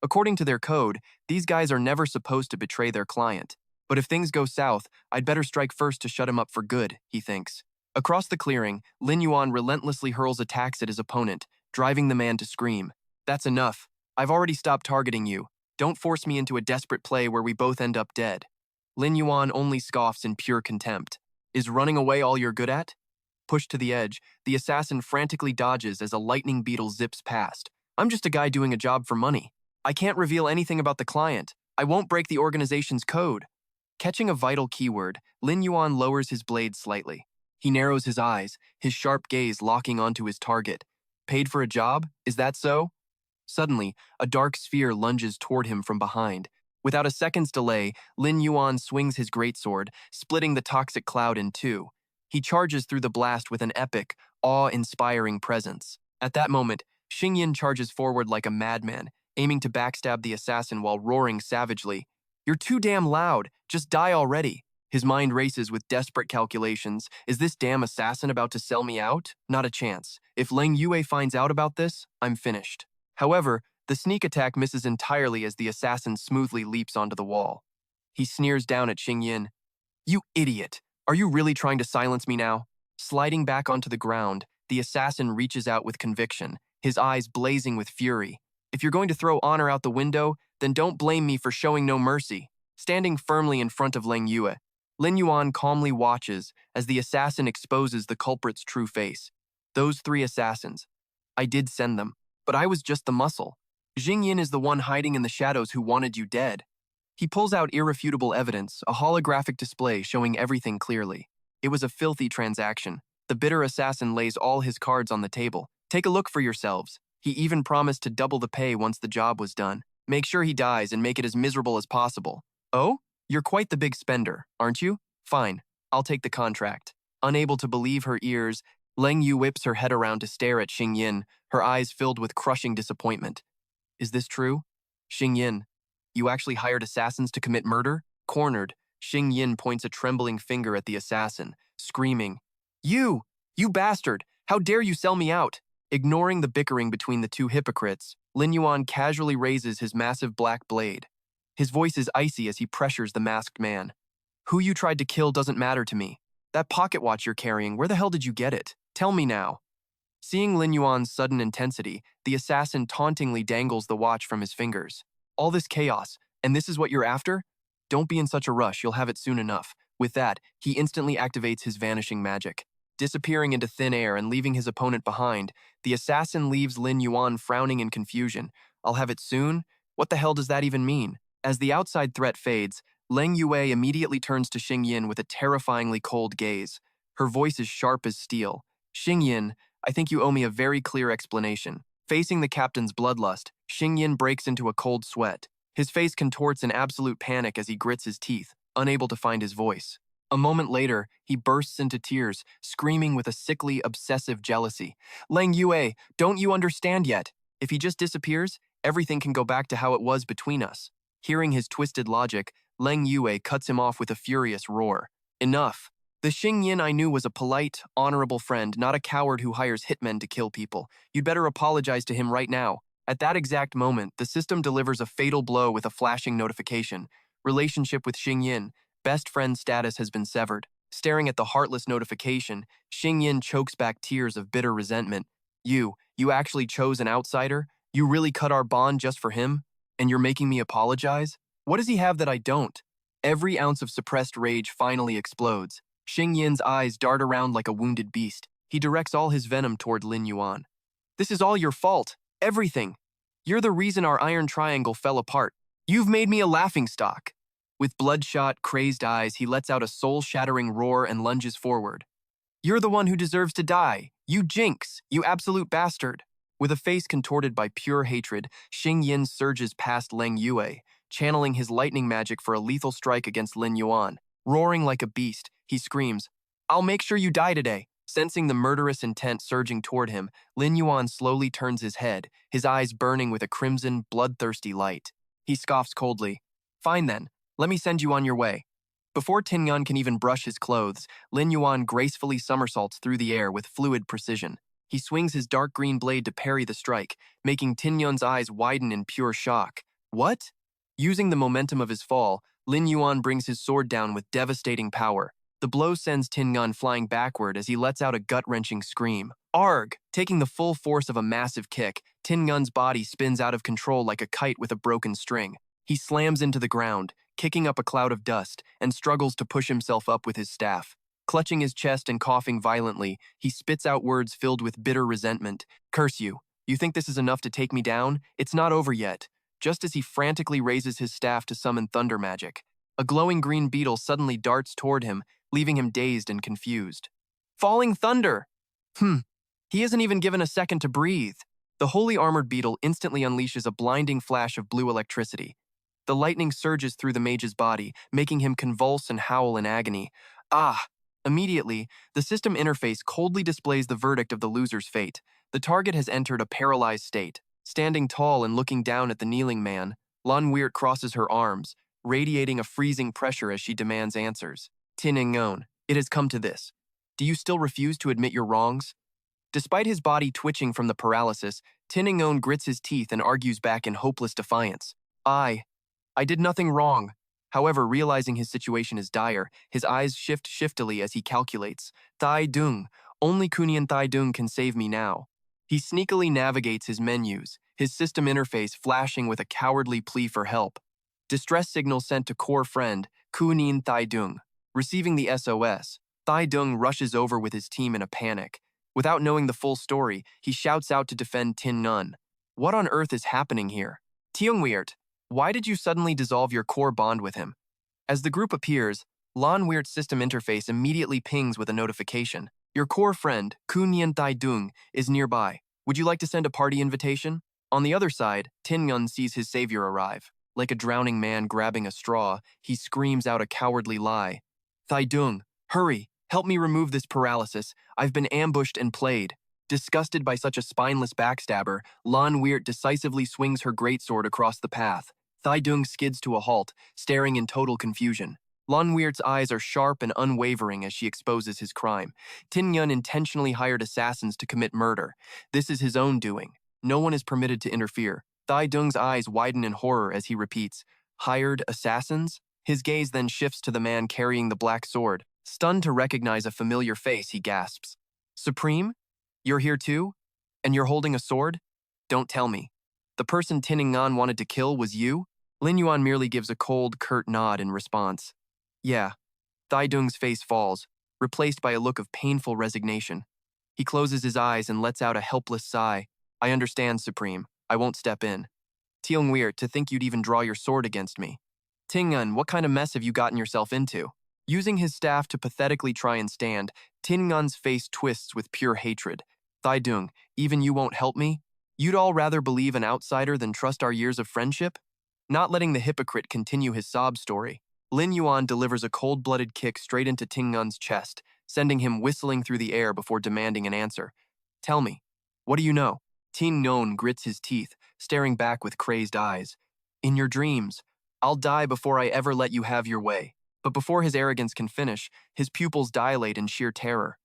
According to their code, these guys are never supposed to betray their client. But if things go south, I'd better strike first to shut him up for good, he thinks. Across the clearing, Lin Yuan relentlessly hurls attacks at his opponent, driving the man to scream. "That's enough. I've already stopped targeting you. Don't force me into a desperate play where we both end up dead." Lin Yuan only scoffs in pure contempt. "Is running away all you're good at?" Pushed to the edge, the assassin frantically dodges as a lightning beetle zips past. "I'm just a guy doing a job for money. I can't reveal anything about the client. I won't break the organization's code." Catching a vital keyword, Lin Yuan lowers his blade slightly. He narrows his eyes, his sharp gaze locking onto his target. "Paid for a job? Is that so?" Suddenly, a dark sphere lunges toward him from behind. Without a second's delay, Lin Yuan swings his greatsword, splitting the toxic cloud in two. He charges through the blast with an epic, awe-inspiring presence. At that moment, Xing Yin charges forward like a madman, aiming to backstab the assassin while roaring savagely, "You're too damn loud. Just die already." His mind races with desperate calculations. Is this damn assassin about to sell me out? Not a chance. If Ling Yue finds out about this, I'm finished. However, the sneak attack misses entirely as the assassin smoothly leaps onto the wall. He sneers down at Xing Yin. "You idiot! Are you really trying to silence me now?" Sliding back onto the ground, the assassin reaches out with conviction, his eyes blazing with fury. "If you're going to throw honor out the window, then don't blame me for showing no mercy." Standing firmly in front of Ling Yue, Lin Yuan calmly watches as the assassin exposes the culprit's true face. Those three assassins. I did send them, but I was just the muscle. Jingyin is the one hiding in the shadows who wanted you dead. He pulls out irrefutable evidence, a holographic display showing everything clearly. It was a filthy transaction. The bitter assassin lays all his cards on the table. Take a look for yourselves. He even promised to double the pay once the job was done. Make sure he dies and make it as miserable as possible. Oh? You're quite the big spender, aren't you? Fine, I'll take the contract. Unable to believe her ears, Leng Yu whips her head around to stare at Xing Yin, her eyes filled with crushing disappointment. Is this true? Xing Yin, you actually hired assassins to commit murder? Cornered, Xing Yin points a trembling finger at the assassin, screaming, You! You bastard! How dare you sell me out? Ignoring the bickering between the two hypocrites, Lin Yuan casually raises his massive black blade. His voice is icy as he pressures the masked man. Who you tried to kill doesn't matter to me. That pocket watch you're carrying, where the hell did you get it? Tell me now. Seeing Lin Yuan's sudden intensity, the assassin tauntingly dangles the watch from his fingers. All this chaos, and this is what you're after? Don't be in such a rush, you'll have it soon enough. With that, he instantly activates his vanishing magic. Disappearing into thin air and leaving his opponent behind, the assassin leaves Lin Yuan frowning in confusion. I'll have it soon? What the hell does that even mean? As the outside threat fades, Leng Yue immediately turns to Xing Yin with a terrifyingly cold gaze. Her voice is sharp as steel. Xing Yin, I think you owe me a very clear explanation. Facing the captain's bloodlust, Xing Yin breaks into a cold sweat. His face contorts in absolute panic as he grits his teeth, unable to find his voice. A moment later, he bursts into tears, screaming with a sickly, obsessive jealousy. Leng Yue, don't you understand yet? If he just disappears, everything can go back to how it was between us. Hearing his twisted logic, Leng Yue cuts him off with a furious roar. Enough. The Xing Yin I knew was a polite, honorable friend, not a coward who hires hitmen to kill people. You'd better apologize to him right now. At that exact moment, the system delivers a fatal blow with a flashing notification. Relationship with Xing Yin. Best friend status has been severed. Staring at the heartless notification, Xing Yin chokes back tears of bitter resentment. You actually chose an outsider? You really cut our bond just for him? And you're making me apologize? What does he have that I don't? Every ounce of suppressed rage finally explodes. Xing Yin's eyes dart around like a wounded beast. He directs all his venom toward Lin Yuan. This is all your fault. Everything. You're the reason our iron triangle fell apart. You've made me a laughingstock. With bloodshot, crazed eyes, he lets out a soul-shattering roar and lunges forward. You're the one who deserves to die. You jinx. You absolute bastard. With a face contorted by pure hatred, Xing Yin surges past Leng Yue, channeling his lightning magic for a lethal strike against Lin Yuan. Roaring like a beast, he screams, I'll make sure you die today. Sensing the murderous intent surging toward him, Lin Yuan slowly turns his head, his eyes burning with a crimson, bloodthirsty light. He scoffs coldly. Fine then, let me send you on your way. Before Tin Yun can even brush his clothes, Lin Yuan gracefully somersaults through the air with fluid precision. He swings his dark green blade to parry the strike, making Tin Yun's eyes widen in pure shock. What? Using the momentum of his fall, Lin Yuan brings his sword down with devastating power. The blow sends Tin Yun flying backward as he lets out a gut-wrenching scream. Arg! Taking the full force of a massive kick, Tin Yun's body spins out of control like a kite with a broken string. He slams into the ground, kicking up a cloud of dust, and struggles to push himself up with his staff. Clutching his chest and coughing violently, he spits out words filled with bitter resentment. Curse you. You think this is enough to take me down? It's not over yet. Just as he frantically raises his staff to summon thunder magic, a glowing green beetle suddenly darts toward him, leaving him dazed and confused. Falling thunder! He isn't even given a second to breathe. The holy armored beetle instantly unleashes a blinding flash of blue electricity. The lightning surges through the mage's body, making him convulse and howl in agony. Ah! Immediately, the system interface coldly displays the verdict of the loser's fate. The target has entered a paralyzed state. Standing tall and looking down at the kneeling man, Lan Weir crosses her arms, radiating a freezing pressure as she demands answers. Tin Yun, it has come to this. Do you still refuse to admit your wrongs? Despite his body twitching from the paralysis, Tin Yun grits his teeth and argues back in hopeless defiance. I did nothing wrong. However, realizing his situation is dire, his eyes shift shiftily as he calculates. Tai Dung, only Kunyan Tai Dung can save me now. He sneakily navigates his menus, his system interface flashing with a cowardly plea for help. Distress signal sent to core friend, Kunyan Tai Dung. Receiving the SOS, Tai Dung rushes over with his team in a panic. Without knowing the full story, he shouts out to defend Tin Yun. What on earth is happening here? Tiongweert, why did you suddenly dissolve your core bond with him? As the group appears, Lan Weirt's system interface immediately pings with a notification. Your core friend, Kunyan Tai Dung, is nearby. Would you like to send a party invitation? On the other side, Tin Ngun sees his savior arrive. Like a drowning man grabbing a straw, he screams out a cowardly lie. Tai Dung, hurry, help me remove this paralysis. I've been ambushed and played. Disgusted by such a spineless backstabber, Lan Weert decisively swings her greatsword across the path. Tai Dung skids to a halt, staring in total confusion. Lan Weert's eyes are sharp and unwavering as she exposes his crime. Tin Yun intentionally hired assassins to commit murder. This is his own doing. No one is permitted to interfere. Tai Dung's eyes widen in horror as he repeats, "Hired assassins?" His gaze then shifts to the man carrying the black sword. Stunned to recognize a familiar face, he gasps. "Supreme? You're here too? And you're holding a sword? Don't tell me. The person Tin Ngan wanted to kill was you?" Lin Yuan merely gives a cold, curt nod in response. "Yeah." Tai Dung's face falls, replaced by a look of painful resignation. He closes his eyes and lets out a helpless sigh. "I understand, Supreme. I won't step in." "Tiongweer, to think you'd even draw your sword against me. Tingun, what kind of mess have you gotten yourself into?" Using his staff to pathetically try and stand, Tingun's face twists with pure hatred. "Tai Dung, even you won't help me? You'd all rather believe an outsider than trust our years of friendship?" Not letting the hypocrite continue his sob story, Lin Yuan delivers a cold-blooded kick straight into Tingun's chest, sending him whistling through the air before demanding an answer. "Tell me, what do you know?" Tin Ngon grits his teeth, staring back with crazed eyes. "In your dreams, I'll die before I ever let you have your way." But before his arrogance can finish, his pupils dilate in sheer terror.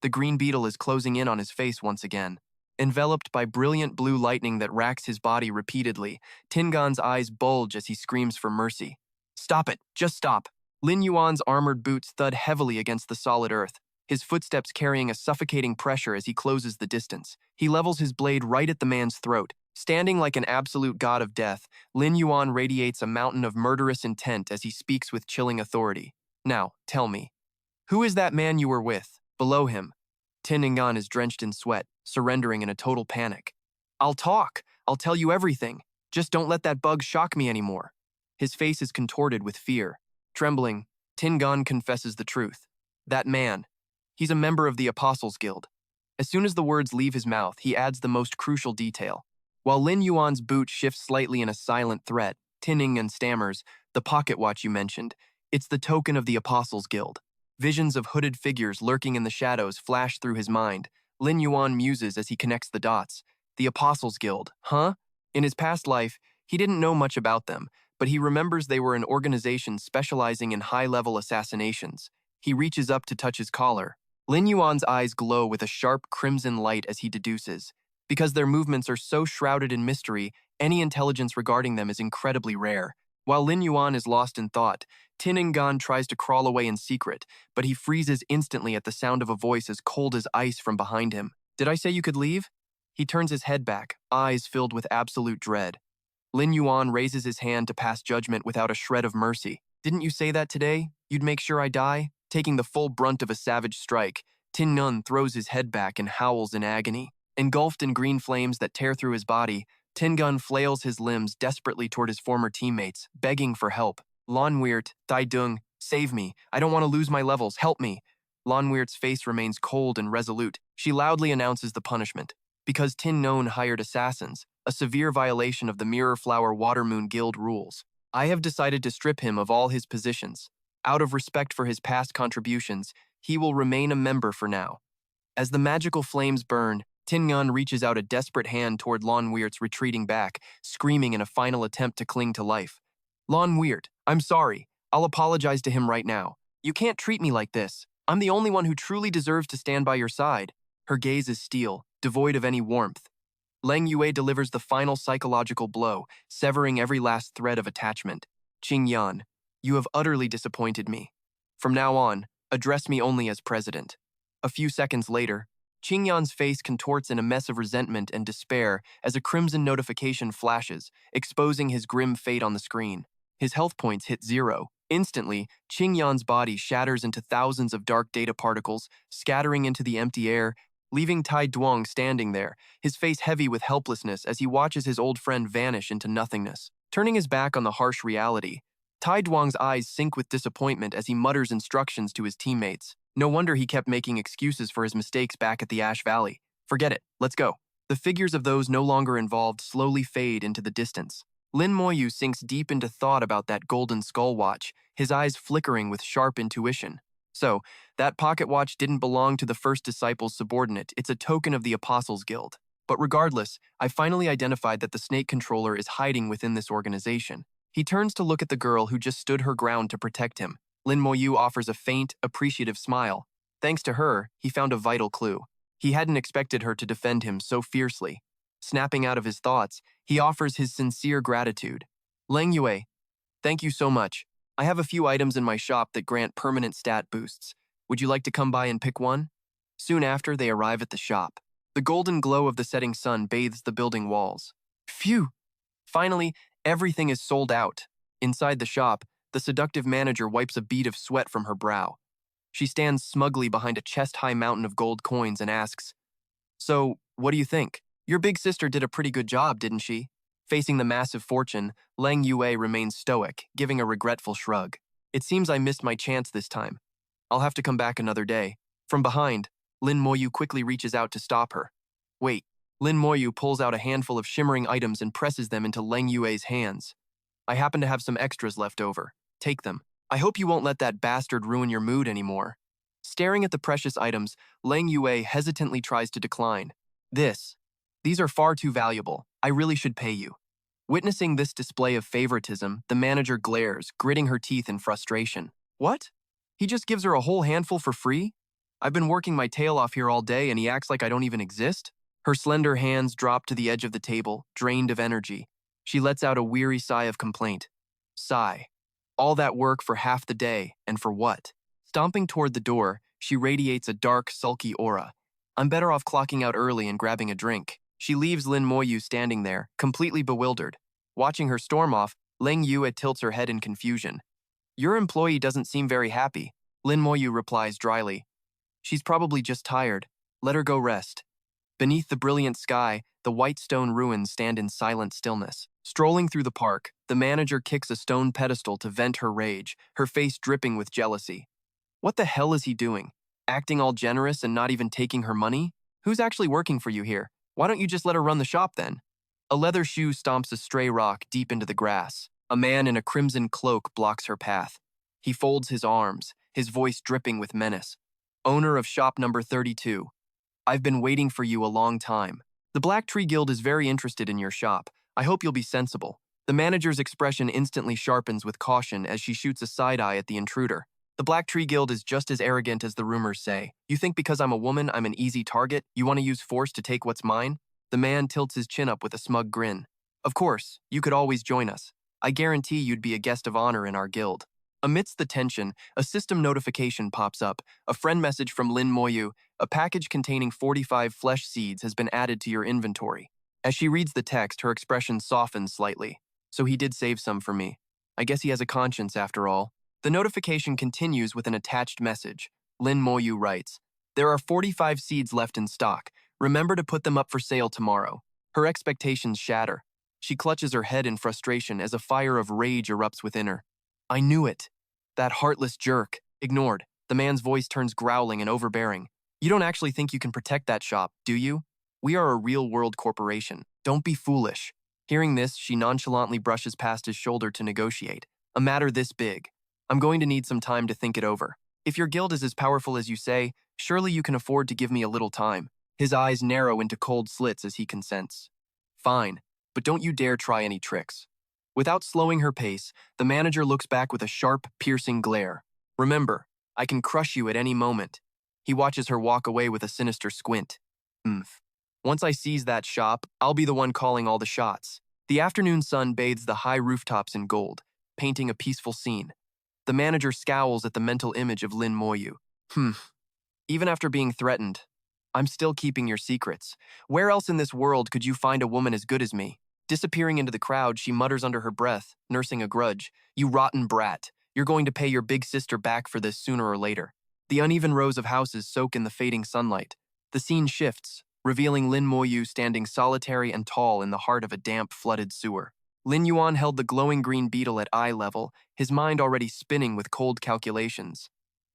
The green beetle is closing in on his face once again. Enveloped by brilliant blue lightning that racks his body repeatedly, Tingon's eyes bulge as he screams for mercy. "Stop it! Just stop!" Lin Yuan's armored boots thud heavily against the solid earth, his footsteps carrying a suffocating pressure as he closes the distance. He levels his blade right at the man's throat. Standing like an absolute god of death, Lin Yuan radiates a mountain of murderous intent as he speaks with chilling authority. "Now, tell me, who is that man you were with, below him?" Tin Ngan is drenched in sweat, surrendering in a total panic. "I'll talk. I'll tell you everything. Just don't let that bug shock me anymore." His face is contorted with fear. Trembling, Tin Ngan confesses the truth. "That man, he's a member of the Apostles' Guild." As soon as the words leave his mouth, he adds the most crucial detail. While Lin Yuan's boot shifts slightly in a silent threat, Tin Ngan stammers, "The pocket watch you mentioned. It's the token of the Apostles' Guild." Visions of hooded figures lurking in the shadows flash through his mind. Lin Yuan muses as he connects the dots. The Apostles' Guild, huh? In his past life, he didn't know much about them, but he remembers they were an organization specializing in high-level assassinations. He reaches up to touch his collar. Lin Yuan's eyes glow with a sharp crimson light as he deduces. Because their movements are so shrouded in mystery, any intelligence regarding them is incredibly rare. While Lin Yuan is lost in thought, Tin Ngan tries to crawl away in secret, but he freezes instantly at the sound of a voice as cold as ice from behind him. "Did I say you could leave?" He turns his head back, eyes filled with absolute dread. Lin Yuan raises his hand to pass judgment without a shred of mercy. "Didn't you say that today? You'd make sure I die?" Taking the full brunt of a savage strike, Tin Ngan throws his head back and howls in agony. Engulfed in green flames that tear through his body, Tin Ngan flails his limbs desperately toward his former teammates, begging for help. "Lan Weert, Tai Dung, save me. I don't want to lose my levels. Help me." Lan Weert's face remains cold and resolute. She loudly announces the punishment. Because Tin Ngan hired assassins, a severe violation of the Mirror Flower Watermoon Guild rules, I have decided to strip him of all his positions. Out of respect for his past contributions, he will remain a member for now. As the magical flames burn, Tin Ngan reaches out a desperate hand toward Lan Weert's retreating back, screaming in a final attempt to cling to life. "Lan Weert, I'm sorry. I'll apologize to him right now. You can't treat me like this. I'm the only one who truly deserves to stand by your side." Her gaze is steel, devoid of any warmth. Leng Yue delivers the final psychological blow, severing every last thread of attachment. "Qing Yan, you have utterly disappointed me. From now on, address me only as president." A few seconds later, Qing Yan's face contorts in a mess of resentment and despair as a crimson notification flashes, exposing his grim fate on the screen. His health points hit 0. Instantly, Qing Yan's body shatters into thousands of dark data particles, scattering into the empty air. leaving Tai Duong standing there, his face heavy with helplessness as he watches his old friend vanish into nothingness. Turning his back on the harsh reality, Tai Duong's eyes sink with disappointment as he mutters instructions to his teammates. No wonder he kept making excuses for his mistakes back at the Ash Valley. Forget it, let's go. The figures of those no longer involved slowly fade into the distance. Lin Moyu sinks deep into thought about that golden skull watch, his eyes flickering with sharp intuition. So, that pocket watch didn't belong to the first disciple's subordinate, it's a token of the Apostles' Guild. But regardless, I finally identified that the snake controller is hiding within this organization. He turns to look at the girl who just stood her ground to protect him. Lin Moyu offers a faint, appreciative smile. Thanks to her, he found a vital clue. He hadn't expected her to defend him so fiercely. Snapping out of his thoughts, he offers his sincere gratitude. Leng Yue, thank you so much. I have a few items in my shop that grant permanent stat boosts. Would you like to come by and pick one? Soon after, they arrive at the shop. The golden glow of the setting sun bathes the building walls. Phew! Finally, everything is sold out. Inside the shop, the seductive manager wipes a bead of sweat from her brow. She stands smugly behind a chest-high mountain of gold coins and asks, "So, what do you think? Your big sister did a pretty good job, didn't she?" Facing the massive fortune, Leng Yue remains stoic, giving a regretful shrug. "It seems I missed my chance this time. I'll have to come back another day." From behind, Lin Moyu quickly reaches out to stop her. "Wait." Lin Moyu pulls out a handful of shimmering items and presses them into Leng Yue's hands. "I happen to have some extras left over. Take them. I hope you won't let that bastard ruin your mood anymore." Staring at the precious items, Leng Yue hesitantly tries to decline. These are far too valuable. I really should pay you." Witnessing this display of favoritism, the manager glares, gritting her teeth in frustration. "What? He just gives her a whole handful for free? I've been working my tail off here all day and he acts like I don't even exist?" Her slender hands drop to the edge of the table, drained of energy. She lets out a weary sigh of complaint. Sigh. All that work for half the day, and for what? Stomping toward the door, she radiates a dark, sulky aura. "I'm better off clocking out early and grabbing a drink." She leaves Lin Moyu standing there, completely bewildered. Watching her storm off, Leng Yue tilts her head in confusion. "Your employee doesn't seem very happy," Lin Moyu replies dryly. "She's probably just tired. Let her go rest." Beneath the brilliant sky, the white stone ruins stand in silent stillness. Strolling through the park, the manager kicks a stone pedestal to vent her rage, her face dripping with jealousy. What the hell is he doing? Acting all generous and not even taking her money? Who's actually working for you here? Why don't you just let her run the shop then? A leather shoe stomps a stray rock deep into the grass. A man in a crimson cloak blocks her path. He folds his arms, his voice dripping with menace. "Owner of shop number 32. I've been waiting for you a long time. The Black Tree Guild is very interested in your shop. I hope you'll be sensible." The manager's expression instantly sharpens with caution as she shoots a side eye at the intruder. "The Black Tree Guild is just as arrogant as the rumors say. You think because I'm a woman, I'm an easy target? You want to use force to take what's mine?" The man tilts his chin up with a smug grin. "Of course, you could always join us. I guarantee you'd be a guest of honor in our guild." Amidst the tension, a system notification pops up, a friend message from Lin Moyu. "A package containing 45 flesh seeds has been added to your inventory." As she reads the text, her expression softens slightly. "So he did save some for me. I guess he has a conscience after all." The notification continues with an attached message. Lin Moyu writes, "There are 45 seeds left in stock. Remember to put them up for sale tomorrow." Her expectations shatter. She clutches her head in frustration as a fire of rage erupts within her. "I knew it. That heartless jerk." Ignored, the man's voice turns growling and overbearing. "You don't actually think you can protect that shop, do you? We are a real-world corporation. Don't be foolish." Hearing this, she nonchalantly brushes past his shoulder to negotiate. "A matter this big. I'm going to need some time to think it over. If your guild is as powerful as you say, surely you can afford to give me a little time." His eyes narrow into cold slits as he consents. "Fine, but don't you dare try any tricks." Without slowing her pace, the manager looks back with a sharp, piercing glare. "Remember, I can crush you at any moment." He watches her walk away with a sinister squint. Once I seize that shop, I'll be the one calling all the shots." The afternoon sun bathes the high rooftops in gold, painting a peaceful scene. The manager scowls at the mental image of Lin Moyu. Even after being threatened, I'm still keeping your secrets. Where else in this world could you find a woman as good as me?" Disappearing into the crowd, she mutters under her breath, nursing a grudge. "You rotten brat. You're going to pay your big sister back for this sooner or later." The uneven rows of houses soak in the fading sunlight. The scene shifts, revealing Lin Moyu standing solitary and tall in the heart of a damp, flooded sewer. Lin Yuan held the glowing green beetle at eye level, his mind already spinning with cold calculations.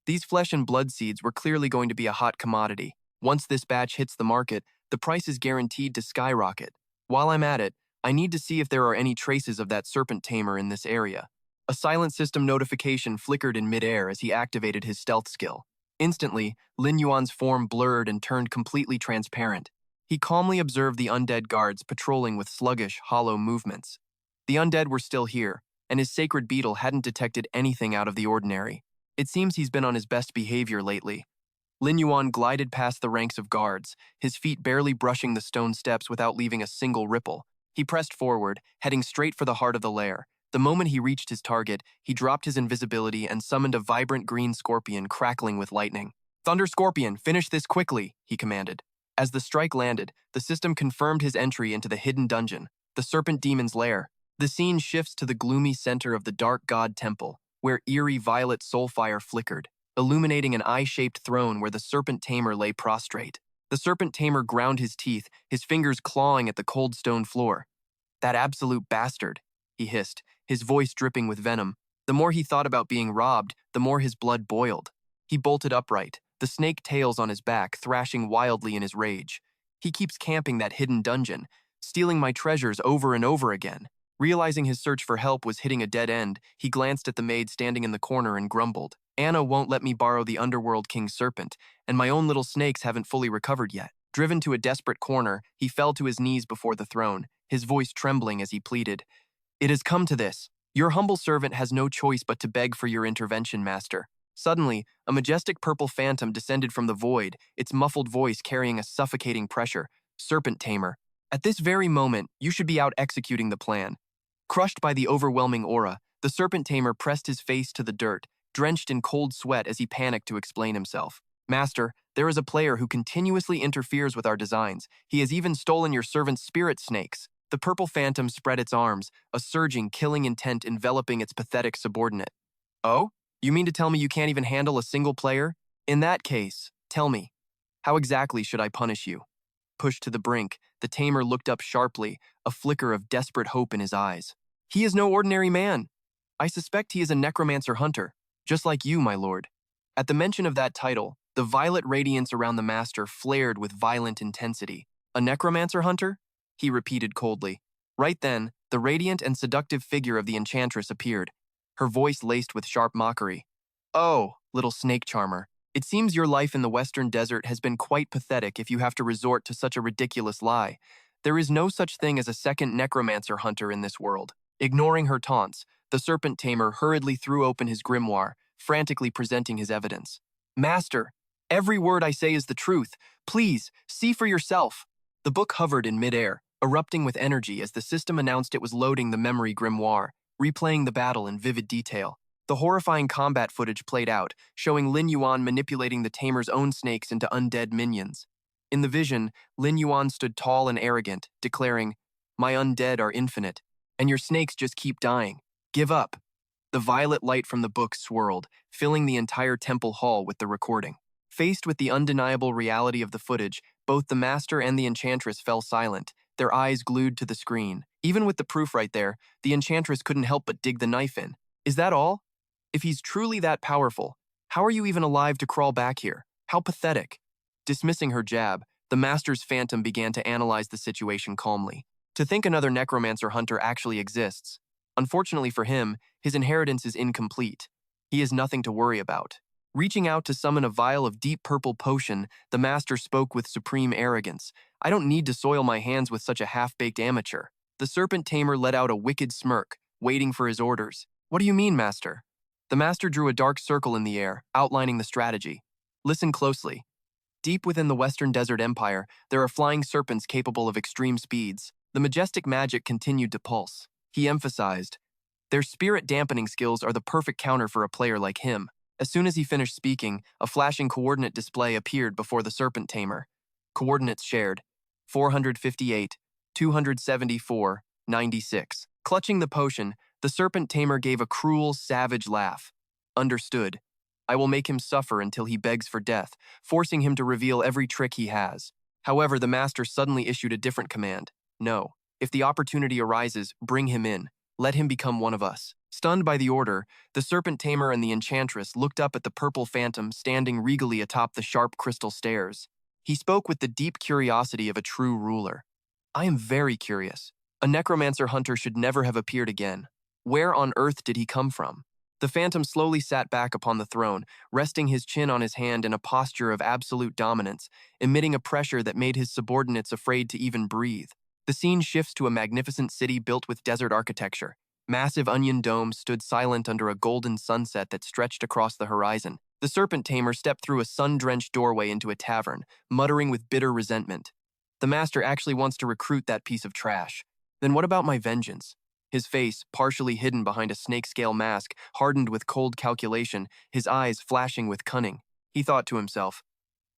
These flesh and blood seeds were clearly going to be a hot commodity. Once this batch hits the market, the price is guaranteed to skyrocket. While I'm at it, I need to see if there are any traces of that serpent tamer in this area. A silent system notification flickered in midair as he activated his stealth skill. Instantly, Lin Yuan's form blurred and turned completely transparent. He calmly observed the undead guards patrolling with sluggish, hollow movements. The undead were still here, and his sacred beetle hadn't detected anything out of the ordinary. It seems he's been on his best behavior lately. Lin Yuan glided past the ranks of guards, his feet barely brushing the stone steps without leaving a single ripple. He pressed forward, heading straight for the heart of the lair. The moment he reached his target, he dropped his invisibility and summoned a vibrant green scorpion crackling with lightning. "Thunder Scorpion, finish this quickly," he commanded. As the strike landed, the system confirmed his entry into the hidden dungeon, the Serpent Demon's lair. The scene shifts to the gloomy center of the Dark God Temple, where eerie violet soulfire flickered, illuminating an eye-shaped throne where the Serpent Tamer lay prostrate. The Serpent Tamer ground his teeth, his fingers clawing at the cold stone floor. "That absolute bastard," he hissed, his voice dripping with venom. The more he thought about being robbed, the more his blood boiled. He bolted upright, the snake tails on his back thrashing wildly in his rage. "He keeps camping that hidden dungeon, stealing my treasures over and over again." Realizing his search for help was hitting a dead end, he glanced at the maid standing in the corner and grumbled. "Anna won't let me borrow the Underworld King's serpent, and my own little snakes haven't fully recovered yet." Driven to a desperate corner, he fell to his knees before the throne, his voice trembling as he pleaded. "It has come to this. Your humble servant has no choice but to beg for your intervention, master." Suddenly, a majestic purple phantom descended from the void, its muffled voice carrying a suffocating pressure. "Serpent Tamer, at this very moment, you should be out executing the plan." Crushed by the overwhelming aura, the Serpent Tamer pressed his face to the dirt, drenched in cold sweat as he panicked to explain himself. "Master, there is a player who continuously interferes with our designs. He has even stolen your servant's spirit snakes." The purple phantom spread its arms, a surging, killing intent enveloping its pathetic subordinate. "Oh? You mean to tell me you can't even handle a single player? In that case, tell me, how exactly should I punish you?" Pushed to the brink, the tamer looked up sharply, a flicker of desperate hope in his eyes. "He is no ordinary man. I suspect he is a necromancer hunter, just like you, my lord." At the mention of that title, the violet radiance around the master flared with violent intensity. "A necromancer hunter?" he repeated coldly. Right then, the radiant and seductive figure of the enchantress appeared, her voice laced with sharp mockery. "Oh, little snake charmer, it seems your life in the western desert has been quite pathetic if you have to resort to such a ridiculous lie. There is no such thing as a second necromancer hunter in this world." Ignoring her taunts, the serpent tamer hurriedly threw open his grimoire, frantically presenting his evidence. "Master, every word I say is the truth. Please, see for yourself." The book hovered in midair, erupting with energy as the system announced it was loading the memory grimoire, replaying the battle in vivid detail. The horrifying combat footage played out, showing Lin Yuan manipulating the tamer's own snakes into undead minions. In the vision, Lin Yuan stood tall and arrogant, declaring, "My undead are infinite, and your snakes just keep dying. Give up." The violet light from the book swirled, filling the entire temple hall with the recording. Faced with the undeniable reality of the footage, both the master and the enchantress fell silent, their eyes glued to the screen. Even with the proof right there, the enchantress couldn't help but dig the knife in. Is that all? If he's truly that powerful, how are you even alive to crawl back here? How pathetic. Dismissing her jab, the master's phantom began to analyze the situation calmly. To think another necromancer hunter actually exists. Unfortunately for him, his inheritance is incomplete. He has nothing to worry about. Reaching out to summon a vial of deep purple potion, the master spoke with supreme arrogance. "I don't need to soil my hands with such a half-baked amateur." The serpent tamer let out a wicked smirk, waiting for his orders. "What do you mean, master?" The master drew a dark circle in the air, outlining the strategy. "Listen closely. Deep within the Western Desert Empire, there are flying serpents capable of extreme speeds." The majestic magic continued to pulse. He emphasized, "Their spirit-dampening skills are the perfect counter for a player like him." As soon as he finished speaking, a flashing coordinate display appeared before the serpent tamer. Coordinates shared: 458, 274, 96. Clutching the potion, the serpent tamer gave a cruel, savage laugh. "Understood. I will make him suffer until he begs for death, forcing him to reveal every trick he has. However, the master suddenly issued a different command. No. If the opportunity arises, bring him in. Let him become one of us. Stunned by the order, the serpent tamer and the enchantress looked up at the purple phantom standing regally atop the sharp crystal stairs. He spoke with the deep curiosity of a true ruler. I am very curious. A necromancer hunter should never have appeared again. Where on earth did he come from? The phantom slowly sat back upon the throne, resting his chin on his hand in a posture of absolute dominance, emitting a pressure that made his subordinates afraid to even breathe. The scene shifts to a magnificent city built with desert architecture. Massive onion domes stood silent under a golden sunset that stretched across the horizon. The serpent tamer stepped through a sun-drenched doorway into a tavern, muttering with bitter resentment. The master actually wants to recruit that piece of trash. Then what about my vengeance? His face, partially hidden behind a snake-scale mask, hardened with cold calculation, his eyes flashing with cunning. He thought to himself,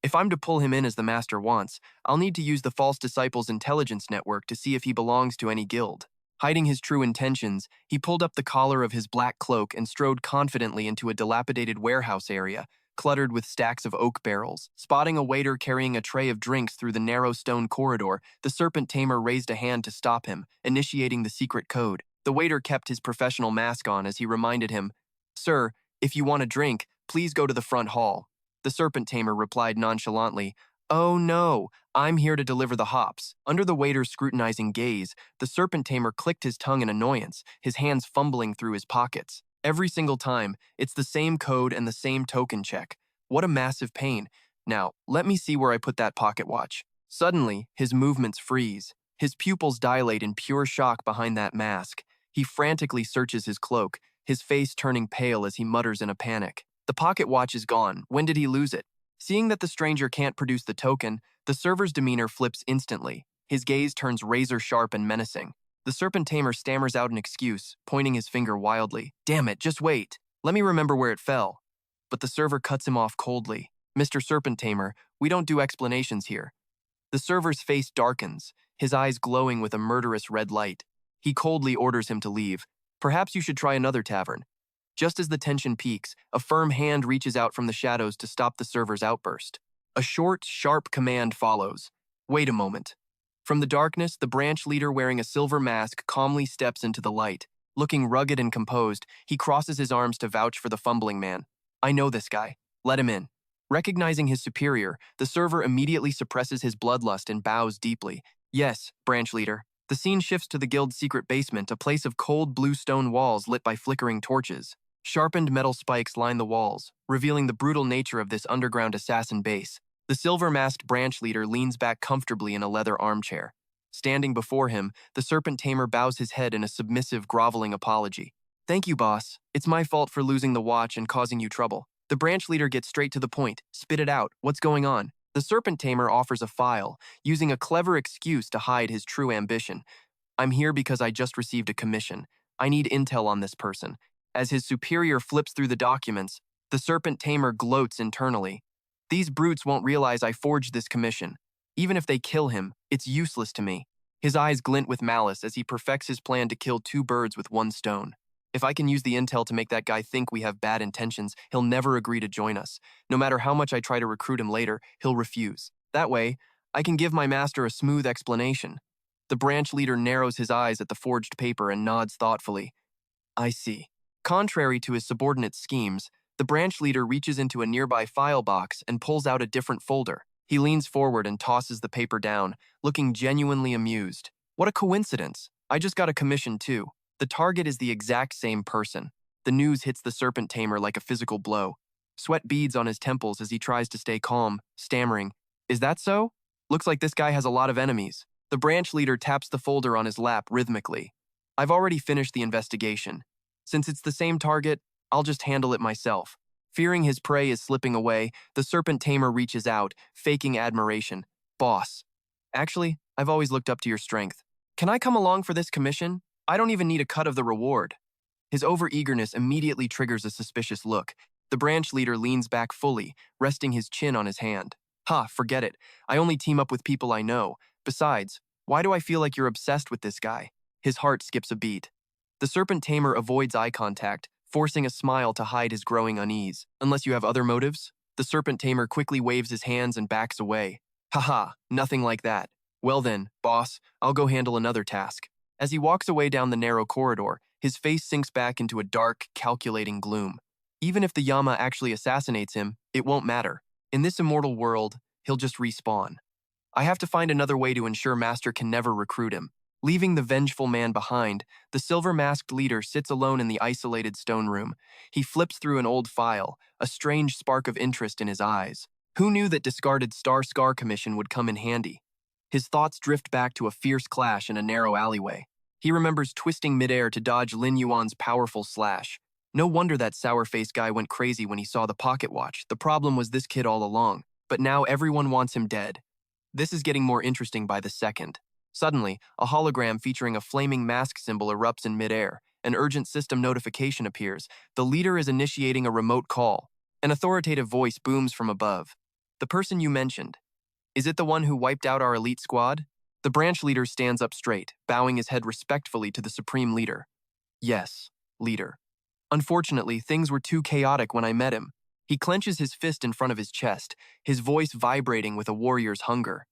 if I'm to pull him in as the master wants, I'll need to use the false disciple's intelligence network to see if he belongs to any guild. Hiding his true intentions, he pulled up the collar of his black cloak and strode confidently into a dilapidated warehouse area, cluttered with stacks of oak barrels. Spotting a waiter carrying a tray of drinks through the narrow stone corridor, the serpent tamer raised a hand to stop him, initiating the secret code. The waiter kept his professional mask on as he reminded him, "Sir, if you want a drink, please go to the front hall." The serpent tamer replied nonchalantly, "Oh no, I'm here to deliver the hops." Under the waiter's scrutinizing gaze, the serpent tamer clicked his tongue in annoyance, his hands fumbling through his pockets. Every single time, it's the same code and the same token check. What a massive pain. Now, let me see where I put that pocket watch. Suddenly, his movements freeze. His pupils dilate in pure shock behind that mask. He frantically searches his cloak, his face turning pale as he mutters in a panic. The pocket watch is gone. When did he lose it? Seeing that the stranger can't produce the token, the server's demeanor flips instantly. His gaze turns razor-sharp and menacing. The serpent tamer stammers out an excuse, pointing his finger wildly. "Damn it, just wait. Let me remember where it fell." But the server cuts him off coldly. "Mr. Serpent Tamer, we don't do explanations here." The server's face darkens, his eyes glowing with a murderous red light. He coldly orders him to leave. "Perhaps you should try another tavern." Just as the tension peaks, a firm hand reaches out from the shadows to stop the server's outburst. A short, sharp command follows. "Wait a moment." From the darkness, the branch leader wearing a silver mask calmly steps into the light. Looking rugged and composed, he crosses his arms to vouch for the fumbling man. "I know this guy. Let him in." Recognizing his superior, the server immediately suppresses his bloodlust and bows deeply. "Yes, branch leader." The scene shifts to the guild's secret basement, a place of cold blue stone walls lit by flickering torches. Sharpened metal spikes line the walls, revealing the brutal nature of this underground assassin base. The silver-masked branch leader leans back comfortably in a leather armchair. Standing before him, the serpent tamer bows his head in a submissive, groveling apology. "Thank you, boss. It's my fault for losing the watch and causing you trouble." The branch leader gets straight to the point. "Spit it out. What's going on?" The serpent tamer offers a file, using a clever excuse to hide his true ambition. "I'm here because I just received a commission. I need intel on this person." As his superior flips through the documents, the serpent tamer gloats internally. "These brutes won't realize I forged this commission. Even if they kill him, it's useless to me." His eyes glint with malice as he perfects his plan to kill two birds with one stone. "If I can use the intel to make that guy think we have bad intentions, he'll never agree to join us. No matter how much I try to recruit him later, he'll refuse. That way, I can give my master a smooth explanation." The branch leader narrows his eyes at the forged paper and nods thoughtfully. "I see." Contrary to his subordinate's schemes, the branch leader reaches into a nearby file box and pulls out a different folder. He leans forward and tosses the paper down, looking genuinely amused. "What a coincidence. I just got a commission too. The target is the exact same person." The news hits the serpent tamer like a physical blow. Sweat beads on his temples as he tries to stay calm, stammering, "Is that so? Looks like this guy has a lot of enemies." The branch leader taps the folder on his lap rhythmically. "I've already finished the investigation. Since it's the same target, I'll just handle it myself." Fearing his prey is slipping away, the serpent tamer reaches out, faking admiration. "Boss, actually, I've always looked up to your strength. Can I come along for this commission? I don't even need a cut of the reward." His overeagerness immediately triggers a suspicious look. The branch leader leans back fully, resting his chin on his hand. "Ha, forget it. I only team up with people I know. Besides, why do I feel like you're obsessed with this guy?" His heart skips a beat. The serpent tamer avoids eye contact, forcing a smile to hide his growing unease. Unless you have other motives? The serpent tamer quickly waves his hands and backs away. Haha, nothing like that. Well then, boss, I'll go handle another task. As he walks away down the narrow corridor, his face sinks back into a dark, calculating gloom. Even if the Yama actually assassinates him, it won't matter. In this immortal world, he'll just respawn. I have to find another way to ensure Master can never recruit him. Leaving the vengeful man behind, the silver-masked leader sits alone in the isolated stone room. He flips through an old file, a strange spark of interest in his eyes. Who knew that discarded Star Scar commission would come in handy? His thoughts drift back to a fierce clash in a narrow alleyway. He remembers twisting midair to dodge Lin Yuan's powerful slash. No wonder that sour-faced guy went crazy when he saw the pocket watch. The problem was this kid all along. But now everyone wants him dead. This is getting more interesting by the second. Suddenly, a hologram featuring a flaming mask symbol erupts in midair. An urgent system notification appears. The leader is initiating a remote call. An authoritative voice booms from above. The person you mentioned. Is it the one who wiped out our elite squad? The branch leader stands up straight, bowing his head respectfully to the supreme leader. Yes, leader. Unfortunately, things were too chaotic when I met him. He clenches his fist in front of his chest, his voice vibrating with a warrior's hunger.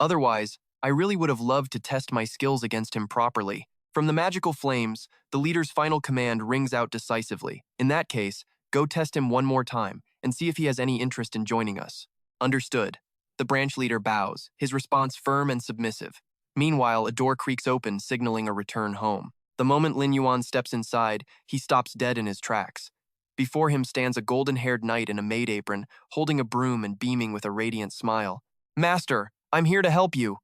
Otherwise, I really would have loved to test my skills against him properly. From the magical flames, the leader's final command rings out decisively. In that case, go test him one more time and see if he has any interest in joining us. Understood. The branch leader bows, his response firm and submissive. Meanwhile, a door creaks open, signaling a return home. The moment Lin Yuan steps inside, he stops dead in his tracks. Before him stands a golden-haired knight in a maid apron, holding a broom and beaming with a radiant smile. Master, I'm here to help you.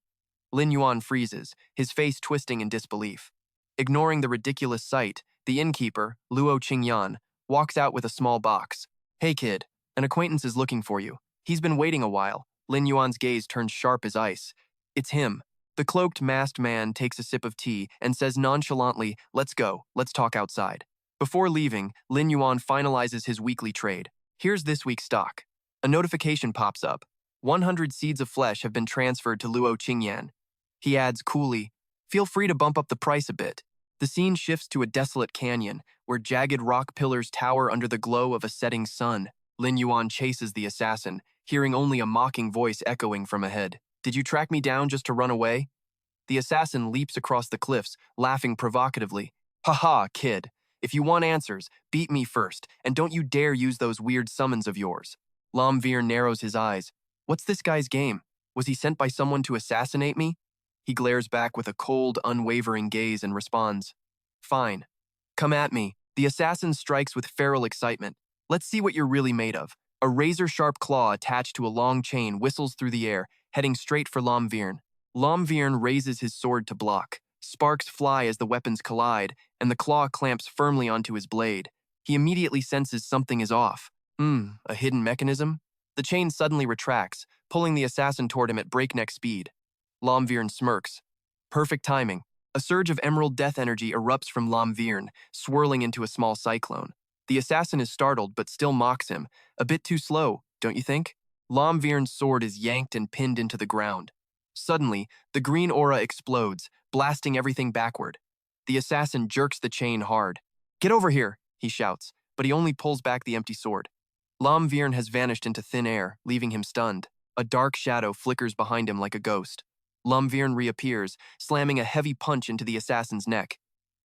Lin Yuan freezes, his face twisting in disbelief. Ignoring the ridiculous sight, the innkeeper, Luo Qingyan, walks out with a small box. Hey kid, an acquaintance is looking for you. He's been waiting a while. Lin Yuan's gaze turns sharp as ice. It's him. The cloaked, masked man takes a sip of tea and says nonchalantly, let's go, let's talk outside. Before leaving, Lin Yuan finalizes his weekly trade. Here's this week's stock. A notification pops up. 100 seeds of flesh have been transferred to Luo Qingyan. He adds coolly, feel free to bump up the price a bit. The scene shifts to a desolate canyon, where jagged rock pillars tower under the glow of a setting sun. Lin Yuan chases the assassin, hearing only a mocking voice echoing from ahead. Did you track me down just to run away? The assassin leaps across the cliffs, laughing provocatively. Haha, kid. If you want answers, beat me first, and don't you dare use those weird summons of yours. Lam Veer narrows his eyes. What's this guy's game? Was he sent by someone to assassinate me? He glares back with a cold, unwavering gaze and responds, fine. Come at me. The assassin strikes with feral excitement. Let's see what you're really made of. A razor-sharp claw attached to a long chain whistles through the air, heading straight for Lam Veer. Lam Veer raises his sword to block. Sparks fly as the weapons collide, and the claw clamps firmly onto his blade. He immediately senses something is off. A hidden mechanism? The chain suddenly retracts, pulling the assassin toward him at breakneck speed. Lam Veer smirks. Perfect timing. A surge of emerald death energy erupts from Lam Veer, swirling into a small cyclone. The assassin is startled, but still mocks him. A bit too slow, don't you think? Lam Veer's sword is yanked and pinned into the ground. Suddenly, the green aura explodes, blasting everything backward. The assassin jerks the chain hard. Get over here, he shouts, but he only pulls back the empty sword. Lam Veer has vanished into thin air, leaving him stunned. A dark shadow flickers behind him like a ghost. Lam Veer reappears, slamming a heavy punch into the assassin's neck.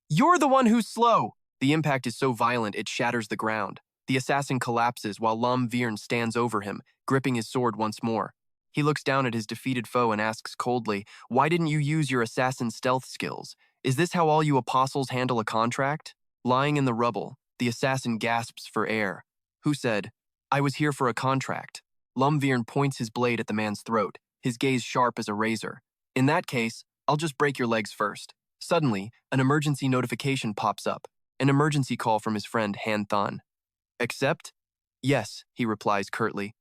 You're the one who's slow! The impact is so violent it shatters the ground. The assassin collapses while Lam Veer stands over him, gripping his sword once more. He looks down at his defeated foe and asks coldly, why didn't you use your assassin stealth skills? Is this how all you apostles handle a contract? Lying in the rubble, the assassin gasps for air. Who said, I was here for a contract? Lam Veer points his blade at the man's throat, his gaze sharp as a razor. In that case, I'll just break your legs first. Suddenly, an emergency notification pops up. An emergency call from his friend Han Than. Accept? Yes, he replies curtly.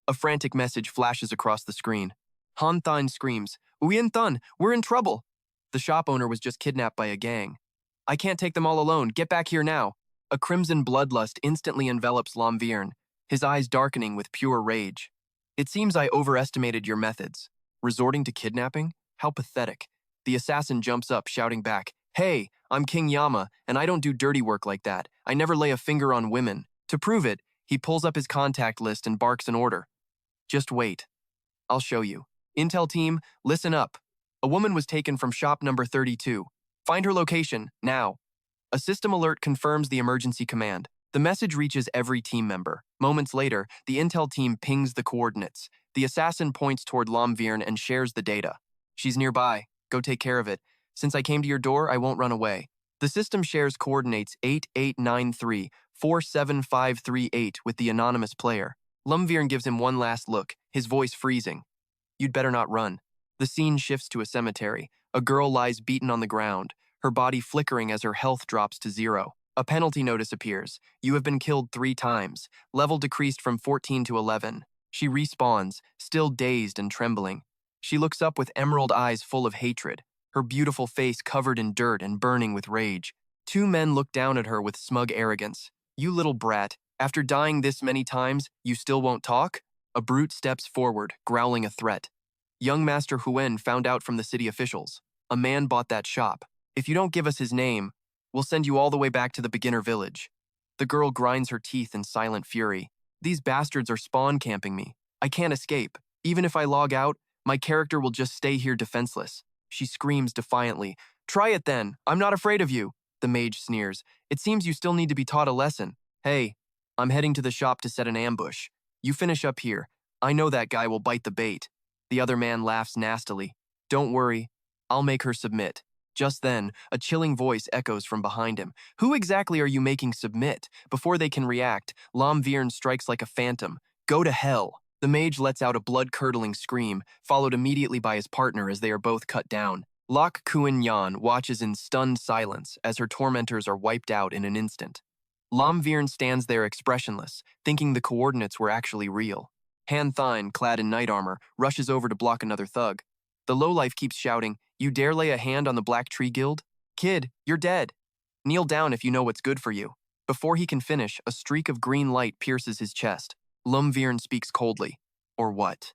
A frantic message flashes across the screen. Han Than screams, Uyen Thun, we're in trouble. The shop owner was just kidnapped by a gang. I can't take them all alone, get back here now. A crimson bloodlust instantly envelops Lam Veer, his eyes darkening with pure rage. It seems I overestimated your methods. Resorting to kidnapping? How pathetic. The assassin jumps up, shouting back, Hey, I'm King Yama, and I don't do dirty work like that. I never lay a finger on women. To prove it, he pulls up his contact list and barks an order. Just wait. I'll show you. Intel team, listen up. A woman was taken from shop number 32. Find her location, now. A system alert confirms the emergency command. The message reaches every team member. Moments later, the Intel team pings the coordinates. The assassin points toward Lomvirn and shares the data. She's nearby. Go take care of it. Since I came to your door, I won't run away. The system shares coordinates 8893-47538 with the anonymous player. Lomvirn gives him one last look, his voice freezing. You'd better not run. The scene shifts to a cemetery. A girl lies beaten on the ground, her body flickering as her health drops to 0. A penalty notice appears. You have been killed 3 times. Level decreased from 14 to 11. She respawns, still dazed and trembling. She looks up with emerald eyes full of hatred, her beautiful face covered in dirt and burning with rage. 2 men look down at her with smug arrogance. You little brat, after dying this many times, you still won't talk? A brute steps forward, growling a threat. Young Master Huen found out from the city officials. A man bought that shop. If you don't give us his name, we'll send you all the way back to the beginner village. The girl grinds her teeth in silent fury. These bastards are spawn camping me. I can't escape. Even if I log out, my character will just stay here defenseless. She screams defiantly. Try it then. I'm not afraid of you. The mage sneers. It seems you still need to be taught a lesson. Hey, I'm heading to the shop to set an ambush. You finish up here. I know that guy will bite the bait. The other man laughs nastily. Don't worry. I'll make her submit. Just then, a chilling voice echoes from behind him. Who exactly are you making submit? Before they can react, Lomvirn strikes like a phantom. Go to hell. The mage lets out a blood-curdling scream, followed immediately by his partner as they are both cut down. Lok Kuin Yan watches in stunned silence as her tormentors are wiped out in an instant. Lomvirn stands there expressionless, thinking the coordinates were actually real. Han Thine, clad in knight armor, rushes over to block another thug. The lowlife keeps shouting, You dare lay a hand on the Black Tree Guild? Kid, you're dead. Kneel down if you know what's good for you. Before he can finish, a streak of green light pierces his chest. Lomvirn speaks coldly. Or what?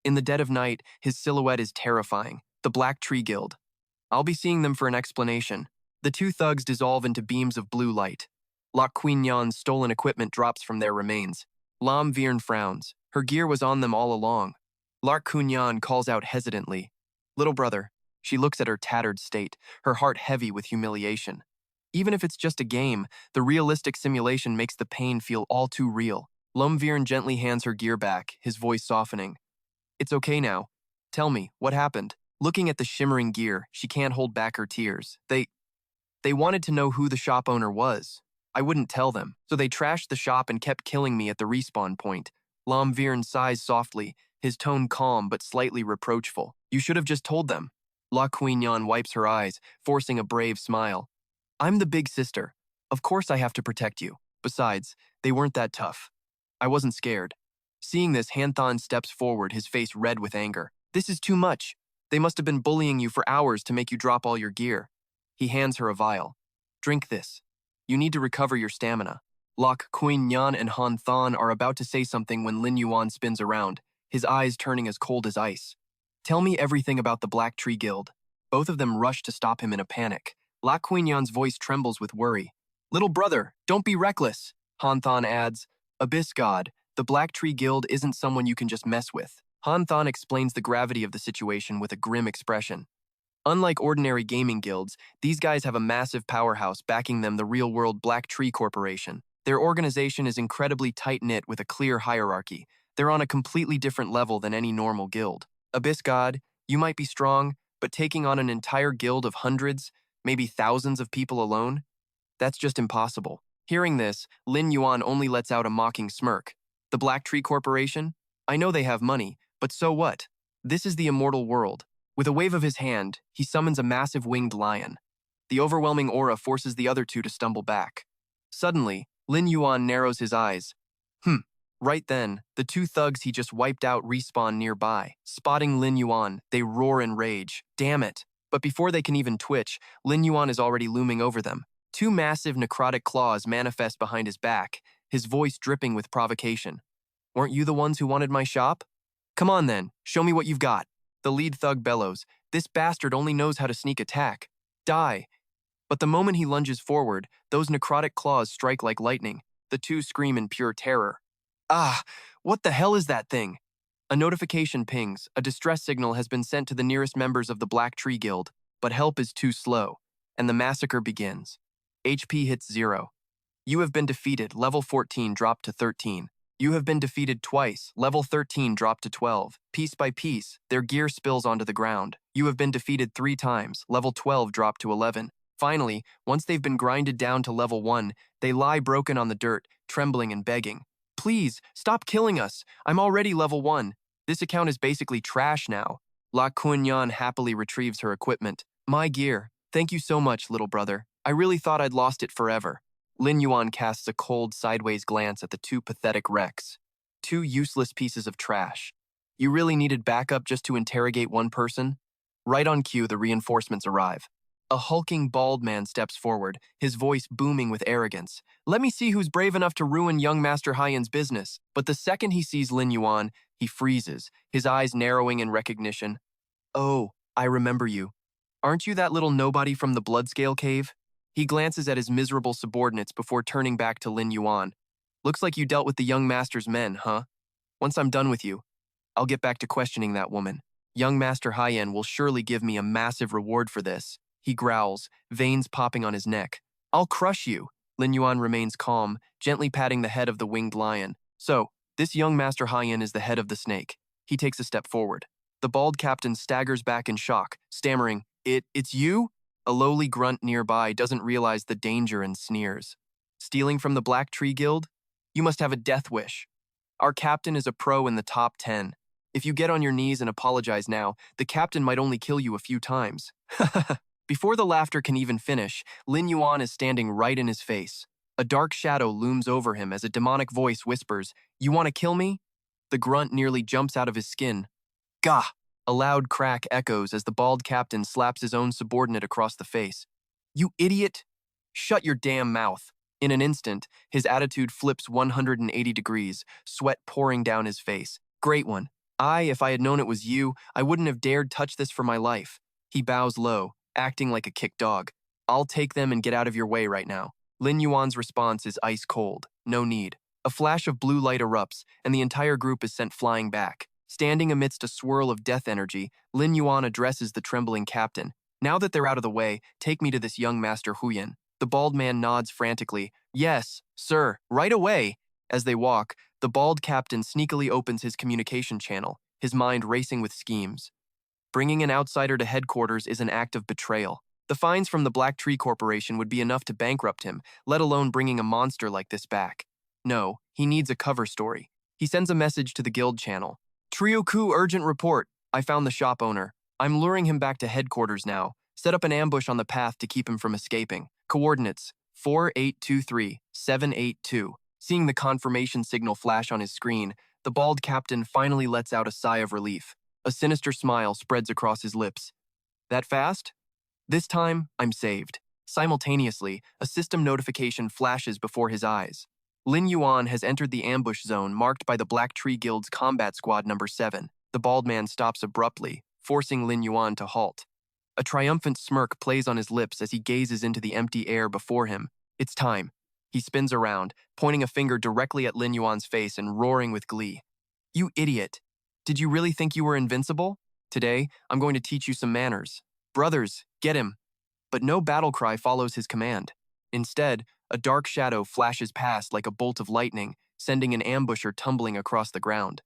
In the dead of night, his silhouette is terrifying. The Black Tree Guild. I'll be seeing them for an explanation. The 2 thugs dissolve into beams of blue light. Lok Queen Yan's stolen equipment drops from their remains. Lomvirn frowns. Her gear was on them all along. Lok Kun Yan calls out hesitantly. Little brother. She looks at her tattered state, her heart heavy with humiliation. Even if it's just a game, the realistic simulation makes the pain feel all too real. Lomvirn gently hands her gear back, his voice softening. It's okay now. Tell me, what happened? Looking at the shimmering gear, she can't hold back her tears. They wanted to know who the shop owner was. I wouldn't tell them, so they trashed the shop and kept killing me at the respawn point. Lomvirn sighs softly, his tone calm but slightly reproachful. You should have just told them. La Quignon wipes her eyes, forcing a brave smile. I'm the big sister. Of course I have to protect you. Besides, they weren't that tough. I wasn't scared. Seeing this, Hanthan steps forward, his face red with anger. This is too much. They must have been bullying you for hours to make you drop all your gear. He hands her a vial. Drink this. You need to recover your stamina. Lok Quignon and Han Than are about to say something when Lin Yuan spins around, his eyes turning as cold as ice. Tell me everything about the Black Tree Guild. Both of them rush to stop him in a panic. Lok Quignon's voice trembles with worry. Little brother, don't be reckless. Han Than adds, Abyss God, the Black Tree Guild isn't someone you can just mess with. Han Than explains the gravity of the situation with a grim expression. Unlike ordinary gaming guilds, these guys have a massive powerhouse backing them, the real-world Black Tree Corporation. Their organization is incredibly tight-knit with a clear hierarchy. They're on a completely different level than any normal guild. Abyss God, you might be strong, but taking on an entire guild of hundreds, maybe thousands of people alone? That's just impossible. Hearing this, Lin Yuan only lets out a mocking smirk. The Black Tree Corporation? I know they have money, but so what? This is the immortal world. With a wave of his hand, he summons a massive winged lion. The overwhelming aura forces the other two to stumble back. Suddenly, Lin Yuan narrows his eyes. Right then, the two thugs he just wiped out respawn nearby. Spotting Lin Yuan, they roar in rage. Damn it. But before they can even twitch, Lin Yuan is already looming over them. Two massive necrotic claws manifest behind his back, his voice dripping with provocation. Weren't you the ones who wanted my shop? Come on then, show me what you've got. The lead thug bellows. This bastard only knows how to sneak attack. Die. But the moment he lunges forward, those necrotic claws strike like lightning. The two scream in pure terror. Ah, what the hell is that thing? A notification pings. A distress signal has been sent to the nearest members of the Black Tree Guild, but help is too slow, and the massacre begins. HP hits 0. You have been defeated, level 14 dropped to 13. You have been defeated twice, level 13 dropped to 12. Piece by piece, their gear spills onto the ground. You have been defeated 3 times, level 12 dropped to 11. Finally, once they've been grinded down to level 1, they lie broken on the dirt, trembling and begging. Please, stop killing us. I'm already level 1. This account is basically trash now. Lin Yuan happily retrieves her equipment. My gear. Thank you so much, little brother. I really thought I'd lost it forever. Lin Yuan casts a cold, sideways glance at the two pathetic wrecks. 2 useless pieces of trash. You really needed backup just to interrogate one person? Right on cue, the reinforcements arrive. A hulking bald man steps forward, his voice booming with arrogance. Let me see who's brave enough to ruin young Master Haiyan's business. But the second he sees Lin Yuan, he freezes, his eyes narrowing in recognition. Oh, I remember you. Aren't you that little nobody from the Bloodscale Cave? He glances at his miserable subordinates before turning back to Lin Yuan. Looks like you dealt with the young master's men, huh? Once I'm done with you, I'll get back to questioning that woman. Young Master Haiyan will surely give me a massive reward for this. He growls, veins popping on his neck. I'll crush you. Lin Yuan remains calm, gently patting the head of the winged lion. So, this young Master Haiyan is the head of the snake. He takes a step forward. The bald captain staggers back in shock, stammering, It's you? A lowly grunt nearby doesn't realize the danger and sneers. Stealing from the Black Tree Guild? You must have a death wish. Our captain is a pro in the top 10. If you get on your knees and apologize now, the captain might only kill you a few times. Before the laughter can even finish, Lin Yuan is standing right in his face. A dark shadow looms over him as a demonic voice whispers, You want to kill me? The grunt nearly jumps out of his skin. Gah! A loud crack echoes as the bald captain slaps his own subordinate across the face. You idiot! Shut your damn mouth. In an instant, his attitude flips 180 degrees, sweat pouring down his face. Great one. If I had known it was you, I wouldn't have dared touch this for my life. He bows low, acting like a kicked dog. I'll take them and get out of your way right now. Lin Yuan's response is ice cold. No need. A flash of blue light erupts, and the entire group is sent flying back. Standing amidst a swirl of death energy, Lin Yuan addresses the trembling captain. Now that they're out of the way, take me to this young Master Huyan. The bald man nods frantically. Yes, sir, right away. As they walk, the bald captain sneakily opens his communication channel, his mind racing with schemes. Bringing an outsider to headquarters is an act of betrayal. The fines from the Black Tree Corporation would be enough to bankrupt him, let alone bringing a monster like this back. No, he needs a cover story. He sends a message to the guild channel. Trioku urgent report. I found the shop owner. I'm luring him back to headquarters now. Set up an ambush on the path to keep him from escaping. Coordinates 4823-782. Seeing the confirmation signal flash on his screen, the bald captain finally lets out a sigh of relief. A sinister smile spreads across his lips. That fast? This time, I'm saved. Simultaneously, a system notification flashes before his eyes. Lin Yuan has entered the ambush zone marked by the Black Tree Guild's Combat Squad number 7. The bald man stops abruptly, forcing Lin Yuan to halt. A triumphant smirk plays on his lips as he gazes into the empty air before him. It's time. He spins around, pointing a finger directly at Lin Yuan's face and roaring with glee. You idiot! Did you really think you were invincible? Today, I'm going to teach you some manners. Brothers, get him! But no battle cry follows his command. Instead, a dark shadow flashes past like a bolt of lightning, sending an ambusher tumbling across the ground.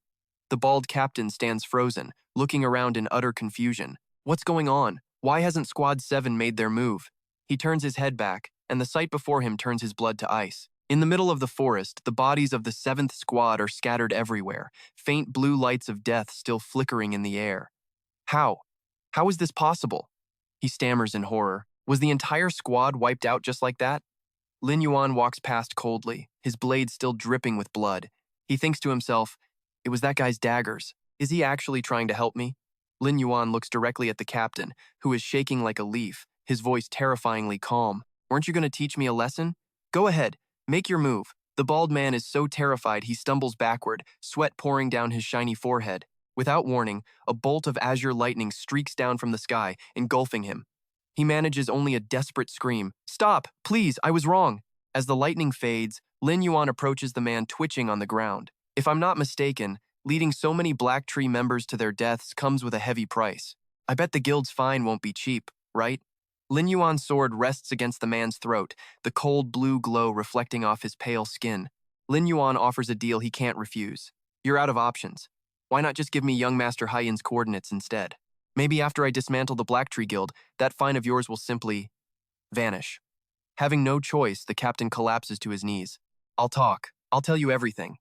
The bald captain stands frozen, looking around in utter confusion. What's going on? Why hasn't Squad 7 made their move? He turns his head back, and the sight before him turns his blood to ice. In the middle of the forest, the bodies of the 7th Squad are scattered everywhere, faint blue lights of death still flickering in the air. How? How is this possible? He stammers in horror. Was the entire squad wiped out just like that? Lin Yuan walks past coldly, his blade still dripping with blood. He thinks to himself, it was that guy's daggers. Is he actually trying to help me? Lin Yuan looks directly at the captain, who is shaking like a leaf, his voice terrifyingly calm. Weren't you going to teach me a lesson? Go ahead, make your move. The bald man is so terrified he stumbles backward, sweat pouring down his shiny forehead. Without warning, a bolt of azure lightning streaks down from the sky, engulfing him. He manages only a desperate scream. "Stop! Please, I was wrong!" As the lightning fades, Lin Yuan approaches the man twitching on the ground. If I'm not mistaken, leading so many Black Tree members to their deaths comes with a heavy price. I bet the guild's fine won't be cheap, right? Lin Yuan's sword rests against the man's throat, the cold blue glow reflecting off his pale skin. Lin Yuan offers a deal he can't refuse. "You're out of options. Why not just give me young Master Haiyan's coordinates instead? Maybe after I dismantle the Black Tree Guild, that fine of yours will simply vanish." Having no choice, the captain collapses to his knees. "I'll talk. I'll tell you everything."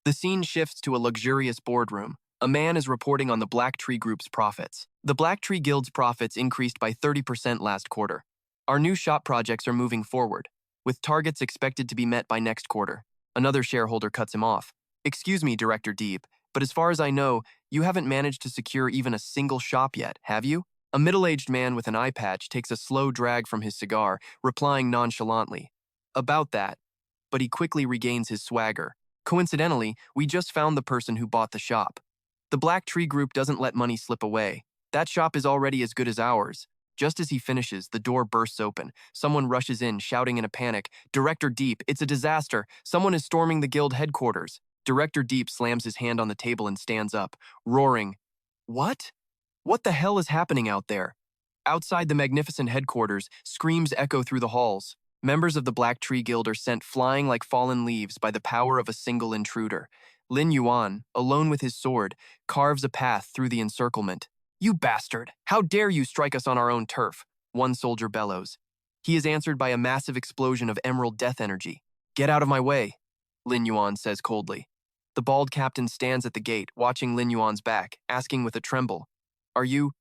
The scene shifts to a luxurious boardroom. A man is reporting on the Black Tree Group's profits. The Black Tree Guild's profits increased by 30% last quarter. Our new shop projects are moving forward, with targets expected to be met by next quarter. Another shareholder cuts him off. "Excuse me, Director Deep, but as far as I know, you haven't managed to secure even a single shop yet, have you?" A middle-aged man with an eye patch takes a slow drag from his cigar, replying nonchalantly, "About that," but he quickly regains his swagger. "Coincidentally, we just found the person who bought the shop. The Black Tree Group doesn't let money slip away. That shop is already as good as ours." Just as he finishes, the door bursts open. Someone rushes in, shouting in a panic, "Director Deep, it's a disaster. Someone is storming the guild headquarters." Director Deep slams his hand on the table and stands up, roaring, "What? What the hell is happening out there?" Outside the magnificent headquarters, screams echo through the halls. Members of the Black Tree Guild are sent flying like fallen leaves by the power of a single intruder. Lin Yuan, alone with his sword, carves a path through the encirclement. "You bastard! How dare you strike us on our own turf?" one soldier bellows. He is answered by a massive explosion of emerald death energy. "Get out of my way," Lin Yuan says coldly. The bald captain stands at the gate, watching Lin Yuan's back, asking with a tremble, Are you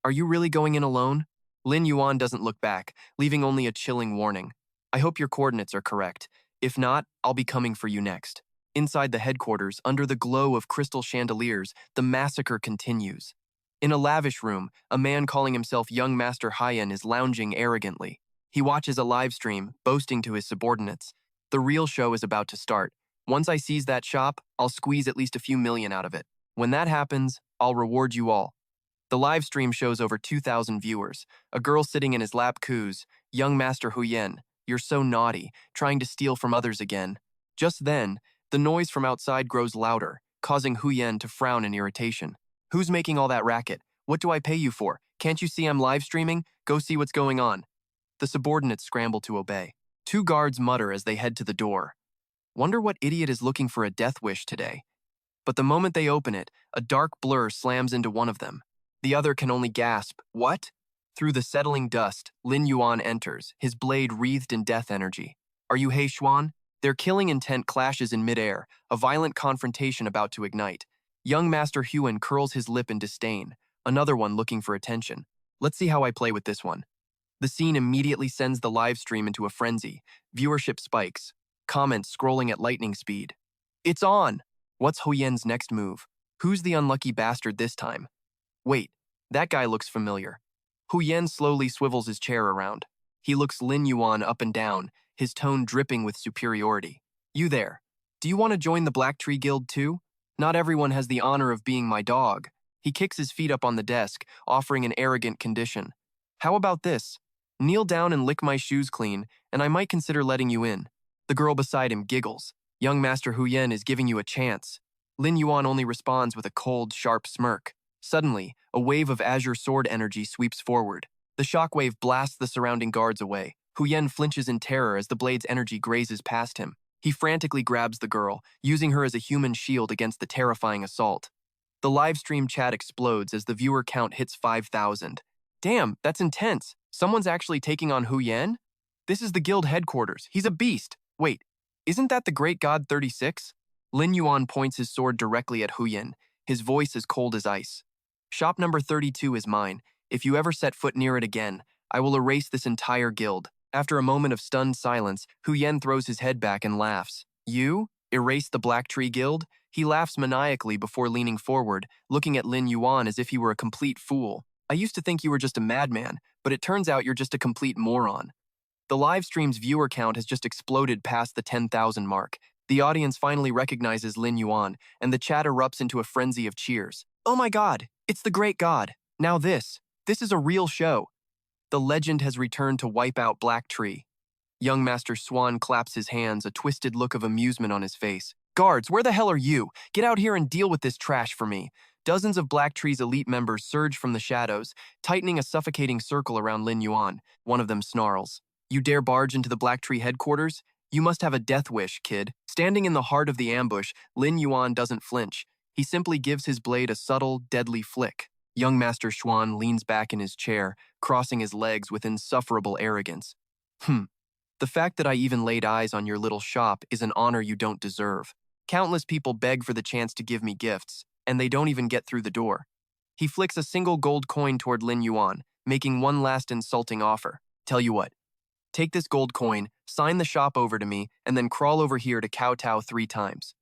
really going in alone?" Lin Yuan doesn't look back, leaving only a chilling warning. "I hope your coordinates are correct. If not, I'll be coming for you next." Inside the headquarters, under the glow of crystal chandeliers, the massacre continues. In a lavish room, a man calling himself Young Master Haiyan is lounging arrogantly. He watches a live stream, boasting to his subordinates. "The real show is about to start. Once I seize that shop, I'll squeeze at least a few million out of it. When that happens, I'll reward you all." The live stream shows over 2,000 viewers. A girl sitting in his lap coos, "Young Master Huyen, you're so naughty, trying to steal from others again." Just then, the noise from outside grows louder, causing Huyen to frown in irritation. "Who's making all that racket? What do I pay you for? Can't you see I'm live streaming? Go see what's going on." The subordinates scramble to obey. Two guards mutter as they head to the door. "Wonder what idiot is looking for a death wish today." But the moment they open it, a dark blur slams into one of them. The other can only gasp, "What?" Through the settling dust, Lin Yuan enters, his blade wreathed in death energy. "Are you He Xuan?" Their killing intent clashes in midair, a violent confrontation about to ignite. Young Master Huan curls his lip in disdain, another one looking for attention. "Let's see how I play with this one." The scene immediately sends the live stream into a frenzy. Viewership spikes, comments scrolling at lightning speed. "It's on!" What's Huyen's next move? Who's the unlucky bastard this time? Wait, that guy looks familiar. Huyen slowly swivels his chair around. He looks Lin Yuan up and down, his tone dripping with superiority. "You there. Do you want to join the Black Tree Guild too? Not everyone has the honor of being my dog." He kicks his feet up on the desk, offering an arrogant condition. "How about this? Kneel down and lick my shoes clean, and I might consider letting you in." The girl beside him giggles. Young Master Huyen is giving you a chance. Lin Yuan only responds with a cold, sharp smirk. Suddenly, a wave of azure sword energy sweeps forward. The shockwave blasts the surrounding guards away. Huyen flinches in terror as the blade's energy grazes past him. He frantically grabs the girl, using her as a human shield against the terrifying assault. The livestream chat explodes as the viewer count hits 5,000. "Damn, that's intense. Someone's actually taking on Huyen? This is the guild headquarters. He's a beast. Wait, isn't that the Great God 36? Lin Yuan points his sword directly at Huyen, his voice as cold as ice. "Shop number 32 is mine. If you ever set foot near it again, I will erase this entire guild." After a moment of stunned silence, Huyen throws his head back and laughs. "You? Erase the Black Tree Guild?" He laughs maniacally before leaning forward, looking at Lin Yuan as if he were a complete fool. "I used to think you were just a madman, but it turns out you're just a complete moron." The live stream's viewer count has just exploded past the 10,000 mark. The audience finally recognizes Lin Yuan, and the chat erupts into a frenzy of cheers. "Oh my god, it's the Great God. Now this is a real show." The legend has returned to wipe out Black Tree. Young Master Swan claps his hands, a twisted look of amusement on his face. Guards, where the hell are you? Get out here and deal with this trash for me. Dozens of Black Tree's elite members surge from the shadows, tightening a suffocating circle around Lin Yuan. One of them snarls. You dare barge into the Black Tree headquarters? You must have a death wish, kid. Standing in the heart of the ambush, Lin Yuan doesn't flinch. He simply gives his blade a subtle, deadly flick. Young Master Swan leans back in his chair, crossing his legs with insufferable arrogance. The fact that I even laid eyes on your little shop is an honor you don't deserve. Countless people beg for the chance to give me gifts, and they don't even get through the door. He flicks a single gold coin toward Lin Yuan, making one last insulting offer. Tell you what, take this gold coin, sign the shop over to me, and then crawl over here to kowtow 3 times.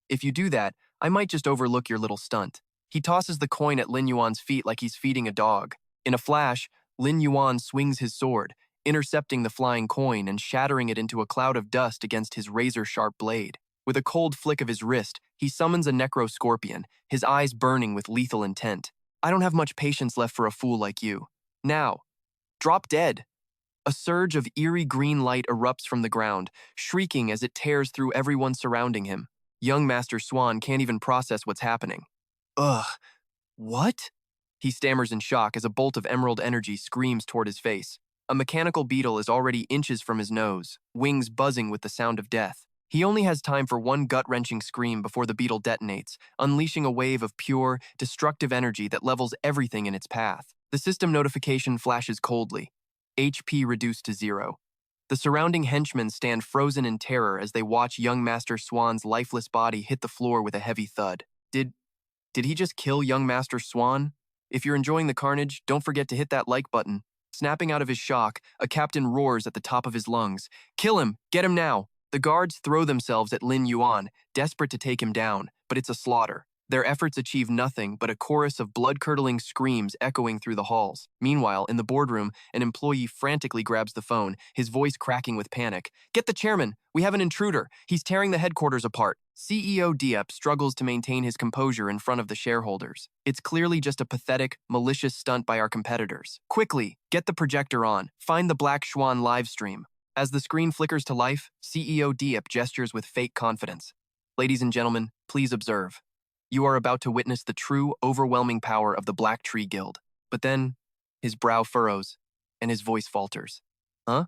If you do that, I might just overlook your little stunt. He tosses the coin at Lin Yuan's feet like he's feeding a dog. In a flash, Lin Yuan swings his sword, intercepting the flying coin and shattering it into a cloud of dust against his razor-sharp blade. With a cold flick of his wrist, he summons a necro-scorpion, his eyes burning with lethal intent. I don't have much patience left for a fool like you. Now, drop dead. A surge of eerie green light erupts from the ground, shrieking as it tears through everyone surrounding him. Young Master Swan can't even process what's happening. Ugh, what? He stammers in shock as a bolt of emerald energy screams toward his face. A mechanical beetle is already inches from his nose, wings buzzing with the sound of death. He only has time for one gut-wrenching scream before the beetle detonates, unleashing a wave of pure, destructive energy that levels everything in its path. The system notification flashes coldly. HP reduced to 0. The surrounding henchmen stand frozen in terror as they watch young Master Swan's lifeless body hit the floor with a heavy thud. Did he just kill young Master Swan? If you're enjoying the carnage, don't forget to hit that like button. Snapping out of his shock, a captain roars at the top of his lungs. Kill him! Get him now! The guards throw themselves at Lin Yuan, desperate to take him down, but it's a slaughter. Their efforts achieve nothing but a chorus of blood-curdling screams echoing through the halls. Meanwhile, in the boardroom, an employee frantically grabs the phone, his voice cracking with panic. Get the chairman! We have an intruder! He's tearing the headquarters apart! CEO Diep struggles to maintain his composure in front of the shareholders. It's clearly just a pathetic, malicious stunt by our competitors. Quickly, get the projector on. Find the Black Swan live stream. As the screen flickers to life, CEO Diep gestures with fake confidence. Ladies and gentlemen, please observe. You are about to witness the true, overwhelming power of the Black Tree Guild. But then, his brow furrows, and his voice falters. Huh?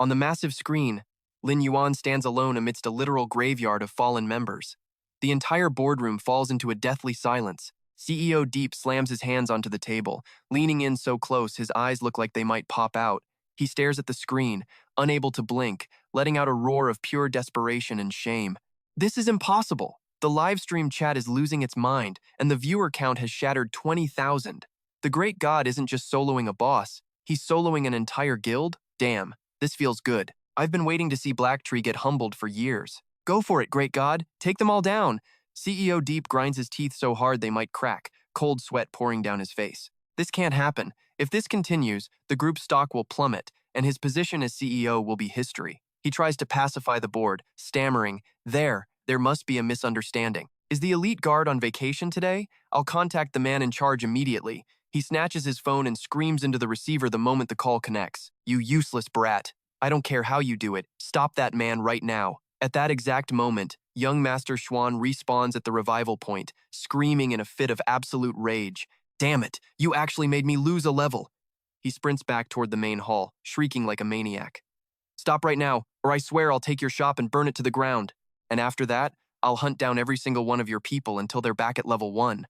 On the massive screen, Lin Yuan stands alone amidst a literal graveyard of fallen members. The entire boardroom falls into a deathly silence. CEO Diep slams his hands onto the table, leaning in so close his eyes look like they might pop out. He stares at the screen, unable to blink, letting out a roar of pure desperation and shame. This is impossible. The livestream chat is losing its mind, and the viewer count has shattered 20,000. The great god isn't just soloing a boss, he's soloing an entire guild? Damn, this feels good. I've been waiting to see Black Tree get humbled for years. Go for it, great god. Take them all down. CEO Diep grinds his teeth so hard they might crack, cold sweat pouring down his face. This can't happen. If this continues, the group's stock will plummet, and his position as CEO will be history. He tries to pacify the board, stammering, There must be a misunderstanding. Is the elite guard on vacation today? I'll contact the man in charge immediately. He snatches his phone and screams into the receiver the moment the call connects. You useless brat. I don't care how you do it. Stop that man right now. At that exact moment, young Master Swan respawns at the revival point, screaming in a fit of absolute rage. Damn it, you actually made me lose a level. He sprints back toward the main hall, shrieking like a maniac. Stop right now, or I swear I'll take your shop and burn it to the ground. And after that, I'll hunt down every single one of your people until they're back at level 1.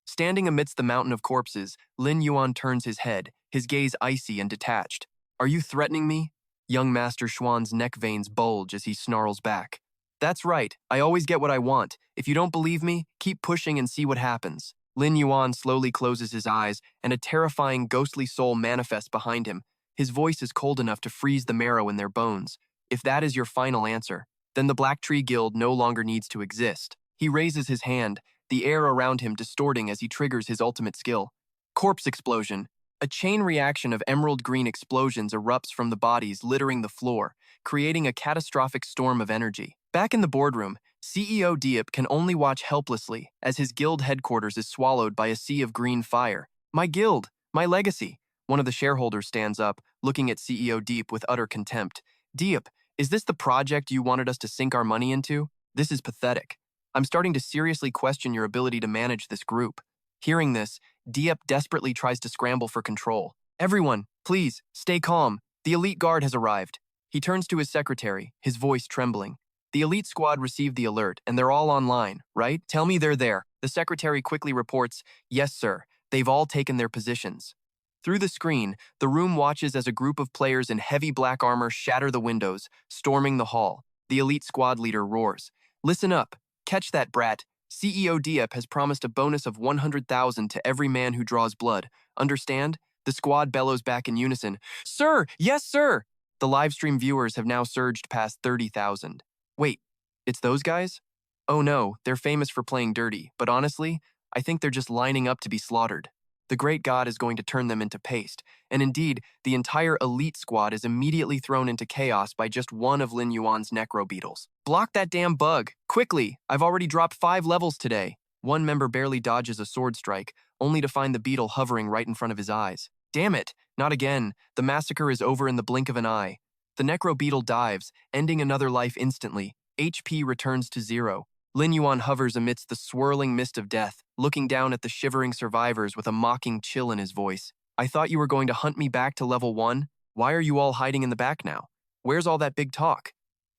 Standing amidst the mountain of corpses, Lin Yuan turns his head, his gaze icy and detached. Are you threatening me? Young Master Swan's neck veins bulge as he snarls back. That's right, I always get what I want. If you don't believe me, keep pushing and see what happens. Lin Yuan slowly closes his eyes, and a terrifying ghostly soul manifests behind him. His voice is cold enough to freeze the marrow in their bones. If that is your final answer, then the Black Tree Guild no longer needs to exist. He raises his hand, the air around him distorting as he triggers his ultimate skill. Corpse explosion. A chain reaction of emerald green explosions erupts from the bodies littering the floor, creating a catastrophic storm of energy. Back in the boardroom, CEO Diep can only watch helplessly as his guild headquarters is swallowed by a sea of green fire. My guild, my legacy, One of the shareholders stands up, looking at CEO Deep with utter contempt. Deep, is this the project you wanted us to sink our money into? This is pathetic. I'm starting to seriously question your ability to manage this group. Hearing this, Diep desperately tries to scramble for control. Everyone, please, stay calm. The elite guard has arrived. He turns to his secretary, his voice trembling. The elite squad received the alert, and they're all online, right? Tell me they're there. The secretary quickly reports, yes, sir. They've all taken their positions. Through the screen, the room watches as a group of players in heavy black armor shatter the windows, storming the hall. The elite squad leader roars. Listen up. Catch that, brat. CEO Diep has promised a bonus of 100,000 to every man who draws blood. Understand? The squad bellows back in unison. Sir! Yes, sir! The livestream viewers have now surged past 30,000. Wait, it's those guys? Oh no, they're famous for playing dirty, but honestly, I think they're just lining up to be slaughtered. The great god is going to turn them into paste, and indeed, the entire elite squad is immediately thrown into chaos by just one of Lin Yuan's necro beetles. Block that damn bug! Quickly! I've already dropped 5 levels today. One member barely dodges a sword strike, only to find the beetle hovering right in front of his eyes. Damn it! Not again. The massacre is over in the blink of an eye. The necro beetle dives, ending another life instantly. HP returns to 0. Lin Yuan hovers amidst the swirling mist of death, looking down at the shivering survivors with a mocking chill in his voice. I thought you were going to hunt me back to level 1. Why are you all hiding in the back now? Where's all that big talk?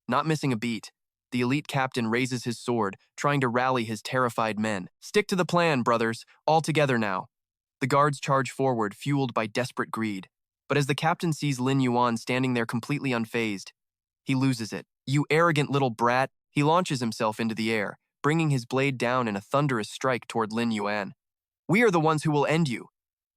Not missing a beat. The elite captain raises his sword, trying to rally his terrified men. Stick to the plan, brothers. All together now. The guards charge forward, fueled by desperate greed. But as the captain sees Lin Yuan standing there completely unfazed, he loses it. You arrogant little brat. He launches himself into the air, bringing his blade down in a thunderous strike toward Lin Yuan. We are the ones who will end you,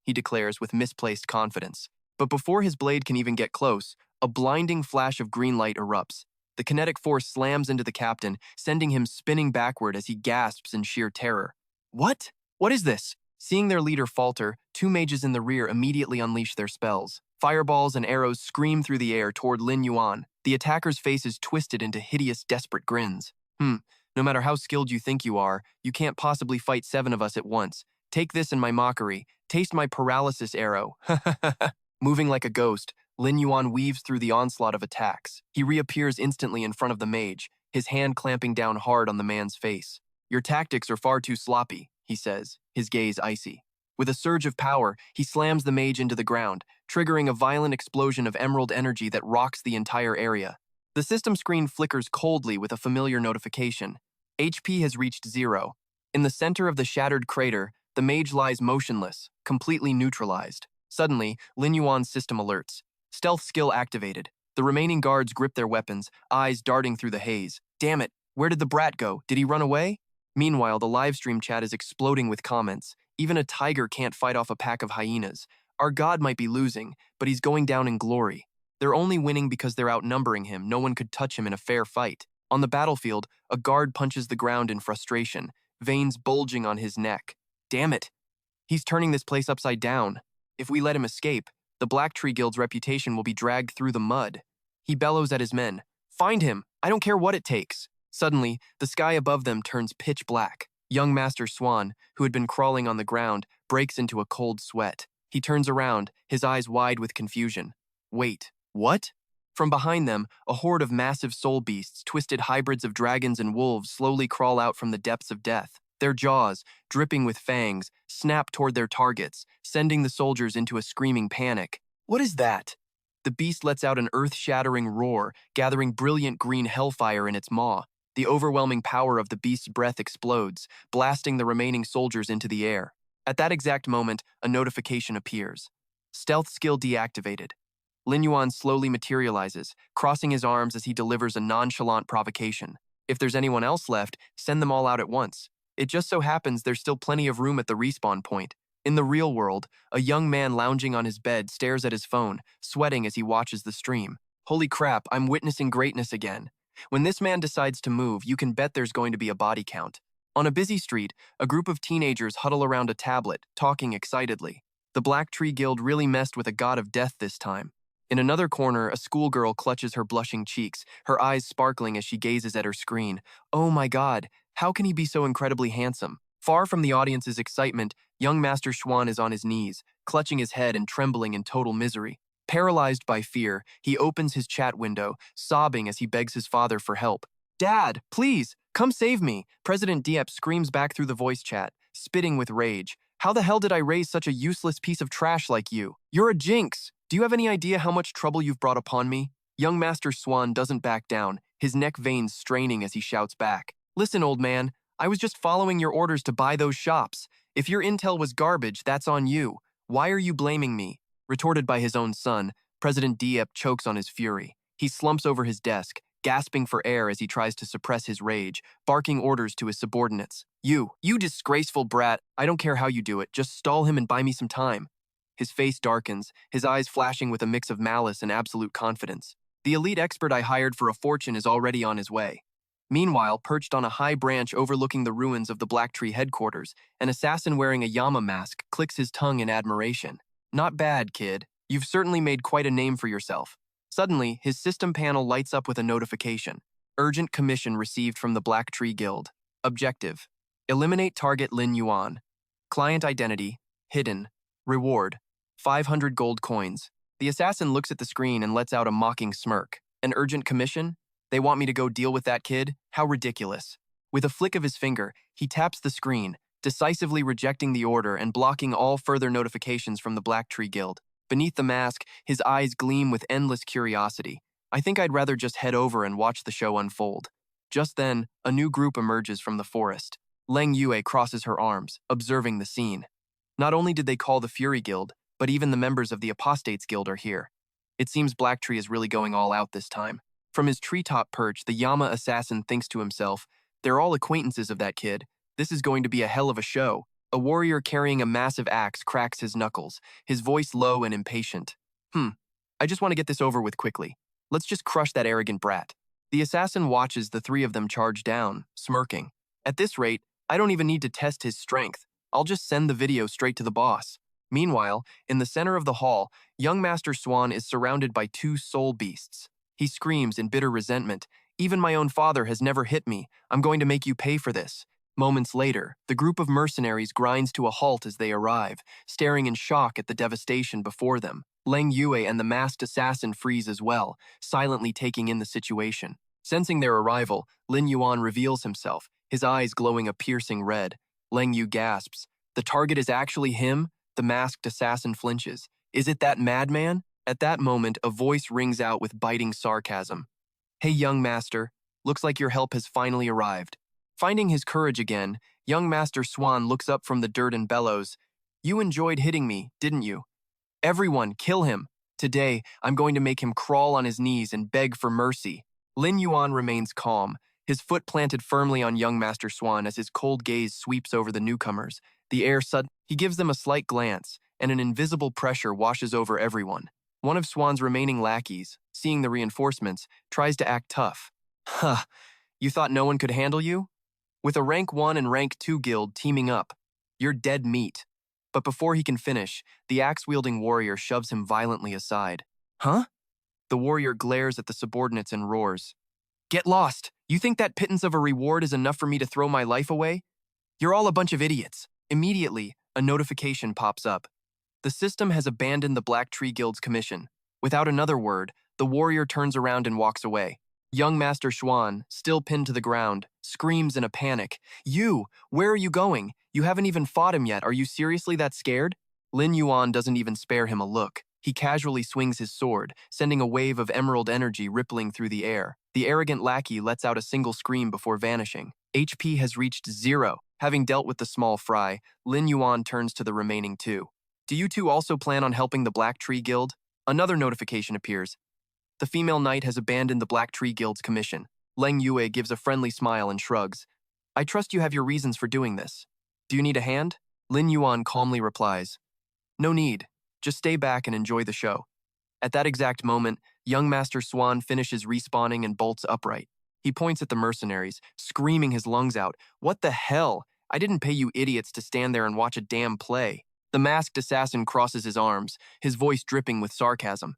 he declares with misplaced confidence. But before his blade can even get close, a blinding flash of green light erupts. The kinetic force slams into the captain, sending him spinning backward as he gasps in sheer terror. What? What is this? Seeing their leader falter, 2 mages in the rear immediately unleash their spells. Fireballs and arrows scream through the air toward Lin Yuan. The attacker's face is twisted into hideous, desperate grins. No matter how skilled you think you are, you can't possibly fight 7 of us at once. Take this in my mockery. Taste my paralysis arrow. Moving like a ghost, Lin Yuan weaves through the onslaught of attacks. He reappears instantly in front of the mage, his hand clamping down hard on the man's face. Your tactics are far too sloppy, he says, his gaze icy. With a surge of power, he slams the mage into the ground, triggering a violent explosion of emerald energy that rocks the entire area. The system screen flickers coldly with a familiar notification. HP has reached 0. In the center of the shattered crater, the mage lies motionless, completely neutralized. Suddenly, Lin Yuan's system alerts. Stealth skill activated. The remaining guards grip their weapons, eyes darting through the haze. Damn it, where did the brat go? Did he run away? Meanwhile, the livestream chat is exploding with comments. Even a tiger can't fight off a pack of hyenas. Our god might be losing, but he's going down in glory. They're only winning because they're outnumbering him. No one could touch him in a fair fight. On the battlefield, a guard punches the ground in frustration, veins bulging on his neck. Damn it! He's turning this place upside down. If we let him escape, the Black Tree Guild's reputation will be dragged through the mud. He bellows at his men. Find him! I don't care what it takes! Suddenly, the sky above them turns pitch black. Young Master Swan, who had been crawling on the ground, breaks into a cold sweat. He turns around, his eyes wide with confusion. Wait, what? From behind them, a horde of massive soul beasts, twisted hybrids of dragons and wolves, slowly crawl out from the depths of death. Their jaws, dripping with fangs, snap toward their targets, sending the soldiers into a screaming panic. What is that? The beast lets out an earth-shattering roar, gathering brilliant green hellfire in its maw. The overwhelming power of the beast's breath explodes, blasting the remaining soldiers into the air. At that exact moment, a notification appears. Stealth skill deactivated. Lin Yuan slowly materializes, crossing his arms as he delivers a nonchalant provocation. If there's anyone else left, send them all out at once. It just so happens there's still plenty of room at the respawn point. In the real world, a young man lounging on his bed stares at his phone, sweating as he watches the stream. Holy crap, I'm witnessing greatness again. When this man decides to move, you can bet there's going to be a body count. On a busy street, a group of teenagers huddle around a tablet, talking excitedly. The Black Tree Guild really messed with a god of death this time. In another corner, a schoolgirl clutches her blushing cheeks, her eyes sparkling as she gazes at her screen. Oh my god, how can he be so incredibly handsome? Far from the audience's excitement, young Master Schwan is on his knees, clutching his head and trembling in total misery. Paralyzed by fear, he opens his chat window, sobbing as he begs his father for help. "Dad, please, come save me!" President Dieppe screams back through the voice chat, spitting with rage. "How the hell did I raise such a useless piece of trash like you? You're a jinx! Do you have any idea how much trouble you've brought upon me?" Young Master Swan doesn't back down, his neck veins straining as he shouts back. "Listen, old man, I was just following your orders to buy those shops. If your intel was garbage, that's on you. Why are you blaming me?" Retorted by his own son, President Dieppe chokes on his fury. He slumps over his desk, gasping for air as he tries to suppress his rage, barking orders to his subordinates. You disgraceful brat, I don't care how you do it, just stall him and buy me some time." His face darkens, his eyes flashing with a mix of malice and absolute confidence. The elite expert I hired for a fortune is already on his way. Meanwhile, perched on a high branch overlooking the ruins of the Black Tree headquarters, an assassin wearing a Yama mask clicks his tongue in admiration. "Not bad, kid. You've certainly made quite a name for yourself." Suddenly, his system panel lights up with a notification. Urgent commission received from the Black Tree Guild. Objective: eliminate target Lin Yuan. Client identity: hidden. Reward: 500 gold coins. The assassin looks at the screen and lets out a mocking smirk. An urgent commission? They want me to go deal with that kid? How ridiculous. With a flick of his finger, he taps the screen, decisively rejecting the order and blocking all further notifications from the Black Tree Guild. Beneath the mask, his eyes gleam with endless curiosity. I think I'd rather just head over and watch the show unfold. Just then, a new group emerges from the forest. Lin Yuan crosses her arms, observing the scene. Not only did they call the Fury Guild, but even the members of the Apostates Guild are here. It seems Black Tree is really going all out this time. From his treetop perch, the Yama assassin thinks to himself, "They're all acquaintances of that kid. This is going to be a hell of a show." A warrior carrying a massive axe cracks his knuckles, his voice low and impatient. I just want to get this over with quickly. Let's just crush that arrogant brat." The assassin watches the three of them charge down, smirking. "At this rate, I don't even need to test his strength. I'll just send the video straight to the boss." Meanwhile, in the center of the hall, young Master Swan is surrounded by two soul beasts. He screams in bitter resentment, "Even my own father has never hit me. I'm going to make you pay for this." Moments later, the group of mercenaries grinds to a halt as they arrive, staring in shock at the devastation before them. Lin Yuan and the masked assassin freeze as well, silently taking in the situation. Sensing their arrival, Lin Yuan reveals himself, his eyes glowing a piercing red. Lin Yu gasps. "The target is actually him?" The masked assassin flinches. "Is it that madman?" At that moment, a voice rings out with biting sarcasm. "Hey, young master, looks like your help has finally arrived." Finding his courage again, young Master Swan looks up from the dirt and bellows. "You enjoyed hitting me, didn't you? Everyone, kill him. Today, I'm going to make him crawl on his knees and beg for mercy." Lin Yuan remains calm, his foot planted firmly on young Master Swan as his cold gaze sweeps over the newcomers. He gives them a slight glance, and an invisible pressure washes over everyone. One of Swan's remaining lackeys, seeing the reinforcements, tries to act tough. "Huh, you thought no one could handle you? With a rank 1 and rank 2 guild teaming up, you're dead meat." But before he can finish, the axe-wielding warrior shoves him violently aside. "Huh?" The warrior glares at the subordinates and roars. "Get lost! You think that pittance of a reward is enough for me to throw my life away? You're all a bunch of idiots." Immediately, a notification pops up. The system has abandoned the Black Tree Guild's commission. Without another word, the warrior turns around and walks away. Young Master Schwan, still pinned to the ground, screams in a panic. Where are you going? You haven't even fought him yet. Are you seriously that scared?" Lin Yuan doesn't even spare him a look. He casually swings his sword, sending a wave of emerald energy rippling through the air. The arrogant lackey lets out a single scream before vanishing. HP has reached 0. Having dealt with the small fry, Lin Yuan turns to the remaining two. "Do you two also plan on helping the Black Tree Guild?" Another notification appears. The female knight has abandoned the Black Tree Guild's commission. Lin Yuan gives a friendly smile and shrugs. "I trust you have your reasons for doing this. Do you need a hand?" Lin Yuan calmly replies, "No need. Just stay back and enjoy the show." At that exact moment, young Master Swan finishes respawning and bolts upright. He points at the mercenaries, screaming his lungs out. "What the hell? I didn't pay you idiots to stand there and watch a damn play." The masked assassin crosses his arms, his voice dripping with sarcasm.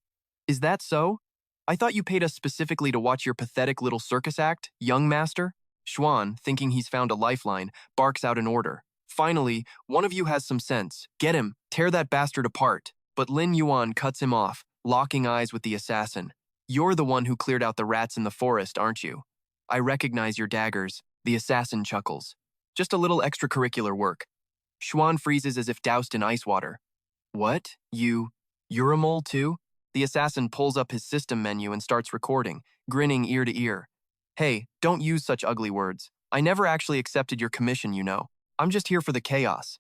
"Is that so? I thought you paid us specifically to watch your pathetic little circus act, young master?" Schwan, thinking he's found a lifeline, barks out an order. Finally, one of you has some sense. Get him, tear that bastard apart. But Lin Yuan cuts him off, locking eyes with the assassin. You're the one who cleared out the rats in the forest, aren't you? I recognize your daggers. The assassin chuckles. Just a little extracurricular work. Xuan freezes as if doused in ice water. What? You're a mole too? The assassin pulls up his system menu and starts recording, grinning ear to ear. Hey, don't use such ugly words. I never actually accepted your commission, you know. I'm just here for the chaos.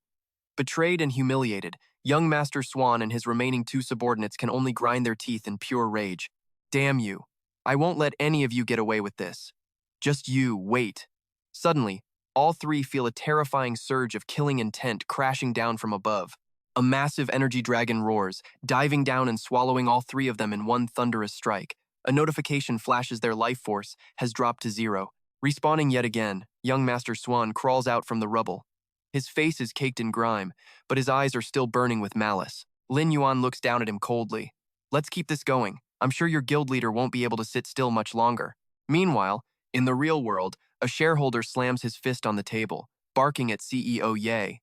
Betrayed and humiliated, young Master Swan and his remaining two subordinates can only grind their teeth in pure rage. Damn you. I won't let any of you get away with this. Just you, wait. Suddenly, all three feel a terrifying surge of killing intent crashing down from above. A massive energy dragon roars, diving down and swallowing all three of them in one thunderous strike. A notification flashes their life force has dropped to 0. Respawning yet again, young Master Swan crawls out from the rubble. His face is caked in grime, but his eyes are still burning with malice. Lin Yuan looks down at him coldly. Let's keep this going. I'm sure your guild leader won't be able to sit still much longer. Meanwhile, in the real world, a shareholder slams his fist on the table, barking at CEO Ye.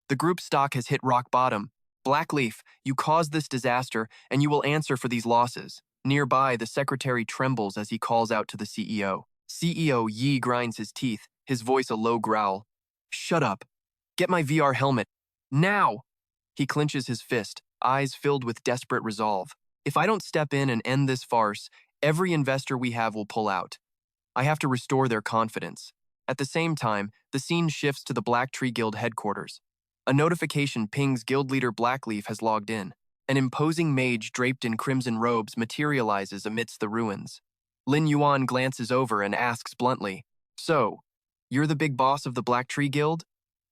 The group's stock has hit rock bottom. Blackleaf, you caused this disaster, and you will answer for these losses. Nearby, the secretary trembles as he calls out to the CEO. CEO Yi grinds his teeth, his voice a low growl. Shut up. Get my VR helmet. Now! He clenches his fist, eyes filled with desperate resolve. If I don't step in and end this farce, every investor we have will pull out. I have to restore their confidence. At the same time, the scene shifts to the Black Tree Guild headquarters. A notification pings guild leader Blackleaf has logged in. An imposing mage draped in crimson robes materializes amidst the ruins. Lin Yuan glances over and asks bluntly, So, you're the big boss of the Black Tree Guild?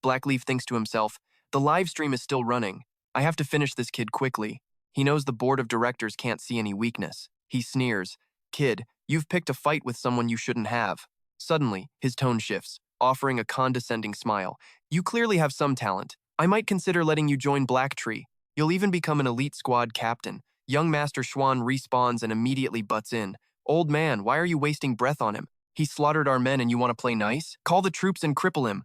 Blackleaf thinks to himself, the live stream is still running. I have to finish this kid quickly. He knows the board of directors can't see any weakness. He sneers, Kid, you've picked a fight with someone you shouldn't have. Suddenly, his tone shifts, offering a condescending smile. You clearly have some talent. I might consider letting you join Black Tree. You'll even become an elite squad captain. Young Master Xuan respawns and immediately butts in. Old man, why are you wasting breath on him? He slaughtered our men and you want to play nice? Call the troops and cripple him.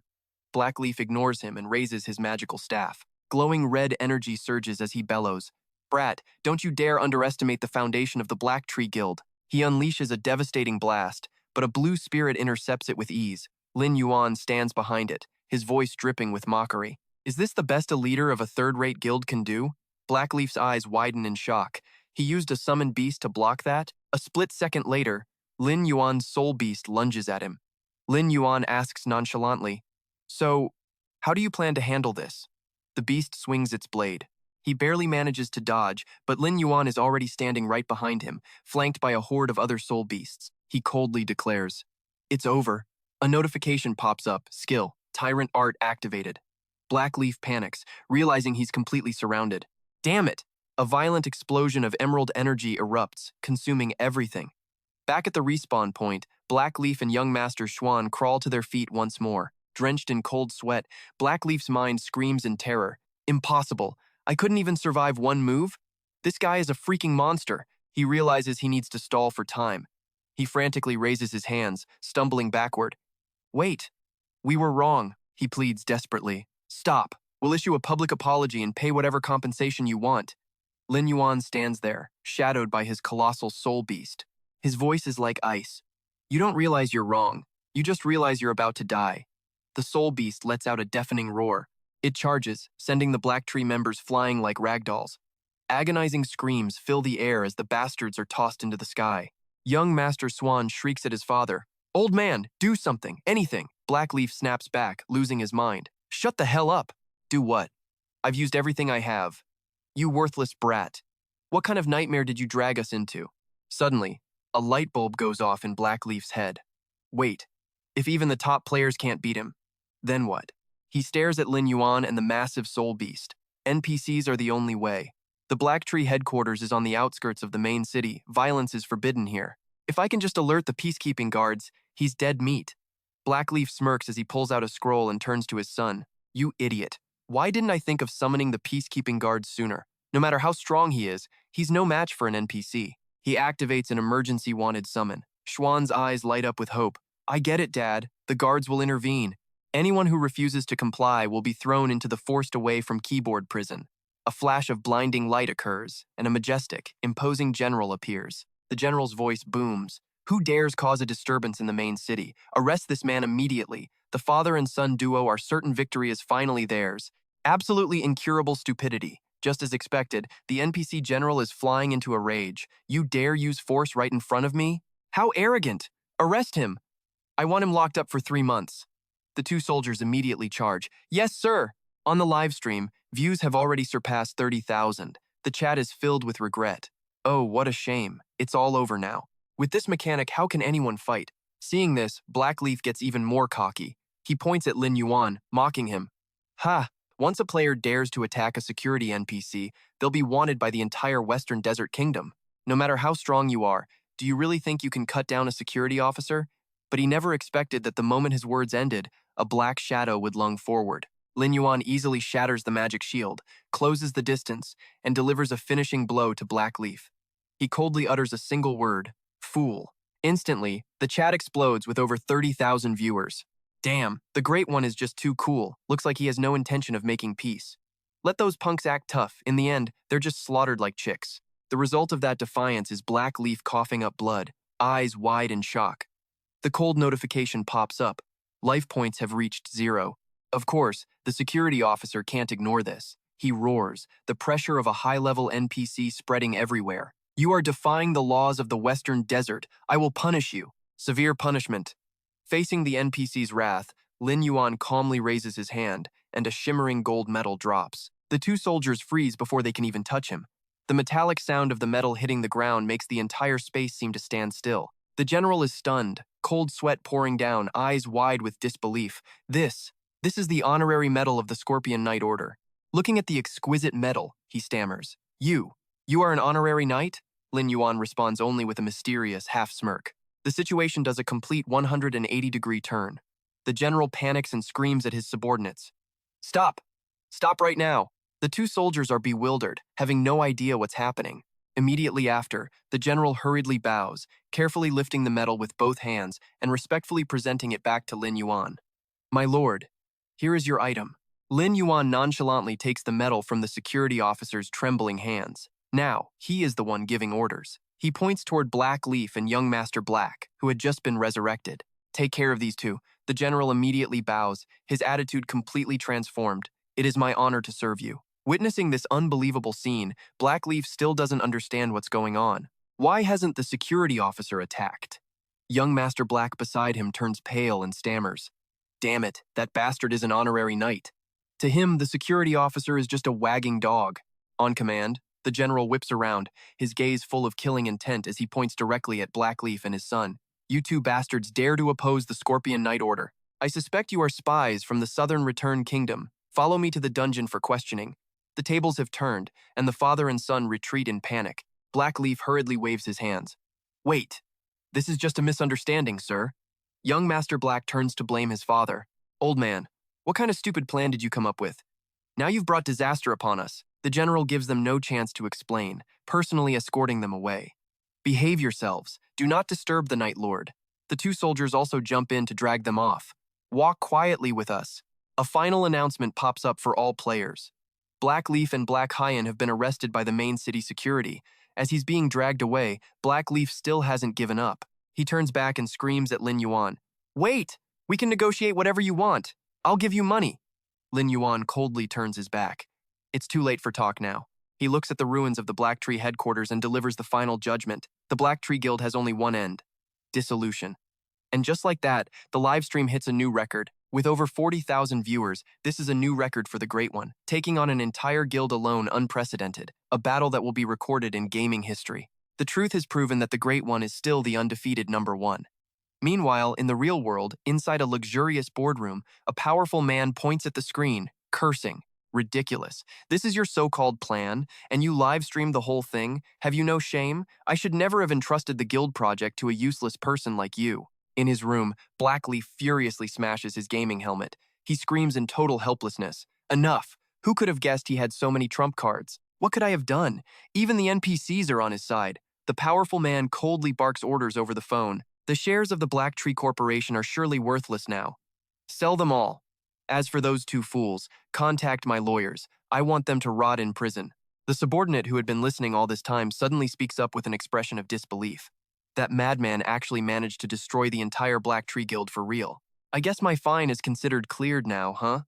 Blackleaf ignores him and raises his magical staff. Glowing red energy surges as he bellows. Brat, don't you dare underestimate the foundation of the Black Tree Guild. He unleashes a devastating blast, but a blue spirit intercepts it with ease. Lin Yuan stands behind it, his voice dripping with mockery. Is this the best a leader of a third-rate guild can do? Blackleaf's eyes widen in shock. He used a summoned beast to block that? A split second later, Lin Yuan's soul beast lunges at him. Lin Yuan asks nonchalantly, So, how do you plan to handle this? The beast swings its blade. He barely manages to dodge, but Lin Yuan is already standing right behind him, flanked by a horde of other soul beasts. He coldly declares, It's over. A notification pops up, skill, Tyrant Art activated. Blackleaf panics, realizing he's completely surrounded. Damn it! A violent explosion of emerald energy erupts, consuming everything. Back at the respawn point, Blackleaf and young Master Xuan crawl to their feet once more. Drenched in cold sweat, Blackleaf's mind screams in terror. Impossible. I couldn't even survive one move? This guy is a freaking monster. He realizes he needs to stall for time. He frantically raises his hands, stumbling backward. Wait. We were wrong, he pleads desperately. Stop. We'll issue a public apology and pay whatever compensation you want. Lin Yuan stands there, shadowed by his colossal soul beast. His voice is like ice. You don't realize you're wrong. You just realize you're about to die. The soul beast lets out a deafening roar. It charges, sending the Black Tree members flying like ragdolls. Agonizing screams fill the air as the bastards are tossed into the sky. Young Master Swan shrieks at his father. Old man, do something, anything. Blackleaf snaps back, losing his mind. Shut the hell up. Do what? I've used everything I have. You worthless brat. What kind of nightmare did you drag us into? Suddenly, a light bulb goes off in Blackleaf's head. Wait, if even the top players can't beat him, then what? He stares at Lin Yuan and the massive soul beast. NPCs are the only way. The Black Tree headquarters is on the outskirts of the main city. Violence is forbidden here. If I can just alert the peacekeeping guards, he's dead meat. Blackleaf smirks as he pulls out a scroll and turns to his son. You idiot. Why didn't I think of summoning the peacekeeping guards sooner? No matter how strong he is, he's no match for an NPC. He activates an emergency wanted summon. Xuan's eyes light up with hope. I get it, Dad. The guards will intervene. Anyone who refuses to comply will be thrown into the forced away from keyboard prison. A flash of blinding light occurs, and a majestic, imposing general appears. The general's voice booms. Who dares cause a disturbance in the main city? Arrest this man immediately. The father and son duo are certain victory is finally theirs. Absolutely incurable stupidity. Just as expected, the NPC general is flying into a rage. You dare use force right in front of me? How arrogant! Arrest him! I want him locked up for 3 months. The two soldiers immediately charge. Yes, sir! On the live stream, views have already surpassed 30,000. The chat is filled with regret. Oh, what a shame. It's all over now. With this mechanic, how can anyone fight? Seeing this, Blackleaf gets even more cocky. He points at Lin Yuan, mocking him. Ha! Once a player dares to attack a security NPC, they'll be wanted by the entire Western Desert Kingdom. No matter how strong you are, do you really think you can cut down a security officer? But he never expected that the moment his words ended, a black shadow would lunge forward. Lin Yuan easily shatters the magic shield, closes the distance, and delivers a finishing blow to Blackleaf. He coldly utters a single word, fool. Instantly, the chat explodes with over 30,000 viewers. Damn, the Great One is just too cool. Looks like he has no intention of making peace. Let those punks act tough. In the end, they're just slaughtered like chicks. The result of that defiance is Blackleaf coughing up blood, eyes wide in shock. The cold notification pops up. Life points have reached 0. Of course, the security officer can't ignore this. He roars, the pressure of a high-level NPC spreading everywhere. You are defying the laws of the Western Desert. I will punish you. Severe punishment. Facing the NPC's wrath, Lin Yuan calmly raises his hand, and a shimmering gold medal drops. The two soldiers freeze before they can even touch him. The metallic sound of the metal hitting the ground makes the entire space seem to stand still. The general is stunned, cold sweat pouring down, eyes wide with disbelief. This is the honorary medal of the Scorpion Knight Order. Looking at the exquisite medal, he stammers. You are an honorary knight? Lin Yuan responds only with a mysterious half-smirk. The situation does a complete 180-degree turn. The general panics and screams at his subordinates. Stop! Stop right now! The two soldiers are bewildered, having no idea what's happening. Immediately after, the general hurriedly bows, carefully lifting the medal with both hands and respectfully presenting it back to Lin Yuan. My lord, here is your item. Lin Yuan nonchalantly takes the medal from the security officer's trembling hands. Now, he is the one giving orders. He points toward Blackleaf and young Master Black, who had just been resurrected. Take care of these two. The general immediately bows, his attitude completely transformed. It is my honor to serve you. Witnessing this unbelievable scene, Blackleaf still doesn't understand what's going on. Why hasn't the security officer attacked? Young Master Black beside him turns pale and stammers. Damn it, that bastard is an honorary knight. To him, the security officer is just a wagging dog. On command, the general whips around, his gaze full of killing intent as he points directly at Blackleaf and his son. You two bastards dare to oppose the Scorpion Knight Order. I suspect you are spies from the Southern Return Kingdom. Follow me to the dungeon for questioning. The tables have turned, and the father and son retreat in panic. Blackleaf hurriedly waves his hands. Wait, this is just a misunderstanding, sir. Young Master Black turns to blame his father. Old man, what kind of stupid plan did you come up with? Now you've brought disaster upon us. The general gives them no chance to explain, personally escorting them away. Behave yourselves. Do not disturb the Night Lord. The two soldiers also jump in to drag them off. Walk quietly with us. A final announcement pops up for all players. Blackleaf and Black Hyan have been arrested by the main city security. As he's being dragged away, Blackleaf still hasn't given up. He turns back and screams at Lin Yuan. Wait! We can negotiate whatever you want. I'll give you money. Lin Yuan coldly turns his back. It's too late for talk now. He looks at the ruins of the Black Tree headquarters and delivers the final judgment. The Black Tree Guild has only one end. Dissolution. And just like that, the livestream hits a new record. With over 40,000 viewers, this is a new record for the Great One, taking on an entire guild alone unprecedented, a battle that will be recorded in gaming history. The truth has proven that the Great One is still the undefeated #1. Meanwhile, in the real world, inside a luxurious boardroom, a powerful man points at the screen, cursing. Ridiculous. This is your so-called plan, and you live-streamed the whole thing? Have you no shame? I should never have entrusted the guild project to a useless person like you. In his room, Blackleaf furiously smashes his gaming helmet. He screams in total helplessness. Enough! Who could have guessed he had so many trump cards? What could I have done? Even the NPCs are on his side. The powerful man coldly barks orders over the phone. The shares of the Black Tree Corporation are surely worthless now. Sell them all. As for those two fools, contact my lawyers. I want them to rot in prison." The subordinate who had been listening all this time suddenly speaks up with an expression of disbelief. That madman actually managed to destroy the entire Black Tree Guild for real. I guess my fine is considered cleared now, huh?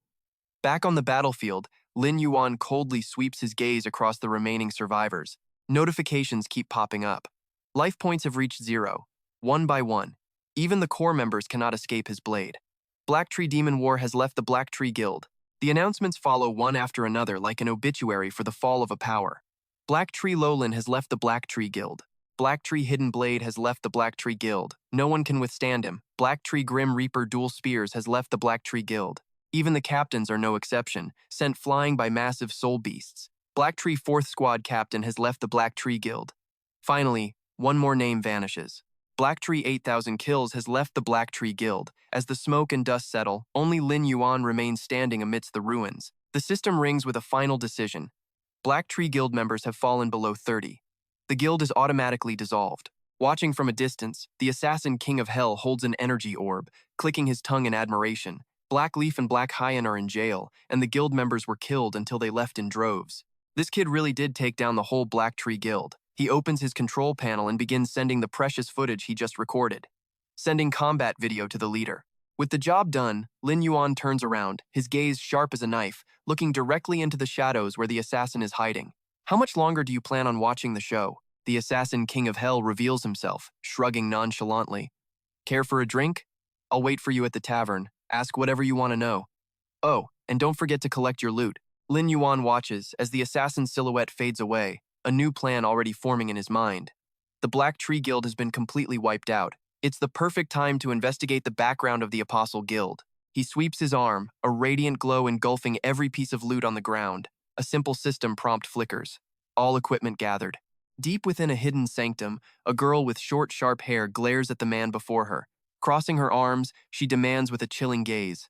Back on the battlefield, Lin Yuan coldly sweeps his gaze across the remaining survivors. Notifications keep popping up. Life points have reached 0, one by one. Even the core members cannot escape his blade. Black Tree Demon War has left the Black Tree Guild. The announcements follow one after another like an obituary for the fall of a power. Black Tree Lowland has left the Black Tree Guild. Black Tree Hidden Blade has left the Black Tree Guild. No one can withstand him. Black Tree Grim Reaper Dual Spears has left the Black Tree Guild. Even the captains are no exception, sent flying by massive soul beasts. Black Tree 4th Squad Captain has left the Black Tree Guild. Finally, one more name vanishes. Black Tree 8000 Kills has left the Black Tree Guild. As the smoke and dust settle, only Lin Yuan remains standing amidst the ruins. The system rings with a final decision. Black Tree Guild members have fallen below 30. The guild is automatically dissolved. Watching from a distance, the assassin King of Hell holds an energy orb, clicking his tongue in admiration. Black Leaf and Black Hyan are in jail, and the guild members were killed until they left in droves. This kid really did take down the whole Black Tree Guild. He opens his control panel and begins sending the precious footage he just recorded. Sending combat video to the leader. With the job done, Lin Yuan turns around, his gaze sharp as a knife, looking directly into the shadows where the assassin is hiding. "How much longer do you plan on watching the show?" The assassin King of Hell reveals himself, shrugging nonchalantly. "Care for a drink? I'll wait for you at the tavern. Ask whatever you want to know. Oh, and don't forget to collect your loot." Lin Yuan watches as the assassin's silhouette fades away, a new plan already forming in his mind. The Black Tree Guild has been completely wiped out. It's the perfect time to investigate the background of the Apostle Guild. He sweeps his arm, a radiant glow engulfing every piece of loot on the ground. A simple system prompt flickers. All equipment gathered. Deep within a hidden sanctum, a girl with short, sharp hair glares at the man before her. Crossing her arms, she demands with a chilling gaze.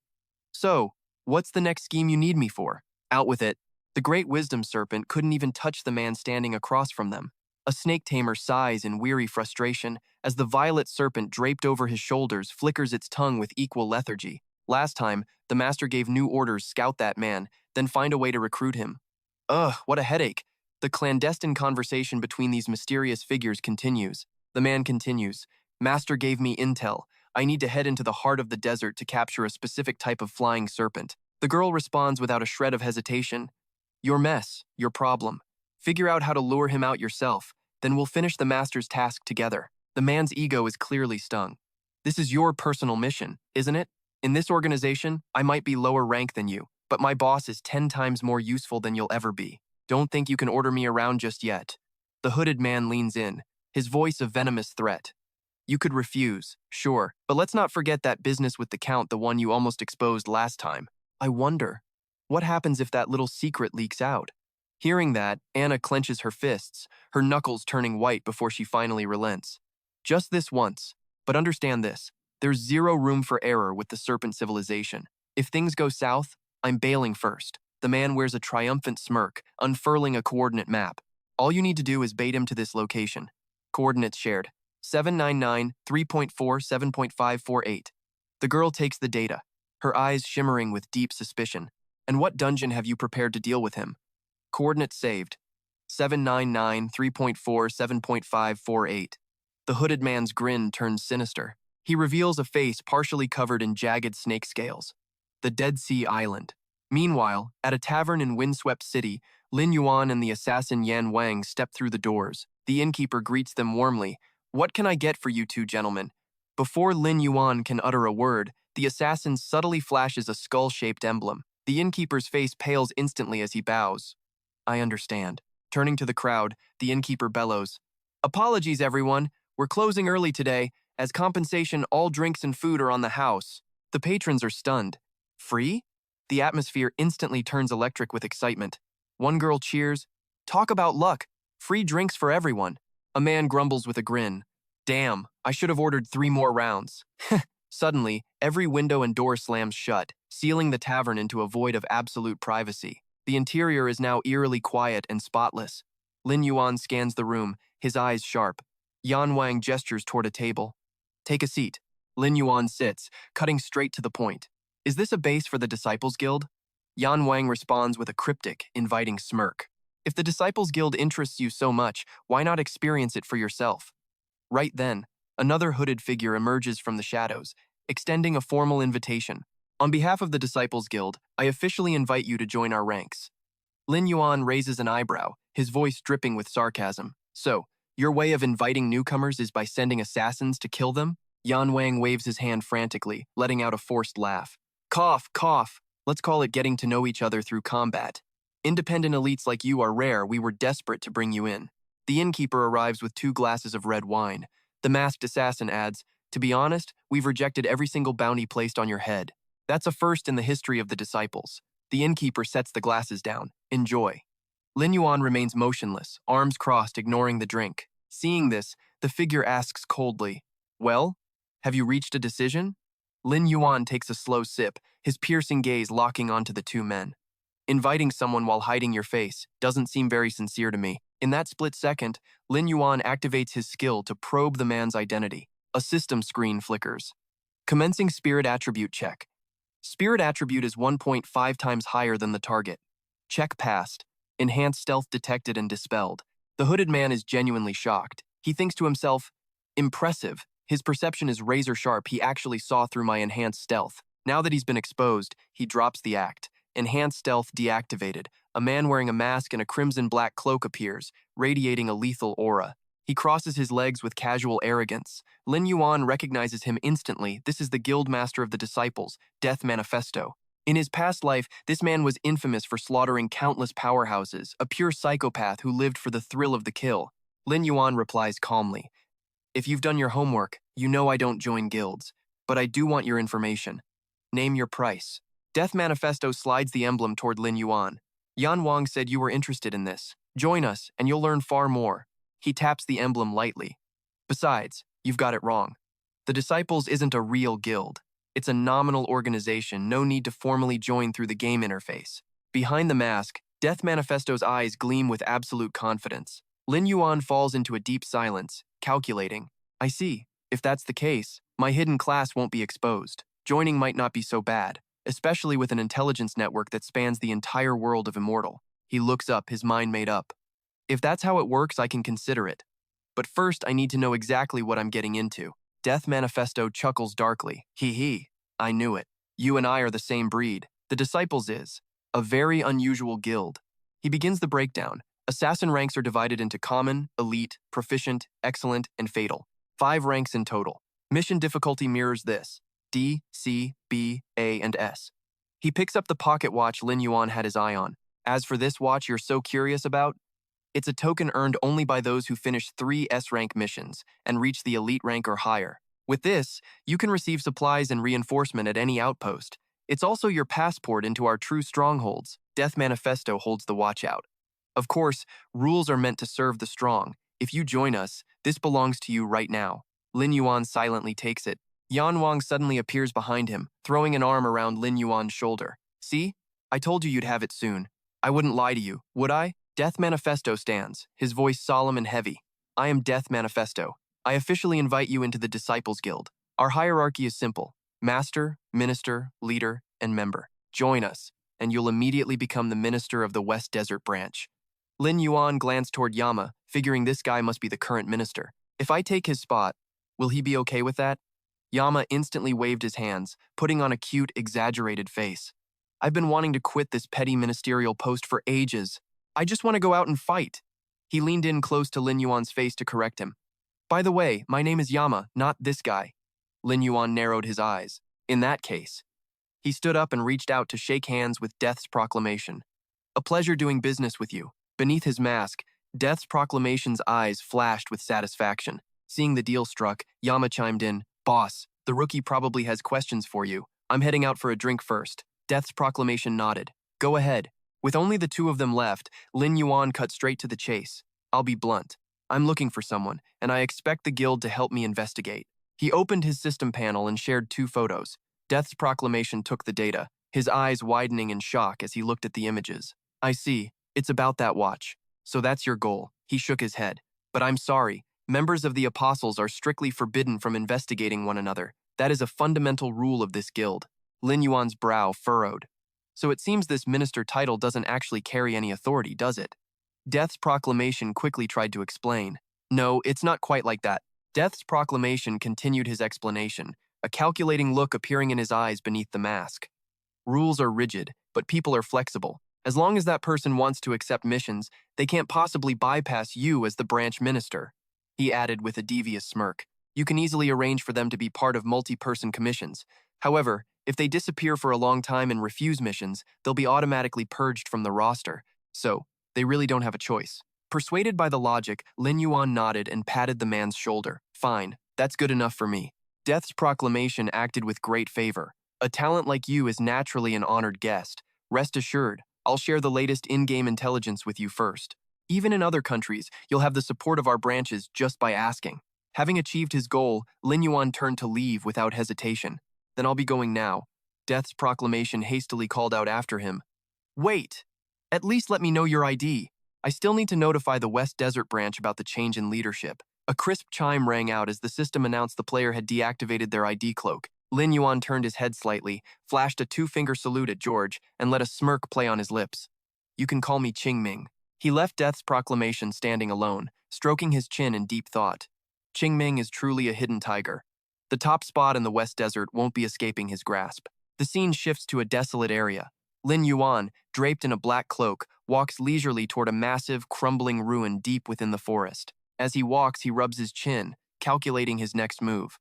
"So, what's the next scheme you need me for? Out with it." The Great Wisdom Serpent couldn't even touch the man standing across from them. A snake tamer sighs in weary frustration as the violet serpent draped over his shoulders flickers its tongue with equal lethargy. Last time, the master gave new orders: scout that man, then find a way to recruit him. Ugh, what a headache. The clandestine conversation between these mysterious figures continues. The man continues. "Master gave me intel. I need to head into the heart of the desert to capture a specific type of flying serpent." The girl responds without a shred of hesitation. "Your mess, your problem. Figure out how to lure him out yourself, then we'll finish the master's task together." The man's ego is clearly stung. "This is your personal mission, isn't it? In this organization, I might be lower rank than you, but my boss is 10 times more useful than you'll ever be. Don't think you can order me around just yet." The hooded man leans in, his voice a venomous threat. "You could refuse, sure, but let's not forget that business with the Count, the one you almost exposed last time. I wonder, what happens if that little secret leaks out?" Hearing that, Anna clenches her fists, her knuckles turning white before she finally relents. "Just this once, but understand this, there's zero room for error with the Serpent Civilization. If things go south, I'm bailing first." The man wears a triumphant smirk, unfurling a coordinate map. "All you need to do is bait him to this location. Coordinates shared. 799.3.4.7.548. The girl takes the data, her eyes shimmering with deep suspicion. "And what dungeon have you prepared to deal with him?" Coordinates saved. 799.3.4.7.548. The hooded man's grin turns sinister. He reveals a face partially covered in jagged snake scales. The Dead Sea Island. Meanwhile, at a tavern in windswept city, Lin Yuan and the assassin Yan Wang step through the doors. The innkeeper greets them warmly. "What can I get for you two gentlemen?" Before Lin Yuan can utter a word, the assassin subtly flashes a skull-shaped emblem. The innkeeper's face pales instantly as he bows. "I understand." Turning to the crowd, the innkeeper bellows. "Apologies, everyone. We're closing early today. As compensation, all drinks and food are on the house." The patrons are stunned. "Free?" The atmosphere instantly turns electric with excitement. One girl cheers. "Talk about luck. Free drinks for everyone." A man grumbles with a grin. "Damn, I should have ordered 3 more rounds." Suddenly, every window and door slams shut, sealing the tavern into a void of absolute privacy. The interior is now eerily quiet and spotless. Lin Yuan scans the room, his eyes sharp. Yan Wang gestures toward a table. "Take a seat." Lin Yuan sits, cutting straight to the point. Is this a base for the Disciples Guild? Yan Wang responds with a cryptic, inviting smirk. If the Disciples Guild interests you so much, why not experience it for yourself? Right then, another hooded figure emerges from the shadows, extending a formal invitation. On behalf of the Disciples Guild, I officially invite you to join our ranks. Lin Yuan raises an eyebrow, his voice dripping with sarcasm. So, your way of inviting newcomers is by sending assassins to kill them? Yan Wang waves his hand frantically, letting out a forced laugh. Cough, cough. Let's call it getting to know each other through combat. Independent elites like you are rare, we were desperate to bring you in. The innkeeper arrives with 2 glasses of red wine. The masked assassin adds, to be honest, we've rejected every single bounty placed on your head. That's a first in the history of the disciples. The innkeeper sets the glasses down. Enjoy. Lin Yuan remains motionless, arms crossed, ignoring the drink. Seeing this, the figure asks coldly, well, have you reached a decision? Lin Yuan takes a slow sip, his piercing gaze locking onto the 2 men. Inviting someone while hiding your face doesn't seem very sincere to me. In that split second, Lin Yuan activates his skill to probe the man's identity. A system screen flickers. Commencing Spirit Attribute check. Spirit Attribute is 1.5 times higher than the target. Check passed. Enhanced stealth detected and dispelled. The hooded man is genuinely shocked. He thinks to himself, impressive. His perception is razor sharp. He actually saw through my enhanced stealth. Now that he's been exposed, he drops the act. Enhanced stealth deactivated. A man wearing a mask and a crimson-black cloak appears, radiating a lethal aura. He crosses his legs with casual arrogance. Lin Yuan recognizes him instantly. This is the guild master of the disciples, Death Manifesto. In his past life, this man was infamous for slaughtering countless powerhouses, a pure psychopath who lived for the thrill of the kill. Lin Yuan replies calmly, if you've done your homework, you know I don't join guilds, but I do want your information. Name your price. Death Manifesto slides the emblem toward Lin Yuan. Yan Wang said you were interested in this. Join us, and you'll learn far more. He taps the emblem lightly. Besides, you've got it wrong. The Disciples isn't a real guild. It's a nominal organization, no need to formally join through the game interface. Behind the mask, Death Manifesto's eyes gleam with absolute confidence. Lin Yuan falls into a deep silence, calculating. I see. If that's the case, my hidden class won't be exposed. Joining might not be so bad, especially with an intelligence network that spans the entire world of Immortal. He looks up, his mind made up. If that's how it works, I can consider it. But first, I need to know exactly what I'm getting into. Death Manifesto chuckles darkly. Hee, I knew it. You and I are the same breed. The Disciples is a very unusual guild. He begins the breakdown. Assassin ranks are divided into common, elite, proficient, excellent, and fatal. 5 ranks in total. Mission difficulty mirrors this. D, C, B, A, and S. He picks up the pocket watch Lin Yuan had his eye on. As for this watch you're so curious about, it's a token earned only by those who finish 3 S-rank missions and reach the elite rank or higher. With this, you can receive supplies and reinforcement at any outpost. It's also your passport into our true strongholds. Death Manifesto holds the watch out. Of course, rules are meant to serve the strong. If you join us, this belongs to you right now. Lin Yuan silently takes it. Yan Wang suddenly appears behind him, throwing an arm around Lin Yuan's shoulder. See? I told you you'd have it soon. I wouldn't lie to you, would I? Death Manifesto stands, his voice solemn and heavy. I am Death Manifesto. I officially invite you into the Disciples Guild. Our hierarchy is simple. Master, Minister, Leader, and Member. Join us, and you'll immediately become the Minister of the West Desert Branch. Lin Yuan glanced toward Yama, figuring this guy must be the current minister. If I take his spot, will he be okay with that? Yama instantly waved his hands, putting on a cute, exaggerated face. I've been wanting to quit this petty ministerial post for ages. I just want to go out and fight. He leaned in close to Lin Yuan's face to correct him. By the way, my name is Yama, not this guy. Lin Yuan narrowed his eyes. In that case. He stood up and reached out to shake hands with Death's proclamation. A pleasure doing business with you. Beneath his mask, Death's proclamation's eyes flashed with satisfaction. Seeing the deal struck, Yama chimed in, Boss, the rookie probably has questions for you. I'm heading out for a drink first. Death's proclamation nodded. Go ahead. With only the 2 of them left, Lin Yuan cut straight to the chase. I'll be blunt. I'm looking for someone, and I expect the guild to help me investigate. He opened his system panel and shared 2 photos. Death's proclamation took the data, his eyes widening in shock as he looked at the images. I see. It's about that watch. So that's your goal. He shook his head. But I'm sorry. Members of the Apostles are strictly forbidden from investigating one another. That is a fundamental rule of this guild. Lin Yuan's brow furrowed. So it seems this minister title doesn't actually carry any authority, does it? Death's proclamation quickly tried to explain. No, it's not quite like that. Death's proclamation continued his explanation, a calculating look appearing in his eyes beneath the mask. Rules are rigid, but people are flexible. As long as that person wants to accept missions, they can't possibly bypass you as the branch minister. He added with a devious smirk. You can easily arrange for them to be part of multi-person commissions. However, if they disappear for a long time and refuse missions, they'll be automatically purged from the roster. So, they really don't have a choice. Persuaded by the logic, Lin Yuan nodded and patted the man's shoulder. Fine, that's good enough for me. Death's proclamation acted with great favor. A talent like you is naturally an honored guest. Rest assured, I'll share the latest in-game intelligence with you first. Even in other countries, you'll have the support of our branches just by asking. Having achieved his goal, Lin Yuan turned to leave without hesitation. Then I'll be going now. Death's proclamation hastily called out after him. Wait! At least let me know your ID. I still need to notify the West Desert branch about the change in leadership. A crisp chime rang out as the system announced the player had deactivated their ID cloak. Lin Yuan turned his head slightly, flashed a two-finger salute at George, and let a smirk play on his lips. You can call me Qingming. He left Death's proclamation standing alone, stroking his chin in deep thought. Qingming is truly a hidden tiger. The top spot in the West Desert won't be escaping his grasp. The scene shifts to a desolate area. Lin Yuan, draped in a black cloak, walks leisurely toward a massive, crumbling ruin deep within the forest. As he walks, he rubs his chin, calculating his next move.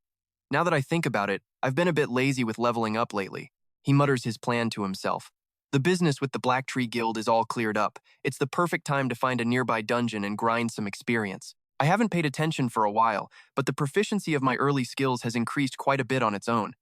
Now that I think about it, I've been a bit lazy with leveling up lately. He mutters his plan to himself. The business with the Black Tree Guild is all cleared up. It's the perfect time to find a nearby dungeon and grind some experience. I haven't paid attention for a while, but the proficiency of my early skills has increased quite a bit on its own.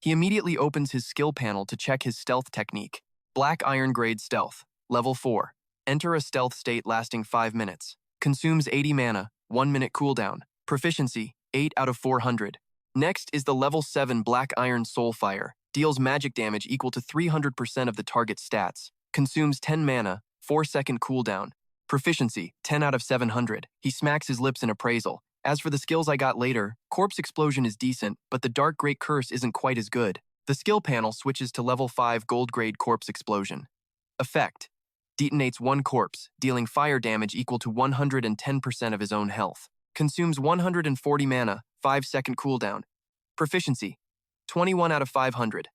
He immediately opens his skill panel to check his stealth technique. Black Iron Grade Stealth, Level 4. Enter a stealth state lasting 5 minutes. Consumes 80 mana, 1 minute cooldown. Proficiency, 8 out of 400. Next is the Level 7 Black Iron Soulfire. Deals magic damage equal to 300% of the target's stats. Consumes 10 mana, 4-second cooldown. Proficiency, 10 out of 700. He smacks his lips in appraisal. As for the skills I got later, Corpse Explosion is decent, but the Dark Great Curse isn't quite as good. The skill panel switches to Level 5 Gold Grade Corpse Explosion. Effect. Detonates 1 corpse, dealing fire damage equal to 110% of his own health. Consumes 140 mana, 5-second cooldown. Proficiency, 21 out of 500.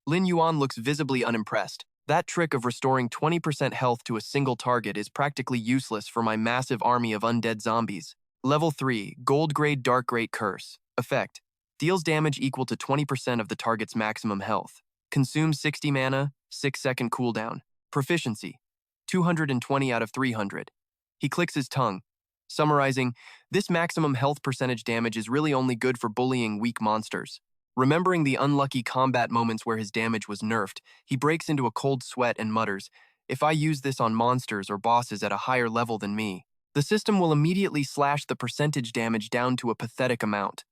Lin Yuan looks visibly unimpressed. That trick of restoring 20% health to a single target is practically useless for my massive army of undead zombies. Level 3, Gold Grade Dark Great Curse. Effect. Deals damage equal to 20% of the target's maximum health. Consumes 60 mana, 6-second cooldown. Proficiency, 220 out of 300. He clicks his tongue. Summarizing, this maximum health percentage damage is really only good for bullying weak monsters. Remembering the unlucky combat moments where his damage was nerfed, he breaks into a cold sweat and mutters, if I use this on monsters or bosses at a higher level than me, the system will immediately slash the percentage damage down to a pathetic amount.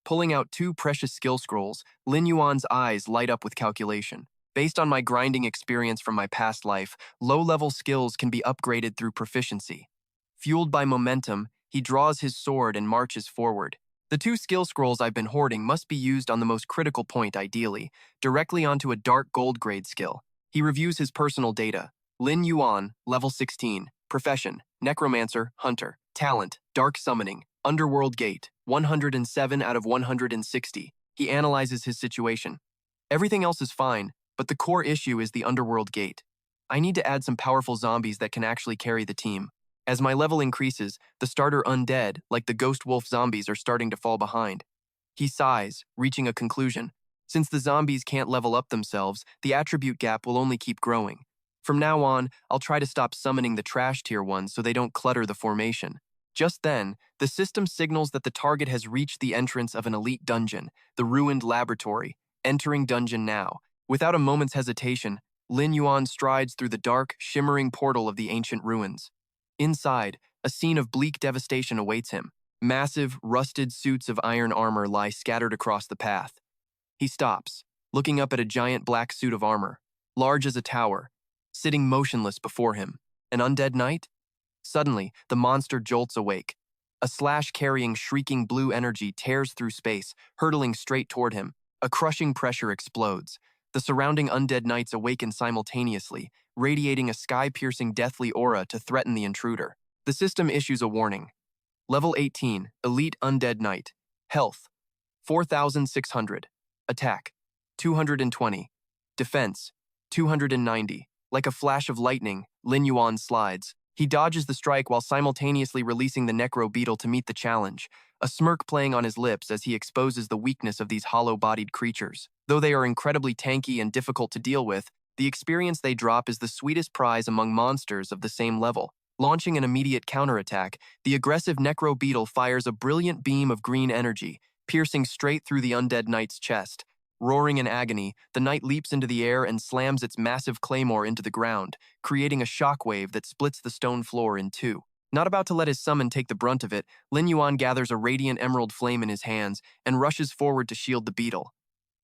Pulling out 2 precious skill scrolls, Lin Yuan's eyes light up with calculation. Based on my grinding experience from my past life, low-level skills can be upgraded through proficiency. Fueled by momentum, he draws his sword and marches forward. The 2 skill scrolls I've been hoarding must be used on the most critical point ideally, directly onto a dark gold grade skill. He reviews his personal data. Lin Yuan, level 16. Profession, Necromancer, Hunter. Talent, Dark Summoning. Underworld Gate, 107 out of 160. He analyzes his situation. Everything else is fine, but the core issue is the Underworld Gate. I need to add some powerful zombies that can actually carry the team. As my level increases, the starter undead, like the Ghost Wolf zombies, are starting to fall behind. He sighs, reaching a conclusion. Since the zombies can't level up themselves, the attribute gap will only keep growing. From now on, I'll try to stop summoning the trash tier ones so they don't clutter the formation. Just then, the system signals that the target has reached the entrance of an elite dungeon, the Ruined Laboratory. Entering dungeon now. Without a moment's hesitation, Lin Yuan strides through the dark, shimmering portal of the ancient ruins. Inside, a scene of bleak devastation awaits him. Massive, rusted suits of iron armor lie scattered across the path. He stops, looking up at a giant black suit of armor, large as a tower, sitting motionless before him. An undead knight? Suddenly, the monster jolts awake. A slash-carrying, shrieking blue energy tears through space, hurtling straight toward him. A crushing pressure explodes. The surrounding undead knights awaken simultaneously, radiating a sky-piercing deathly aura to threaten the intruder. The system issues a warning. Level 18, Elite Undead Knight. Health, 4,600. Attack, 220. Defense, 290. Like a flash of lightning, Lin Yuan slides. He dodges the strike while simultaneously releasing the Necro Beetle to meet the challenge, a smirk playing on his lips as he exposes the weakness of these hollow-bodied creatures. Though they are incredibly tanky and difficult to deal with, the experience they drop is the sweetest prize among monsters of the same level. Launching an immediate counterattack, the aggressive Necro Beetle fires a brilliant beam of green energy, piercing straight through the undead knight's chest. Roaring in agony, the knight leaps into the air and slams its massive claymore into the ground, creating a shockwave that splits the stone floor in two. Not about to let his summon take the brunt of it, Lin Yuan gathers a radiant emerald flame in his hands and rushes forward to shield the beetle.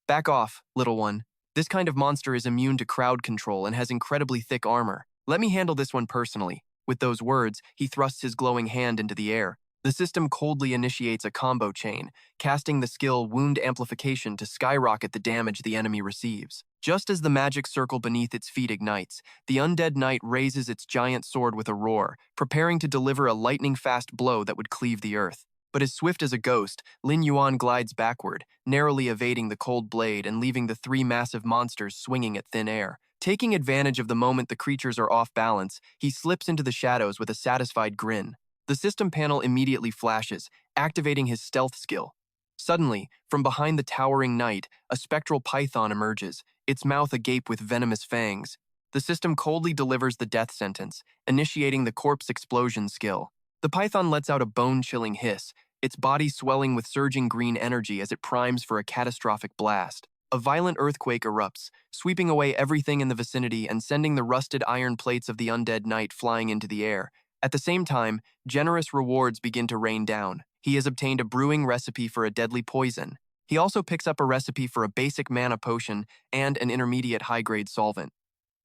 Back off, little one. This kind of monster is immune to crowd control and has incredibly thick armor. Let me handle this one personally. With those words, he thrusts his glowing hand into the air. The system coldly initiates a combo chain, casting the skill Wound Amplification to skyrocket the damage the enemy receives. Just as the magic circle beneath its feet ignites, the undead knight raises its giant sword with a roar, preparing to deliver a lightning-fast blow that would cleave the earth. But as swift as a ghost, Lin Yuan glides backward, narrowly evading the cold blade and leaving the three massive monsters swinging at thin air. Taking advantage of the moment the creatures are off balance, he slips into the shadows with a satisfied grin. The system panel immediately flashes, activating his stealth skill. Suddenly, from behind the towering knight, a spectral python emerges, its mouth agape with venomous fangs. The system coldly delivers the death sentence, initiating the corpse explosion skill. The python lets out a bone-chilling hiss, its body swelling with surging green energy as it primes for a catastrophic blast. A violent earthquake erupts, sweeping away everything in the vicinity and sending the rusted iron plates of the undead knight flying into the air. At the same time, generous rewards begin to rain down. He has obtained a brewing recipe for a deadly poison. He also picks up a recipe for a basic mana potion and an intermediate high-grade solvent.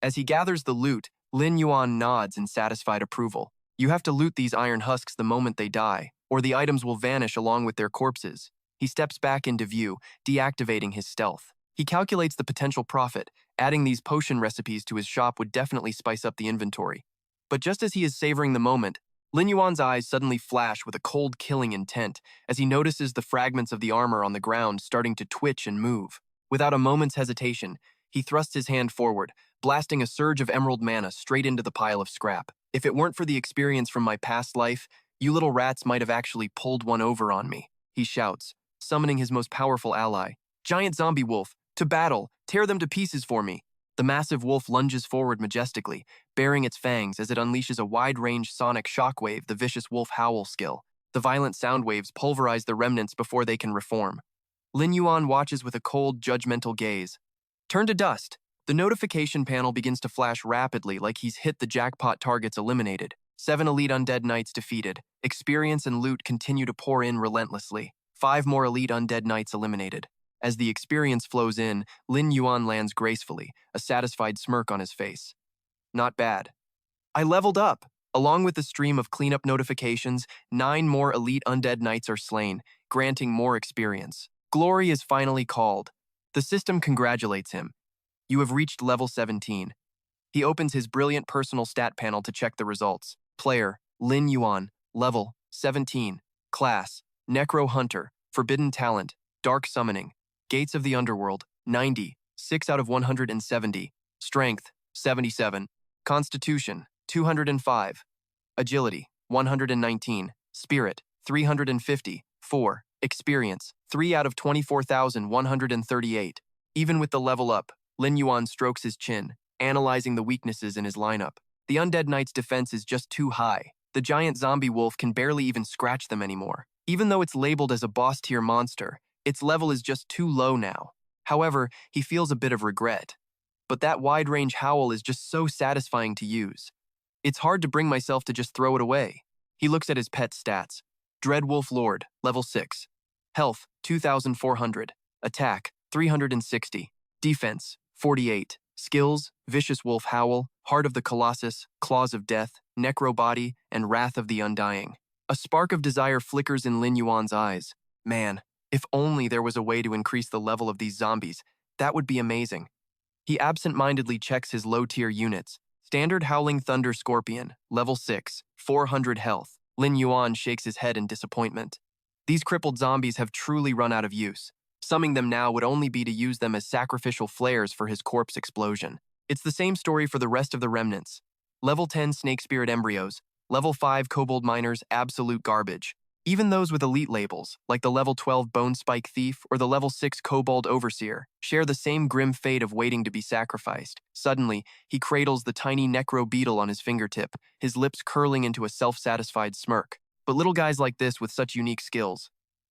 As he gathers the loot, Lin Yuan nods in satisfied approval. You have to loot these iron husks the moment they die, or the items will vanish along with their corpses. He steps back into view, deactivating his stealth. He calculates the potential profit. Adding these potion recipes to his shop would definitely spice up the inventory. But just as he is savoring the moment, Lin Yuan's eyes suddenly flash with a cold killing intent as he notices the fragments of the armor on the ground starting to twitch and move. Without a moment's hesitation, he thrusts his hand forward, blasting a surge of emerald mana straight into the pile of scrap. If it weren't for the experience from my past life, you little rats might have actually pulled one over on me, he shouts, summoning his most powerful ally. Giant zombie wolf, to battle, tear them to pieces for me. The massive wolf lunges forward majestically, baring its fangs as it unleashes a wide-range sonic shockwave, the vicious wolf howl skill. The violent sound waves pulverize the remnants before they can reform. Lin Yuan watches with a cold, judgmental gaze. Turn to dust. The notification panel begins to flash rapidly like he's hit the jackpot targets eliminated. 7 elite undead knights defeated. Experience and loot continue to pour in relentlessly. 5 more elite undead knights eliminated. As the experience flows in, Lin Yuan lands gracefully, a satisfied smirk on his face. Not bad. I leveled up. Along with the stream of cleanup notifications, 9 more elite undead knights are slain, granting more experience. Glory is finally called. The system congratulates him. You have reached level 17. He opens his brilliant personal stat panel to check the results. Player, Lin Yuan, level 17. Class, Necro Hunter, Forbidden Talent, Dark Summoning. Gates of the Underworld, 90, 6 out of 170. Strength, 77. Constitution, 205. Agility, 119. Spirit, 350. 4. Experience, 3 out of 24,138. Even with the level up, Lin Yuan strokes his chin, analyzing the weaknesses in his lineup. The undead knight's defense is just too high. The giant zombie wolf can barely even scratch them anymore. Even though it's labeled as a boss-tier monster, its level is just too low now. However, he feels a bit of regret. But that wide-range howl is just so satisfying to use. It's hard to bring myself to just throw it away. He looks at his pet stats. Dreadwolf Lord, level 6. Health, 2,400. Attack, 360. Defense, 48. Skills, Vicious Wolf Howl, Heart of the Colossus, Claws of Death, Necro Body, and Wrath of the Undying. A spark of desire flickers in Lin Yuan's eyes. Man, if only there was a way to increase the level of these zombies, that would be amazing. He absent-mindedly checks his low-tier units. Standard Howling Thunder Scorpion, level 6, 400 health. Lin Yuan shakes his head in disappointment. These crippled zombies have truly run out of use. Summoning them now would only be to use them as sacrificial flares for his corpse explosion. It's the same story for the rest of the remnants. Level 10 Snake Spirit Embryos, level 5 Kobold Miners, absolute garbage. Even those with elite labels, like the level 12 Bone Spike Thief or the level 6 Kobold Overseer, share the same grim fate of waiting to be sacrificed. Suddenly, he cradles the tiny necro beetle on his fingertip, his lips curling into a self-satisfied smirk. But little guys like this with such unique skills,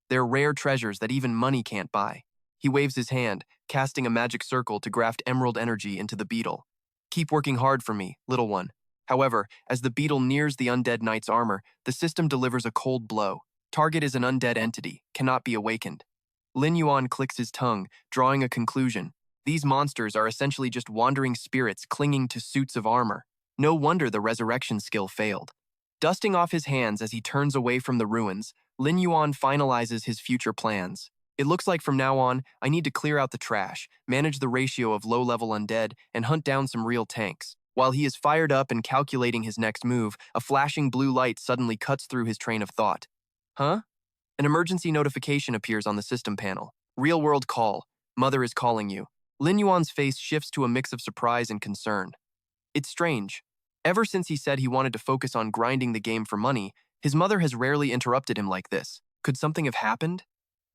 they're rare treasures that even money can't buy. He waves his hand, casting a magic circle to graft emerald energy into the beetle. Keep working hard for me, little one. However, as the beetle nears the undead knight's armor, the system delivers a cold blow. Target is an undead entity, cannot be awakened. Lin Yuan clicks his tongue, drawing a conclusion. These monsters are essentially just wandering spirits clinging to suits of armor. No wonder the resurrection skill failed. Dusting off his hands as he turns away from the ruins, Lin Yuan finalizes his future plans. It looks like from now on, I need to clear out the trash, manage the ratio of low-level undead, and hunt down some real tanks. While he is fired up and calculating his next move, a flashing blue light suddenly cuts through his train of thought. Huh? An emergency notification appears on the system panel. Real-world call. Mother is calling you. Lin Yuan's face shifts to a mix of surprise and concern. It's strange. Ever since he said he wanted to focus on grinding the game for money, his mother has rarely interrupted him like this. Could something have happened?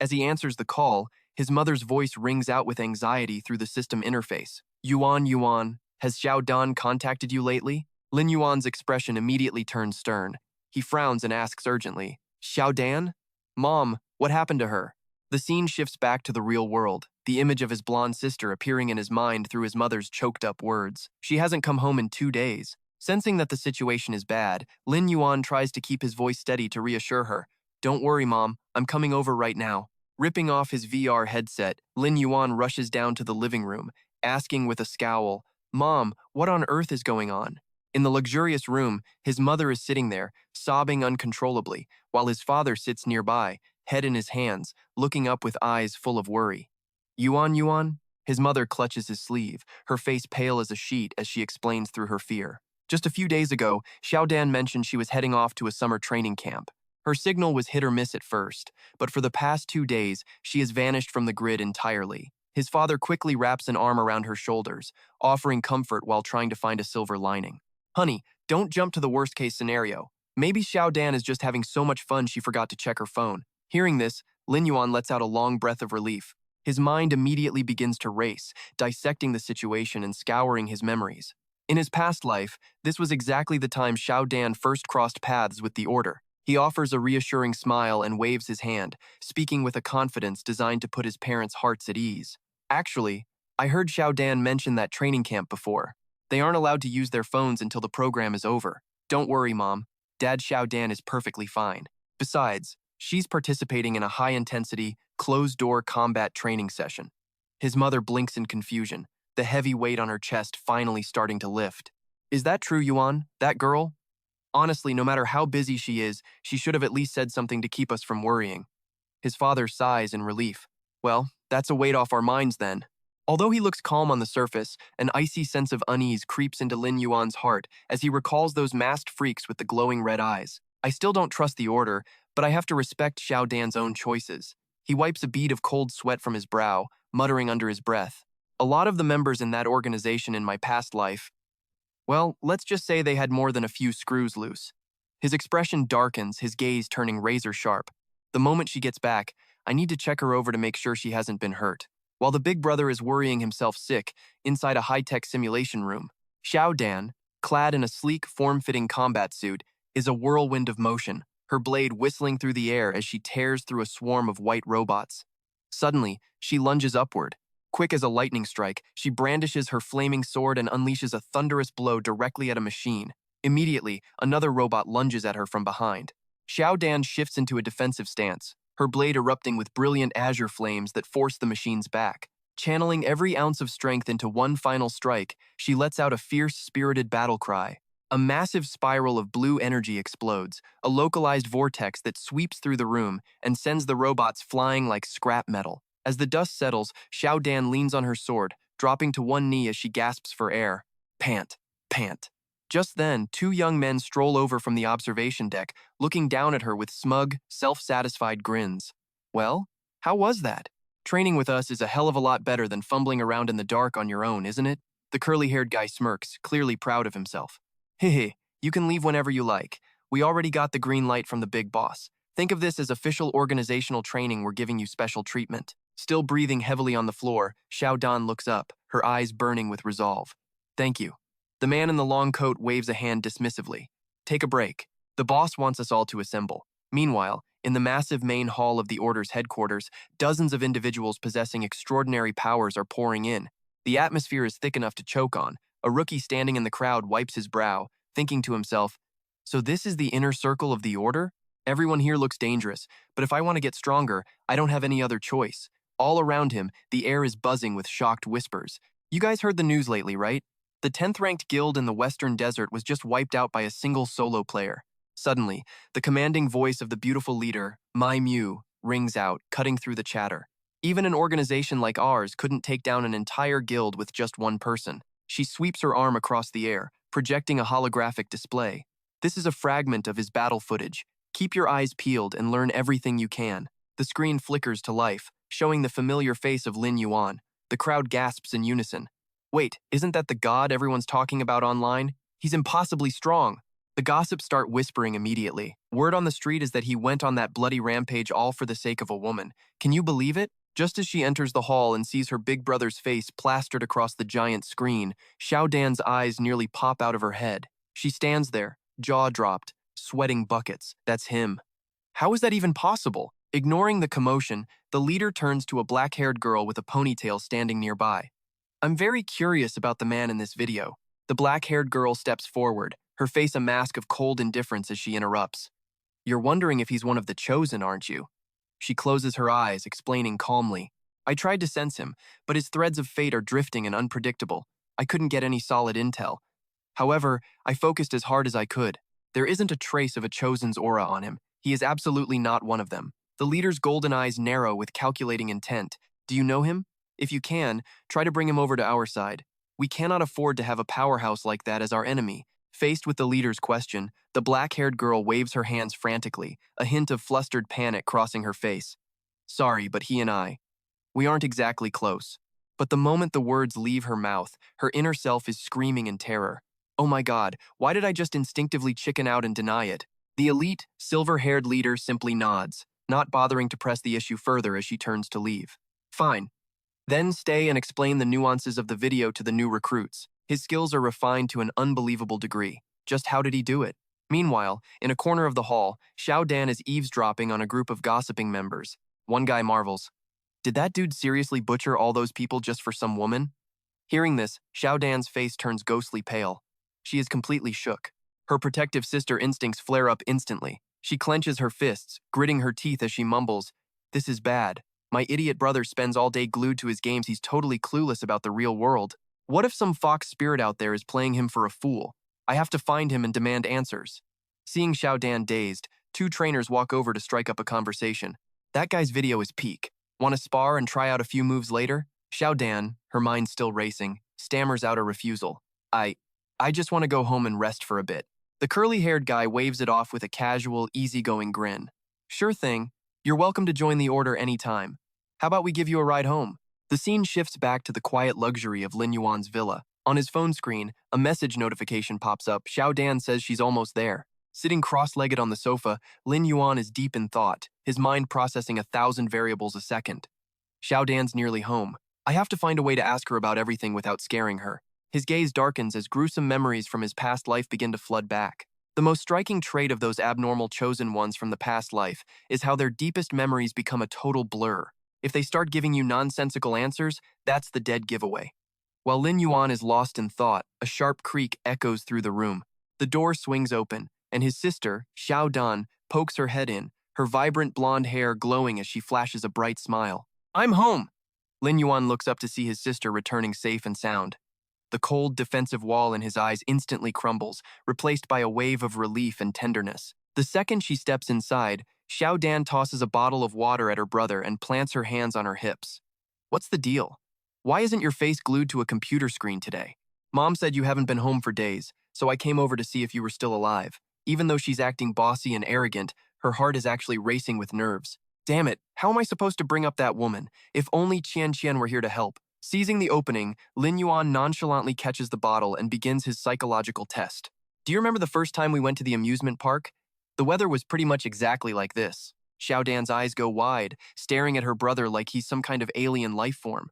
As he answers the call, his mother's voice rings out with anxiety through the system interface. Yuan, has Xiao Dan contacted you lately? Lin Yuan's expression immediately turns stern. He frowns and asks urgently, Xiao Dan? Mom, what happened to her? The scene shifts back to the real world, the image of his blonde sister appearing in his mind through his mother's choked-up words. She hasn't come home in 2 days. Sensing that the situation is bad, Lin Yuan tries to keep his voice steady to reassure her. Don't worry, Mom, I'm coming over right now. Ripping off his VR headset, Lin Yuan rushes down to the living room, asking with a scowl, Mom, what on earth is going on? In the luxurious room, his mother is sitting there, sobbing uncontrollably, while his father sits nearby, head in his hands, looking up with eyes full of worry. Yuan? His mother clutches his sleeve, her face pale as a sheet as she explains through her fear. Just a few days ago, Xiao Dan mentioned she was heading off to a summer training camp. Her signal was hit or miss at first, but for the past 2 days, she has vanished from the grid entirely. His father quickly wraps an arm around her shoulders, offering comfort while trying to find a silver lining. Honey, don't jump to the worst-case scenario. Maybe Xiao Dan is just having so much fun she forgot to check her phone. Hearing this, Lin Yuan lets out a long breath of relief. His mind immediately begins to race, dissecting the situation and scouring his memories. In his past life, this was exactly the time Xiao Dan first crossed paths with the Order. He offers a reassuring smile and waves his hand, speaking with a confidence designed to put his parents' hearts at ease. Actually, I heard Xiao Dan mention that training camp before. They aren't allowed to use their phones until the program is over. Don't worry, Mom. Dad Xiao Dan is perfectly fine. Besides, she's participating in a high-intensity, closed-door combat training session. His mother blinks in confusion, the heavy weight on her chest finally starting to lift. Is that true, Yuan? That girl? Honestly, no matter how busy she is, she should have at least said something to keep us from worrying. His father sighs in relief. Well, that's a weight off our minds then. Although he looks calm on the surface, an icy sense of unease creeps into Lin Yuan's heart as he recalls those masked freaks with the glowing red eyes. I still don't trust the Order, but I have to respect Xiao Dan's own choices. He wipes a bead of cold sweat from his brow, muttering under his breath. A lot of the members in that organization in my past life, well, let's just say they had more than a few screws loose. His expression darkens, his gaze turning razor sharp. The moment she gets back, I need to check her over to make sure she hasn't been hurt. While the big brother is worrying himself sick inside a high-tech simulation room, Xiao Dan, clad in a sleek, form-fitting combat suit, is a whirlwind of motion, her blade whistling through the air as she tears through a swarm of white robots. Suddenly, she lunges upward. Quick as a lightning strike, she brandishes her flaming sword and unleashes a thunderous blow directly at a machine. Immediately, another robot lunges at her from behind. Xiao Dan shifts into a defensive stance, her blade erupting with brilliant azure flames that force the machines back. Channeling every ounce of strength into one final strike, she lets out a fierce, spirited battle cry. A massive spiral of blue energy explodes, a localized vortex that sweeps through the room and sends the robots flying like scrap metal. As the dust settles, Xiao Dan leans on her sword, dropping to one knee as she gasps for air. Pant, pant. Just then, two young men stroll over from the observation deck, looking down at her with smug, self-satisfied grins. Well, how was that? Training with us is a hell of a lot better than fumbling around in the dark on your own, isn't it? The curly-haired guy smirks, clearly proud of himself. Hehe, you can leave whenever you like. We already got the green light from the big boss. Think of this as official organizational training. We're giving you special treatment. Still breathing heavily on the floor, Xiao Dan looks up, her eyes burning with resolve. Thank you. The man in the long coat waves a hand dismissively. Take a break. The boss wants us all to assemble. Meanwhile, in the massive main hall of the Order's headquarters, dozens of individuals possessing extraordinary powers are pouring in. The atmosphere is thick enough to choke on. A rookie standing in the crowd wipes his brow, thinking to himself, so this is the inner circle of the Order? Everyone here looks dangerous, but if I want to get stronger, I don't have any other choice. All around him, the air is buzzing with shocked whispers. You guys heard the news lately, right? The 10th-ranked guild in the Western Desert was just wiped out by a single solo player. Suddenly, the commanding voice of the beautiful leader, Mai Mu, rings out, cutting through the chatter. Even an organization like ours couldn't take down an entire guild with just one person. She sweeps her arm across the air, projecting a holographic display. This is a fragment of his battle footage. Keep your eyes peeled and learn everything you can. The screen flickers to life, showing the familiar face of Lin Yuan. The crowd gasps in unison. Wait, isn't that the god everyone's talking about online? He's impossibly strong. The gossips start whispering immediately. Word on the street is that he went on that bloody rampage all for the sake of a woman. Can you believe it? Just as she enters the hall and sees her big brother's face plastered across the giant screen, Xiao Dan's eyes nearly pop out of her head. She stands there, jaw dropped, sweating buckets. That's him. How is that even possible? Ignoring the commotion, the leader turns to a black-haired girl with a ponytail standing nearby. I'm very curious about the man in this video. The black-haired girl steps forward, her face a mask of cold indifference as she interrupts. You're wondering if he's one of the chosen, aren't you? She closes her eyes, explaining calmly. I tried to sense him, but his threads of fate are drifting and unpredictable. I couldn't get any solid intel. However, I focused as hard as I could. There isn't a trace of a chosen's aura on him. He is absolutely not one of them. The leader's golden eyes narrow with calculating intent. Do you know him? If you can, try to bring him over to our side. We cannot afford to have a powerhouse like that as our enemy. Faced with the leader's question, the black-haired girl waves her hands frantically, a hint of flustered panic crossing her face. Sorry, but he and we aren't exactly close. But the moment the words leave her mouth, her inner self is screaming in terror. Oh my god, why did I just instinctively chicken out and deny it? The elite, silver-haired leader simply nods, not bothering to press the issue further as she turns to leave. Fine. Then stay and explain the nuances of the video to the new recruits. His skills are refined to an unbelievable degree. Just how did he do it? Meanwhile, in a corner of the hall, Xiao Dan is eavesdropping on a group of gossiping members. One guy marvels. Did that dude seriously butcher all those people just for some woman? Hearing this, Xiao Dan's face turns ghostly pale. She is completely shook. Her protective sister instincts flare up instantly. She clenches her fists, gritting her teeth as she mumbles, This is bad. My idiot brother spends all day glued to his games. He's totally clueless about the real world. What if some fox spirit out there is playing him for a fool? I have to find him and demand answers. Seeing Xiao Dan dazed, two trainers walk over to strike up a conversation. That guy's video is peak. Want to spar and try out a few moves later? Xiao Dan, her mind still racing, stammers out a refusal. I just want to go home and rest for a bit. The curly-haired guy waves it off with a casual, easygoing grin. Sure thing. You're welcome to join the Order anytime. How about we give you a ride home? The scene shifts back to the quiet luxury of Lin Yuan's villa. On his phone screen, a message notification pops up. Xiao Dan says she's almost there. Sitting cross-legged on the sofa, Lin Yuan is deep in thought, his mind processing 1,000 variables a second. Xiao Dan's nearly home. I have to find a way to ask her about everything without scaring her. His gaze darkens as gruesome memories from his past life begin to flood back. The most striking trait of those abnormal chosen ones from the past life is how their deepest memories become a total blur. If they start giving you nonsensical answers, that's the dead giveaway. While Lin Yuan is lost in thought, a sharp creak echoes through the room. The door swings open, and his sister, Xiao Dan, pokes her head in, her vibrant blonde hair glowing as she flashes a bright smile. I'm home! Lin Yuan looks up to see his sister returning safe and sound. The cold, defensive wall in his eyes instantly crumbles, replaced by a wave of relief and tenderness. The second she steps inside, Xiao Dan tosses a bottle of water at her brother and plants her hands on her hips. What's the deal? Why isn't your face glued to a computer screen today? Mom said you haven't been home for days, so I came over to see if you were still alive. Even though she's acting bossy and arrogant, her heart is actually racing with nerves. Damn it, how am I supposed to bring up that woman? If only Qian were here to help. Seizing the opening, Lin Yuan nonchalantly catches the bottle and begins his psychological test. Do you remember the first time we went to the amusement park? The weather was pretty much exactly like this. Xiao Dan's eyes go wide, staring at her brother like he's some kind of alien life form.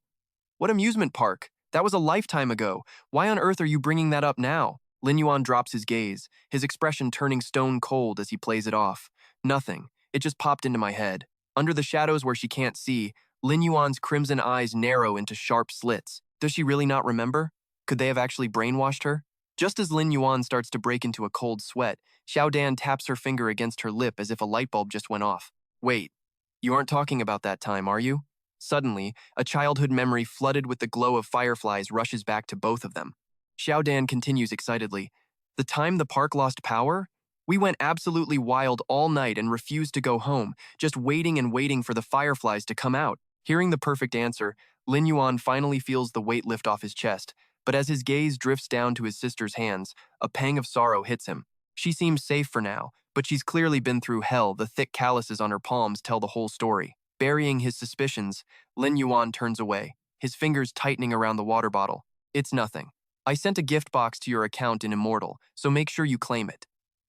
What amusement park? That was a lifetime ago. Why on earth are you bringing that up now? Lin Yuan drops his gaze, his expression turning stone cold as he plays it off. Nothing. It just popped into my head. Under the shadows where she can't see, Lin Yuan's crimson eyes narrow into sharp slits. Does she really not remember? Could they have actually brainwashed her? Just as Lin Yuan starts to break into a cold sweat, Xiao Dan taps her finger against her lip as if a light bulb just went off. Wait, you aren't talking about that time, are you? Suddenly, a childhood memory flooded with the glow of fireflies rushes back to both of them. Xiao Dan continues excitedly. The time the park lost power? We went absolutely wild all night and refused to go home, just waiting and waiting for the fireflies to come out. Hearing the perfect answer, Lin Yuan finally feels the weight lift off his chest, but as his gaze drifts down to his sister's hands, a pang of sorrow hits him. She seems safe for now, but she's clearly been through hell. The thick calluses on her palms tell the whole story. Burying his suspicions, Lin Yuan turns away, his fingers tightening around the water bottle. It's nothing. I sent a gift box to your account in Immortal, so make sure you claim it.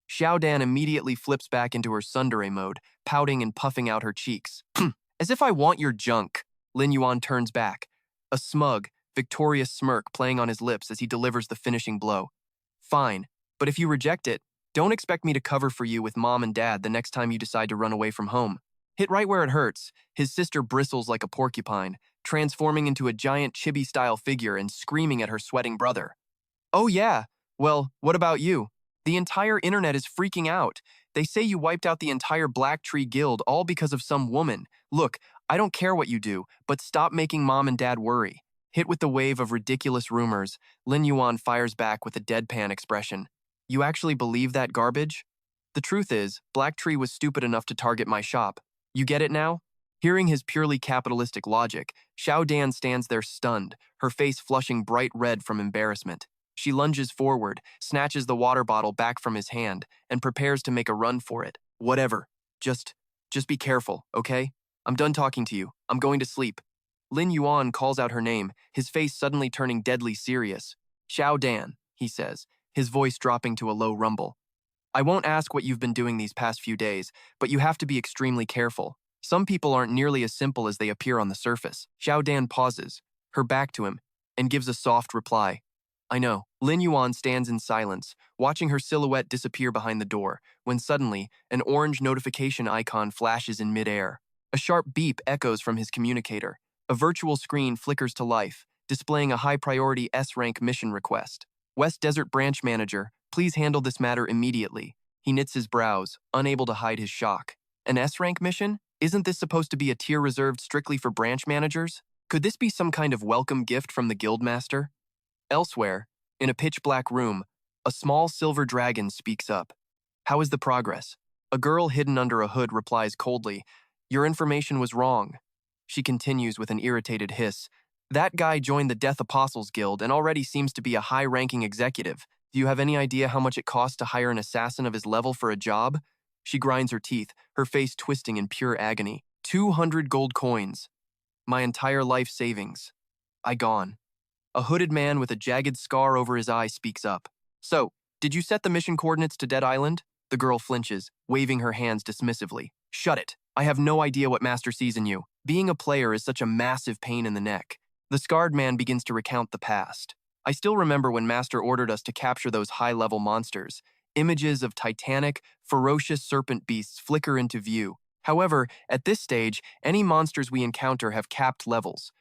Xiao Dan immediately flips back into her tsundere mode, pouting and puffing out her cheeks. As if I want your junk. Lin Yuan turns back, a smug, victorious smirk playing on his lips as he delivers the finishing blow. Fine, but if you reject it, don't expect me to cover for you with mom and dad the next time you decide to run away from home. Hit right where it hurts, his sister bristles like a porcupine, transforming into a giant chibi-style figure and screaming at her sweating brother. Oh yeah, well, what about you? The entire internet is freaking out. They say you wiped out the entire Black Tree Guild all because of some woman. Look, I don't care what you do, but stop making mom and dad worry. Hit with the wave of ridiculous rumors, Lin Yuan fires back with a deadpan expression. You actually believe that garbage? The truth is, Black Tree was stupid enough to target my shop. You get it now? Hearing his purely capitalistic logic, Xiao Dan stands there stunned, her face flushing bright red from embarrassment. She lunges forward, snatches the water bottle back from his hand, and prepares to make a run for it. Whatever. Just be careful, okay? I'm done talking to you. I'm going to sleep. Lin Yuan calls out her name, his face suddenly turning deadly serious. Xiao Dan, he says, his voice dropping to a low rumble. I won't ask what you've been doing these past few days, but you have to be extremely careful. Some people aren't nearly as simple as they appear on the surface. Xiao Dan pauses, her back to him, and gives a soft reply. I know. Lin Yuan stands in silence, watching her silhouette disappear behind the door, when suddenly, an orange notification icon flashes in midair. A sharp beep echoes from his communicator. A virtual screen flickers to life, displaying a high-priority S-Rank mission request. West Desert Branch Manager, please handle this matter immediately. He knits his brows, unable to hide his shock. An S-Rank mission? Isn't this supposed to be a tier reserved strictly for branch managers? Could this be some kind of welcome gift from the Guildmaster? Elsewhere, in a pitch-black room, a small silver dragon speaks up. How is the progress? A girl hidden under a hood replies coldly, Your information was wrong. She continues with an irritated hiss. That guy joined the Death Apostles Guild and already seems to be a high-ranking executive. Do you have any idea how much it costs to hire an assassin of his level for a job? She grinds her teeth, her face twisting in pure agony. 200 gold coins. My entire life savings. I gone. A hooded man with a jagged scar over his eye speaks up. So, did you set the mission coordinates to Dead Island? The girl flinches, waving her hands dismissively. Shut it. I have no idea what Master sees in you. Being a player is such a massive pain in the neck. The scarred man begins to recount the past. I still remember when Master ordered us to capture those high-level monsters. Images of titanic, ferocious serpent beasts flicker into view. However, at this stage, any monsters we encounter have capped levels.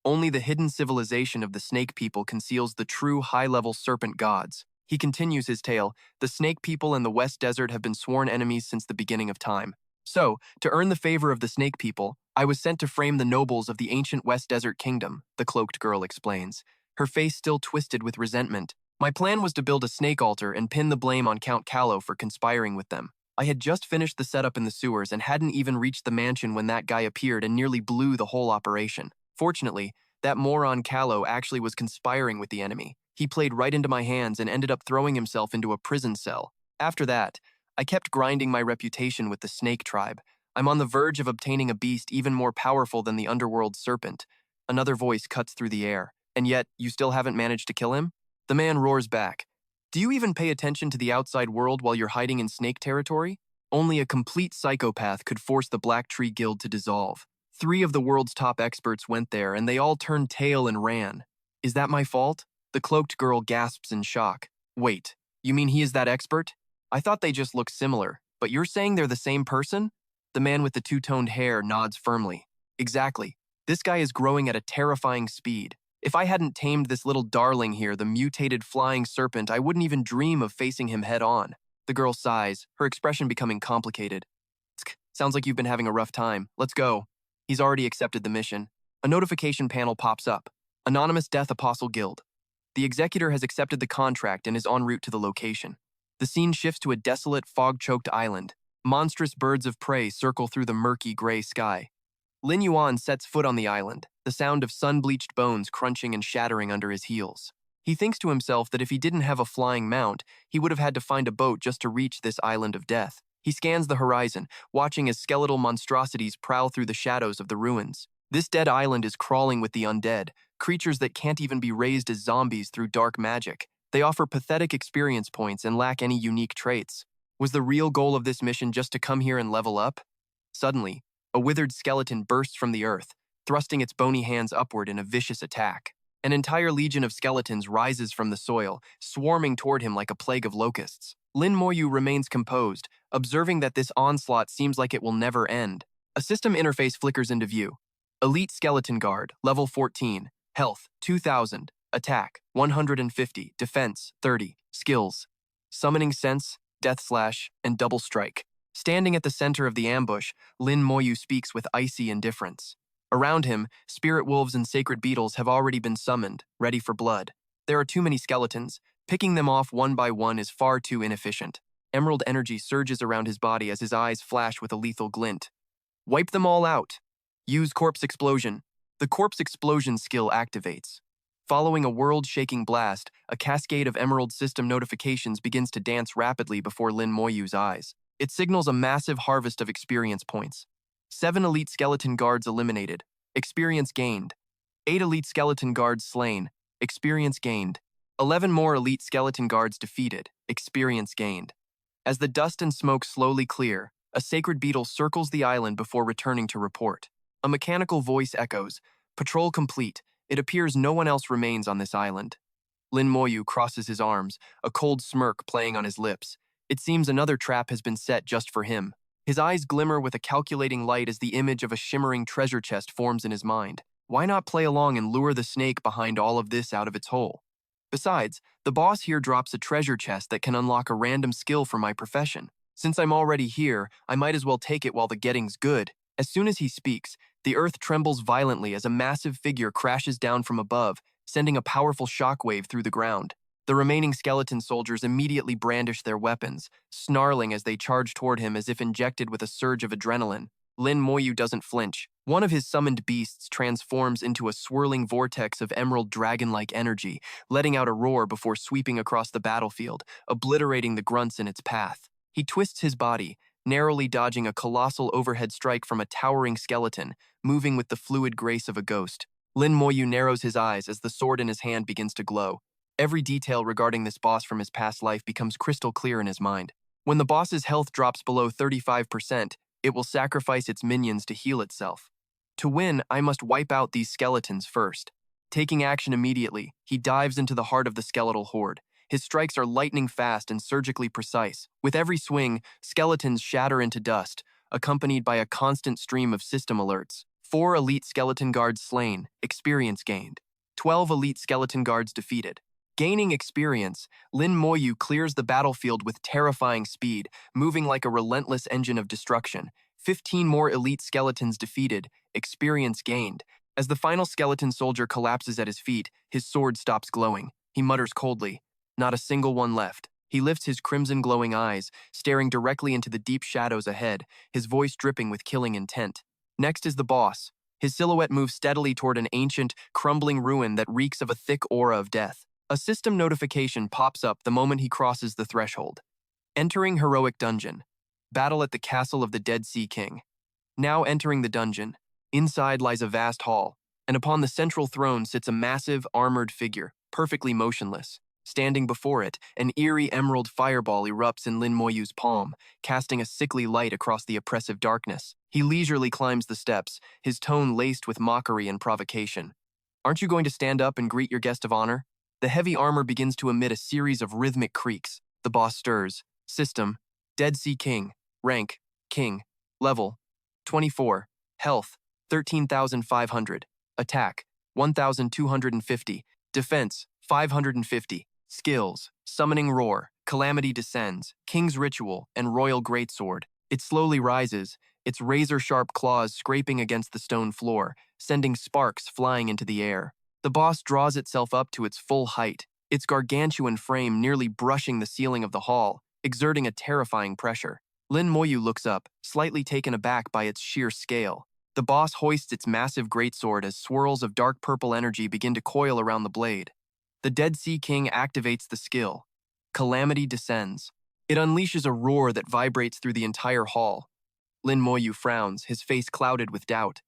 Only the hidden civilization of the snake people conceals the true high-level serpent gods. He continues his tale. The snake people in the West Desert have been sworn enemies since the beginning of time. So, to earn the favor of the snake people, I was sent to frame the nobles of the ancient West Desert Kingdom, the cloaked girl explains, her face still twisted with resentment. My plan was to build a snake altar and pin the blame on Count Callow for conspiring with them. I had just finished the setup in the sewers and hadn't even reached the mansion when that guy appeared and nearly blew the whole operation. Fortunately, That moron Callow actually was conspiring with the enemy. He played right into my hands and ended up throwing himself into a prison cell. After that, I kept grinding my reputation with the snake tribe. I'm on the verge of obtaining a beast even more powerful than the underworld serpent. Another voice cuts through the air. And yet, you still haven't managed to kill him? The man roars back. Do you even pay attention to the outside world while you're hiding in snake territory? Only a complete psychopath could force the Black Tree Guild to dissolve. 3 of the world's top experts went there, and they all turned tail and ran. Is that my fault? The cloaked girl gasps in shock. Wait, you mean he is that expert? I thought they just looked similar, but you're saying they're the same person? The man with the two-toned hair nods firmly. Exactly. This guy is growing at a terrifying speed. If I hadn't tamed this little darling here, the mutated flying serpent, I wouldn't even dream of facing him head-on. The girl sighs, her expression becoming complicated. Sounds like you've been having a rough time. Let's go. He's already accepted the mission. A notification panel pops up. Anonymous Death Apostle Guild. The executor has accepted the contract and is en route to the location. The scene shifts to a desolate, fog-choked island. Monstrous birds of prey circle through the murky gray sky. Lin Yuan sets foot on the island, the sound of sun-bleached bones crunching and shattering under his heels. He thinks to himself that if he didn't have a flying mount, he would have had to find a boat just to reach this island of death. He scans the horizon, watching as skeletal monstrosities prowl through the shadows of the ruins. This dead island is crawling with the undead, creatures that can't even be raised as zombies through dark magic. They offer pathetic experience points and lack any unique traits. Was the real goal of this mission just to come here and level up? Suddenly, a withered skeleton bursts from the earth, thrusting its bony hands upward in a vicious attack. An entire legion of skeletons rises from the soil, swarming toward him like a plague of locusts. Lin Moyu remains composed, observing that this onslaught seems like it will never end. A system interface flickers into view. Elite Skeleton Guard, level 14, health 2000, attack 150, defense 30, skills summoning sense, death slash, and double strike. Standing at the center of the ambush, Lin Moyu speaks with icy indifference. Around him, spirit wolves and sacred beetles have already been summoned, ready for blood. There are too many skeletons. Picking them off one by one is far too inefficient. Emerald energy surges around his body as his eyes flash with a lethal glint. Wipe them all out. Use Corpse Explosion. The Corpse Explosion skill activates. Following a world-shaking blast, a cascade of Emerald system notifications begins to dance rapidly before Lin Moyu's eyes. It signals a massive harvest of experience points. 7 elite skeleton guards eliminated. Experience gained. 8 elite skeleton guards slain. Experience gained. 11 more elite skeleton guards defeated. Experience gained. As the dust and smoke slowly clear, a sacred beetle circles the island before returning to report. A mechanical voice echoes, "Patrol complete. It appears no one else remains on this island." Lin Moyu crosses his arms, a cold smirk playing on his lips. It seems another trap has been set just for him. His eyes glimmer with a calculating light as the image of a shimmering treasure chest forms in his mind. Why not play along and lure the snake behind all of this out of its hole? Besides, the boss here drops a treasure chest that can unlock a random skill for my profession. Since I'm already here, I might as well take it while the getting's good. As soon as he speaks, the earth trembles violently as a massive figure crashes down from above, sending a powerful shockwave through the ground. The remaining skeleton soldiers immediately brandish their weapons, snarling as they charge toward him as if injected with a surge of adrenaline. Lin Moyu doesn't flinch. One of his summoned beasts transforms into a swirling vortex of emerald dragon-like energy, letting out a roar before sweeping across the battlefield, obliterating the grunts in its path. He twists his body, narrowly dodging a colossal overhead strike from a towering skeleton, moving with the fluid grace of a ghost. Lin Moyu narrows his eyes as the sword in his hand begins to glow. Every detail regarding this boss from his past life becomes crystal clear in his mind. When the boss's health drops below 35%, it will sacrifice its minions to heal itself. To win, I must wipe out these skeletons first. Taking action immediately, he dives into the heart of the skeletal horde. His strikes are lightning fast and surgically precise. With every swing, skeletons shatter into dust, accompanied by a constant stream of system alerts. 4 elite skeleton guards slain, experience gained. 12 elite skeleton guards defeated. Gaining experience, Lin Moyu clears the battlefield with terrifying speed, moving like a relentless engine of destruction. 15 more elite skeletons defeated, experience gained. As the final skeleton soldier collapses at his feet, his sword stops glowing. He mutters coldly, "Not a single one left." He lifts his crimson glowing eyes, staring directly into the deep shadows ahead, his voice dripping with killing intent. Next is the boss, His silhouette moves steadily toward an ancient, crumbling ruin that reeks of a thick aura of death. A system notification pops up the moment he crosses the threshold. Entering heroic dungeon. Battle at the castle of the Dead Sea King. Now entering the dungeon. Inside lies a vast hall, and upon the central throne sits a massive, armored figure, perfectly motionless. Standing before it, an eerie emerald fireball erupts in Lin Moyu's palm, casting a sickly light across the oppressive darkness. He leisurely climbs the steps, his tone laced with mockery and provocation. "Aren't you going to stand up and greet your guest of honor?" The heavy armor begins to emit a series of rhythmic creaks. The boss stirs. System: Dead Sea King. Rank: King. Level: 24. Health: 13,500. Attack: 1,250. Defense: 550. Skills: Summoning Roar, Calamity Descends, King's Ritual, and Royal Greatsword. It slowly rises, its razor-sharp claws scraping against the stone floor, sending sparks flying into the air. The boss draws itself up to its full height, its gargantuan frame nearly brushing the ceiling of the hall, exerting a terrifying pressure. Lin Moyu looks up, slightly taken aback by its sheer scale. The boss hoists its massive greatsword as swirls of dark purple energy begin to coil around the blade. The Dead Sea King activates the skill. Calamity Descends. It unleashes a roar that vibrates through the entire hall. Lin Moyu frowns, his face clouded with doubt.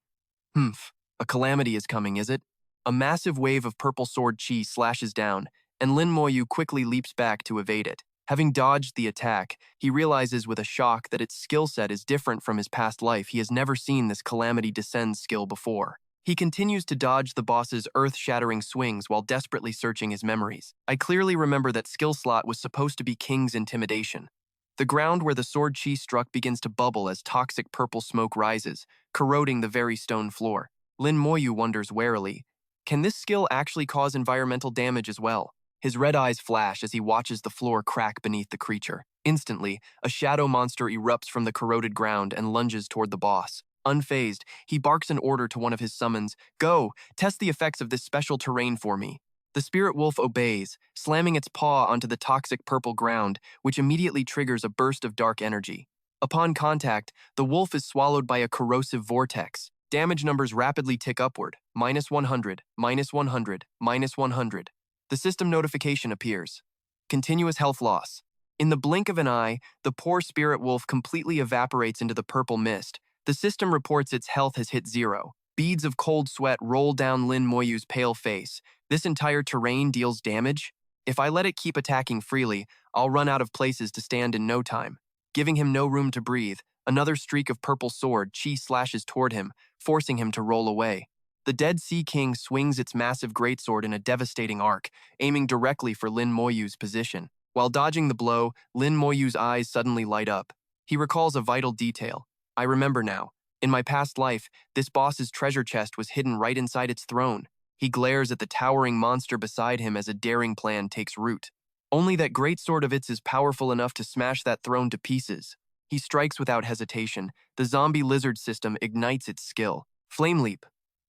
A calamity is coming, is it? A massive wave of purple sword chi slashes down, and Lin Moyu quickly leaps back to evade it. Having dodged the attack, he realizes with a shock that its skill set is different from his past life. He has never seen this Calamity Descends skill before. He continues to dodge the boss's earth-shattering swings while desperately searching his memories. I clearly remember that skill slot was supposed to be King's Intimidation. The ground where the sword chi struck begins to bubble as toxic purple smoke rises, corroding the very stone floor. Lin Moyu wonders warily, can this skill actually cause environmental damage as well? His red eyes flash as he watches the floor crack beneath the creature. Instantly, a shadow monster erupts from the corroded ground and lunges toward the boss. Unfazed, he barks an order to one of his summons. "Go, test the effects of this special terrain for me." The spirit wolf obeys, slamming its paw onto the toxic purple ground, which immediately triggers a burst of dark energy. Upon contact, the wolf is swallowed by a corrosive vortex. Damage numbers rapidly tick upward. -100, -100, -100. The system notification appears. Continuous health loss. In the blink of an eye, the poor spirit wolf completely evaporates into the purple mist. The system reports its health has hit 0. Beads of cold sweat roll down Lin Moyu's pale face. This entire terrain deals damage? If I let it keep attacking freely, I'll run out of places to stand in no time. Giving him no room to breathe, another streak of purple sword chi slashes toward him, forcing him to roll away. The Dead Sea King swings its massive greatsword in a devastating arc, aiming directly for Lin Moyu's position. While dodging the blow, Lin Moyu's eyes suddenly light up. He recalls a vital detail. I remember now. In my past life, this boss's treasure chest was hidden right inside its throne. He glares at the towering monster beside him as a daring plan takes root. Only that greatsword of its is powerful enough to smash that throne to pieces. He strikes without hesitation. The zombie lizard system ignites its skill. Flame Leap.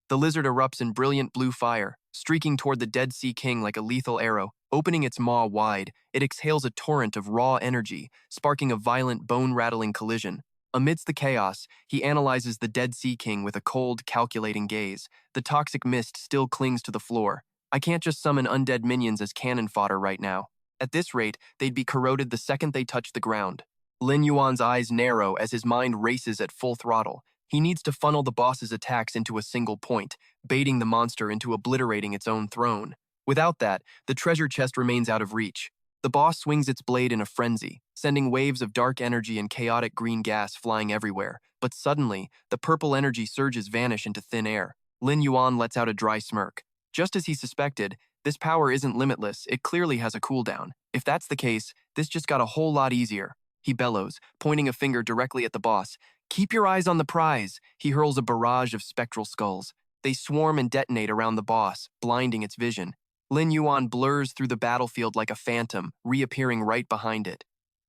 The lizard erupts in brilliant blue fire, streaking toward the Dead Sea King like a lethal arrow. Opening its maw wide, it exhales a torrent of raw energy, sparking a violent, bone-rattling collision. Amidst the chaos, he analyzes the Dead Sea King with a cold, calculating gaze. The toxic mist still clings to the floor. I can't just summon undead minions as cannon fodder right now. At this rate, they'd be corroded the second they touch the ground. Lin Yuan's eyes narrow as his mind races at full throttle. He needs to funnel the boss's attacks into a single point, baiting the monster into obliterating its own throne. Without that, the treasure chest remains out of reach. The boss swings its blade in a frenzy, sending waves of dark energy and chaotic green gas flying everywhere. But suddenly, the purple energy surges vanish into thin air. Lin Yuan lets out a dry smirk. Just as he suspected, this power isn't limitless, it clearly has a cooldown. If that's the case, this just got a whole lot easier. He bellows, pointing a finger directly at the boss. "Keep your eyes on the prize." He hurls a barrage of spectral skulls. They swarm and detonate around the boss, blinding its vision. Lin Yuan blurs through the battlefield like a phantom, reappearing right behind it.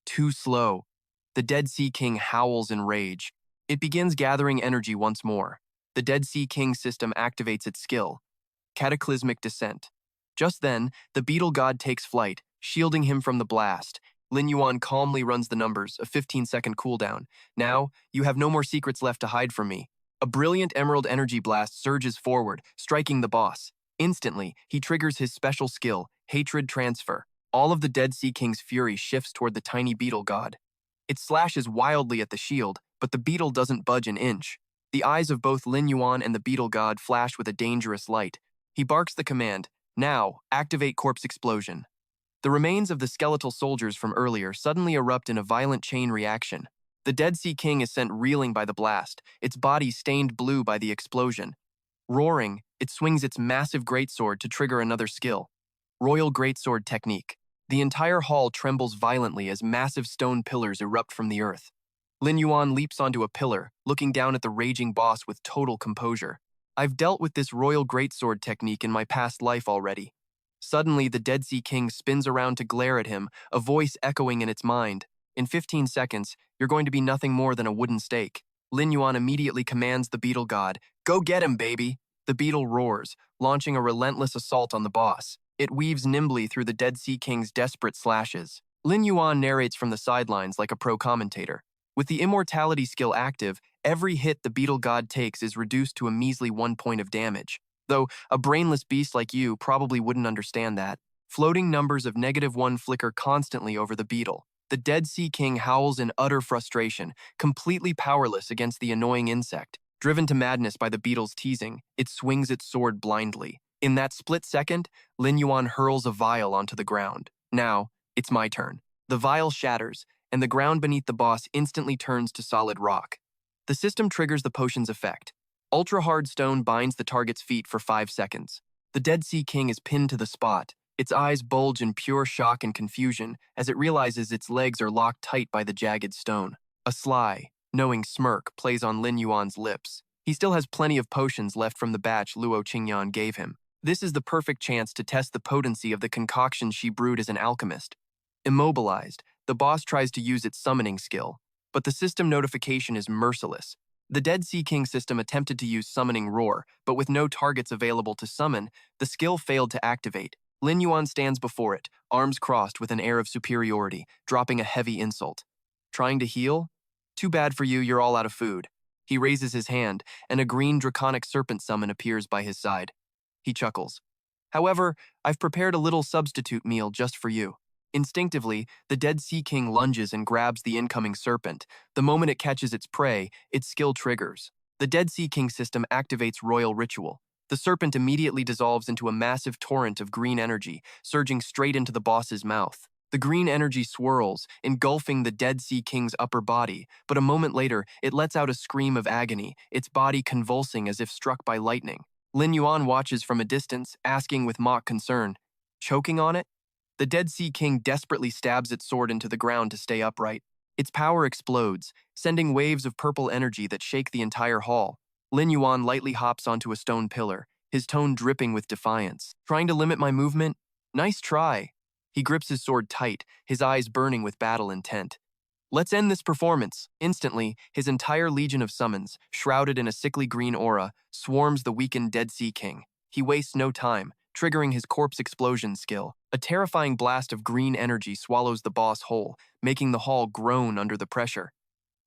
Too slow. The Dead Sea King howls in rage. It begins gathering energy once more. The Dead Sea King system activates its skill. Cataclysmic Descent. Just then, the beetle god takes flight, shielding him from the blast. Lin Yuan calmly runs the numbers, a 15-second cooldown. "Now, you have no more secrets left to hide from me." A brilliant emerald energy blast surges forward, striking the boss. Instantly, he triggers his special skill, Hatred Transfer. All of the Dead Sea King's fury shifts toward the tiny beetle god. It slashes wildly at the shield, but the beetle doesn't budge an inch. The eyes of both Lin Yuan and the beetle god flash with a dangerous light. He barks the command, "Now, activate Corpse Explosion." The remains of the skeletal soldiers from earlier suddenly erupt in a violent chain reaction. The Dead Sea King is sent reeling by the blast, its body stained blue by the explosion. Roaring, it swings its massive greatsword to trigger another skill. Royal Greatsword Technique. The entire hall trembles violently as massive stone pillars erupt from the earth. Lin Yuan leaps onto a pillar, looking down at the raging boss with total composure. I've dealt with this Royal Greatsword technique in my past life already. Suddenly, the Dead Sea King spins around to glare at him, a voice echoing in its mind. In 15 seconds, you're going to be nothing more than a wooden stake. Lin Yuan immediately commands the beetle god, "Go get him, baby!" The beetle roars, launching a relentless assault on the boss. It weaves nimbly through the Dead Sea King's desperate slashes. Lin Yuan narrates from the sidelines like a pro commentator. With the immortality skill active, every hit the beetle god takes is reduced to a measly 1 point of damage. Though a brainless beast like you probably wouldn't understand that. Floating numbers of -1 flicker constantly over the beetle. The Dead Sea King howls in utter frustration, completely powerless against the annoying insect. Driven to madness by the beetle's teasing, it swings its sword blindly. In that split second, Lin Yuan hurls a vial onto the ground. Now, it's my turn. The vial shatters, and the ground beneath the boss instantly turns to solid rock. The system triggers the potion's effect. Ultra-hard stone binds the target's feet for 5 seconds. The Dead Sea King is pinned to the spot. Its eyes bulge in pure shock and confusion as it realizes its legs are locked tight by the jagged stone. A sly, knowing smirk plays on Lin Yuan's lips. He still has plenty of potions left from the batch Luo Qingyan gave him. This is the perfect chance to test the potency of the concoction she brewed as an alchemist. Immobilized, the boss tries to use its summoning skill, but the system notification is merciless. The Dead Sea King system attempted to use Summoning Roar, but with no targets available to summon, the skill failed to activate. Lin Yuan stands before it, arms crossed with an air of superiority, dropping a heavy insult. Trying to heal? Too bad for you, you're all out of food. He raises his hand, and a green draconic serpent summon appears by his side. He chuckles. However, I've prepared a little substitute meal just for you. Instinctively, the Dead Sea King lunges and grabs the incoming serpent. The moment it catches its prey, its skill triggers. The Dead Sea King system activates Royal Ritual. The serpent immediately dissolves into a massive torrent of green energy, surging straight into the boss's mouth. The green energy swirls, engulfing the Dead Sea King's upper body, but a moment later, it lets out a scream of agony, its body convulsing as if struck by lightning. Lin Yuan watches from a distance, asking with mock concern, "Choking on it?" The Dead Sea King desperately stabs its sword into the ground to stay upright. Its power explodes, sending waves of purple energy that shake the entire hall. Lin Yuan lightly hops onto a stone pillar, his tone dripping with defiance. "Trying to limit my movement? Nice try." He grips his sword tight, his eyes burning with battle intent. "Let's end this performance." Instantly, his entire legion of summons, shrouded in a sickly green aura, swarms the weakened Dead Sea King. He wastes no time, triggering his Corpse Explosion skill. A terrifying blast of green energy swallows the boss whole, making the hall groan under the pressure.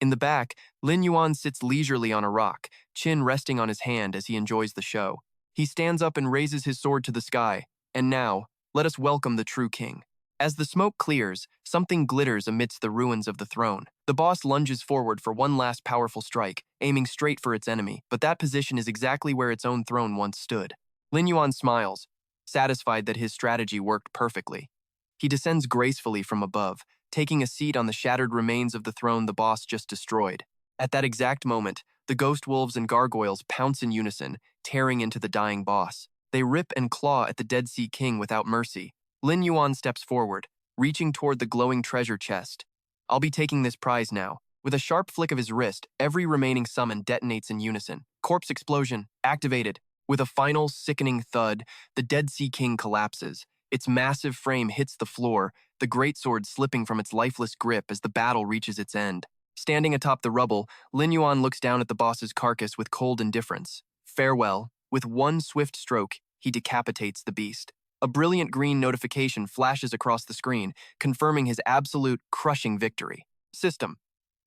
In the back, Lin Yuan sits leisurely on a rock, chin resting on his hand as he enjoys the show. He stands up and raises his sword to the sky. And now, let us welcome the true king. As the smoke clears, something glitters amidst the ruins of the throne. The boss lunges forward for one last powerful strike, aiming straight for its enemy, but that position is exactly where its own throne once stood. Lin Yuan smiles, satisfied that his strategy worked perfectly. He descends gracefully from above, taking a seat on the shattered remains of the throne the boss just destroyed. At that exact moment, the ghost wolves and gargoyles pounce in unison, tearing into the dying boss. They rip and claw at the Dead Sea King without mercy. Lin Yuan steps forward, reaching toward the glowing treasure chest. "I'll be taking this prize now." With a sharp flick of his wrist, every remaining summon detonates in unison. Corpse Explosion, activated. With a final, sickening thud, the Dead Sea King collapses. Its massive frame hits the floor, the greatsword slipping from its lifeless grip as the battle reaches its end. Standing atop the rubble, Lin Yuan looks down at the boss's carcass with cold indifference. Farewell. With one swift stroke, he decapitates the beast. A brilliant green notification flashes across the screen, confirming his absolute, crushing victory. System.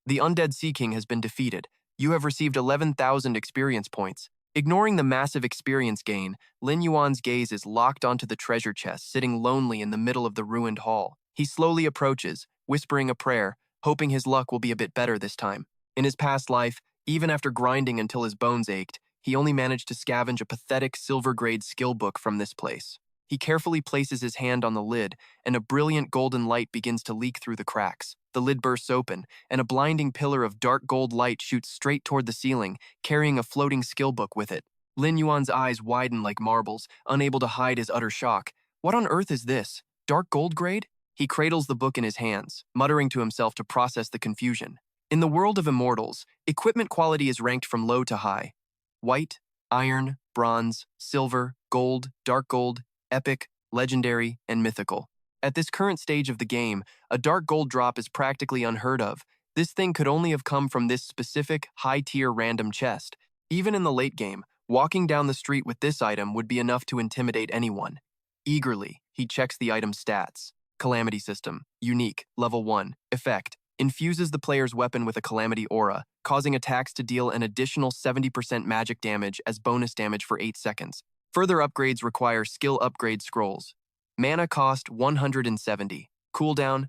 The Undead Sea King has been defeated. You have received 11,000 experience points. Ignoring the massive experience gain, Lin Yuan's gaze is locked onto the treasure chest sitting lonely in the middle of the ruined hall. He slowly approaches, whispering a prayer, hoping his luck will be a bit better this time. In his past life, even after grinding until his bones ached, he only managed to scavenge a pathetic silver-grade skill book from this place. He carefully places his hand on the lid, and a brilliant golden light begins to leak through the cracks. The lid bursts open, and a blinding pillar of dark gold light shoots straight toward the ceiling, carrying a floating skill book with it. Lin Yuan's eyes widen like marbles, unable to hide his utter shock. What on earth is this? Dark gold grade? He cradles the book in his hands, muttering to himself to process the confusion. In the world of immortals, equipment quality is ranked from low to high. White, iron, bronze, silver, gold, dark gold, epic, legendary, and mythical. At this current stage of the game, a dark gold drop is practically unheard of. This thing could only have come from this specific, high-tier random chest. Even in the late game, walking down the street with this item would be enough to intimidate anyone. Eagerly, he checks the item's stats. Calamity System, Unique, Level 1, Effect, infuses the player's weapon with a Calamity Aura, causing attacks to deal an additional 70% magic damage as bonus damage for 8 seconds. Further upgrades require skill upgrade scrolls. Mana cost 170. Cooldown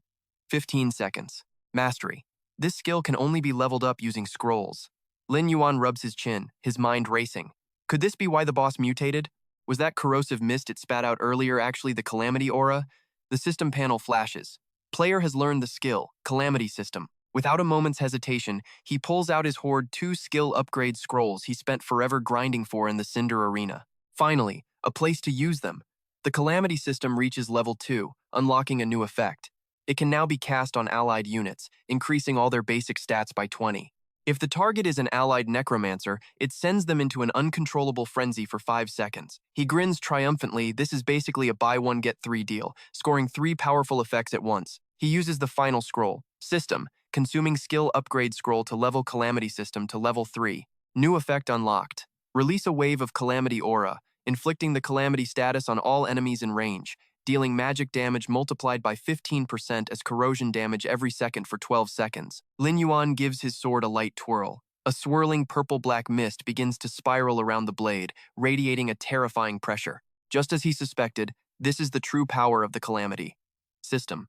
15 seconds. Mastery. This skill can only be leveled up using scrolls. Lin Yuan rubs his chin, his mind racing. Could this be why the boss mutated? Was that corrosive mist it spat out earlier actually the Calamity Aura? The system panel flashes. Player has learned the skill, Calamity System. Without a moment's hesitation, he pulls out his hoard 2 skill upgrade scrolls he spent forever grinding for in the Cinder Arena. Finally, a place to use them. The Calamity System reaches level 2, unlocking a new effect. It can now be cast on allied units, increasing all their basic stats by 20. If the target is an allied Necromancer, it sends them into an uncontrollable frenzy for 5 seconds. He grins triumphantly. This is basically a buy one get 3 deal, scoring 3 powerful effects at once. He uses the final scroll, System, consuming skill upgrade scroll to level Calamity System to level 3. New effect unlocked. Release a wave of Calamity Aura, inflicting the Calamity status on all enemies in range, dealing magic damage multiplied by 15% as corrosion damage every second for 12 seconds. Lin Yuan gives his sword a light twirl. A swirling purple-black mist begins to spiral around the blade, radiating a terrifying pressure. Just as he suspected, this is the true power of the Calamity System.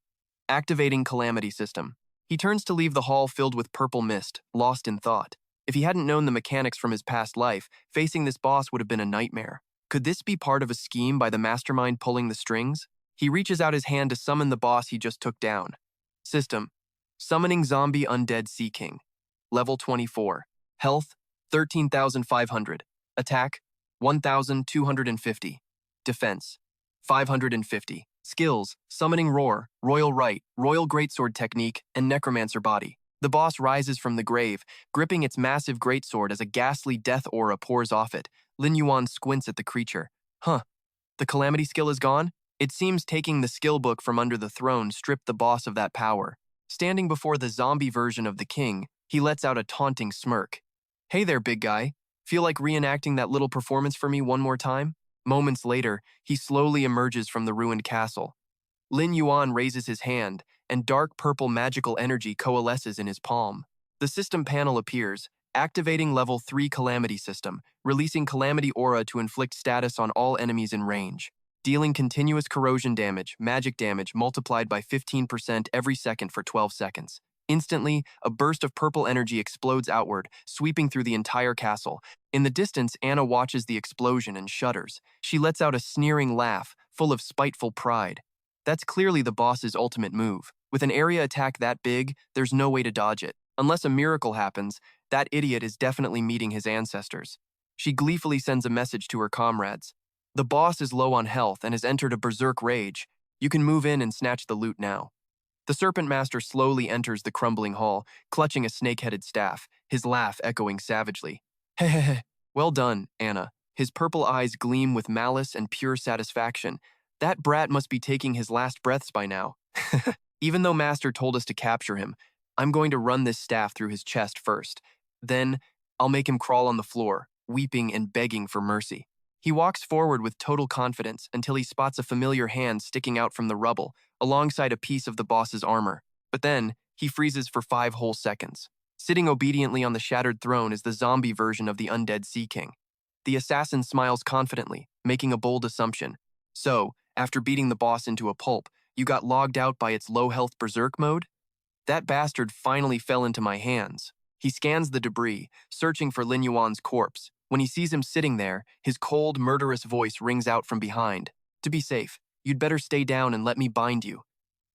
Activating Calamity System. He turns to leave the hall filled with purple mist, lost in thought. If he hadn't known the mechanics from his past life, facing this boss would have been a nightmare. Could this be part of a scheme by the mastermind pulling the strings? He reaches out his hand to summon the boss he just took down. System. Summoning Zombie Undead Sea King. Level 24. Health, 13,500. Attack, 1,250. Defense, 550. Skills, Summoning Roar, Royal Right, Royal Greatsword Technique, and Necromancer Body. The boss rises from the grave, gripping its massive greatsword as a ghastly death aura pours off it. Lin Yuan squints at the creature. Huh. The Calamity skill is gone? It seems taking the skill book from under the throne stripped the boss of that power. Standing before the zombie version of the king, he lets out a taunting smirk. Hey there, big guy. Feel like reenacting that little performance for me one more time? Moments later, he slowly emerges from the ruined castle. Lin Yuan raises his hand, and dark purple magical energy coalesces in his palm. The system panel appears, activating level 3 Calamity System, releasing Calamity Aura to inflict status on all enemies in range, dealing continuous corrosion damage, magic damage multiplied by 15% every second for 12 seconds. Instantly, a burst of purple energy explodes outward, sweeping through the entire castle. In the distance, Anna watches the explosion and shudders. She lets out a sneering laugh, full of spiteful pride. That's clearly the boss's ultimate move. With an area attack that big, there's no way to dodge it. Unless a miracle happens, that idiot is definitely meeting his ancestors. She gleefully sends a message to her comrades. The boss is low on health and has entered a berserk rage. You can move in and snatch the loot now. The Serpent Master slowly enters the crumbling hall, clutching a snake-headed staff, his laugh echoing savagely. Hehehe, well done, Anna. His purple eyes gleam with malice and pure satisfaction. That brat must be taking his last breaths by now. Even though Master told us to capture him, I'm going to run this staff through his chest first. Then, I'll make him crawl on the floor, weeping and begging for mercy. He walks forward with total confidence until he spots a familiar hand sticking out from the rubble, alongside a piece of the boss's armor. But then, he freezes for 5 whole seconds. Sitting obediently on the shattered throne is the zombie version of the undead Sea King. The assassin smiles confidently, making a bold assumption. So, after beating the boss into a pulp, you got logged out by its low-health berserk mode? That bastard finally fell into my hands. He scans the debris, searching for Lin Yuan's corpse. When he sees him sitting there, his cold, murderous voice rings out from behind. To be safe, you'd better stay down and let me bind you.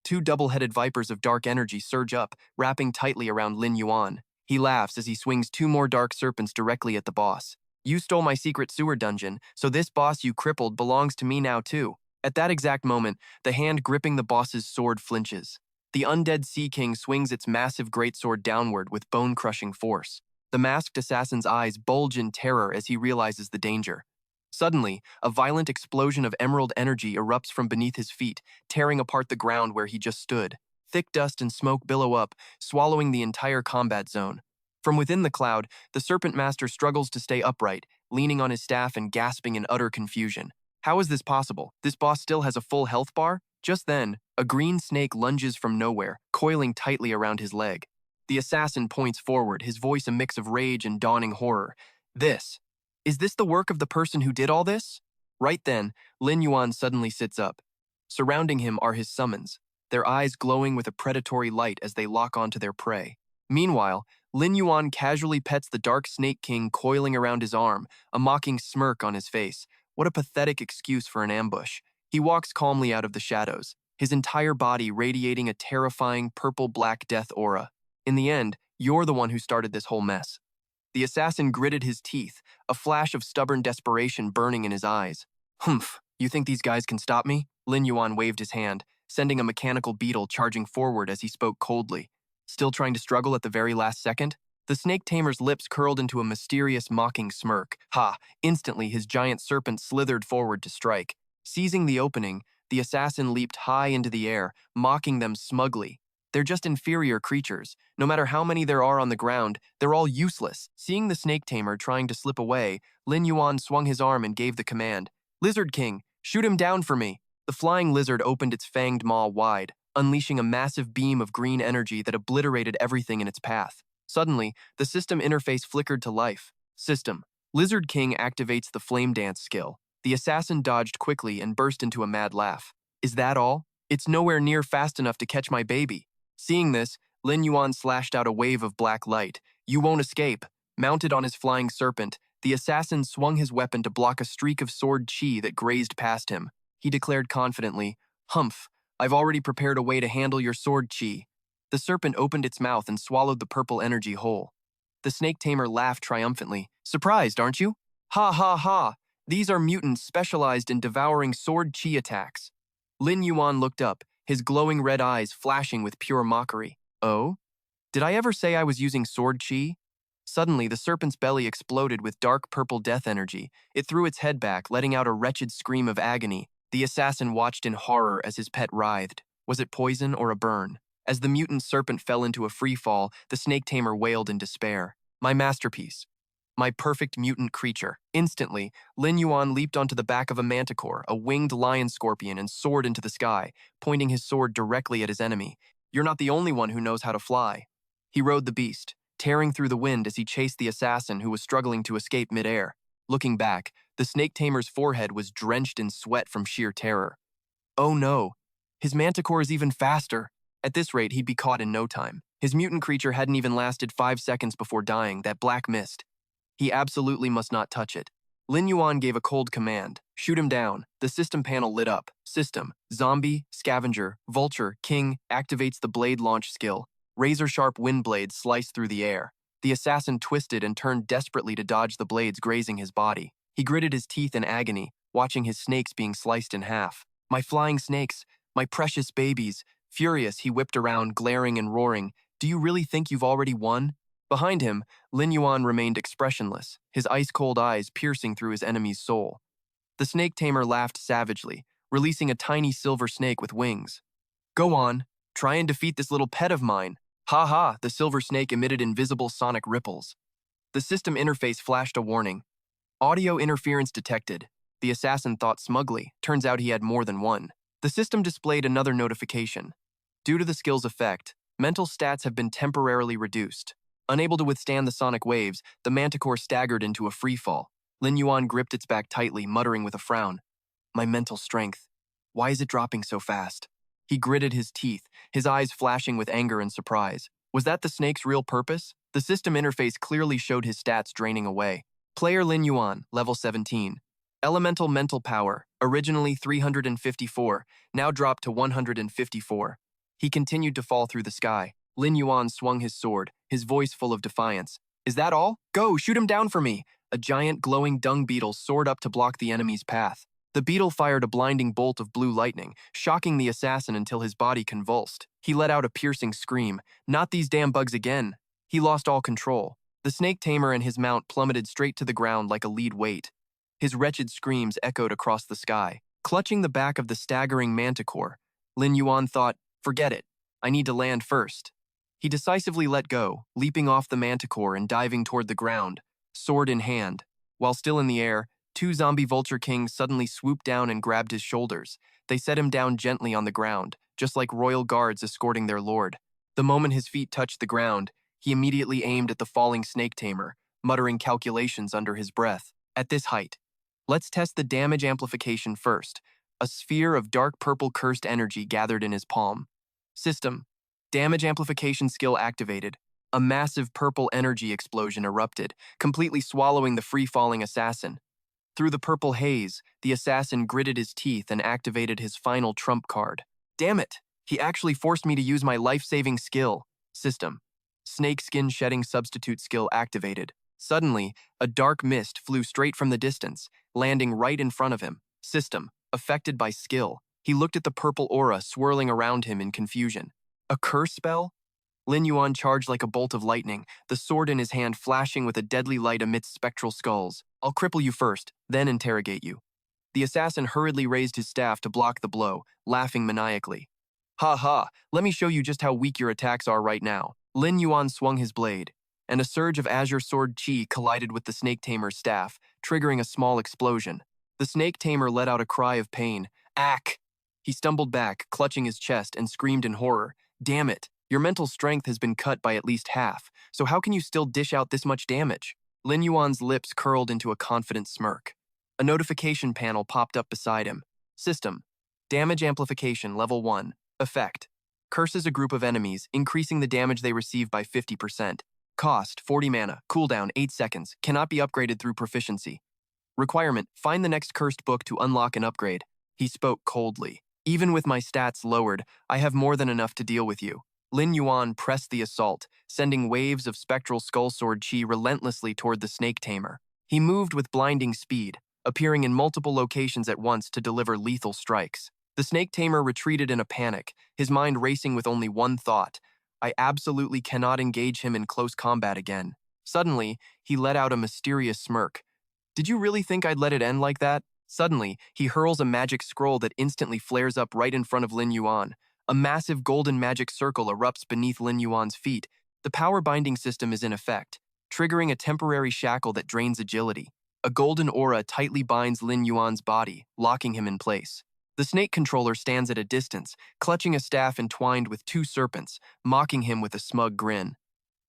Two double-headed vipers of dark energy surge up, wrapping tightly around Lin Yuan. He laughs as he swings two more dark serpents directly at the boss. You stole my secret sewer dungeon, so this boss you crippled belongs to me now too. At that exact moment, the hand gripping the boss's sword flinches. The undead Sea King swings its massive greatsword downward with bone-crushing force. The masked assassin's eyes bulge in terror as he realizes the danger. Suddenly, a violent explosion of emerald energy erupts from beneath his feet, tearing apart the ground where he just stood. Thick dust and smoke billow up, swallowing the entire combat zone. From within the cloud, the Serpent Master struggles to stay upright, leaning on his staff and gasping in utter confusion. How is this possible? This boss still has a full health bar? Just then, a green snake lunges from nowhere, coiling tightly around his leg. The assassin points forward, his voice a mix of rage and dawning horror. Is this the work of the person who did all this? Right then, Lin Yuan suddenly sits up. Surrounding him are his summons, their eyes glowing with a predatory light as they lock onto their prey. Meanwhile, Lin Yuan casually pets the Dark Snake King coiling around his arm, a mocking smirk on his face. What a pathetic excuse for an ambush. He walks calmly out of the shadows, his entire body radiating a terrifying purple-black death aura. In the end, you're the one who started this whole mess. The assassin gritted his teeth, a flash of stubborn desperation burning in his eyes. Humph, you think these guys can stop me? Lin Yuan waved his hand, sending a mechanical beetle charging forward as he spoke coldly. Still trying to struggle at the very last second? The snake tamer's lips curled into a mysterious, mocking smirk. Ha! Instantly, his giant serpent slithered forward to strike. Seizing the opening, the assassin leaped high into the air, mocking them smugly. They're just inferior creatures. No matter how many there are on the ground, they're all useless. Seeing the snake tamer trying to slip away, Lin Yuan swung his arm and gave the command. Lizard King, shoot him down for me. The flying lizard opened its fanged maw wide, unleashing a massive beam of green energy that obliterated everything in its path. Suddenly, the system interface flickered to life. System. Lizard King activates the flame dance skill. The assassin dodged quickly and burst into a mad laugh. Is that all? It's nowhere near fast enough to catch my baby. Seeing this, Lin Yuan slashed out a wave of black light. You won't escape. Mounted on his flying serpent, the assassin swung his weapon to block a streak of sword chi that grazed past him. He declared confidently, Humph, I've already prepared a way to handle your sword chi. The serpent opened its mouth and swallowed the purple energy whole. The snake tamer laughed triumphantly. Surprised, aren't you? Ha ha ha! These are mutants specialized in devouring sword chi attacks. Lin Yuan looked up, his glowing red eyes flashing with pure mockery. Oh? Did I ever say I was using sword chi? Suddenly, the serpent's belly exploded with dark purple death energy. It threw its head back, letting out a wretched scream of agony. The assassin watched in horror as his pet writhed. Was it poison or a burn? As the mutant serpent fell into a free fall, the snake tamer wailed in despair. My masterpiece. My perfect mutant creature. Instantly, Lin Yuan leaped onto the back of a manticore, a winged lion scorpion, and soared into the sky, pointing his sword directly at his enemy. You're not the only one who knows how to fly. He rode the beast, tearing through the wind as he chased the assassin who was struggling to escape midair. Looking back, the snake tamer's forehead was drenched in sweat from sheer terror. Oh no, his manticore is even faster. At this rate, he'd be caught in no time. His mutant creature hadn't even lasted 5 seconds before dying, that black mist. He absolutely must not touch it. Lin Yuan gave a cold command. Shoot him down. The system panel lit up. System. Zombie, Scavenger, Vulture, King activates the blade launch skill. Razor-sharp wind blades sliced through the air. The assassin twisted and turned desperately to dodge the blades grazing his body. He gritted his teeth in agony, watching his snakes being sliced in half. My flying snakes, my precious babies. Furious, he whipped around, glaring and roaring. Do you really think you've already won? Behind him, Lin Yuan remained expressionless, his ice-cold eyes piercing through his enemy's soul. The snake tamer laughed savagely, releasing a tiny silver snake with wings. Go on, try and defeat this little pet of mine. Ha ha, the silver snake emitted invisible sonic ripples. The system interface flashed a warning. Audio interference detected. The assassin thought smugly. Turns out he had more than one. The system displayed another notification. Due to the skill's effect, mental stats have been temporarily reduced. Unable to withstand the sonic waves, the manticore staggered into a freefall. Lin Yuan gripped its back tightly, muttering with a frown. My mental strength. Why is it dropping so fast? He gritted his teeth, his eyes flashing with anger and surprise. Was that the snake's real purpose? The system interface clearly showed his stats draining away. Player Lin Yuan, level 17. Elemental mental power, originally 354, now dropped to 154. He continued to fall through the sky. Lin Yuan swung his sword, his voice full of defiance. Is that all? Go, shoot him down for me! A giant glowing dung beetle soared up to block the enemy's path. The beetle fired a blinding bolt of blue lightning, shocking the assassin until his body convulsed. He let out a piercing scream. Not these damn bugs again. He lost all control. The snake tamer and his mount plummeted straight to the ground like a lead weight. His wretched screams echoed across the sky. Clutching the back of the staggering manticore, Lin Yuan thought, forget it. I need to land first. He decisively let go, leaping off the manticore and diving toward the ground, sword in hand. While still in the air, two zombie vulture kings suddenly swooped down and grabbed his shoulders. They set him down gently on the ground, just like royal guards escorting their lord. The moment his feet touched the ground, he immediately aimed at the falling snake tamer, muttering calculations under his breath. At this height, let's test the damage amplification first. A sphere of dark purple cursed energy gathered in his palm. System. Damage amplification skill activated. A massive purple energy explosion erupted, completely swallowing the free-falling assassin. Through the purple haze, the assassin gritted his teeth and activated his final trump card. Damn it! He actually forced me to use my life-saving skill. System. Snake skin shedding substitute skill activated. Suddenly, a dark mist flew straight from the distance, landing right in front of him. System. Affected by skill. He looked at the purple aura swirling around him in confusion. A curse spell? Lin Yuan charged like a bolt of lightning, the sword in his hand flashing with a deadly light amidst spectral skulls. I'll cripple you first, then interrogate you. The assassin hurriedly raised his staff to block the blow, laughing maniacally. Ha ha, let me show you just how weak your attacks are right now. Lin Yuan swung his blade, and a surge of azure sword chi collided with the snake tamer's staff, triggering a small explosion. The snake tamer let out a cry of pain. Ack! He stumbled back, clutching his chest, and screamed in horror. Damn it! Your mental strength has been cut by at least half, so how can you still dish out this much damage? Lin Yuan's lips curled into a confident smirk. A notification panel popped up beside him. System. Damage amplification level 1. Effect. Curses a group of enemies, increasing the damage they receive by 50%. Cost 40 mana, cooldown 8 seconds, cannot be upgraded through proficiency. Requirement, find the next cursed book to unlock an upgrade. He spoke coldly. Even with my stats lowered, I have more than enough to deal with you. Lin Yuan pressed the assault, sending waves of spectral skullsword chi relentlessly toward the snake tamer. He moved with blinding speed, appearing in multiple locations at once to deliver lethal strikes. The snake tamer retreated in a panic, his mind racing with only one thought. I absolutely cannot engage him in close combat again. Suddenly, he let out a mysterious smirk. Did you really think I'd let it end like that? Suddenly, he hurls a magic scroll that instantly flares up right in front of Lin Yuan. A massive golden magic circle erupts beneath Lin Yuan's feet. The power binding system is in effect, triggering a temporary shackle that drains agility. A golden aura tightly binds Lin Yuan's body, locking him in place. The snake controller stands at a distance, clutching a staff entwined with two serpents, mocking him with a smug grin.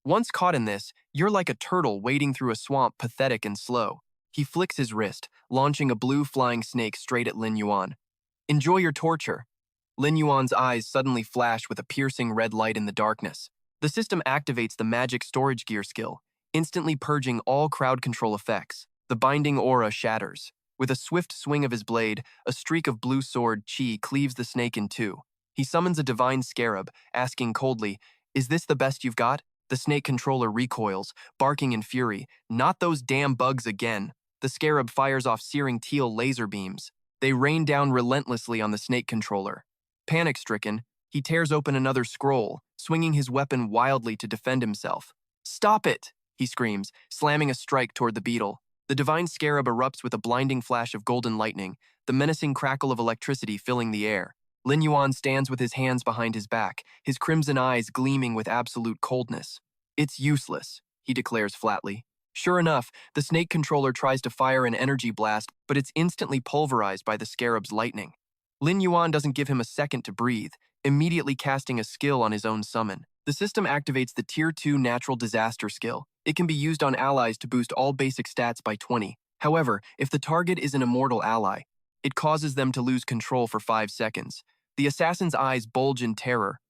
Once caught in this, you're like a turtle wading through a swamp, pathetic and slow. He flicks his wrist, launching a blue flying snake straight at Lin Yuan. Enjoy your torture. Lin Yuan's eyes suddenly flash with a piercing red light in the darkness. The system activates the magic storage gear skill, instantly purging all crowd control effects. The binding aura shatters. With a swift swing of his blade, a streak of blue sword chi cleaves the snake in two. He summons a divine scarab, asking coldly, "Is this the best you've got?" The snake controller recoils, barking in fury, "Not those damn bugs again." The scarab fires off searing teal laser beams. They rain down relentlessly on the snake controller. Panic-stricken, he tears open another scroll, swinging his weapon wildly to defend himself. "Stop it!" he screams, slamming a strike toward the beetle. The divine scarab erupts with a blinding flash of golden lightning, the menacing crackle of electricity filling the air. Lin Yuan stands with his hands behind his back, his crimson eyes gleaming with absolute coldness. "It's useless," he declares flatly. Sure enough, the snake controller tries to fire an energy blast, but it's instantly pulverized by the scarab's lightning. Lin Yuan doesn't give him a second to breathe, immediately casting a skill on his own summon. The system activates the Tier 2 Natural Disaster skill. It can be used on allies to boost all basic stats by 20. However, if the target is an immortal ally, it causes them to lose control for 5 seconds. The assassin's eyes bulge in terror.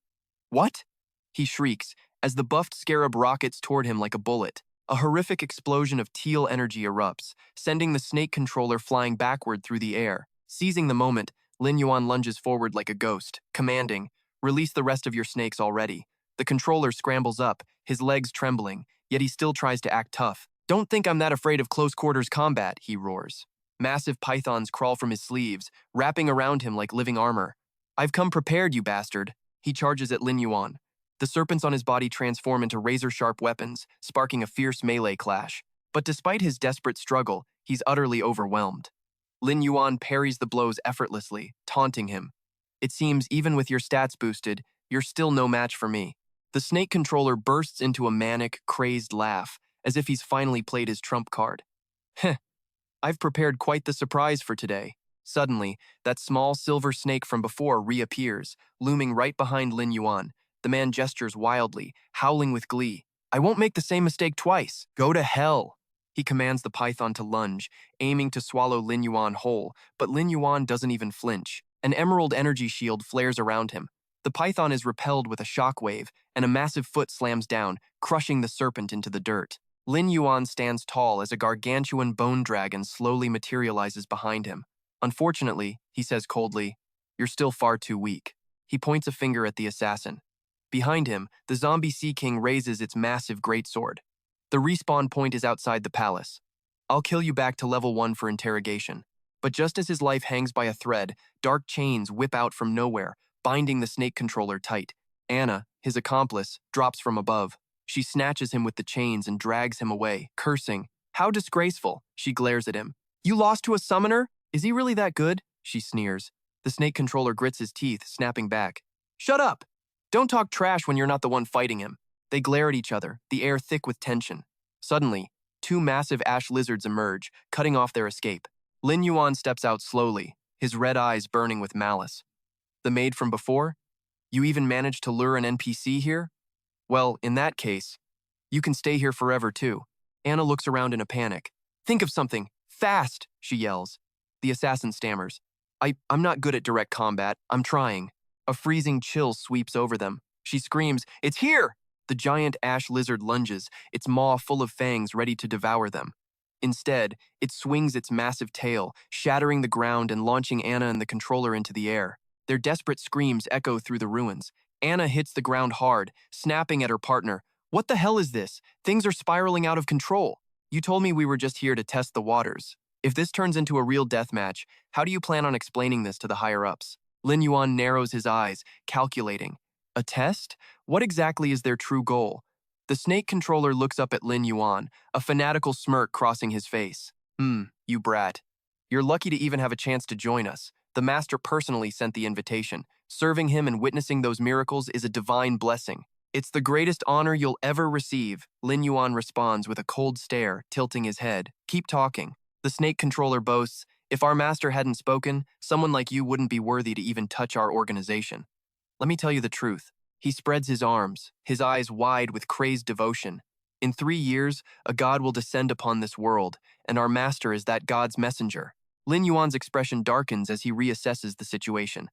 What? He shrieks as the buffed scarab rockets toward him like a bullet. A horrific explosion of teal energy erupts, sending the snake controller flying backward through the air. Seizing the moment, Lin Yuan lunges forward like a ghost, commanding, "Release the rest of your snakes already." The controller scrambles up, his legs trembling, yet he still tries to act tough. "Don't think I'm that afraid of close-quarters combat," he roars. Massive pythons crawl from his sleeves, wrapping around him like living armor. "I've come prepared, you bastard." He charges at Lin Yuan. The serpents on his body transform into razor-sharp weapons, sparking a fierce melee clash. But despite his desperate struggle, he's utterly overwhelmed. Lin Yuan parries the blows effortlessly, taunting him. "It seems even with your stats boosted, you're still no match for me." The snake controller bursts into a manic, crazed laugh, as if he's finally played his trump card. "Heh, I've prepared quite the surprise for today." Suddenly, that small silver snake from before reappears, looming right behind Lin Yuan. The man gestures wildly, howling with glee. "I won't make the same mistake twice. Go to hell." He commands the python to lunge, aiming to swallow Lin Yuan whole, but Lin Yuan doesn't even flinch. An emerald energy shield flares around him. The python is repelled with a shockwave, and a massive foot slams down, crushing the serpent into the dirt. Lin Yuan stands tall as a gargantuan bone dragon slowly materializes behind him. "Unfortunately," he says coldly, "you're still far too weak." He points a finger at the assassin. Behind him, the zombie Sea King raises its massive greatsword. The respawn point is outside the palace. "I'll kill you back to level 1 for interrogation." But just as his life hangs by a thread, dark chains whip out from nowhere, binding the snake controller tight. Anna, his accomplice, drops from above. She snatches him with the chains and drags him away, cursing. "How disgraceful!" She glares at him. "You lost to a summoner? Is he really that good?" She sneers. The snake controller grits his teeth, snapping back. "Shut up! Don't talk trash when you're not the one fighting him." They glare at each other, the air thick with tension. Suddenly, 2 massive ash lizards emerge, cutting off their escape. Lin Yuan steps out slowly, his red eyes burning with malice. "The maid from before? You even managed to lure an NPC here? Well, in that case, you can stay here forever too." Anna looks around in a panic. "Think of something! Fast!" she yells. The assassin stammers. I'm not good at direct combat. I'm trying." A freezing chill sweeps over them. She screams, "It's here!" The giant ash lizard lunges, its maw full of fangs ready to devour them. Instead, it swings its massive tail, shattering the ground and launching Anna and the controller into the air. Their desperate screams echo through the ruins. Anna hits the ground hard, snapping at her partner. "What the hell is this? Things are spiraling out of control. You told me we were just here to test the waters. If this turns into a real deathmatch, how do you plan on explaining this to the higher-ups?" Lin Yuan narrows his eyes, calculating. "A test? What exactly is their true goal?" The snake controller looks up at Lin Yuan, a fanatical smirk crossing his face. You brat. You're lucky to even have a chance to join us. The master personally sent the invitation. Serving him and witnessing those miracles is a divine blessing. It's the greatest honor you'll ever receive," Lin Yuan responds with a cold stare, tilting his head. "Keep talking." The snake controller boasts, "If our master hadn't spoken, someone like you wouldn't be worthy to even touch our organization. Let me tell you the truth." He spreads his arms, his eyes wide with crazed devotion. "In 3 years, a god will descend upon this world, and our master is that god's messenger." Lin Yuan's expression darkens as he reassesses the situation.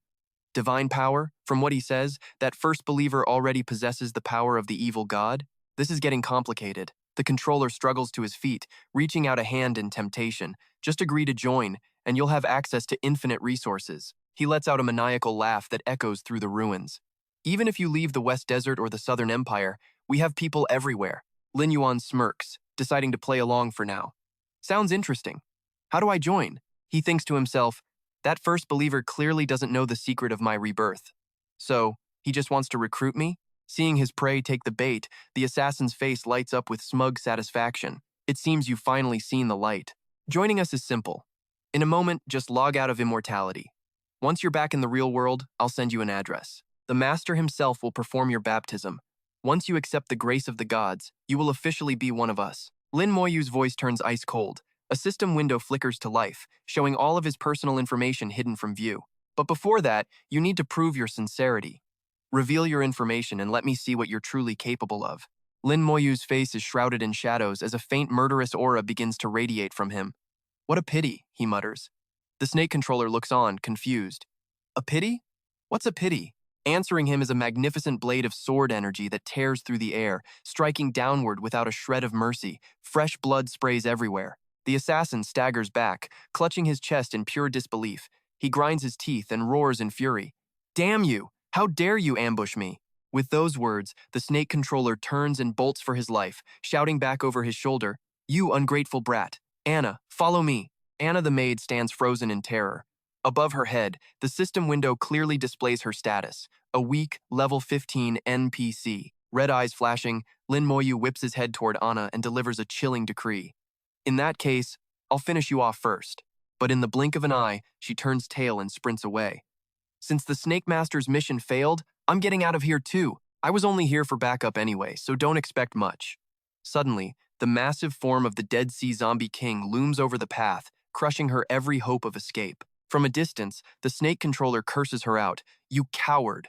Divine power? From what he says, that first believer already possesses the power of the evil god? This is getting complicated. The controller struggles to his feet, reaching out a hand in temptation. "Just agree to join, and you'll have access to infinite resources." He lets out a maniacal laugh that echoes through the ruins. "Even if you leave the West Desert or the Southern Empire, we have people everywhere." Lin Yuan smirks, deciding to play along for now. "Sounds interesting. How do I join?" He thinks to himself, "That first believer clearly doesn't know the secret of my rebirth. So, he just wants to recruit me?" Seeing his prey take the bait, the assassin's face lights up with smug satisfaction. "It seems you've finally seen the light. Joining us is simple. In a moment, just log out of immortality. Once you're back in the real world, I'll send you an address. The master himself will perform your baptism. Once you accept the grace of the gods, you will officially be one of us." Lin Moyu's voice turns ice cold. A system window flickers to life, showing all of his personal information hidden from view. "But before that, you need to prove your sincerity." Reveal your information and let me see what you're truly capable of. Lin Moyu's face is shrouded in shadows as a faint murderous aura begins to radiate from him. What a pity, he mutters. The snake controller looks on, confused. A pity? What's a pity? Answering him is a magnificent blade of sword energy that tears through the air, striking downward without a shred of mercy. Fresh blood sprays everywhere. The assassin staggers back, clutching his chest in pure disbelief. He grinds his teeth and roars in fury. Damn you! How dare you ambush me? With those words, the snake controller turns and bolts for his life, shouting back over his shoulder, You ungrateful brat! Anna, follow me! Anna the maid stands frozen in terror. Above her head, the system window clearly displays her status, a weak, level 15 NPC. Red eyes flashing, Lin Moyu whips his head toward Anna and delivers a chilling decree. In that case, I'll finish you off first. But in the blink of an eye, she turns tail and sprints away. Since the Snake Master's mission failed, I'm getting out of here too. I was only here for backup anyway, so don't expect much. Suddenly, the massive form of the Dead Sea Zombie King looms over the path, crushing her every hope of escape. From a distance, the snake controller curses her out, You coward!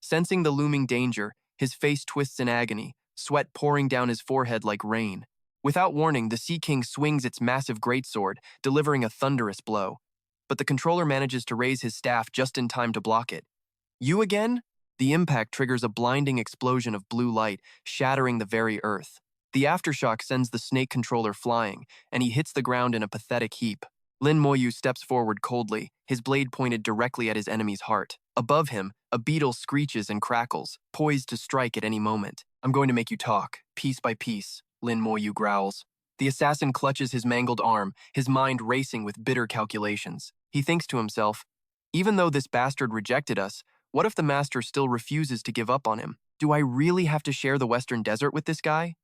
Sensing the looming danger, his face twists in agony, sweat pouring down his forehead like rain. Without warning, the Sea King swings its massive greatsword, delivering a thunderous blow. But the controller manages to raise his staff just in time to block it. You again? The impact triggers a blinding explosion of blue light, shattering the very earth. The aftershock sends the snake controller flying, and he hits the ground in a pathetic heap. Lin Moyu steps forward coldly, his blade pointed directly at his enemy's heart. Above him, a beetle screeches and crackles, poised to strike at any moment. I'm going to make you talk, piece by piece, Lin Moyu growls. The assassin clutches his mangled arm, his mind racing with bitter calculations. He thinks to himself, Even though this bastard rejected us, what if the master still refuses to give up on him? Do I really have to share the western desert with this guy?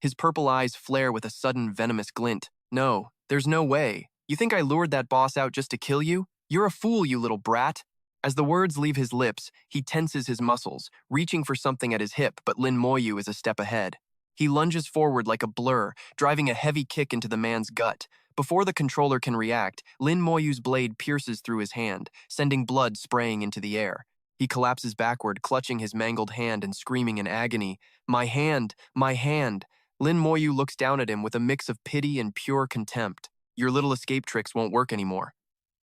His purple eyes flare with a sudden venomous glint. No, there's no way. You think I lured that boss out just to kill you? You're a fool, you little brat. As the words leave his lips, he tenses his muscles, reaching for something at his hip, but Lin Moyu is a step ahead. He lunges forward like a blur, driving a heavy kick into the man's gut. Before the controller can react, Lin Moyu's blade pierces through his hand, sending blood spraying into the air. He collapses backward, clutching his mangled hand and screaming in agony, My hand! My hand! Lin Moyu looks down at him with a mix of pity and pure contempt. Your little escape tricks won't work anymore.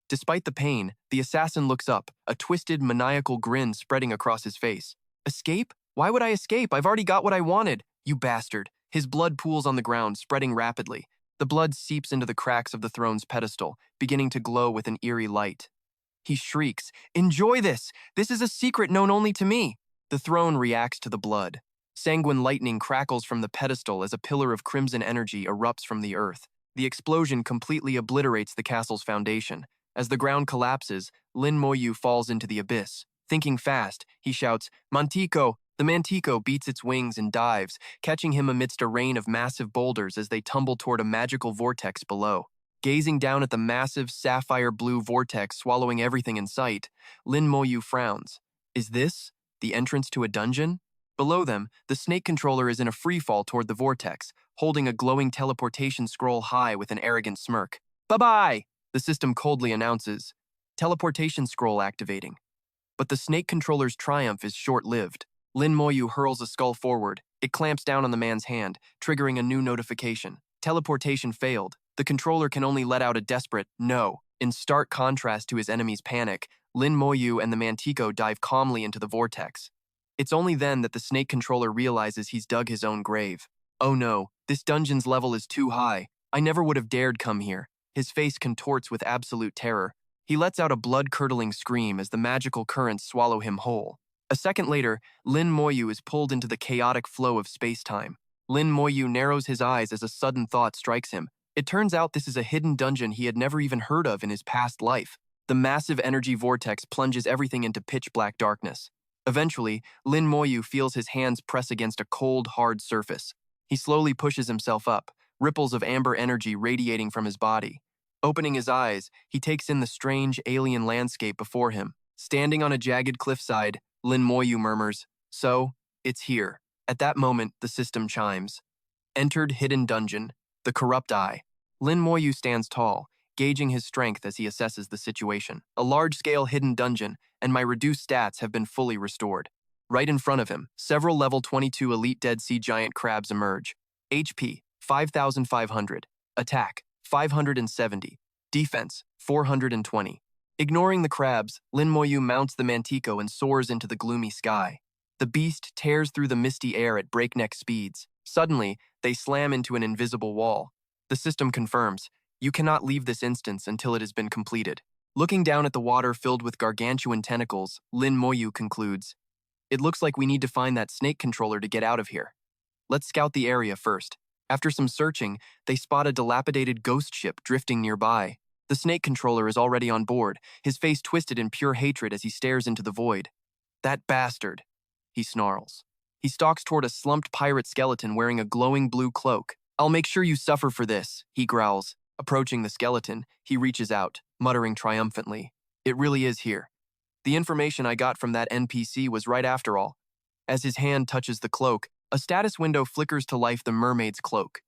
Despite the pain, the assassin looks up, a twisted, maniacal grin spreading across his face. Escape? Why would I escape? I've already got what I wanted. You bastard. His blood pools on the ground, spreading rapidly. The blood seeps into the cracks of the throne's pedestal, beginning to glow with an eerie light. He shrieks, Enjoy this! This is a secret known only to me! The throne reacts to the blood. Sanguine lightning crackles from the pedestal as a pillar of crimson energy erupts from the earth. The explosion completely obliterates the castle's foundation. As the ground collapses, Lin Moyu falls into the abyss. Thinking fast, he shouts, Mantico! The Mantico beats its wings and dives, catching him amidst a rain of massive boulders as they tumble toward a magical vortex below. Gazing down at the massive sapphire-blue vortex swallowing everything in sight, Lin Moyu frowns. Is this the entrance to a dungeon? Below them, the snake controller is in a freefall toward the vortex, holding a glowing teleportation scroll high with an arrogant smirk. Bye-bye! The system coldly announces. Teleportation scroll activating. But the snake controller's triumph is short-lived. Lin Moyu hurls a skull forward. It clamps down on the man's hand, triggering a new notification. Teleportation failed. The controller can only let out a desperate no. In stark contrast to his enemy's panic, Lin Moyu and the Mantico dive calmly into the vortex. It's only then that the snake controller realizes he's dug his own grave. Oh no, this dungeon's level is too high. I never would have dared come here. His face contorts with absolute terror. He lets out a blood-curdling scream as the magical currents swallow him whole. A second later, Lin Moyu is pulled into the chaotic flow of space-time. Lin Moyu narrows his eyes as a sudden thought strikes him. It turns out this is a hidden dungeon he had never even heard of in his past life. The massive energy vortex plunges everything into pitch-black darkness. Eventually, Lin Moyu feels his hands press against a cold, hard surface. He slowly pushes himself up, ripples of amber energy radiating from his body. Opening his eyes, he takes in the strange alien landscape before him. Standing on a jagged cliffside, Lin Moyu murmurs, So, it's here. At that moment, the system chimes. Entered hidden dungeon, the corrupt eye. Lin Moyu stands tall, gauging his strength as he assesses the situation. A large-scale hidden dungeon, and my reduced stats have been fully restored. Right in front of him, several level 22 elite dead sea giant crabs emerge. HP, 5,500. Attack, 570. Defense, 420. Ignoring the crabs, Lin Moyu mounts the Mantico and soars into the gloomy sky. The beast tears through the misty air at breakneck speeds. Suddenly, they slam into an invisible wall. The system confirms, you cannot leave this instance until it has been completed. Looking down at the water filled with gargantuan tentacles, Lin Moyu concludes, it looks like we need to find that snake controller to get out of here. Let's scout the area first. After some searching, they spot a dilapidated ghost ship drifting nearby. The snake controller is already on board, his face twisted in pure hatred as he stares into the void. That bastard, he snarls. He stalks toward a slumped pirate skeleton wearing a glowing blue cloak. I'll make sure you suffer for this, he growls. Approaching the skeleton, he reaches out, muttering triumphantly. It really is here. The information I got from that NPC was right after all. As his hand touches the cloak, a status window flickers to life the mermaid's cloak.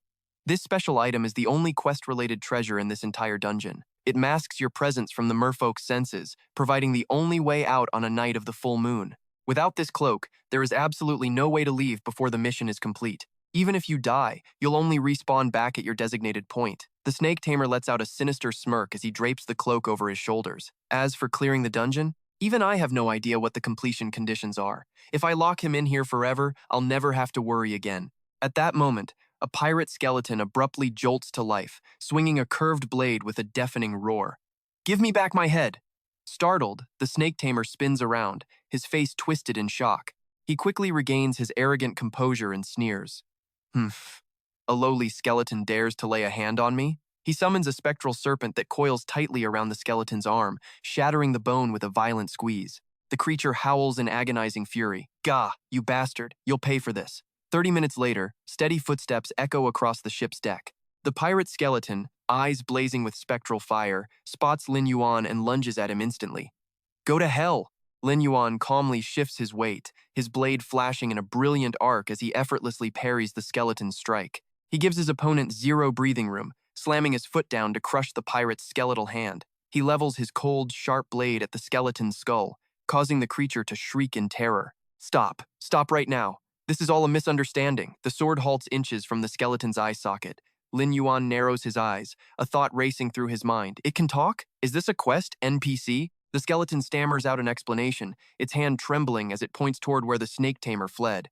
This special item is the only quest-related treasure in this entire dungeon. It masks your presence from the merfolk's senses, providing the only way out on a night of the full moon. Without this cloak, there is absolutely no way to leave before the mission is complete. Even if you die, you'll only respawn back at your designated point. The snake tamer lets out a sinister smirk as he drapes the cloak over his shoulders. As for clearing the dungeon, even I have no idea what the completion conditions are. If I lock him in here forever, I'll never have to worry again. At that moment, a pirate skeleton abruptly jolts to life, swinging a curved blade with a deafening roar. Give me back my head! Startled, the snake tamer spins around, his face twisted in shock. He quickly regains his arrogant composure and sneers. Humph. A lowly skeleton dares to lay a hand on me? He summons a spectral serpent that coils tightly around the skeleton's arm, shattering the bone with a violent squeeze. The creature howls in agonizing fury. Gah, you bastard, you'll pay for this. 30 minutes later, steady footsteps echo across the ship's deck. The pirate skeleton, eyes blazing with spectral fire, spots Lin Yuan and lunges at him instantly. Go to hell! Lin Yuan calmly shifts his weight, his blade flashing in a brilliant arc as he effortlessly parries the skeleton's strike. He gives his opponent zero breathing room, slamming his foot down to crush the pirate's skeletal hand. He levels his cold, sharp blade at the skeleton's skull, causing the creature to shriek in terror. Stop. Stop right now. This is all a misunderstanding. The sword halts inches from the skeleton's eye socket. Lin Yuan narrows his eyes, a thought racing through his mind. It can talk? Is this a quest, NPC? The skeleton stammers out an explanation, its hand trembling as it points toward where the snake tamer fled.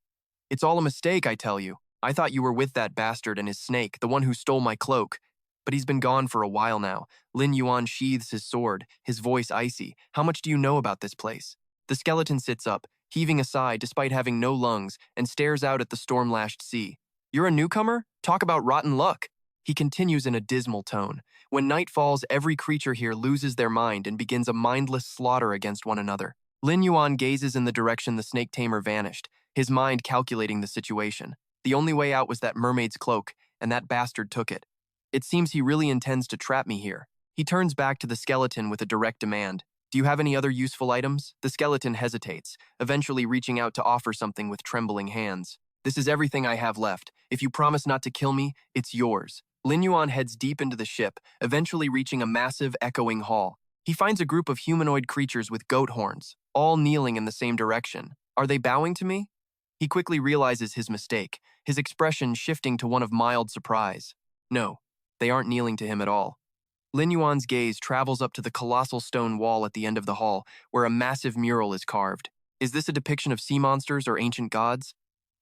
It's all a mistake, I tell you. I thought you were with that bastard and his snake, the one who stole my cloak. But he's been gone for a while now. Lin Yuan sheathes his sword, his voice icy. How much do you know about this place? The skeleton sits up, heaving a sigh despite having no lungs, and stares out at the storm-lashed sea. You're a newcomer? Talk about rotten luck. He continues in a dismal tone. When night falls, every creature here loses their mind and begins a mindless slaughter against one another. Lin Yuan gazes in the direction the snake tamer vanished, his mind calculating the situation. The only way out was that mermaid's cloak, and that bastard took it. It seems he really intends to trap me here. He turns back to the skeleton with a direct demand. Do you have any other useful items? The skeleton hesitates, eventually reaching out to offer something with trembling hands. This is everything I have left. If you promise not to kill me, it's yours. Lin Yuan heads deep into the ship, eventually reaching a massive, echoing hall. He finds a group of humanoid creatures with goat horns, all kneeling in the same direction. Are they bowing to me? He quickly realizes his mistake, his expression shifting to one of mild surprise. No, they aren't kneeling to him at all. Lin Yuan's gaze travels up to the colossal stone wall at the end of the hall, where a massive mural is carved. Is this a depiction of sea monsters or ancient gods?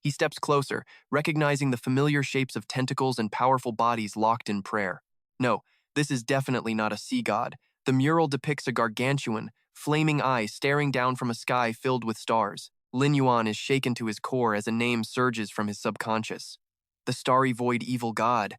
He steps closer, recognizing the familiar shapes of tentacles and powerful bodies locked in prayer. No, this is definitely not a sea god. The mural depicts a gargantuan, flaming eye staring down from a sky filled with stars. Lin Yuan is shaken to his core as a name surges from his subconscious. The Starry Void Evil God.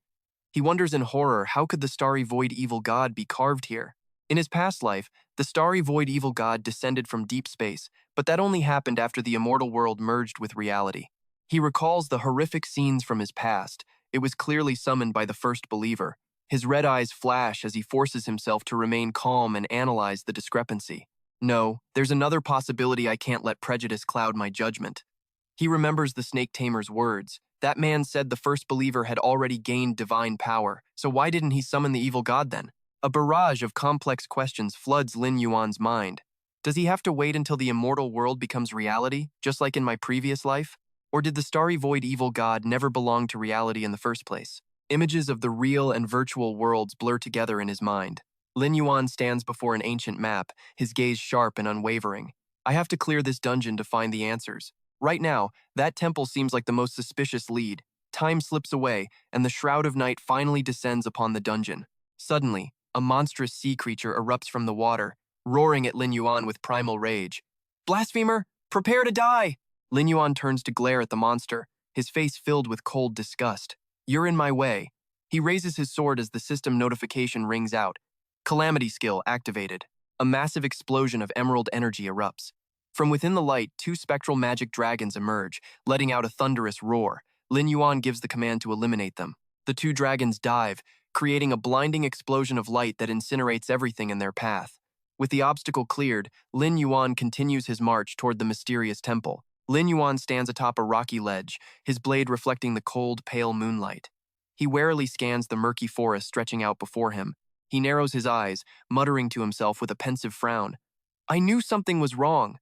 He wonders in horror, how could the Starry Void Evil God be carved here? In his past life, the Starry Void Evil God descended from deep space, but that only happened after the immortal world merged with reality. He recalls the horrific scenes from his past. It was clearly summoned by the first believer. His red eyes flash as he forces himself to remain calm and analyze the discrepancy. No, there's another possibility. I can't let prejudice cloud my judgment. He remembers the snake tamer's words. That man said the first believer had already gained divine power, so why didn't he summon the evil god then? A barrage of complex questions floods Lin Yuan's mind. Does he have to wait until the immortal world becomes reality, just like in my previous life? Or did the starry void evil god never belong to reality in the first place? Images of the real and virtual worlds blur together in his mind. Lin Yuan stands before an ancient map, his gaze sharp and unwavering. I have to clear this dungeon to find the answers. Right now, that temple seems like the most suspicious lead. Time slips away, and the shroud of night finally descends upon the dungeon. Suddenly, a monstrous sea creature erupts from the water, roaring at Lin Yuan with primal rage. Blasphemer, prepare to die! Lin Yuan turns to glare at the monster, his face filled with cold disgust. You're in my way. He raises his sword as the system notification rings out. Calamity skill activated. A massive explosion of emerald energy erupts. From within the light, two spectral magic dragons emerge, letting out a thunderous roar. Lin Yuan gives the command to eliminate them. The two dragons dive, creating a blinding explosion of light that incinerates everything in their path. With the obstacle cleared, Lin Yuan continues his march toward the mysterious temple. Lin Yuan stands atop a rocky ledge, his blade reflecting the cold, pale moonlight. He warily scans the murky forest stretching out before him. He narrows his eyes, muttering to himself with a pensive frown. I knew something was wrong.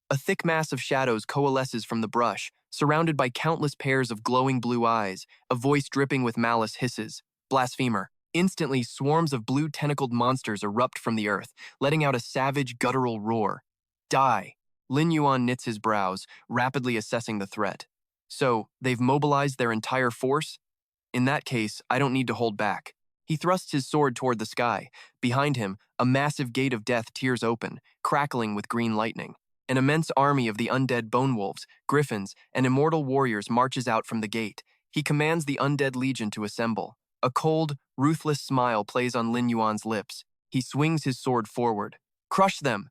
A thick mass of shadows coalesces from the brush, surrounded by countless pairs of glowing blue eyes. A voice dripping with malice hisses, Blasphemer. Instantly, swarms of blue tentacled monsters erupt from the earth, letting out a savage, guttural roar. Die. Lin Yuan knits his brows, rapidly assessing the threat. So, they've mobilized their entire force? In that case, I don't need to hold back. He thrusts his sword toward the sky. Behind him, a massive gate of death tears open, crackling with green lightning. An immense army of the undead bone wolves, griffins, and immortal warriors marches out from the gate. He commands the undead legion to assemble. A cold, ruthless smile plays on Lin Yuan's lips. He swings his sword forward. Crush them!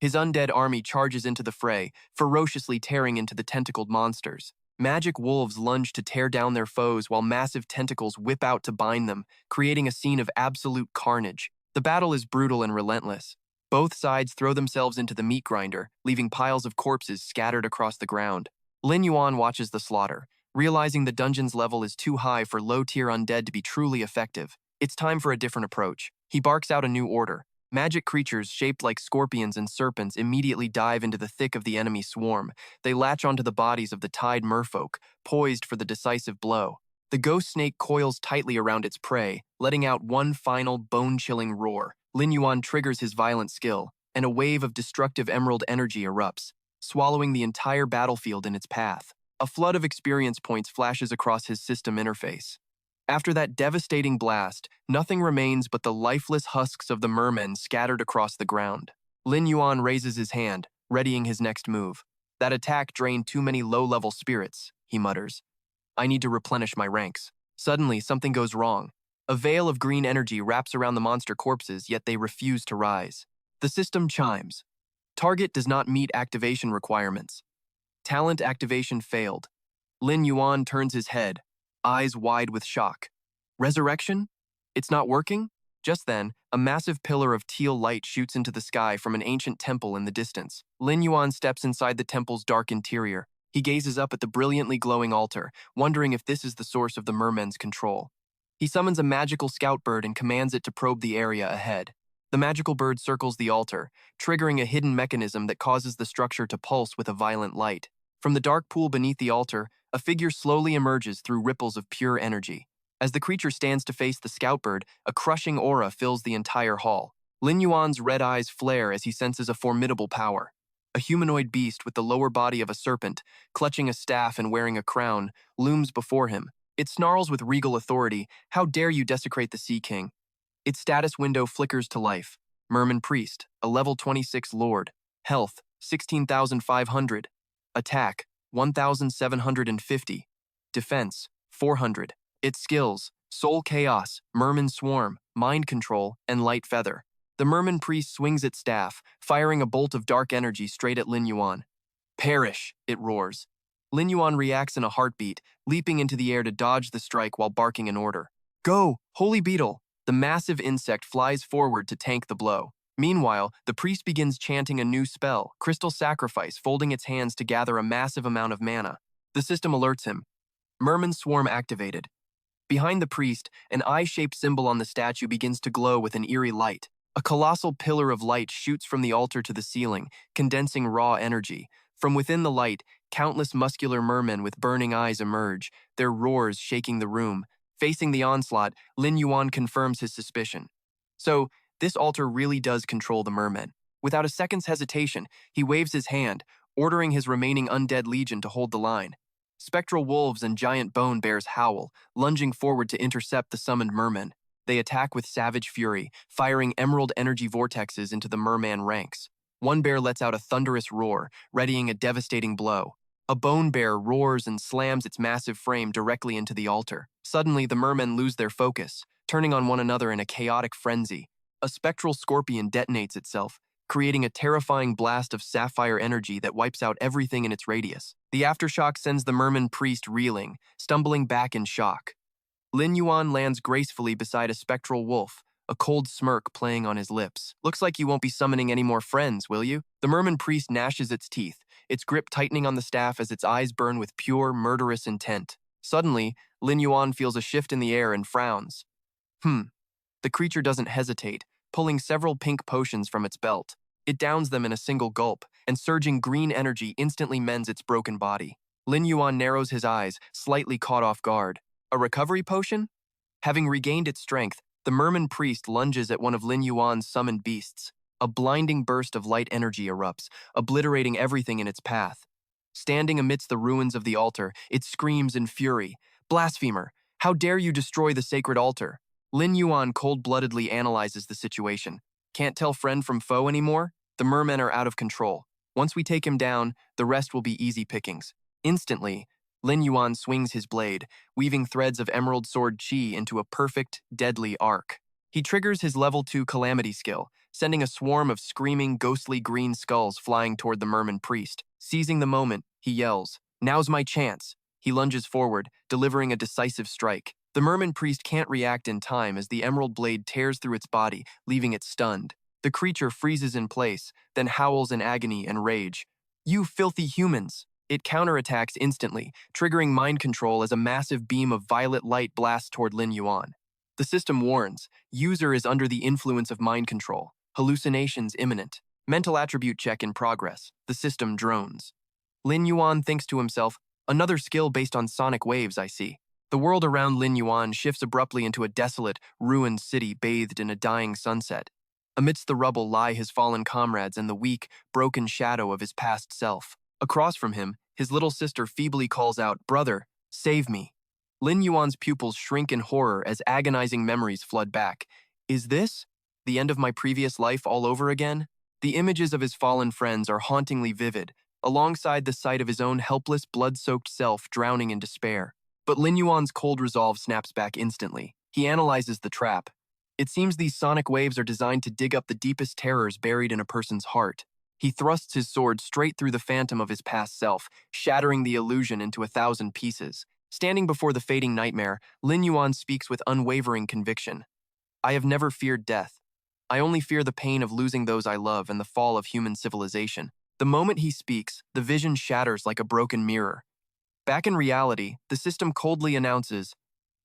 His undead army charges into the fray, ferociously tearing into the tentacled monsters. Magic wolves lunge to tear down their foes while massive tentacles whip out to bind them, creating a scene of absolute carnage. The battle is brutal and relentless. Both sides throw themselves into the meat grinder, leaving piles of corpses scattered across the ground. Lin Yuan watches the slaughter, realizing the dungeon's level is too high for low-tier undead to be truly effective. It's time for a different approach. He barks out a new order. Magic creatures shaped like scorpions and serpents immediately dive into the thick of the enemy swarm. They latch onto the bodies of the tied merfolk, poised for the decisive blow. The ghost snake coils tightly around its prey, letting out one final bone-chilling roar. Lin Yuan triggers his violent skill, and a wave of destructive emerald energy erupts, swallowing the entire battlefield in its path. A flood of experience points flashes across his system interface. After that devastating blast, nothing remains but the lifeless husks of the mermen scattered across the ground. Lin Yuan raises his hand, readying his next move. That attack drained too many low-level spirits, he mutters. I need to replenish my ranks. Suddenly, something goes wrong. A veil of green energy wraps around the monster corpses, yet they refuse to rise. The system chimes. Target does not meet activation requirements. Talent activation failed. Lin Yuan turns his head, eyes wide with shock. Resurrection? It's not working? Just then, a massive pillar of teal light shoots into the sky from an ancient temple in the distance. Lin Yuan steps inside the temple's dark interior. He gazes up at the brilliantly glowing altar, wondering if this is the source of the mermen's control. He summons a magical scout bird and commands it to probe the area ahead. The magical bird circles the altar, triggering a hidden mechanism that causes the structure to pulse with a violent light. From the dark pool beneath the altar, a figure slowly emerges through ripples of pure energy. As the creature stands to face the scout bird, a crushing aura fills the entire hall. Lin Yuan's red eyes flare as he senses a formidable power. A humanoid beast with the lower body of a serpent, clutching a staff and wearing a crown, looms before him. It snarls with regal authority, "How dare you desecrate the Sea King?" Its status window flickers to life. Merman Priest, a level 26 Lord. Health, 16,500. Attack, 1,750. Defense, 400. Its skills, Soul Chaos, Merman Swarm, Mind Control, and Light Feather. The Merman Priest swings its staff, firing a bolt of dark energy straight at Lin Yuan. Perish, it roars. Lin Yuan reacts in a heartbeat, leaping into the air to dodge the strike while barking an order. Go, Holy Beetle! The massive insect flies forward to tank the blow. Meanwhile, the priest begins chanting a new spell, Crystal Sacrifice, folding its hands to gather a massive amount of mana. The system alerts him. Merman Swarm activated. Behind the priest, an eye-shaped symbol on the statue begins to glow with an eerie light. A colossal pillar of light shoots from the altar to the ceiling, condensing raw energy. From within the light, countless muscular mermen with burning eyes emerge, their roars shaking the room. Facing the onslaught, Lin Yuan confirms his suspicion. So, this altar really does control the mermen. Without a second's hesitation, he waves his hand, ordering his remaining undead legion to hold the line. Spectral wolves and giant bone bears howl, lunging forward to intercept the summoned mermen. They attack with savage fury, firing emerald energy vortexes into the merman ranks. One bear lets out a thunderous roar, readying a devastating blow. A bone bear roars and slams its massive frame directly into the altar. Suddenly, the mermen lose their focus, turning on one another in a chaotic frenzy. A spectral scorpion detonates itself, creating a terrifying blast of sapphire energy that wipes out everything in its radius. The aftershock sends the merman priest reeling, stumbling back in shock. Lin Yuan lands gracefully beside a spectral wolf, a cold smirk playing on his lips. Looks like you won't be summoning any more friends, will you? The merman priest gnashes its teeth, its grip tightening on the staff as its eyes burn with pure, murderous intent. Suddenly, Lin Yuan feels a shift in the air and frowns. The creature doesn't hesitate, pulling several pink potions from its belt. It downs them in a single gulp, and surging green energy instantly mends its broken body. Lin Yuan narrows his eyes, slightly caught off guard. A recovery potion? Having regained its strength, the merman priest lunges at one of Lin Yuan's summoned beasts. A blinding burst of light energy erupts, obliterating everything in its path. Standing amidst the ruins of the altar, it screams in fury. Blasphemer! How dare you destroy the sacred altar? Lin Yuan cold-bloodedly analyzes the situation. Can't tell friend from foe anymore? The mermen are out of control. Once we take him down, the rest will be easy pickings. Instantly, Lin Yuan swings his blade, weaving threads of emerald sword chi into a perfect, deadly arc. He triggers his level 2 calamity skill, sending a swarm of screaming, ghostly green skulls flying toward the merman priest. Seizing the moment, he yells, "Now's my chance!" He lunges forward, delivering a decisive strike. The merman priest can't react in time as the emerald blade tears through its body, leaving it stunned. The creature freezes in place, then howls in agony and rage. "You filthy humans!" It counterattacks instantly, triggering mind control as a massive beam of violet light blasts toward Lin Yuan. The system warns, user is under the influence of mind control. Hallucinations imminent. Mental attribute check in progress. The system drones. Lin Yuan thinks to himself, another skill based on sonic waves, I see. The world around Lin Yuan shifts abruptly into a desolate, ruined city bathed in a dying sunset. Amidst the rubble lie his fallen comrades and the weak, broken shadow of his past self. Across from him, his little sister feebly calls out, "Brother, save me." Lin Yuan's pupils shrink in horror as agonizing memories flood back. Is this the end of my previous life all over again? The images of his fallen friends are hauntingly vivid, alongside the sight of his own helpless, blood-soaked self drowning in despair. But Lin Yuan's cold resolve snaps back instantly. He analyzes the trap. It seems these sonic waves are designed to dig up the deepest terrors buried in a person's heart. He thrusts his sword straight through the phantom of his past self, shattering the illusion into 1,000 pieces. Standing before the fading nightmare, Lin Yuan speaks with unwavering conviction. I have never feared death. I only fear the pain of losing those I love and the fall of human civilization. The moment he speaks, the vision shatters like a broken mirror. Back in reality, the system coldly announces,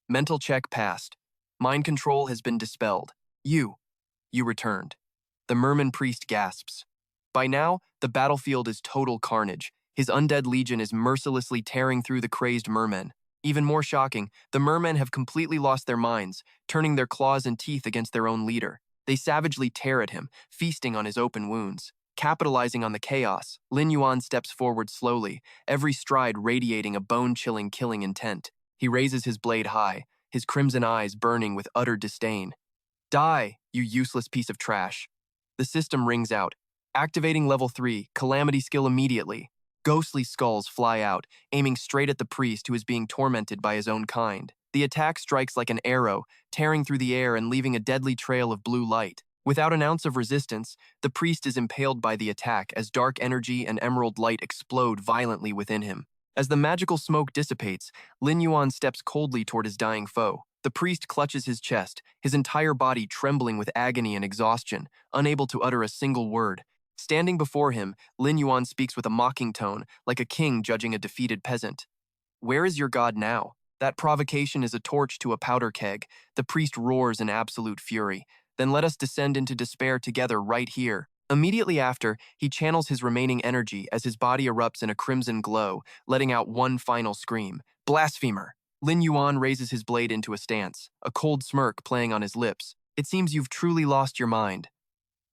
mental check passed. Mind control has been dispelled. You returned. The merman priest gasps. By now, the battlefield is total carnage. His undead legion is mercilessly tearing through the crazed mermen. Even more shocking, the mermen have completely lost their minds, turning their claws and teeth against their own leader. They savagely tear at him, feasting on his open wounds. Capitalizing on the chaos, Lin Yuan steps forward slowly, every stride radiating a bone-chilling killing intent. He raises his blade high, his crimson eyes burning with utter disdain. Die, you useless piece of trash. The system rings out, activating level 3, calamity skill immediately. Ghostly skulls fly out, aiming straight at the priest who is being tormented by his own kind. The attack strikes like an arrow, tearing through the air and leaving a deadly trail of blue light. Without an ounce of resistance, the priest is impaled by the attack as dark energy and emerald light explode violently within him. As the magical smoke dissipates, Lin Yuan steps coldly toward his dying foe. The priest clutches his chest, his entire body trembling with agony and exhaustion, unable to utter a single word. Standing before him, Lin Yuan speaks with a mocking tone, like a king judging a defeated peasant. Where is your god now? That provocation is a torch to a powder keg. The priest roars in absolute fury. Then let us descend into despair together right here. Immediately after, he channels his remaining energy as his body erupts in a crimson glow, letting out one final scream. Blasphemer! Lin Yuan raises his blade into a stance, a cold smirk playing on his lips. It seems you've truly lost your mind.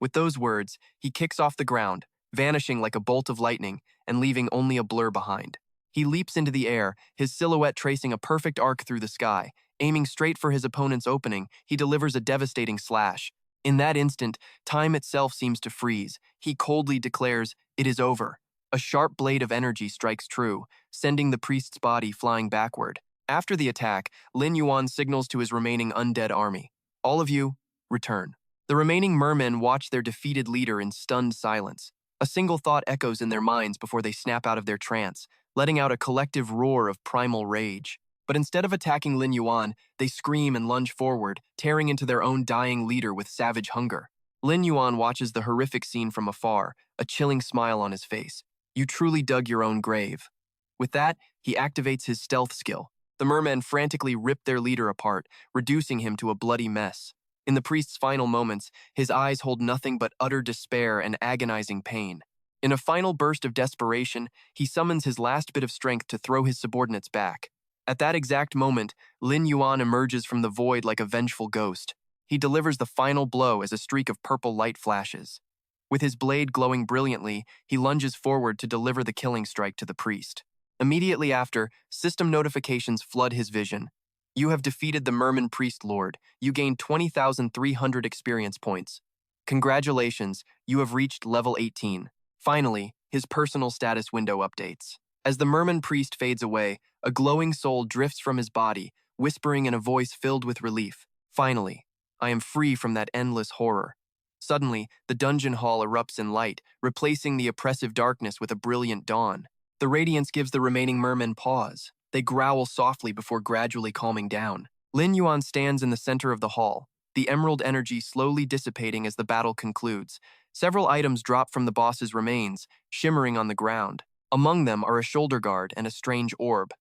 With those words, he kicks off the ground, vanishing like a bolt of lightning and leaving only a blur behind. He leaps into the air, his silhouette tracing a perfect arc through the sky. Aiming straight for his opponent's opening, he delivers a devastating slash. In that instant, time itself seems to freeze. He coldly declares, "It is over." A sharp blade of energy strikes true, sending the priest's body flying backward. After the attack, Lin Yuan signals to his remaining undead army. All of you, return. The remaining mermen watch their defeated leader in stunned silence. A single thought echoes in their minds before they snap out of their trance, letting out a collective roar of primal rage. But instead of attacking Lin Yuan, they scream and lunge forward, tearing into their own dying leader with savage hunger. Lin Yuan watches the horrific scene from afar, a chilling smile on his face. You truly dug your own grave. With that, he activates his stealth skill. The mermen frantically rip their leader apart, reducing him to a bloody mess. In the priest's final moments, his eyes hold nothing but utter despair and agonizing pain. In a final burst of desperation, he summons his last bit of strength to throw his subordinates back. At that exact moment, Lin Yuan emerges from the void like a vengeful ghost. He delivers the final blow as a streak of purple light flashes. With his blade glowing brilliantly, he lunges forward to deliver the killing strike to the priest. Immediately after, system notifications flood his vision. You have defeated the Merman Priest Lord. You gained 20,300 experience points. Congratulations, you have reached level 18. Finally, his personal status window updates. As the Merman Priest fades away, a glowing soul drifts from his body, whispering in a voice filled with relief. Finally, I am free from that endless horror. Suddenly, the dungeon hall erupts in light, replacing the oppressive darkness with a brilliant dawn. The radiance gives the remaining mermen pause. They growl softly before gradually calming down. Lin Yuan stands in the center of the hall, the emerald energy slowly dissipating as the battle concludes. Several items drop from the boss's remains, shimmering on the ground. Among them are a shoulder guard and a strange orb.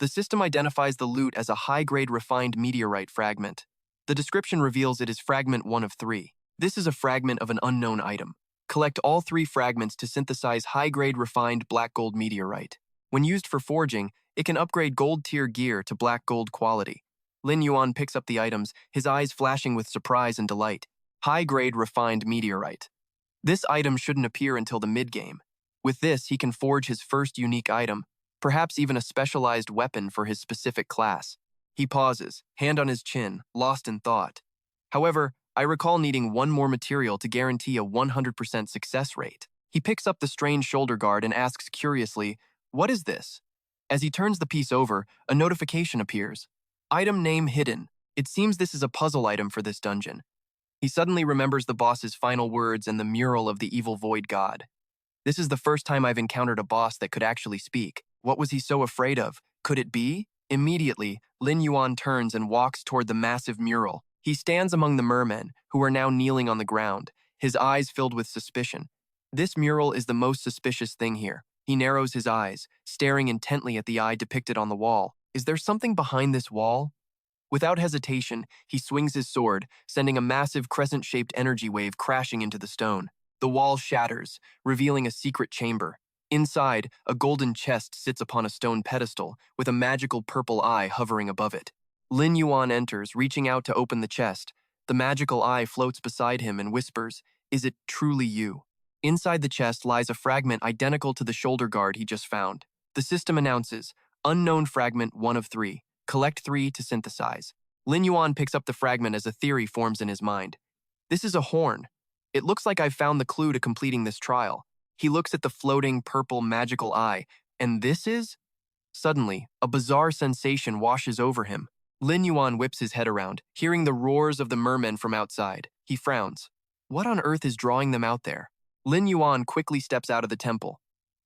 The system identifies the loot as a high-grade refined meteorite fragment. The description reveals it is fragment 1 of 3. This is a fragment of an unknown item. Collect all 3 fragments to synthesize high-grade refined black gold meteorite. When used for forging, it can upgrade gold-tier gear to black gold quality. Lin Yuan picks up the items, his eyes flashing with surprise and delight. High-grade refined meteorite. This item shouldn't appear until the mid-game. With this, he can forge his first unique item, perhaps even a specialized weapon for his specific class. He pauses, hand on his chin, lost in thought. However, I recall needing one more material to guarantee a 100% success rate. He picks up the strange shoulder guard and asks curiously, "What is this?" As he turns the piece over, a notification appears. Item name hidden. It seems this is a puzzle item for this dungeon. He suddenly remembers the boss's final words and the mural of the evil void god. This is the first time I've encountered a boss that could actually speak. What was he so afraid of? Could it be? Immediately, Lin Yuan turns and walks toward the massive mural. He stands among the mermen, who are now kneeling on the ground, his eyes filled with suspicion. This mural is the most suspicious thing here. He narrows his eyes, staring intently at the eye depicted on the wall. Is there something behind this wall? Without hesitation, he swings his sword, sending a massive crescent-shaped energy wave crashing into the stone. The wall shatters, revealing a secret chamber. Inside, a golden chest sits upon a stone pedestal, with a magical purple eye hovering above it. Lin Yuan enters, reaching out to open the chest. The magical eye floats beside him and whispers, "Is it truly you?" Inside the chest lies a fragment identical to the shoulder guard he just found. The system announces, "Unknown fragment 1 of 3. Collect 3 to synthesize." Lin Yuan picks up the fragment as a theory forms in his mind. This is a horn. It looks like I've found the clue to completing this trial. He looks at the floating, purple, magical eye. And this is? Suddenly, a bizarre sensation washes over him. Lin Yuan whips his head around, hearing the roars of the mermen from outside. He frowns. What on earth is drawing them out there? Lin Yuan quickly steps out of the temple.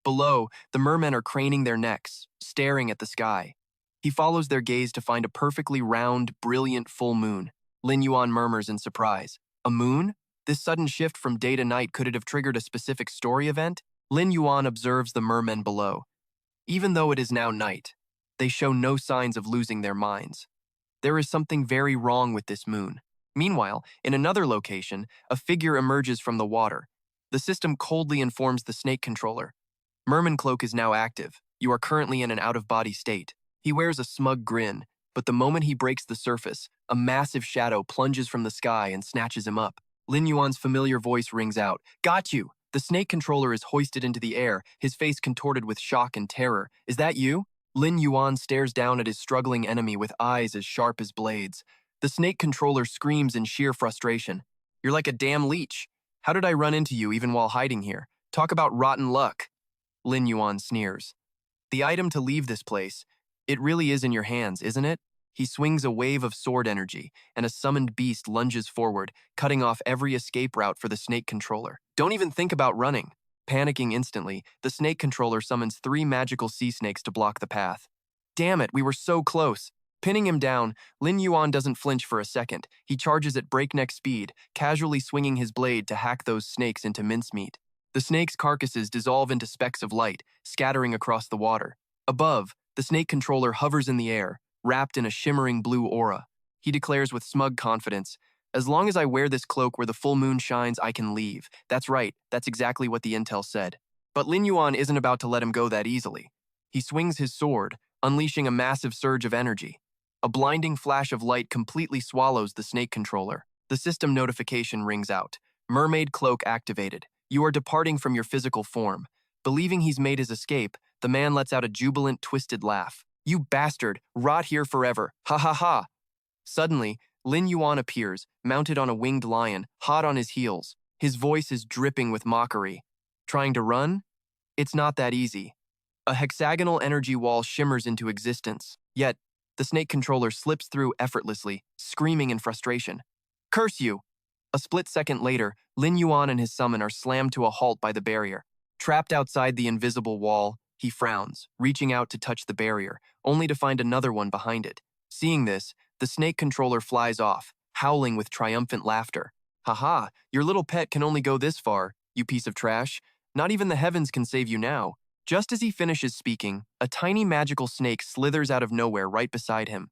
Below, the mermen are craning their necks, staring at the sky. He follows their gaze to find a perfectly round, brilliant full moon. Lin Yuan murmurs in surprise. A moon? This sudden shift from day to night, could it have triggered a specific story event? Lin Yuan observes the mermen below. Even though it is now night, they show no signs of losing their minds. There is something very wrong with this moon. Meanwhile, in another location, a figure emerges from the water. The system coldly informs the snake controller. Merman Cloak is now active. You are currently in an out-of-body state. He wears a smug grin, but the moment he breaks the surface, a massive shadow plunges from the sky and snatches him up. Lin Yuan's familiar voice rings out. Got you! The snake controller is hoisted into the air, his face contorted with shock and terror. Is that you? Lin Yuan stares down at his struggling enemy with eyes as sharp as blades. The snake controller screams in sheer frustration. You're like a damn leech. How did I run into you even while hiding here? Talk about rotten luck. Lin Yuan sneers. The item to leave this place, it really is in your hands, isn't it? He swings a wave of sword energy, and a summoned beast lunges forward, cutting off every escape route for the snake controller. Don't even think about running. Panicking instantly, the snake controller summons 3 magical sea snakes to block the path. Damn it, we were so close. Pinning him down, Lin Yuan doesn't flinch for a second. He charges at breakneck speed, casually swinging his blade to hack those snakes into mincemeat. The snakes' carcasses dissolve into specks of light, scattering across the water. Above, the snake controller hovers in the air, wrapped in a shimmering blue aura. He declares with smug confidence, as long as I wear this cloak where the full moon shines, I can leave. That's right, that's exactly what the intel said. But Lin Yuan isn't about to let him go that easily. He swings his sword, unleashing a massive surge of energy. A blinding flash of light completely swallows the snake controller. The system notification rings out. Mermaid cloak activated. You are departing from your physical form. Believing he's made his escape, the man lets out a jubilant, twisted laugh. You bastard, rot here forever. Ha ha ha. Suddenly, Lin Yuan appears, mounted on a winged lion, hot on his heels. His voice is dripping with mockery. Trying to run? It's not that easy. A hexagonal energy wall shimmers into existence. Yet, the snake controller slips through effortlessly, screaming in frustration. Curse you! A split second later, Lin Yuan and his summon are slammed to a halt by the barrier. Trapped outside the invisible wall, he frowns, reaching out to touch the barrier, only to find another one behind it. Seeing this, the snake controller flies off, howling with triumphant laughter. Haha, your little pet can only go this far, you piece of trash. Not even the heavens can save you now. Just as he finishes speaking, a tiny magical snake slithers out of nowhere right beside him.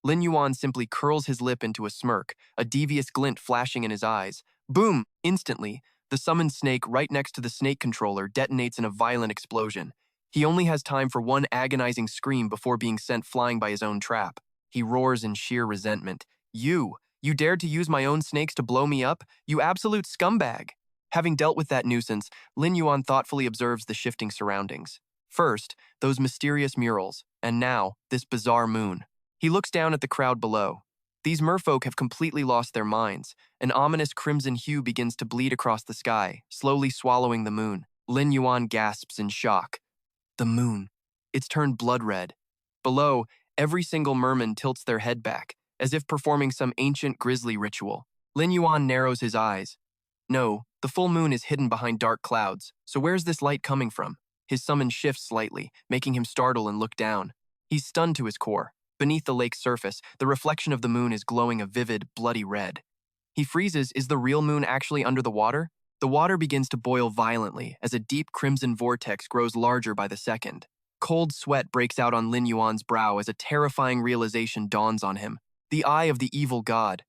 Lin Yuan simply curls his lip into a smirk, a devious glint flashing in his eyes. Boom! Instantly, the summoned snake right next to the snake controller detonates in a violent explosion. He only has time for one agonizing scream before being sent flying by his own trap. He roars in sheer resentment. You dared to use my own snakes to blow me up? You absolute scumbag! Having dealt with that nuisance, Lin Yuan thoughtfully observes the shifting surroundings. First, those mysterious murals, and now, this bizarre moon. He looks down at the crowd below. These merfolk have completely lost their minds. An ominous crimson hue begins to bleed across the sky, slowly swallowing the moon. Lin Yuan gasps in shock. The moon. It's turned blood red. Below, every single merman tilts their head back, as if performing some ancient grisly ritual. Lin Yuan narrows his eyes. No, the full moon is hidden behind dark clouds, so where's this light coming from? His summon shifts slightly, making him startle and look down. He's stunned to his core. Beneath the lake's surface, the reflection of the moon is glowing a vivid, bloody red. He freezes. Is the real moon actually under the water? The water begins to boil violently as a deep crimson vortex grows larger by the second. Cold sweat breaks out on Lin Yuan's brow as a terrifying realization dawns on him. The eye of the evil god.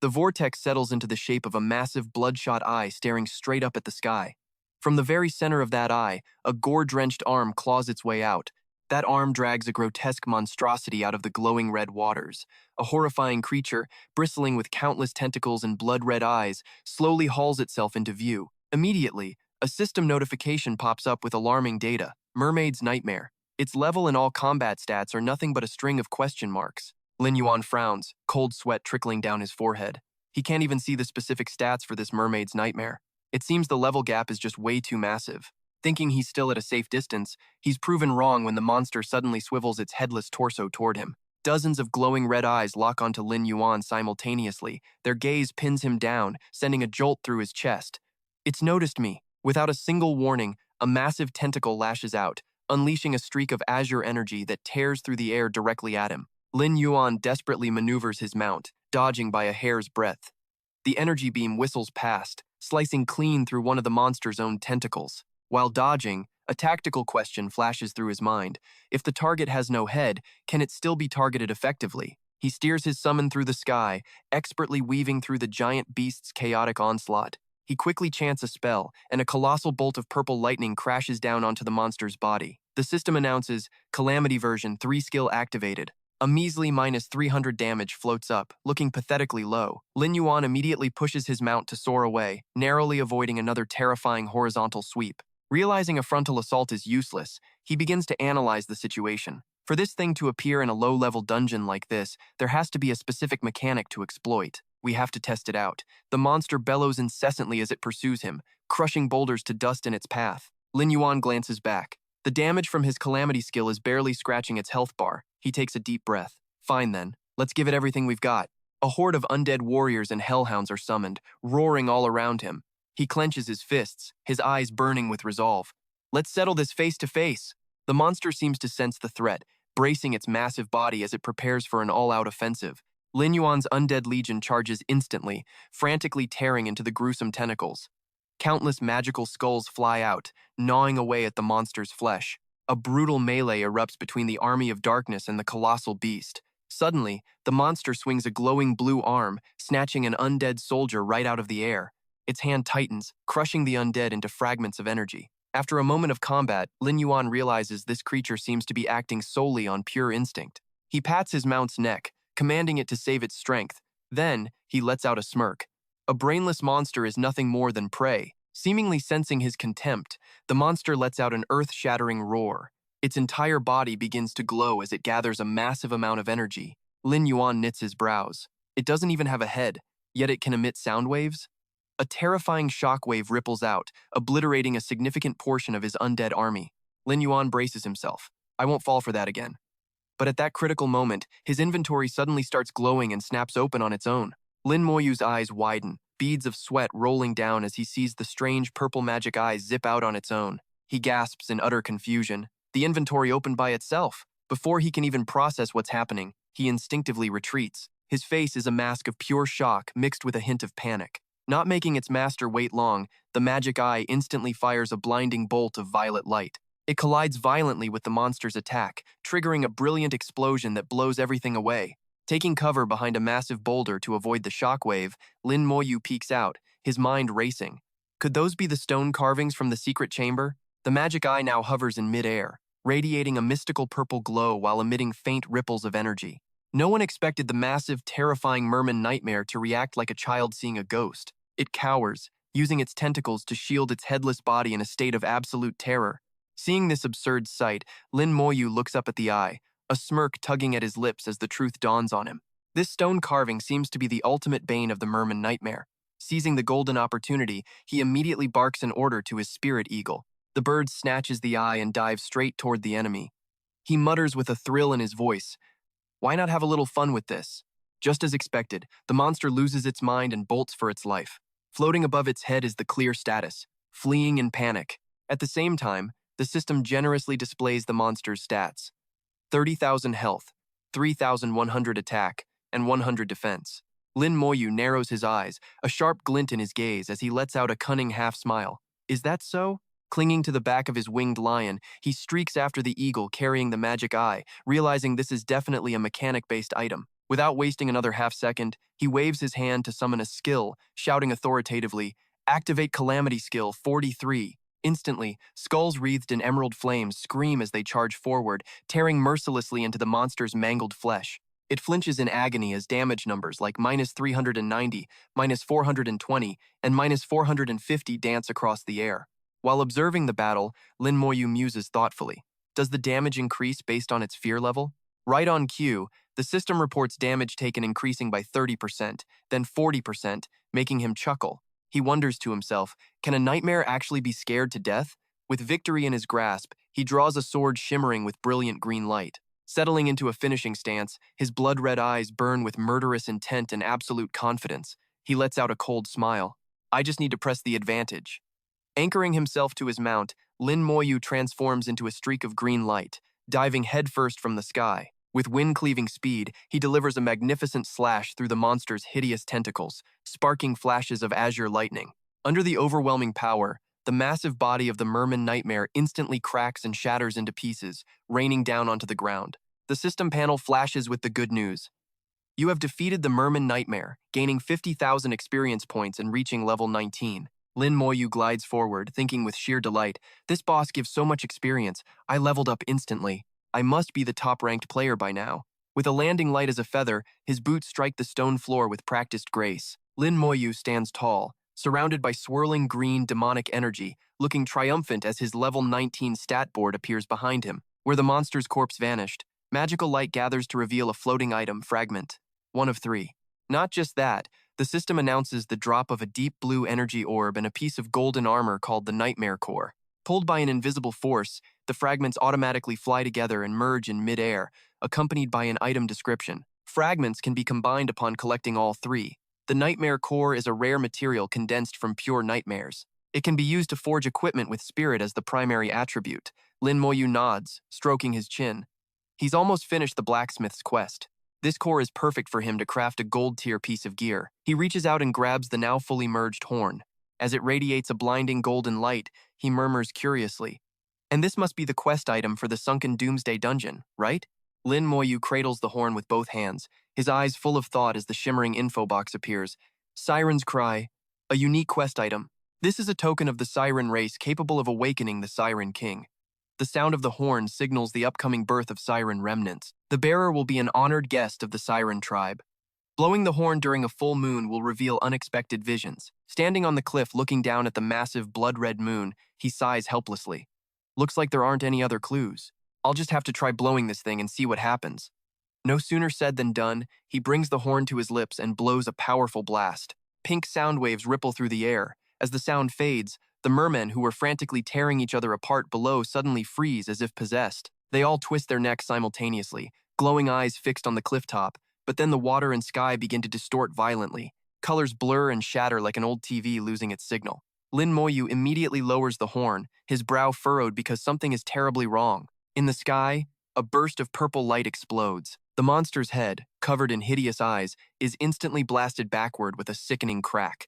The vortex settles into the shape of a massive bloodshot eye staring straight up at the sky. From the very center of that eye, a gore-drenched arm claws its way out. That arm drags a grotesque monstrosity out of the glowing red waters. A horrifying creature, bristling with countless tentacles and blood-red eyes, slowly hauls itself into view. Immediately, a system notification pops up with alarming data. Mermaid's Nightmare. Its level and all combat stats are nothing but a string of question marks. Lin Yuan frowns, cold sweat trickling down his forehead. He can't even see the specific stats for this Mermaid's Nightmare. It seems the level gap is just way too massive. Thinking he's still at a safe distance, he's proven wrong when the monster suddenly swivels its headless torso toward him. Dozens of glowing red eyes lock onto Lin Yuan simultaneously. Their gaze pins him down, sending a jolt through his chest. It's noticed me. Without a single warning, a massive tentacle lashes out, unleashing a streak of azure energy that tears through the air directly at him. Lin Yuan desperately maneuvers his mount, dodging by a hair's breadth. The energy beam whistles past, slicing clean through one of the monster's own tentacles. While dodging, a tactical question flashes through his mind. If the target has no head, can it still be targeted effectively? He steers his summon through the sky, expertly weaving through the giant beast's chaotic onslaught. He quickly chants a spell, and a colossal bolt of purple lightning crashes down onto the monster's body. The system announces, Calamity version 3 skill activated. A measly minus 300 damage floats up, looking pathetically low. Lin Yuan immediately pushes his mount to soar away, narrowly avoiding another terrifying horizontal sweep. Realizing a frontal assault is useless, he begins to analyze the situation. For this thing to appear in a low-level dungeon like this, there has to be a specific mechanic to exploit. We have to test it out. The monster bellows incessantly as it pursues him, crushing boulders to dust in its path. Lin Yuan glances back. The damage from his Calamity skill is barely scratching its health bar. He takes a deep breath. Fine then, let's give it everything we've got. A horde of undead warriors and hellhounds are summoned, roaring all around him. He clenches his fists, his eyes burning with resolve. Let's settle this face to face. The monster seems to sense the threat, bracing its massive body as it prepares for an all-out offensive. Lin Yuan's undead legion charges instantly, frantically tearing into the gruesome tentacles. Countless magical skulls fly out, gnawing away at the monster's flesh. A brutal melee erupts between the army of darkness and the colossal beast. Suddenly, the monster swings a glowing blue arm, snatching an undead soldier right out of the air. Its hand tightens, crushing the undead into fragments of energy. After a moment of combat, Lin Yuan realizes this creature seems to be acting solely on pure instinct. He pats his mount's neck, commanding it to save its strength. Then, he lets out a smirk. A brainless monster is nothing more than prey. Seemingly sensing his contempt, the monster lets out an earth-shattering roar. Its entire body begins to glow as it gathers a massive amount of energy. Lin Yuan knits his brows. It doesn't even have a head, yet it can emit sound waves? A terrifying shockwave ripples out, obliterating a significant portion of his undead army. Lin Yuan braces himself. I won't fall for that again. But at that critical moment, his inventory suddenly starts glowing and snaps open on its own. Lin Moyu's eyes widen, beads of sweat rolling down as he sees the strange purple magic eyes zip out on its own. He gasps in utter confusion. The inventory opened by itself. Before he can even process what's happening, he instinctively retreats. His face is a mask of pure shock mixed with a hint of panic. Not making its master wait long, the magic eye instantly fires a blinding bolt of violet light. It collides violently with the monster's attack, triggering a brilliant explosion that blows everything away. Taking cover behind a massive boulder to avoid the shockwave, Lin Moyu peeks out, his mind racing. Could those be the stone carvings from the secret chamber? The magic eye now hovers in midair, radiating a mystical purple glow while emitting faint ripples of energy. No one expected the massive, terrifying merman nightmare to react like a child seeing a ghost. It cowers, using its tentacles to shield its headless body in a state of absolute terror. Seeing this absurd sight, Lin Moyu looks up at the eye, a smirk tugging at his lips as the truth dawns on him. This stone carving seems to be the ultimate bane of the merman nightmare. Seizing the golden opportunity, he immediately barks an order to his spirit eagle. The bird snatches the eye and dives straight toward the enemy. He mutters with a thrill in his voice, "Why not have a little fun with this?" Just as expected, the monster loses its mind and bolts for its life. Floating above its head is the clear status, fleeing in panic. At the same time, the system generously displays the monster's stats. 30,000 health, 3,100 attack, and 100 defense. Lin Moyu narrows his eyes, a sharp glint in his gaze as he lets out a cunning half-smile. Is that so? Clinging to the back of his winged lion, he streaks after the eagle carrying the magic eye, realizing this is definitely a mechanic-based item. Without wasting another half-second, he waves his hand to summon a skill, shouting authoritatively, "Activate Calamity Skill 43. Instantly, skulls wreathed in emerald flames scream as they charge forward, tearing mercilessly into the monster's mangled flesh. It flinches in agony as damage numbers like -390, -420, and -450 dance across the air. While observing the battle, Lin Moyu muses thoughtfully. Does the damage increase based on its fear level? Right on cue, the system reports damage taken increasing by 30%, then 40%, making him chuckle. He wonders to himself, can a nightmare actually be scared to death? With victory in his grasp, he draws a sword shimmering with brilliant green light. Settling into a finishing stance, his blood-red eyes burn with murderous intent and absolute confidence. He lets out a cold smile. I just need to press the advantage. Anchoring himself to his mount, Lin Moyu transforms into a streak of green light, diving headfirst from the sky. With wind-cleaving speed, he delivers a magnificent slash through the monster's hideous tentacles, sparking flashes of azure lightning. Under the overwhelming power, the massive body of the merman nightmare instantly cracks and shatters into pieces, raining down onto the ground. The system panel flashes with the good news. You have defeated the Merman Nightmare, gaining 50,000 experience points and reaching level 19. Lin Moyu glides forward, thinking with sheer delight, this boss gives so much experience, I leveled up instantly. I must be the top-ranked player by now. With a landing light as a feather, his boots strike the stone floor with practiced grace. Lin Moyu stands tall, surrounded by swirling green demonic energy, looking triumphant as his level 19 stat board appears behind him. Where the monster's corpse vanished, magical light gathers to reveal a floating item fragment. 1 of 3. Not just that, the system announces the drop of a deep blue energy orb and a piece of golden armor called the Nightmare Core. Pulled by an invisible force, the fragments automatically fly together and merge in mid-air, accompanied by an item description. Fragments can be combined upon collecting all 3. The Nightmare Core is a rare material condensed from pure nightmares. It can be used to forge equipment with spirit as the primary attribute. Lin Moyu nods, stroking his chin. He's almost finished the blacksmith's quest. This core is perfect for him to craft a gold-tier piece of gear. He reaches out and grabs the now fully merged horn. As it radiates a blinding golden light, he murmurs curiously, "And this must be the quest item for the sunken Doomsday Dungeon, right?" Lin Moyu cradles the horn with both hands, his eyes full of thought as the shimmering info box appears. Siren's Cry, a unique quest item. This is a token of the Siren race capable of awakening the Siren King. The sound of the horn signals the upcoming birth of Siren remnants. The bearer will be an honored guest of the Siren tribe. Blowing the horn during a full moon will reveal unexpected visions. Standing on the cliff looking down at the massive blood-red moon, he sighs helplessly. Looks like there aren't any other clues. I'll just have to try blowing this thing and see what happens. No sooner said than done, he brings the horn to his lips and blows a powerful blast. Pink sound waves ripple through the air. As the sound fades, the mermen who were frantically tearing each other apart below suddenly freeze as if possessed. They all twist their necks simultaneously, glowing eyes fixed on the cliff top, but then the water and sky begin to distort violently. Colors blur and shatter like an old TV losing its signal. Lin Moyu immediately lowers the horn, his brow furrowed because something is terribly wrong. In the sky, a burst of purple light explodes. The monster's head, covered in hideous eyes, is instantly blasted backward with a sickening crack.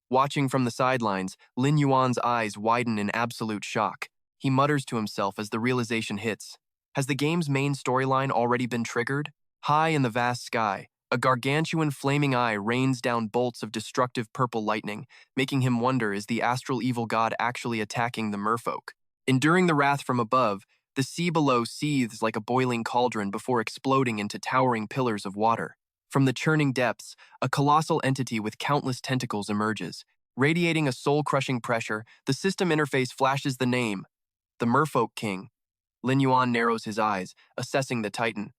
Watching from the sidelines, Lin Yuan's eyes widen in absolute shock. He mutters to himself as the realization hits. Has the game's main storyline already been triggered? High in the vast sky, a gargantuan flaming eye rains down bolts of destructive purple lightning, making him wonder, is the astral evil god actually attacking the merfolk? Enduring the wrath from above, the sea below seethes like a boiling cauldron before exploding into towering pillars of water. From the churning depths, a colossal entity with countless tentacles emerges. Radiating a soul-crushing pressure, the system interface flashes the name, the Merfolk King. Lin Yuan narrows his eyes, assessing the titan.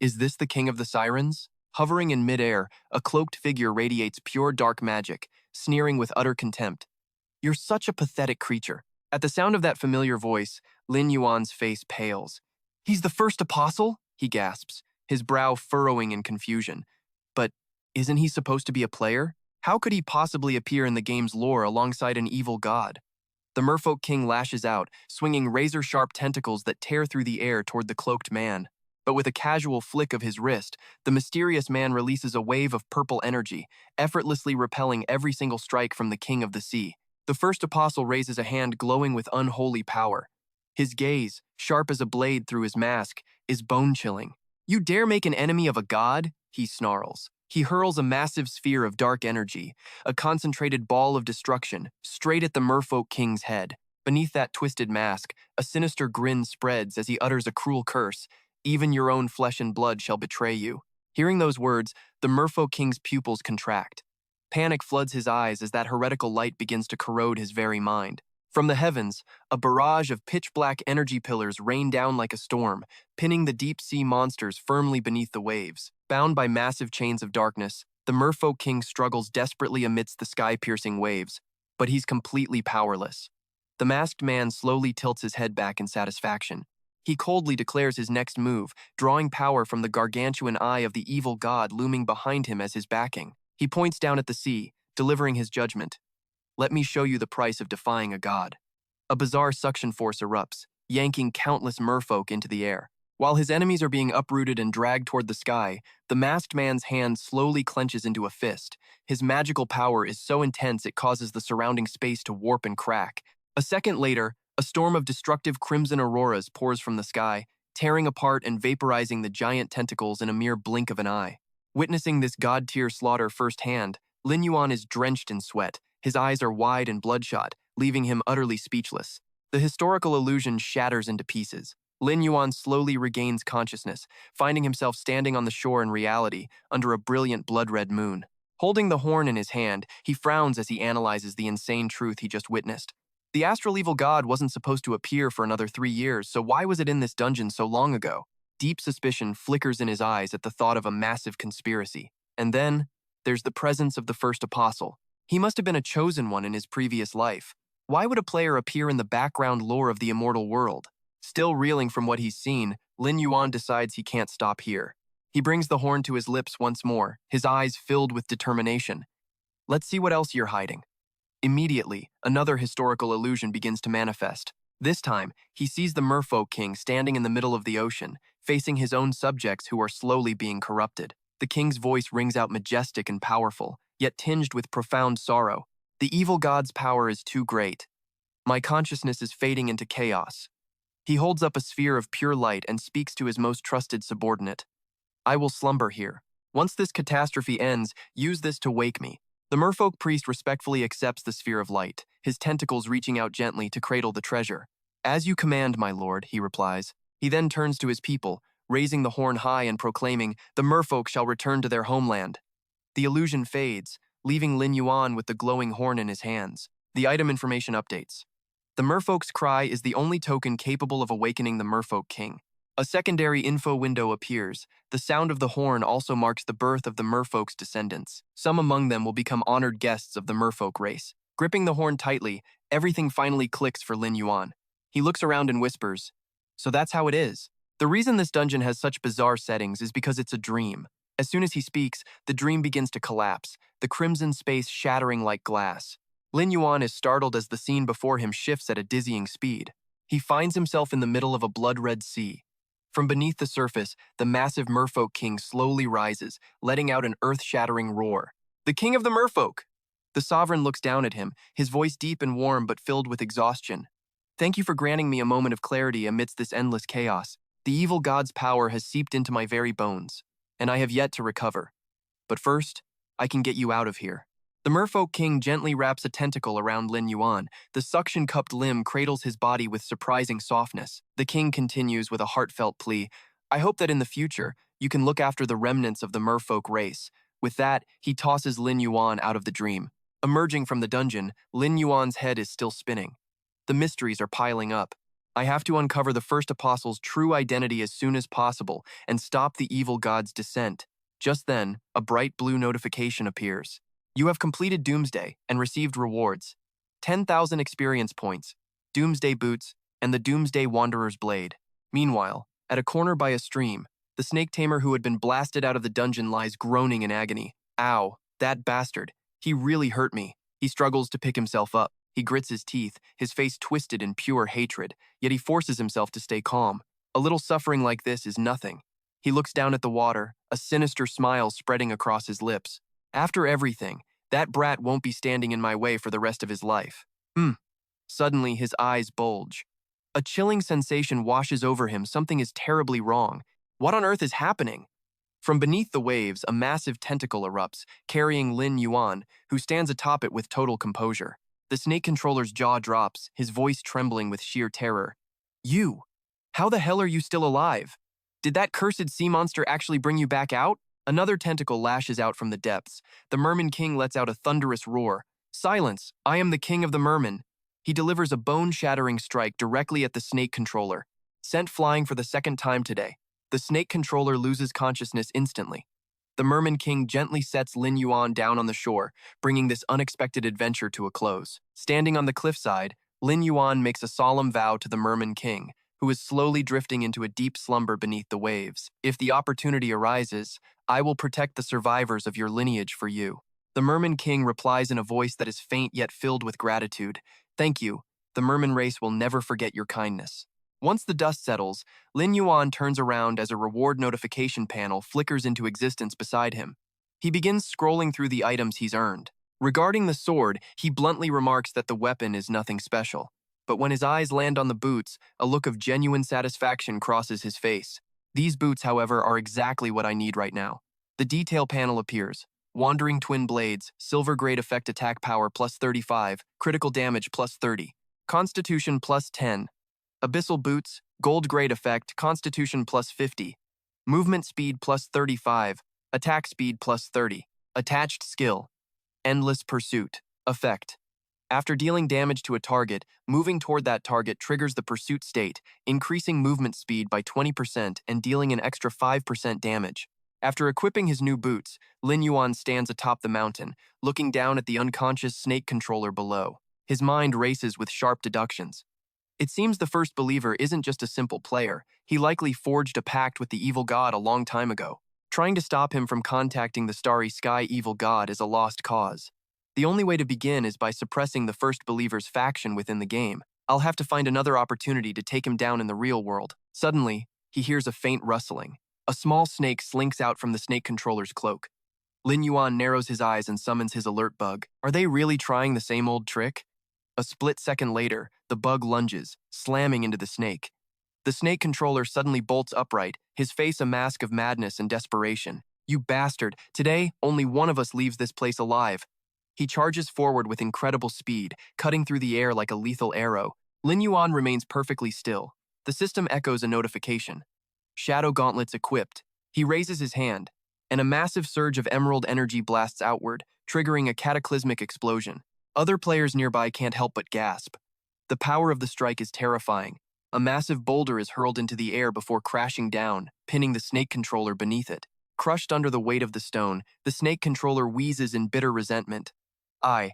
Is this the king of the sirens? Hovering in midair, a cloaked figure radiates pure dark magic, sneering with utter contempt. You're such a pathetic creature. At the sound of that familiar voice, Lin Yuan's face pales. He's the first apostle? He gasps, his brow furrowing in confusion. But isn't he supposed to be a player? How could he possibly appear in the game's lore alongside an evil god? The Merfolk King lashes out, swinging razor-sharp tentacles that tear through the air toward the cloaked man. But with a casual flick of his wrist, the mysterious man releases a wave of purple energy, effortlessly repelling every single strike from the King of the Sea. The first apostle raises a hand glowing with unholy power. His gaze, sharp as a blade through his mask, is bone-chilling. You dare make an enemy of a god? He snarls. He hurls a massive sphere of dark energy, a concentrated ball of destruction, straight at the Merfolk King's head. Beneath that twisted mask, a sinister grin spreads as he utters a cruel curse. Even your own flesh and blood shall betray you. Hearing those words, the Merfolk King's pupils contract. Panic floods his eyes as that heretical light begins to corrode his very mind. From the heavens, a barrage of pitch-black energy pillars rain down like a storm, pinning the deep-sea monsters firmly beneath the waves. Bound by massive chains of darkness, the Merfolk King struggles desperately amidst the sky-piercing waves, but he's completely powerless. The masked man slowly tilts his head back in satisfaction. He coldly declares his next move, drawing power from the gargantuan eye of the evil god looming behind him as his backing. He points down at the sea, delivering his judgment. Let me show you the price of defying a god. A bizarre suction force erupts, yanking countless merfolk into the air. While his enemies are being uprooted and dragged toward the sky, the masked man's hand slowly clenches into a fist. His magical power is so intense it causes the surrounding space to warp and crack. A second later, a storm of destructive crimson auroras pours from the sky, tearing apart and vaporizing the giant tentacles in a mere blink of an eye. Witnessing this god-tier slaughter firsthand, Lin Yuan is drenched in sweat. His eyes are wide and bloodshot, leaving him utterly speechless. The historical illusion shatters into pieces. Lin Yuan slowly regains consciousness, finding himself standing on the shore in reality, under a brilliant blood-red moon. Holding the horn in his hand, he frowns as he analyzes the insane truth he just witnessed. The astral evil god wasn't supposed to appear for another 3 years, so why was it in this dungeon so long ago? Deep suspicion flickers in his eyes at the thought of a massive conspiracy. And then, there's the presence of the first apostle. He must have been a chosen one in his previous life. Why would a player appear in the background lore of the immortal world? Still reeling from what he's seen, Lin Yuan decides he can't stop here. He brings the horn to his lips once more, his eyes filled with determination. Let's see what else you're hiding. Immediately, another historical illusion begins to manifest. This time, he sees the merfolk king standing in the middle of the ocean, facing his own subjects who are slowly being corrupted. The king's voice rings out majestic and powerful, yet tinged with profound sorrow. The evil god's power is too great. My consciousness is fading into chaos. He holds up a sphere of pure light and speaks to his most trusted subordinate. I will slumber here. Once this catastrophe ends, use this to wake me. The merfolk priest respectfully accepts the sphere of light, his tentacles reaching out gently to cradle the treasure. As you command, my lord, he replies. He then turns to his people, raising the horn high and proclaiming, the merfolk shall return to their homeland. The illusion fades, leaving Lin Yuan with the glowing horn in his hands. The item information updates. The merfolk's cry is the only token capable of awakening the merfolk king. A secondary info window appears. The sound of the horn also marks the birth of the merfolk's descendants. Some among them will become honored guests of the merfolk race. Gripping the horn tightly, everything finally clicks for Lin Yuan. He looks around and whispers, so that's how it is. The reason this dungeon has such bizarre settings is because it's a dream. As soon as he speaks, the dream begins to collapse, the crimson space shattering like glass. Lin Yuan is startled as the scene before him shifts at a dizzying speed. He finds himself in the middle of a blood-red sea. From beneath the surface, the massive merfolk king slowly rises, letting out an earth-shattering roar. The king of the merfolk! The sovereign looks down at him, his voice deep and warm but filled with exhaustion. Thank you for granting me a moment of clarity amidst this endless chaos. The evil god's power has seeped into my very bones, and I have yet to recover. But first, I can get you out of here. The merfolk king gently wraps a tentacle around Lin Yuan. The suction-cupped limb cradles his body with surprising softness. The king continues with a heartfelt plea. I hope that in the future, you can look after the remnants of the merfolk race. With that, he tosses Lin Yuan out of the dream. Emerging from the dungeon, Lin Yuan's head is still spinning. The mysteries are piling up. I have to uncover the first apostle's true identity as soon as possible and stop the evil god's descent. Just then, a bright blue notification appears. You have completed Doomsday and received rewards. 10,000 experience points, Doomsday boots, and the Doomsday Wanderer's Blade. Meanwhile, at a corner by a stream, the snake tamer who had been blasted out of the dungeon lies groaning in agony. Ow, that bastard. He really hurt me. He struggles to pick himself up. He grits his teeth, his face twisted in pure hatred, yet he forces himself to stay calm. A little suffering like this is nothing. He looks down at the water, a sinister smile spreading across his lips. After everything, that brat won't be standing in my way for the rest of his life. Suddenly, his eyes bulge. A chilling sensation washes over him. Something is terribly wrong. What on earth is happening? From beneath the waves, a massive tentacle erupts, carrying Lin Yuan, who stands atop it with total composure. The snake controller's jaw drops, his voice trembling with sheer terror. You! How the hell are you still alive? Did that cursed sea monster actually bring you back out? Another tentacle lashes out from the depths. The Merman King lets out a thunderous roar. Silence! I am the king of the Merman. He delivers a bone-shattering strike directly at the snake controller. Sent flying for the second time today, the snake controller loses consciousness instantly. The Merman King gently sets Lin Yuan down on the shore, bringing this unexpected adventure to a close. Standing on the cliffside, Lin Yuan makes a solemn vow to the Merman King, who is slowly drifting into a deep slumber beneath the waves. If the opportunity arises, I will protect the survivors of your lineage for you. The Merman King replies in a voice that is faint yet filled with gratitude. Thank you. The Merman race will never forget your kindness. Once the dust settles, Lin Yuan turns around as a reward notification panel flickers into existence beside him. He begins scrolling through the items he's earned. Regarding the sword, he bluntly remarks that the weapon is nothing special. But when his eyes land on the boots, a look of genuine satisfaction crosses his face. These boots, however, are exactly what I need right now. The detail panel appears. Wandering Twin Blades, Silver Grade Effect Attack Power plus 35, Critical Damage plus 30, Constitution plus 10, Abyssal Boots, Gold Grade Effect, Constitution plus 50, Movement Speed plus 35, Attack Speed plus 30, Attached Skill, Endless Pursuit, Effect. After dealing damage to a target, moving toward that target triggers the pursuit state, increasing movement speed by 20% and dealing an extra 5% damage. After equipping his new boots, Lin Yuan stands atop the mountain, looking down at the unconscious snake controller below. His mind races with sharp deductions. It seems the First Believer isn't just a simple player. He likely forged a pact with the evil god a long time ago. Trying to stop him from contacting the Starry Sky evil god is a lost cause. The only way to begin is by suppressing the First Believer's faction within the game. I'll have to find another opportunity to take him down in the real world. Suddenly, he hears a faint rustling. A small snake slinks out from the snake controller's cloak. Lin Yuan narrows his eyes and summons his alert bug. Are they really trying the same old trick? A split second later, the bug lunges, slamming into the snake. The snake controller suddenly bolts upright, his face a mask of madness and desperation. You bastard, today only one of us leaves this place alive. He charges forward with incredible speed, cutting through the air like a lethal arrow. Lin Yuan remains perfectly still. The system echoes a notification. Shadow gauntlets equipped. He raises his hand, and a massive surge of emerald energy blasts outward, triggering a cataclysmic explosion. Other players nearby can't help but gasp. The power of the strike is terrifying. A massive boulder is hurled into the air before crashing down, pinning the snake controller beneath it. Crushed under the weight of the stone, the snake controller wheezes in bitter resentment. I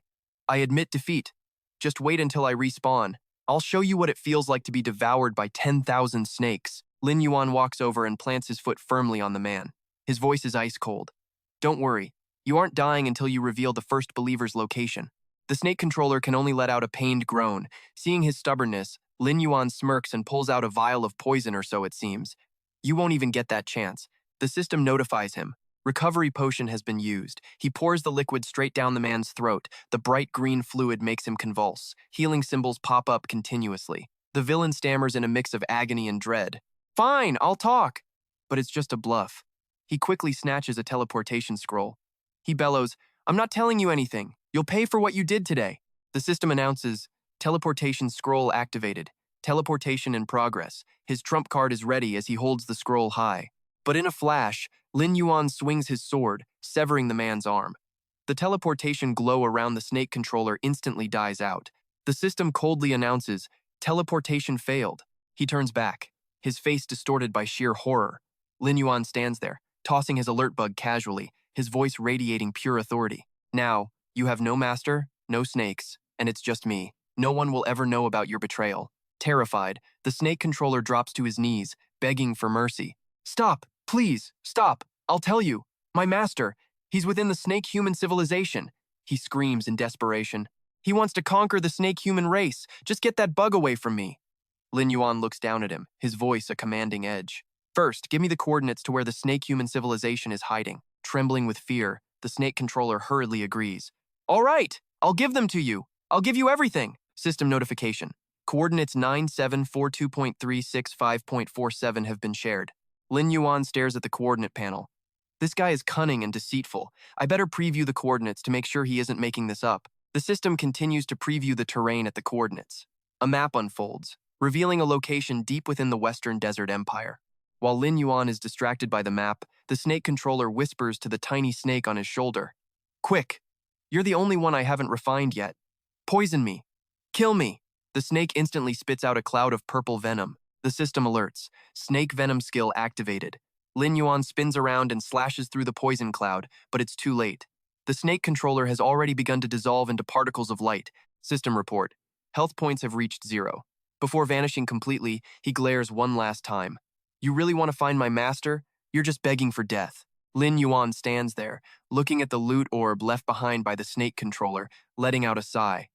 admit defeat. Just wait until I respawn. I'll show you what it feels like to be devoured by 10,000 snakes. Lin Yuan walks over and plants his foot firmly on the man. His voice is ice cold. Don't worry, you aren't dying until you reveal the First Believer's location. The snake controller can only let out a pained groan. Seeing his stubbornness, Lin Yuan smirks and pulls out a vial of poison or so it seems. You won't even get that chance. The system notifies him. Recovery potion has been used. He pours the liquid straight down the man's throat. The bright green fluid makes him convulse. Healing symbols pop up continuously. The villain stammers in a mix of agony and dread. Fine, I'll talk. But it's just a bluff. He quickly snatches a teleportation scroll. He bellows, I'm not telling you anything. You'll pay for what you did today. The system announces, teleportation scroll activated. Teleportation in progress. His trump card is ready as he holds the scroll high. But in a flash, Lin Yuan swings his sword, severing the man's arm. The teleportation glow around the snake controller instantly dies out. The system coldly announces, teleportation failed. He turns back, his face distorted by sheer horror. Lin Yuan stands there, tossing his alert bug casually, his voice radiating pure authority. Now, you have no master, no snakes, and it's just me. No one will ever know about your betrayal. Terrified, the snake controller drops to his knees, begging for mercy. Stop, please, stop. I'll tell you. My master, he's within the snake-human civilization. He screams in desperation. He wants to conquer the snake-human race. Just get that bug away from me. Lin Yuan looks down at him, his voice a commanding edge. First, give me the coordinates to where the snake-human civilization is hiding. Trembling with fear, the snake controller hurriedly agrees. All right, I'll give them to you. I'll give you everything. System notification. Coordinates 9742.365.47 have been shared. Lin Yuan stares at the coordinate panel. This guy is cunning and deceitful. I better preview the coordinates to make sure he isn't making this up. The system continues to preview the terrain at the coordinates. A map unfolds, revealing a location deep within the Western Desert Empire. While Lin Yuan is distracted by the map, the snake controller whispers to the tiny snake on his shoulder. Quick! You're the only one I haven't refined yet. Poison me. Kill me. The snake instantly spits out a cloud of purple venom. The system alerts. Snake venom skill activated. Lin Yuan spins around and slashes through the poison cloud, but it's too late. The snake controller has already begun to dissolve into particles of light. System report. Health points have reached 0. Before vanishing completely, he glares one last time. You really want to find my master? You're just begging for death. Lin Yuan stands there, looking at the loot orb left behind by the snake controller, letting out a sigh.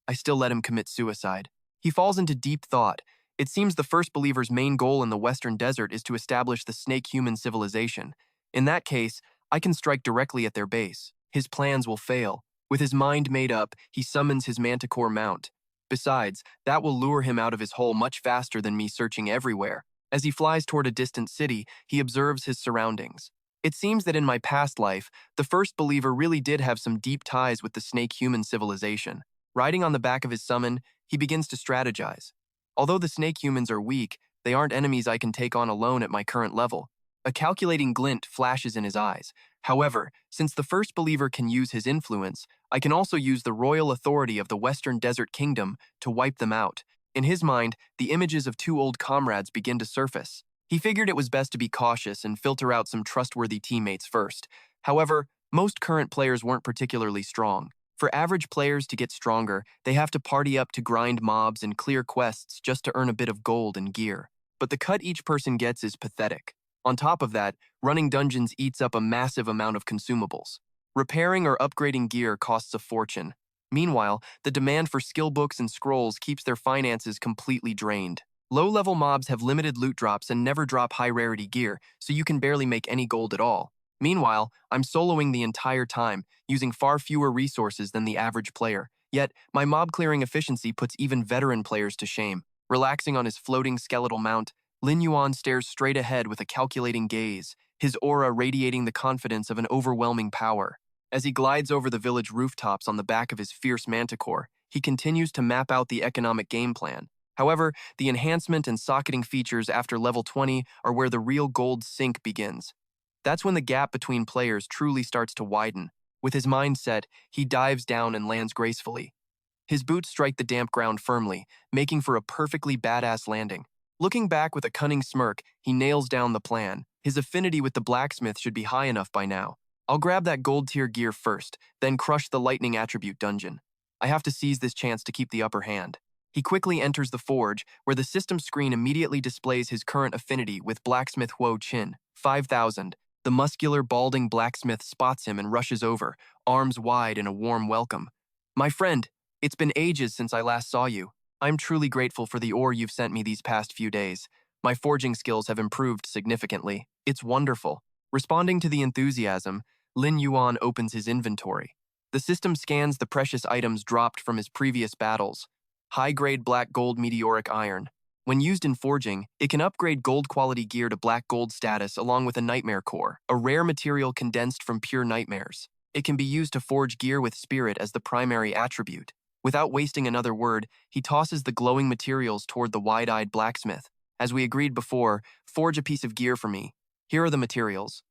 I still let him commit suicide. He falls into deep thought. It seems the First Believer's main goal in the Western Desert is to establish the snake-human civilization. In that case, I can strike directly at their base. His plans will fail. With his mind made up, he summons his manticore mount. Besides, that will lure him out of his hole much faster than me searching everywhere. As he flies toward a distant city, he observes his surroundings. It seems that in my past life, the first believer really did have some deep ties with the snake-human civilization. Riding on the back of his summon, he begins to strategize. Although the snake humans are weak, they aren't enemies I can take on alone at my current level. A calculating glint flashes in his eyes. However, since the first believer can use his influence, I can also use the royal authority of the Western Desert Kingdom to wipe them out. In his mind, the images of two old comrades begin to surface. He figured it was best to be cautious and filter out some trustworthy teammates first. However, most current players weren't particularly strong. For average players to get stronger, they have to party up to grind mobs and clear quests just to earn a bit of gold and gear. But the cut each person gets is pathetic. On top of that, running dungeons eats up a massive amount of consumables. Repairing or upgrading gear costs a fortune. Meanwhile, the demand for skill books and scrolls keeps their finances completely drained. Low-level mobs have limited loot drops and never drop high-rarity gear, so you can barely make any gold at all. Meanwhile, I'm soloing the entire time, using far fewer resources than the average player. Yet, my mob-clearing efficiency puts even veteran players to shame. Relaxing on his floating skeletal mount, Lin Yuan stares straight ahead with a calculating gaze, his aura radiating the confidence of an overwhelming power. As he glides over the village rooftops on the back of his fierce manticore, he continues to map out the economic game plan. However, the enhancement and socketing features after level 20 are where the real gold sink begins. That's when the gap between players truly starts to widen. With his mind set, he dives down and lands gracefully. His boots strike the damp ground firmly, making for a perfectly badass landing. Looking back with a cunning smirk, he nails down the plan. His affinity with the blacksmith should be high enough by now. I'll grab that gold tier gear first, then crush the lightning attribute dungeon. I have to seize this chance to keep the upper hand. He quickly enters the forge, where the system screen immediately displays his current affinity with blacksmith Huo Qin, 5,000. The muscular, balding blacksmith spots him and rushes over, arms wide in a warm welcome. My friend, it's been ages since I last saw you. I'm truly grateful for the ore you've sent me these past few days. My forging skills have improved significantly. It's wonderful. Responding to the enthusiasm, Lin Yuan opens his inventory. The system scans the precious items dropped from his previous battles. High-grade black gold meteoric iron. When used in forging, it can upgrade gold-quality gear to black gold status along with a nightmare core, a rare material condensed from pure nightmares. It can be used to forge gear with spirit as the primary attribute. Without wasting another word, he tosses the glowing materials toward the wide-eyed blacksmith. As we agreed before, forge a piece of gear for me. Here are the materials.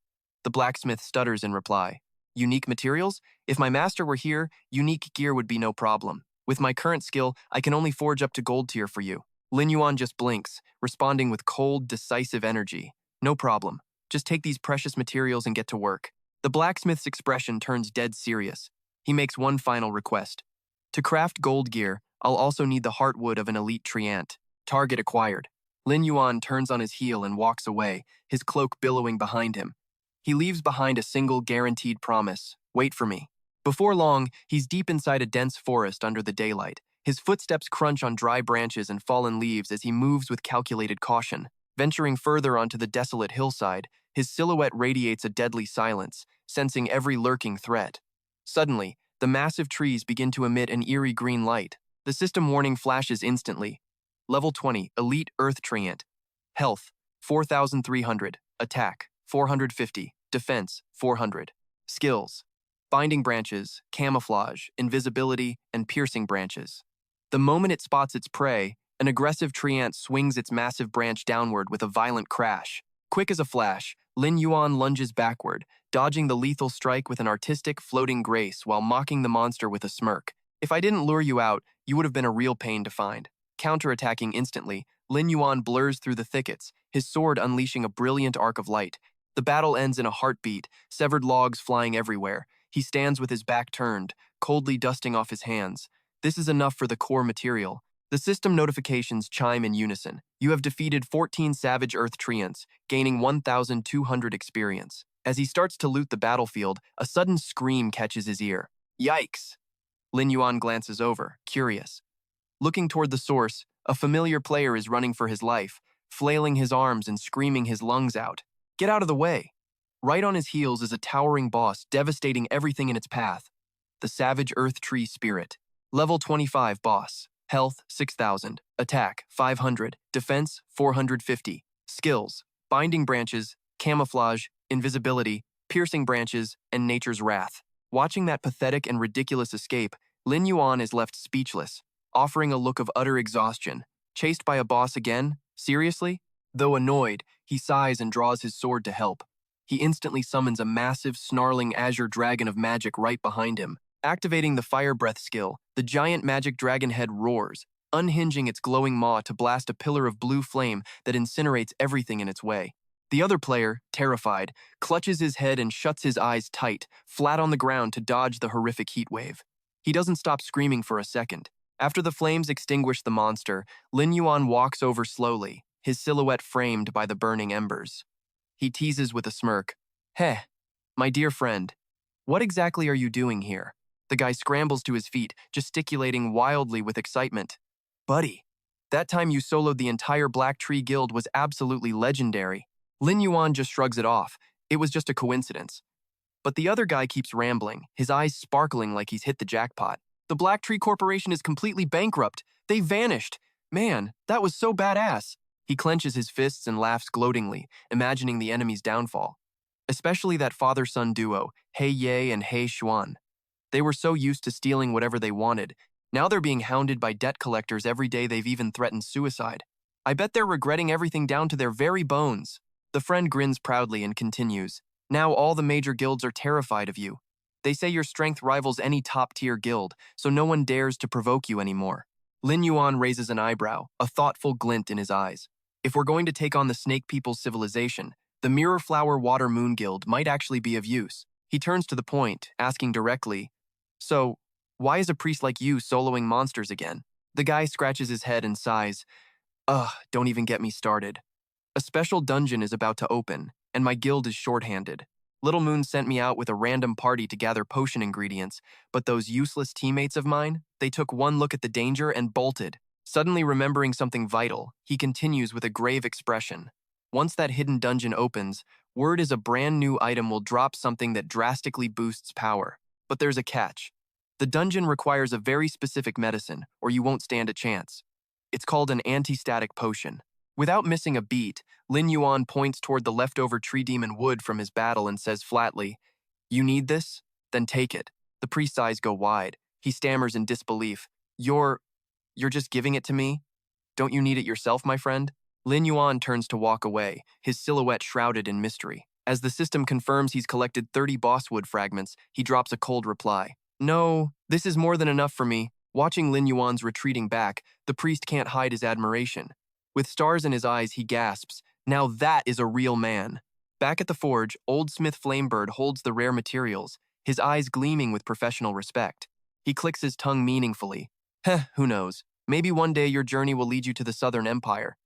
The blacksmith stutters in reply. Unique materials? If my master were here, unique gear would be no problem. With my current skill, I can only forge up to gold tier for you. Lin Yuan just blinks, responding with cold, decisive energy. No problem. Just take these precious materials and get to work. The blacksmith's expression turns dead serious. He makes one final request. To craft gold gear, I'll also need the heartwood of an elite treant. Target acquired. Lin Yuan turns on his heel and walks away, his cloak billowing behind him. He leaves behind a single guaranteed promise. Wait for me. Before long, he's deep inside a dense forest under the daylight. His footsteps crunch on dry branches and fallen leaves as he moves with calculated caution. Venturing further onto the desolate hillside, his silhouette radiates a deadly silence, sensing every lurking threat. Suddenly, the massive trees begin to emit an eerie green light. The system warning flashes instantly. Level 20, Elite Earth Treant. Health, 4,300. Attack, 450. Defense, 400. Skills, Binding Branches, Camouflage, Invisibility, and Piercing Branches. The moment it spots its prey, an aggressive treant swings its massive branch downward with a violent crash. Quick as a flash, Lin Yuan lunges backward, dodging the lethal strike with an artistic, floating grace while mocking the monster with a smirk. If I didn't lure you out, you would have been a real pain to find. Counterattacking instantly, Lin Yuan blurs through the thickets, his sword unleashing a brilliant arc of light. The battle ends in a heartbeat, severed logs flying everywhere. He stands with his back turned, coldly dusting off his hands. This is enough for the core material. The system notifications chime in unison. You have defeated 14 Savage Earth Treants, gaining 1,200 experience. As he starts to loot the battlefield, a sudden scream catches his ear. Yikes! Lin Yuan glances over, curious. Looking toward the source, a familiar player is running for his life, flailing his arms and screaming his lungs out. Get out of the way! Right on his heels is a towering boss, devastating everything in its path. The Savage Earth Tree Spirit. Level 25 boss. Health, 6,000. Attack, 500. Defense, 450. Skills, Binding Branches, Camouflage, invisibility, piercing branches, and nature's wrath. Watching that pathetic and ridiculous escape, Lin Yuan is left speechless, offering a look of utter exhaustion. Chased by a boss again? Seriously? Though annoyed, he sighs and draws his sword to help. He instantly summons a massive, snarling azure dragon of magic right behind him. Activating the fire breath skill, the giant magic dragon head roars, unhinging its glowing maw to blast a pillar of blue flame that incinerates everything in its way. The other player, terrified, clutches his head and shuts his eyes tight, flat on the ground to dodge the horrific heat wave. He doesn't stop screaming for a second. After the flames extinguish the monster, Lin Yuan walks over slowly, his silhouette framed by the burning embers. He teases with a smirk. "Heh, my dear friend, what exactly are you doing here?" The guy scrambles to his feet, gesticulating wildly with excitement. "Buddy, that time you soloed the entire Black Tree Guild was absolutely legendary." Lin Yuan just shrugs it off. It was just a coincidence. But the other guy keeps rambling, his eyes sparkling like he's hit the jackpot. "The Black Tree Corporation is completely bankrupt. They vanished. Man, that was so badass." He clenches his fists and laughs gloatingly, imagining the enemy's downfall. Especially that father-son duo, He Ye and He Xuan. They were so used to stealing whatever they wanted. Now they're being hounded by debt collectors every day. They've even threatened suicide. I bet they're regretting everything down to their very bones. The friend grins proudly and continues. "Now all the major guilds are terrified of you. They say your strength rivals any top-tier guild, so no one dares to provoke you anymore." Lin Yuan raises an eyebrow, a thoughtful glint in his eyes. If we're going to take on the Snake People's civilization, the Mirror Flower Water Moon Guild might actually be of use. He turns to the point, asking directly, "So, why is a priest like you soloing monsters again?" The guy scratches his head and sighs. "Ugh, don't even get me started. A special dungeon is about to open, and my guild is shorthanded. Little Moon sent me out with a random party to gather potion ingredients, but those useless teammates of mine, they took one look at the danger and bolted." Suddenly remembering something vital, he continues with a grave expression. "Once that hidden dungeon opens, word is a brand new item will drop something that drastically boosts power. But there's a catch. The dungeon requires a very specific medicine, or you won't stand a chance. It's called an anti-static potion." Without missing a beat, Lin Yuan points toward the leftover tree demon wood from his battle and says flatly, "You need this? Then take it." The priest's eyes go wide. He stammers in disbelief. You're just giving it to me? Don't you need it yourself, my friend?" Lin Yuan turns to walk away, his silhouette shrouded in mystery. As the system confirms he's collected 30 bosswood fragments, he drops a cold reply. "No, this is more than enough for me." Watching Lin Yuan's retreating back, the priest can't hide his admiration. With stars in his eyes, he gasps, "Now that is a real man." Back at the forge, Old Smith Flamebird holds the rare materials, his eyes gleaming with professional respect. He clicks his tongue meaningfully. Who knows? Maybe one day your journey will lead you to the Southern Empire.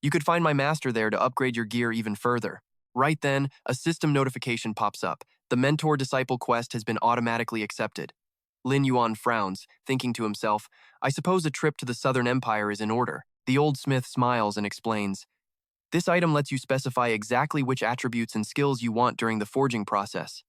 You could find my master there to upgrade your gear even further." Right then, a system notification pops up. The Mentor-Disciple quest has been automatically accepted. Lin Yuan frowns, thinking to himself, "I suppose a trip to the Southern Empire is in order." The old smith smiles and explains, "This item lets you specify exactly which attributes and skills you want during the forging process."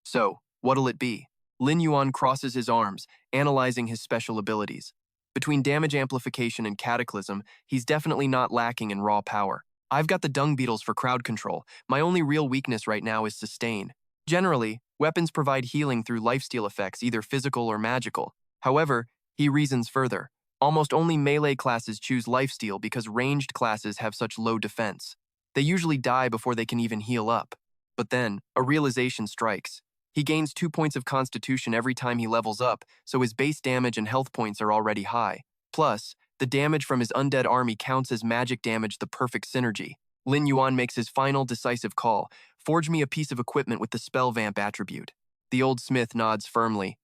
"So, what'll it be?" Lin Yuan crosses his arms, analyzing his special abilities. Between damage amplification and cataclysm, he's definitely not lacking in raw power. I've got the dung beetles for crowd control. My only real weakness right now is sustain. Generally, weapons provide healing through lifesteal effects, either physical or magical. However, he reasons further. Almost only melee classes choose lifesteal because ranged classes have such low defense. They usually die before they can even heal up. But then, a realization strikes. He gains 2 points of constitution every time he levels up, so his base damage and health points are already high. Plus, the damage from his undead army counts as magic damage, the perfect synergy. Lin Yuan makes his final decisive call. "Forge me a piece of equipment with the spell vamp attribute." The old smith nods firmly.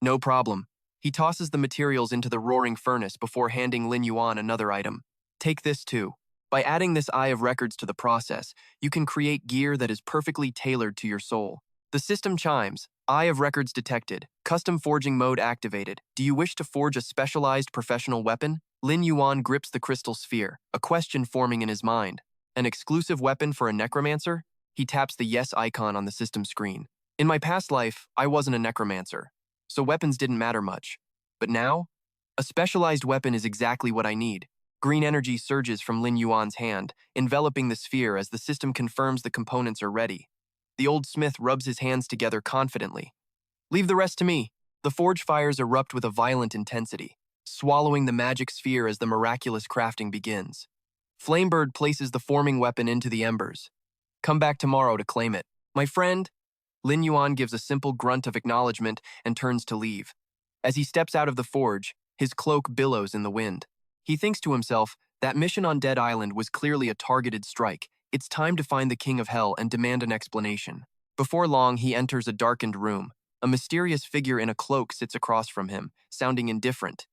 "No problem." He tosses the materials into the roaring furnace before handing Lin Yuan another item. "Take this too. By adding this Eye of Records to the process, you can create gear that is perfectly tailored to your soul." The system chimes. "Eye of Records detected. Custom forging mode activated. Do you wish to forge a specialized professional weapon?" Lin Yuan grips the crystal sphere, a question forming in his mind. An exclusive weapon for a necromancer? He taps the yes icon on the system screen. "In my past life, I wasn't a necromancer, so weapons didn't matter much. But now, a specialized weapon is exactly what I need." Green energy surges from Lin Yuan's hand, enveloping the sphere as the system confirms the components are ready. The old smith rubs his hands together confidently. Leave the rest to me. The forge fires erupt with a violent intensity, swallowing the magic sphere as the miraculous crafting begins. Flamebird places the forming weapon into the embers. Come back tomorrow to claim it. My friend. Lin Yuan gives a simple grunt of acknowledgement and turns to leave. As he steps out of the forge, his cloak billows in the wind. He thinks to himself, that mission on Dead Island was clearly a targeted strike. It's time to find the King of Hell and demand an explanation. Before long, he enters a darkened room. A mysterious figure in a cloak sits across from him, sounding indifferent.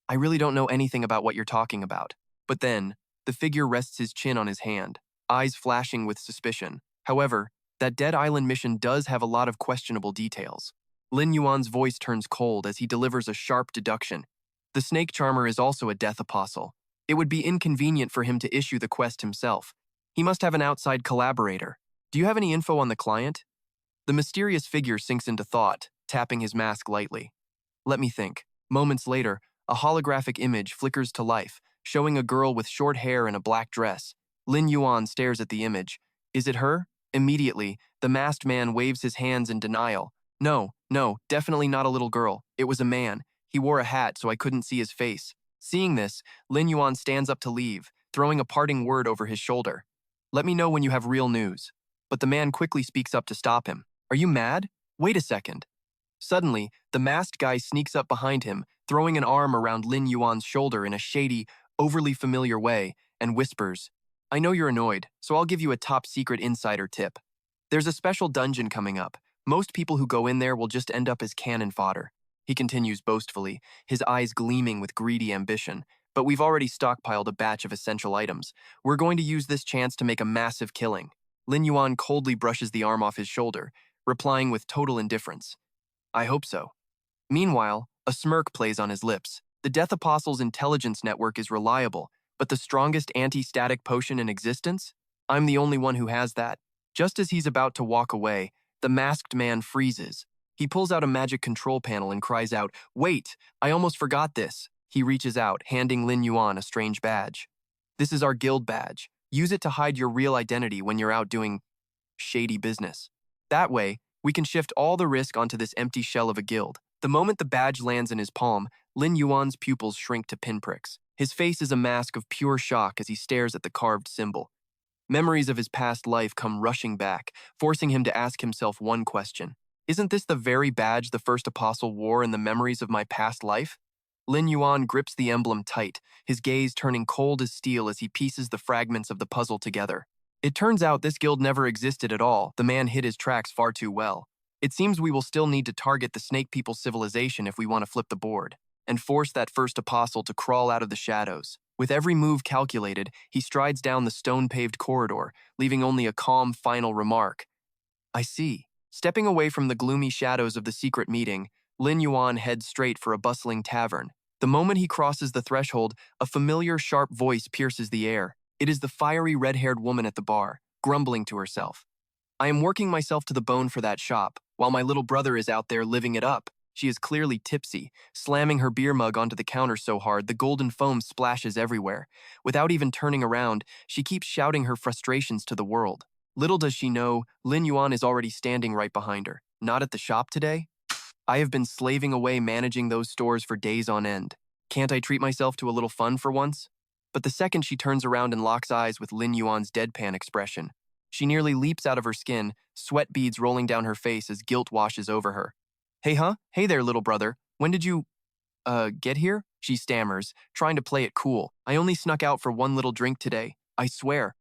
I really don't know anything about what you're talking about. But then, the figure rests his chin on his hand, eyes flashing with suspicion. However, that Dead Island mission does have a lot of questionable details. Lin Yuan's voice turns cold as he delivers a sharp deduction. The snake charmer is also a death apostle. It would be inconvenient for him to issue the quest himself. He must have an outside collaborator. Do you have any info on the client? The mysterious figure sinks into thought, tapping his mask lightly. Let me think. Moments later, a holographic image flickers to life, showing a girl with short hair and a black dress. Lin Yuan stares at the image. Is it her? Immediately, the masked man waves his hands in denial. No, definitely not a little girl. It was a man. He wore a hat so I couldn't see his face. Seeing this, Lin Yuan stands up to leave, throwing a parting word over his shoulder. Let me know when you have real news. But the man quickly speaks up to stop him. Are you mad? Wait a second. Suddenly, the masked guy sneaks up behind him, throwing an arm around Lin Yuan's shoulder in a shady, overly familiar way, and whispers, I know you're annoyed, so I'll give you a top-secret insider tip. There's a special dungeon coming up. Most people who go in there will just end up as cannon fodder. He continues boastfully, his eyes gleaming with greedy ambition. But we've already stockpiled a batch of essential items. We're going to use this chance to make a massive killing. Lin Yuan coldly brushes the arm off his shoulder, replying with total indifference. I hope so. Meanwhile, a smirk plays on his lips. The Death Apostle's intelligence network is reliable, but the strongest anti-static potion in existence? I'm the only one who has that. Just as he's about to walk away, the masked man freezes. He pulls out a magic control panel and cries out, Wait, I almost forgot this. He reaches out, handing Lin Yuan a strange badge. This is our guild badge. Use it to hide your real identity when you're out doing shady business. That way, we can shift all the risk onto this empty shell of a guild. The moment the badge lands in his palm, Lin Yuan's pupils shrink to pinpricks. His face is a mask of pure shock as he stares at the carved symbol. Memories of his past life come rushing back, forcing him to ask himself one question. Isn't this the very badge the first apostle wore in the memories of my past life? Lin Yuan grips the emblem tight, his gaze turning cold as steel as he pieces the fragments of the puzzle together. It turns out this guild never existed at all. The man hid his tracks far too well. It seems we will still need to target the Snake People civilization if we want to flip the board, and force that first apostle to crawl out of the shadows. With every move calculated, he strides down the stone-paved corridor, leaving only a calm final remark. I see. Stepping away from the gloomy shadows of the secret meeting, Lin Yuan heads straight for a bustling tavern. The moment he crosses the threshold, a familiar, sharp voice pierces the air. It is the fiery, red-haired woman at the bar, grumbling to herself. I am working myself to the bone for that shop, while my little brother is out there living it up. She is clearly tipsy, slamming her beer mug onto the counter so hard the golden foam splashes everywhere. Without even turning around, she keeps shouting her frustrations to the world. Little does she know, Lin Yuan is already standing right behind her. Not at the shop today? I have been slaving away managing those stores for days on end. Can't I treat myself to a little fun for once? But the second she turns around and locks eyes with Lin Yuan's deadpan expression, she nearly leaps out of her skin, sweat beads rolling down her face as guilt washes over her. Hey there, little brother. When did you, get here? She stammers, trying to play it cool. I only snuck out for one little drink today. I swear,